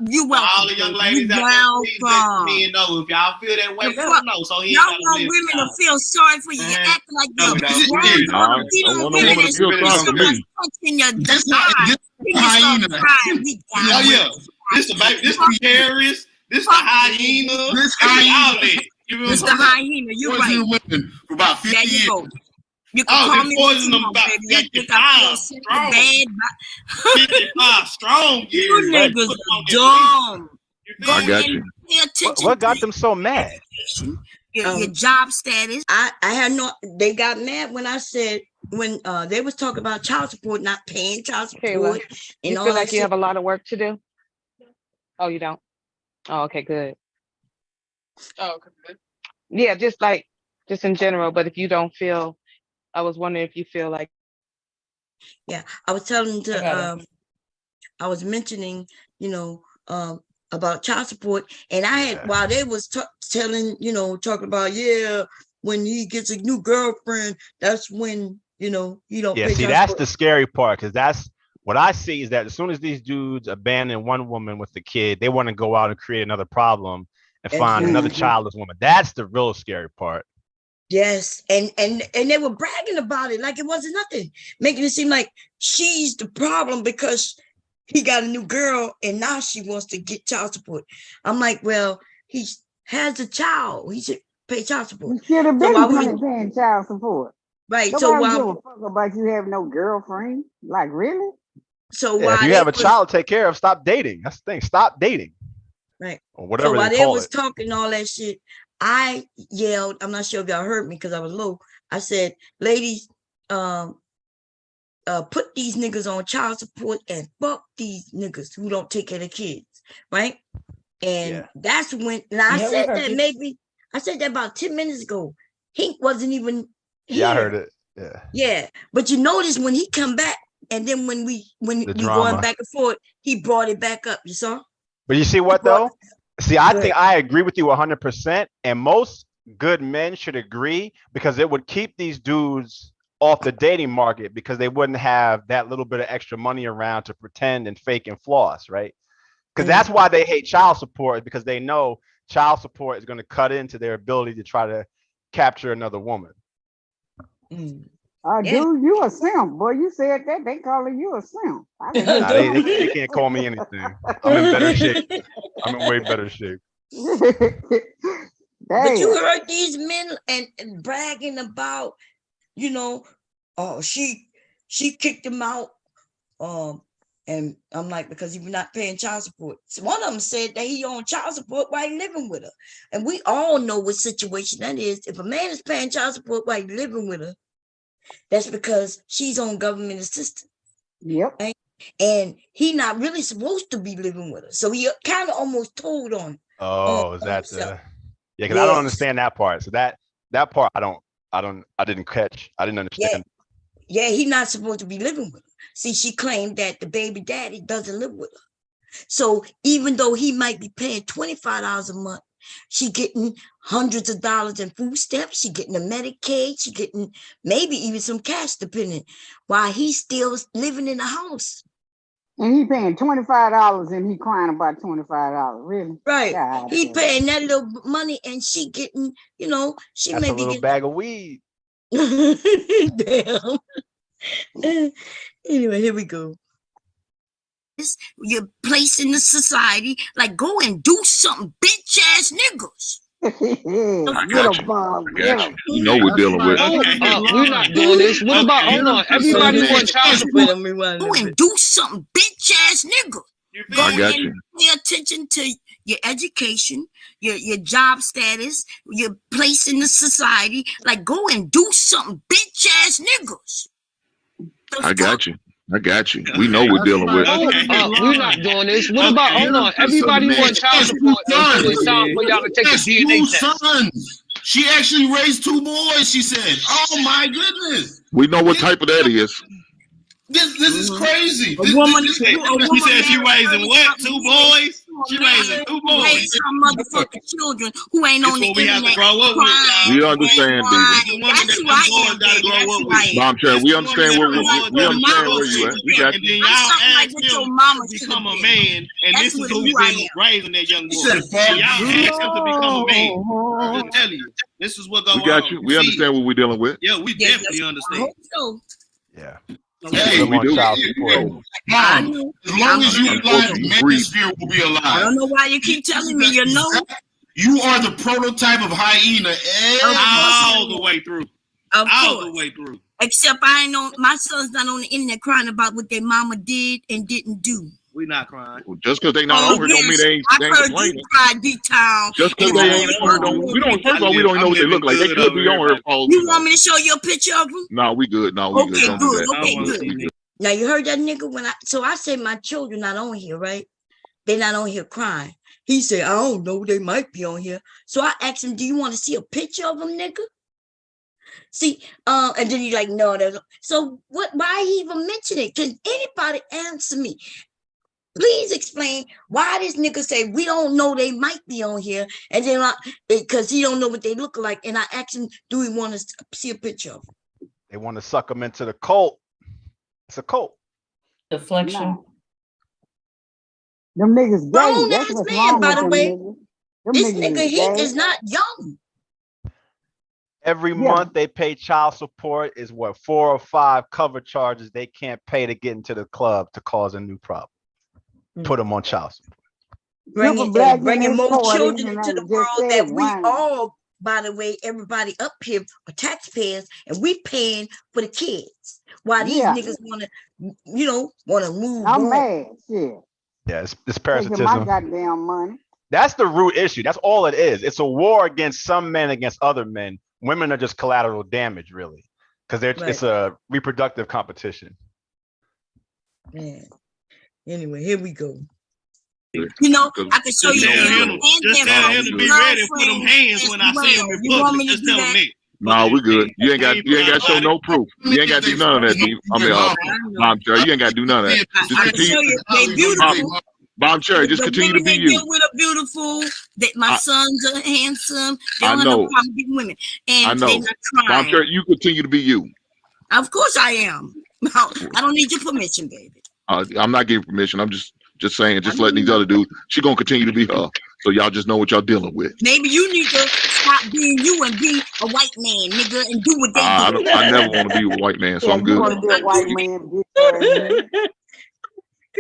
You welcome. All the young ladies out there, please let me know if y'all feel that way. Let us know. So he y'all ain't want women to feel sorry for you. You act like you're I don't want no woman to feel sorry for me. in your eye. We just start crying. We got yeah. This the terrorist. This the hyena. This hyena. This the hyena. You're right. Women for about 50 There you years. go. You can call me poison them tomorrow, about baby. I think 55 I feel sick strong. bad. 55 strong. You niggas dumb. I got you. Pay attention What got them so mad? your job status. I had no. They got mad when I said when they was talking about child support, not paying child support. Kayla, and you all feel that like you shit. have a lot of work to do? Oh, you don't? Oh, okay, good. Oh, okay. Yeah, just in general. But if you don't feel I was wondering if you feel like. Yeah, I was telling to I was mentioning, about child support, and I had while they was telling, talking about when he gets a new girlfriend, that's when you don't Yeah, pay see, child that's support. the scary part, because that's what I see is that as soon as these dudes abandon one woman with the kid, they want to go out and create another problem and find another Exactly. childless woman. That's the real scary part. Yes, and they were bragging about it like it wasn't nothing, making it seem like she's the problem because he got a new girl and now she wants to get child support. I'm like, well, he has a child. He should pay child support. You should have So been paying child support. right. Nobody So give a fuck about you having no girlfriend. Like, really? So Yeah, if you have a child to take care of, stop dating. That's the thing. Stop dating. Right. Or whatever so while they they call was it. talking all that shit, I yelled. I'm not sure if y'all heard me because I was low. I said, ladies, put these niggas on child support and fuck these niggas who don't take care of the kids, right? And that's when, and I said that maybe, I said that about 10 minutes ago. He wasn't even here. Yeah, I heard it. Yeah. But you notice when he come back, and then when we drama. going back and forth, he brought it back up. You saw? But you see what though? See, I think I agree with you 100%, and most good men should agree, because it would keep these dudes off the dating market, because they wouldn't have that little bit of extra money around to pretend and fake and floss, right? Because that's why they hate child support, because they know child support is going to cut into their ability to try to capture another woman. Dude, you a simp. Boy, you said that. They calling you a simp. Nah, they can't call me anything. I'm in better shape. I'm in way better shape. But you heard these men and bragging about, oh, she kicked him out. And I'm like, because he was not paying child support. So one of them said that he on child support while he living with her. And we all know what situation that is. If a man is paying child support while he living with her, that's because she's on government assistance. Yep. Right? And he not really supposed to be living with her. So he kind of almost told on. Oh, is that the? Yeah, because I don't understand that part. So that part I didn't catch. I didn't understand. Yeah, he's not supposed to be living with her. See, she claimed that the baby daddy doesn't live with her. So even though he might be paying $25 a month, she getting hundreds of dollars in food stamps. She getting a Medicaid. She getting maybe even some cash, depending. While he's still living in the house. And he paying $25 and he crying about $25. Really? Right. God, he paying that little money and she getting, she That's may a be little bag of weed. Damn. Anyway, here we go. Your place in the society, like go and do something, bitch ass niggas. I got you. You know we're dealing with. We're not doing this. What about? Hold on. Everybody wants child support. Go and do something, bitch ass niggas. Go I got and you. pay attention to your education, your job status, your place in the society. Like go and do something, bitch ass niggas. I got you. We know we're dealing with. We're not doing this. What about? Hold on. Everybody wants child support until it's time for y'all to take a DNA test. Sons. She actually raised 2 boys. She said, "Oh my goodness." We know what type of that is. This is crazy. She said she raising what? 2 boys? She raising 2 boys. Raise some motherfucking children who ain't on the we have to internet. grow up with, We understand, baby. That's who I am, baby. That's who I am. Mom, Chad, we understand where you at. We got And you. then y'all like ask what him your mama to should become have a been. man, and That's this is what who who we've I been am. raising that young boy. said, And y'all ask him to become a man. I'm telling you, this is what goes on. We got you. We understand what we're dealing with. Yeah, we definitely understand. So, Yeah. Hey, I'm on child support. Mom, as long as you alive, manosphere will be alive. I don't know why you keep telling me you know. You are the prototype of hyena All the way through. Of All course. the way through. Except I ain't on, my son's not on the internet crying about what their mama did and didn't do. We not crying. Just because they not over don't mean they ain't heard complaining. you cry D-Town. Just because they ain't on her don't. We don't. First of all, we don't know what they look like. They could be on her. You want me to show you a picture of them? No, we good. No, we good. Don't do that. Okay, good. Now you heard that nigga when I say my children not on here, right? They not on here crying. He said, I don't know, they might be on here. So I asked him, do you want to see a picture of them, nigga? See, and then you're like, no, there's so what? Why he even mention it? Can anybody answer me? Please explain why this nigga say we don't know they might be on here, and then because he don't know what they look like, and I asked him, do we want to see a picture of them? They want to suck them into the cult. It's a cult. Deflection. No. Them niggas gay. Grown That's ass what's man, wrong by with the them way. niggas. Them This niggas nigga, he gay. is not young. Every month they pay child support is what 4 or 5 cover charges they can't pay to get into the club to cause a new problem. Put them on child support. Bringing more 40s children and into the just world said that we whining. all, by the way, everybody up here are taxpayers, and we paying for the kids. While these niggas want to move I'm on. mad, shit. Yeah, it's Taking parasitism. my goddamn money. That's the root issue. That's all it is. It's a war against some men against other men. Women are just collateral damage, really, because it's a reproductive competition. Man. Anyway, here we go. You know, I can show you him. Just tell him to be ready for them hands when I see him in public. Just tell him that. No, we good. You ain't got to show no proof. You ain't got to do none of that. Mom Cherry, you ain't got to do none of that. Just continue. They beautiful. Mom Cherry, just continue to be you. Deal with a beautiful. That my sons are handsome. They don't I have know. no problem getting women, and I know. they're not trying. Mom Cherry, you continue to be you. Of course I am. I don't need your permission, baby. I'm not giving permission. I'm just saying, just letting these other dudes. She gonna continue to be her. So y'all just know what y'all dealing with. Maybe you need to stop being you and be a white man, nigga, and do what they do. I never want to be a white man, so I'm good. You want to be a white man?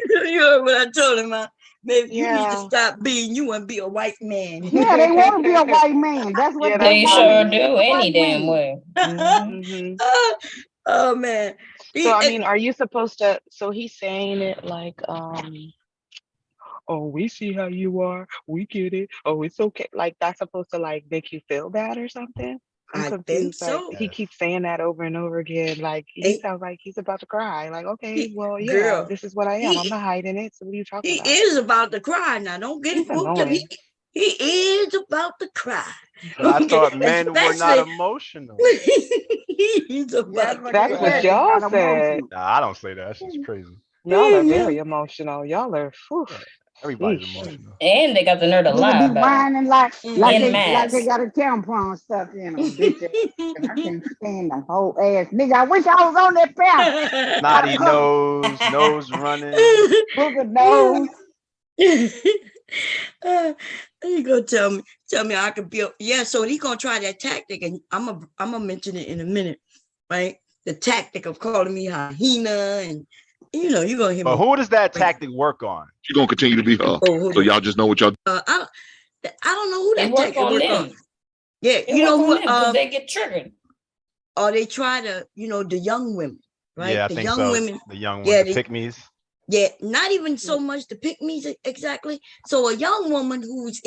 You heard what I told him, huh? Maybe you need to stop being you and be a white man. Yeah, they want to be a white man. That's what they sure do any damn way. Oh man. So I mean, are you supposed to? So he's saying it like, oh, we see how you are. We get it. Oh, it's okay. Like that's supposed to like make you feel bad or something? I'm confused. So. Like he keeps saying that over and over again. Like he sounds like he's about to cry. Like, okay, well, yeah, girl, this is what I am. I'm not hiding it. So what are you talking about? He is about to cry now. Don't get it booked up. He is about to cry. But I thought men were not emotional. He's about That's what y'all said. Nah, I don't say that. That's just crazy. Y'all are very emotional. Y'all are. Whew. Everybody's emotional. And they got the nerve to lie They be about whining like like they got a tampon stuck in them, bitch. And I can't stand the whole ass. Nigga, I wish I was on that path. Snotty nose, nose running. Booger nose. He gonna tell me I could be so he gonna try that tactic, and I'm gonna mention it in a minute, right? The tactic of calling me hyena, and you know you're gonna hear. But who does that tactic work on? She's gonna continue to be her. So y'all just know what y'all. I don't know who that work tactic on work them. on. Yeah, They you know work on what? them 'cause they get triggered. Or they try to, the young women, right? Yeah, I the think young so. women. The young ones, the pick-me's. Yeah, not even so much the pick-me's exactly. So a young woman who's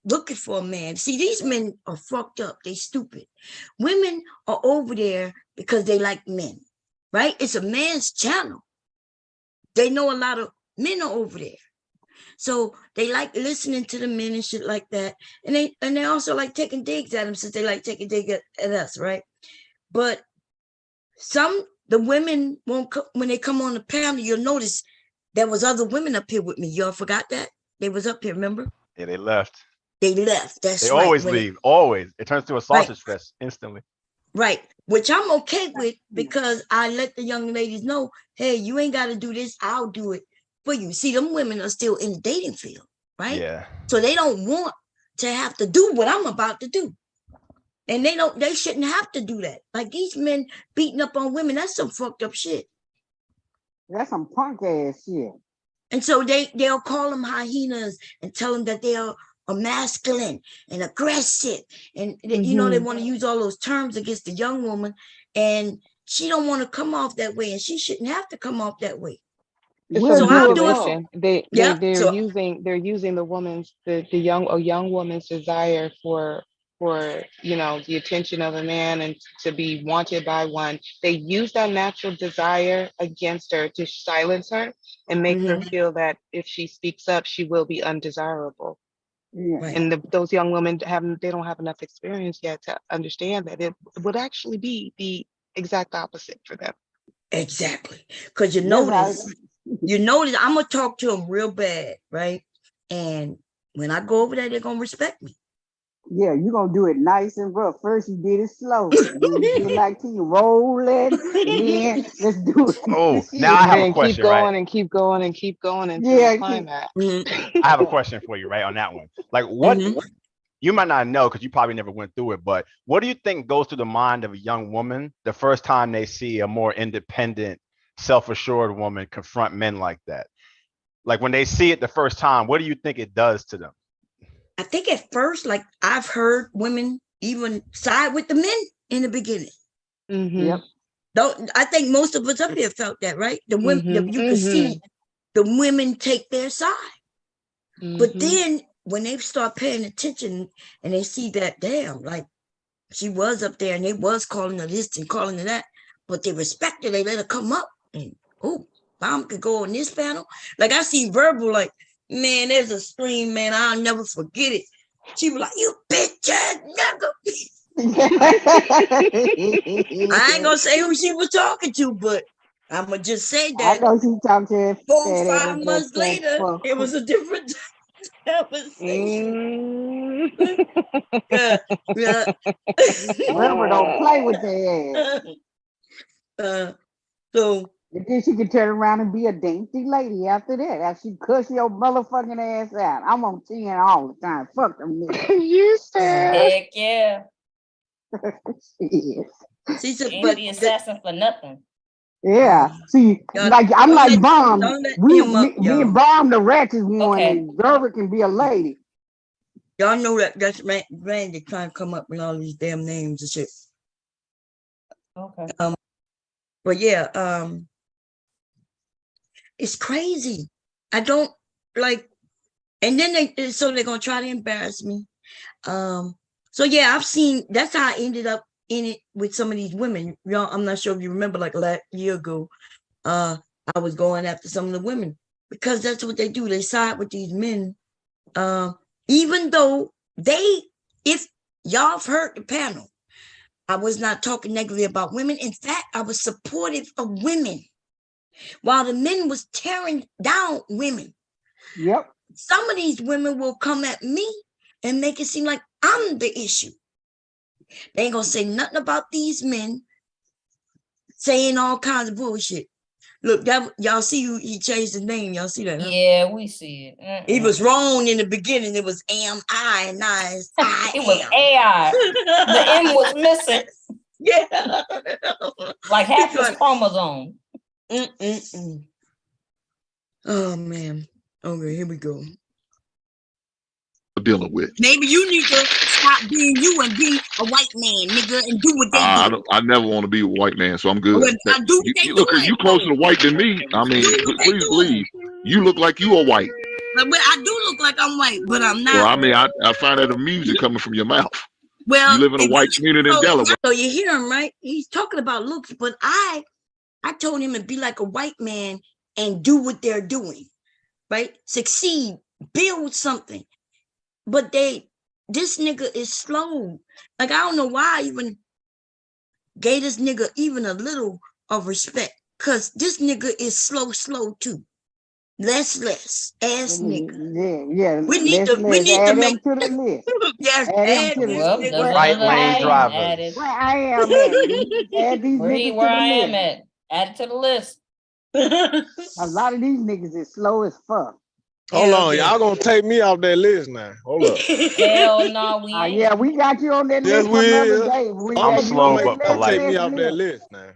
looking for a man. See, these men are fucked up. They stupid. Women are over there because they like men, right? It's a man's channel. They know a lot of men are over there. So they like listening to the men and shit like that. And they also like taking digs at them since they like taking digs at us, right? But the women won't when they come on the panel, you'll notice there was other women up here with me. Y'all forgot that? They was up here, remember? Yeah, they left. They left. That's they right. always leave. Always. It turns to a sausage fest instantly. Right. Which I'm okay with because I let the young ladies know, hey, you ain't got to do this. I'll do it for you. See, them women are still in the dating field, right? Yeah. So they don't want to have to do what I'm about to do. And they shouldn't have to do that. Like these men beating up on women, that's some fucked up shit. That's some punk ass shit. And so they'll call them hyenas and tell them that they are masculine and aggressive. And they want to use all those terms against the young woman. And she don't want to come off that way. And she shouldn't have to come off that way. So I'll do it. They're using the woman's the young woman's desire for the attention of a man and to be wanted by one. They use that natural desire against her to silence her and make her feel that if she speaks up, she will be undesirable. And those young women they don't have enough experience yet to understand that it would actually be the exact opposite for them. Exactly. Because you notice, I'm gonna talk to them real bad, right? And when I go over there, they're gonna respect me. Yeah, you're gonna do it nice and rough. First you did it slow. Then you did like you rolling. Then let's do it. Oh, now I have a question, keep going right? and keep going and keep going until you find that. I have a question for you, right, on that one. Like, what you might not know because you probably never went through it, but what do you think goes through the mind of a young woman the first time they see a more independent, self-assured woman confront men like that? Like when they see it the first time, what do you think it does to them? I think at first, like I've heard women even side with the men in the beginning. Yep. I think most of us up here felt that, right? The women, you could see the women take their side. But then when they start paying attention and they see that, damn, like she was up there and they was calling her this and calling her that, but they respect her, they let her come up and, oh, Mom could go on this panel. Like I see Verbal, like, man, there's a scream, man, I'll never forget it. She was like, you bitch ass nigga. I ain't gonna say who she was talking to, but I'm gonna just say that. I know she talked to 4-5 months later, it was a different conversation. Remember, don't play with their ass. So and then she could turn around and be a dainty lady after that. After she cuss your motherfucking ass out. I'm on 10 all the time. Fuck them niggas. You said. Heck yeah. See, Ain't the assassin for nothing. Yeah. See, like I'm like Bomb. Me and Bomb the ratchet one, and Gerber can be a lady. Y'all know that's Randy trying to come up with all these damn names and shit. Okay. But yeah, it's crazy. I don't like, and then they're gonna try to embarrass me. So yeah, I've seen, that's how I ended up in it with some of these women. Y'all, I'm not sure if you remember, like last year ago, I was going after some of the women because that's what they do. They side with these men, even though if y'all have heard the panel, I was not talking negatively about women. In fact, I was supportive of women while the men was tearing down women. Yep. Some of these women will come at me and make it seem like I'm the issue. They ain't gonna say nothing about these men saying all kinds of bullshit. Look, y'all see who he changed his name. Y'all see that? Huh? Yeah, we see it. He was wrong in the beginning. It was I, and now it's I. It was AI. The M was missing. Yeah. Like half his chromosome. Oh man. Okay, here we go. Dealing with. Maybe you need to stop being you and be a white man, nigga, and do what they do. I never want to be a white man, so I'm good. Well, I do you closer to white than me. I mean, please believe. You look like you are white. But I do look like I'm white, but I'm not. Well, I mean, I find that amusing coming from your mouth. Well, you live in a white community in Delaware. So you hear him, right? He's talking about looks, but I told him to be like a white man and do what they're doing, right? Succeed, build something. But this nigga is slow. Like, I don't know why I even gave this nigga even a little of respect. Cause this nigga is slow too. Less, ass nigga. Yeah. We need to make to the list. Yes, add him to the list. Right lane drivers. Where I am at. Add these niggas where to the I list. am at. Add it to the list. A lot of these niggas is slow as fuck. Hold on, y'all gonna take me off that list now. Hold up. Hell no, we ain't. Yeah, we got you on that list for another day. I'm slow but polite. Take me off that list now.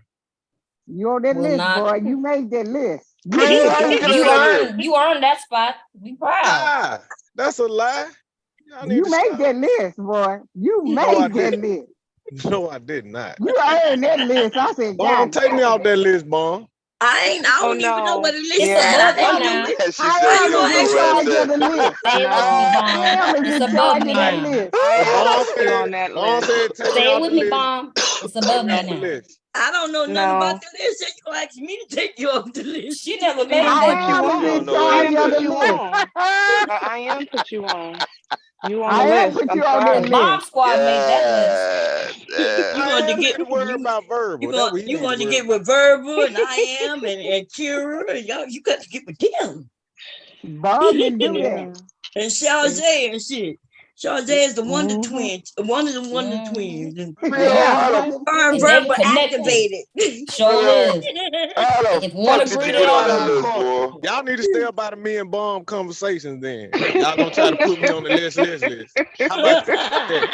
You on that list, boy. You made that list. You earned that spot. Be proud. That's a lie. You made that list, boy. You made that list. No, I did not. You earned that list. I said, Don't take me off that list, Mom. I don't even know what the list is. I am in charge of the list. I am in charge of that list. Stay with me, Mom. It's above me now. I don't know nothing about the list. You gonna ask me to take you off the list. She never made I am in charge of the list. I am put you on. You on I the am list. put I'm you on that sorry. list. Mom Squad made that list. You I want to am get finna worry about verbal. That's what he you need want to to worry get with Verbal and I am and Kira and y'all. You got to get with them. Bob didn't do Yeah. that. And Charzay and shit. Charzay is the Wonder Mhm. Twins, one of the Wonder Twins. And Yeah. her and And they Verbal connected. activated. Show is. How the If one fuck did agree, you they get on all that agree. list, boy? Y'all need to stay up out of me and Bomb conversations then. Y'all gonna try to put me on the list. How about that?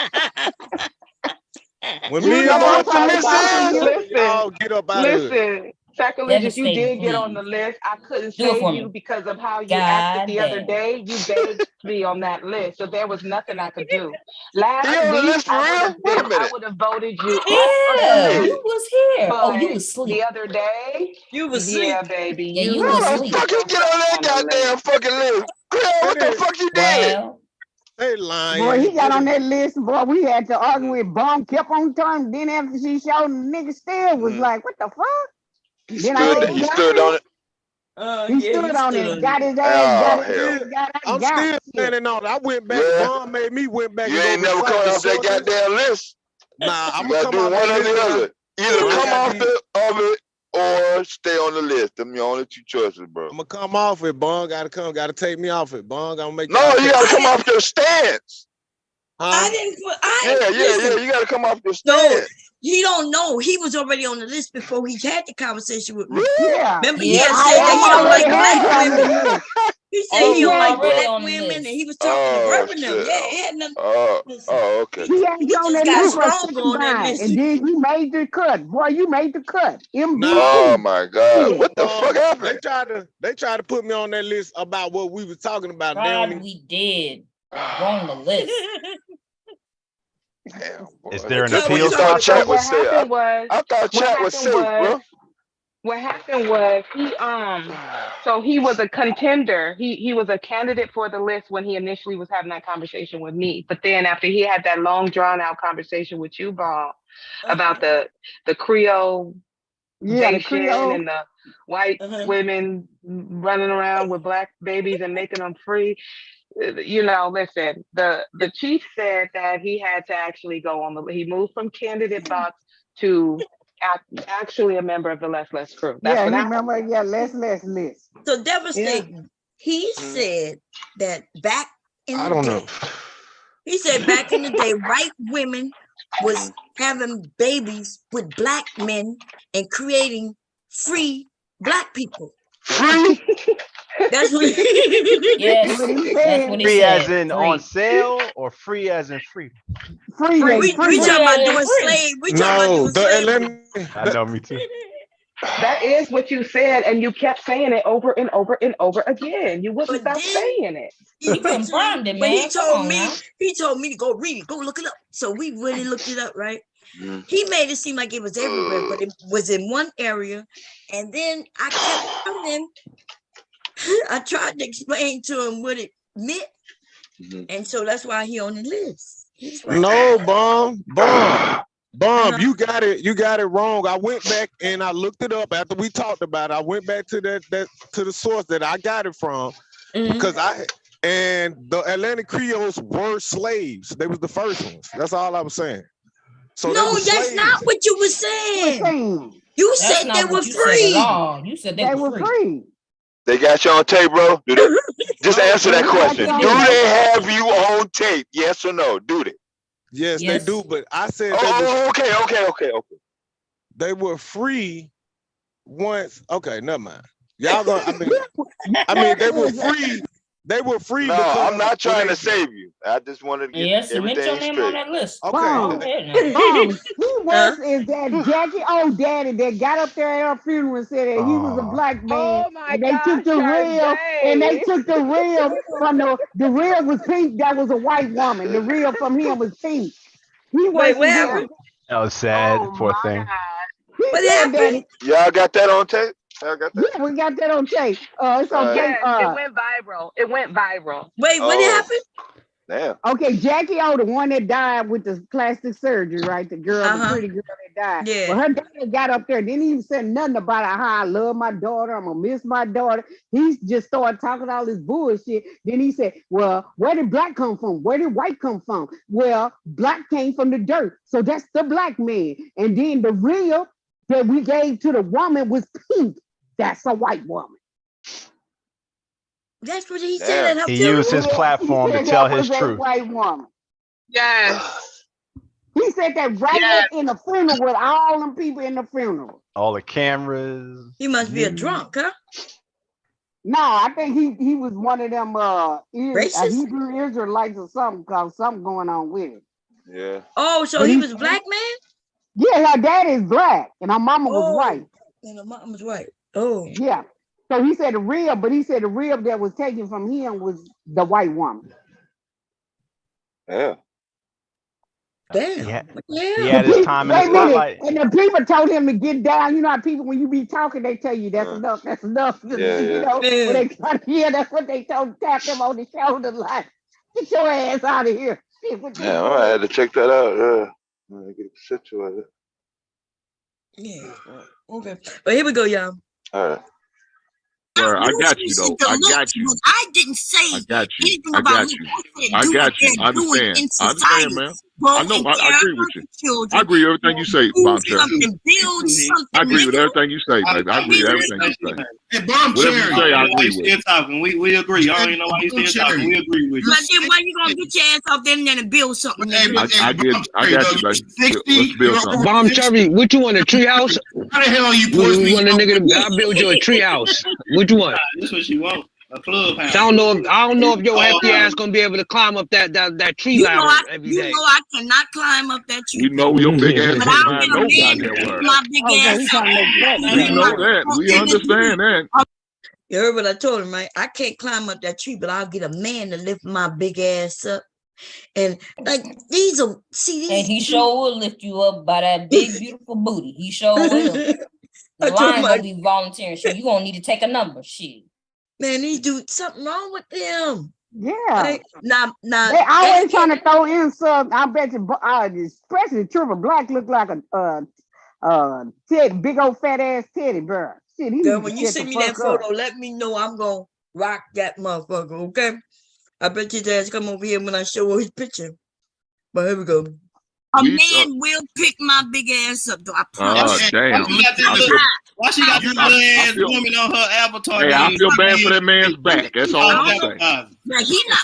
When You me know and what Bomb the list is? y'all get up out of it. Listen, sacrilegious, you Devastating, did get on please. the list. I couldn't Do it save for you me. because of how you acted God the other damn. day. You begged to be on that list, so there was nothing I could do. Last He on the week, list for real? Wait a I minute. would have voted you off of the Yeah, list. you was here. Oh, you But was asleep. the other day, You was yeah, asleep. baby, Yeah, you you was How the asleep. fuck you get on that goddamn fucking list? Girl, what the fuck you did? Well, They Boy, lying. he got on that list. Boy, we had to argue with Bomb. Kept on turning. Then after she showed, the nigga still was like, "What the fuck?" He Then stood. I He said, stood on it. he stood on it. Got his ass. Oh Got his hell. ass. Got I'm got still shit. standing on it. I went back. Yeah. Bomb made me went back You and ain't go never recite coming the off that sources. goddamn list. Nah, I'm You gonna gotta come do off one that or list. the other. Either when I come got off of it or stay on the list. Them your only two choices, bro. I'm gonna come off it. Bong gotta take me off it. Bong gonna make No, y'all you gotta come off your stance. Huh? Yeah. You gotta come off your No, stance. he don't know. He was already on the list before he had the conversation with me. Yeah. Remember, he Yeah, had I said that he don't already like had black you on the women. list. He said Oh, he don't you like already black on the women, list. and he was talking to Oh Verbal now. shit. Yeah, it had nothing. Oh, Listen, okay. He had he you on just that got list for stronger on that combine, list. and then you made the cut. Boy, you made the cut. Nah, Oh MVP. my God. What the fuck they happened? tried to put me on that list about what we was talking about. They don't God, even... we did. We're on the list. Damn, boy. Is there an So appeal So thought chat what was safe. happened was, I thought chat was safe, bro. what happened was he was a contender. He was a candidate for the list when he initially was having that conversation with me. But then after he had that long drawn out conversation with you, Bob, about the Creole Yeah, the Creole. and the white women running around with black babies and making them free. You know, listen, the chief said that he had to actually go on he moved from candidate box to actually a member of the Less crew. That's Yeah, what he happened. remember. Yeah, less list. So devastating. He said that back in I the don't day, know. he said back in the day, white women was having babies with black men and creating free black people. Free? That's what Yes, What he that's said. what he Free said. as in on sale or free as in free? Free. we talking about doing free. slave. We talking about doing slavery. I know, me too. That is what you said, and you kept saying it over and over and over again. You wouldn't But stop then saying it. He confirmed it, But man. he told me to go read it, go look it up. So we really looked it up, right? Mm. He made it seem like it was everywhere, but it was in one area. And then I kept telling him, I tried to explain to him what it meant. And so that's why he on the list. He's right. No, Bomb, you got it wrong. I went back and I looked it up after we talked about it. I went back to that to the source that I got it from because the Atlantic Creoles were slaves. They was the first ones. That's all I was saying. So no, that's not what you were saying. You said they were free. You said they were free. They got you on tape, bro? Do they? Just answer that question. Do they have you on tape? Yes or no? Do they? Yes, they do. But I said okay. They were free once. Okay, never mind. Y'all gonna I mean they were free. They were free. No, I'm not trying to save you. I just wanted to get everything your name straight. on that list. Okay. He was is that Jackie old daddy that got up there at her funeral and said that he was a black man. Oh my and they took the rib, and they took the rib from the rib was pink. That was a white woman. The rib from him was pink. He was him. That was sad. Poor thing. What happened? Y'all got that on tape? Y'all got that? Yeah, we got that on tape. It's on tape. Yes, it went viral. It went viral. Wait, what happened? Damn. Okay, Jackie O, the one that died with the plastic surgery, right? The girl, the pretty girl that died. Yeah. Well, her daughter got up there, didn't even say nothing about how I love my daughter, I'm gonna miss my daughter. He just started talking all this bullshit. Then he said, well, where did black come from? Where did white come from? Well, black came from the dirt. So that's the black man. And then the real that we gave to the woman was pink. That's a white woman. That's what he said. He used his platform to tell his truth. White woman. Yes. He said that right in the funeral with all them people in the funeral. All the cameras. He must be a drunk, huh? No, I think he was one of them Racist? Hebrew Israelites or something, cause something going on with it. Yeah. Oh, so he was a black man? Yeah, her dad is black and her mama was white. And her mom was white. Oh. Yeah. So he said the rib that was taken from him was the white woman. Yeah. Damn. Yeah. Yeah. He had his time in the spotlight. And the people told him to get down. You know how people, when you be talking, they tell you that's enough, that's enough. Yeah, you know, when they try to hear, that's what they told, tap them on the shoulder, like, get your ass out of here. Yeah, I had to check that out. Yeah. Get situated. Yeah. Okay. But here we go, y'all. All right. Sir, I got you though. I got you. I didn't say I got you. anything I about got you. what I do got what you. they're I doing understand. in I society. understand, man. Go I know. and I care agree with about you. the children. I agree with everything you say, Do Bomb Cherry. something, build something. I agree with nigga. everything you say, baby. I agree with everything you say. Hey, Bomb Whatever you Cherry. say, I agree Still with. talking. We agree. Y'all ain't know why you still talking. We agree with you. But then why you gonna get your ass up there and then build something? nigga? I got you, baby. Let's build something. Bomb Cherry, what you want, a tree house? How the hell are you You pushing me? want a nigga to, I'll build you a tree house. What you want? This what she want. A clubhouse. I don't know if your hefty ass gonna be able to climb up that tree You ladder know every you day. know I cannot climb up that tree. We know your big ass But can't I'll find get a no man to goddamn lift word. my big ass up. We know that. We understand that. You heard what I told him, right? I can't climb up that tree, but I'll get a man to lift my big ass up. And like these are And he sure will lift you up by that big beautiful booty. He sure will. The line gonna be volunteering. So you gonna need to take a number. Shit. Man, these dudes, something wrong with them. Yeah. Like, now, they always trying to throw in some. I bet you, especially Triple Black, look like a big old fat ass teddy bear. Shit, girl, when you send me that photo, let me know. I'm gonna rock that motherfucker. Okay. I bet his ass come over here when I show his picture. But here we go. A man will pick my big ass up, though. I promise. Damn. Why she got this little ass woman on her avatar? Hey, I feel bad for that man's back. That's all I'm saying. Now,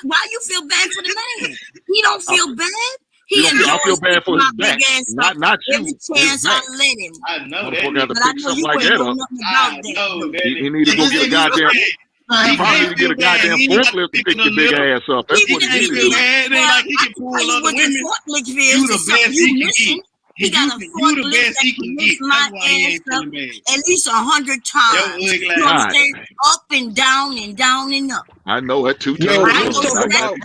why you feel bad for the man? He don't feel bad. I feel bad for his back. Not you. Every chance I let him. I know that. But I know you ain't know nothing about that. He need to go get a goddamn. He probably need to get a goddamn forklift to pick your big ass up. That's what he need to do. It ain't like he can pull other women. You the best he can get. He got a forklift that can lift my ass up at least 100 times. You understand? Up and down and down and up. I know that 2 times. Yo, let's talk about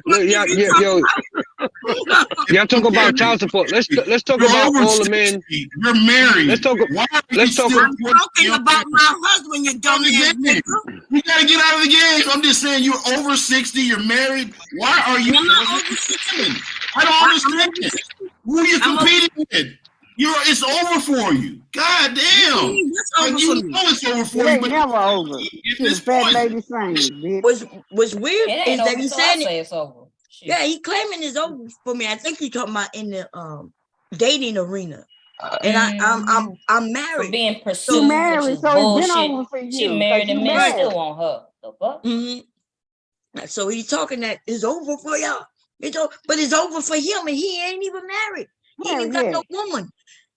y'all talk about child support. Let's talk about all the men. You're married. Let's talk. I'm talking about my husband, you dumb ass nigga. You gotta get out of the game. I'm just saying you're over 60. You're married. Why are you? I'm not over 60. I don't understand it. Who are you competing with? It's over for you. God damn. Like, you know it's over for you. It ain't never over. It's fat lady saying, bitch. What's weird It ain't is that over he's till I saying say it's over. Shit. Yeah, he claiming it's over for me. I think he's talking about in the dating arena. And I'm married. For being pursued. Married, so it's been over for you. She married and men still want her. The fuck? Mm-hmm. So he's talking that it's over for y'all. But it's over for him, and he ain't even married. He ain't got no woman.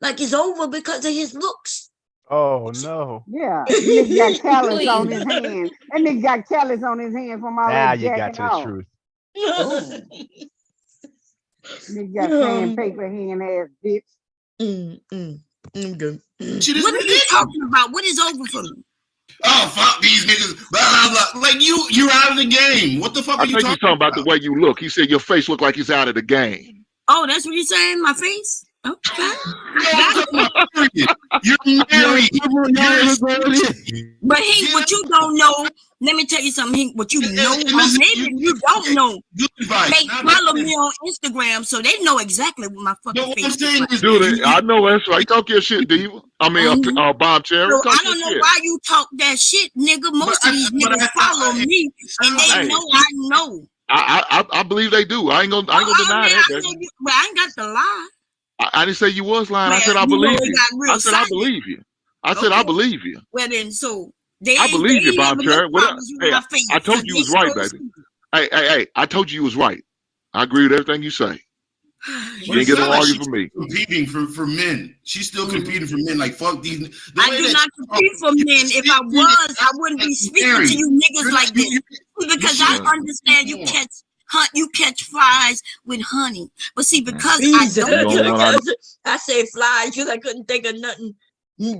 Like it's over because of his looks. Oh no. Yeah. Nigga got callus on his hand. That nigga got callus on his hand from all now that you got to the truth. Nigga got sandpaper hand ass bitch. Good. What are you talking about? What is over for me? Oh, fuck these niggas. Blah, blah, blah. Like you're out of the game. What the fuck are you talking about? I think he's talking about the way you look. He said your face look like he's out of the game. Oh, that's what you're saying? My face? Okay. You're married. But what you don't know let me tell you something, what you know, or maybe you don't know. They follow me on Instagram, so they know exactly what my fucking face is like. Dude, I know that's right. Talk your shit, Diva. I mean, Bob Cherry. So I don't know why you talk that shit, nigga. Most of these niggas follow me, and they know I know. I believe they do. I ain't gonna deny that. But I ain't got the lie. I didn't say you was lying. I said I believe you. I said I believe you. I said I believe you. Well then, so I believe you, Bob Cherry. Hey, I told you was right, baby. Hey, I told you was right. I agree with everything you say. You ain't get no argument for me. Competing for men. She's still competing for men. Like, fuck these. I do not compete for men. If I was, I wouldn't be speaking to you niggas like this. Because I understand you catch flies with honey. But see, because I don't, I say flies, because I couldn't think of nothing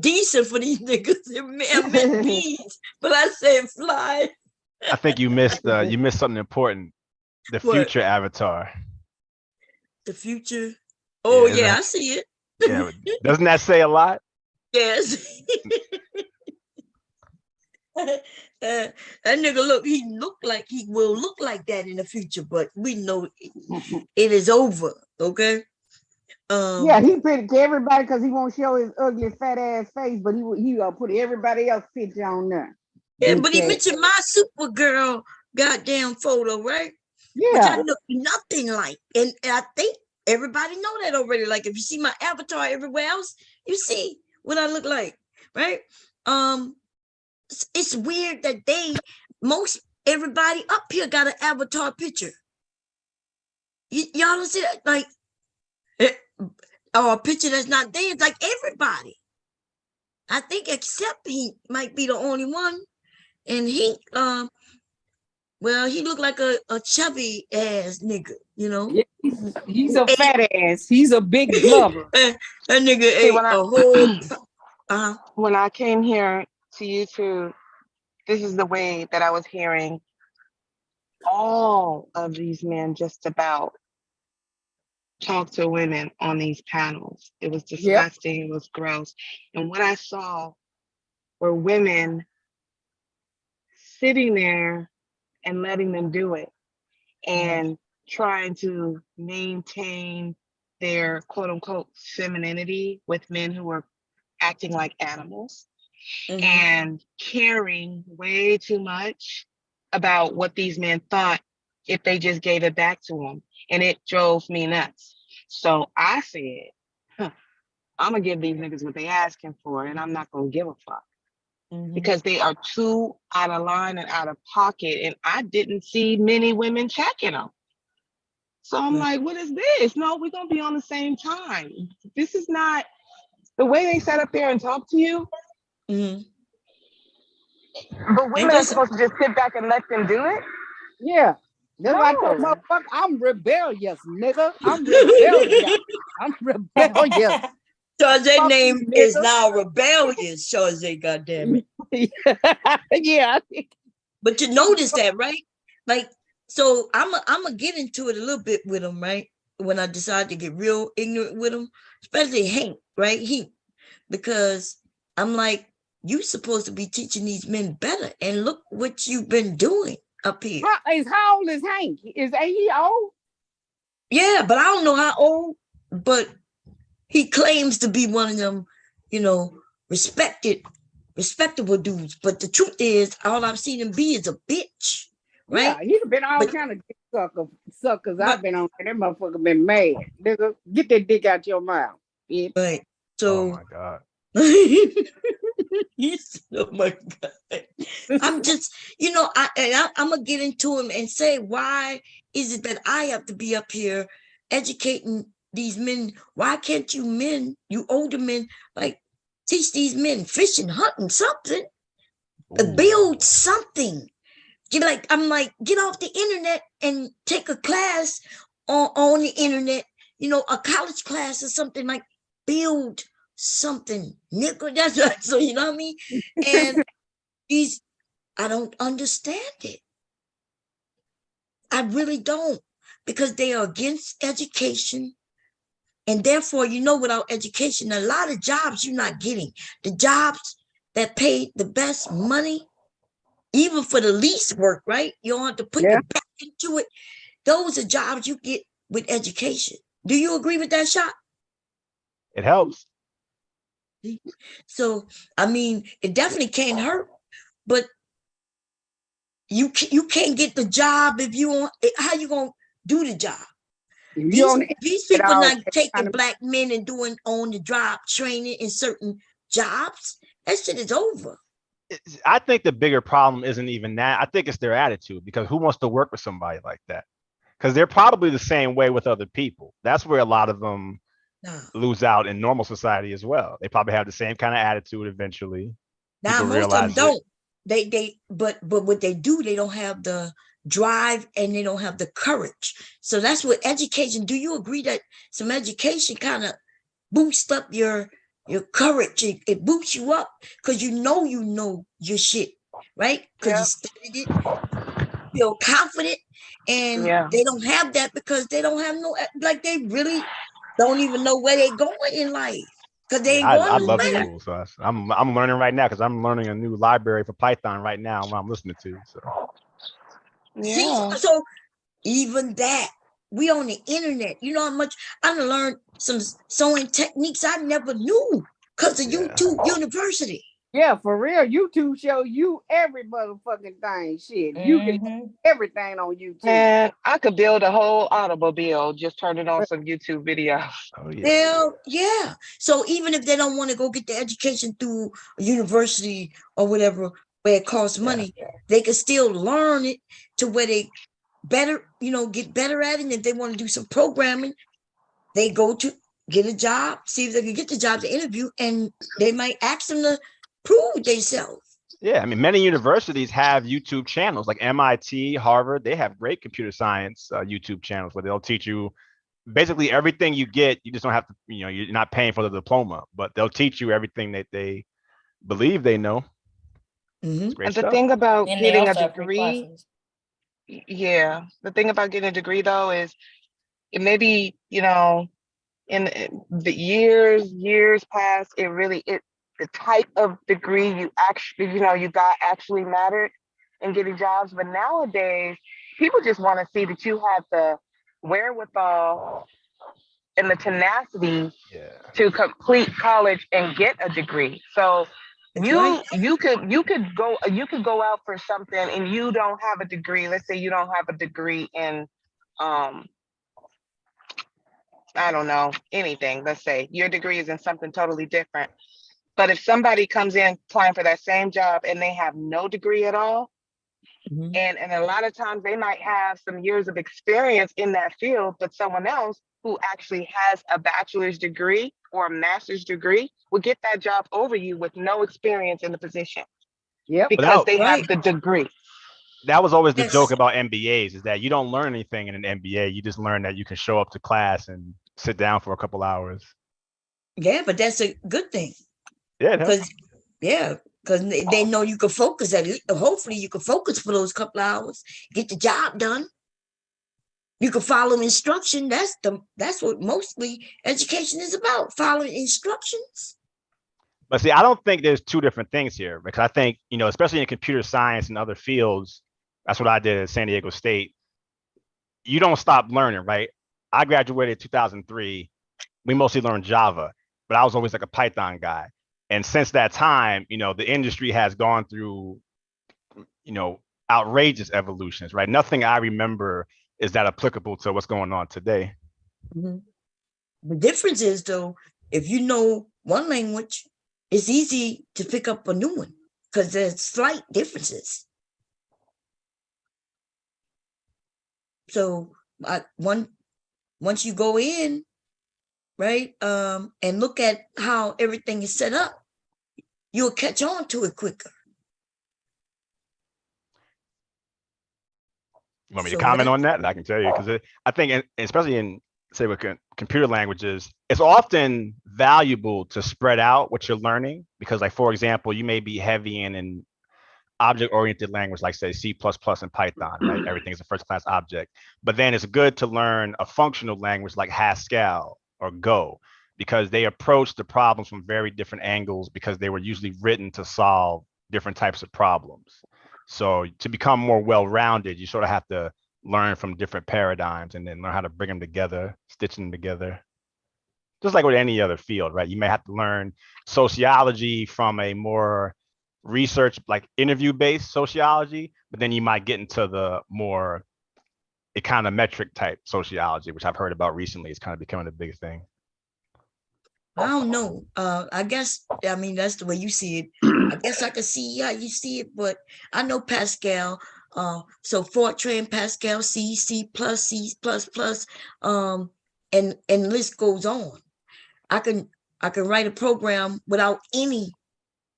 decent for these niggas. It meant bees, but I said flies. I think you missed something important. The future avatar. The future. Oh yeah, I see it. Yeah, doesn't that say a lot? Yes. That nigga he will look like that in the future, but we know it is over. Okay. Yeah, he picked everybody because he won't show his ugly fat ass face, but he put everybody else picture on there. Yeah, but he mentioned my Supergirl goddamn photo, right? Yeah. Which I look nothing like. And I think everybody know that already. Like if you see my avatar everywhere else, you see what I look like, right? It's weird that everybody up here got an avatar picture. Y'all don't see that? Like, or a picture that's not there. It's like everybody. I think except he might be the only one. And he looked like a chubby ass nigga, you know. Yeah, he's a fat ass. He's a big lover. That nigga ate a whole. When I came here to YouTube, this is the way that I was hearing all of these men just about talk to women on these panels. It was disgusting. Yep. It was gross. And what I saw were women sitting there and letting them do it and trying to maintain their quote unquote femininity with men who were acting like animals and caring way too much about what these men thought if they just gave it back to them. And it drove me nuts. So I said, I'm gonna give these niggas what they asking for, and I'm not gonna give a fuck. Because they are too out of line and out of pocket, and I didn't see many women checking them. So I'm like, what is this? No, we're gonna be on the same time. This is not the way they sat up there and talk to you. But women are supposed to just sit back and let them do it? Yeah. That's like, motherfucker, I'm rebellious, nigga. I'm rebellious. I'm rebellious. Charze name is now rebellious, Charze, goddamn it. Yeah. But you notice that, right? Like, so I'm gonna get into it a little bit with him, right? When I decide to get real ignorant with him, especially Hank, right? Because I'm like, you supposed to be teaching these men better, and look what you've been doing up here. How old is Hank? Is he old? Yeah, but I don't know how old, but he claims to be one of them, you know, respectable dudes. But the truth is, all I've seen him be is a bitch, right? Yeah, he's been all kind of dick suckers. I've been on there. That motherfucker been mad. Nigga, get that dick out your mouth, bitch. Right. So, oh my God. Oh my God. I'm just, you know, I'm gonna get into him and say, why is it that I have to be up here educating these men? Why can't you men, you older men, like teach these men fishing, hunting, something, build something? I'm like, get off the internet and take a class on the internet, you know, a college class or something, like build something, nigga. That's right. So you know what I mean? And I don't understand it. I really don't, because they are against education. And therefore, you know, without education, a lot of jobs you're not getting. The jobs that pay the best money, even for the least work, right? You don't have to put your back into it. Those are jobs you get with education. Do you agree with that, Shot? It helps. So, I mean, it definitely can't hurt, but you can't get the job if you want. How you gonna do the job? These people not taking black men and doing on the job training in certain jobs. That shit is over. I think the bigger problem isn't even that. I think it's their attitude, because who wants to work with somebody like that? Because they're probably the same way with other people. That's where a lot of them lose out in normal society as well. They probably have the same kind of attitude eventually. Now most of them don't. But what they do, they don't have the drive and they don't have the courage. So that's what education. Do you agree that some education kind of boosts up your courage? It boosts you up because you know your shit, right? Because you studied it, feel confident, and they don't have that because they don't have they really don't even know where they're going in life. Because they ain't going I love nowhere. school, so I'm learning right now, because I'm learning a new library for Python right now. What I'm listening to. See, so even that, we on the internet. You know how much I learned some sewing techniques I never knew because of YouTube University. Yeah, for real. YouTube show you every motherfucking thing. Shit, you can do everything on YouTube. And I could build a whole automobile just turning on some YouTube videos. Oh yeah. So even if they don't want to go get the education through a university or whatever, where it costs money, they can still learn it to where they better, get better at it. And if they want to do some programming, they go to get a job, see if they can get the job to interview, and they might ask them to prove themselves. Yeah, I mean, many universities have YouTube channels, like MIT, Harvard. They have great computer science YouTube channels where they'll teach you basically everything you get. You just don't have to, you're not paying for the diploma, but they'll teach you everything that they believe they know. And the thing about getting a degree, the thing about getting a degree though is it may be, in the years past, the type of degree you actually, you got actually mattered in getting jobs. But nowadays, people just want to see that you have the wherewithal and the tenacity to complete college and get a degree. So you could go out for something and you don't have a degree. Let's say you don't have a degree in I don't know, anything. Let's say your degree is in something totally different. But if somebody comes in applying for that same job and they have no degree at all, and a lot of times they might have some years of experience in that field, but someone else who actually has a bachelor's degree or a master's degree will get that job over you with no experience in the position. Yeah, because they have the degree. That was always the joke about MBAs, is that you don't learn anything in an MBA. You just learn that you can show up to class and sit down for a couple hours. Yeah, but that's a good thing. Yeah, because they know you can focus at it. Hopefully you can focus for those couple hours, get the job done. You can follow instruction. That's what mostly education is about, following instructions. But see, I don't think there's two different things here, because I think, especially in computer science and other fields, that's what I did at San Diego State. You don't stop learning, right? I graduated in 2003. We mostly learned Java, but I was always like a Python guy. And since that time, the industry has gone through, outrageous evolutions, right? Nothing I remember is that applicable to what's going on today. The difference is, though, if you know one language, it's easy to pick up a new one because there's slight differences. So once you go in, right, and look at how everything is set up, you'll catch on to it quicker. You want me to comment on that? I can tell you, because I think, especially in, say, with computer languages, it's often valuable to spread out what you're learning, because, like, for example, you may be heavy in an object-oriented language, like, say, C++ and Python, right? Everything is a first-class object. But then it's good to learn a functional language like Haskell or Go, because they approach the problems from very different angles, because they were usually written to solve different types of problems. So to become more well-rounded, you sort of have to learn from different paradigms and then learn how to bring them together, stitch them together. Just like with any other field, right? You may have to learn sociology from a more research, like interview-based sociology, but then you might get into the more econometric type sociology, which I've heard about recently. It's kind of becoming a big thing. I don't know. I guess, I mean, that's the way you see it. I guess I can see how you see it, but I know Pascal. So Fortran, Pascal, C, C++, C++, and list goes on. I can write a program without any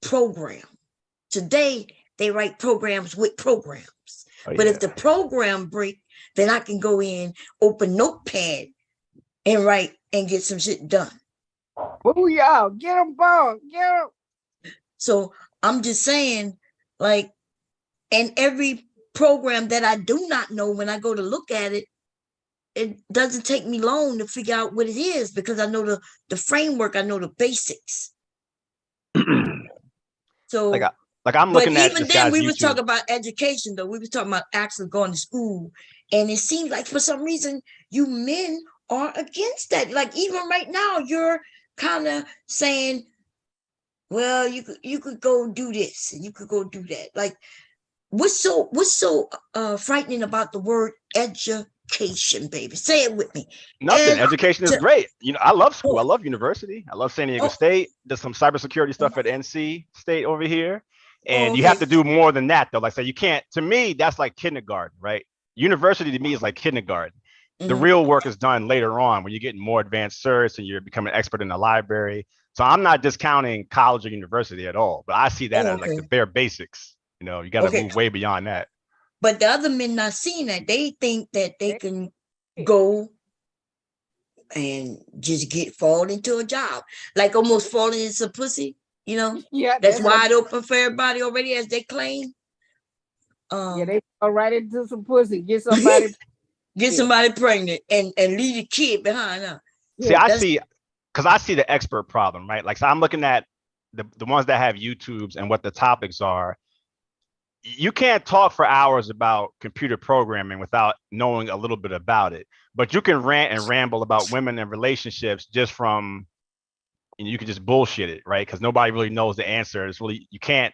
program. Today, they write programs with programs. But if the program break, then I can go in, open Notepad, and write and get some shit done. Oh, y'all, get them, both, get them. So I'm just saying, like, and every program that I do not know, when I go to look at it, it doesn't take me long to figure out what it is because I know the framework, I know the basics. So, like I'm looking at even then, we was talking about education, though. We was talking about actually going to school, and it seems like for some reason you men are against that. Like even right now, you're kind of saying, well, you could go do this and you could go do that. Like, what's so frightening about the word education, baby? Say it with me. Nothing. Education is great. You know, I love school. I love university. I love San Diego State. There's some cybersecurity stuff at NC State over here. And you have to do more than that, though. Like, say, you can't, to me, that's like kindergarten, right? University to me is like kindergarten. The real work is done later on when you're getting more advanced certs and you're becoming an expert in the library. So I'm not discounting college or university at all, but I see that as like the bare basics. You know, you got to move way beyond that. But the other men not seeing that. They think that they can go and just fall into a job, like almost falling into some pussy, you know? Yeah, that's wide open for everybody already, as they claim. Yeah, they go right into some pussy, get somebody pregnant and leave the kid behind. See, I see, because I see the expert problem, right? Like, so I'm looking at the ones that have YouTubes and what the topics are. You can't talk for hours about computer programming without knowing a little bit about it, but you can rant and ramble about women and relationships just from, you can just bullshit it, right? Because nobody really knows the answer. It's really, you can't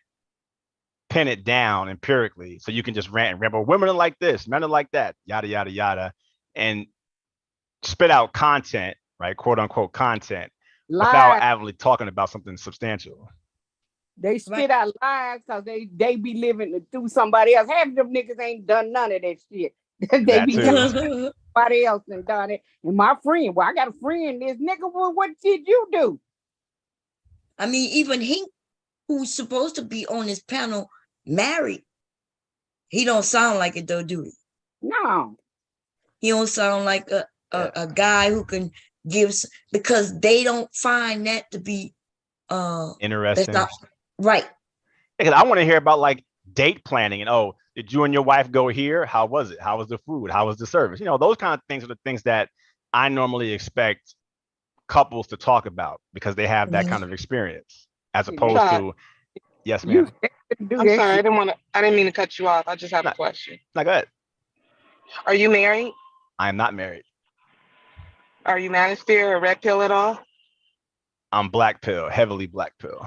pin it down empirically. So you can just rant and ramble. Women are like this, men are like that, yada, yada, yada, and spit out content, right? Quote unquote content, without actually talking about something substantial. They spit out lies because they be living through somebody else. Half of them niggas ain't done none of that shit. They be living through somebody else and done it. And my friend, well, I got a friend, this nigga, well, what did you do? I mean, even he, who's supposed to be on this panel, married, he don't sound like it though, do he? No. He don't sound like a guy who can give, because they don't find that to be interesting. Right. Because I want to hear about like date planning and, did you and your wife go here? How was it? How was the food? How was the service? You know, those kind of things are the things that I normally expect couples to talk about because they have that kind of experience, as opposed to, yes, ma'am. I'm sorry, I didn't mean to cut you off. I just have a question. No, go ahead. Are you married? I am not married. Are you manosphere or red pill at all? I'm black pill, heavily black pill.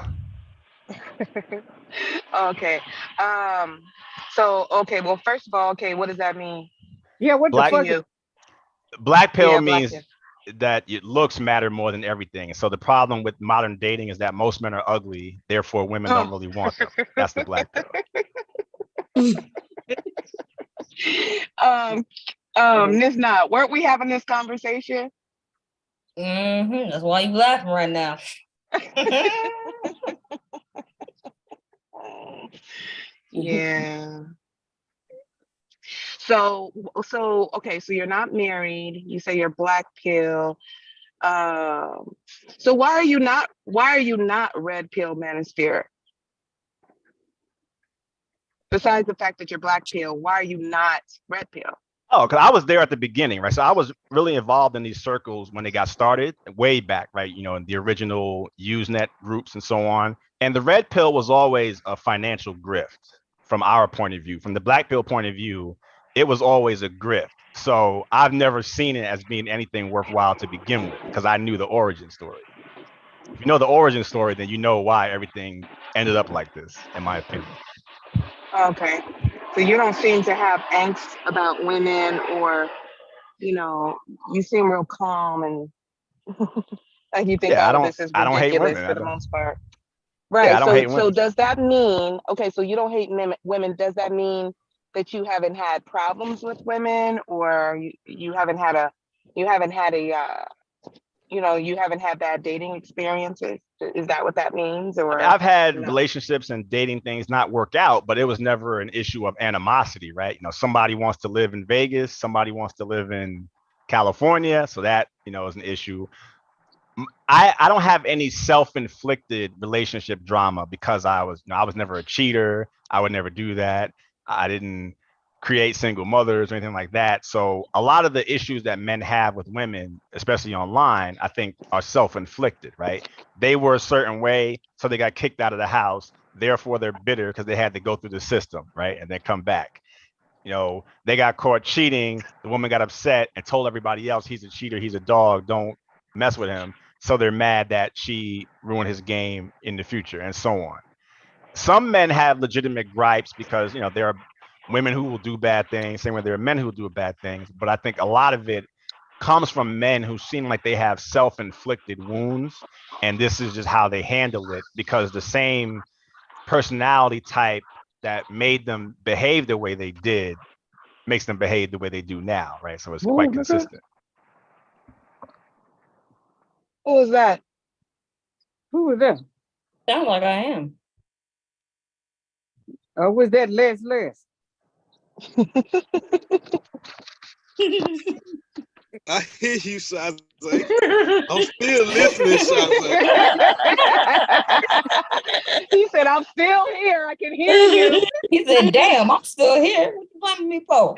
Okay. Well, first of all, what does that mean? Yeah, what black, the fuck? Black pill means that looks matter more than everything. So the problem with modern dating is that most men are ugly, therefore women don't really want them. That's the black pill. Miss Knott, weren't we having this conversation? That's why you laughing right now. Yeah. So you're not married. You say you're black pill. So why are you not red pill manosphere? Besides the fact that you're black pill, why are you not red pill? Oh, because I was there at the beginning, right? So I was really involved in these circles when they got started way back, right? You know, in the original Usenet groups and so on. And the red pill was always a financial grift from our point of view. From the black pill point of view, it was always a grift. So I've never seen it as being anything worthwhile to begin with, because I knew the origin story. If you know the origin story, then you know why everything ended up like this, in my opinion. Okay. So you don't seem to have angst about women, or, you know, you seem real calm and like you think all of this is I don't hate ridiculous women. for the most part. Yeah, Right. I don't hate So women. does that mean, okay, so you don't hate women, does that mean that you haven't had problems with women, or you haven't had a you haven't had bad dating experiences? Is that what that means? Or I've had no? relationships and dating things not work out, but it was never an issue of animosity, right? You know, somebody wants to live in Vegas, somebody wants to live in California, so that, you know, is an issue. I don't have any self-inflicted relationship drama because I was never a cheater. I would never do that. I didn't create single mothers or anything like that. So a lot of the issues that men have with women, especially online, I think are self-inflicted, right? They were a certain way, so they got kicked out of the house. Therefore, they're bitter because they had to go through the system, right? And then come back. You know, they got caught cheating. The woman got upset and told everybody else he's a cheater, he's a dog, don't mess with him. So they're mad that she ruined his game in the future, and so on. Some men have legitimate gripes because, you know, there are women who will do bad things, same way there are men who will do bad things. But I think a lot of it comes from men who seem like they have self-inflicted wounds, and this is just how they handle it, because the same personality type that made them behave the way they did makes them behave the way they do now, right? So it's quite consistent. Who was that? Who was that? Sound like I am. Or was that Les? I hear you, Shazay. I'm still listening, Shazay. He said, I'm still here. I can hear you. He said, damn, I'm still here. What you blaming me for?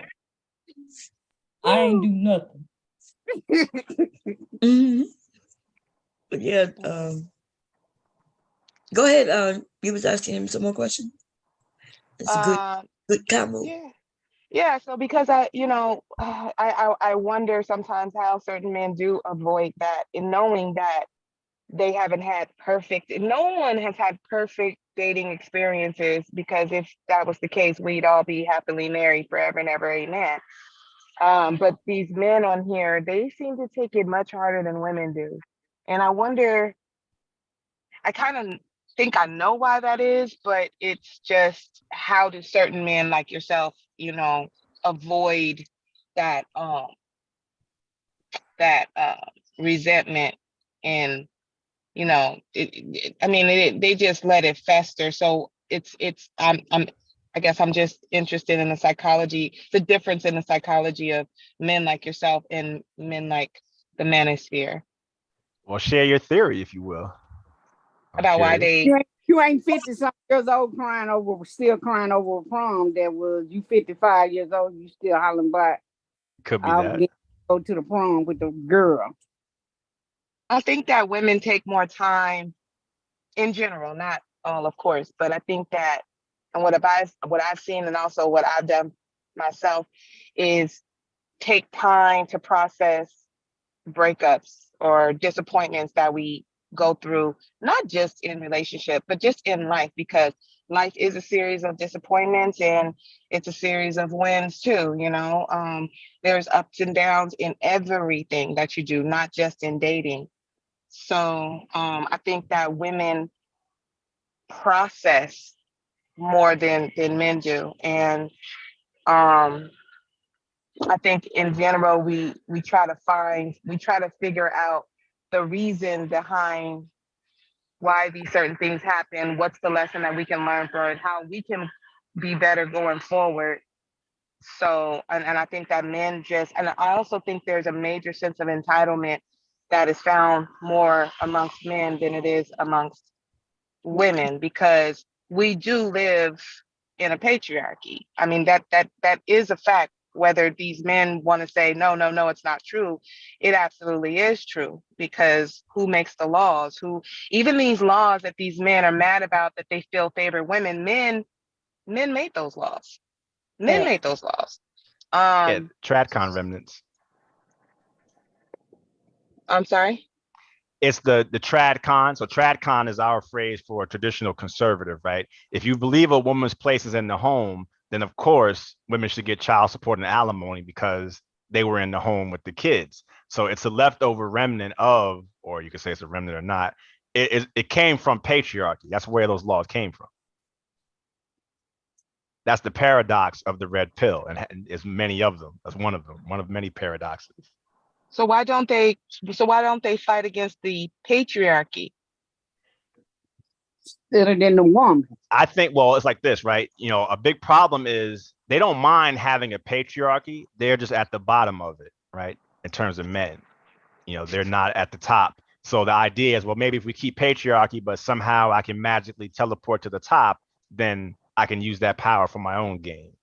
I ain't do nothing. Mm-hmm. Yeah. Go ahead. You was asking him some more questions. It's a good combo. Yeah. So because I wonder sometimes how certain men do avoid that, in knowing that they haven't had no one has had perfect dating experiences, because if that was the case, we'd all be happily married forever and ever, amen. But these men on here, they seem to take it much harder than women do. And I wonder, I kind of think I know why that is, but it's just, how do certain men like yourself, you know, avoid that resentment, and, you know, they just let it fester. So I guess I'm just interested in the difference in the psychology of men like yourself and men like the manosphere. Well, share your theory, if you will. About why they... You ain't 50-something years old still crying over a prom that was you 55 years old, you still hollering about. Could be that. Go to the prom with the girl. I think that women take more time in general, not all, of course, but I think that, and what I've seen, and also what I've done myself, is take time to process breakups or disappointments that we go through, not just in relationship, but just in life, because life is a series of disappointments and it's a series of wins too. You know, there's ups and downs in everything that you do, not just in dating. So I think that women process more than men do, and I think in general we try to figure out the reason behind why these certain things happen, what's the lesson that we can learn from it, how we can be better going forward. So, and I think that men and I also think there's a major sense of entitlement that is found more amongst men than it is amongst women, because we do live in a patriarchy. I mean, that is a fact. whether these men want to say, no, no, no, it's not true. It absolutely is true, because who makes the laws? Who, even these laws that these men are mad about that they feel favor women, men made those laws. Men made those laws. Yeah, TradCon remnants. I'm sorry? It's the TradCon. So TradCon is our phrase for a traditional conservative, right? If you believe a woman's place is in the home, then of course women should get child support and alimony because they were in the home with the kids. So it's a leftover remnant of, or you could say it's a remnant or not. It came from patriarchy. That's where those laws came from. That's the paradox of the red pill, and there's many of them. That's one of them, one of many paradoxes. So why don't they fight against the patriarchy? Better than the woman. I think, well, it's like this, right? You know, a big problem is they don't mind having a patriarchy. They're just at the bottom of it, right? In terms of men, you know, they're not at the top. So the idea is, well, maybe if we keep patriarchy, but somehow I can magically teleport to the top, then I can use that power for my own gain.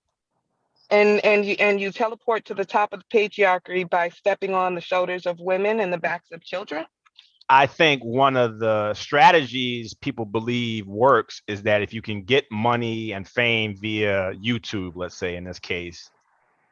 And you teleport to the top of the patriarchy by stepping on the shoulders of women and the backs of children? I think one of the strategies people believe works is that if you can get money and fame via YouTube, let's say in this case,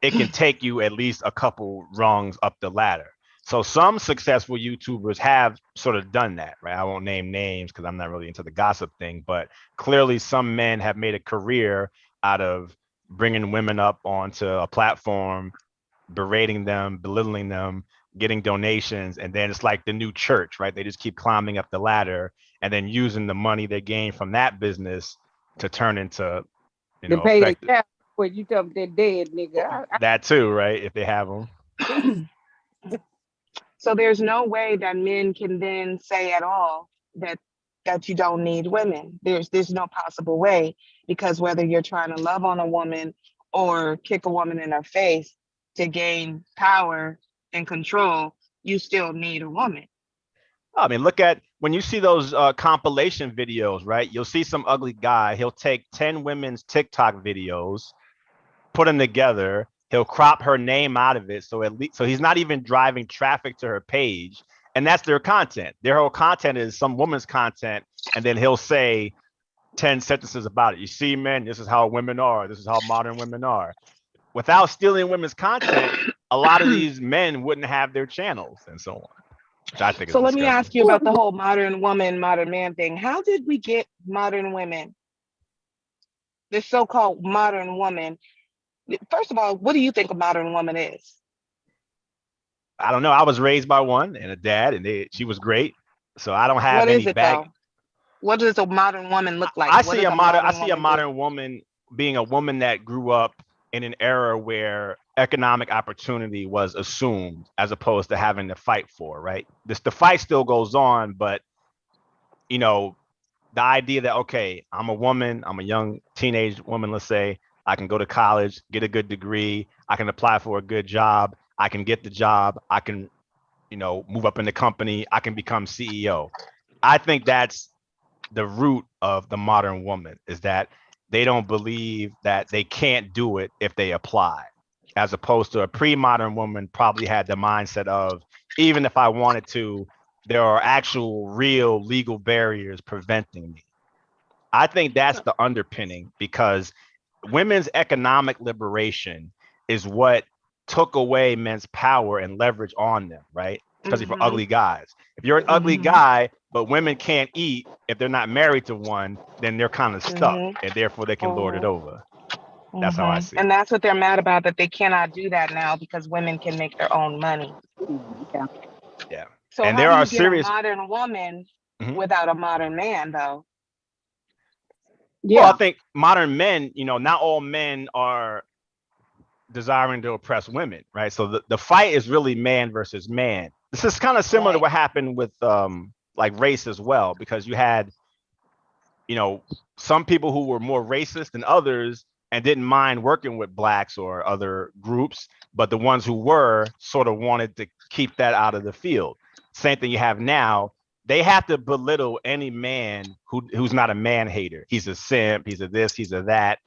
it can take you at least a couple rungs up the ladder. So some successful YouTubers have sort of done that, right? I won't name names because I'm not really into the gossip thing, but clearly some men have made a career out of bringing women up onto a platform, berating them, belittling them, getting donations, and then it's like the new church, right? They just keep climbing up the ladder and then using the money they gain from that business to turn into, you know, pay the when you tell them they're dead, nigga. that too, right? If they have them. So there's no way that men can then say at all that you don't need women. There's no possible way, because whether you're trying to love on a woman or kick a woman in her face to gain power and control, you still need a woman. I mean, look at when you see those compilation videos, right? You'll see some ugly guy. He'll take 10 women's TikTok videos, put them together. He'll crop her name out of it. So at least, so he's not even driving traffic to her page. And that's their content. Their whole content is some woman's content. And then he'll say 10 sentences about it. You see, men, this is how women are. This is how modern women are. Without stealing women's content, a lot of these men wouldn't have their channels and so on. Which I think so let me ask you about the whole modern woman, modern man thing. How did we get modern women? This so-called modern woman. First of all, what do you think a modern woman is? I don't know. I was raised by one and a dad, and she was great. So I don't have any bag. What does a modern woman look like? I see a modern woman being a woman that grew up in an era where economic opportunity was assumed as opposed to having to fight for, right? The fight still goes on, but you know, the idea that, okay, I'm a woman, I'm a young teenage woman, let's say, I can go to college, get a good degree, I can apply for a good job, I can get the job, I can, you know, move up in the company, I can become CEO. I think that's the root of the modern woman, is that they don't believe that they can't do it if they apply, as opposed to a pre-modern woman probably had the mindset of, even if I wanted to, there are actual real legal barriers preventing me. I think that's the underpinning, because women's economic liberation is what took away men's power and leverage on them, right? Especially for ugly guys. If you're an ugly guy, but women can't eat if they're not married to one, then they're kind of stuck, and therefore they can lord it over. That's how I see it. And that's what they're mad about, that they cannot do that now because women can make their own money. Yeah. So and how there do are you serious get a modern woman without a modern man, though? Yeah. Well, I think modern men, you know, not all men are desiring to oppress women, right? So the fight is really man versus man. This is kind of similar to what happened with like race as well, because you had, you know, some people who were more racist than others and didn't mind working with blacks or other groups, but the ones who were sort of wanted to keep that out of the field. Same thing you have now. They have to belittle any man who's not a man hater. He's a simp, he's a this, he's a that.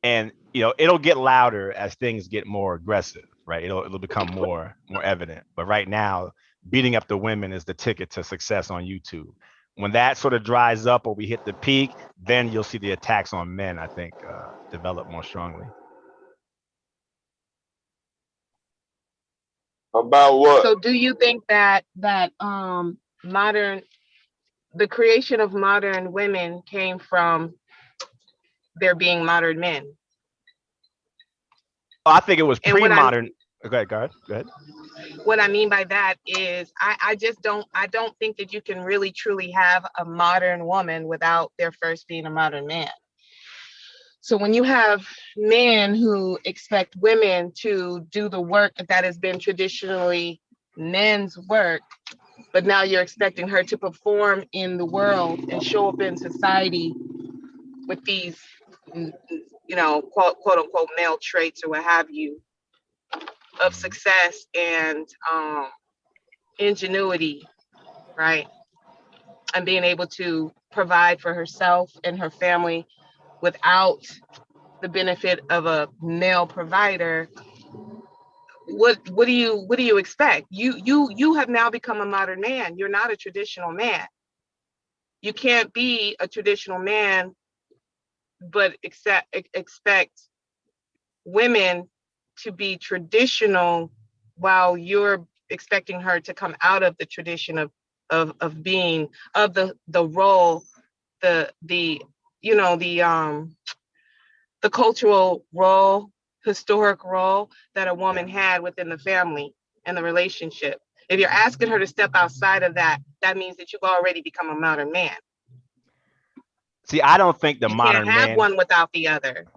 And it'll get louder as things get more aggressive, right? It'll become more evident. But right now, beating up the women is the ticket to success on YouTube. When that sort of dries up or we hit the peak, then you'll see the attacks on men, I think, develop more strongly. About what? So do you think that the creation of modern women came from there being modern men? Oh, I think it was pre-modern. Go ahead. What I mean by that is I don't think that you can really truly have a modern woman without there first being a modern man. So when you have men who expect women to do the work that has been traditionally men's work, but now you're expecting her to perform in the world and show up in society with these, quote unquote male traits or what have you, of success and ingenuity, right? And being able to provide for herself and her family without the benefit of a male provider. What do you expect? You have now become a modern man. You're not a traditional man. You can't be a traditional man but expect women to be traditional while you're expecting her to come out of the tradition of being of the role, the cultural role, historic role that a woman had within the family and the relationship. If you're asking her to step outside of that, that means that you've already become a modern man. See, I don't think the You modern can't have man. one without the other.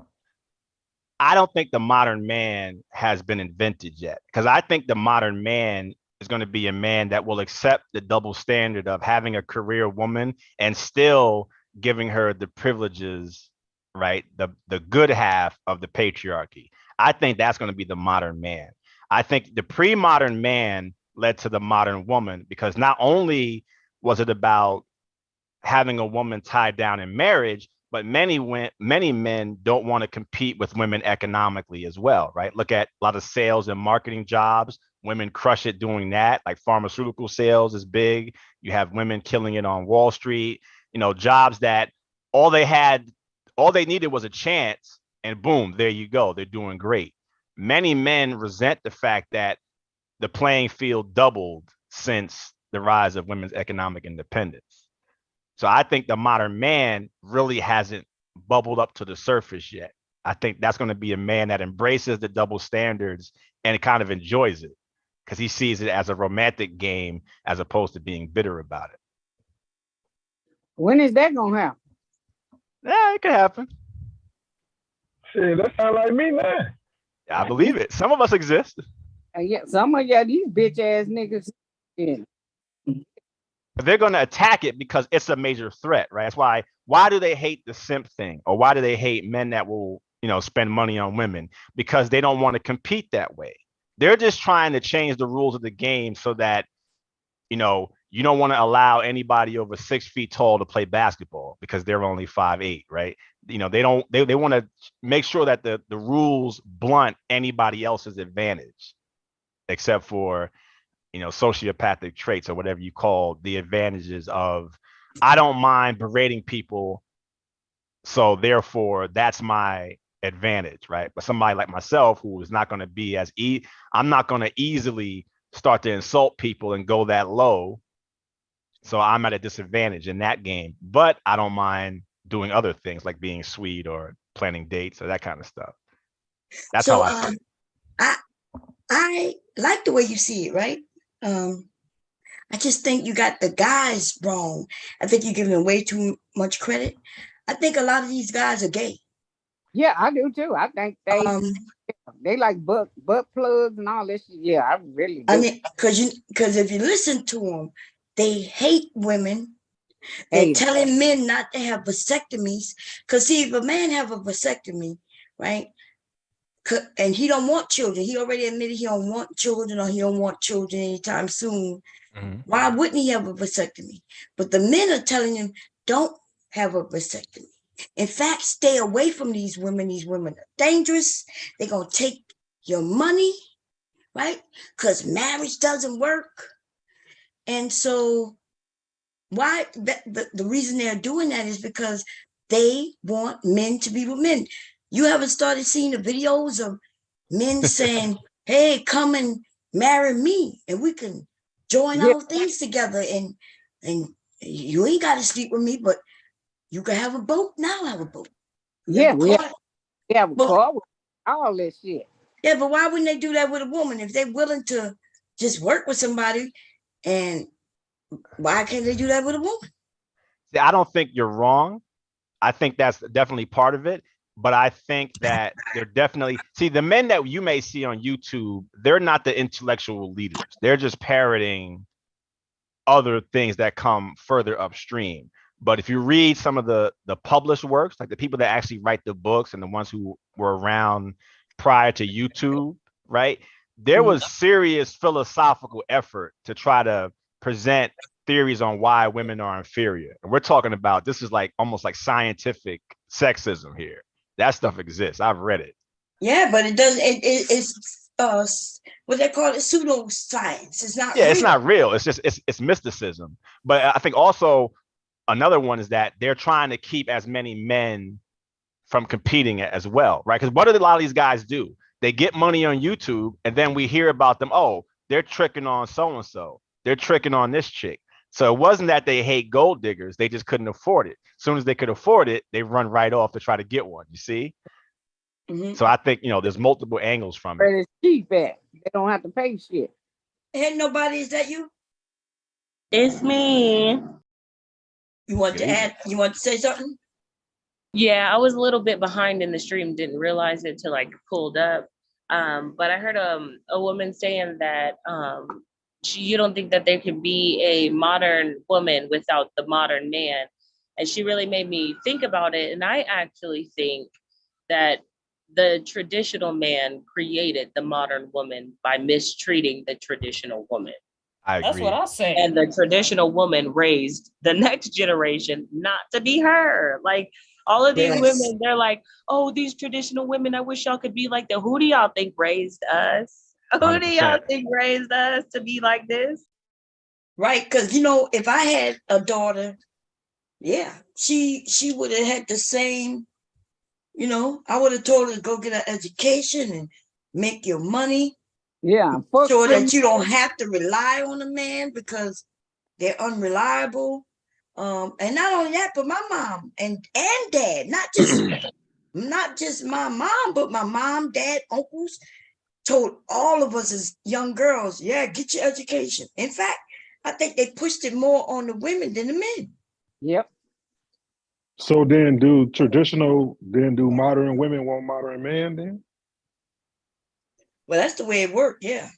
I don't think the modern man has been invented yet, because I think the modern man is going to be a man that will accept the double standard of having a career woman and still giving her the privileges, right? The good half of the patriarchy. I think that's going to be the modern man. I think the pre-modern man led to the modern woman, because not only was it about having a woman tied down in marriage, but many men don't want to compete with women economically as well, right? Look at a lot of sales and marketing jobs. Women crush it doing that. Like pharmaceutical sales is big. You have women killing it on Wall Street. Jobs that all they needed was a chance, and boom, there you go. They're doing great. Many men resent the fact that the playing field doubled since the rise of women's economic independence. So I think the modern man really hasn't bubbled up to the surface yet. I think that's going to be a man that embraces the double standards and kind of enjoys it, because he sees it as a romantic game as opposed to being bitter about it. When is that going to happen? Yeah, it could happen. Shit, that sound like me now. I believe it. Some of us exist. Yeah, some of y'all, these bitch ass niggas. Yeah. They're going to attack it because it's a major threat, right? That's why do they hate the simp thing? Or why do they hate men that will, spend money on women? Because they don't want to compete that way. They're just trying to change the rules of the game so that, you don't want to allow anybody over 6 feet tall to play basketball because they're only 5'8", right? They want to make sure that the rules blunt anybody else's advantage, except for, sociopathic traits or whatever you call the advantages of, I don't mind berating people, so therefore that's my advantage, right? But somebody like myself who is not going to be I'm not going to easily start to insult people and go that low. So I'm at a disadvantage in that game, but I don't mind doing other things like being sweet or planning dates or that kind of stuff. That's how I see it. I like the way you see it, right? I just think you got the guys wrong. I think you're giving them way too much credit. I think a lot of these guys are gay. Yeah, I do too. I think they like butt plugs and all this shit. Yeah, I really do. I mean, because if you listen to them, they hate women. They're telling men not to have vasectomies. Because see, if a man have a vasectomy, right, and he don't want children, he already admitted he don't want children, or he don't want children anytime soon. Mm-hmm. Why wouldn't he have a vasectomy? But the men are telling him, don't have a vasectomy. In fact, stay away from these women. These women are dangerous. They're going to take your money, right? Because marriage doesn't work. And so why the reason they're doing that is because they want men to be with men. You haven't started seeing the videos of men saying, hey, come and marry me and we can join our things together, and you ain't got to sleep with me, but you can have a boat. Now have a boat. Yeah, we have a car with all that shit. Yeah, but why wouldn't they do that with a woman if they're willing to just work with somebody? And why can't they do that with a woman? See, I don't think you're wrong. I think that's definitely part of it. But I think that they're definitely, see, the men that you may see on YouTube, they're not the intellectual leaders. They're just parroting other things that come further upstream. But if you read some of the published works, like the people that actually write the books and the ones who were around prior to YouTube, right? There was serious philosophical effort to try to present theories on why women are inferior. And we're talking about, this is like almost like scientific sexism here. That stuff exists. I've read it. Yeah, but it doesn't. It's what they call it, pseudoscience. It's not. Yeah, real. It's not real. It's just it's mysticism. But I think also another one is that they're trying to keep as many men from competing as well, right? Because what do a lot of these guys do? They get money on YouTube, and then we hear about them. Oh, they're tricking on so and so. They're tricking on this chick. So it wasn't that they hate gold diggers. They just couldn't afford it. As soon as they could afford it, they run right off to try to get one. You see? So I think, there's multiple angles from it. But it's cheap at. They don't have to pay shit. Ain't nobody, is that you? It's me. You want to add? You want to say something? Yeah, I was a little bit behind in the stream, didn't realize it till I pulled up. But I heard a woman saying that you don't think that there can be a modern woman without the modern man. And she really made me think about it. And I actually think that the traditional man created the modern woman by mistreating the traditional woman. I agree. That's what I say. And the traditional woman raised the next generation not to be her. Like all of these women, they're like, oh, these traditional women, I wish y'all could be like them. Who do y'all think raised us? Who 100%. do y'all think raised us to be like this? Right, because if I had a daughter, yeah, she would have had the same, I would have told her to go get an education and make your money. Yeah, so that you don't have to rely on a man because they're unreliable. And not only that, but my mom and dad, not just my mom, but my mom, dad, uncles, told all of us as young girls, yeah, get your education. In fact, I think they pushed it more on the women than the men. Yep. So then do modern women want modern men then? Well, that's the way it worked, yeah.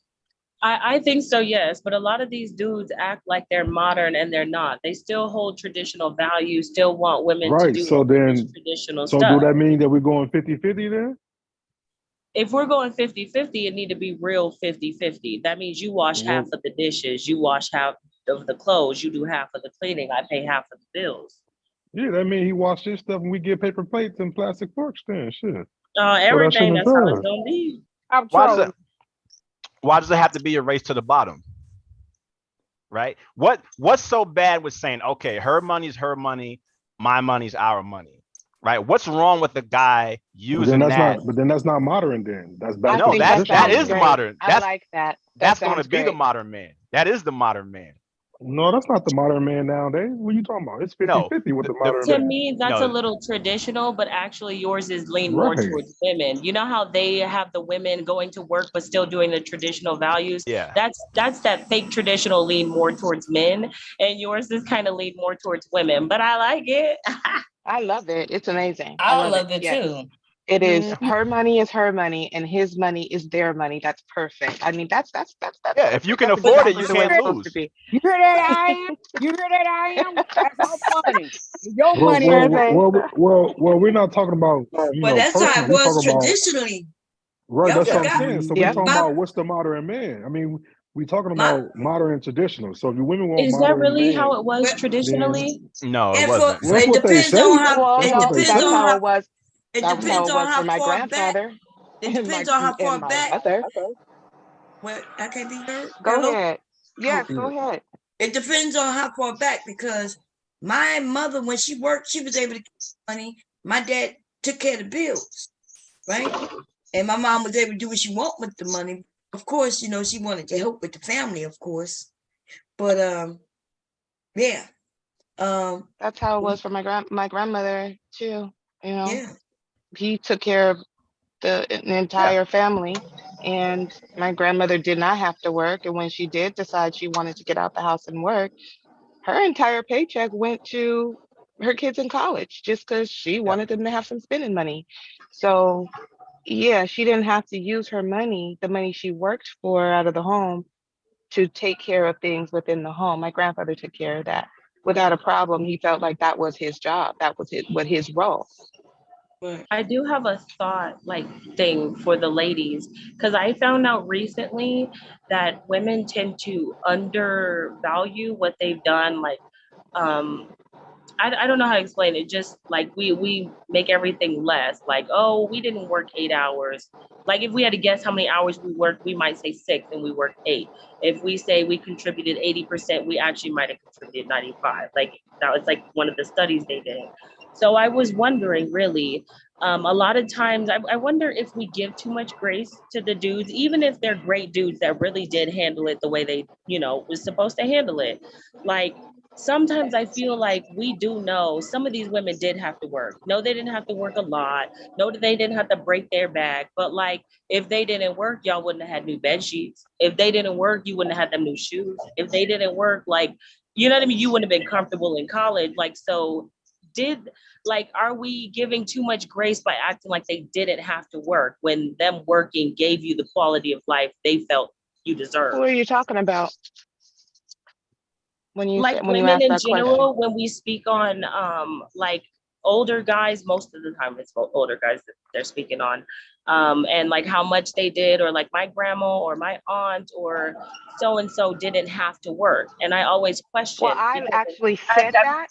I think so, yes. But a lot of these dudes act like they're modern and they're not. They still hold traditional values, still want women to do traditional stuff. So do that mean that we're going 50-50 then? If we're going 50-50, it need to be real 50-50. That means you wash half of the dishes, you wash half of the clothes, you do half of the cleaning, I pay half of the bills. Yeah, that means he washed his stuff and we get paper plates and plastic forks then, shit. Everything, that's how it's gonna be. Why does it have to be a race to the bottom? Right? What's so bad with saying, okay, her money's her money, my money's our money, right? What's wrong with the guy using that? But then that's not modern then. That's back to that is modern. I like that. That's going to be the modern man. That is the modern man. No, that's not the modern man nowadays. What are you talking about? It's 50-50 with the modern man. To me, that's a little traditional, but actually yours is lean more towards women. You know how they have the women going to work but still doing the traditional values? Yeah. That's that fake traditional lean more towards men, and yours is kind of lean more towards women, but I like it. I love it. It's amazing. I love it too. It is her money is her money and his money is their money. That's perfect. I mean, that's yeah. If you can afford it, you can't lose. You hear that, I am? You hear that, I am? That's all money. Your money. Well, we're not talking about. Well, that's how it was traditionally. Right, that's what I'm saying. So we're talking about what's the modern man. I mean, We talking My about modern and traditional. So if your women want Is that modern really how man, it was but then traditionally? No, it and for wasn't. well, that's it what they depends say. on how Well, That's it what no, they depends that's on say. how how it was. it That's how depends it on was for how my far back. grandfather It and depends on how far my back. mother. Well, I can't be heard. Go Hello. ahead. Oh, Yes, go ahead. it depends on how far back because my mother, when she worked, she was able to get money. My dad took care of the bills, right? And my mom was able to do what she wanted with the money. Of course, you know, she wanted to help with the family, of course. But yeah. That's how it was for my grandmother too. You know, Yeah. he took care of the entire family, and my grandmother did not have to work. And when she did decide she wanted to get out the house and work, her entire paycheck went to her kids in college just because she Yeah. wanted them to have some spending money. So yeah, she didn't have to use her money, the money she worked for out of the home, to take care of things within the home. My grandfather took care of that without a problem. He felt like that was his job. That was his role. But I do have a thought thing for the ladies because I found out recently that women tend to undervalue what they've done. Um, I don't know how to explain it. Just like we make everything less. Like, oh, we didn't work 8 hours. Like if we had to guess how many hours we worked, we might say 6 and we worked 8. If we say we contributed 80%, we actually might have contributed 95. Like that was like one of the studies they did. So I was wondering really, a lot of times I wonder if we give too much grace to the dudes, even if they're great dudes that really did handle it the way they, was supposed to handle it. Like sometimes I feel like we do know some of these women did have to work. No, they didn't have to work a lot. No, they didn't have to break their back. But like, if they didn't work, y'all wouldn't have had new bed sheets. If they didn't work, you wouldn't have had them new shoes. If they didn't work, like, you know what I mean? You wouldn't have been comfortable in college. Like, so are we giving too much grace by acting like they didn't have to work when them working gave you the quality of life they felt you deserved? Who are you talking about when you Like women ask in that question? general, when we speak on like older guys, most of the time it's older guys that they're speaking on, and like how much they did, or like my grandma or my aunt or so and so didn't have to work, and I always Well, question I because actually said that,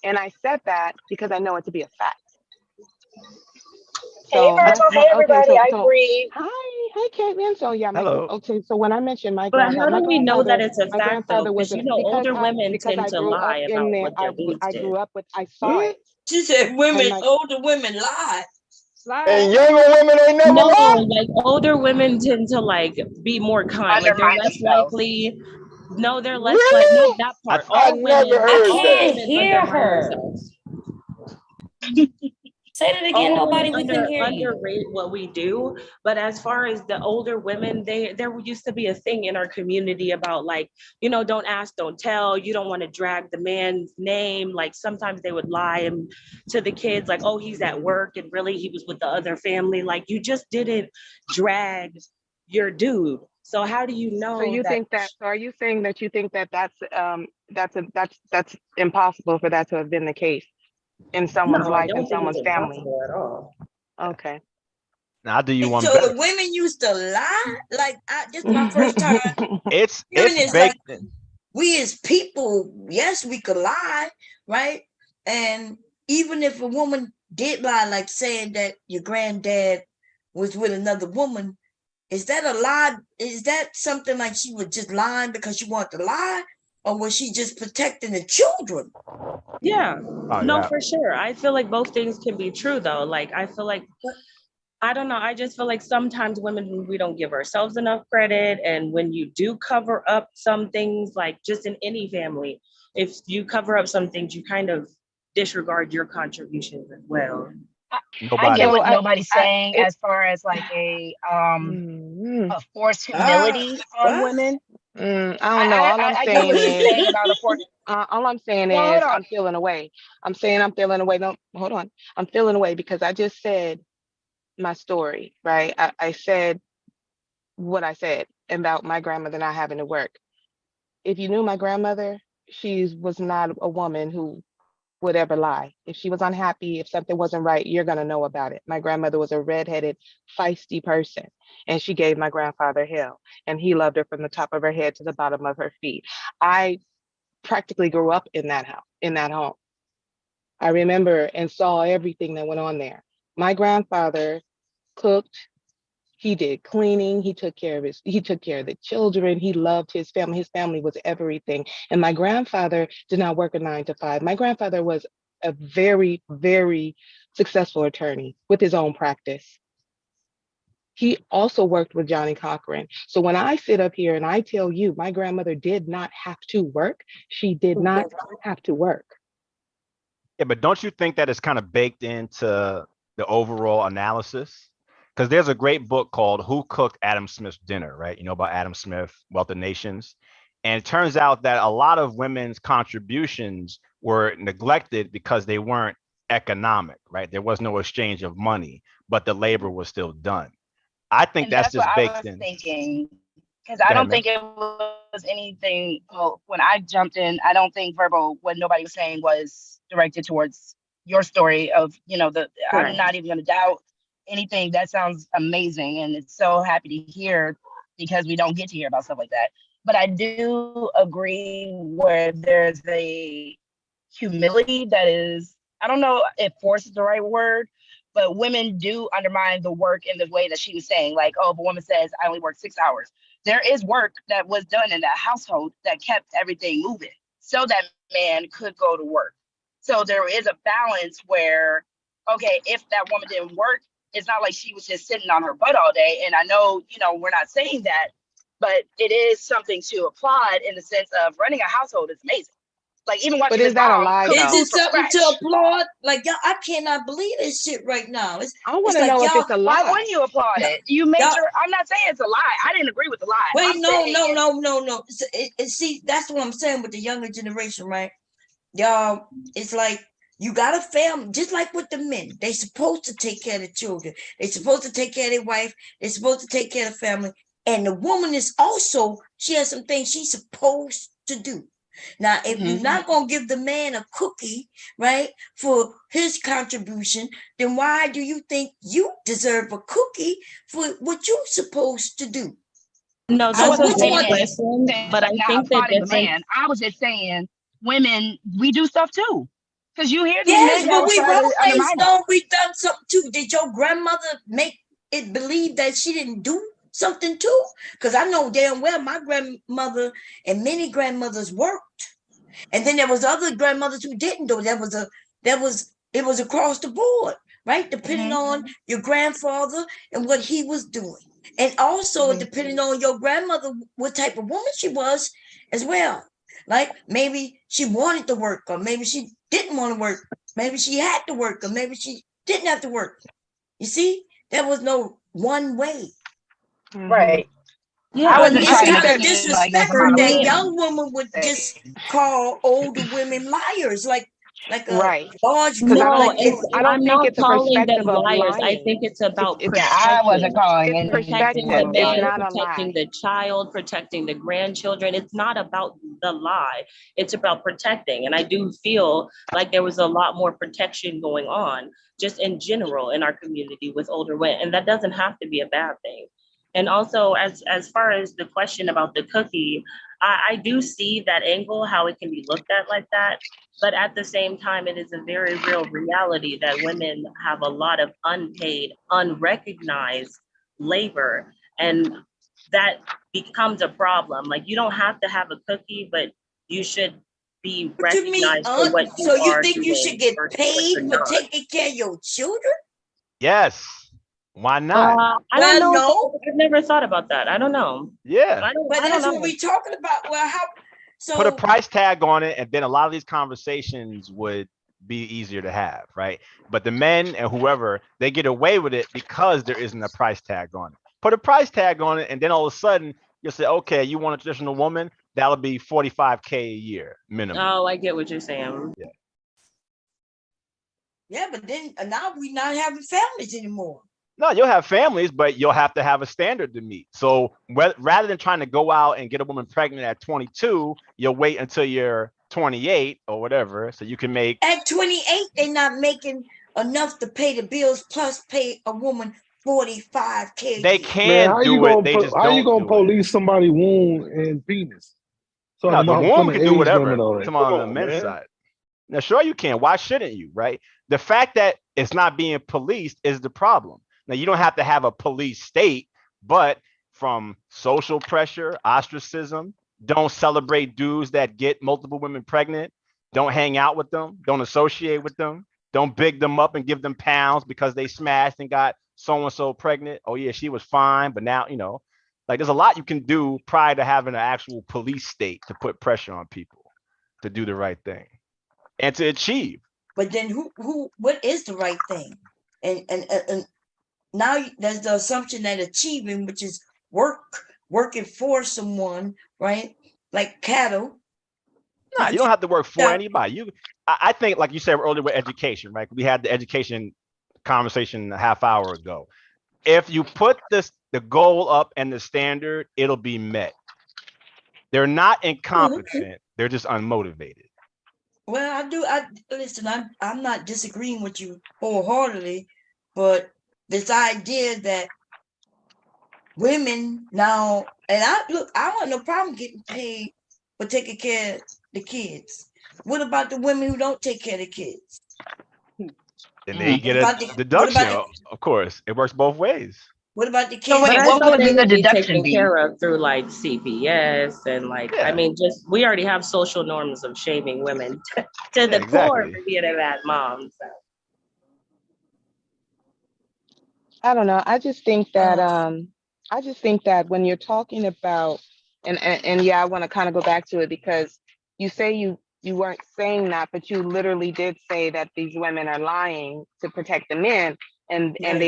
and I said that because I know it to be a fact. Hey So Virtual, hey everybody, I so breathe. hi Caitlin. So yeah, Hello. so when I mentioned but how do we know that it's a my fact though? grandfather was Because a older women because tend I to grew up lie in about there. what their dudes I did. grew up with, I saw it. she said And my older women lie. And younger women ain't never No, lied. like older women tend to like be more kind. Like they're Undermine less themselves. likely. No, they're less like not Really? that I, part. I All never women, I heard all that. can't women hear undermine her. themselves. Say that again. All women Nobody, we couldn't hear you. underrate what we do. But as far as the older women, there used to be a thing in our community about like, don't ask, don't tell. You don't want to drag the man's name. Like sometimes they would lie to the kids, like, oh, he's at work, and really he was with the other family. Like you just didn't drag your dude. So how do you So know you that? think that? So are you saying that you think that that's impossible for that to have been the case in someone's No, I life, in don't think it's someone's family? impossible at all. Okay. now I'll do you one So the better. women used to lie. Like this is my first time It's hearing it's this. Like baked in. we as people, yes, we could lie, right? And even if a woman did lie, like saying that your granddad was with another woman, is that a lie? Is that something like she was just lying because she wanted to lie? Or was she just protecting the children? Yeah, Oh no, yeah. for sure. I feel like both things can be true though. Like I feel like I don't know. I just feel like sometimes women, we don't give ourselves enough credit. And when you do cover up some things, like just in any family, if you cover up some things, you kind of disregard your contributions as well. I get Nobody. So what nobody's saying it, as far as like mm, a forced humility on What? women. I don't know. I get what she's saying about a forced. All I'm saying Well, hold is on. I'm feeling away. I'm saying I'm feeling away. No, hold on. I'm feeling away because I just said my story, right? I said what I said about my grandmother not having to work. If you knew my grandmother, she was not a woman who would ever lie. If she was unhappy, if something wasn't right, you're going to know about it. My grandmother was a redheaded, feisty person, and she gave my grandfather hell, and he loved her from the top of her head to the bottom of her feet. I practically grew up in that house, in that home. I remember and saw everything that went on there. My grandfather cooked, he did cleaning, he took care of the children, he loved his family. His family was everything. And my grandfather did not work a 9 to 5. My grandfather was a very, very successful attorney with his own practice. He also worked with Johnny Cochran. So when I sit up here and I tell you my grandmother did not have to work, she did not have to work. Yeah, but don't you think that it's kind of baked into the overall analysis? Because there's a great book called Who Cooked Adam Smith's Dinner, right? You know about Adam Smith, Wealth of Nations. And it turns out that a lot of women's contributions were neglected because they weren't economic, right? There was no exchange of money, but the labor was still done. I think And that's that's what just I baked was in. thinking, because Go I ahead, don't man. think it was anything. Well, when I jumped in, I don't think verbal, what nobody was saying was directed towards your story of, I'm not even going to doubt anything. That sounds amazing. And it's so happy to hear, because we don't get to hear about stuff like that. But I do agree where there's a humility that is, I don't know if force is the right word, but women do undermine the work in the way that she was saying, like, oh, if a woman says, I only work 6 hours, there is work that was done in that household that kept everything moving so that man could go to work. So there is a balance where, okay, if that woman didn't work, it's not like she was just sitting on her butt all day. And I know, we're not saying that, but it is something to applaud in the sense of running a household is amazing. Like, even watching But this is that a mom lie cook Is though? food it from something to scratch. applaud? Like, y'all, I cannot believe this shit right now. I want It's to like know if y'all, it's a Why lie. wouldn't you applaud it? You made y'all. your, I'm not saying it's a lie. I didn't agree with the lie. Wait, I'm no. saying, See, that's what I'm saying with the younger generation, right? Y'all, it's like you got a family, just like with the men. They supposed to take care of the children. They supposed to take care of their wife. They supposed to take care of the family. And the woman is also, she has some things she's supposed to do. Now, if you're not going to give the man a cookie, right, for his contribution, then why do you think you deserve a cookie for what you're supposed to do? No, I that's a wasn't great saying question, but I not think the applauding the difference. man. I was just saying, women, we do stuff too. Because you hear these Yes, men but that we've try to always undermine us. known we've done something too. Did your grandmother make it believe that she didn't do something too? Because I know damn well my grandmother and many grandmothers worked. And then there was other grandmothers who didn't do it. It was across the board, right? Depending on your grandfather and what he was doing. And also depending on your grandmother, what type of woman she was as well. Like maybe she wanted to work, or maybe she didn't want to work. Maybe she had to work, or maybe she didn't have to work. You see, there was no one way. Right. Yeah, I But wasn't it's trying to kind of seem like it was a disrespectful that monologue. young women would just call older women liars, like a Right. large Because I no, don't, like it's, it's I don't I'm think not it's a calling them perspective of liars. I lying. think it's about It's Yeah, I wasn't protecting. calling it's Protecting the perspective. It's man, not a protecting lie. the child, protecting the grandchildren. It's not about the lie. It's about protecting. And I do feel like there was a lot more protection going on just in general in our community with older women. And that doesn't have to be a bad thing. And also, as far as the question about the cookie, I do see that angle, how it can be looked at like that. But at the same time, it is a very real reality that women have a lot of unpaid, unrecognized labor. And that becomes a problem. Like, you don't have to have a cookie, but you should be what you mean, recognized for what so you you are think you should doing get versus what paid you're for not. taking care of your children? Yes. Why not? I don't Well, know. no, I've never thought about that. I don't know. Yeah. but I don't that's what know. we're talking about. Well, how Put a so price tag on it, and then a lot of these conversations would be easier to have, right? But the men and whoever, they get away with it because there isn't a price tag on it. Put a price tag on it, and then all of a sudden you'll say, okay, you want a traditional woman? That'll be $45K a year minimum. Oh, I get what you're saying. Yeah. yeah, but then now we're not having families anymore. No, you'll have families, but you'll have to have a standard to meet. So rather than trying to go out and get a woman pregnant at 22, you'll wait until you're 28 or whatever, so you can make. At 28, they're not making enough to pay the bills plus pay a woman $45K. They can do it. They just how you don't gonna do it. police somebody wound and penis? No, the About womb putting can an do age whatever. limit on it. Come on the men's man. side. Now, sure you can. Why shouldn't you? Right? The fact that it's not being policed is the problem. Now, you don't have to have a police state, but from social pressure, ostracism, don't celebrate dudes that get multiple women pregnant. Don't hang out with them. Don't associate with them. Don't big them up and give them pounds because they smashed and got so-and-so pregnant. Oh, yeah, she was fine. But now, like there's a lot you can do prior to having an actual police state to put pressure on people to do the right thing and to achieve. But then what is the right thing? And now there's the assumption that achieving, which is working for someone, right? Like cattle. No, you don't have to work for anybody. I think, like you said earlier with education, right? We had the education conversation a half hour ago. If you put the goal up and the standard, it'll be met. They're not incompetent. They're just unmotivated. Well, listen, I'm not disagreeing with you wholeheartedly, but this idea that women now, and I want no problem getting paid for taking care of the kids. What about the women who don't take care of the kids? And they get a deduction, of course. It works both ways. What about the kids? So wait, what would the deduction be? Care of through like CPS and like, I mean, just we already have social norms of shaming women to the core for being a bad mom. So. I don't know. I just think that when you're talking about and yeah, I want to kind of go back to it because you say you weren't saying that, but you literally did say that these women are lying to protect the men. And they say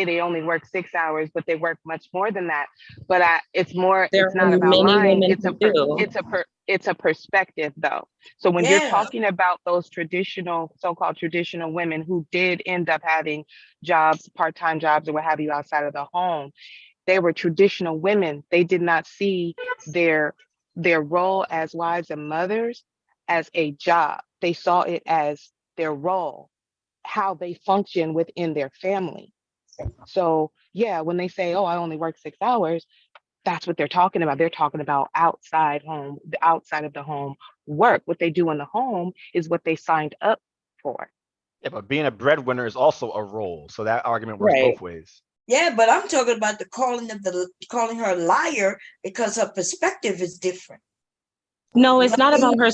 they only work 6 hours, but they work much more than that. But it's not about lying. It's a perspective though. So when you're talking about those so-called traditional women who did end up having jobs, part-time jobs or what have you outside of the home, they were traditional women. They did not see their role as wives and mothers as a job. They saw it as their role, how they function within their family. So yeah, when they say, oh, I only work 6 hours, that's what they're talking about. They're talking about outside of the home work. What they do in the home is what they signed up for. Yeah, but being a breadwinner is also a role. So that argument works both ways. Yeah, but I'm talking about calling her a liar because her perspective is different. No, it's not about her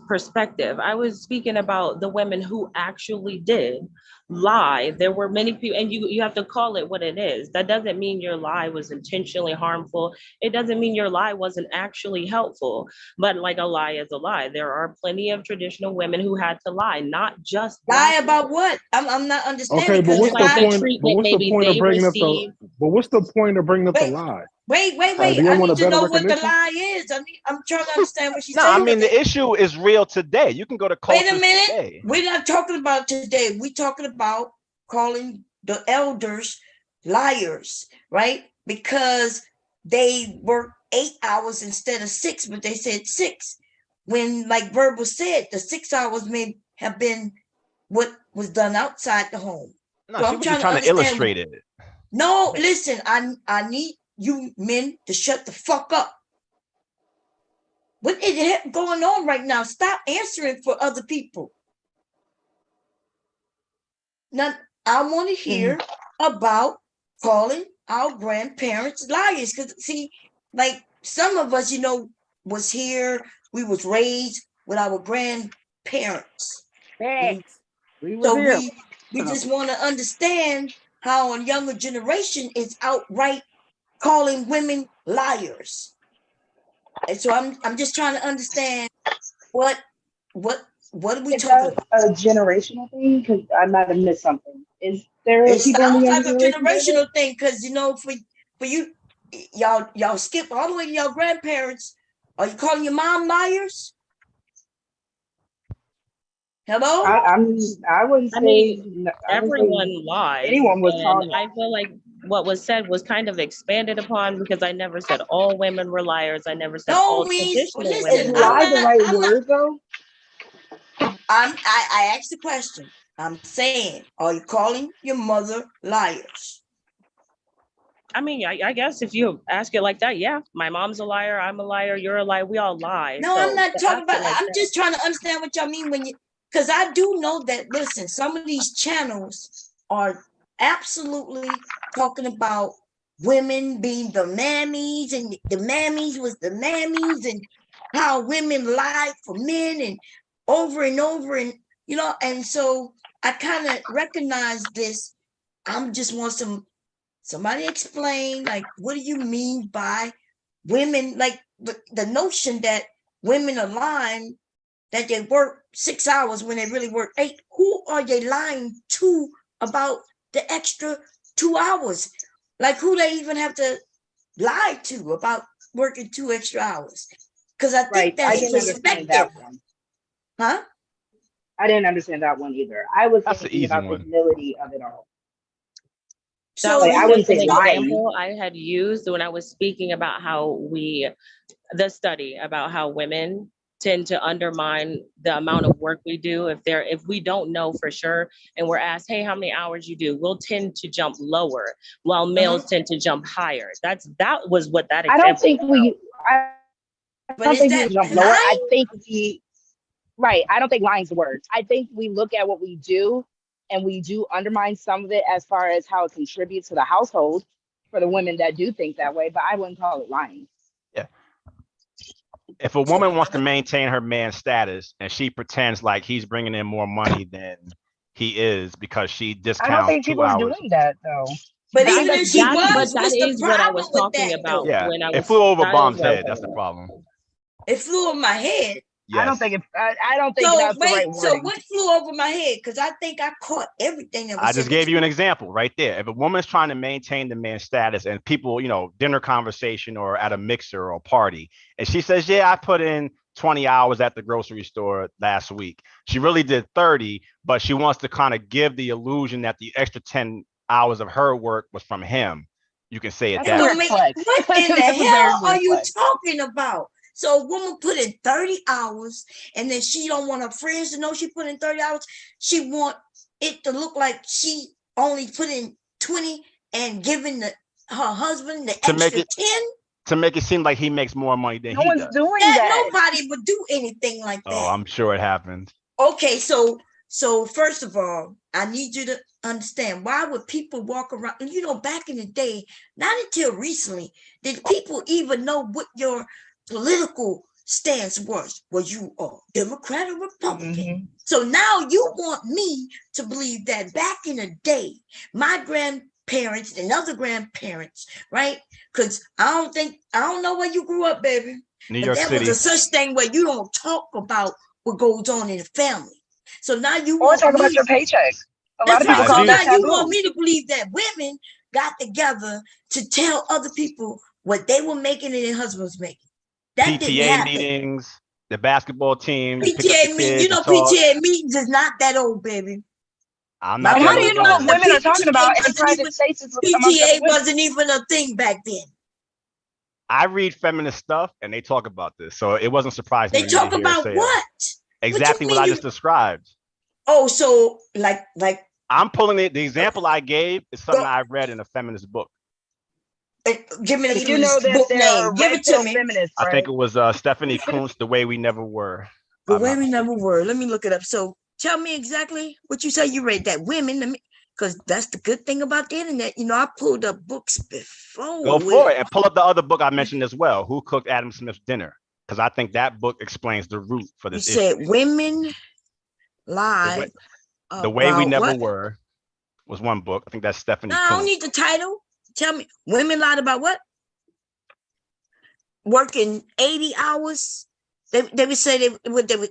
perspective. I was speaking about the women who actually did lie. There were many people, and you have to call it what it is. That doesn't mean your lie was intentionally harmful. It doesn't mean your lie wasn't actually helpful. But like a lie is a lie. There are plenty of traditional women who had to lie, not just lie about what? I'm not understanding. Okay, but what's the point of bringing up the lie? Wait. I need to know what the lie is. I'm trying to understand what she's saying. No, I mean, the issue is real today. You can go to culture. Wait a minute. Today. We're not talking about today. We're talking about calling the elders liars, right? Because they work 8 hours instead of 6, but they said 6. When, like Verbal said, the 6 hours may have been what was done outside the home. No, so I'm trying to illustrate it. No, listen, I need you men to shut the fuck up. What is going on right now? Stop answering for other people. Now, I want to hear about calling our grandparents liars. Because, see, like some of us, was here. We was raised with our grandparents. We just want to understand how a younger generation is outright calling women liars. And so I'm just trying to understand what are we talking about? A generational thing? Because I might have missed something. Is there it people sounds in the like a generational thing, because for you y'all skip all the way to your grandparents. Are you calling your mom liars? Hello? I wouldn't say. Everyone lies. Anyone was calling. I feel like what was said was kind of expanded upon, because I never said all women were liars. I never said No, all we traditional listen. women were I'm liars. not. right I'm not. word though? I asked the question. I'm saying, are you calling your mother liars? I mean, I guess if you ask it like that, yeah, my mom's a liar, I'm a liar, you're a liar, we all lie. No, So I'm not to talking ask about. it like I'm that. just trying to understand what y'all mean when you, because I do know that. Listen, some of these channels are absolutely talking about women being the mammies, and the mammies was the mammies, and how women lied for men, and over, and you know, and so I kind of recognize this. I'm just want somebody explain, like, what do you mean by women, like the notion that women are lying, that they work 6 hours when they really work 8. Who are they lying to about the extra 2 hours? Like, who they even have to lie to about working 2 extra hours? Because I think Right. I that's didn't understand perspective. that one. Huh? I didn't understand that one either. I was That's the thinking easy about the one. humility of it all. That So was Like, I just wouldn't an say lying. example I had used when I was speaking about how the study about how women tend to undermine the amount of work we do. If we don't know for sure and we're asked, hey, how many hours you do, we'll tend to jump lower while males tend to jump higher. That was what that I don't example think was we. I But don't is think that we jump lower. I lying? think we. Right. I don't think lying's the word. I think we look at what we do, and we do undermine some of it as far as how it contributes to the household for the women that do think that way. But I wouldn't call it lying. Yeah. If a woman wants to maintain her man's status and she pretends like he's bringing in more money than he is because she I don't discounts think 2 people are hours. doing that though. But I think even if that's she cheating. was, that what's the is what I was problem with talking that about though? Yeah, when I it was flew over that Bomb's was what I was head. That's the talking problem. It flew over my head. I don't Yes. think it. I don't think So that's the wait, right so wording. what flew over my head? Because I think I caught everything that was I said. just gave you an example right there. If a woman's trying to maintain the man's status and people, dinner conversation or at a mixer or party, and she says, yeah, I put in 20 hours at the grocery store last week. She really did 30, but she wants to kind of give the illusion that the extra 10 hours of her work was from him. You can say it That's It that a way. don't weird make, flex. what in the That's a very hell weird are you flex. talking about? So a woman put in 30 hours, and then she don't want her friends to know she put in 30 hours. She want it to look like she only put in 20 and giving her husband the To make extra it 10. seem like he makes more money than No he one's does. doing That that. nobody would do anything like Oh, that. I'm sure it happens. Okay, so first of all, I need you to understand, why would people walk around? Back in the day, not until recently, did people even know what your political stance was. Was you a Democrat or Republican? So now you want me to believe that back in the day, my grandparents and other grandparents, right? Because I don't know where you grew up, baby. New But York there was City. a such thing where you don't talk about what goes on in the family. So now you Or want talk me. about your paycheck. A lot That's of people right. call So that now you taboo. want me to believe that women got together to tell other people what they were making and their husbands making. That didn't PTA happen. meetings, the basketball team, you pick up the PTA meetings, kids and talk. PTA meetings is not that old, baby. I'm My not And that how do you old know what either. women are talking about in wasn't private even, spaces amongst other PTA women? wasn't even a thing back then. I read feminist stuff and they talk about this, so it wasn't surprising They to me talk to hear her about say what? exactly what mean I you- just described. Oh, so like I'm pulling it. The example I gave is something I read in a feminist book. Give me the You know that book there name. are Give red it to pill me. feminists, I right? think it was Stephanie Kuntz, The Way We Never Were. The Way We Never Were. Let me look it up. So tell me exactly what you say you read that. Women, because that's the good thing about the internet. I pulled up books before. Go for it and pull up the other book I mentioned as well. Who Cooked Adam Smith's Dinner? Because I think that book explains the root for You this said issue. women lie. The Way We Never what? Were was one book. I think that's Stephanie No, I don't Kuntz. need the title. Tell me, women lied about what? Working 80 hours. They would say they would give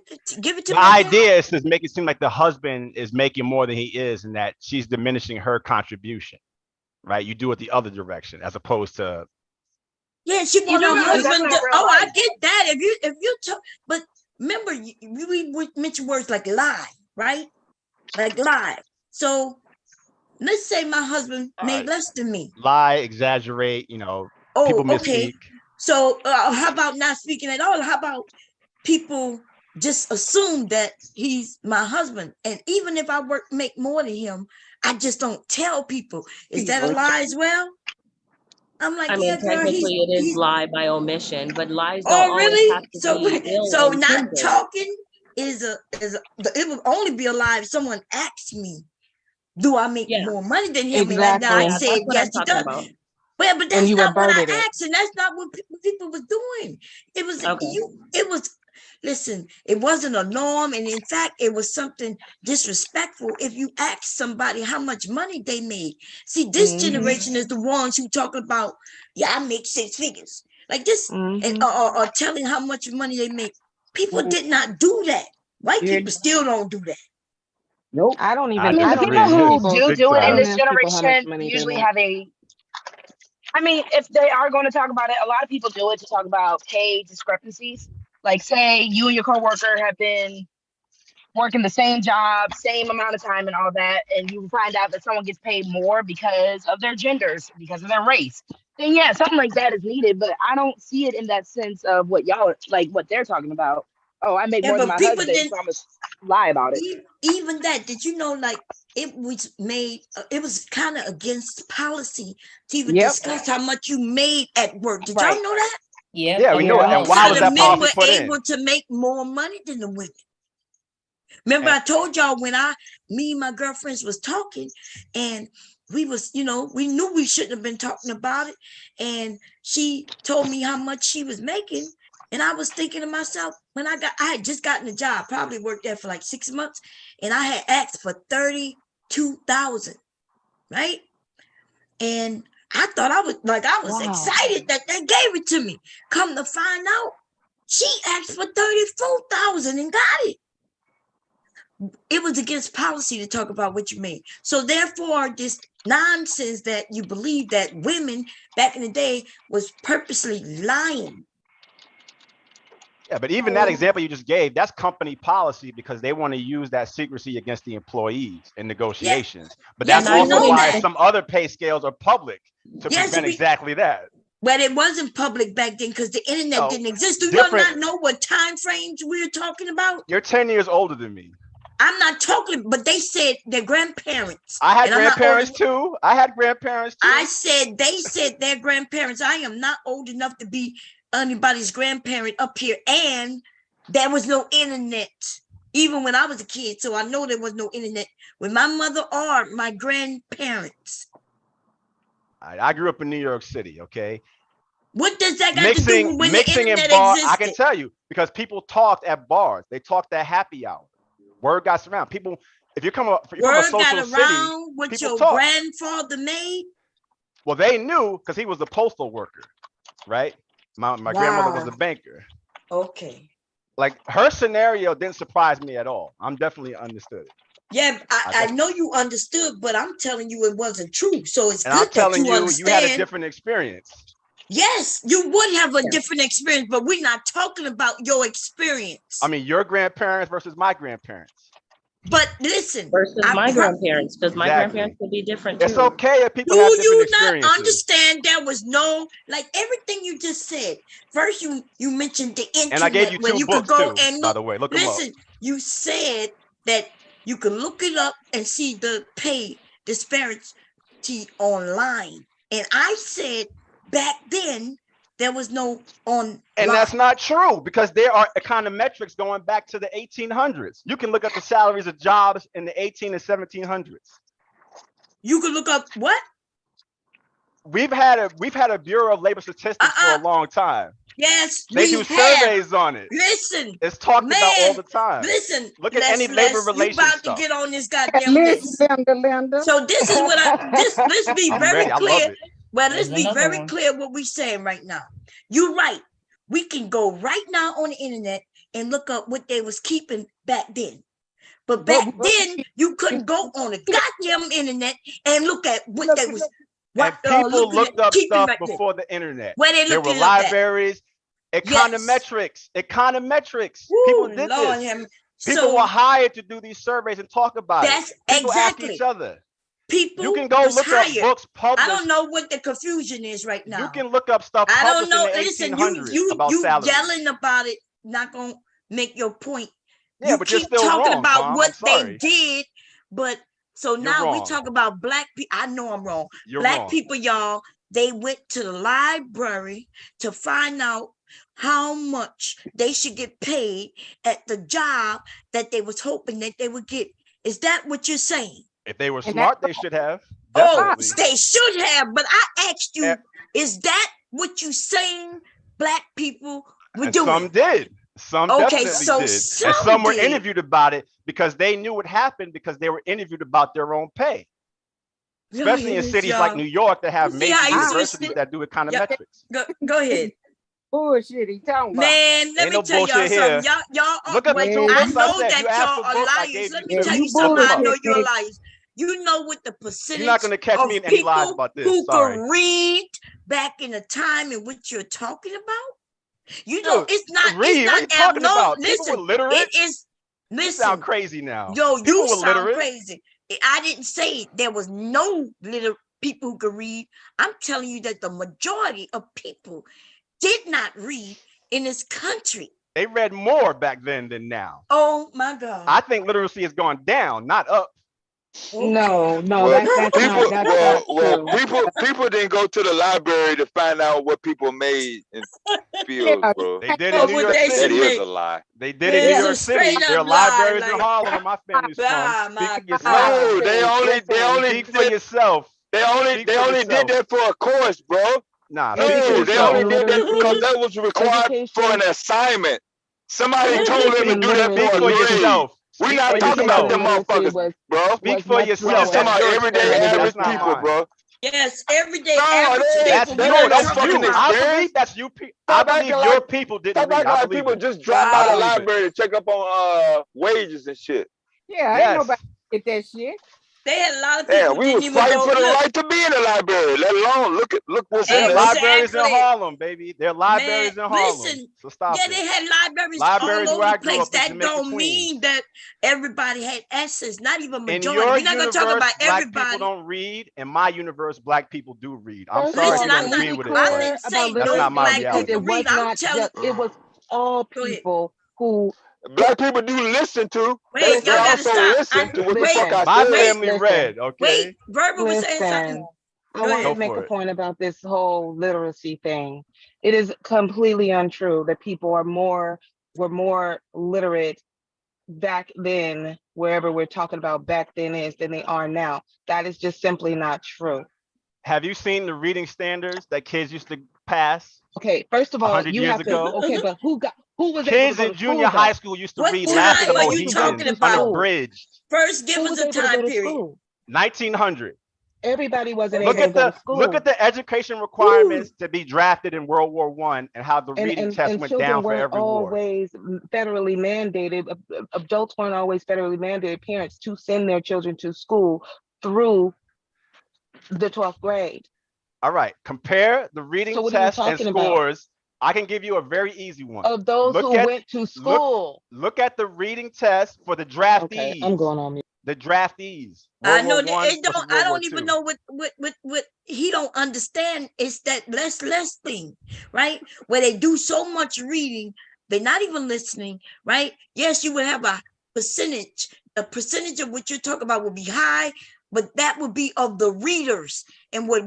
it to The me. idea is to make it seem like the husband is making more than he is and that she's diminishing her contribution, right? You do it the other direction as opposed to. Yeah, she want her but that's husband not to. real Oh, I life. get that. If you talk, but remember, we mentioned words like lie, right? Like lie. So let's say my husband made right. less than me. Lie, exaggerate, people Okay. misspeak. So how about not speaking at all? How about people just assume that he's my husband? And even if I make more than him, I just don't tell people. Is that a lie as well? I'm like, I yeah, mean, girl, technically it is he's lie by omission, but lies don't oh always really? have to be ill So not intended. talking it will only be a lie if someone asks me, do I make more money than him? And I Exactly. said, yes, he does. Well, but And that's you not what I averted it. asked, and that's not what people was doing. It was listen, it wasn't a norm, and in fact, it was something disrespectful if you ask somebody how much money they made. See, this generation is the ones who talk about, yeah, I make 6 figures. Like this, and or telling how much money they make. People did not do that. White people still don't do that. Nope. I don't I even. mean, I the don't people ask who people. do it I in don't this ask people how much generation money they usually make. have I mean, if they are going to talk about it, a lot of people do it to talk about pay discrepancies. Like, say you and your coworker have been working the same job, same amount of time and all that, and you find out that someone gets paid more because of their genders, because of their race, then yeah, something like that is needed. But I don't see it in that sense of what y'all, like what they're talking about. Oh, I make more than my husband, so I'm going to lie about it. Even that, did you know, like, it was made, it was kind of against policy to even discuss how much you made at work. Did y'all know that? Yeah, we knew it. And why was that men policy were put in? able to make more money than the women. Remember, I told y'all when me and my girlfriends was talking, and we was, we knew we shouldn't have been talking about it. And she told me how much she was making. And I was thinking to myself, when I had just gotten a job, probably worked there for like 6 months, and I had asked for $32,000, right? And I thought I was excited that they gave it to me. Come to find out, she asked for $34,000 and got it. It was against policy to talk about what you made. So therefore, this nonsense that you believe that women back in the day was purposely lying. Yeah, but even that example you just gave, that's company policy because they want to use that secrecy against the employees in negotiations. But that's also why some other pay scales are public to prevent exactly that. But it wasn't public back then because the internet didn't exist. Do y'all not know what time frames we're talking about? You're 10 years older than me. I'm not talking, but they said their grandparents. I had grandparents too. I had grandparents too. They said their grandparents. I am not old enough to be anybody's grandparent up here. And there was no internet, even when I was a kid. So I know there was no internet with my mother or my grandparents. I grew up in New York City, okay? What does that got to do with the internet existed? I can tell you, because people talked at bars. They talked at happy hour. Word got around. People, if you come up from a social city, what your grandfather made? Well, they knew because he was a postal worker, right? My grandmother was a banker. Okay. Like her scenario didn't surprise me at all. I'm definitely understood it. Yeah, I know you understood, but I'm telling you it wasn't true. So it's and good I'm telling that you understand. You had a different experience. Yes, you would have a different experience, but we're not talking about your experience. I mean, your grandparents versus my grandparents. But listen, versus my grandparents, because my grandparents could be different too. It's okay if people have different experiences. Do you not understand there was no, like everything you just said? First, you mentioned the internet, and I gave you two books could go too, and look. by the way. Look them up. Listen, you said that you could look it up and see the pay disparity online, and I said back then there was no on. And that's not true because there are econometrics going back to the 1800s. You can look up the salaries of jobs in the 18 and 1700s. You can look up what? We've had a Bureau of Labor Statistics for a long time. Yes, they do surveys on it. Listen, it's talked about all the time. Listen, look at any labor relations stuff. To get on this goddamn list. Linda. So this is what let's be very clear. Well, let's be very clear what we're saying right now. You're right. We can go right now on the internet and look up what they was keeping back then. But back then, you couldn't go on the goddamn internet and look at what they was. And people looked up stuff before the internet. There were libraries, econometrics. People did this. People were hired to do these surveys and talk about it. People ask each other. people You can go was look up hired. books published. I don't know what the confusion is right now. You can look up stuff I don't published know. in the Listen, 1800s about you salaries. yelling about it, not gonna make your point. Yeah, You but you're keep still talking wrong, about Mom. what I'm sorry. they did, but so You're now we wrong. talk about black people. I know I'm wrong. You're Black wrong. people, y'all, they went to the library to find out how much they should get paid at the job that they was hoping that they would get. Is that what you're saying? If they were And smart, they should have. Oh, Definitely. they should have, but I asked you, is that what you saying black people were And doing? some did. Some Okay, definitely so did. some And some were did. interviewed about it because they knew what happened because they were interviewed about their own pay. Especially in cities like New York that have major universities that do econometrics. Go ahead. Bullshit he talking about. Man, let Ain't me no tell y'all bullshit something. here. Y'all Look at the two I books I know said. that You asked y'all for are books, I liars. gave Let you me two. tell you Look something. them I up. know you're liars. You know what the percentage You're not going to catch of me in any lies people about this. who Sorry. could read back in the time in which you're talking about? You know, Dude, it's not read. What are you talking abnormal. about? People Listen, were literate. it is. You Listen, sound crazy now. yo, People you were sound literate. crazy. I didn't say there was no little people who could read. I'm telling you that the majority of people did not read in this country. They read more back then than now. Oh my God. I think literacy has gone down, not up. No, Well, that's people, not true. people didn't go to the library to find out what people made in fields, Yeah. bro. They did in New York That City. is a lie. They did in New York City. There are libraries in Harlem where my family's from. Speak for yourself. No, they only Speak for yourself. They only Speak for did yourself. that for a course, bro. Nah, speak for No, they yourself. only did that because that was required for an assignment. Somebody told them to do that Speak for a for grade. yourself. We're Speak not for talking about yourself. them motherfuckers, bro. Speak for We yourself. just talking That's about your everyday experience. average That's not people, mine. bro. Yes, everyday No, average That's people. you. We're not That's talking you. fucking about. I experience. believe that's you. I Stop believe acting your like people didn't stop read. acting I like believe people it. just drive I by the believe it. library to check up on wages and shit. Yeah, ain't Yes. nobody get that shit. They had a lot of Yeah, people we didn't was even fighting go for the look. right to be in the library. Let alone look what's in There are there. libraries in Exactly. Harlem, baby. There are libraries Man, in Harlem. listen. So stop Yeah, it. they had libraries Libraries all where over I the grew place. up in That Jamaica, don't Queens. mean that everybody had access, not even In majority. your We're not gonna talk universe, about black people everybody. don't read. In my universe, black people do read. I'm First sorry of if all, you don't I'm not. agree with it, I but didn't say that's no not my black because reality. it people was read. I'm not telling. just, it was all Go ahead. people who Black people do listen to. Wait, They y'all gotta also stop. listen to what the Wait, fuck I My said. family listen. read, okay? wait. Verbal was saying something. Listen, I Go want ahead. to make for a it. point about this whole literacy thing. It is completely untrue that people were more literate back then, wherever we're talking about back then is, than they are now. That is just simply not true. Have you seen the reading standards that kids used to pass Okay, first of all, 100 you years have to. ago? Okay, but who was able to Kids go in to junior school high though? school used to What read Who Last was of the time are able you to go talking Mohicans to about? school? unabridged. First, give Who us was a able to time go to period. school? 1900. Everybody wasn't Look able to at go to the school. education requirements to be drafted in World War I and how the reading test And went children down for weren't every war. always federally mandated. Adults weren't always federally mandated parents to send their children to school through the 12th grade. All right, compare the reading So what are you tests and talking about? scores. I can give you a very easy one. Of those who went to school. Look at the reading test for the Okay, I'm draftees. going on mute. The draftees. I World know War that I it don't. versus I World War don't even II. know what he don't understand is that less thing, right? Where they do so much reading, they're not even listening, right? Yes, you would have a percentage. The percentage of what you're talking about would be high, but that would be of the readers. And what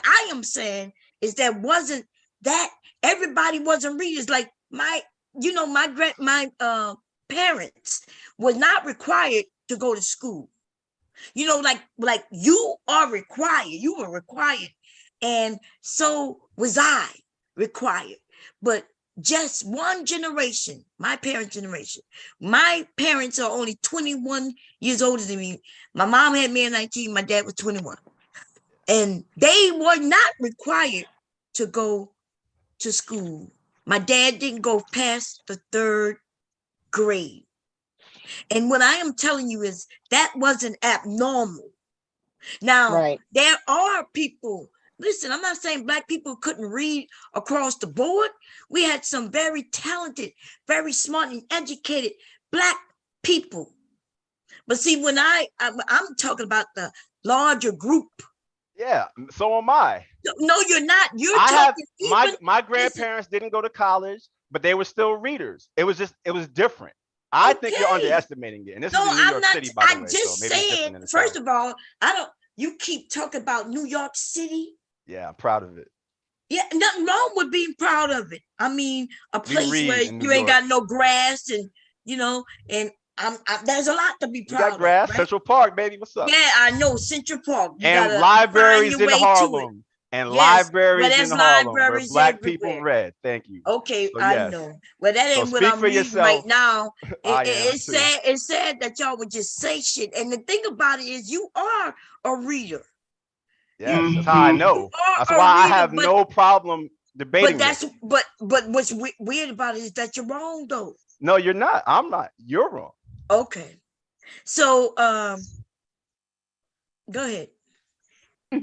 I am saying is that wasn't that everybody wasn't readers. Like my parents were not required to go to school. You know, like you are required. You were required, and so was I required. But just one generation, my parents' generation. My parents are only 21 years older than me. My mom had me at 19. My dad was 21, and they were not required to go to school. My dad didn't go past the 3rd grade. And what I am telling you is that wasn't abnormal. Now, there are people, listen, I'm not saying black people couldn't read across the board. We had some very talented, very smart and educated black people. But see, when I'm talking about the larger group. Yeah, so am I. No, you're not. You're I talking have my grandparents didn't go to college, but they were still readers. It was different. I think you're underestimating it. And this is in New York City, by the way. Just so maybe it's different said, in the first South. of all, you keep talking about New York City. Yeah, I'm proud of it. Yeah, nothing wrong with being proud of it. I mean, a place where you ain't got no grass and, and there's a lot to be proud of. You got grass, right? Central Park, baby. What's up? Yeah, I know, Central Park. You and libraries in Harlem. And libraries in Harlem where Black people read. Thank you. Okay, so, I know. Well, that ain't what I'm reading right now. It's sad that y'all would just say shit. And the thing about it is you are a reader. Yes, that's how I know. That's why I have no problem debating. But what's weird about it is that you're wrong though. No, you're not. I'm not. You're wrong. Okay. So go ahead.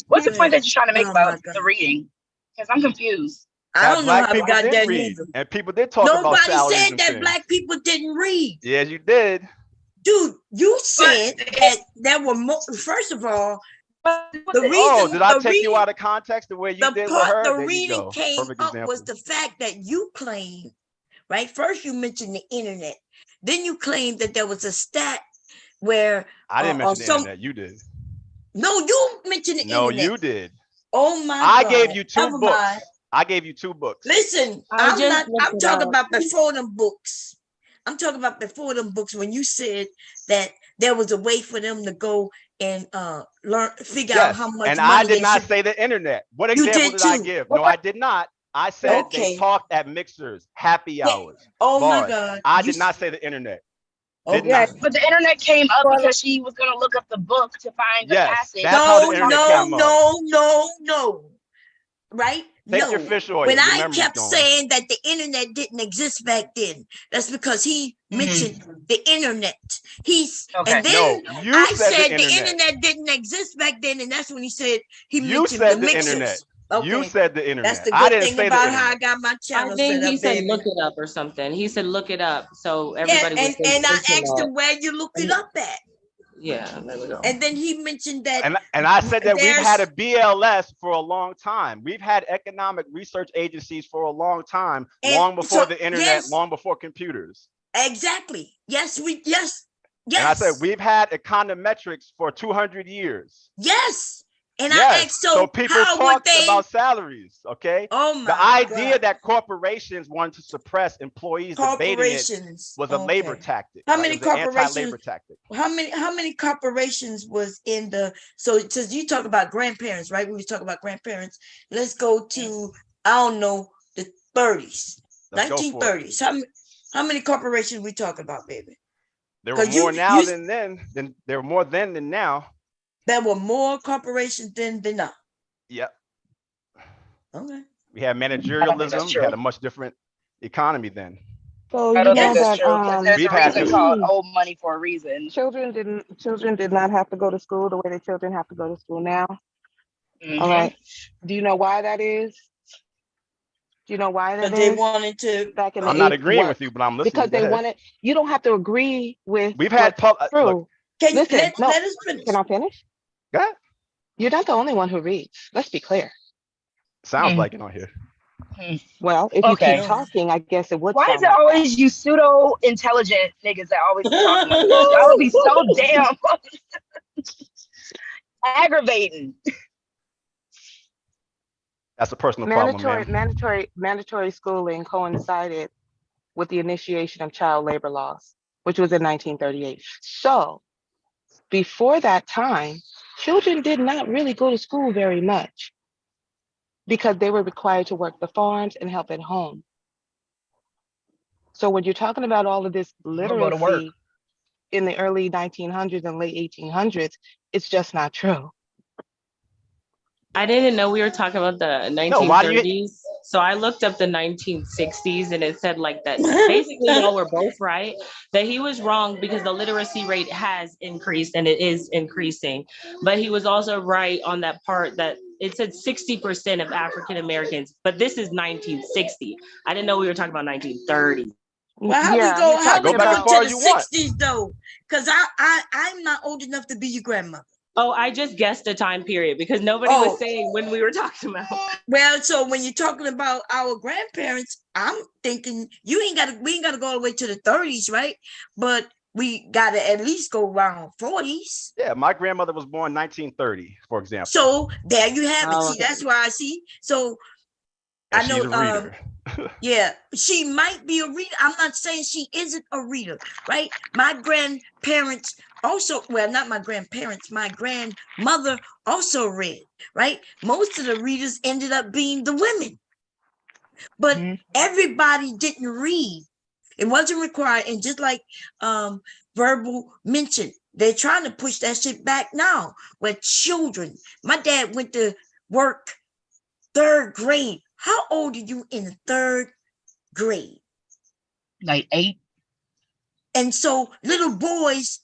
What's the point that you're trying to make about the reading? Because I'm confused. I don't know how we got that either. And people did talk about salaries. Nobody said that Black people didn't read. Yes, you did. Dude, you said that there were more. First of all, the reason. Oh, did I take you out of context the way you did with her? The reading came up was the fact that you claimed, right? First, you mentioned the internet. Then you claimed that there was a stat where I didn't mention the internet. You did. No, you mentioned the internet. No, you did. Oh my God. I gave you two books. I gave you 2 books. Listen, I'm talking about before them books. I'm talking about before them books when you said that there was a way for them to go and figure out how much and money I did not say the internet. What example did I give? No, I did not. I said they talked at mixers, happy hours. Oh my God. I did not say the internet. Okay. But the internet came up because she was going to look up the book to find the passage. That's how the internet came up. No. Right? Take your fish oil. When I kept saying that the internet didn't exist back then, that's because he mentioned the internet. And then I said the internet didn't exist back then, and that's when he said he mentioned the mixers. Internet. Okay. You said the internet. That's the good thing about how I got my channel. I think he said look it up or something. He said look it up. So everybody was and I asked him where you looked it up at. Yeah, there we go. And then he mentioned that. And I said that we've had a BLS for a long time. We've had economic research agencies for a long time, long before the internet, long before computers. Exactly. Yes. And I said we've had econometrics for 200 years. Yes. And I asked, so people talked about salaries, okay? Oh my The idea that corporations wanted to suppress employees debating it was a labor tactic. How many corporations? Anti-labor tactic. How many corporations was in the? So you talk about grandparents, right? We was talking about grandparents. Let's go to I don't know the 30s, 1930s. How many corporations we talking about, baby? There were more now than then. There were more then than now. There were more corporations than now. Yep. Okay. We had managerialism. We had a much different economy then. So you know that there's a reason called old money for a reason. Children did not have to go to school the way that children have to go to school now. All right. Do you know why that is? Do you know why that is? They wanted to. Back in I'm not agreeing with you, but I'm listening. Because they wanted. You don't have to agree with. We've had true. Listen, let us finish. Can I finish? Go ahead. You're not the only one who reads. Let's be clear. Sounds like it on here. Well, if you keep talking, I guess it would. Why is it always you pseudo intelligent niggas that always talking about this? That would be so damn aggravating. That's a personal problem, man. Mandatory schooling coincided with the initiation of child labor laws, which was in 1938. So before that time, children did not really go to school very much because they were required to work the farms and help at home. So when you're talking about all of this literacy in the early 1900s and late 1800s, it's just not true. I didn't know we were talking about the 1930s. So I looked up the 1960s and it said like that. Basically, y'all were both right. That he was wrong because the literacy rate has increased and it is increasing. But he was also right on that part that it said 60% of African Americans, but this is 1960. I didn't know we were talking about 1930. Well, how we go back to the 60s though? Because I'm not old enough to be your grandmother. Oh, I just guessed a time period because nobody was saying when we were talking about. Well, so when you're talking about our grandparents, I'm thinking we ain't gotta go all the way to the 30s, right? But we gotta at least go around 40s. Yeah, my grandmother was born 1930, for example. So there you have it. Oh, See, that's why I see. So and I know she's a reader. yeah, she might be a reader. I'm not saying she isn't a reader, right? My grandparents also, well, not my grandparents, my grandmother also read, right? Most of the readers ended up being the women, but everybody didn't read. It wasn't required. And just like Verbal mentioned, they're trying to push that shit back now where children, my dad went to work 3rd grade. How old are you in the 3rd grade? Like 8. And so little boys,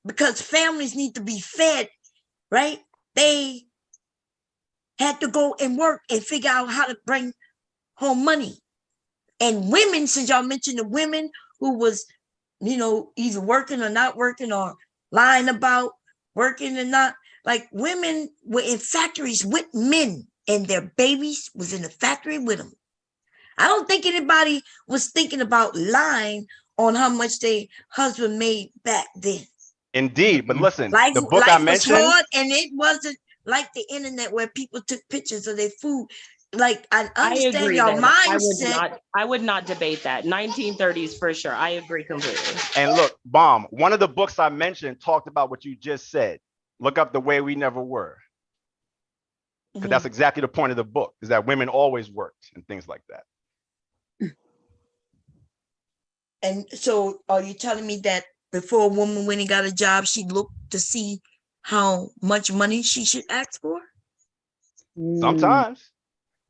because families need to be fed, right? They had to go and work and figure out how to bring home money. And women, since y'all mentioned the women who was, either working or not working or lying about working or not, like women were in factories with men and their babies was in the factory with them. I don't think anybody was thinking about lying on how much their husband made back then. Indeed, but listen, Life the book I was mentioned. hard, and it wasn't like the internet where people took pictures of their food. Like I understand agree your then. mindset. I would not debate that. 1930s for sure. I agree completely. And look, Bomb, one of the books I mentioned talked about what you just said. Look up The Way We Never Were. Because that's exactly the point of the book, is that women always worked and things like that. And so are you telling me that before a woman went and got a job, she looked to see how much money she should ask for? Sometimes.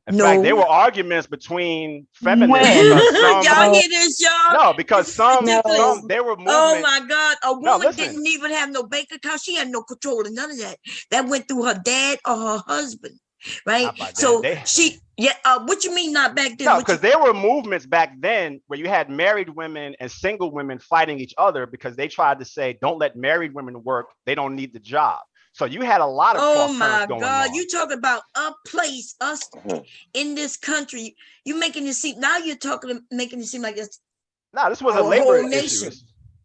In fact, there were arguments between feminists When? because some Y'all hear this, y'all? No, because some there were movements. Oh my God, a woman listen. didn't even have no bank account. She had no control of none of that. That went through her dad or her husband, right? So what you mean not back then? No, because there were movements back then where you had married women and single women fighting each other because they tried to say, don't let married women work. They don't need the job. So you had a lot of cross currents going on. You talking about a place, us in this country. You making it seem now you're making it seem like it's this was a labor issue.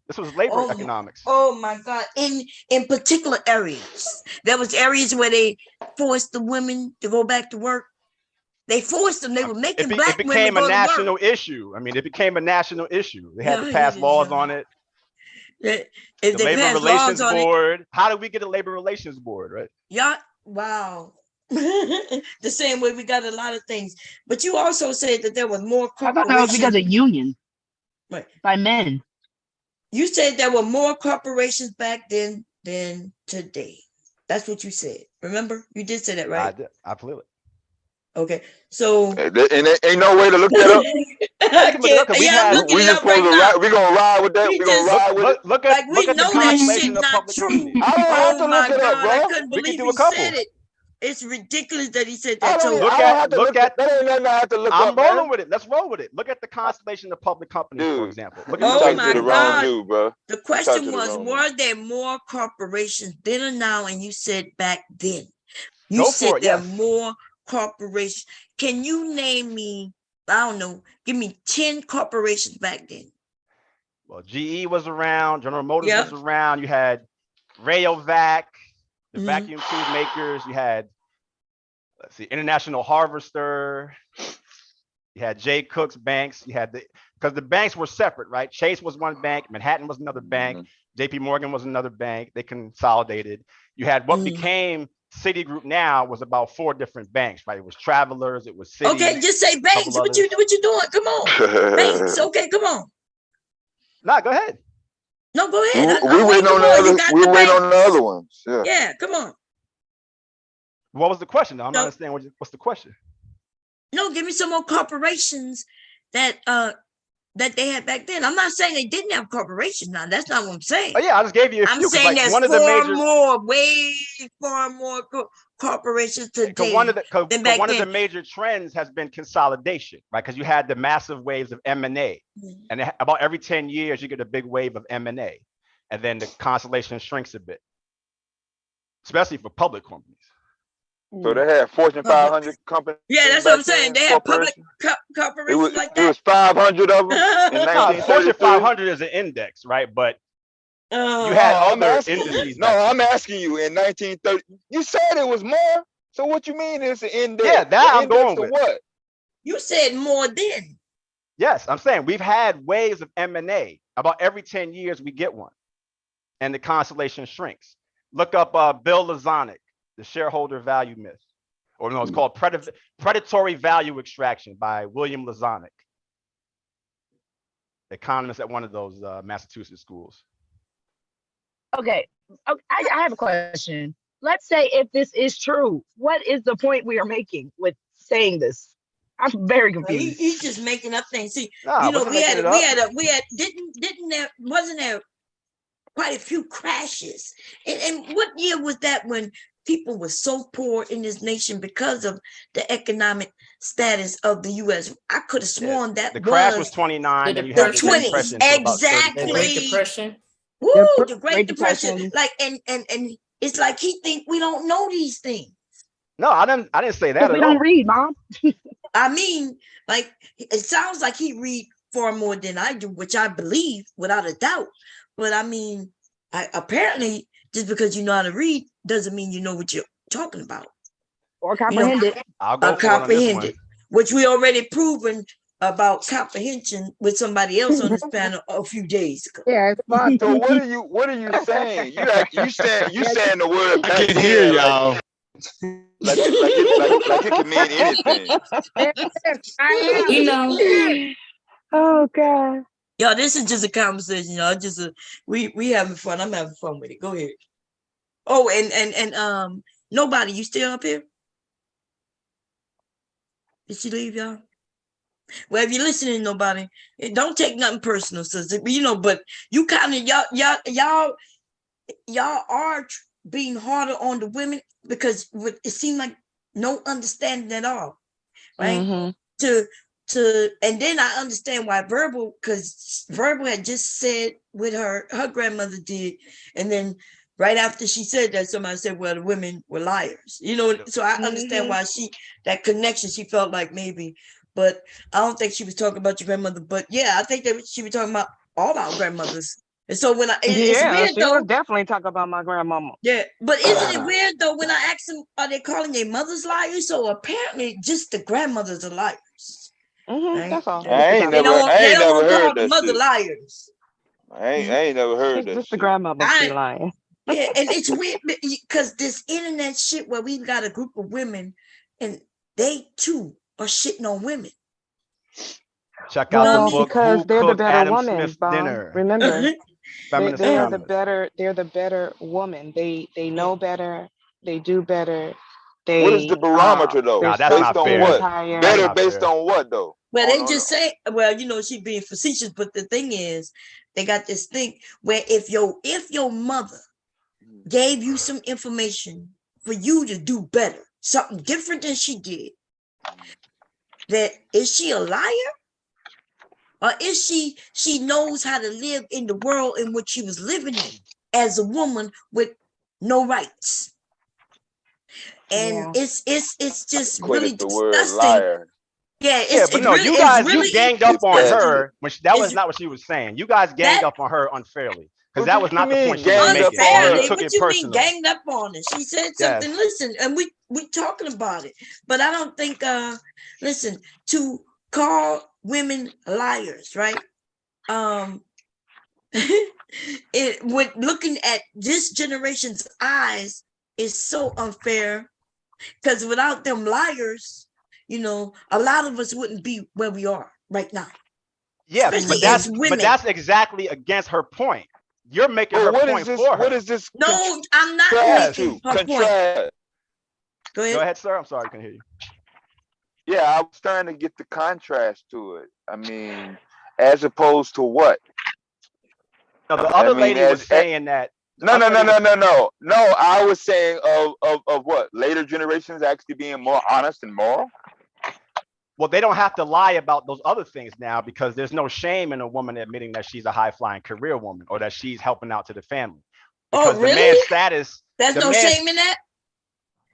This was labor economics. Oh my God. In particular areas. There was areas where they forced the women to go back to work. They forced them. They were making black women go to work. It became a national issue. I mean, it became a national issue. They had to pass laws on it. The Labor Relations Board. How did we get a Labor Relations Board, right? Yeah, wow. The same way we got a lot of things. But you also said that there was more corporations. I thought that was because of union. Right. By men. You said there were more corporations back then than today. That's what you said. Remember? You did say that, right? I did. Absolutely. Okay, so and there ain't no way to look that up. We're gonna ride with that. We're gonna ride with it. Look at the Constellation of Public Company. I don't have to look it up, bro. I couldn't believe he said it. It's ridiculous that he said that. Look at that ain't nothing I have to look up. I'm rolling with it. Let's roll with it. Look at the Constellation of Public Companies, for example. Look at oh my God. Bro. The question was, were there more corporations then or now? And you said back then. You said there are more corporations. Can you name me, I don't know, give me 10 corporations back then? Well, GE was around, General Motors was around, you had Rayovac, the vacuum tube makers, you had, let's see, International Harvester, you had J. Cook's banks, you had because the banks were separate, right? Chase was one bank, Manhattan was another bank, JP Morgan was another bank, they consolidated. You had what became Citigroup now was about 4 different banks, right? It was Travelers, it was Citi. Okay, just say banks. What you doing? Come on. Banks. Okay, come on. Nah, go ahead. No, go ahead. We waiting on the other ones. Yeah. Yeah, come on. What was the question? I'm not understanding what's the question. No, give me some more corporations that they had back then. I'm not saying they didn't have corporations now. That's not what I'm saying. Oh yeah, I just gave you a few. I'm saying there's way far more corporations today. One of the major trends has been consolidation, right? Because you had the massive waves of M&A, and about every 10 years you get a big wave of M&A, and then the constellation shrinks a bit. especially for public companies. So they had Fortune 500 companies. Yeah, that's what I'm saying. They had public corporations like that. It was 500 of them in 1933. Fortune 500 is an index, right? But you had other indices. No, I'm asking you in 1930. You said it was more. So what you mean it's an index? Yeah, that I'm going with. What? You said more then. Yes, I'm saying we've had waves of M&A. About every 10 years we get one, and the constellation shrinks. Look up Bill Lazonick, The Shareholder Value Myth, or no, it's called Predatory Value Extraction by William Lazonick, economist at one of those Massachusetts schools. Okay, I have a question. Let's say if this is true, what is the point we are making with saying this? I'm very confused. He's just making up things. See, No, wasn't there quite a few crashes? And what year was that when people were so poor in this nation because of the economic status of the U.S.? I could have sworn that the crash was 29, and you had the 20s, exactly. The Great Depression. Woo, the Great Depression. Like, and it's like he think we don't know these things. No, I didn't say that. We don't read, Mom. I mean, like, it sounds like he read far more than I do, which I believe without a doubt. But I mean, apparently, just because you know how to read doesn't mean you know what you're talking about or comprehend it. I'll go comprehend it, which we already proven about comprehension with somebody else on this panel a few days ago. Yeah, it's fun. So what are you saying? You saying the word? I can hear y'all. Like it can mean anything. You know. Oh God. Y'all, this is just a conversation, y'all. Just we having fun. I'm having fun with it. Go ahead. Oh, and nobody, you still up here? Did she leave, y'all? Well, if you're listening, nobody, don't take nothing personal, sister. You know, but you kind of y'all are being harder on the women because it seemed like no understanding at all, right? And then I understand why Verbal, because Verbal had just said what her grandmother did, and then right after she said that, somebody said, well, the women were liars, you know. So I understand why that connection, she felt like maybe, but I don't think she was talking about your grandmother. But yeah, I think that she was talking about all our grandmothers. And so when it's weird she though, was definitely talking about my grandmama. Yeah, but isn't it weird though when I ask them, are they calling their mothers liars? So apparently just the grandmothers are liars. Right? That's all. I ain't never heard that mother shit. liars. I ain't never heard that. Just the grandmother be lying. Yeah, and it's weird because this internet shit where we've got a group of women and they too are shitting on women. Check out the book because Who they're the Cooked better Adam woman, Smith's Bob. Dinner. Remember, Feminist they're economists. the better woman. They know better. They do better. They, what is the barometer though? Nah, that's not fair. What? Higher. Better based on what though? Well, they just say, well, you know, she's being facetious, but the thing is, they got this thing where if your mother gave you some information for you to do better, something different than she did, that is she a liar? Or is she knows how to live in the world in which she was living in as a woman with no rights? And it's just really disgusting. Liar. Yeah, but no, you guys, you ganged up on her. That was not what she was saying. You guys ganged up on her unfairly. Because that was not the point she was making. You took it personal. Ganged up on her? She said something. Listen, and we talking about it. But I don't think listen, to call women liars, right? With looking at this generation's eyes is so unfair. Because without them liars, you know, a lot of us wouldn't be where we are right now. Yeah, but that's exactly against her point. You're making her point for her. What is this? No, I'm not making her point. Go ahead, sir. I'm sorry, I couldn't hear you. Yeah, I was trying to get the contrast to it. I mean, as opposed to what? No, the other lady was saying that. No. I was saying of what? Later generations actually being more honest and moral? Well, they don't have to lie about those other things now because there's no shame in a woman admitting that she's a high-flying career woman or that she's helping out to the family. Because the man's status There's the no man, shame in that.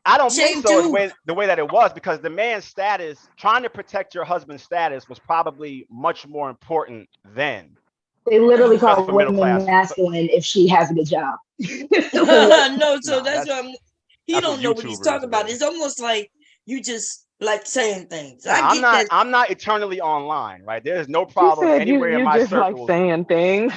I don't Shame think so. too. The way that it was, because the man's status, trying to protect your husband's status, was probably much more important then. They literally Especially call for middle women class. masculine if she has a good job. No, so Nah, that's what he that's don't know what he's YouTubers talking about. do. It's almost like you just like saying things. Nah, I get that. I'm not eternally online, right? There's no She problem said anywhere in you my just like circles. saying things.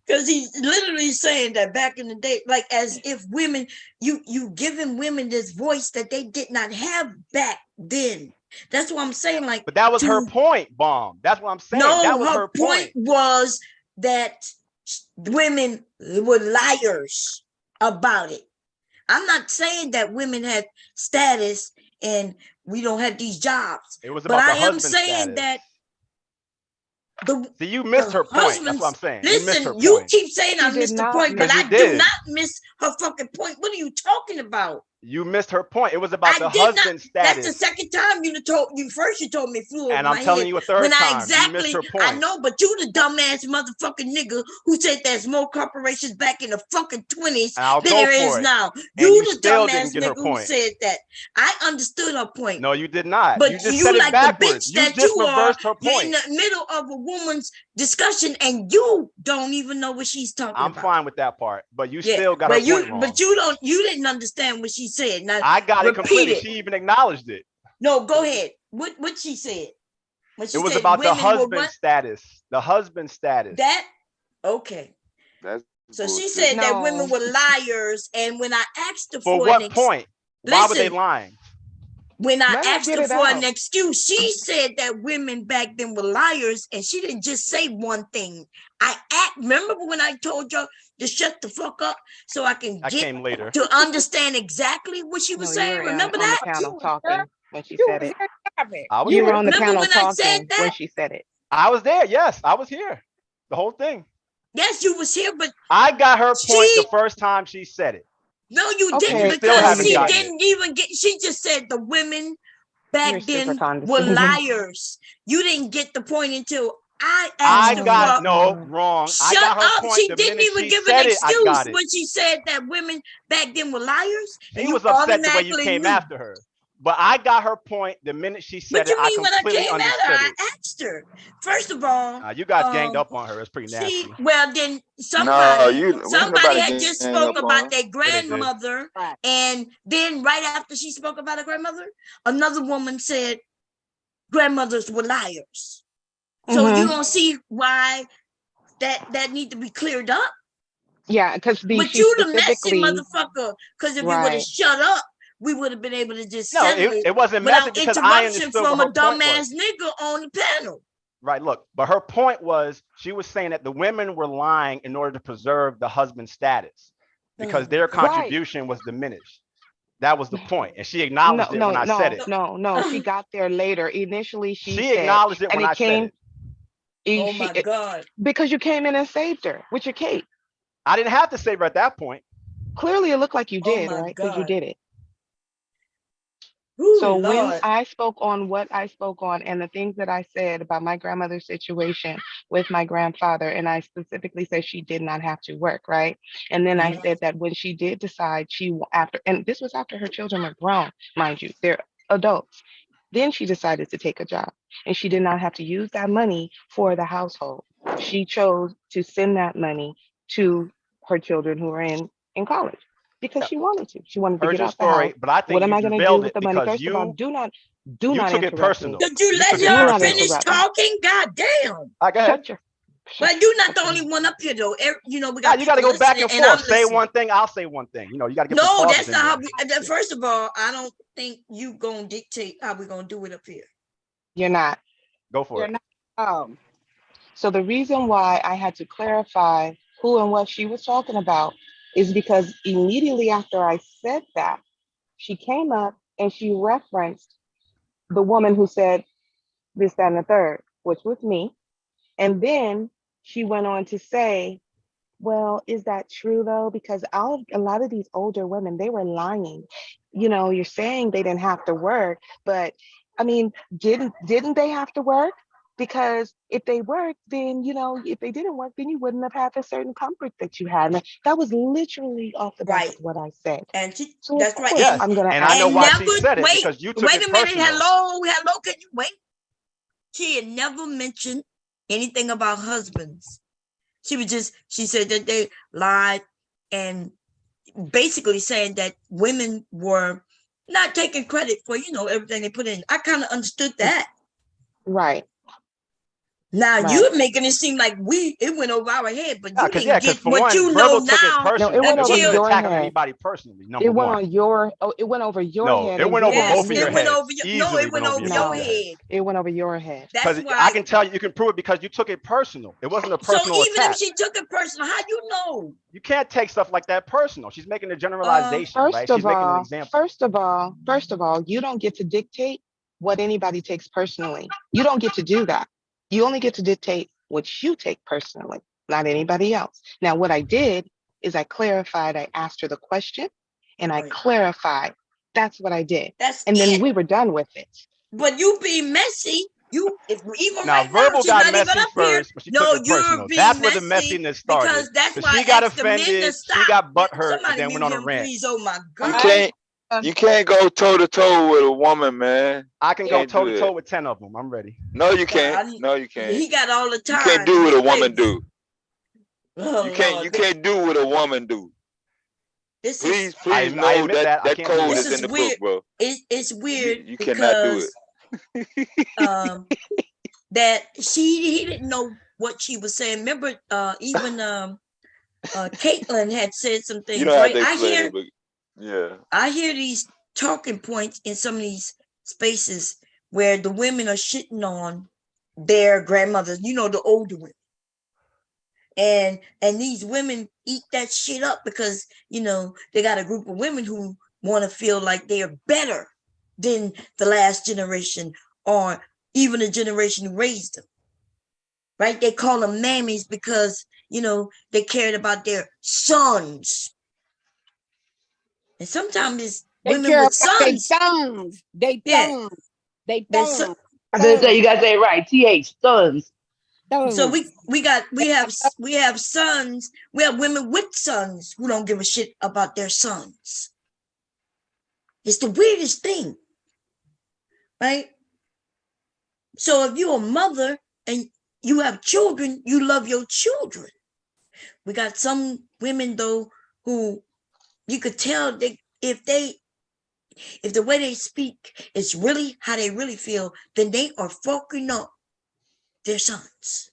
Because he's literally saying that back in the day, like as if women, you giving women this voice that they did not have back then. That's what I'm saying. Like, but that was her point, Bomb. That's what I'm saying. No, that was her point was that women were liars about it. I'm not saying that women had status and we don't have these jobs. It was but about I the am husband saying status. that See, you missed her point. That's what I'm saying. Listen, you keep saying I missed the point, but Because you I do did. not miss her fucking point. What are you talking about? You missed her point. It was about the did not. husband status. That's the second time you told you. First you told me flew over And my I'm telling head. you a third when I time. You missed exactly, her point. I know, but you the dumbass motherfucking nigga who said there's more corporations back in the fucking 20s I'll than go there is for it. now. And You you the still dumbass didn't get her nigga who point. said that. I understood her point. No, you did not. But you just you said it like backwards. the bitch You that just you are, reversed her you're in point. the middle of a woman's discussion and you don't even know what she's talking I'm about. fine with that part, but you Yeah, still got her point wrong. But you didn't understand what she said. Now I got it completely. it. She even acknowledged it. No, go ahead. What she said? What she It was said, about the women were husband what? status. The husband status. That okay. That's So she bullshit. said that women were liars, and when I asked her For what point? Why were they lying? When I Let her asked get her it for out. an excuse, she said that women back then were liars, and she didn't just say one thing. Remember when I told y'all to shut the fuck up so I can I came later. to understand exactly what she was saying. Remember on that? the panel talking when she said it. I was You were here. on the Remember panel when I said talking that? when she said it. I was there. Yes, I was here. The whole thing. Yes, you was here, but I got her point the first time she said it. no, you Okay. didn't, You still because haven't she gotten didn't even get. She just said the women You're back super then were condescending. liars. You didn't get the point until I asked her for. Wrong. Shut I got her up! point She the didn't minute even she give said an it. I excuse got it. when she said that women back then were liars. She and you was upset the way you automatically came knew. after her. But I got her point the minute she said What you it. I mean when I completely came at her? understood I it. asked her. First of all, You guys ganged up on her. It's pretty nasty. well then No, somebody we ain't had nobody just gang spoke up on about her. their Yeah, they did. grandmother, and then right after she spoke about her grandmother, another woman said grandmothers were liars. So you don't see why that need to be cleared up. Yeah, because But she you the messy specifically motherfucker. Because if you would have shut up, we would have been able to just No, settle it wasn't messy without because I interruption understood from what a her point dumbass was. nigga on the panel. Right, look, but her point was she was saying that the women were lying in order to preserve the husband's status because their contribution was diminished. That was the point, and she acknowledged it when I said it. No. She got there later. Initially, she said, acknowledged it and when I said it. Oh my God! Because you came in and saved her with your cape. I didn't have to save her at that point. Clearly, it looked like you did, right? Because you did it. So when I spoke on what I spoke on and the things that I said about my grandmother's situation with my grandfather, and I specifically said she did not have to work, right? And then I said that when she did decide and this was after her children were grown, mind you, they're adults. Then she decided to take a job and she did not have to use that money for the household. She chose to send that money to her children who are in college. Because she wanted to. She wanted to get out the house. But I think What am you I going to do derailed with it the money? because First of all, do not took it interrupt personal. me. Did you let took it y'all personal. finish talking? God damn. Go ahead. But you're not the only one up here though. We got you got to go back and I'm forth. Say listening. one thing, I'll say one thing. You got to get No, some that's pauses not in how we. First of all, I don't think you gonna dictate how we're gonna do it up here. You're not. Go for it. So the reason why I had to clarify who and what she was talking about is because immediately after I said that, she came up and she referenced the woman who said this, that, and the third, which was me. And then she went on to say, well, is that true though? Because a lot of these older women, they were lying. You're saying they didn't have to work, but I mean, didn't they have to work? Because if they worked, then, you know, if they didn't work, then you wouldn't have had the certain comfort that you had. And that was literally off the back of what I said. And So that's of right. course I'm gonna and I know and why never she said it, wait. because you took Wait it a minute. personal. Hello. Can you wait? She had never mentioned anything about husbands. She said that they lied, and basically saying that women were not taking credit for, you know, everything they put in. I kind of understood that. Right. Now Right. you're making it seem like it went over our head, but you didn't get for what one, you Verbal know took it now. personal. No, it went over wasn't your attacking head. anybody personally. Number It went one. on your. Oh, it went over your No, head. it and went you over had both of me- your It went heads. over your Easily it went went over No, your head. it went over your head. That's Because why I can tell you can prove it because you took it personal. It wasn't a so personal even attack. if she took it personal, how you know? You can't take stuff like that personal. She's making a generalization, right? First She's of making an all, example. first of all, you don't get to dictate what anybody takes personally. You don't get to do that. You only get to dictate what you take personally, not anybody else. Now, what I did is I clarified. I asked her the question, and I clarified. That's what I did. And then we were done with it. But you be messy. Even Now, right Verbal she's got not even messy up here. first, but she No, took it you're personal. being That's where the messy messiness started. because that's why She I got asked the men to offended. stop. She got butthurt, and Somebody then mute went on a him, rant. please. Oh my You God. can't go toe to toe with a woman, man. I can go Can't toe do to toe it. with 10 of them. I'm ready. No, you can't. No, you can't. He got all the time. You can't do what a woman do. Oh, You can't do what a woman do. Please I know admit that I can't do code that. is in the book, bro. It's weird You cannot do it. That he didn't know what she was saying. Remember, even Caitlin had said some things, You know how right? they explain it, but yeah. I hear these talking points in some of these spaces where the women are shitting on their grandmothers, you know, the older women. And these women eat that shit up because, you know, they got a group of women who want to feel like they're better than the last generation or even the generation who raised them. Right? They call them mammies because, you know, they cared about their sons. And sometimes it's They women care with about their sons. thumbs. They thumbs. They thumbs. I was gonna say you gotta say it right. TH sons. So we have sons. We have women with sons who don't give a shit about their sons. It's the weirdest thing, right? So if you're a mother and you have children, you love your children. We got some women though who you could tell if the way they speak is really how they really feel, then they are fucking up their sons.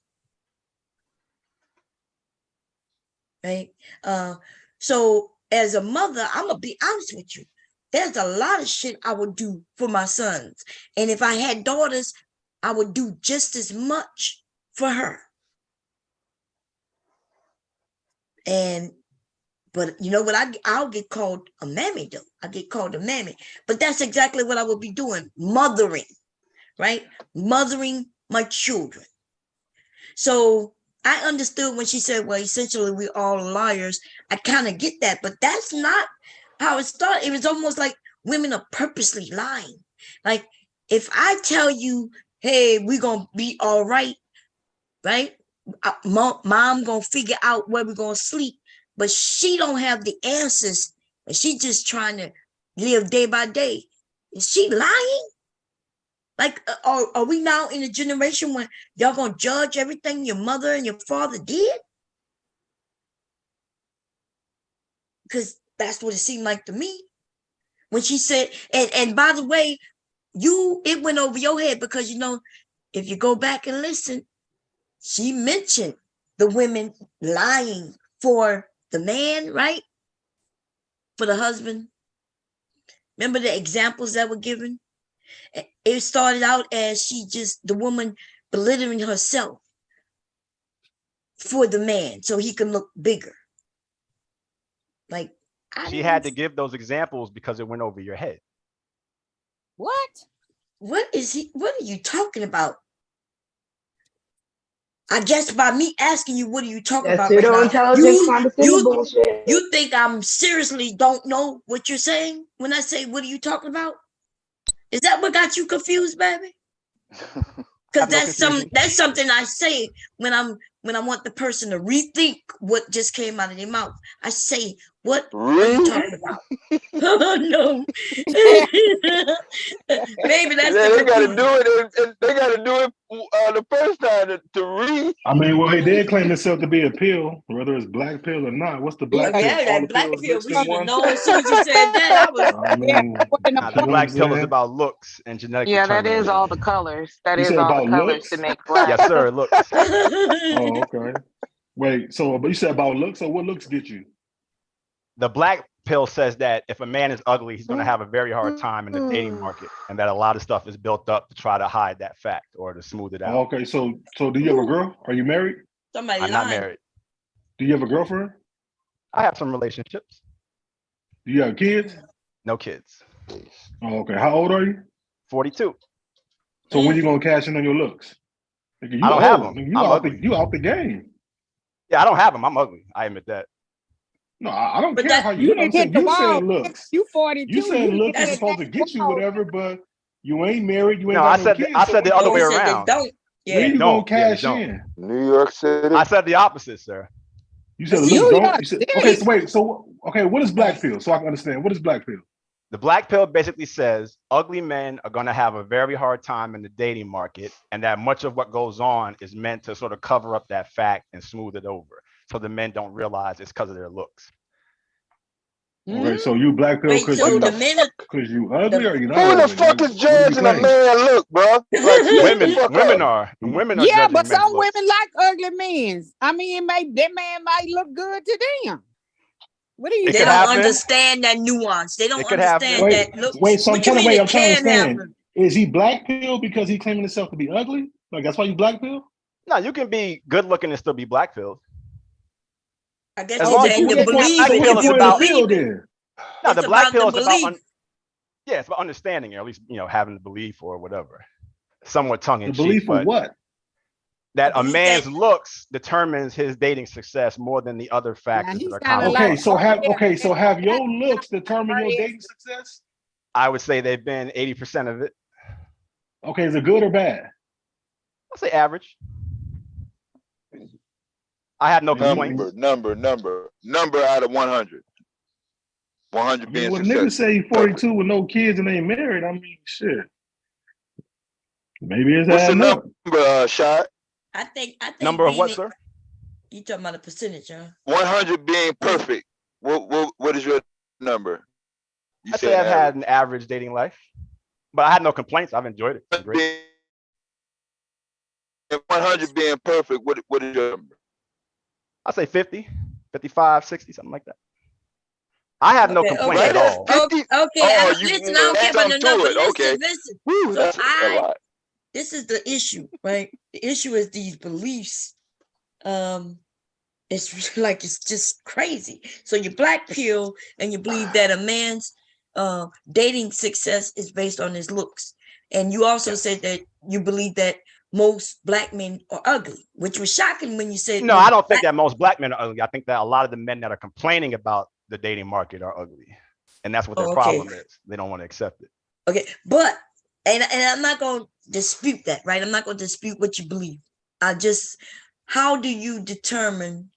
Right? So as a mother, I'm gonna be honest with you. There's a lot of shit I would do for my sons. And if I had daughters, I would do just as much for her. But you know what? I'll get called a mammy though. I get called a mammy. But that's exactly what I would be doing. Mothering, right? Mothering my children. So I understood when she said, well, essentially we're all liars. I kind of get that, but that's not how it started. It was almost like women are purposely lying. Like if I tell you, hey, we're going to be all right, right? Mom going to figure out where we're going to sleep, but she don't have the answers. And she just trying to live day by day. Is she lying? Like, are we now in a generation when y'all gonna judge everything your mother and your father did? Because that's what it seemed like to me. When she said, and by the way, it went over your head because, you know, if you go back and listen, she mentioned the women lying for the man, right? For the husband. Remember the examples that were given? It started out as the woman belittling herself for the man so he can look bigger. Like she had to give those examples because it went over your head. What? What are you talking about? I guess by me asking you, what are you talking about right now? Pseudo-intelligence, condescending bullshit. You think I'm seriously don't know what you're saying when I say, what are you talking about? Is that what got you confused, baby? Because that's something I say when I want the person to rethink what just came out of their mouth. I say, what are you talking about? Oh no. Maybe that's they gotta do it and they gotta do it the first time to read. I mean, well, he did claim himself to be a pill, whether it's black pill or not. What's the black pill? Yeah, All that the black pills pill. mixed We in should have one? known as soon as you said that. I was. I mean, the black pill is about looks and genetic Yeah, that is determination. all the colors. That You is said all the about colors looks? to make black. Yes, sir. Looks. Oh, okay. Wait, so but you said about looks, so what looks get you? The black pill says that if a man is ugly, he's going to have a very hard time in the dating market, and that a lot of stuff is built up to try to hide that fact or to smooth it out. Oh, okay, so do you have a girl? Are you married? Somebody I'm not married. Do you have a girlfriend? I have some relationships. Do you have kids? No kids. Oh, okay. How old are you? 42. So when you gonna cash in on your looks? Nigga, you I don't old. have them. Nigga, I'm ugly. You out the game. Yeah, I don't have them. I'm ugly. I admit that. No, I don't But care that- how You you. didn't I'm saying hit the you wall. said looks. You 42. You said looks is hit supposed to that get you wall. whatever, but you ain't married. You ain't No, got I no said kids. I so said the when other you way They said they around. don't. When Yeah. you Don't. gonna Yeah, they cash don't. in? New York City. I said the opposite, sir. You said See, looks New don't. York You said, City. okay, so wait. So okay, what is black pill? So I can understand. What is black pill? The black pill basically says ugly men are going to have a very hard time in the dating market, and that much of what goes on is meant to sort of cover up that fact and smooth it over, so the men don't realize it's because of their looks. Okay, so you black pill Wait, because so you the men are ugly or you not Who the ugly? fuck Like, is what are you judging a claiming? man look, bro? Like, shut the fuck Women up. are Yeah, judging but men's some looks. women like ugly men. I mean, that man might look good to them. What do you It they could don't happen. understand that nuance. They don't It could happen. understand that. Look, Wait. So I'm what you trying to mean wait. I'm it trying to can understand. happen? Is he black pill because he claiming himself to be ugly? Like that's why you black pill? No, you can be good looking and still be black pilled. I guess As you're long as saying you the get the belief. black If pill is you about believe it, then. no, it's the black about pill the is about belief. yeah, it's about understanding, or at least having the belief or whatever, somewhat tongue in The cheek. belief of But what? that The a belief man's that looks determines his dating success more than the other Now factors that he are sounded common. like So have your looks determined your dating success? I would say they've been 80% of it. Okay, is it good or bad? I'll say average. I have no complaints. Number out of 100. 100 I mean, being when successful. niggas say 42 with no kids and ain't married, I mean, shit. Maybe it's What's the adding up. number, Shot? I think Number of what, being sir? You talking about a percentage, huh? 100 being perfect. What is your number? You I'd say I've had an average dating life, but I had no complaints. I've enjoyed it. It's great. 100 being perfect, what is your number? I'd say 50, 55, 60, something like that. I have no complaints at all. Okay, Oh, listen, I don't care about the number. Okay. Listen. Woo, So that's a lot. this is the issue, right? The issue is these beliefs. It's like it's just crazy. So you black pill and you believe that a man's dating success is based on his looks. And you also said that you believe that most black men are ugly, which was shocking when you said No, I don't think that most black men are ugly. I think that a lot of the men that are complaining about the dating market are ugly. And that's what their problem is. They don't want to accept it. Okay, but and I'm not going to dispute that, right? I'm not going to dispute what you believe. How do you determine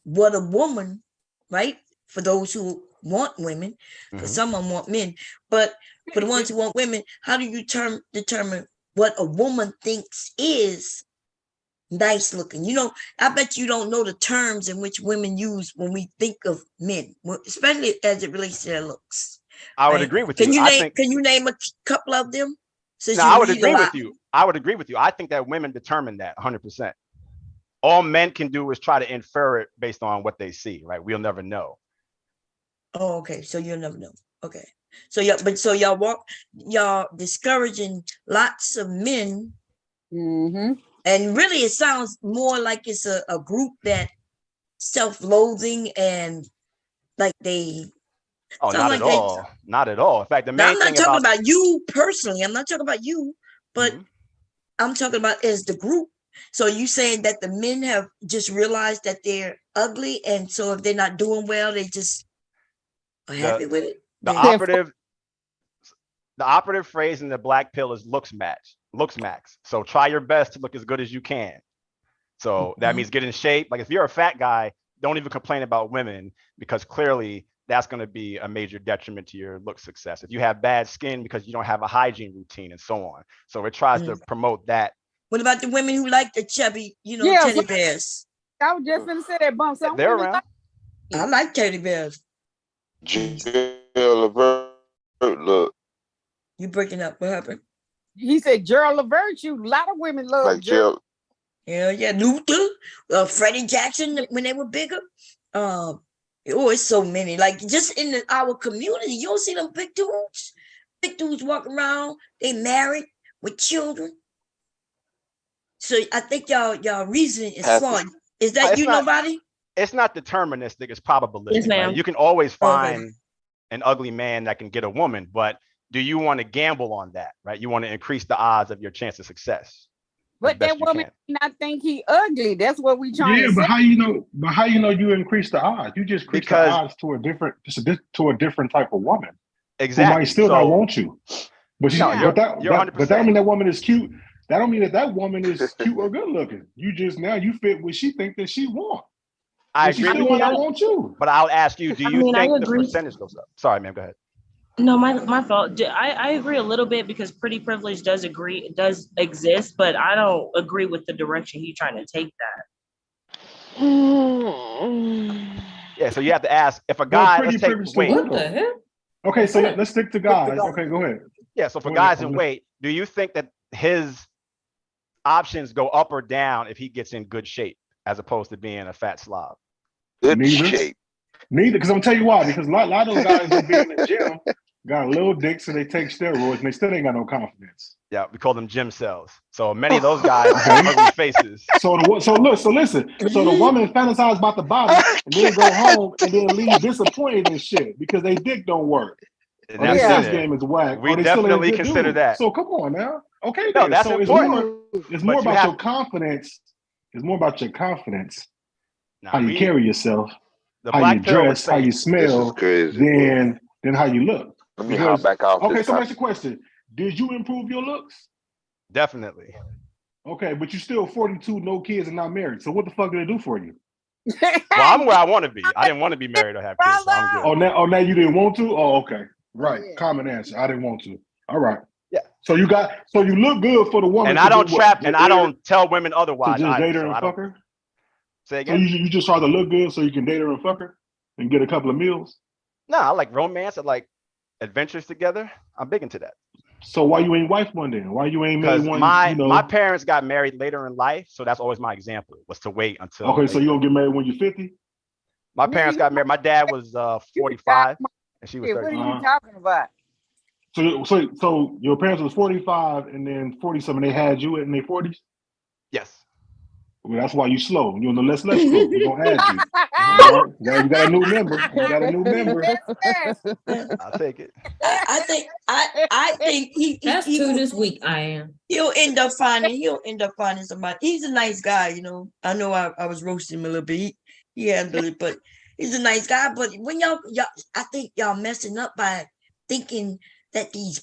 what a woman, right? For those who want women, for some of them want men, but for the ones who want women, how do you determine what a woman thinks is nice looking? I bet you don't know the terms in which women use when we think of men, especially as it relates to their looks. I would agree with you. Can you name a couple of them? I would agree with you. I would agree with you. I think that women determine that 100%. All men can do is try to infer it based on what they see, right? We'll never know. Oh, okay. So you'll never know. Okay. So y'all discouraging lots of men. And really it sounds more like it's a group that self-loathing and like they not at all. Not at all. In fact, the main thing I'm not talking about you personally. I'm not talking about you, but I'm talking about as the group. So you saying that the men have just realized that they're ugly, and so if they're not doing well, they just are happy with it. The operative phrase in the black pill is looks match. looks max. So try your best to look as good as you can. So that means get in shape. Like if you're a fat guy, don't even complain about women, because clearly that's going to be a major detriment to your look success. If you have bad skin because you don't have a hygiene routine and so on. So it tries to promote that. What about the women who like the chubby, teddy bears? I was just gonna say that, bump. Some They're women around. I like teddy bears. Look. You breaking up? What happened? He said Gerald Levert. A lot of women love Like Gerald. Hell yeah, Luther, Freddie Jackson when they were bigger. It's so many. Like just in our community, you don't see them big dudes. Big dudes walking around. They married with children. So I think y'all reasoning is flawed. Is that nobody? It's not deterministic. It's probabilistic. Yes, ma'am. Right? You can always find an ugly man that can get a woman, but do you want to gamble on that? Right? You want to increase the odds of your chance of success. But that woman not think he ugly. That's what we trying to say. But how you know? But how you know you increase the odds? You just increase the odds to a different type of woman. Exactly. Who might still not want you. But you're that don't mean that woman is cute. That don't mean that woman is cute or good looking. You fit what she think that she want. I agree. She still might not want you. But I'll ask you: do you think the percentage goes up? Sorry, ma'am. Go ahead. No, my fault. I agree a little bit because pretty privilege does exist, but I don't agree with the direction he's trying to take that. Yeah, so you have to ask if a guy. Let's take weight. What the hell? Okay, so let's stick to guys. Okay, go ahead. Yeah, so for guys in weight, do you think that his options go up or down if he gets in good shape as opposed to being a fat slob? Neither, because I'm gonna tell you why. Because a lot of those guys that be in the gym got a little dick, so they take steroids and they still ain't got no confidence. Yeah, we call them gym cells. So many of those guys have ugly faces. So listen. So the woman fantasize about the body and then go home and then leave disappointed and shit because they dick don't work. And or their sex game is whack. We definitely consider that. So come on now. Okay, no, then. that's so important. It's more about your confidence. It's more about your confidence. How you carry yourself, how you dress, how you smell, than how you look. Let me hop back off. Okay, so that's the question. Did you improve your looks? Definitely. Okay, but you're still 42, no kids, and not married. So what the fuck did it do for you? Well, I'm where I want to be. I didn't want to be married or have kids. So I'm good. Now you didn't want to? Oh, okay. Right. Yeah. Common answer. I didn't want to. All right. Yeah. So you look good for the woman. And I don't trap and I don't tell women otherwise. To just date her and fuck her? Say again? So you just try to look good so you can date her and fuck her and get a couple of meals? No, I like romance. I like adventures together. I'm big into that. So why you ain't wife one then? Why you ain't married one? My parents got married later in life, so that's always my example, was to wait until. Okay, so you don't get married when you're 50? My parents got married. My dad was 45 and she was 30. What are you talking about? So your parents was 45 and then 40-something, they had you in their 40s? Yes. Well, that's why you slow. You're on the less slow. We're gonna add you. You got a new member. I'll take it. I think that's he true this week. I am. He'll end up finding somebody. He's a nice guy, I know I was roasting him a little bit. He handled it, but he's a nice guy. But when y'all I think y'all messing up by thinking that these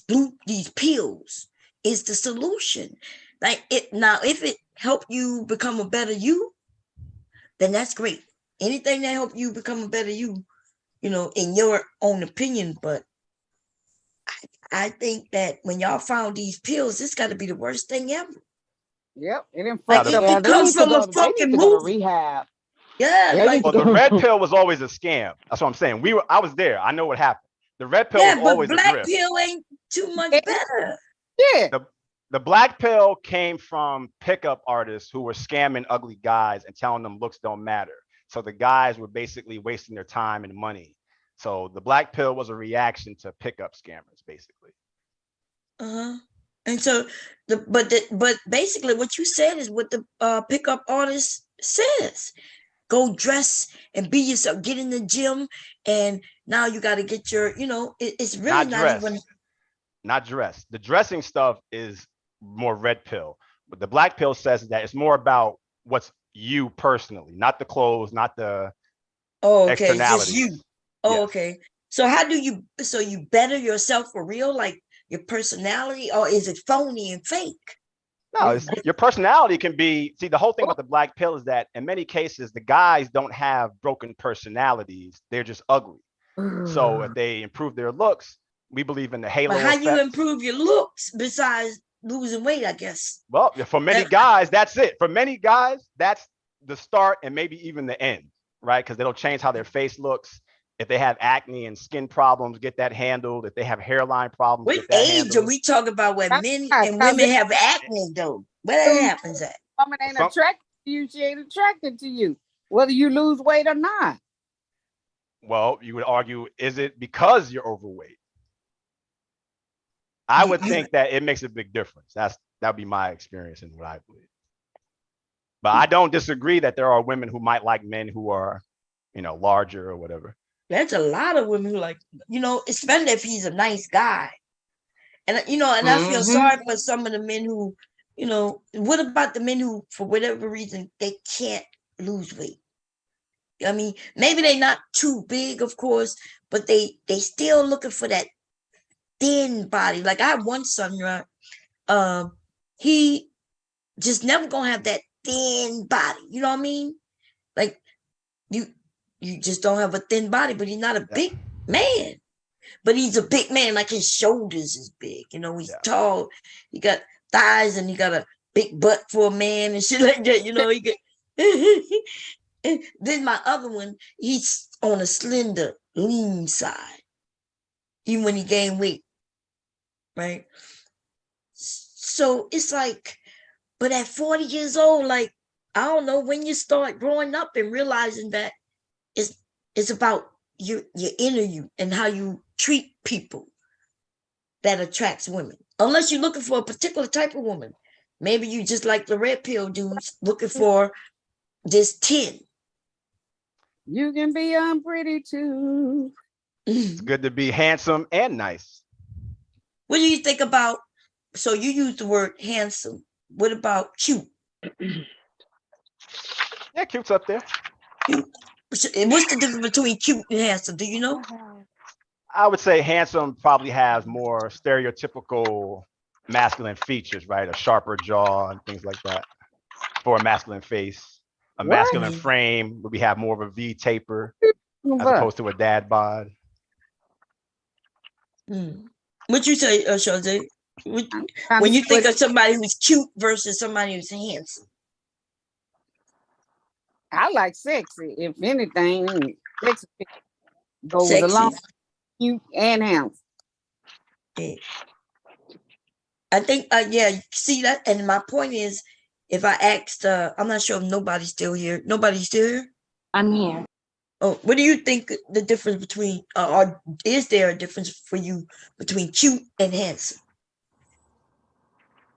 pills is the solution. Like if it help you become a better you, then that's great. Anything that help you become a better you, in your own opinion. But I think that when y'all found these pills, this got to be the worst thing ever. Yep, it comes from a fucking movie. Rehab. Yeah, well, the red pill was always a scam. That's what I'm saying. I was there. I know what happened. The red pill was always a black grip. pill ain't too much better. Yeah. The black pill came from pickup artists who were scamming ugly guys and telling them looks don't matter. So the guys were basically wasting their time and money. So the black pill was a reaction to pickup scammers, basically. And so but basically what you said is what the pickup artist says. Go dress and be yourself. Get in the gym, and now you got to get your. It's really not even. Not dress. The dressing stuff is more red pill, but the black pill says that it's more about what's you personally, not the clothes, not the externalities. Just you. Okay. So how do you better yourself for real, like your personality, or is it phony and fake? No, your personality can be. See, the whole thing about the black pill is that in many cases, the guys don't have broken personalities. They're just ugly. So if they improve their looks, we believe in the halo But how effect. you improve your looks besides losing weight, I guess? Well, for many guys, that's it. For many guys, that's the start and maybe even the end, right? Because they'll change how their face looks. If they have acne and skin problems, get that handled. If they have hairline problems, What get that age handled. are we talking about where men and women have acne though? Where that happens at? Woman ain't attracted to you, she ain't attracted to you, whether you lose weight or not. Well, you would argue, is it because you're overweight? I would think that it makes a big difference. That'd be my experience and what I believe. But I don't disagree that there are women who might like men who are, larger or whatever. There's a lot of women who like, especially if he's a nice guy. And, and I feel sorry for some of the men who, what about the men who, for whatever reason, they can't lose weight? I mean, maybe they're not too big, of course, but they still looking for that thin body. Like I have one son, right? He just never gonna have that thin body. You know what I mean? Like you just don't have a thin body, but he's not a big man. But he's a big man, like his shoulders is big. He's tall. He got thighs and he got a big butt for a man and shit like that. He get. And then my other one, he's on a slender, lean side, even when he gained weight, right? So it's like, but at 40 years old, like, I don't know, when you start growing up and realizing that it's about your inner you and how you treat people that attracts women. Unless you're looking for a particular type of woman. Maybe you just like the red pill dudes looking for this 10. You can be pretty too. It's good to be handsome and nice. What do you think about, so you use the word handsome. What about cute? Yeah, cute's up there. Cute. What's the difference between cute and handsome? Do you know? I would say handsome probably has more stereotypical masculine features, right? A sharper jaw and things like that for a masculine face. A masculine frame would we have more of a V taper as opposed to a dad bod. What you say, Jose? When you think of somebody who's cute versus somebody who's handsome? I like sexy. If anything, sexy goes along cute and handsome. Yeah. I think, see that? And my point is, if I asked, I'm not sure if nobody's still here. Nobody's still here? I'm here. Oh, what do you think the difference between, or is there a difference for you between cute and handsome?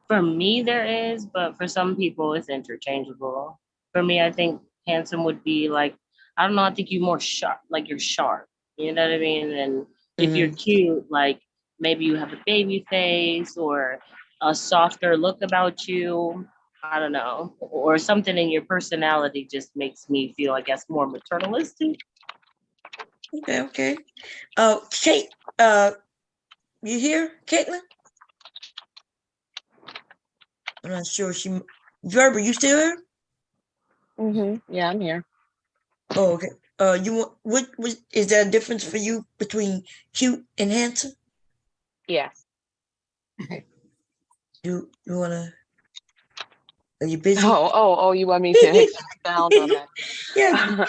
For me, there is, but for some people, it's interchangeable. For me, I think handsome would be like, I don't know, I think you're more sharp, like you're sharp. You know what I mean? And if you're cute, like maybe you have a baby face or a softer look about you. I don't know, or something in your personality just makes me feel, I guess, more maternalistic. Okay. Kate, you here, Caitlin? I'm not sure. Verba, you still here? Yeah, I'm here. Oh, okay. What is there a difference for you between cute and handsome? Yes. Okay. You wanna? Are you busy? Oh, you want me to expound on that? Yeah.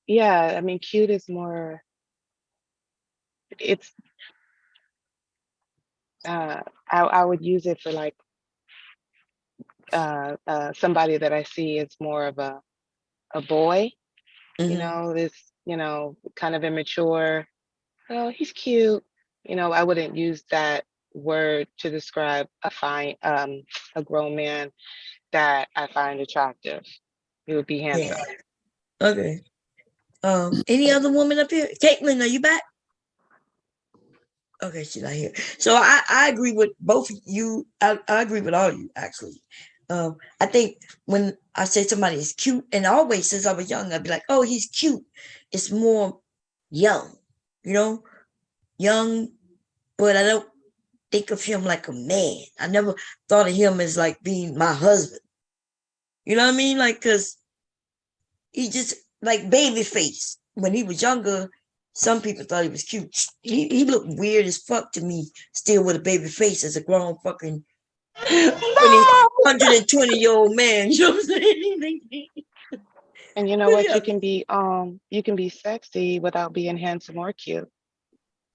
Yeah, I mean, cute is more, it's, I would use it for like, somebody that I see is more of a boy, this, kind of immature. Oh, he's cute. I wouldn't use that word to describe a grown man that I find attractive. It would be handsome. Yeah. Okay. Any other woman up here? Caitlin, are you back? Okay, she's not here. So I agree with both of you. I agree with all of you, actually. I think when I say somebody is cute, and always since I was young, I'd be like, oh, he's cute. It's more young, young, but I don't think of him like a man. I never thought of him as like being my husband. You know what I mean? Like, cause he just like baby face. When he was younger, some people thought he was cute. He looked weird as fuck to me, still with a baby face as a grown fucking 120-year-old man. You know what I'm saying? And you know what? You can be sexy without being handsome or cute.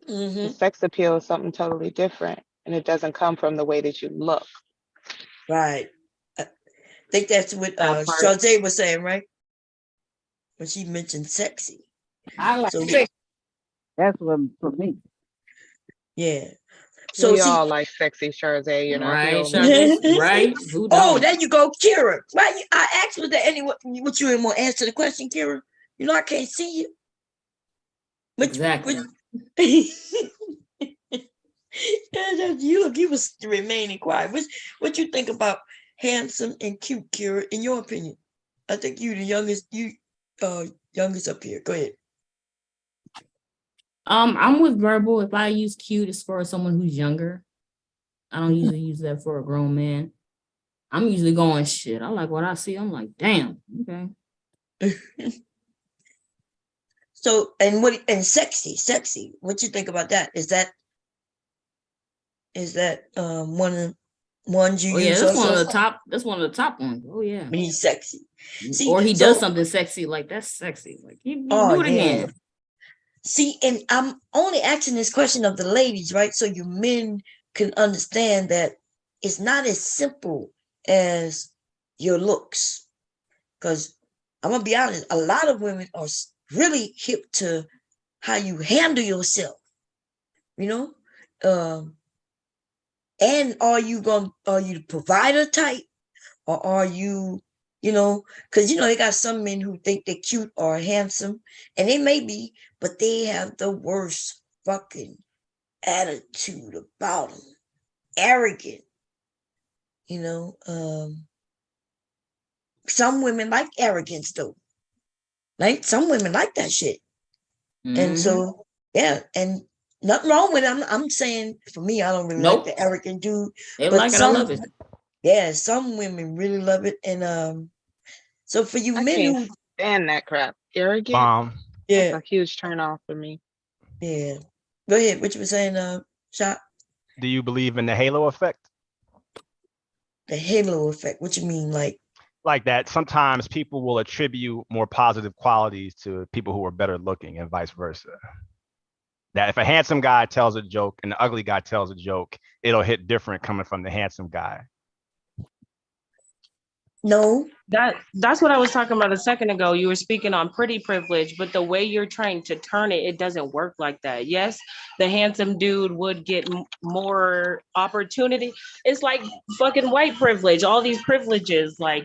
The sex appeal is something totally different, and it doesn't come from the way that you look. Right. I think that's what Charlotte was saying, right? When she mentioned sexy. I like sexy. That's what for me. Yeah. So we all like sexy, Charlotte. You know, right? Right? Who Oh, there you go, Kira. Right? I asked was there anyone what you didn't want to answer the question, Kira? You know I can't see you. Exactly. You was remaining quiet. What you think about handsome and cute, Kira, in your opinion? I think you the youngest up here. Go ahead. I'm with verbal. If I use cute as far as someone who's younger, I don't usually use that for a grown man. I'm usually going shit. I like what I see. I'm like, damn, okay. So sexy. What you think about that? Is that one of the ones you use? That's one of the top. That's one of the top ones. Oh yeah. When he's sexy. See, or he does something sexy, like that's sexy. Like you do it again. See, and I'm only asking this question of the ladies, right? So you men can understand that it's not as simple as your looks. Because I'm gonna be honest, a lot of women are really hip to how you handle yourself, you know. And are you the provider type, or are you, because they got some men who think they're cute or handsome, and they may be, but they have the worst fucking attitude about them, arrogant. Some women like arrogance though. Like some women like that shit. And so, yeah, and nothing wrong with it. I'm saying for me, I don't really like the arrogant dude. They like it, I love it. Yeah, some women really love it. And so for you men who stand that crap, arrogant, yeah, that's a huge turn off for me. Yeah. Go ahead. What you were saying, Shot? Do you believe in the halo effect? The halo effect. What you mean, like that sometimes people will attribute more positive qualities to people who are better looking and vice versa. That if a handsome guy tells a joke and the ugly guy tells a joke, it'll hit different coming from the handsome guy. No. That's what I was talking about a second ago. You were speaking on pretty privilege, but the way you're trying to turn it, it doesn't work like that. Yes, the handsome dude would get more opportunity. It's like fucking white privilege, all these privileges. Like,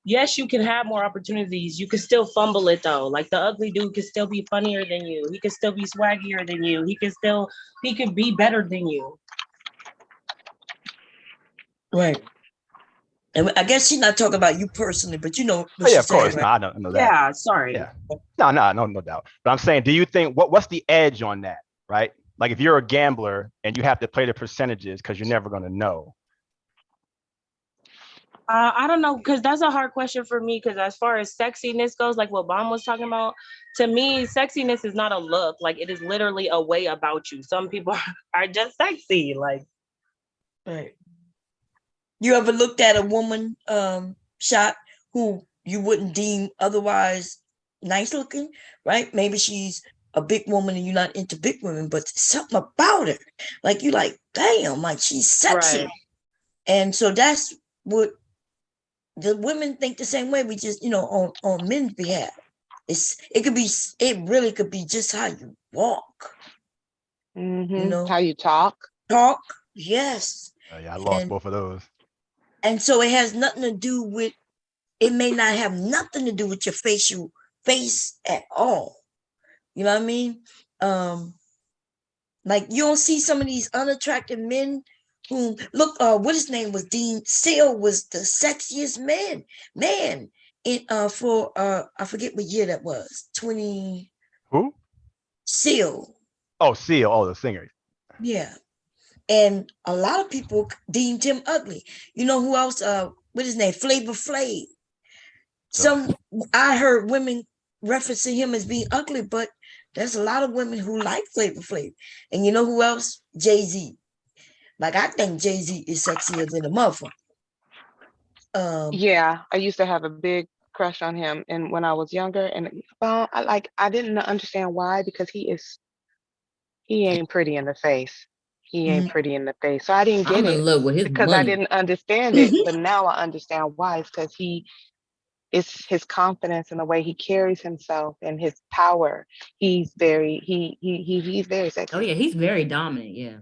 yes, you can have more opportunities. You can still fumble it though. Like the ugly dude could still be funnier than you. He could still be swaggier than you. He could be better than you. Right. And I guess she's not talking about you personally, but you know. Yeah, of course. Right? No, I know that. Yeah, sorry. Yeah. No doubt. But I'm saying, do you think what's the edge on that, right? Like if you're a gambler and you have to play the percentages because you're never going to know. I don't know, because that's a hard question for me. Because as far as sexiness goes, like what Bam was talking about, to me, sexiness is not a look. Like it is literally a way about you. Some people are just sexy. Like, right. You ever looked at a woman, Shot, who you wouldn't deem otherwise nice looking, right? Maybe she's a big woman and you're not into big women, but something about her, like you like, damn, like she's sexy. Right. And so that's what the women think the same way. We just, on men's behalf, it really could be just how you walk, how you talk, yes. Yeah, I lost both of those. And so it has nothing to do with, it may not have nothing to do with your face at all. You know what I mean? Like you don't see some of these unattractive men who look, what his name was, Dean Seal was the sexiest man in for I forget what year that was. 20. Who? Seal. Oh, Seal. Oh, the singer. Yeah. And a lot of people deemed him ugly. You know who else? What is his name? Flavor Flav. I heard women referencing him as being ugly, but there's a lot of women who like Flavor Flav. And you know who else? Jay-Z. Like, I think Jay-Z is sexier than a motherfucker. Yeah, I used to have a big crush on him, and when I was younger, and I didn't understand why, because he ain't pretty in the face. He ain't pretty in the face. So I didn't get it because I didn't understand it. But now I understand why. It's because it's his confidence and the way he carries himself and his power. He's very sexy. Oh yeah, he's very dominant. Yeah.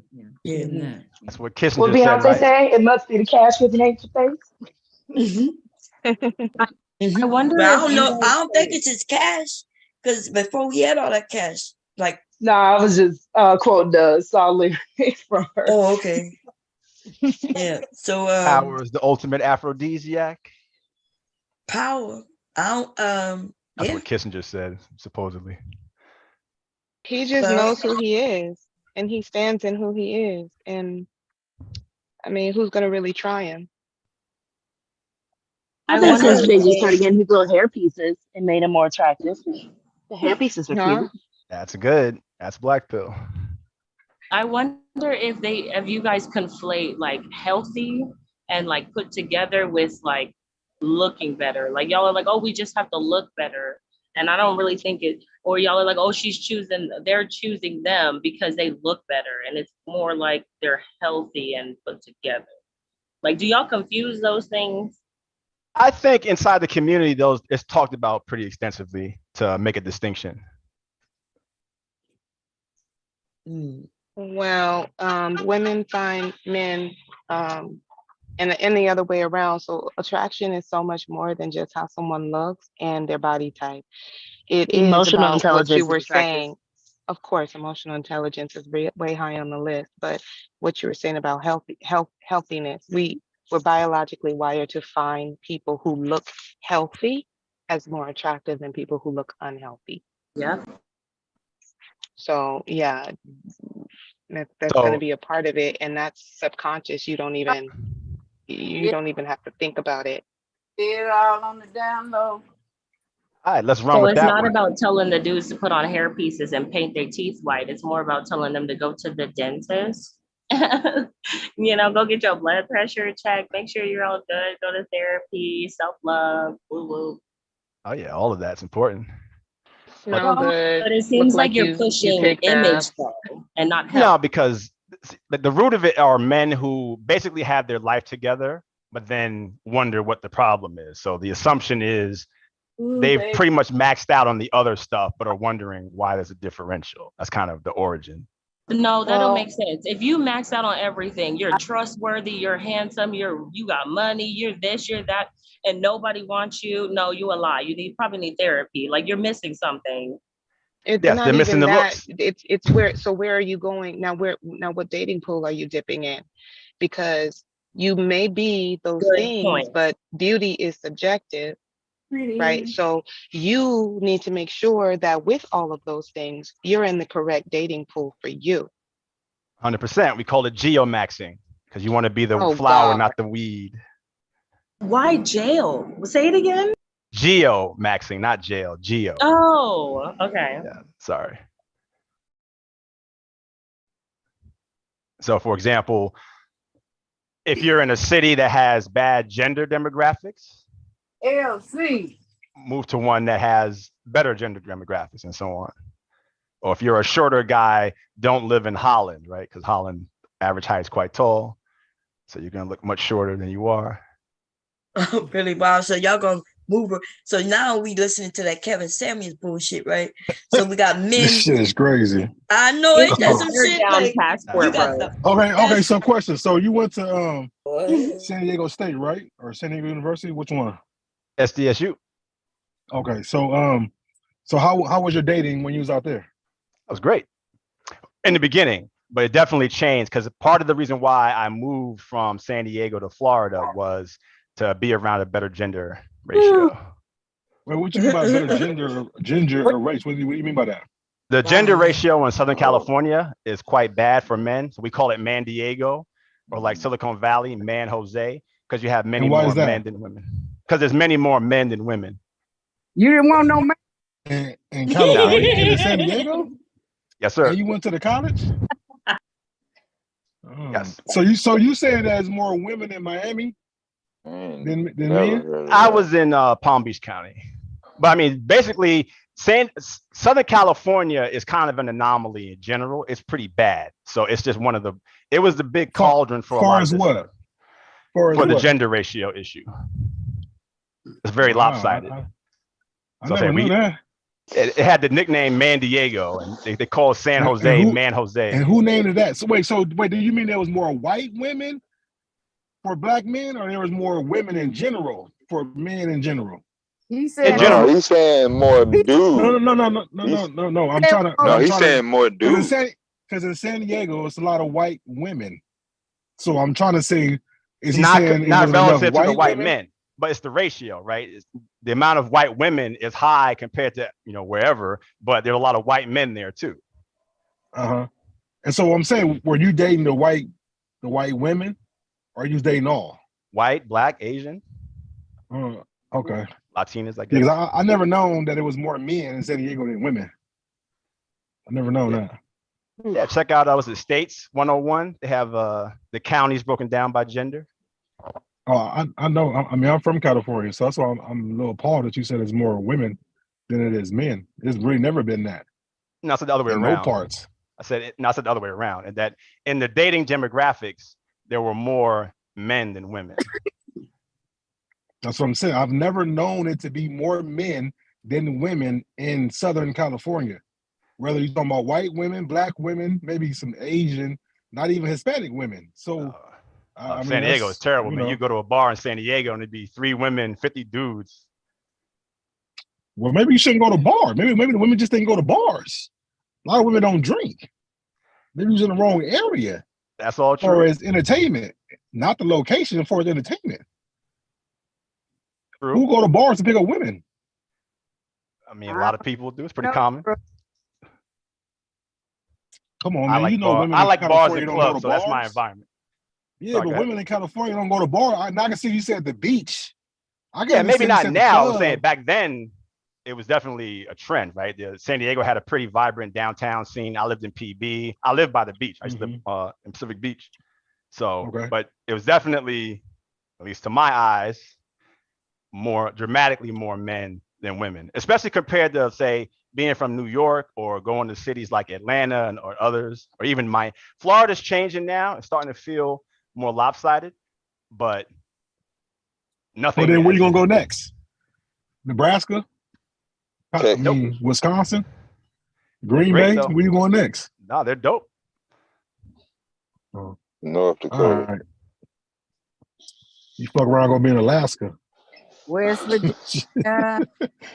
Mm-hmm. That's what Kissinger What Beyonce said, right? say? It must be the cash with an H face. I wonder. But I don't know. I don't think it's his cash, because before he had all that cash, like. No, I was just quoting the song lyrics from her. Oh, okay. Yeah. So power is the ultimate aphrodisiac. Power. I don't. That's what Kissinger said, supposedly. He just knows who he is, and he stands in who he is. And I mean, who's gonna really try him? I think since Jay-Z started getting his little hair pieces, it made him more attractive. The hair pieces are cute. That's good. That's black pill. I wonder if you guys conflate like healthy and like put together with like looking better. Like y'all are like, oh, we just have to look better. And I don't really think it, or y'all are like, oh, they're choosing them because they look better. And it's more like they're healthy and put together. Like, do y'all confuse those things? I think inside the community, it's talked about pretty extensively to make a distinction. Well, women find men and the other way around. So attraction is so much more than just how someone looks and their body type. It Emotional is about what you were intelligence is attractive. saying. Of course, emotional intelligence is way high on the list, but what you were saying about healthiness, we're biologically wired to find people who look healthy as more attractive than people who look unhealthy. Yeah. So yeah, that's going to be a part of it, and that's subconscious. You don't even have to think about it. It all on the down low. All right, let's run So with it's that not one. about telling the dudes to put on hair pieces and paint their teeth white. It's more about telling them to go to the dentist. Go get your blood pressure checked. Make sure you're all good. Go to therapy, self-love, woo-woo. Oh yeah, all of that's important. Smell good. But it seems like you're pushing image and not health. No, because the root of it are men who basically have their life together, but then wonder what the problem is. So the assumption is they've pretty much maxed out on the other stuff, but are wondering why there's a differential. That's kind of the origin. No, that don't make sense. If you max out on everything, you're trustworthy, you're handsome, you got money, you're this, you're that, and nobody wants you. No, you a lie. You probably need therapy. Like you're missing something. It's not they're missing even the that. Looks. It's where. So where are you going now? What dating pool are you dipping in? Because you may be those things, but beauty is subjective. Right. So you need to make sure that with all of those things, you're in the correct dating pool for you. 100%. We call it geomaxing because you want to be the flower, not the weed. Why jail? Say it again. Geomaxing, not jail. Geo. Oh, okay. Yeah, sorry. So, for example, if you're in a city that has bad gender demographics, LC. move to one that has better gender demographics and so on. Or if you're a shorter guy, don't live in Holland, right? Because Holland average height is quite tall. So you're going to look much shorter than you are. Oh, really? Wow. So y'all going to move her. So now we listening to that Kevin Samuels bullshit, right? So we got men. This shit is crazy. I know it. That's some shit. Like, you got okay. So question. So you went to San Diego State, right? Or San Diego University? Which one? SDSU. Okay, so how was your dating when you was out there? It was great in the beginning, but it definitely changed because part of the reason why I moved from San Diego to Florida was to be around a better gender ratio. Wait, what you mean by better gender or race? What do you mean by that? The gender ratio in Southern California is quite bad for men. So we call it Man Diego, or like Silicon Valley, Man Jose, because you have many more men than women. Because there's many more men than women. You didn't want no man in California and in San Diego? Yes, sir. And you went to the college? Yes. So you saying there's more women in Miami than men? I was in Palm Beach County, but I mean, basically, Southern California is kind of an anomaly in general. It's pretty bad. So it's just one of the. It was the big cauldron for a lot of this stuff. For the gender ratio issue. It's very lopsided. I never knew that. It had the nickname Man Diego, and they called San Jose Man Jose. And who named it that? So wait, do you mean there was more white women for black men, or there was more women in general for men in general? He said, no, he's saying more dudes. No. I'm trying to. No, he's saying more dudes. Because in San Diego, it's a lot of white women. So I'm trying to say, is he not saying relative to the white women? men, but it's the ratio, right? The amount of white women is high compared to wherever, but there are a lot of white men there too. And so I'm saying, were you dating the white women, or are you dating all white, black, Asian? Okay, Latinas, I guess. Because I never known that it was more men in San Diego than women. I never known that. Yeah, check out the States 101. They have the counties broken down by gender. Oh, I know. I mean, I'm from California, so that's why I'm a little appalled that you said it's more women than it is men. It's really never been that. No, I said the other way around. No parts. I said the other way around, and that in the dating demographics, there were more men than women. That's what I'm saying. I've never known it to be more men than women in Southern California. Whether you're talking about white women, black women, maybe some Asian, not even Hispanic women. So San Diego is terrible, man. You go to a bar in San Diego and it'd be 3 women, 50 dudes. Well, maybe you shouldn't go to bars. Maybe the women just didn't go to bars. A lot of women don't drink. Maybe you're in the wrong area. That's all true. Or as entertainment, not the location for entertainment. True. Who go to bars to pick up women? I mean, a lot of people do. It's pretty common. Come on, man. Women I like bars and don't clubs, go to so bars. that's my environment. Yeah, but women in California don't go to bars. I can see you said the beach. Maybe not now. I'm saying back then, it was definitely a trend, right? San Diego had a pretty vibrant downtown scene. I lived in PB. I lived by the beach. I used to live in Pacific Beach. So, but it was definitely, at least to my eyes, dramatically more men than women, especially compared to, say, being from New York or going to cities like Atlanta or others, or even Florida's changing now. It's starting to feel more lopsided, but nothing. Well, then where you gonna go next? Nebraska? Wisconsin? Green Bay? Though. Where you going next? No, they're dope. North Dakota. All right. You fuck around gonna be in Alaska. West Virginia.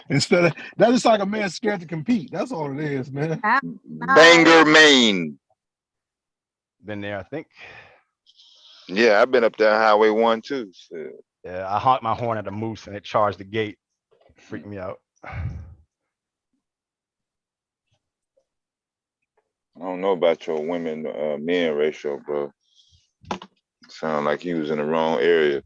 Instead of that's just like a man scared to compete. That's all it is, man. Bangor, Maine. Been there, I think. Yeah, I've been up there Highway 1 too. So. Yeah, I honked my horn at a moose and it charged the gate. Freaked me out. I don't know about your women men ratio, bro. Sound like he was in the wrong area.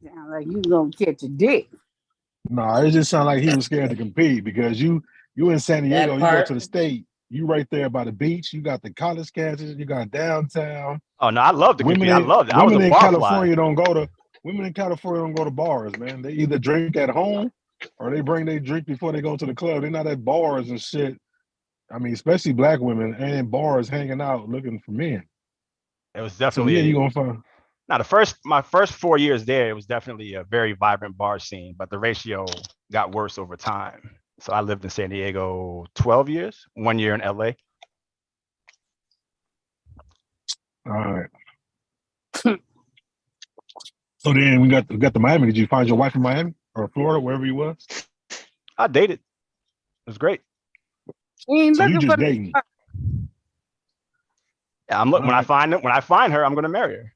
Sound like you gonna catch a dick. No, it just sounded like he was scared to compete because you in San Diego, you go to the state, you right there by the beach, you got the college campuses, you got downtown. Oh no, I love the compete. I love it. Women in California don't go to bars, man. They either drink at home or they bring their drink before they go to the club. They're not at bars and shit. I mean, especially black women ain't in bars hanging out looking for men. It was definitely you gonna find. Now, my first 4 years there, it was definitely a very vibrant bar scene, but the ratio got worse over time. So I lived in San Diego 12 years, 1 year in LA. All right. So then we got the Miami. Did you find your wife in Miami or Florida, wherever you was? I dated. It was great. So you just dating. Yeah, when I find her, I'm gonna marry her.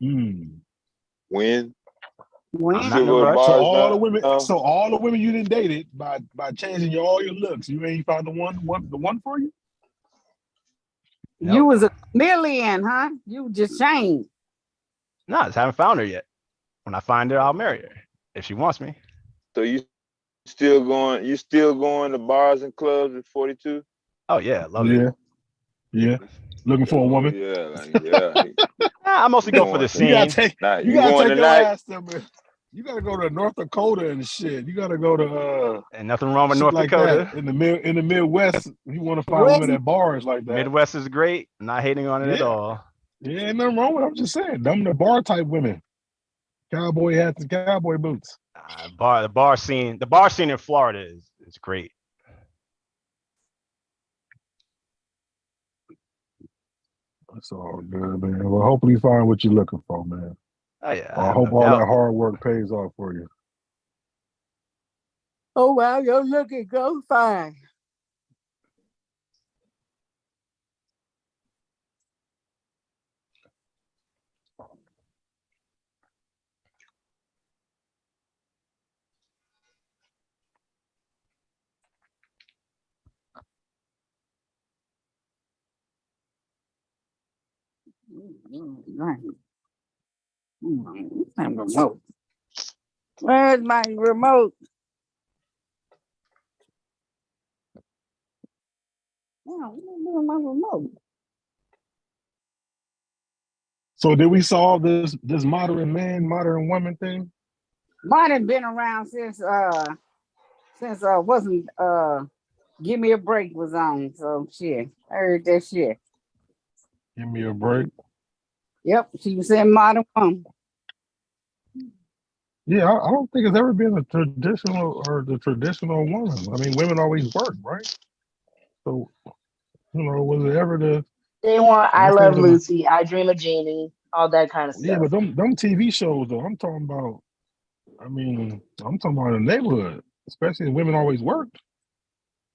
When? I'm not in a Go to rush. So bars all the women, now. so all the women you didn't dated by changing all your looks, you ain't found the one for you. You was a chameleon, huh? You just changed. No, I just haven't found her yet. When I find her, I'll marry her if she wants me. So you still going? You still going to bars and clubs at 42? Oh yeah, love Yeah, it. yeah. Looking for a woman. Yeah, like, yeah. I mostly go for the You gotta scene. take. Nah, You you gotta going take your tonight? ass to. You gotta go to North Dakota and shit. You gotta go to And nothing wrong with shit North like Dakota. that in the Midwest. You want to find West- women at bars like that. Midwest is great. I'm not hating on it at Yeah, all. yeah, ain't nothing wrong with it. I'm just saying, them the bar type women, cowboy hats and cowboy boots. The bar scene in Florida is great. That's all good, man. Well, hopefully you find what you're looking for, man. Oh yeah, I hope no all that doubt. hard work pays off for you. Oh wow, you're looking go fine. Remote. Where's my remote? Where's my remote? So did we solve this modern man, modern woman thing? Mine has been around since wasn't Give Me a Break was on. So shit. I heard that shit. Give me a break. Yep, she was saying modern woman. Yeah, I don't think it's ever been the traditional woman. I mean, women always work, right? So, was it ever the They want I let's say Love the Lucy, I Dream of Jeannie, all that kind of yeah, stuff. but them TV shows though, I'm talking about. I mean, I'm talking about the neighborhood, especially if women always worked.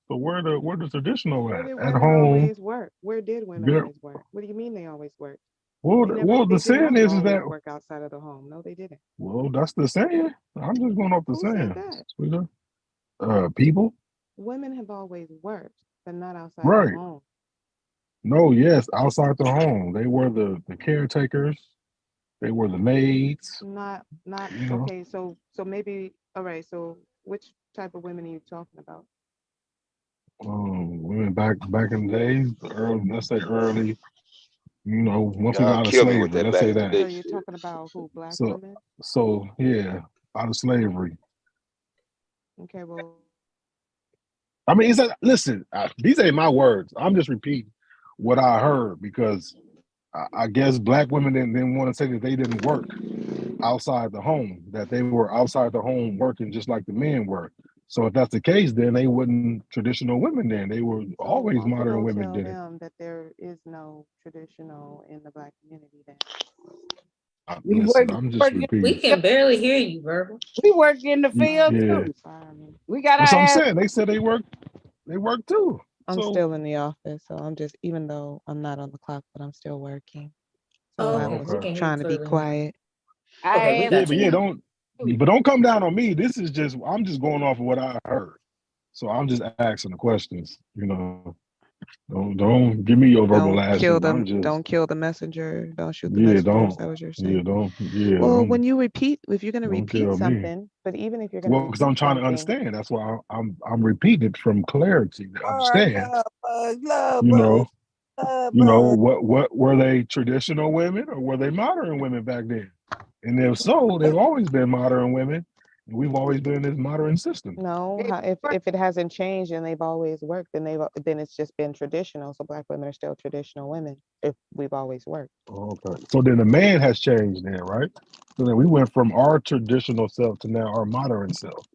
So where the traditional Where at? did At women home. always work? Where did women Yeah. always work? What do you mean they always work? Well, the They did saying not is always that work outside of the home. No, they didn't. well, that's the saying. I'm just going off the Who said saying, that? sweetheart. People. Women have always worked, but not outside the Right. home. No, yes, outside the home. They were the caretakers. They were the maids. Not You know, okay. So maybe all right. So which type of women are you talking about? women back in the days, let's say early, once we Y'all got out of kill me with slavery, that let's back say in the that. So day you're shit. talking about who? Black So, women? yeah, out of slavery. Okay. Well, I mean, listen, these ain't my words. I'm just repeating what I heard because I guess black women didn't want to say that they didn't work outside the home, that they were outside the home working just like the men were. So if that's the case, then they wasn't traditional women then. They were so always why don't you modern go women tell did it. them that there is no traditional in the Black community then? Listen, I'm just repeating. We can barely hear you, Verbal. We work in the field Yeah. too. We got That's what I'm our ass. saying. They said they work too. I'm So still in the office, so I'm just, even though I'm not on the clock, but I'm still working. So I was trying to be quiet. I yeah, but yeah, don't come down on me. I'm just going off of what I heard. So I'm just asking the questions, Don't give me your verbal Don't kill ashes. them. Don't kill the messenger. Don't shoot the Yeah, messenger. Is that what you're saying? Well, when you repeat, if you're gonna don't repeat kill me. something, but even if you're gonna Well, because I'm repeat trying to something, understand. That's why I'm repeating it from clarity to understand. love You know, bug. what were they traditional women or were they modern women back then? And if so, they've always been modern women, and we've always been in this modern system. no. If it hasn't changed and they've always worked, then it's just been traditional. So Black women are still traditional women if we've always worked. Okay. So then the man has changed then, right? So then we went from our traditional self to now our modern self.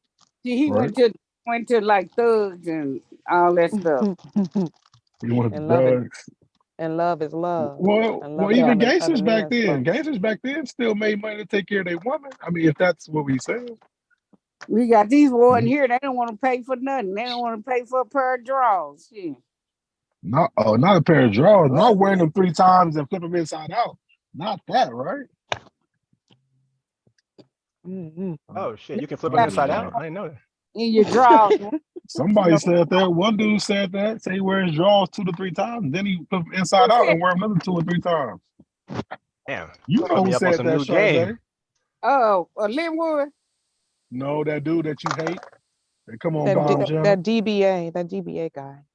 See, he right? went to like thugs and all that stuff. He went to And love it. thugs. And love is love. Well, And love even other gangsters back men's then. clothes. Gangsters back then still made money to take care of their woman. I mean, if that's what we saying. We got these boys in here. They don't want to pay for nothing. They don't want to pay for a pair of drawers. Shit. Not a pair of drawers. Not wearing them 3 times and flip them inside out. Not that, right? Oh shit, you can flip it inside out? I didn't know that. In your drawers. Somebody said that. One dude said that. Say he wears drawers 2 to 3 times. Then he put them inside out and wear them another 2 or 3 times. Damn. You know who me up on said some that, new game. Oh, Linwood. No, that dude that you hate. They come on That Bomb Channel. that DBA guy.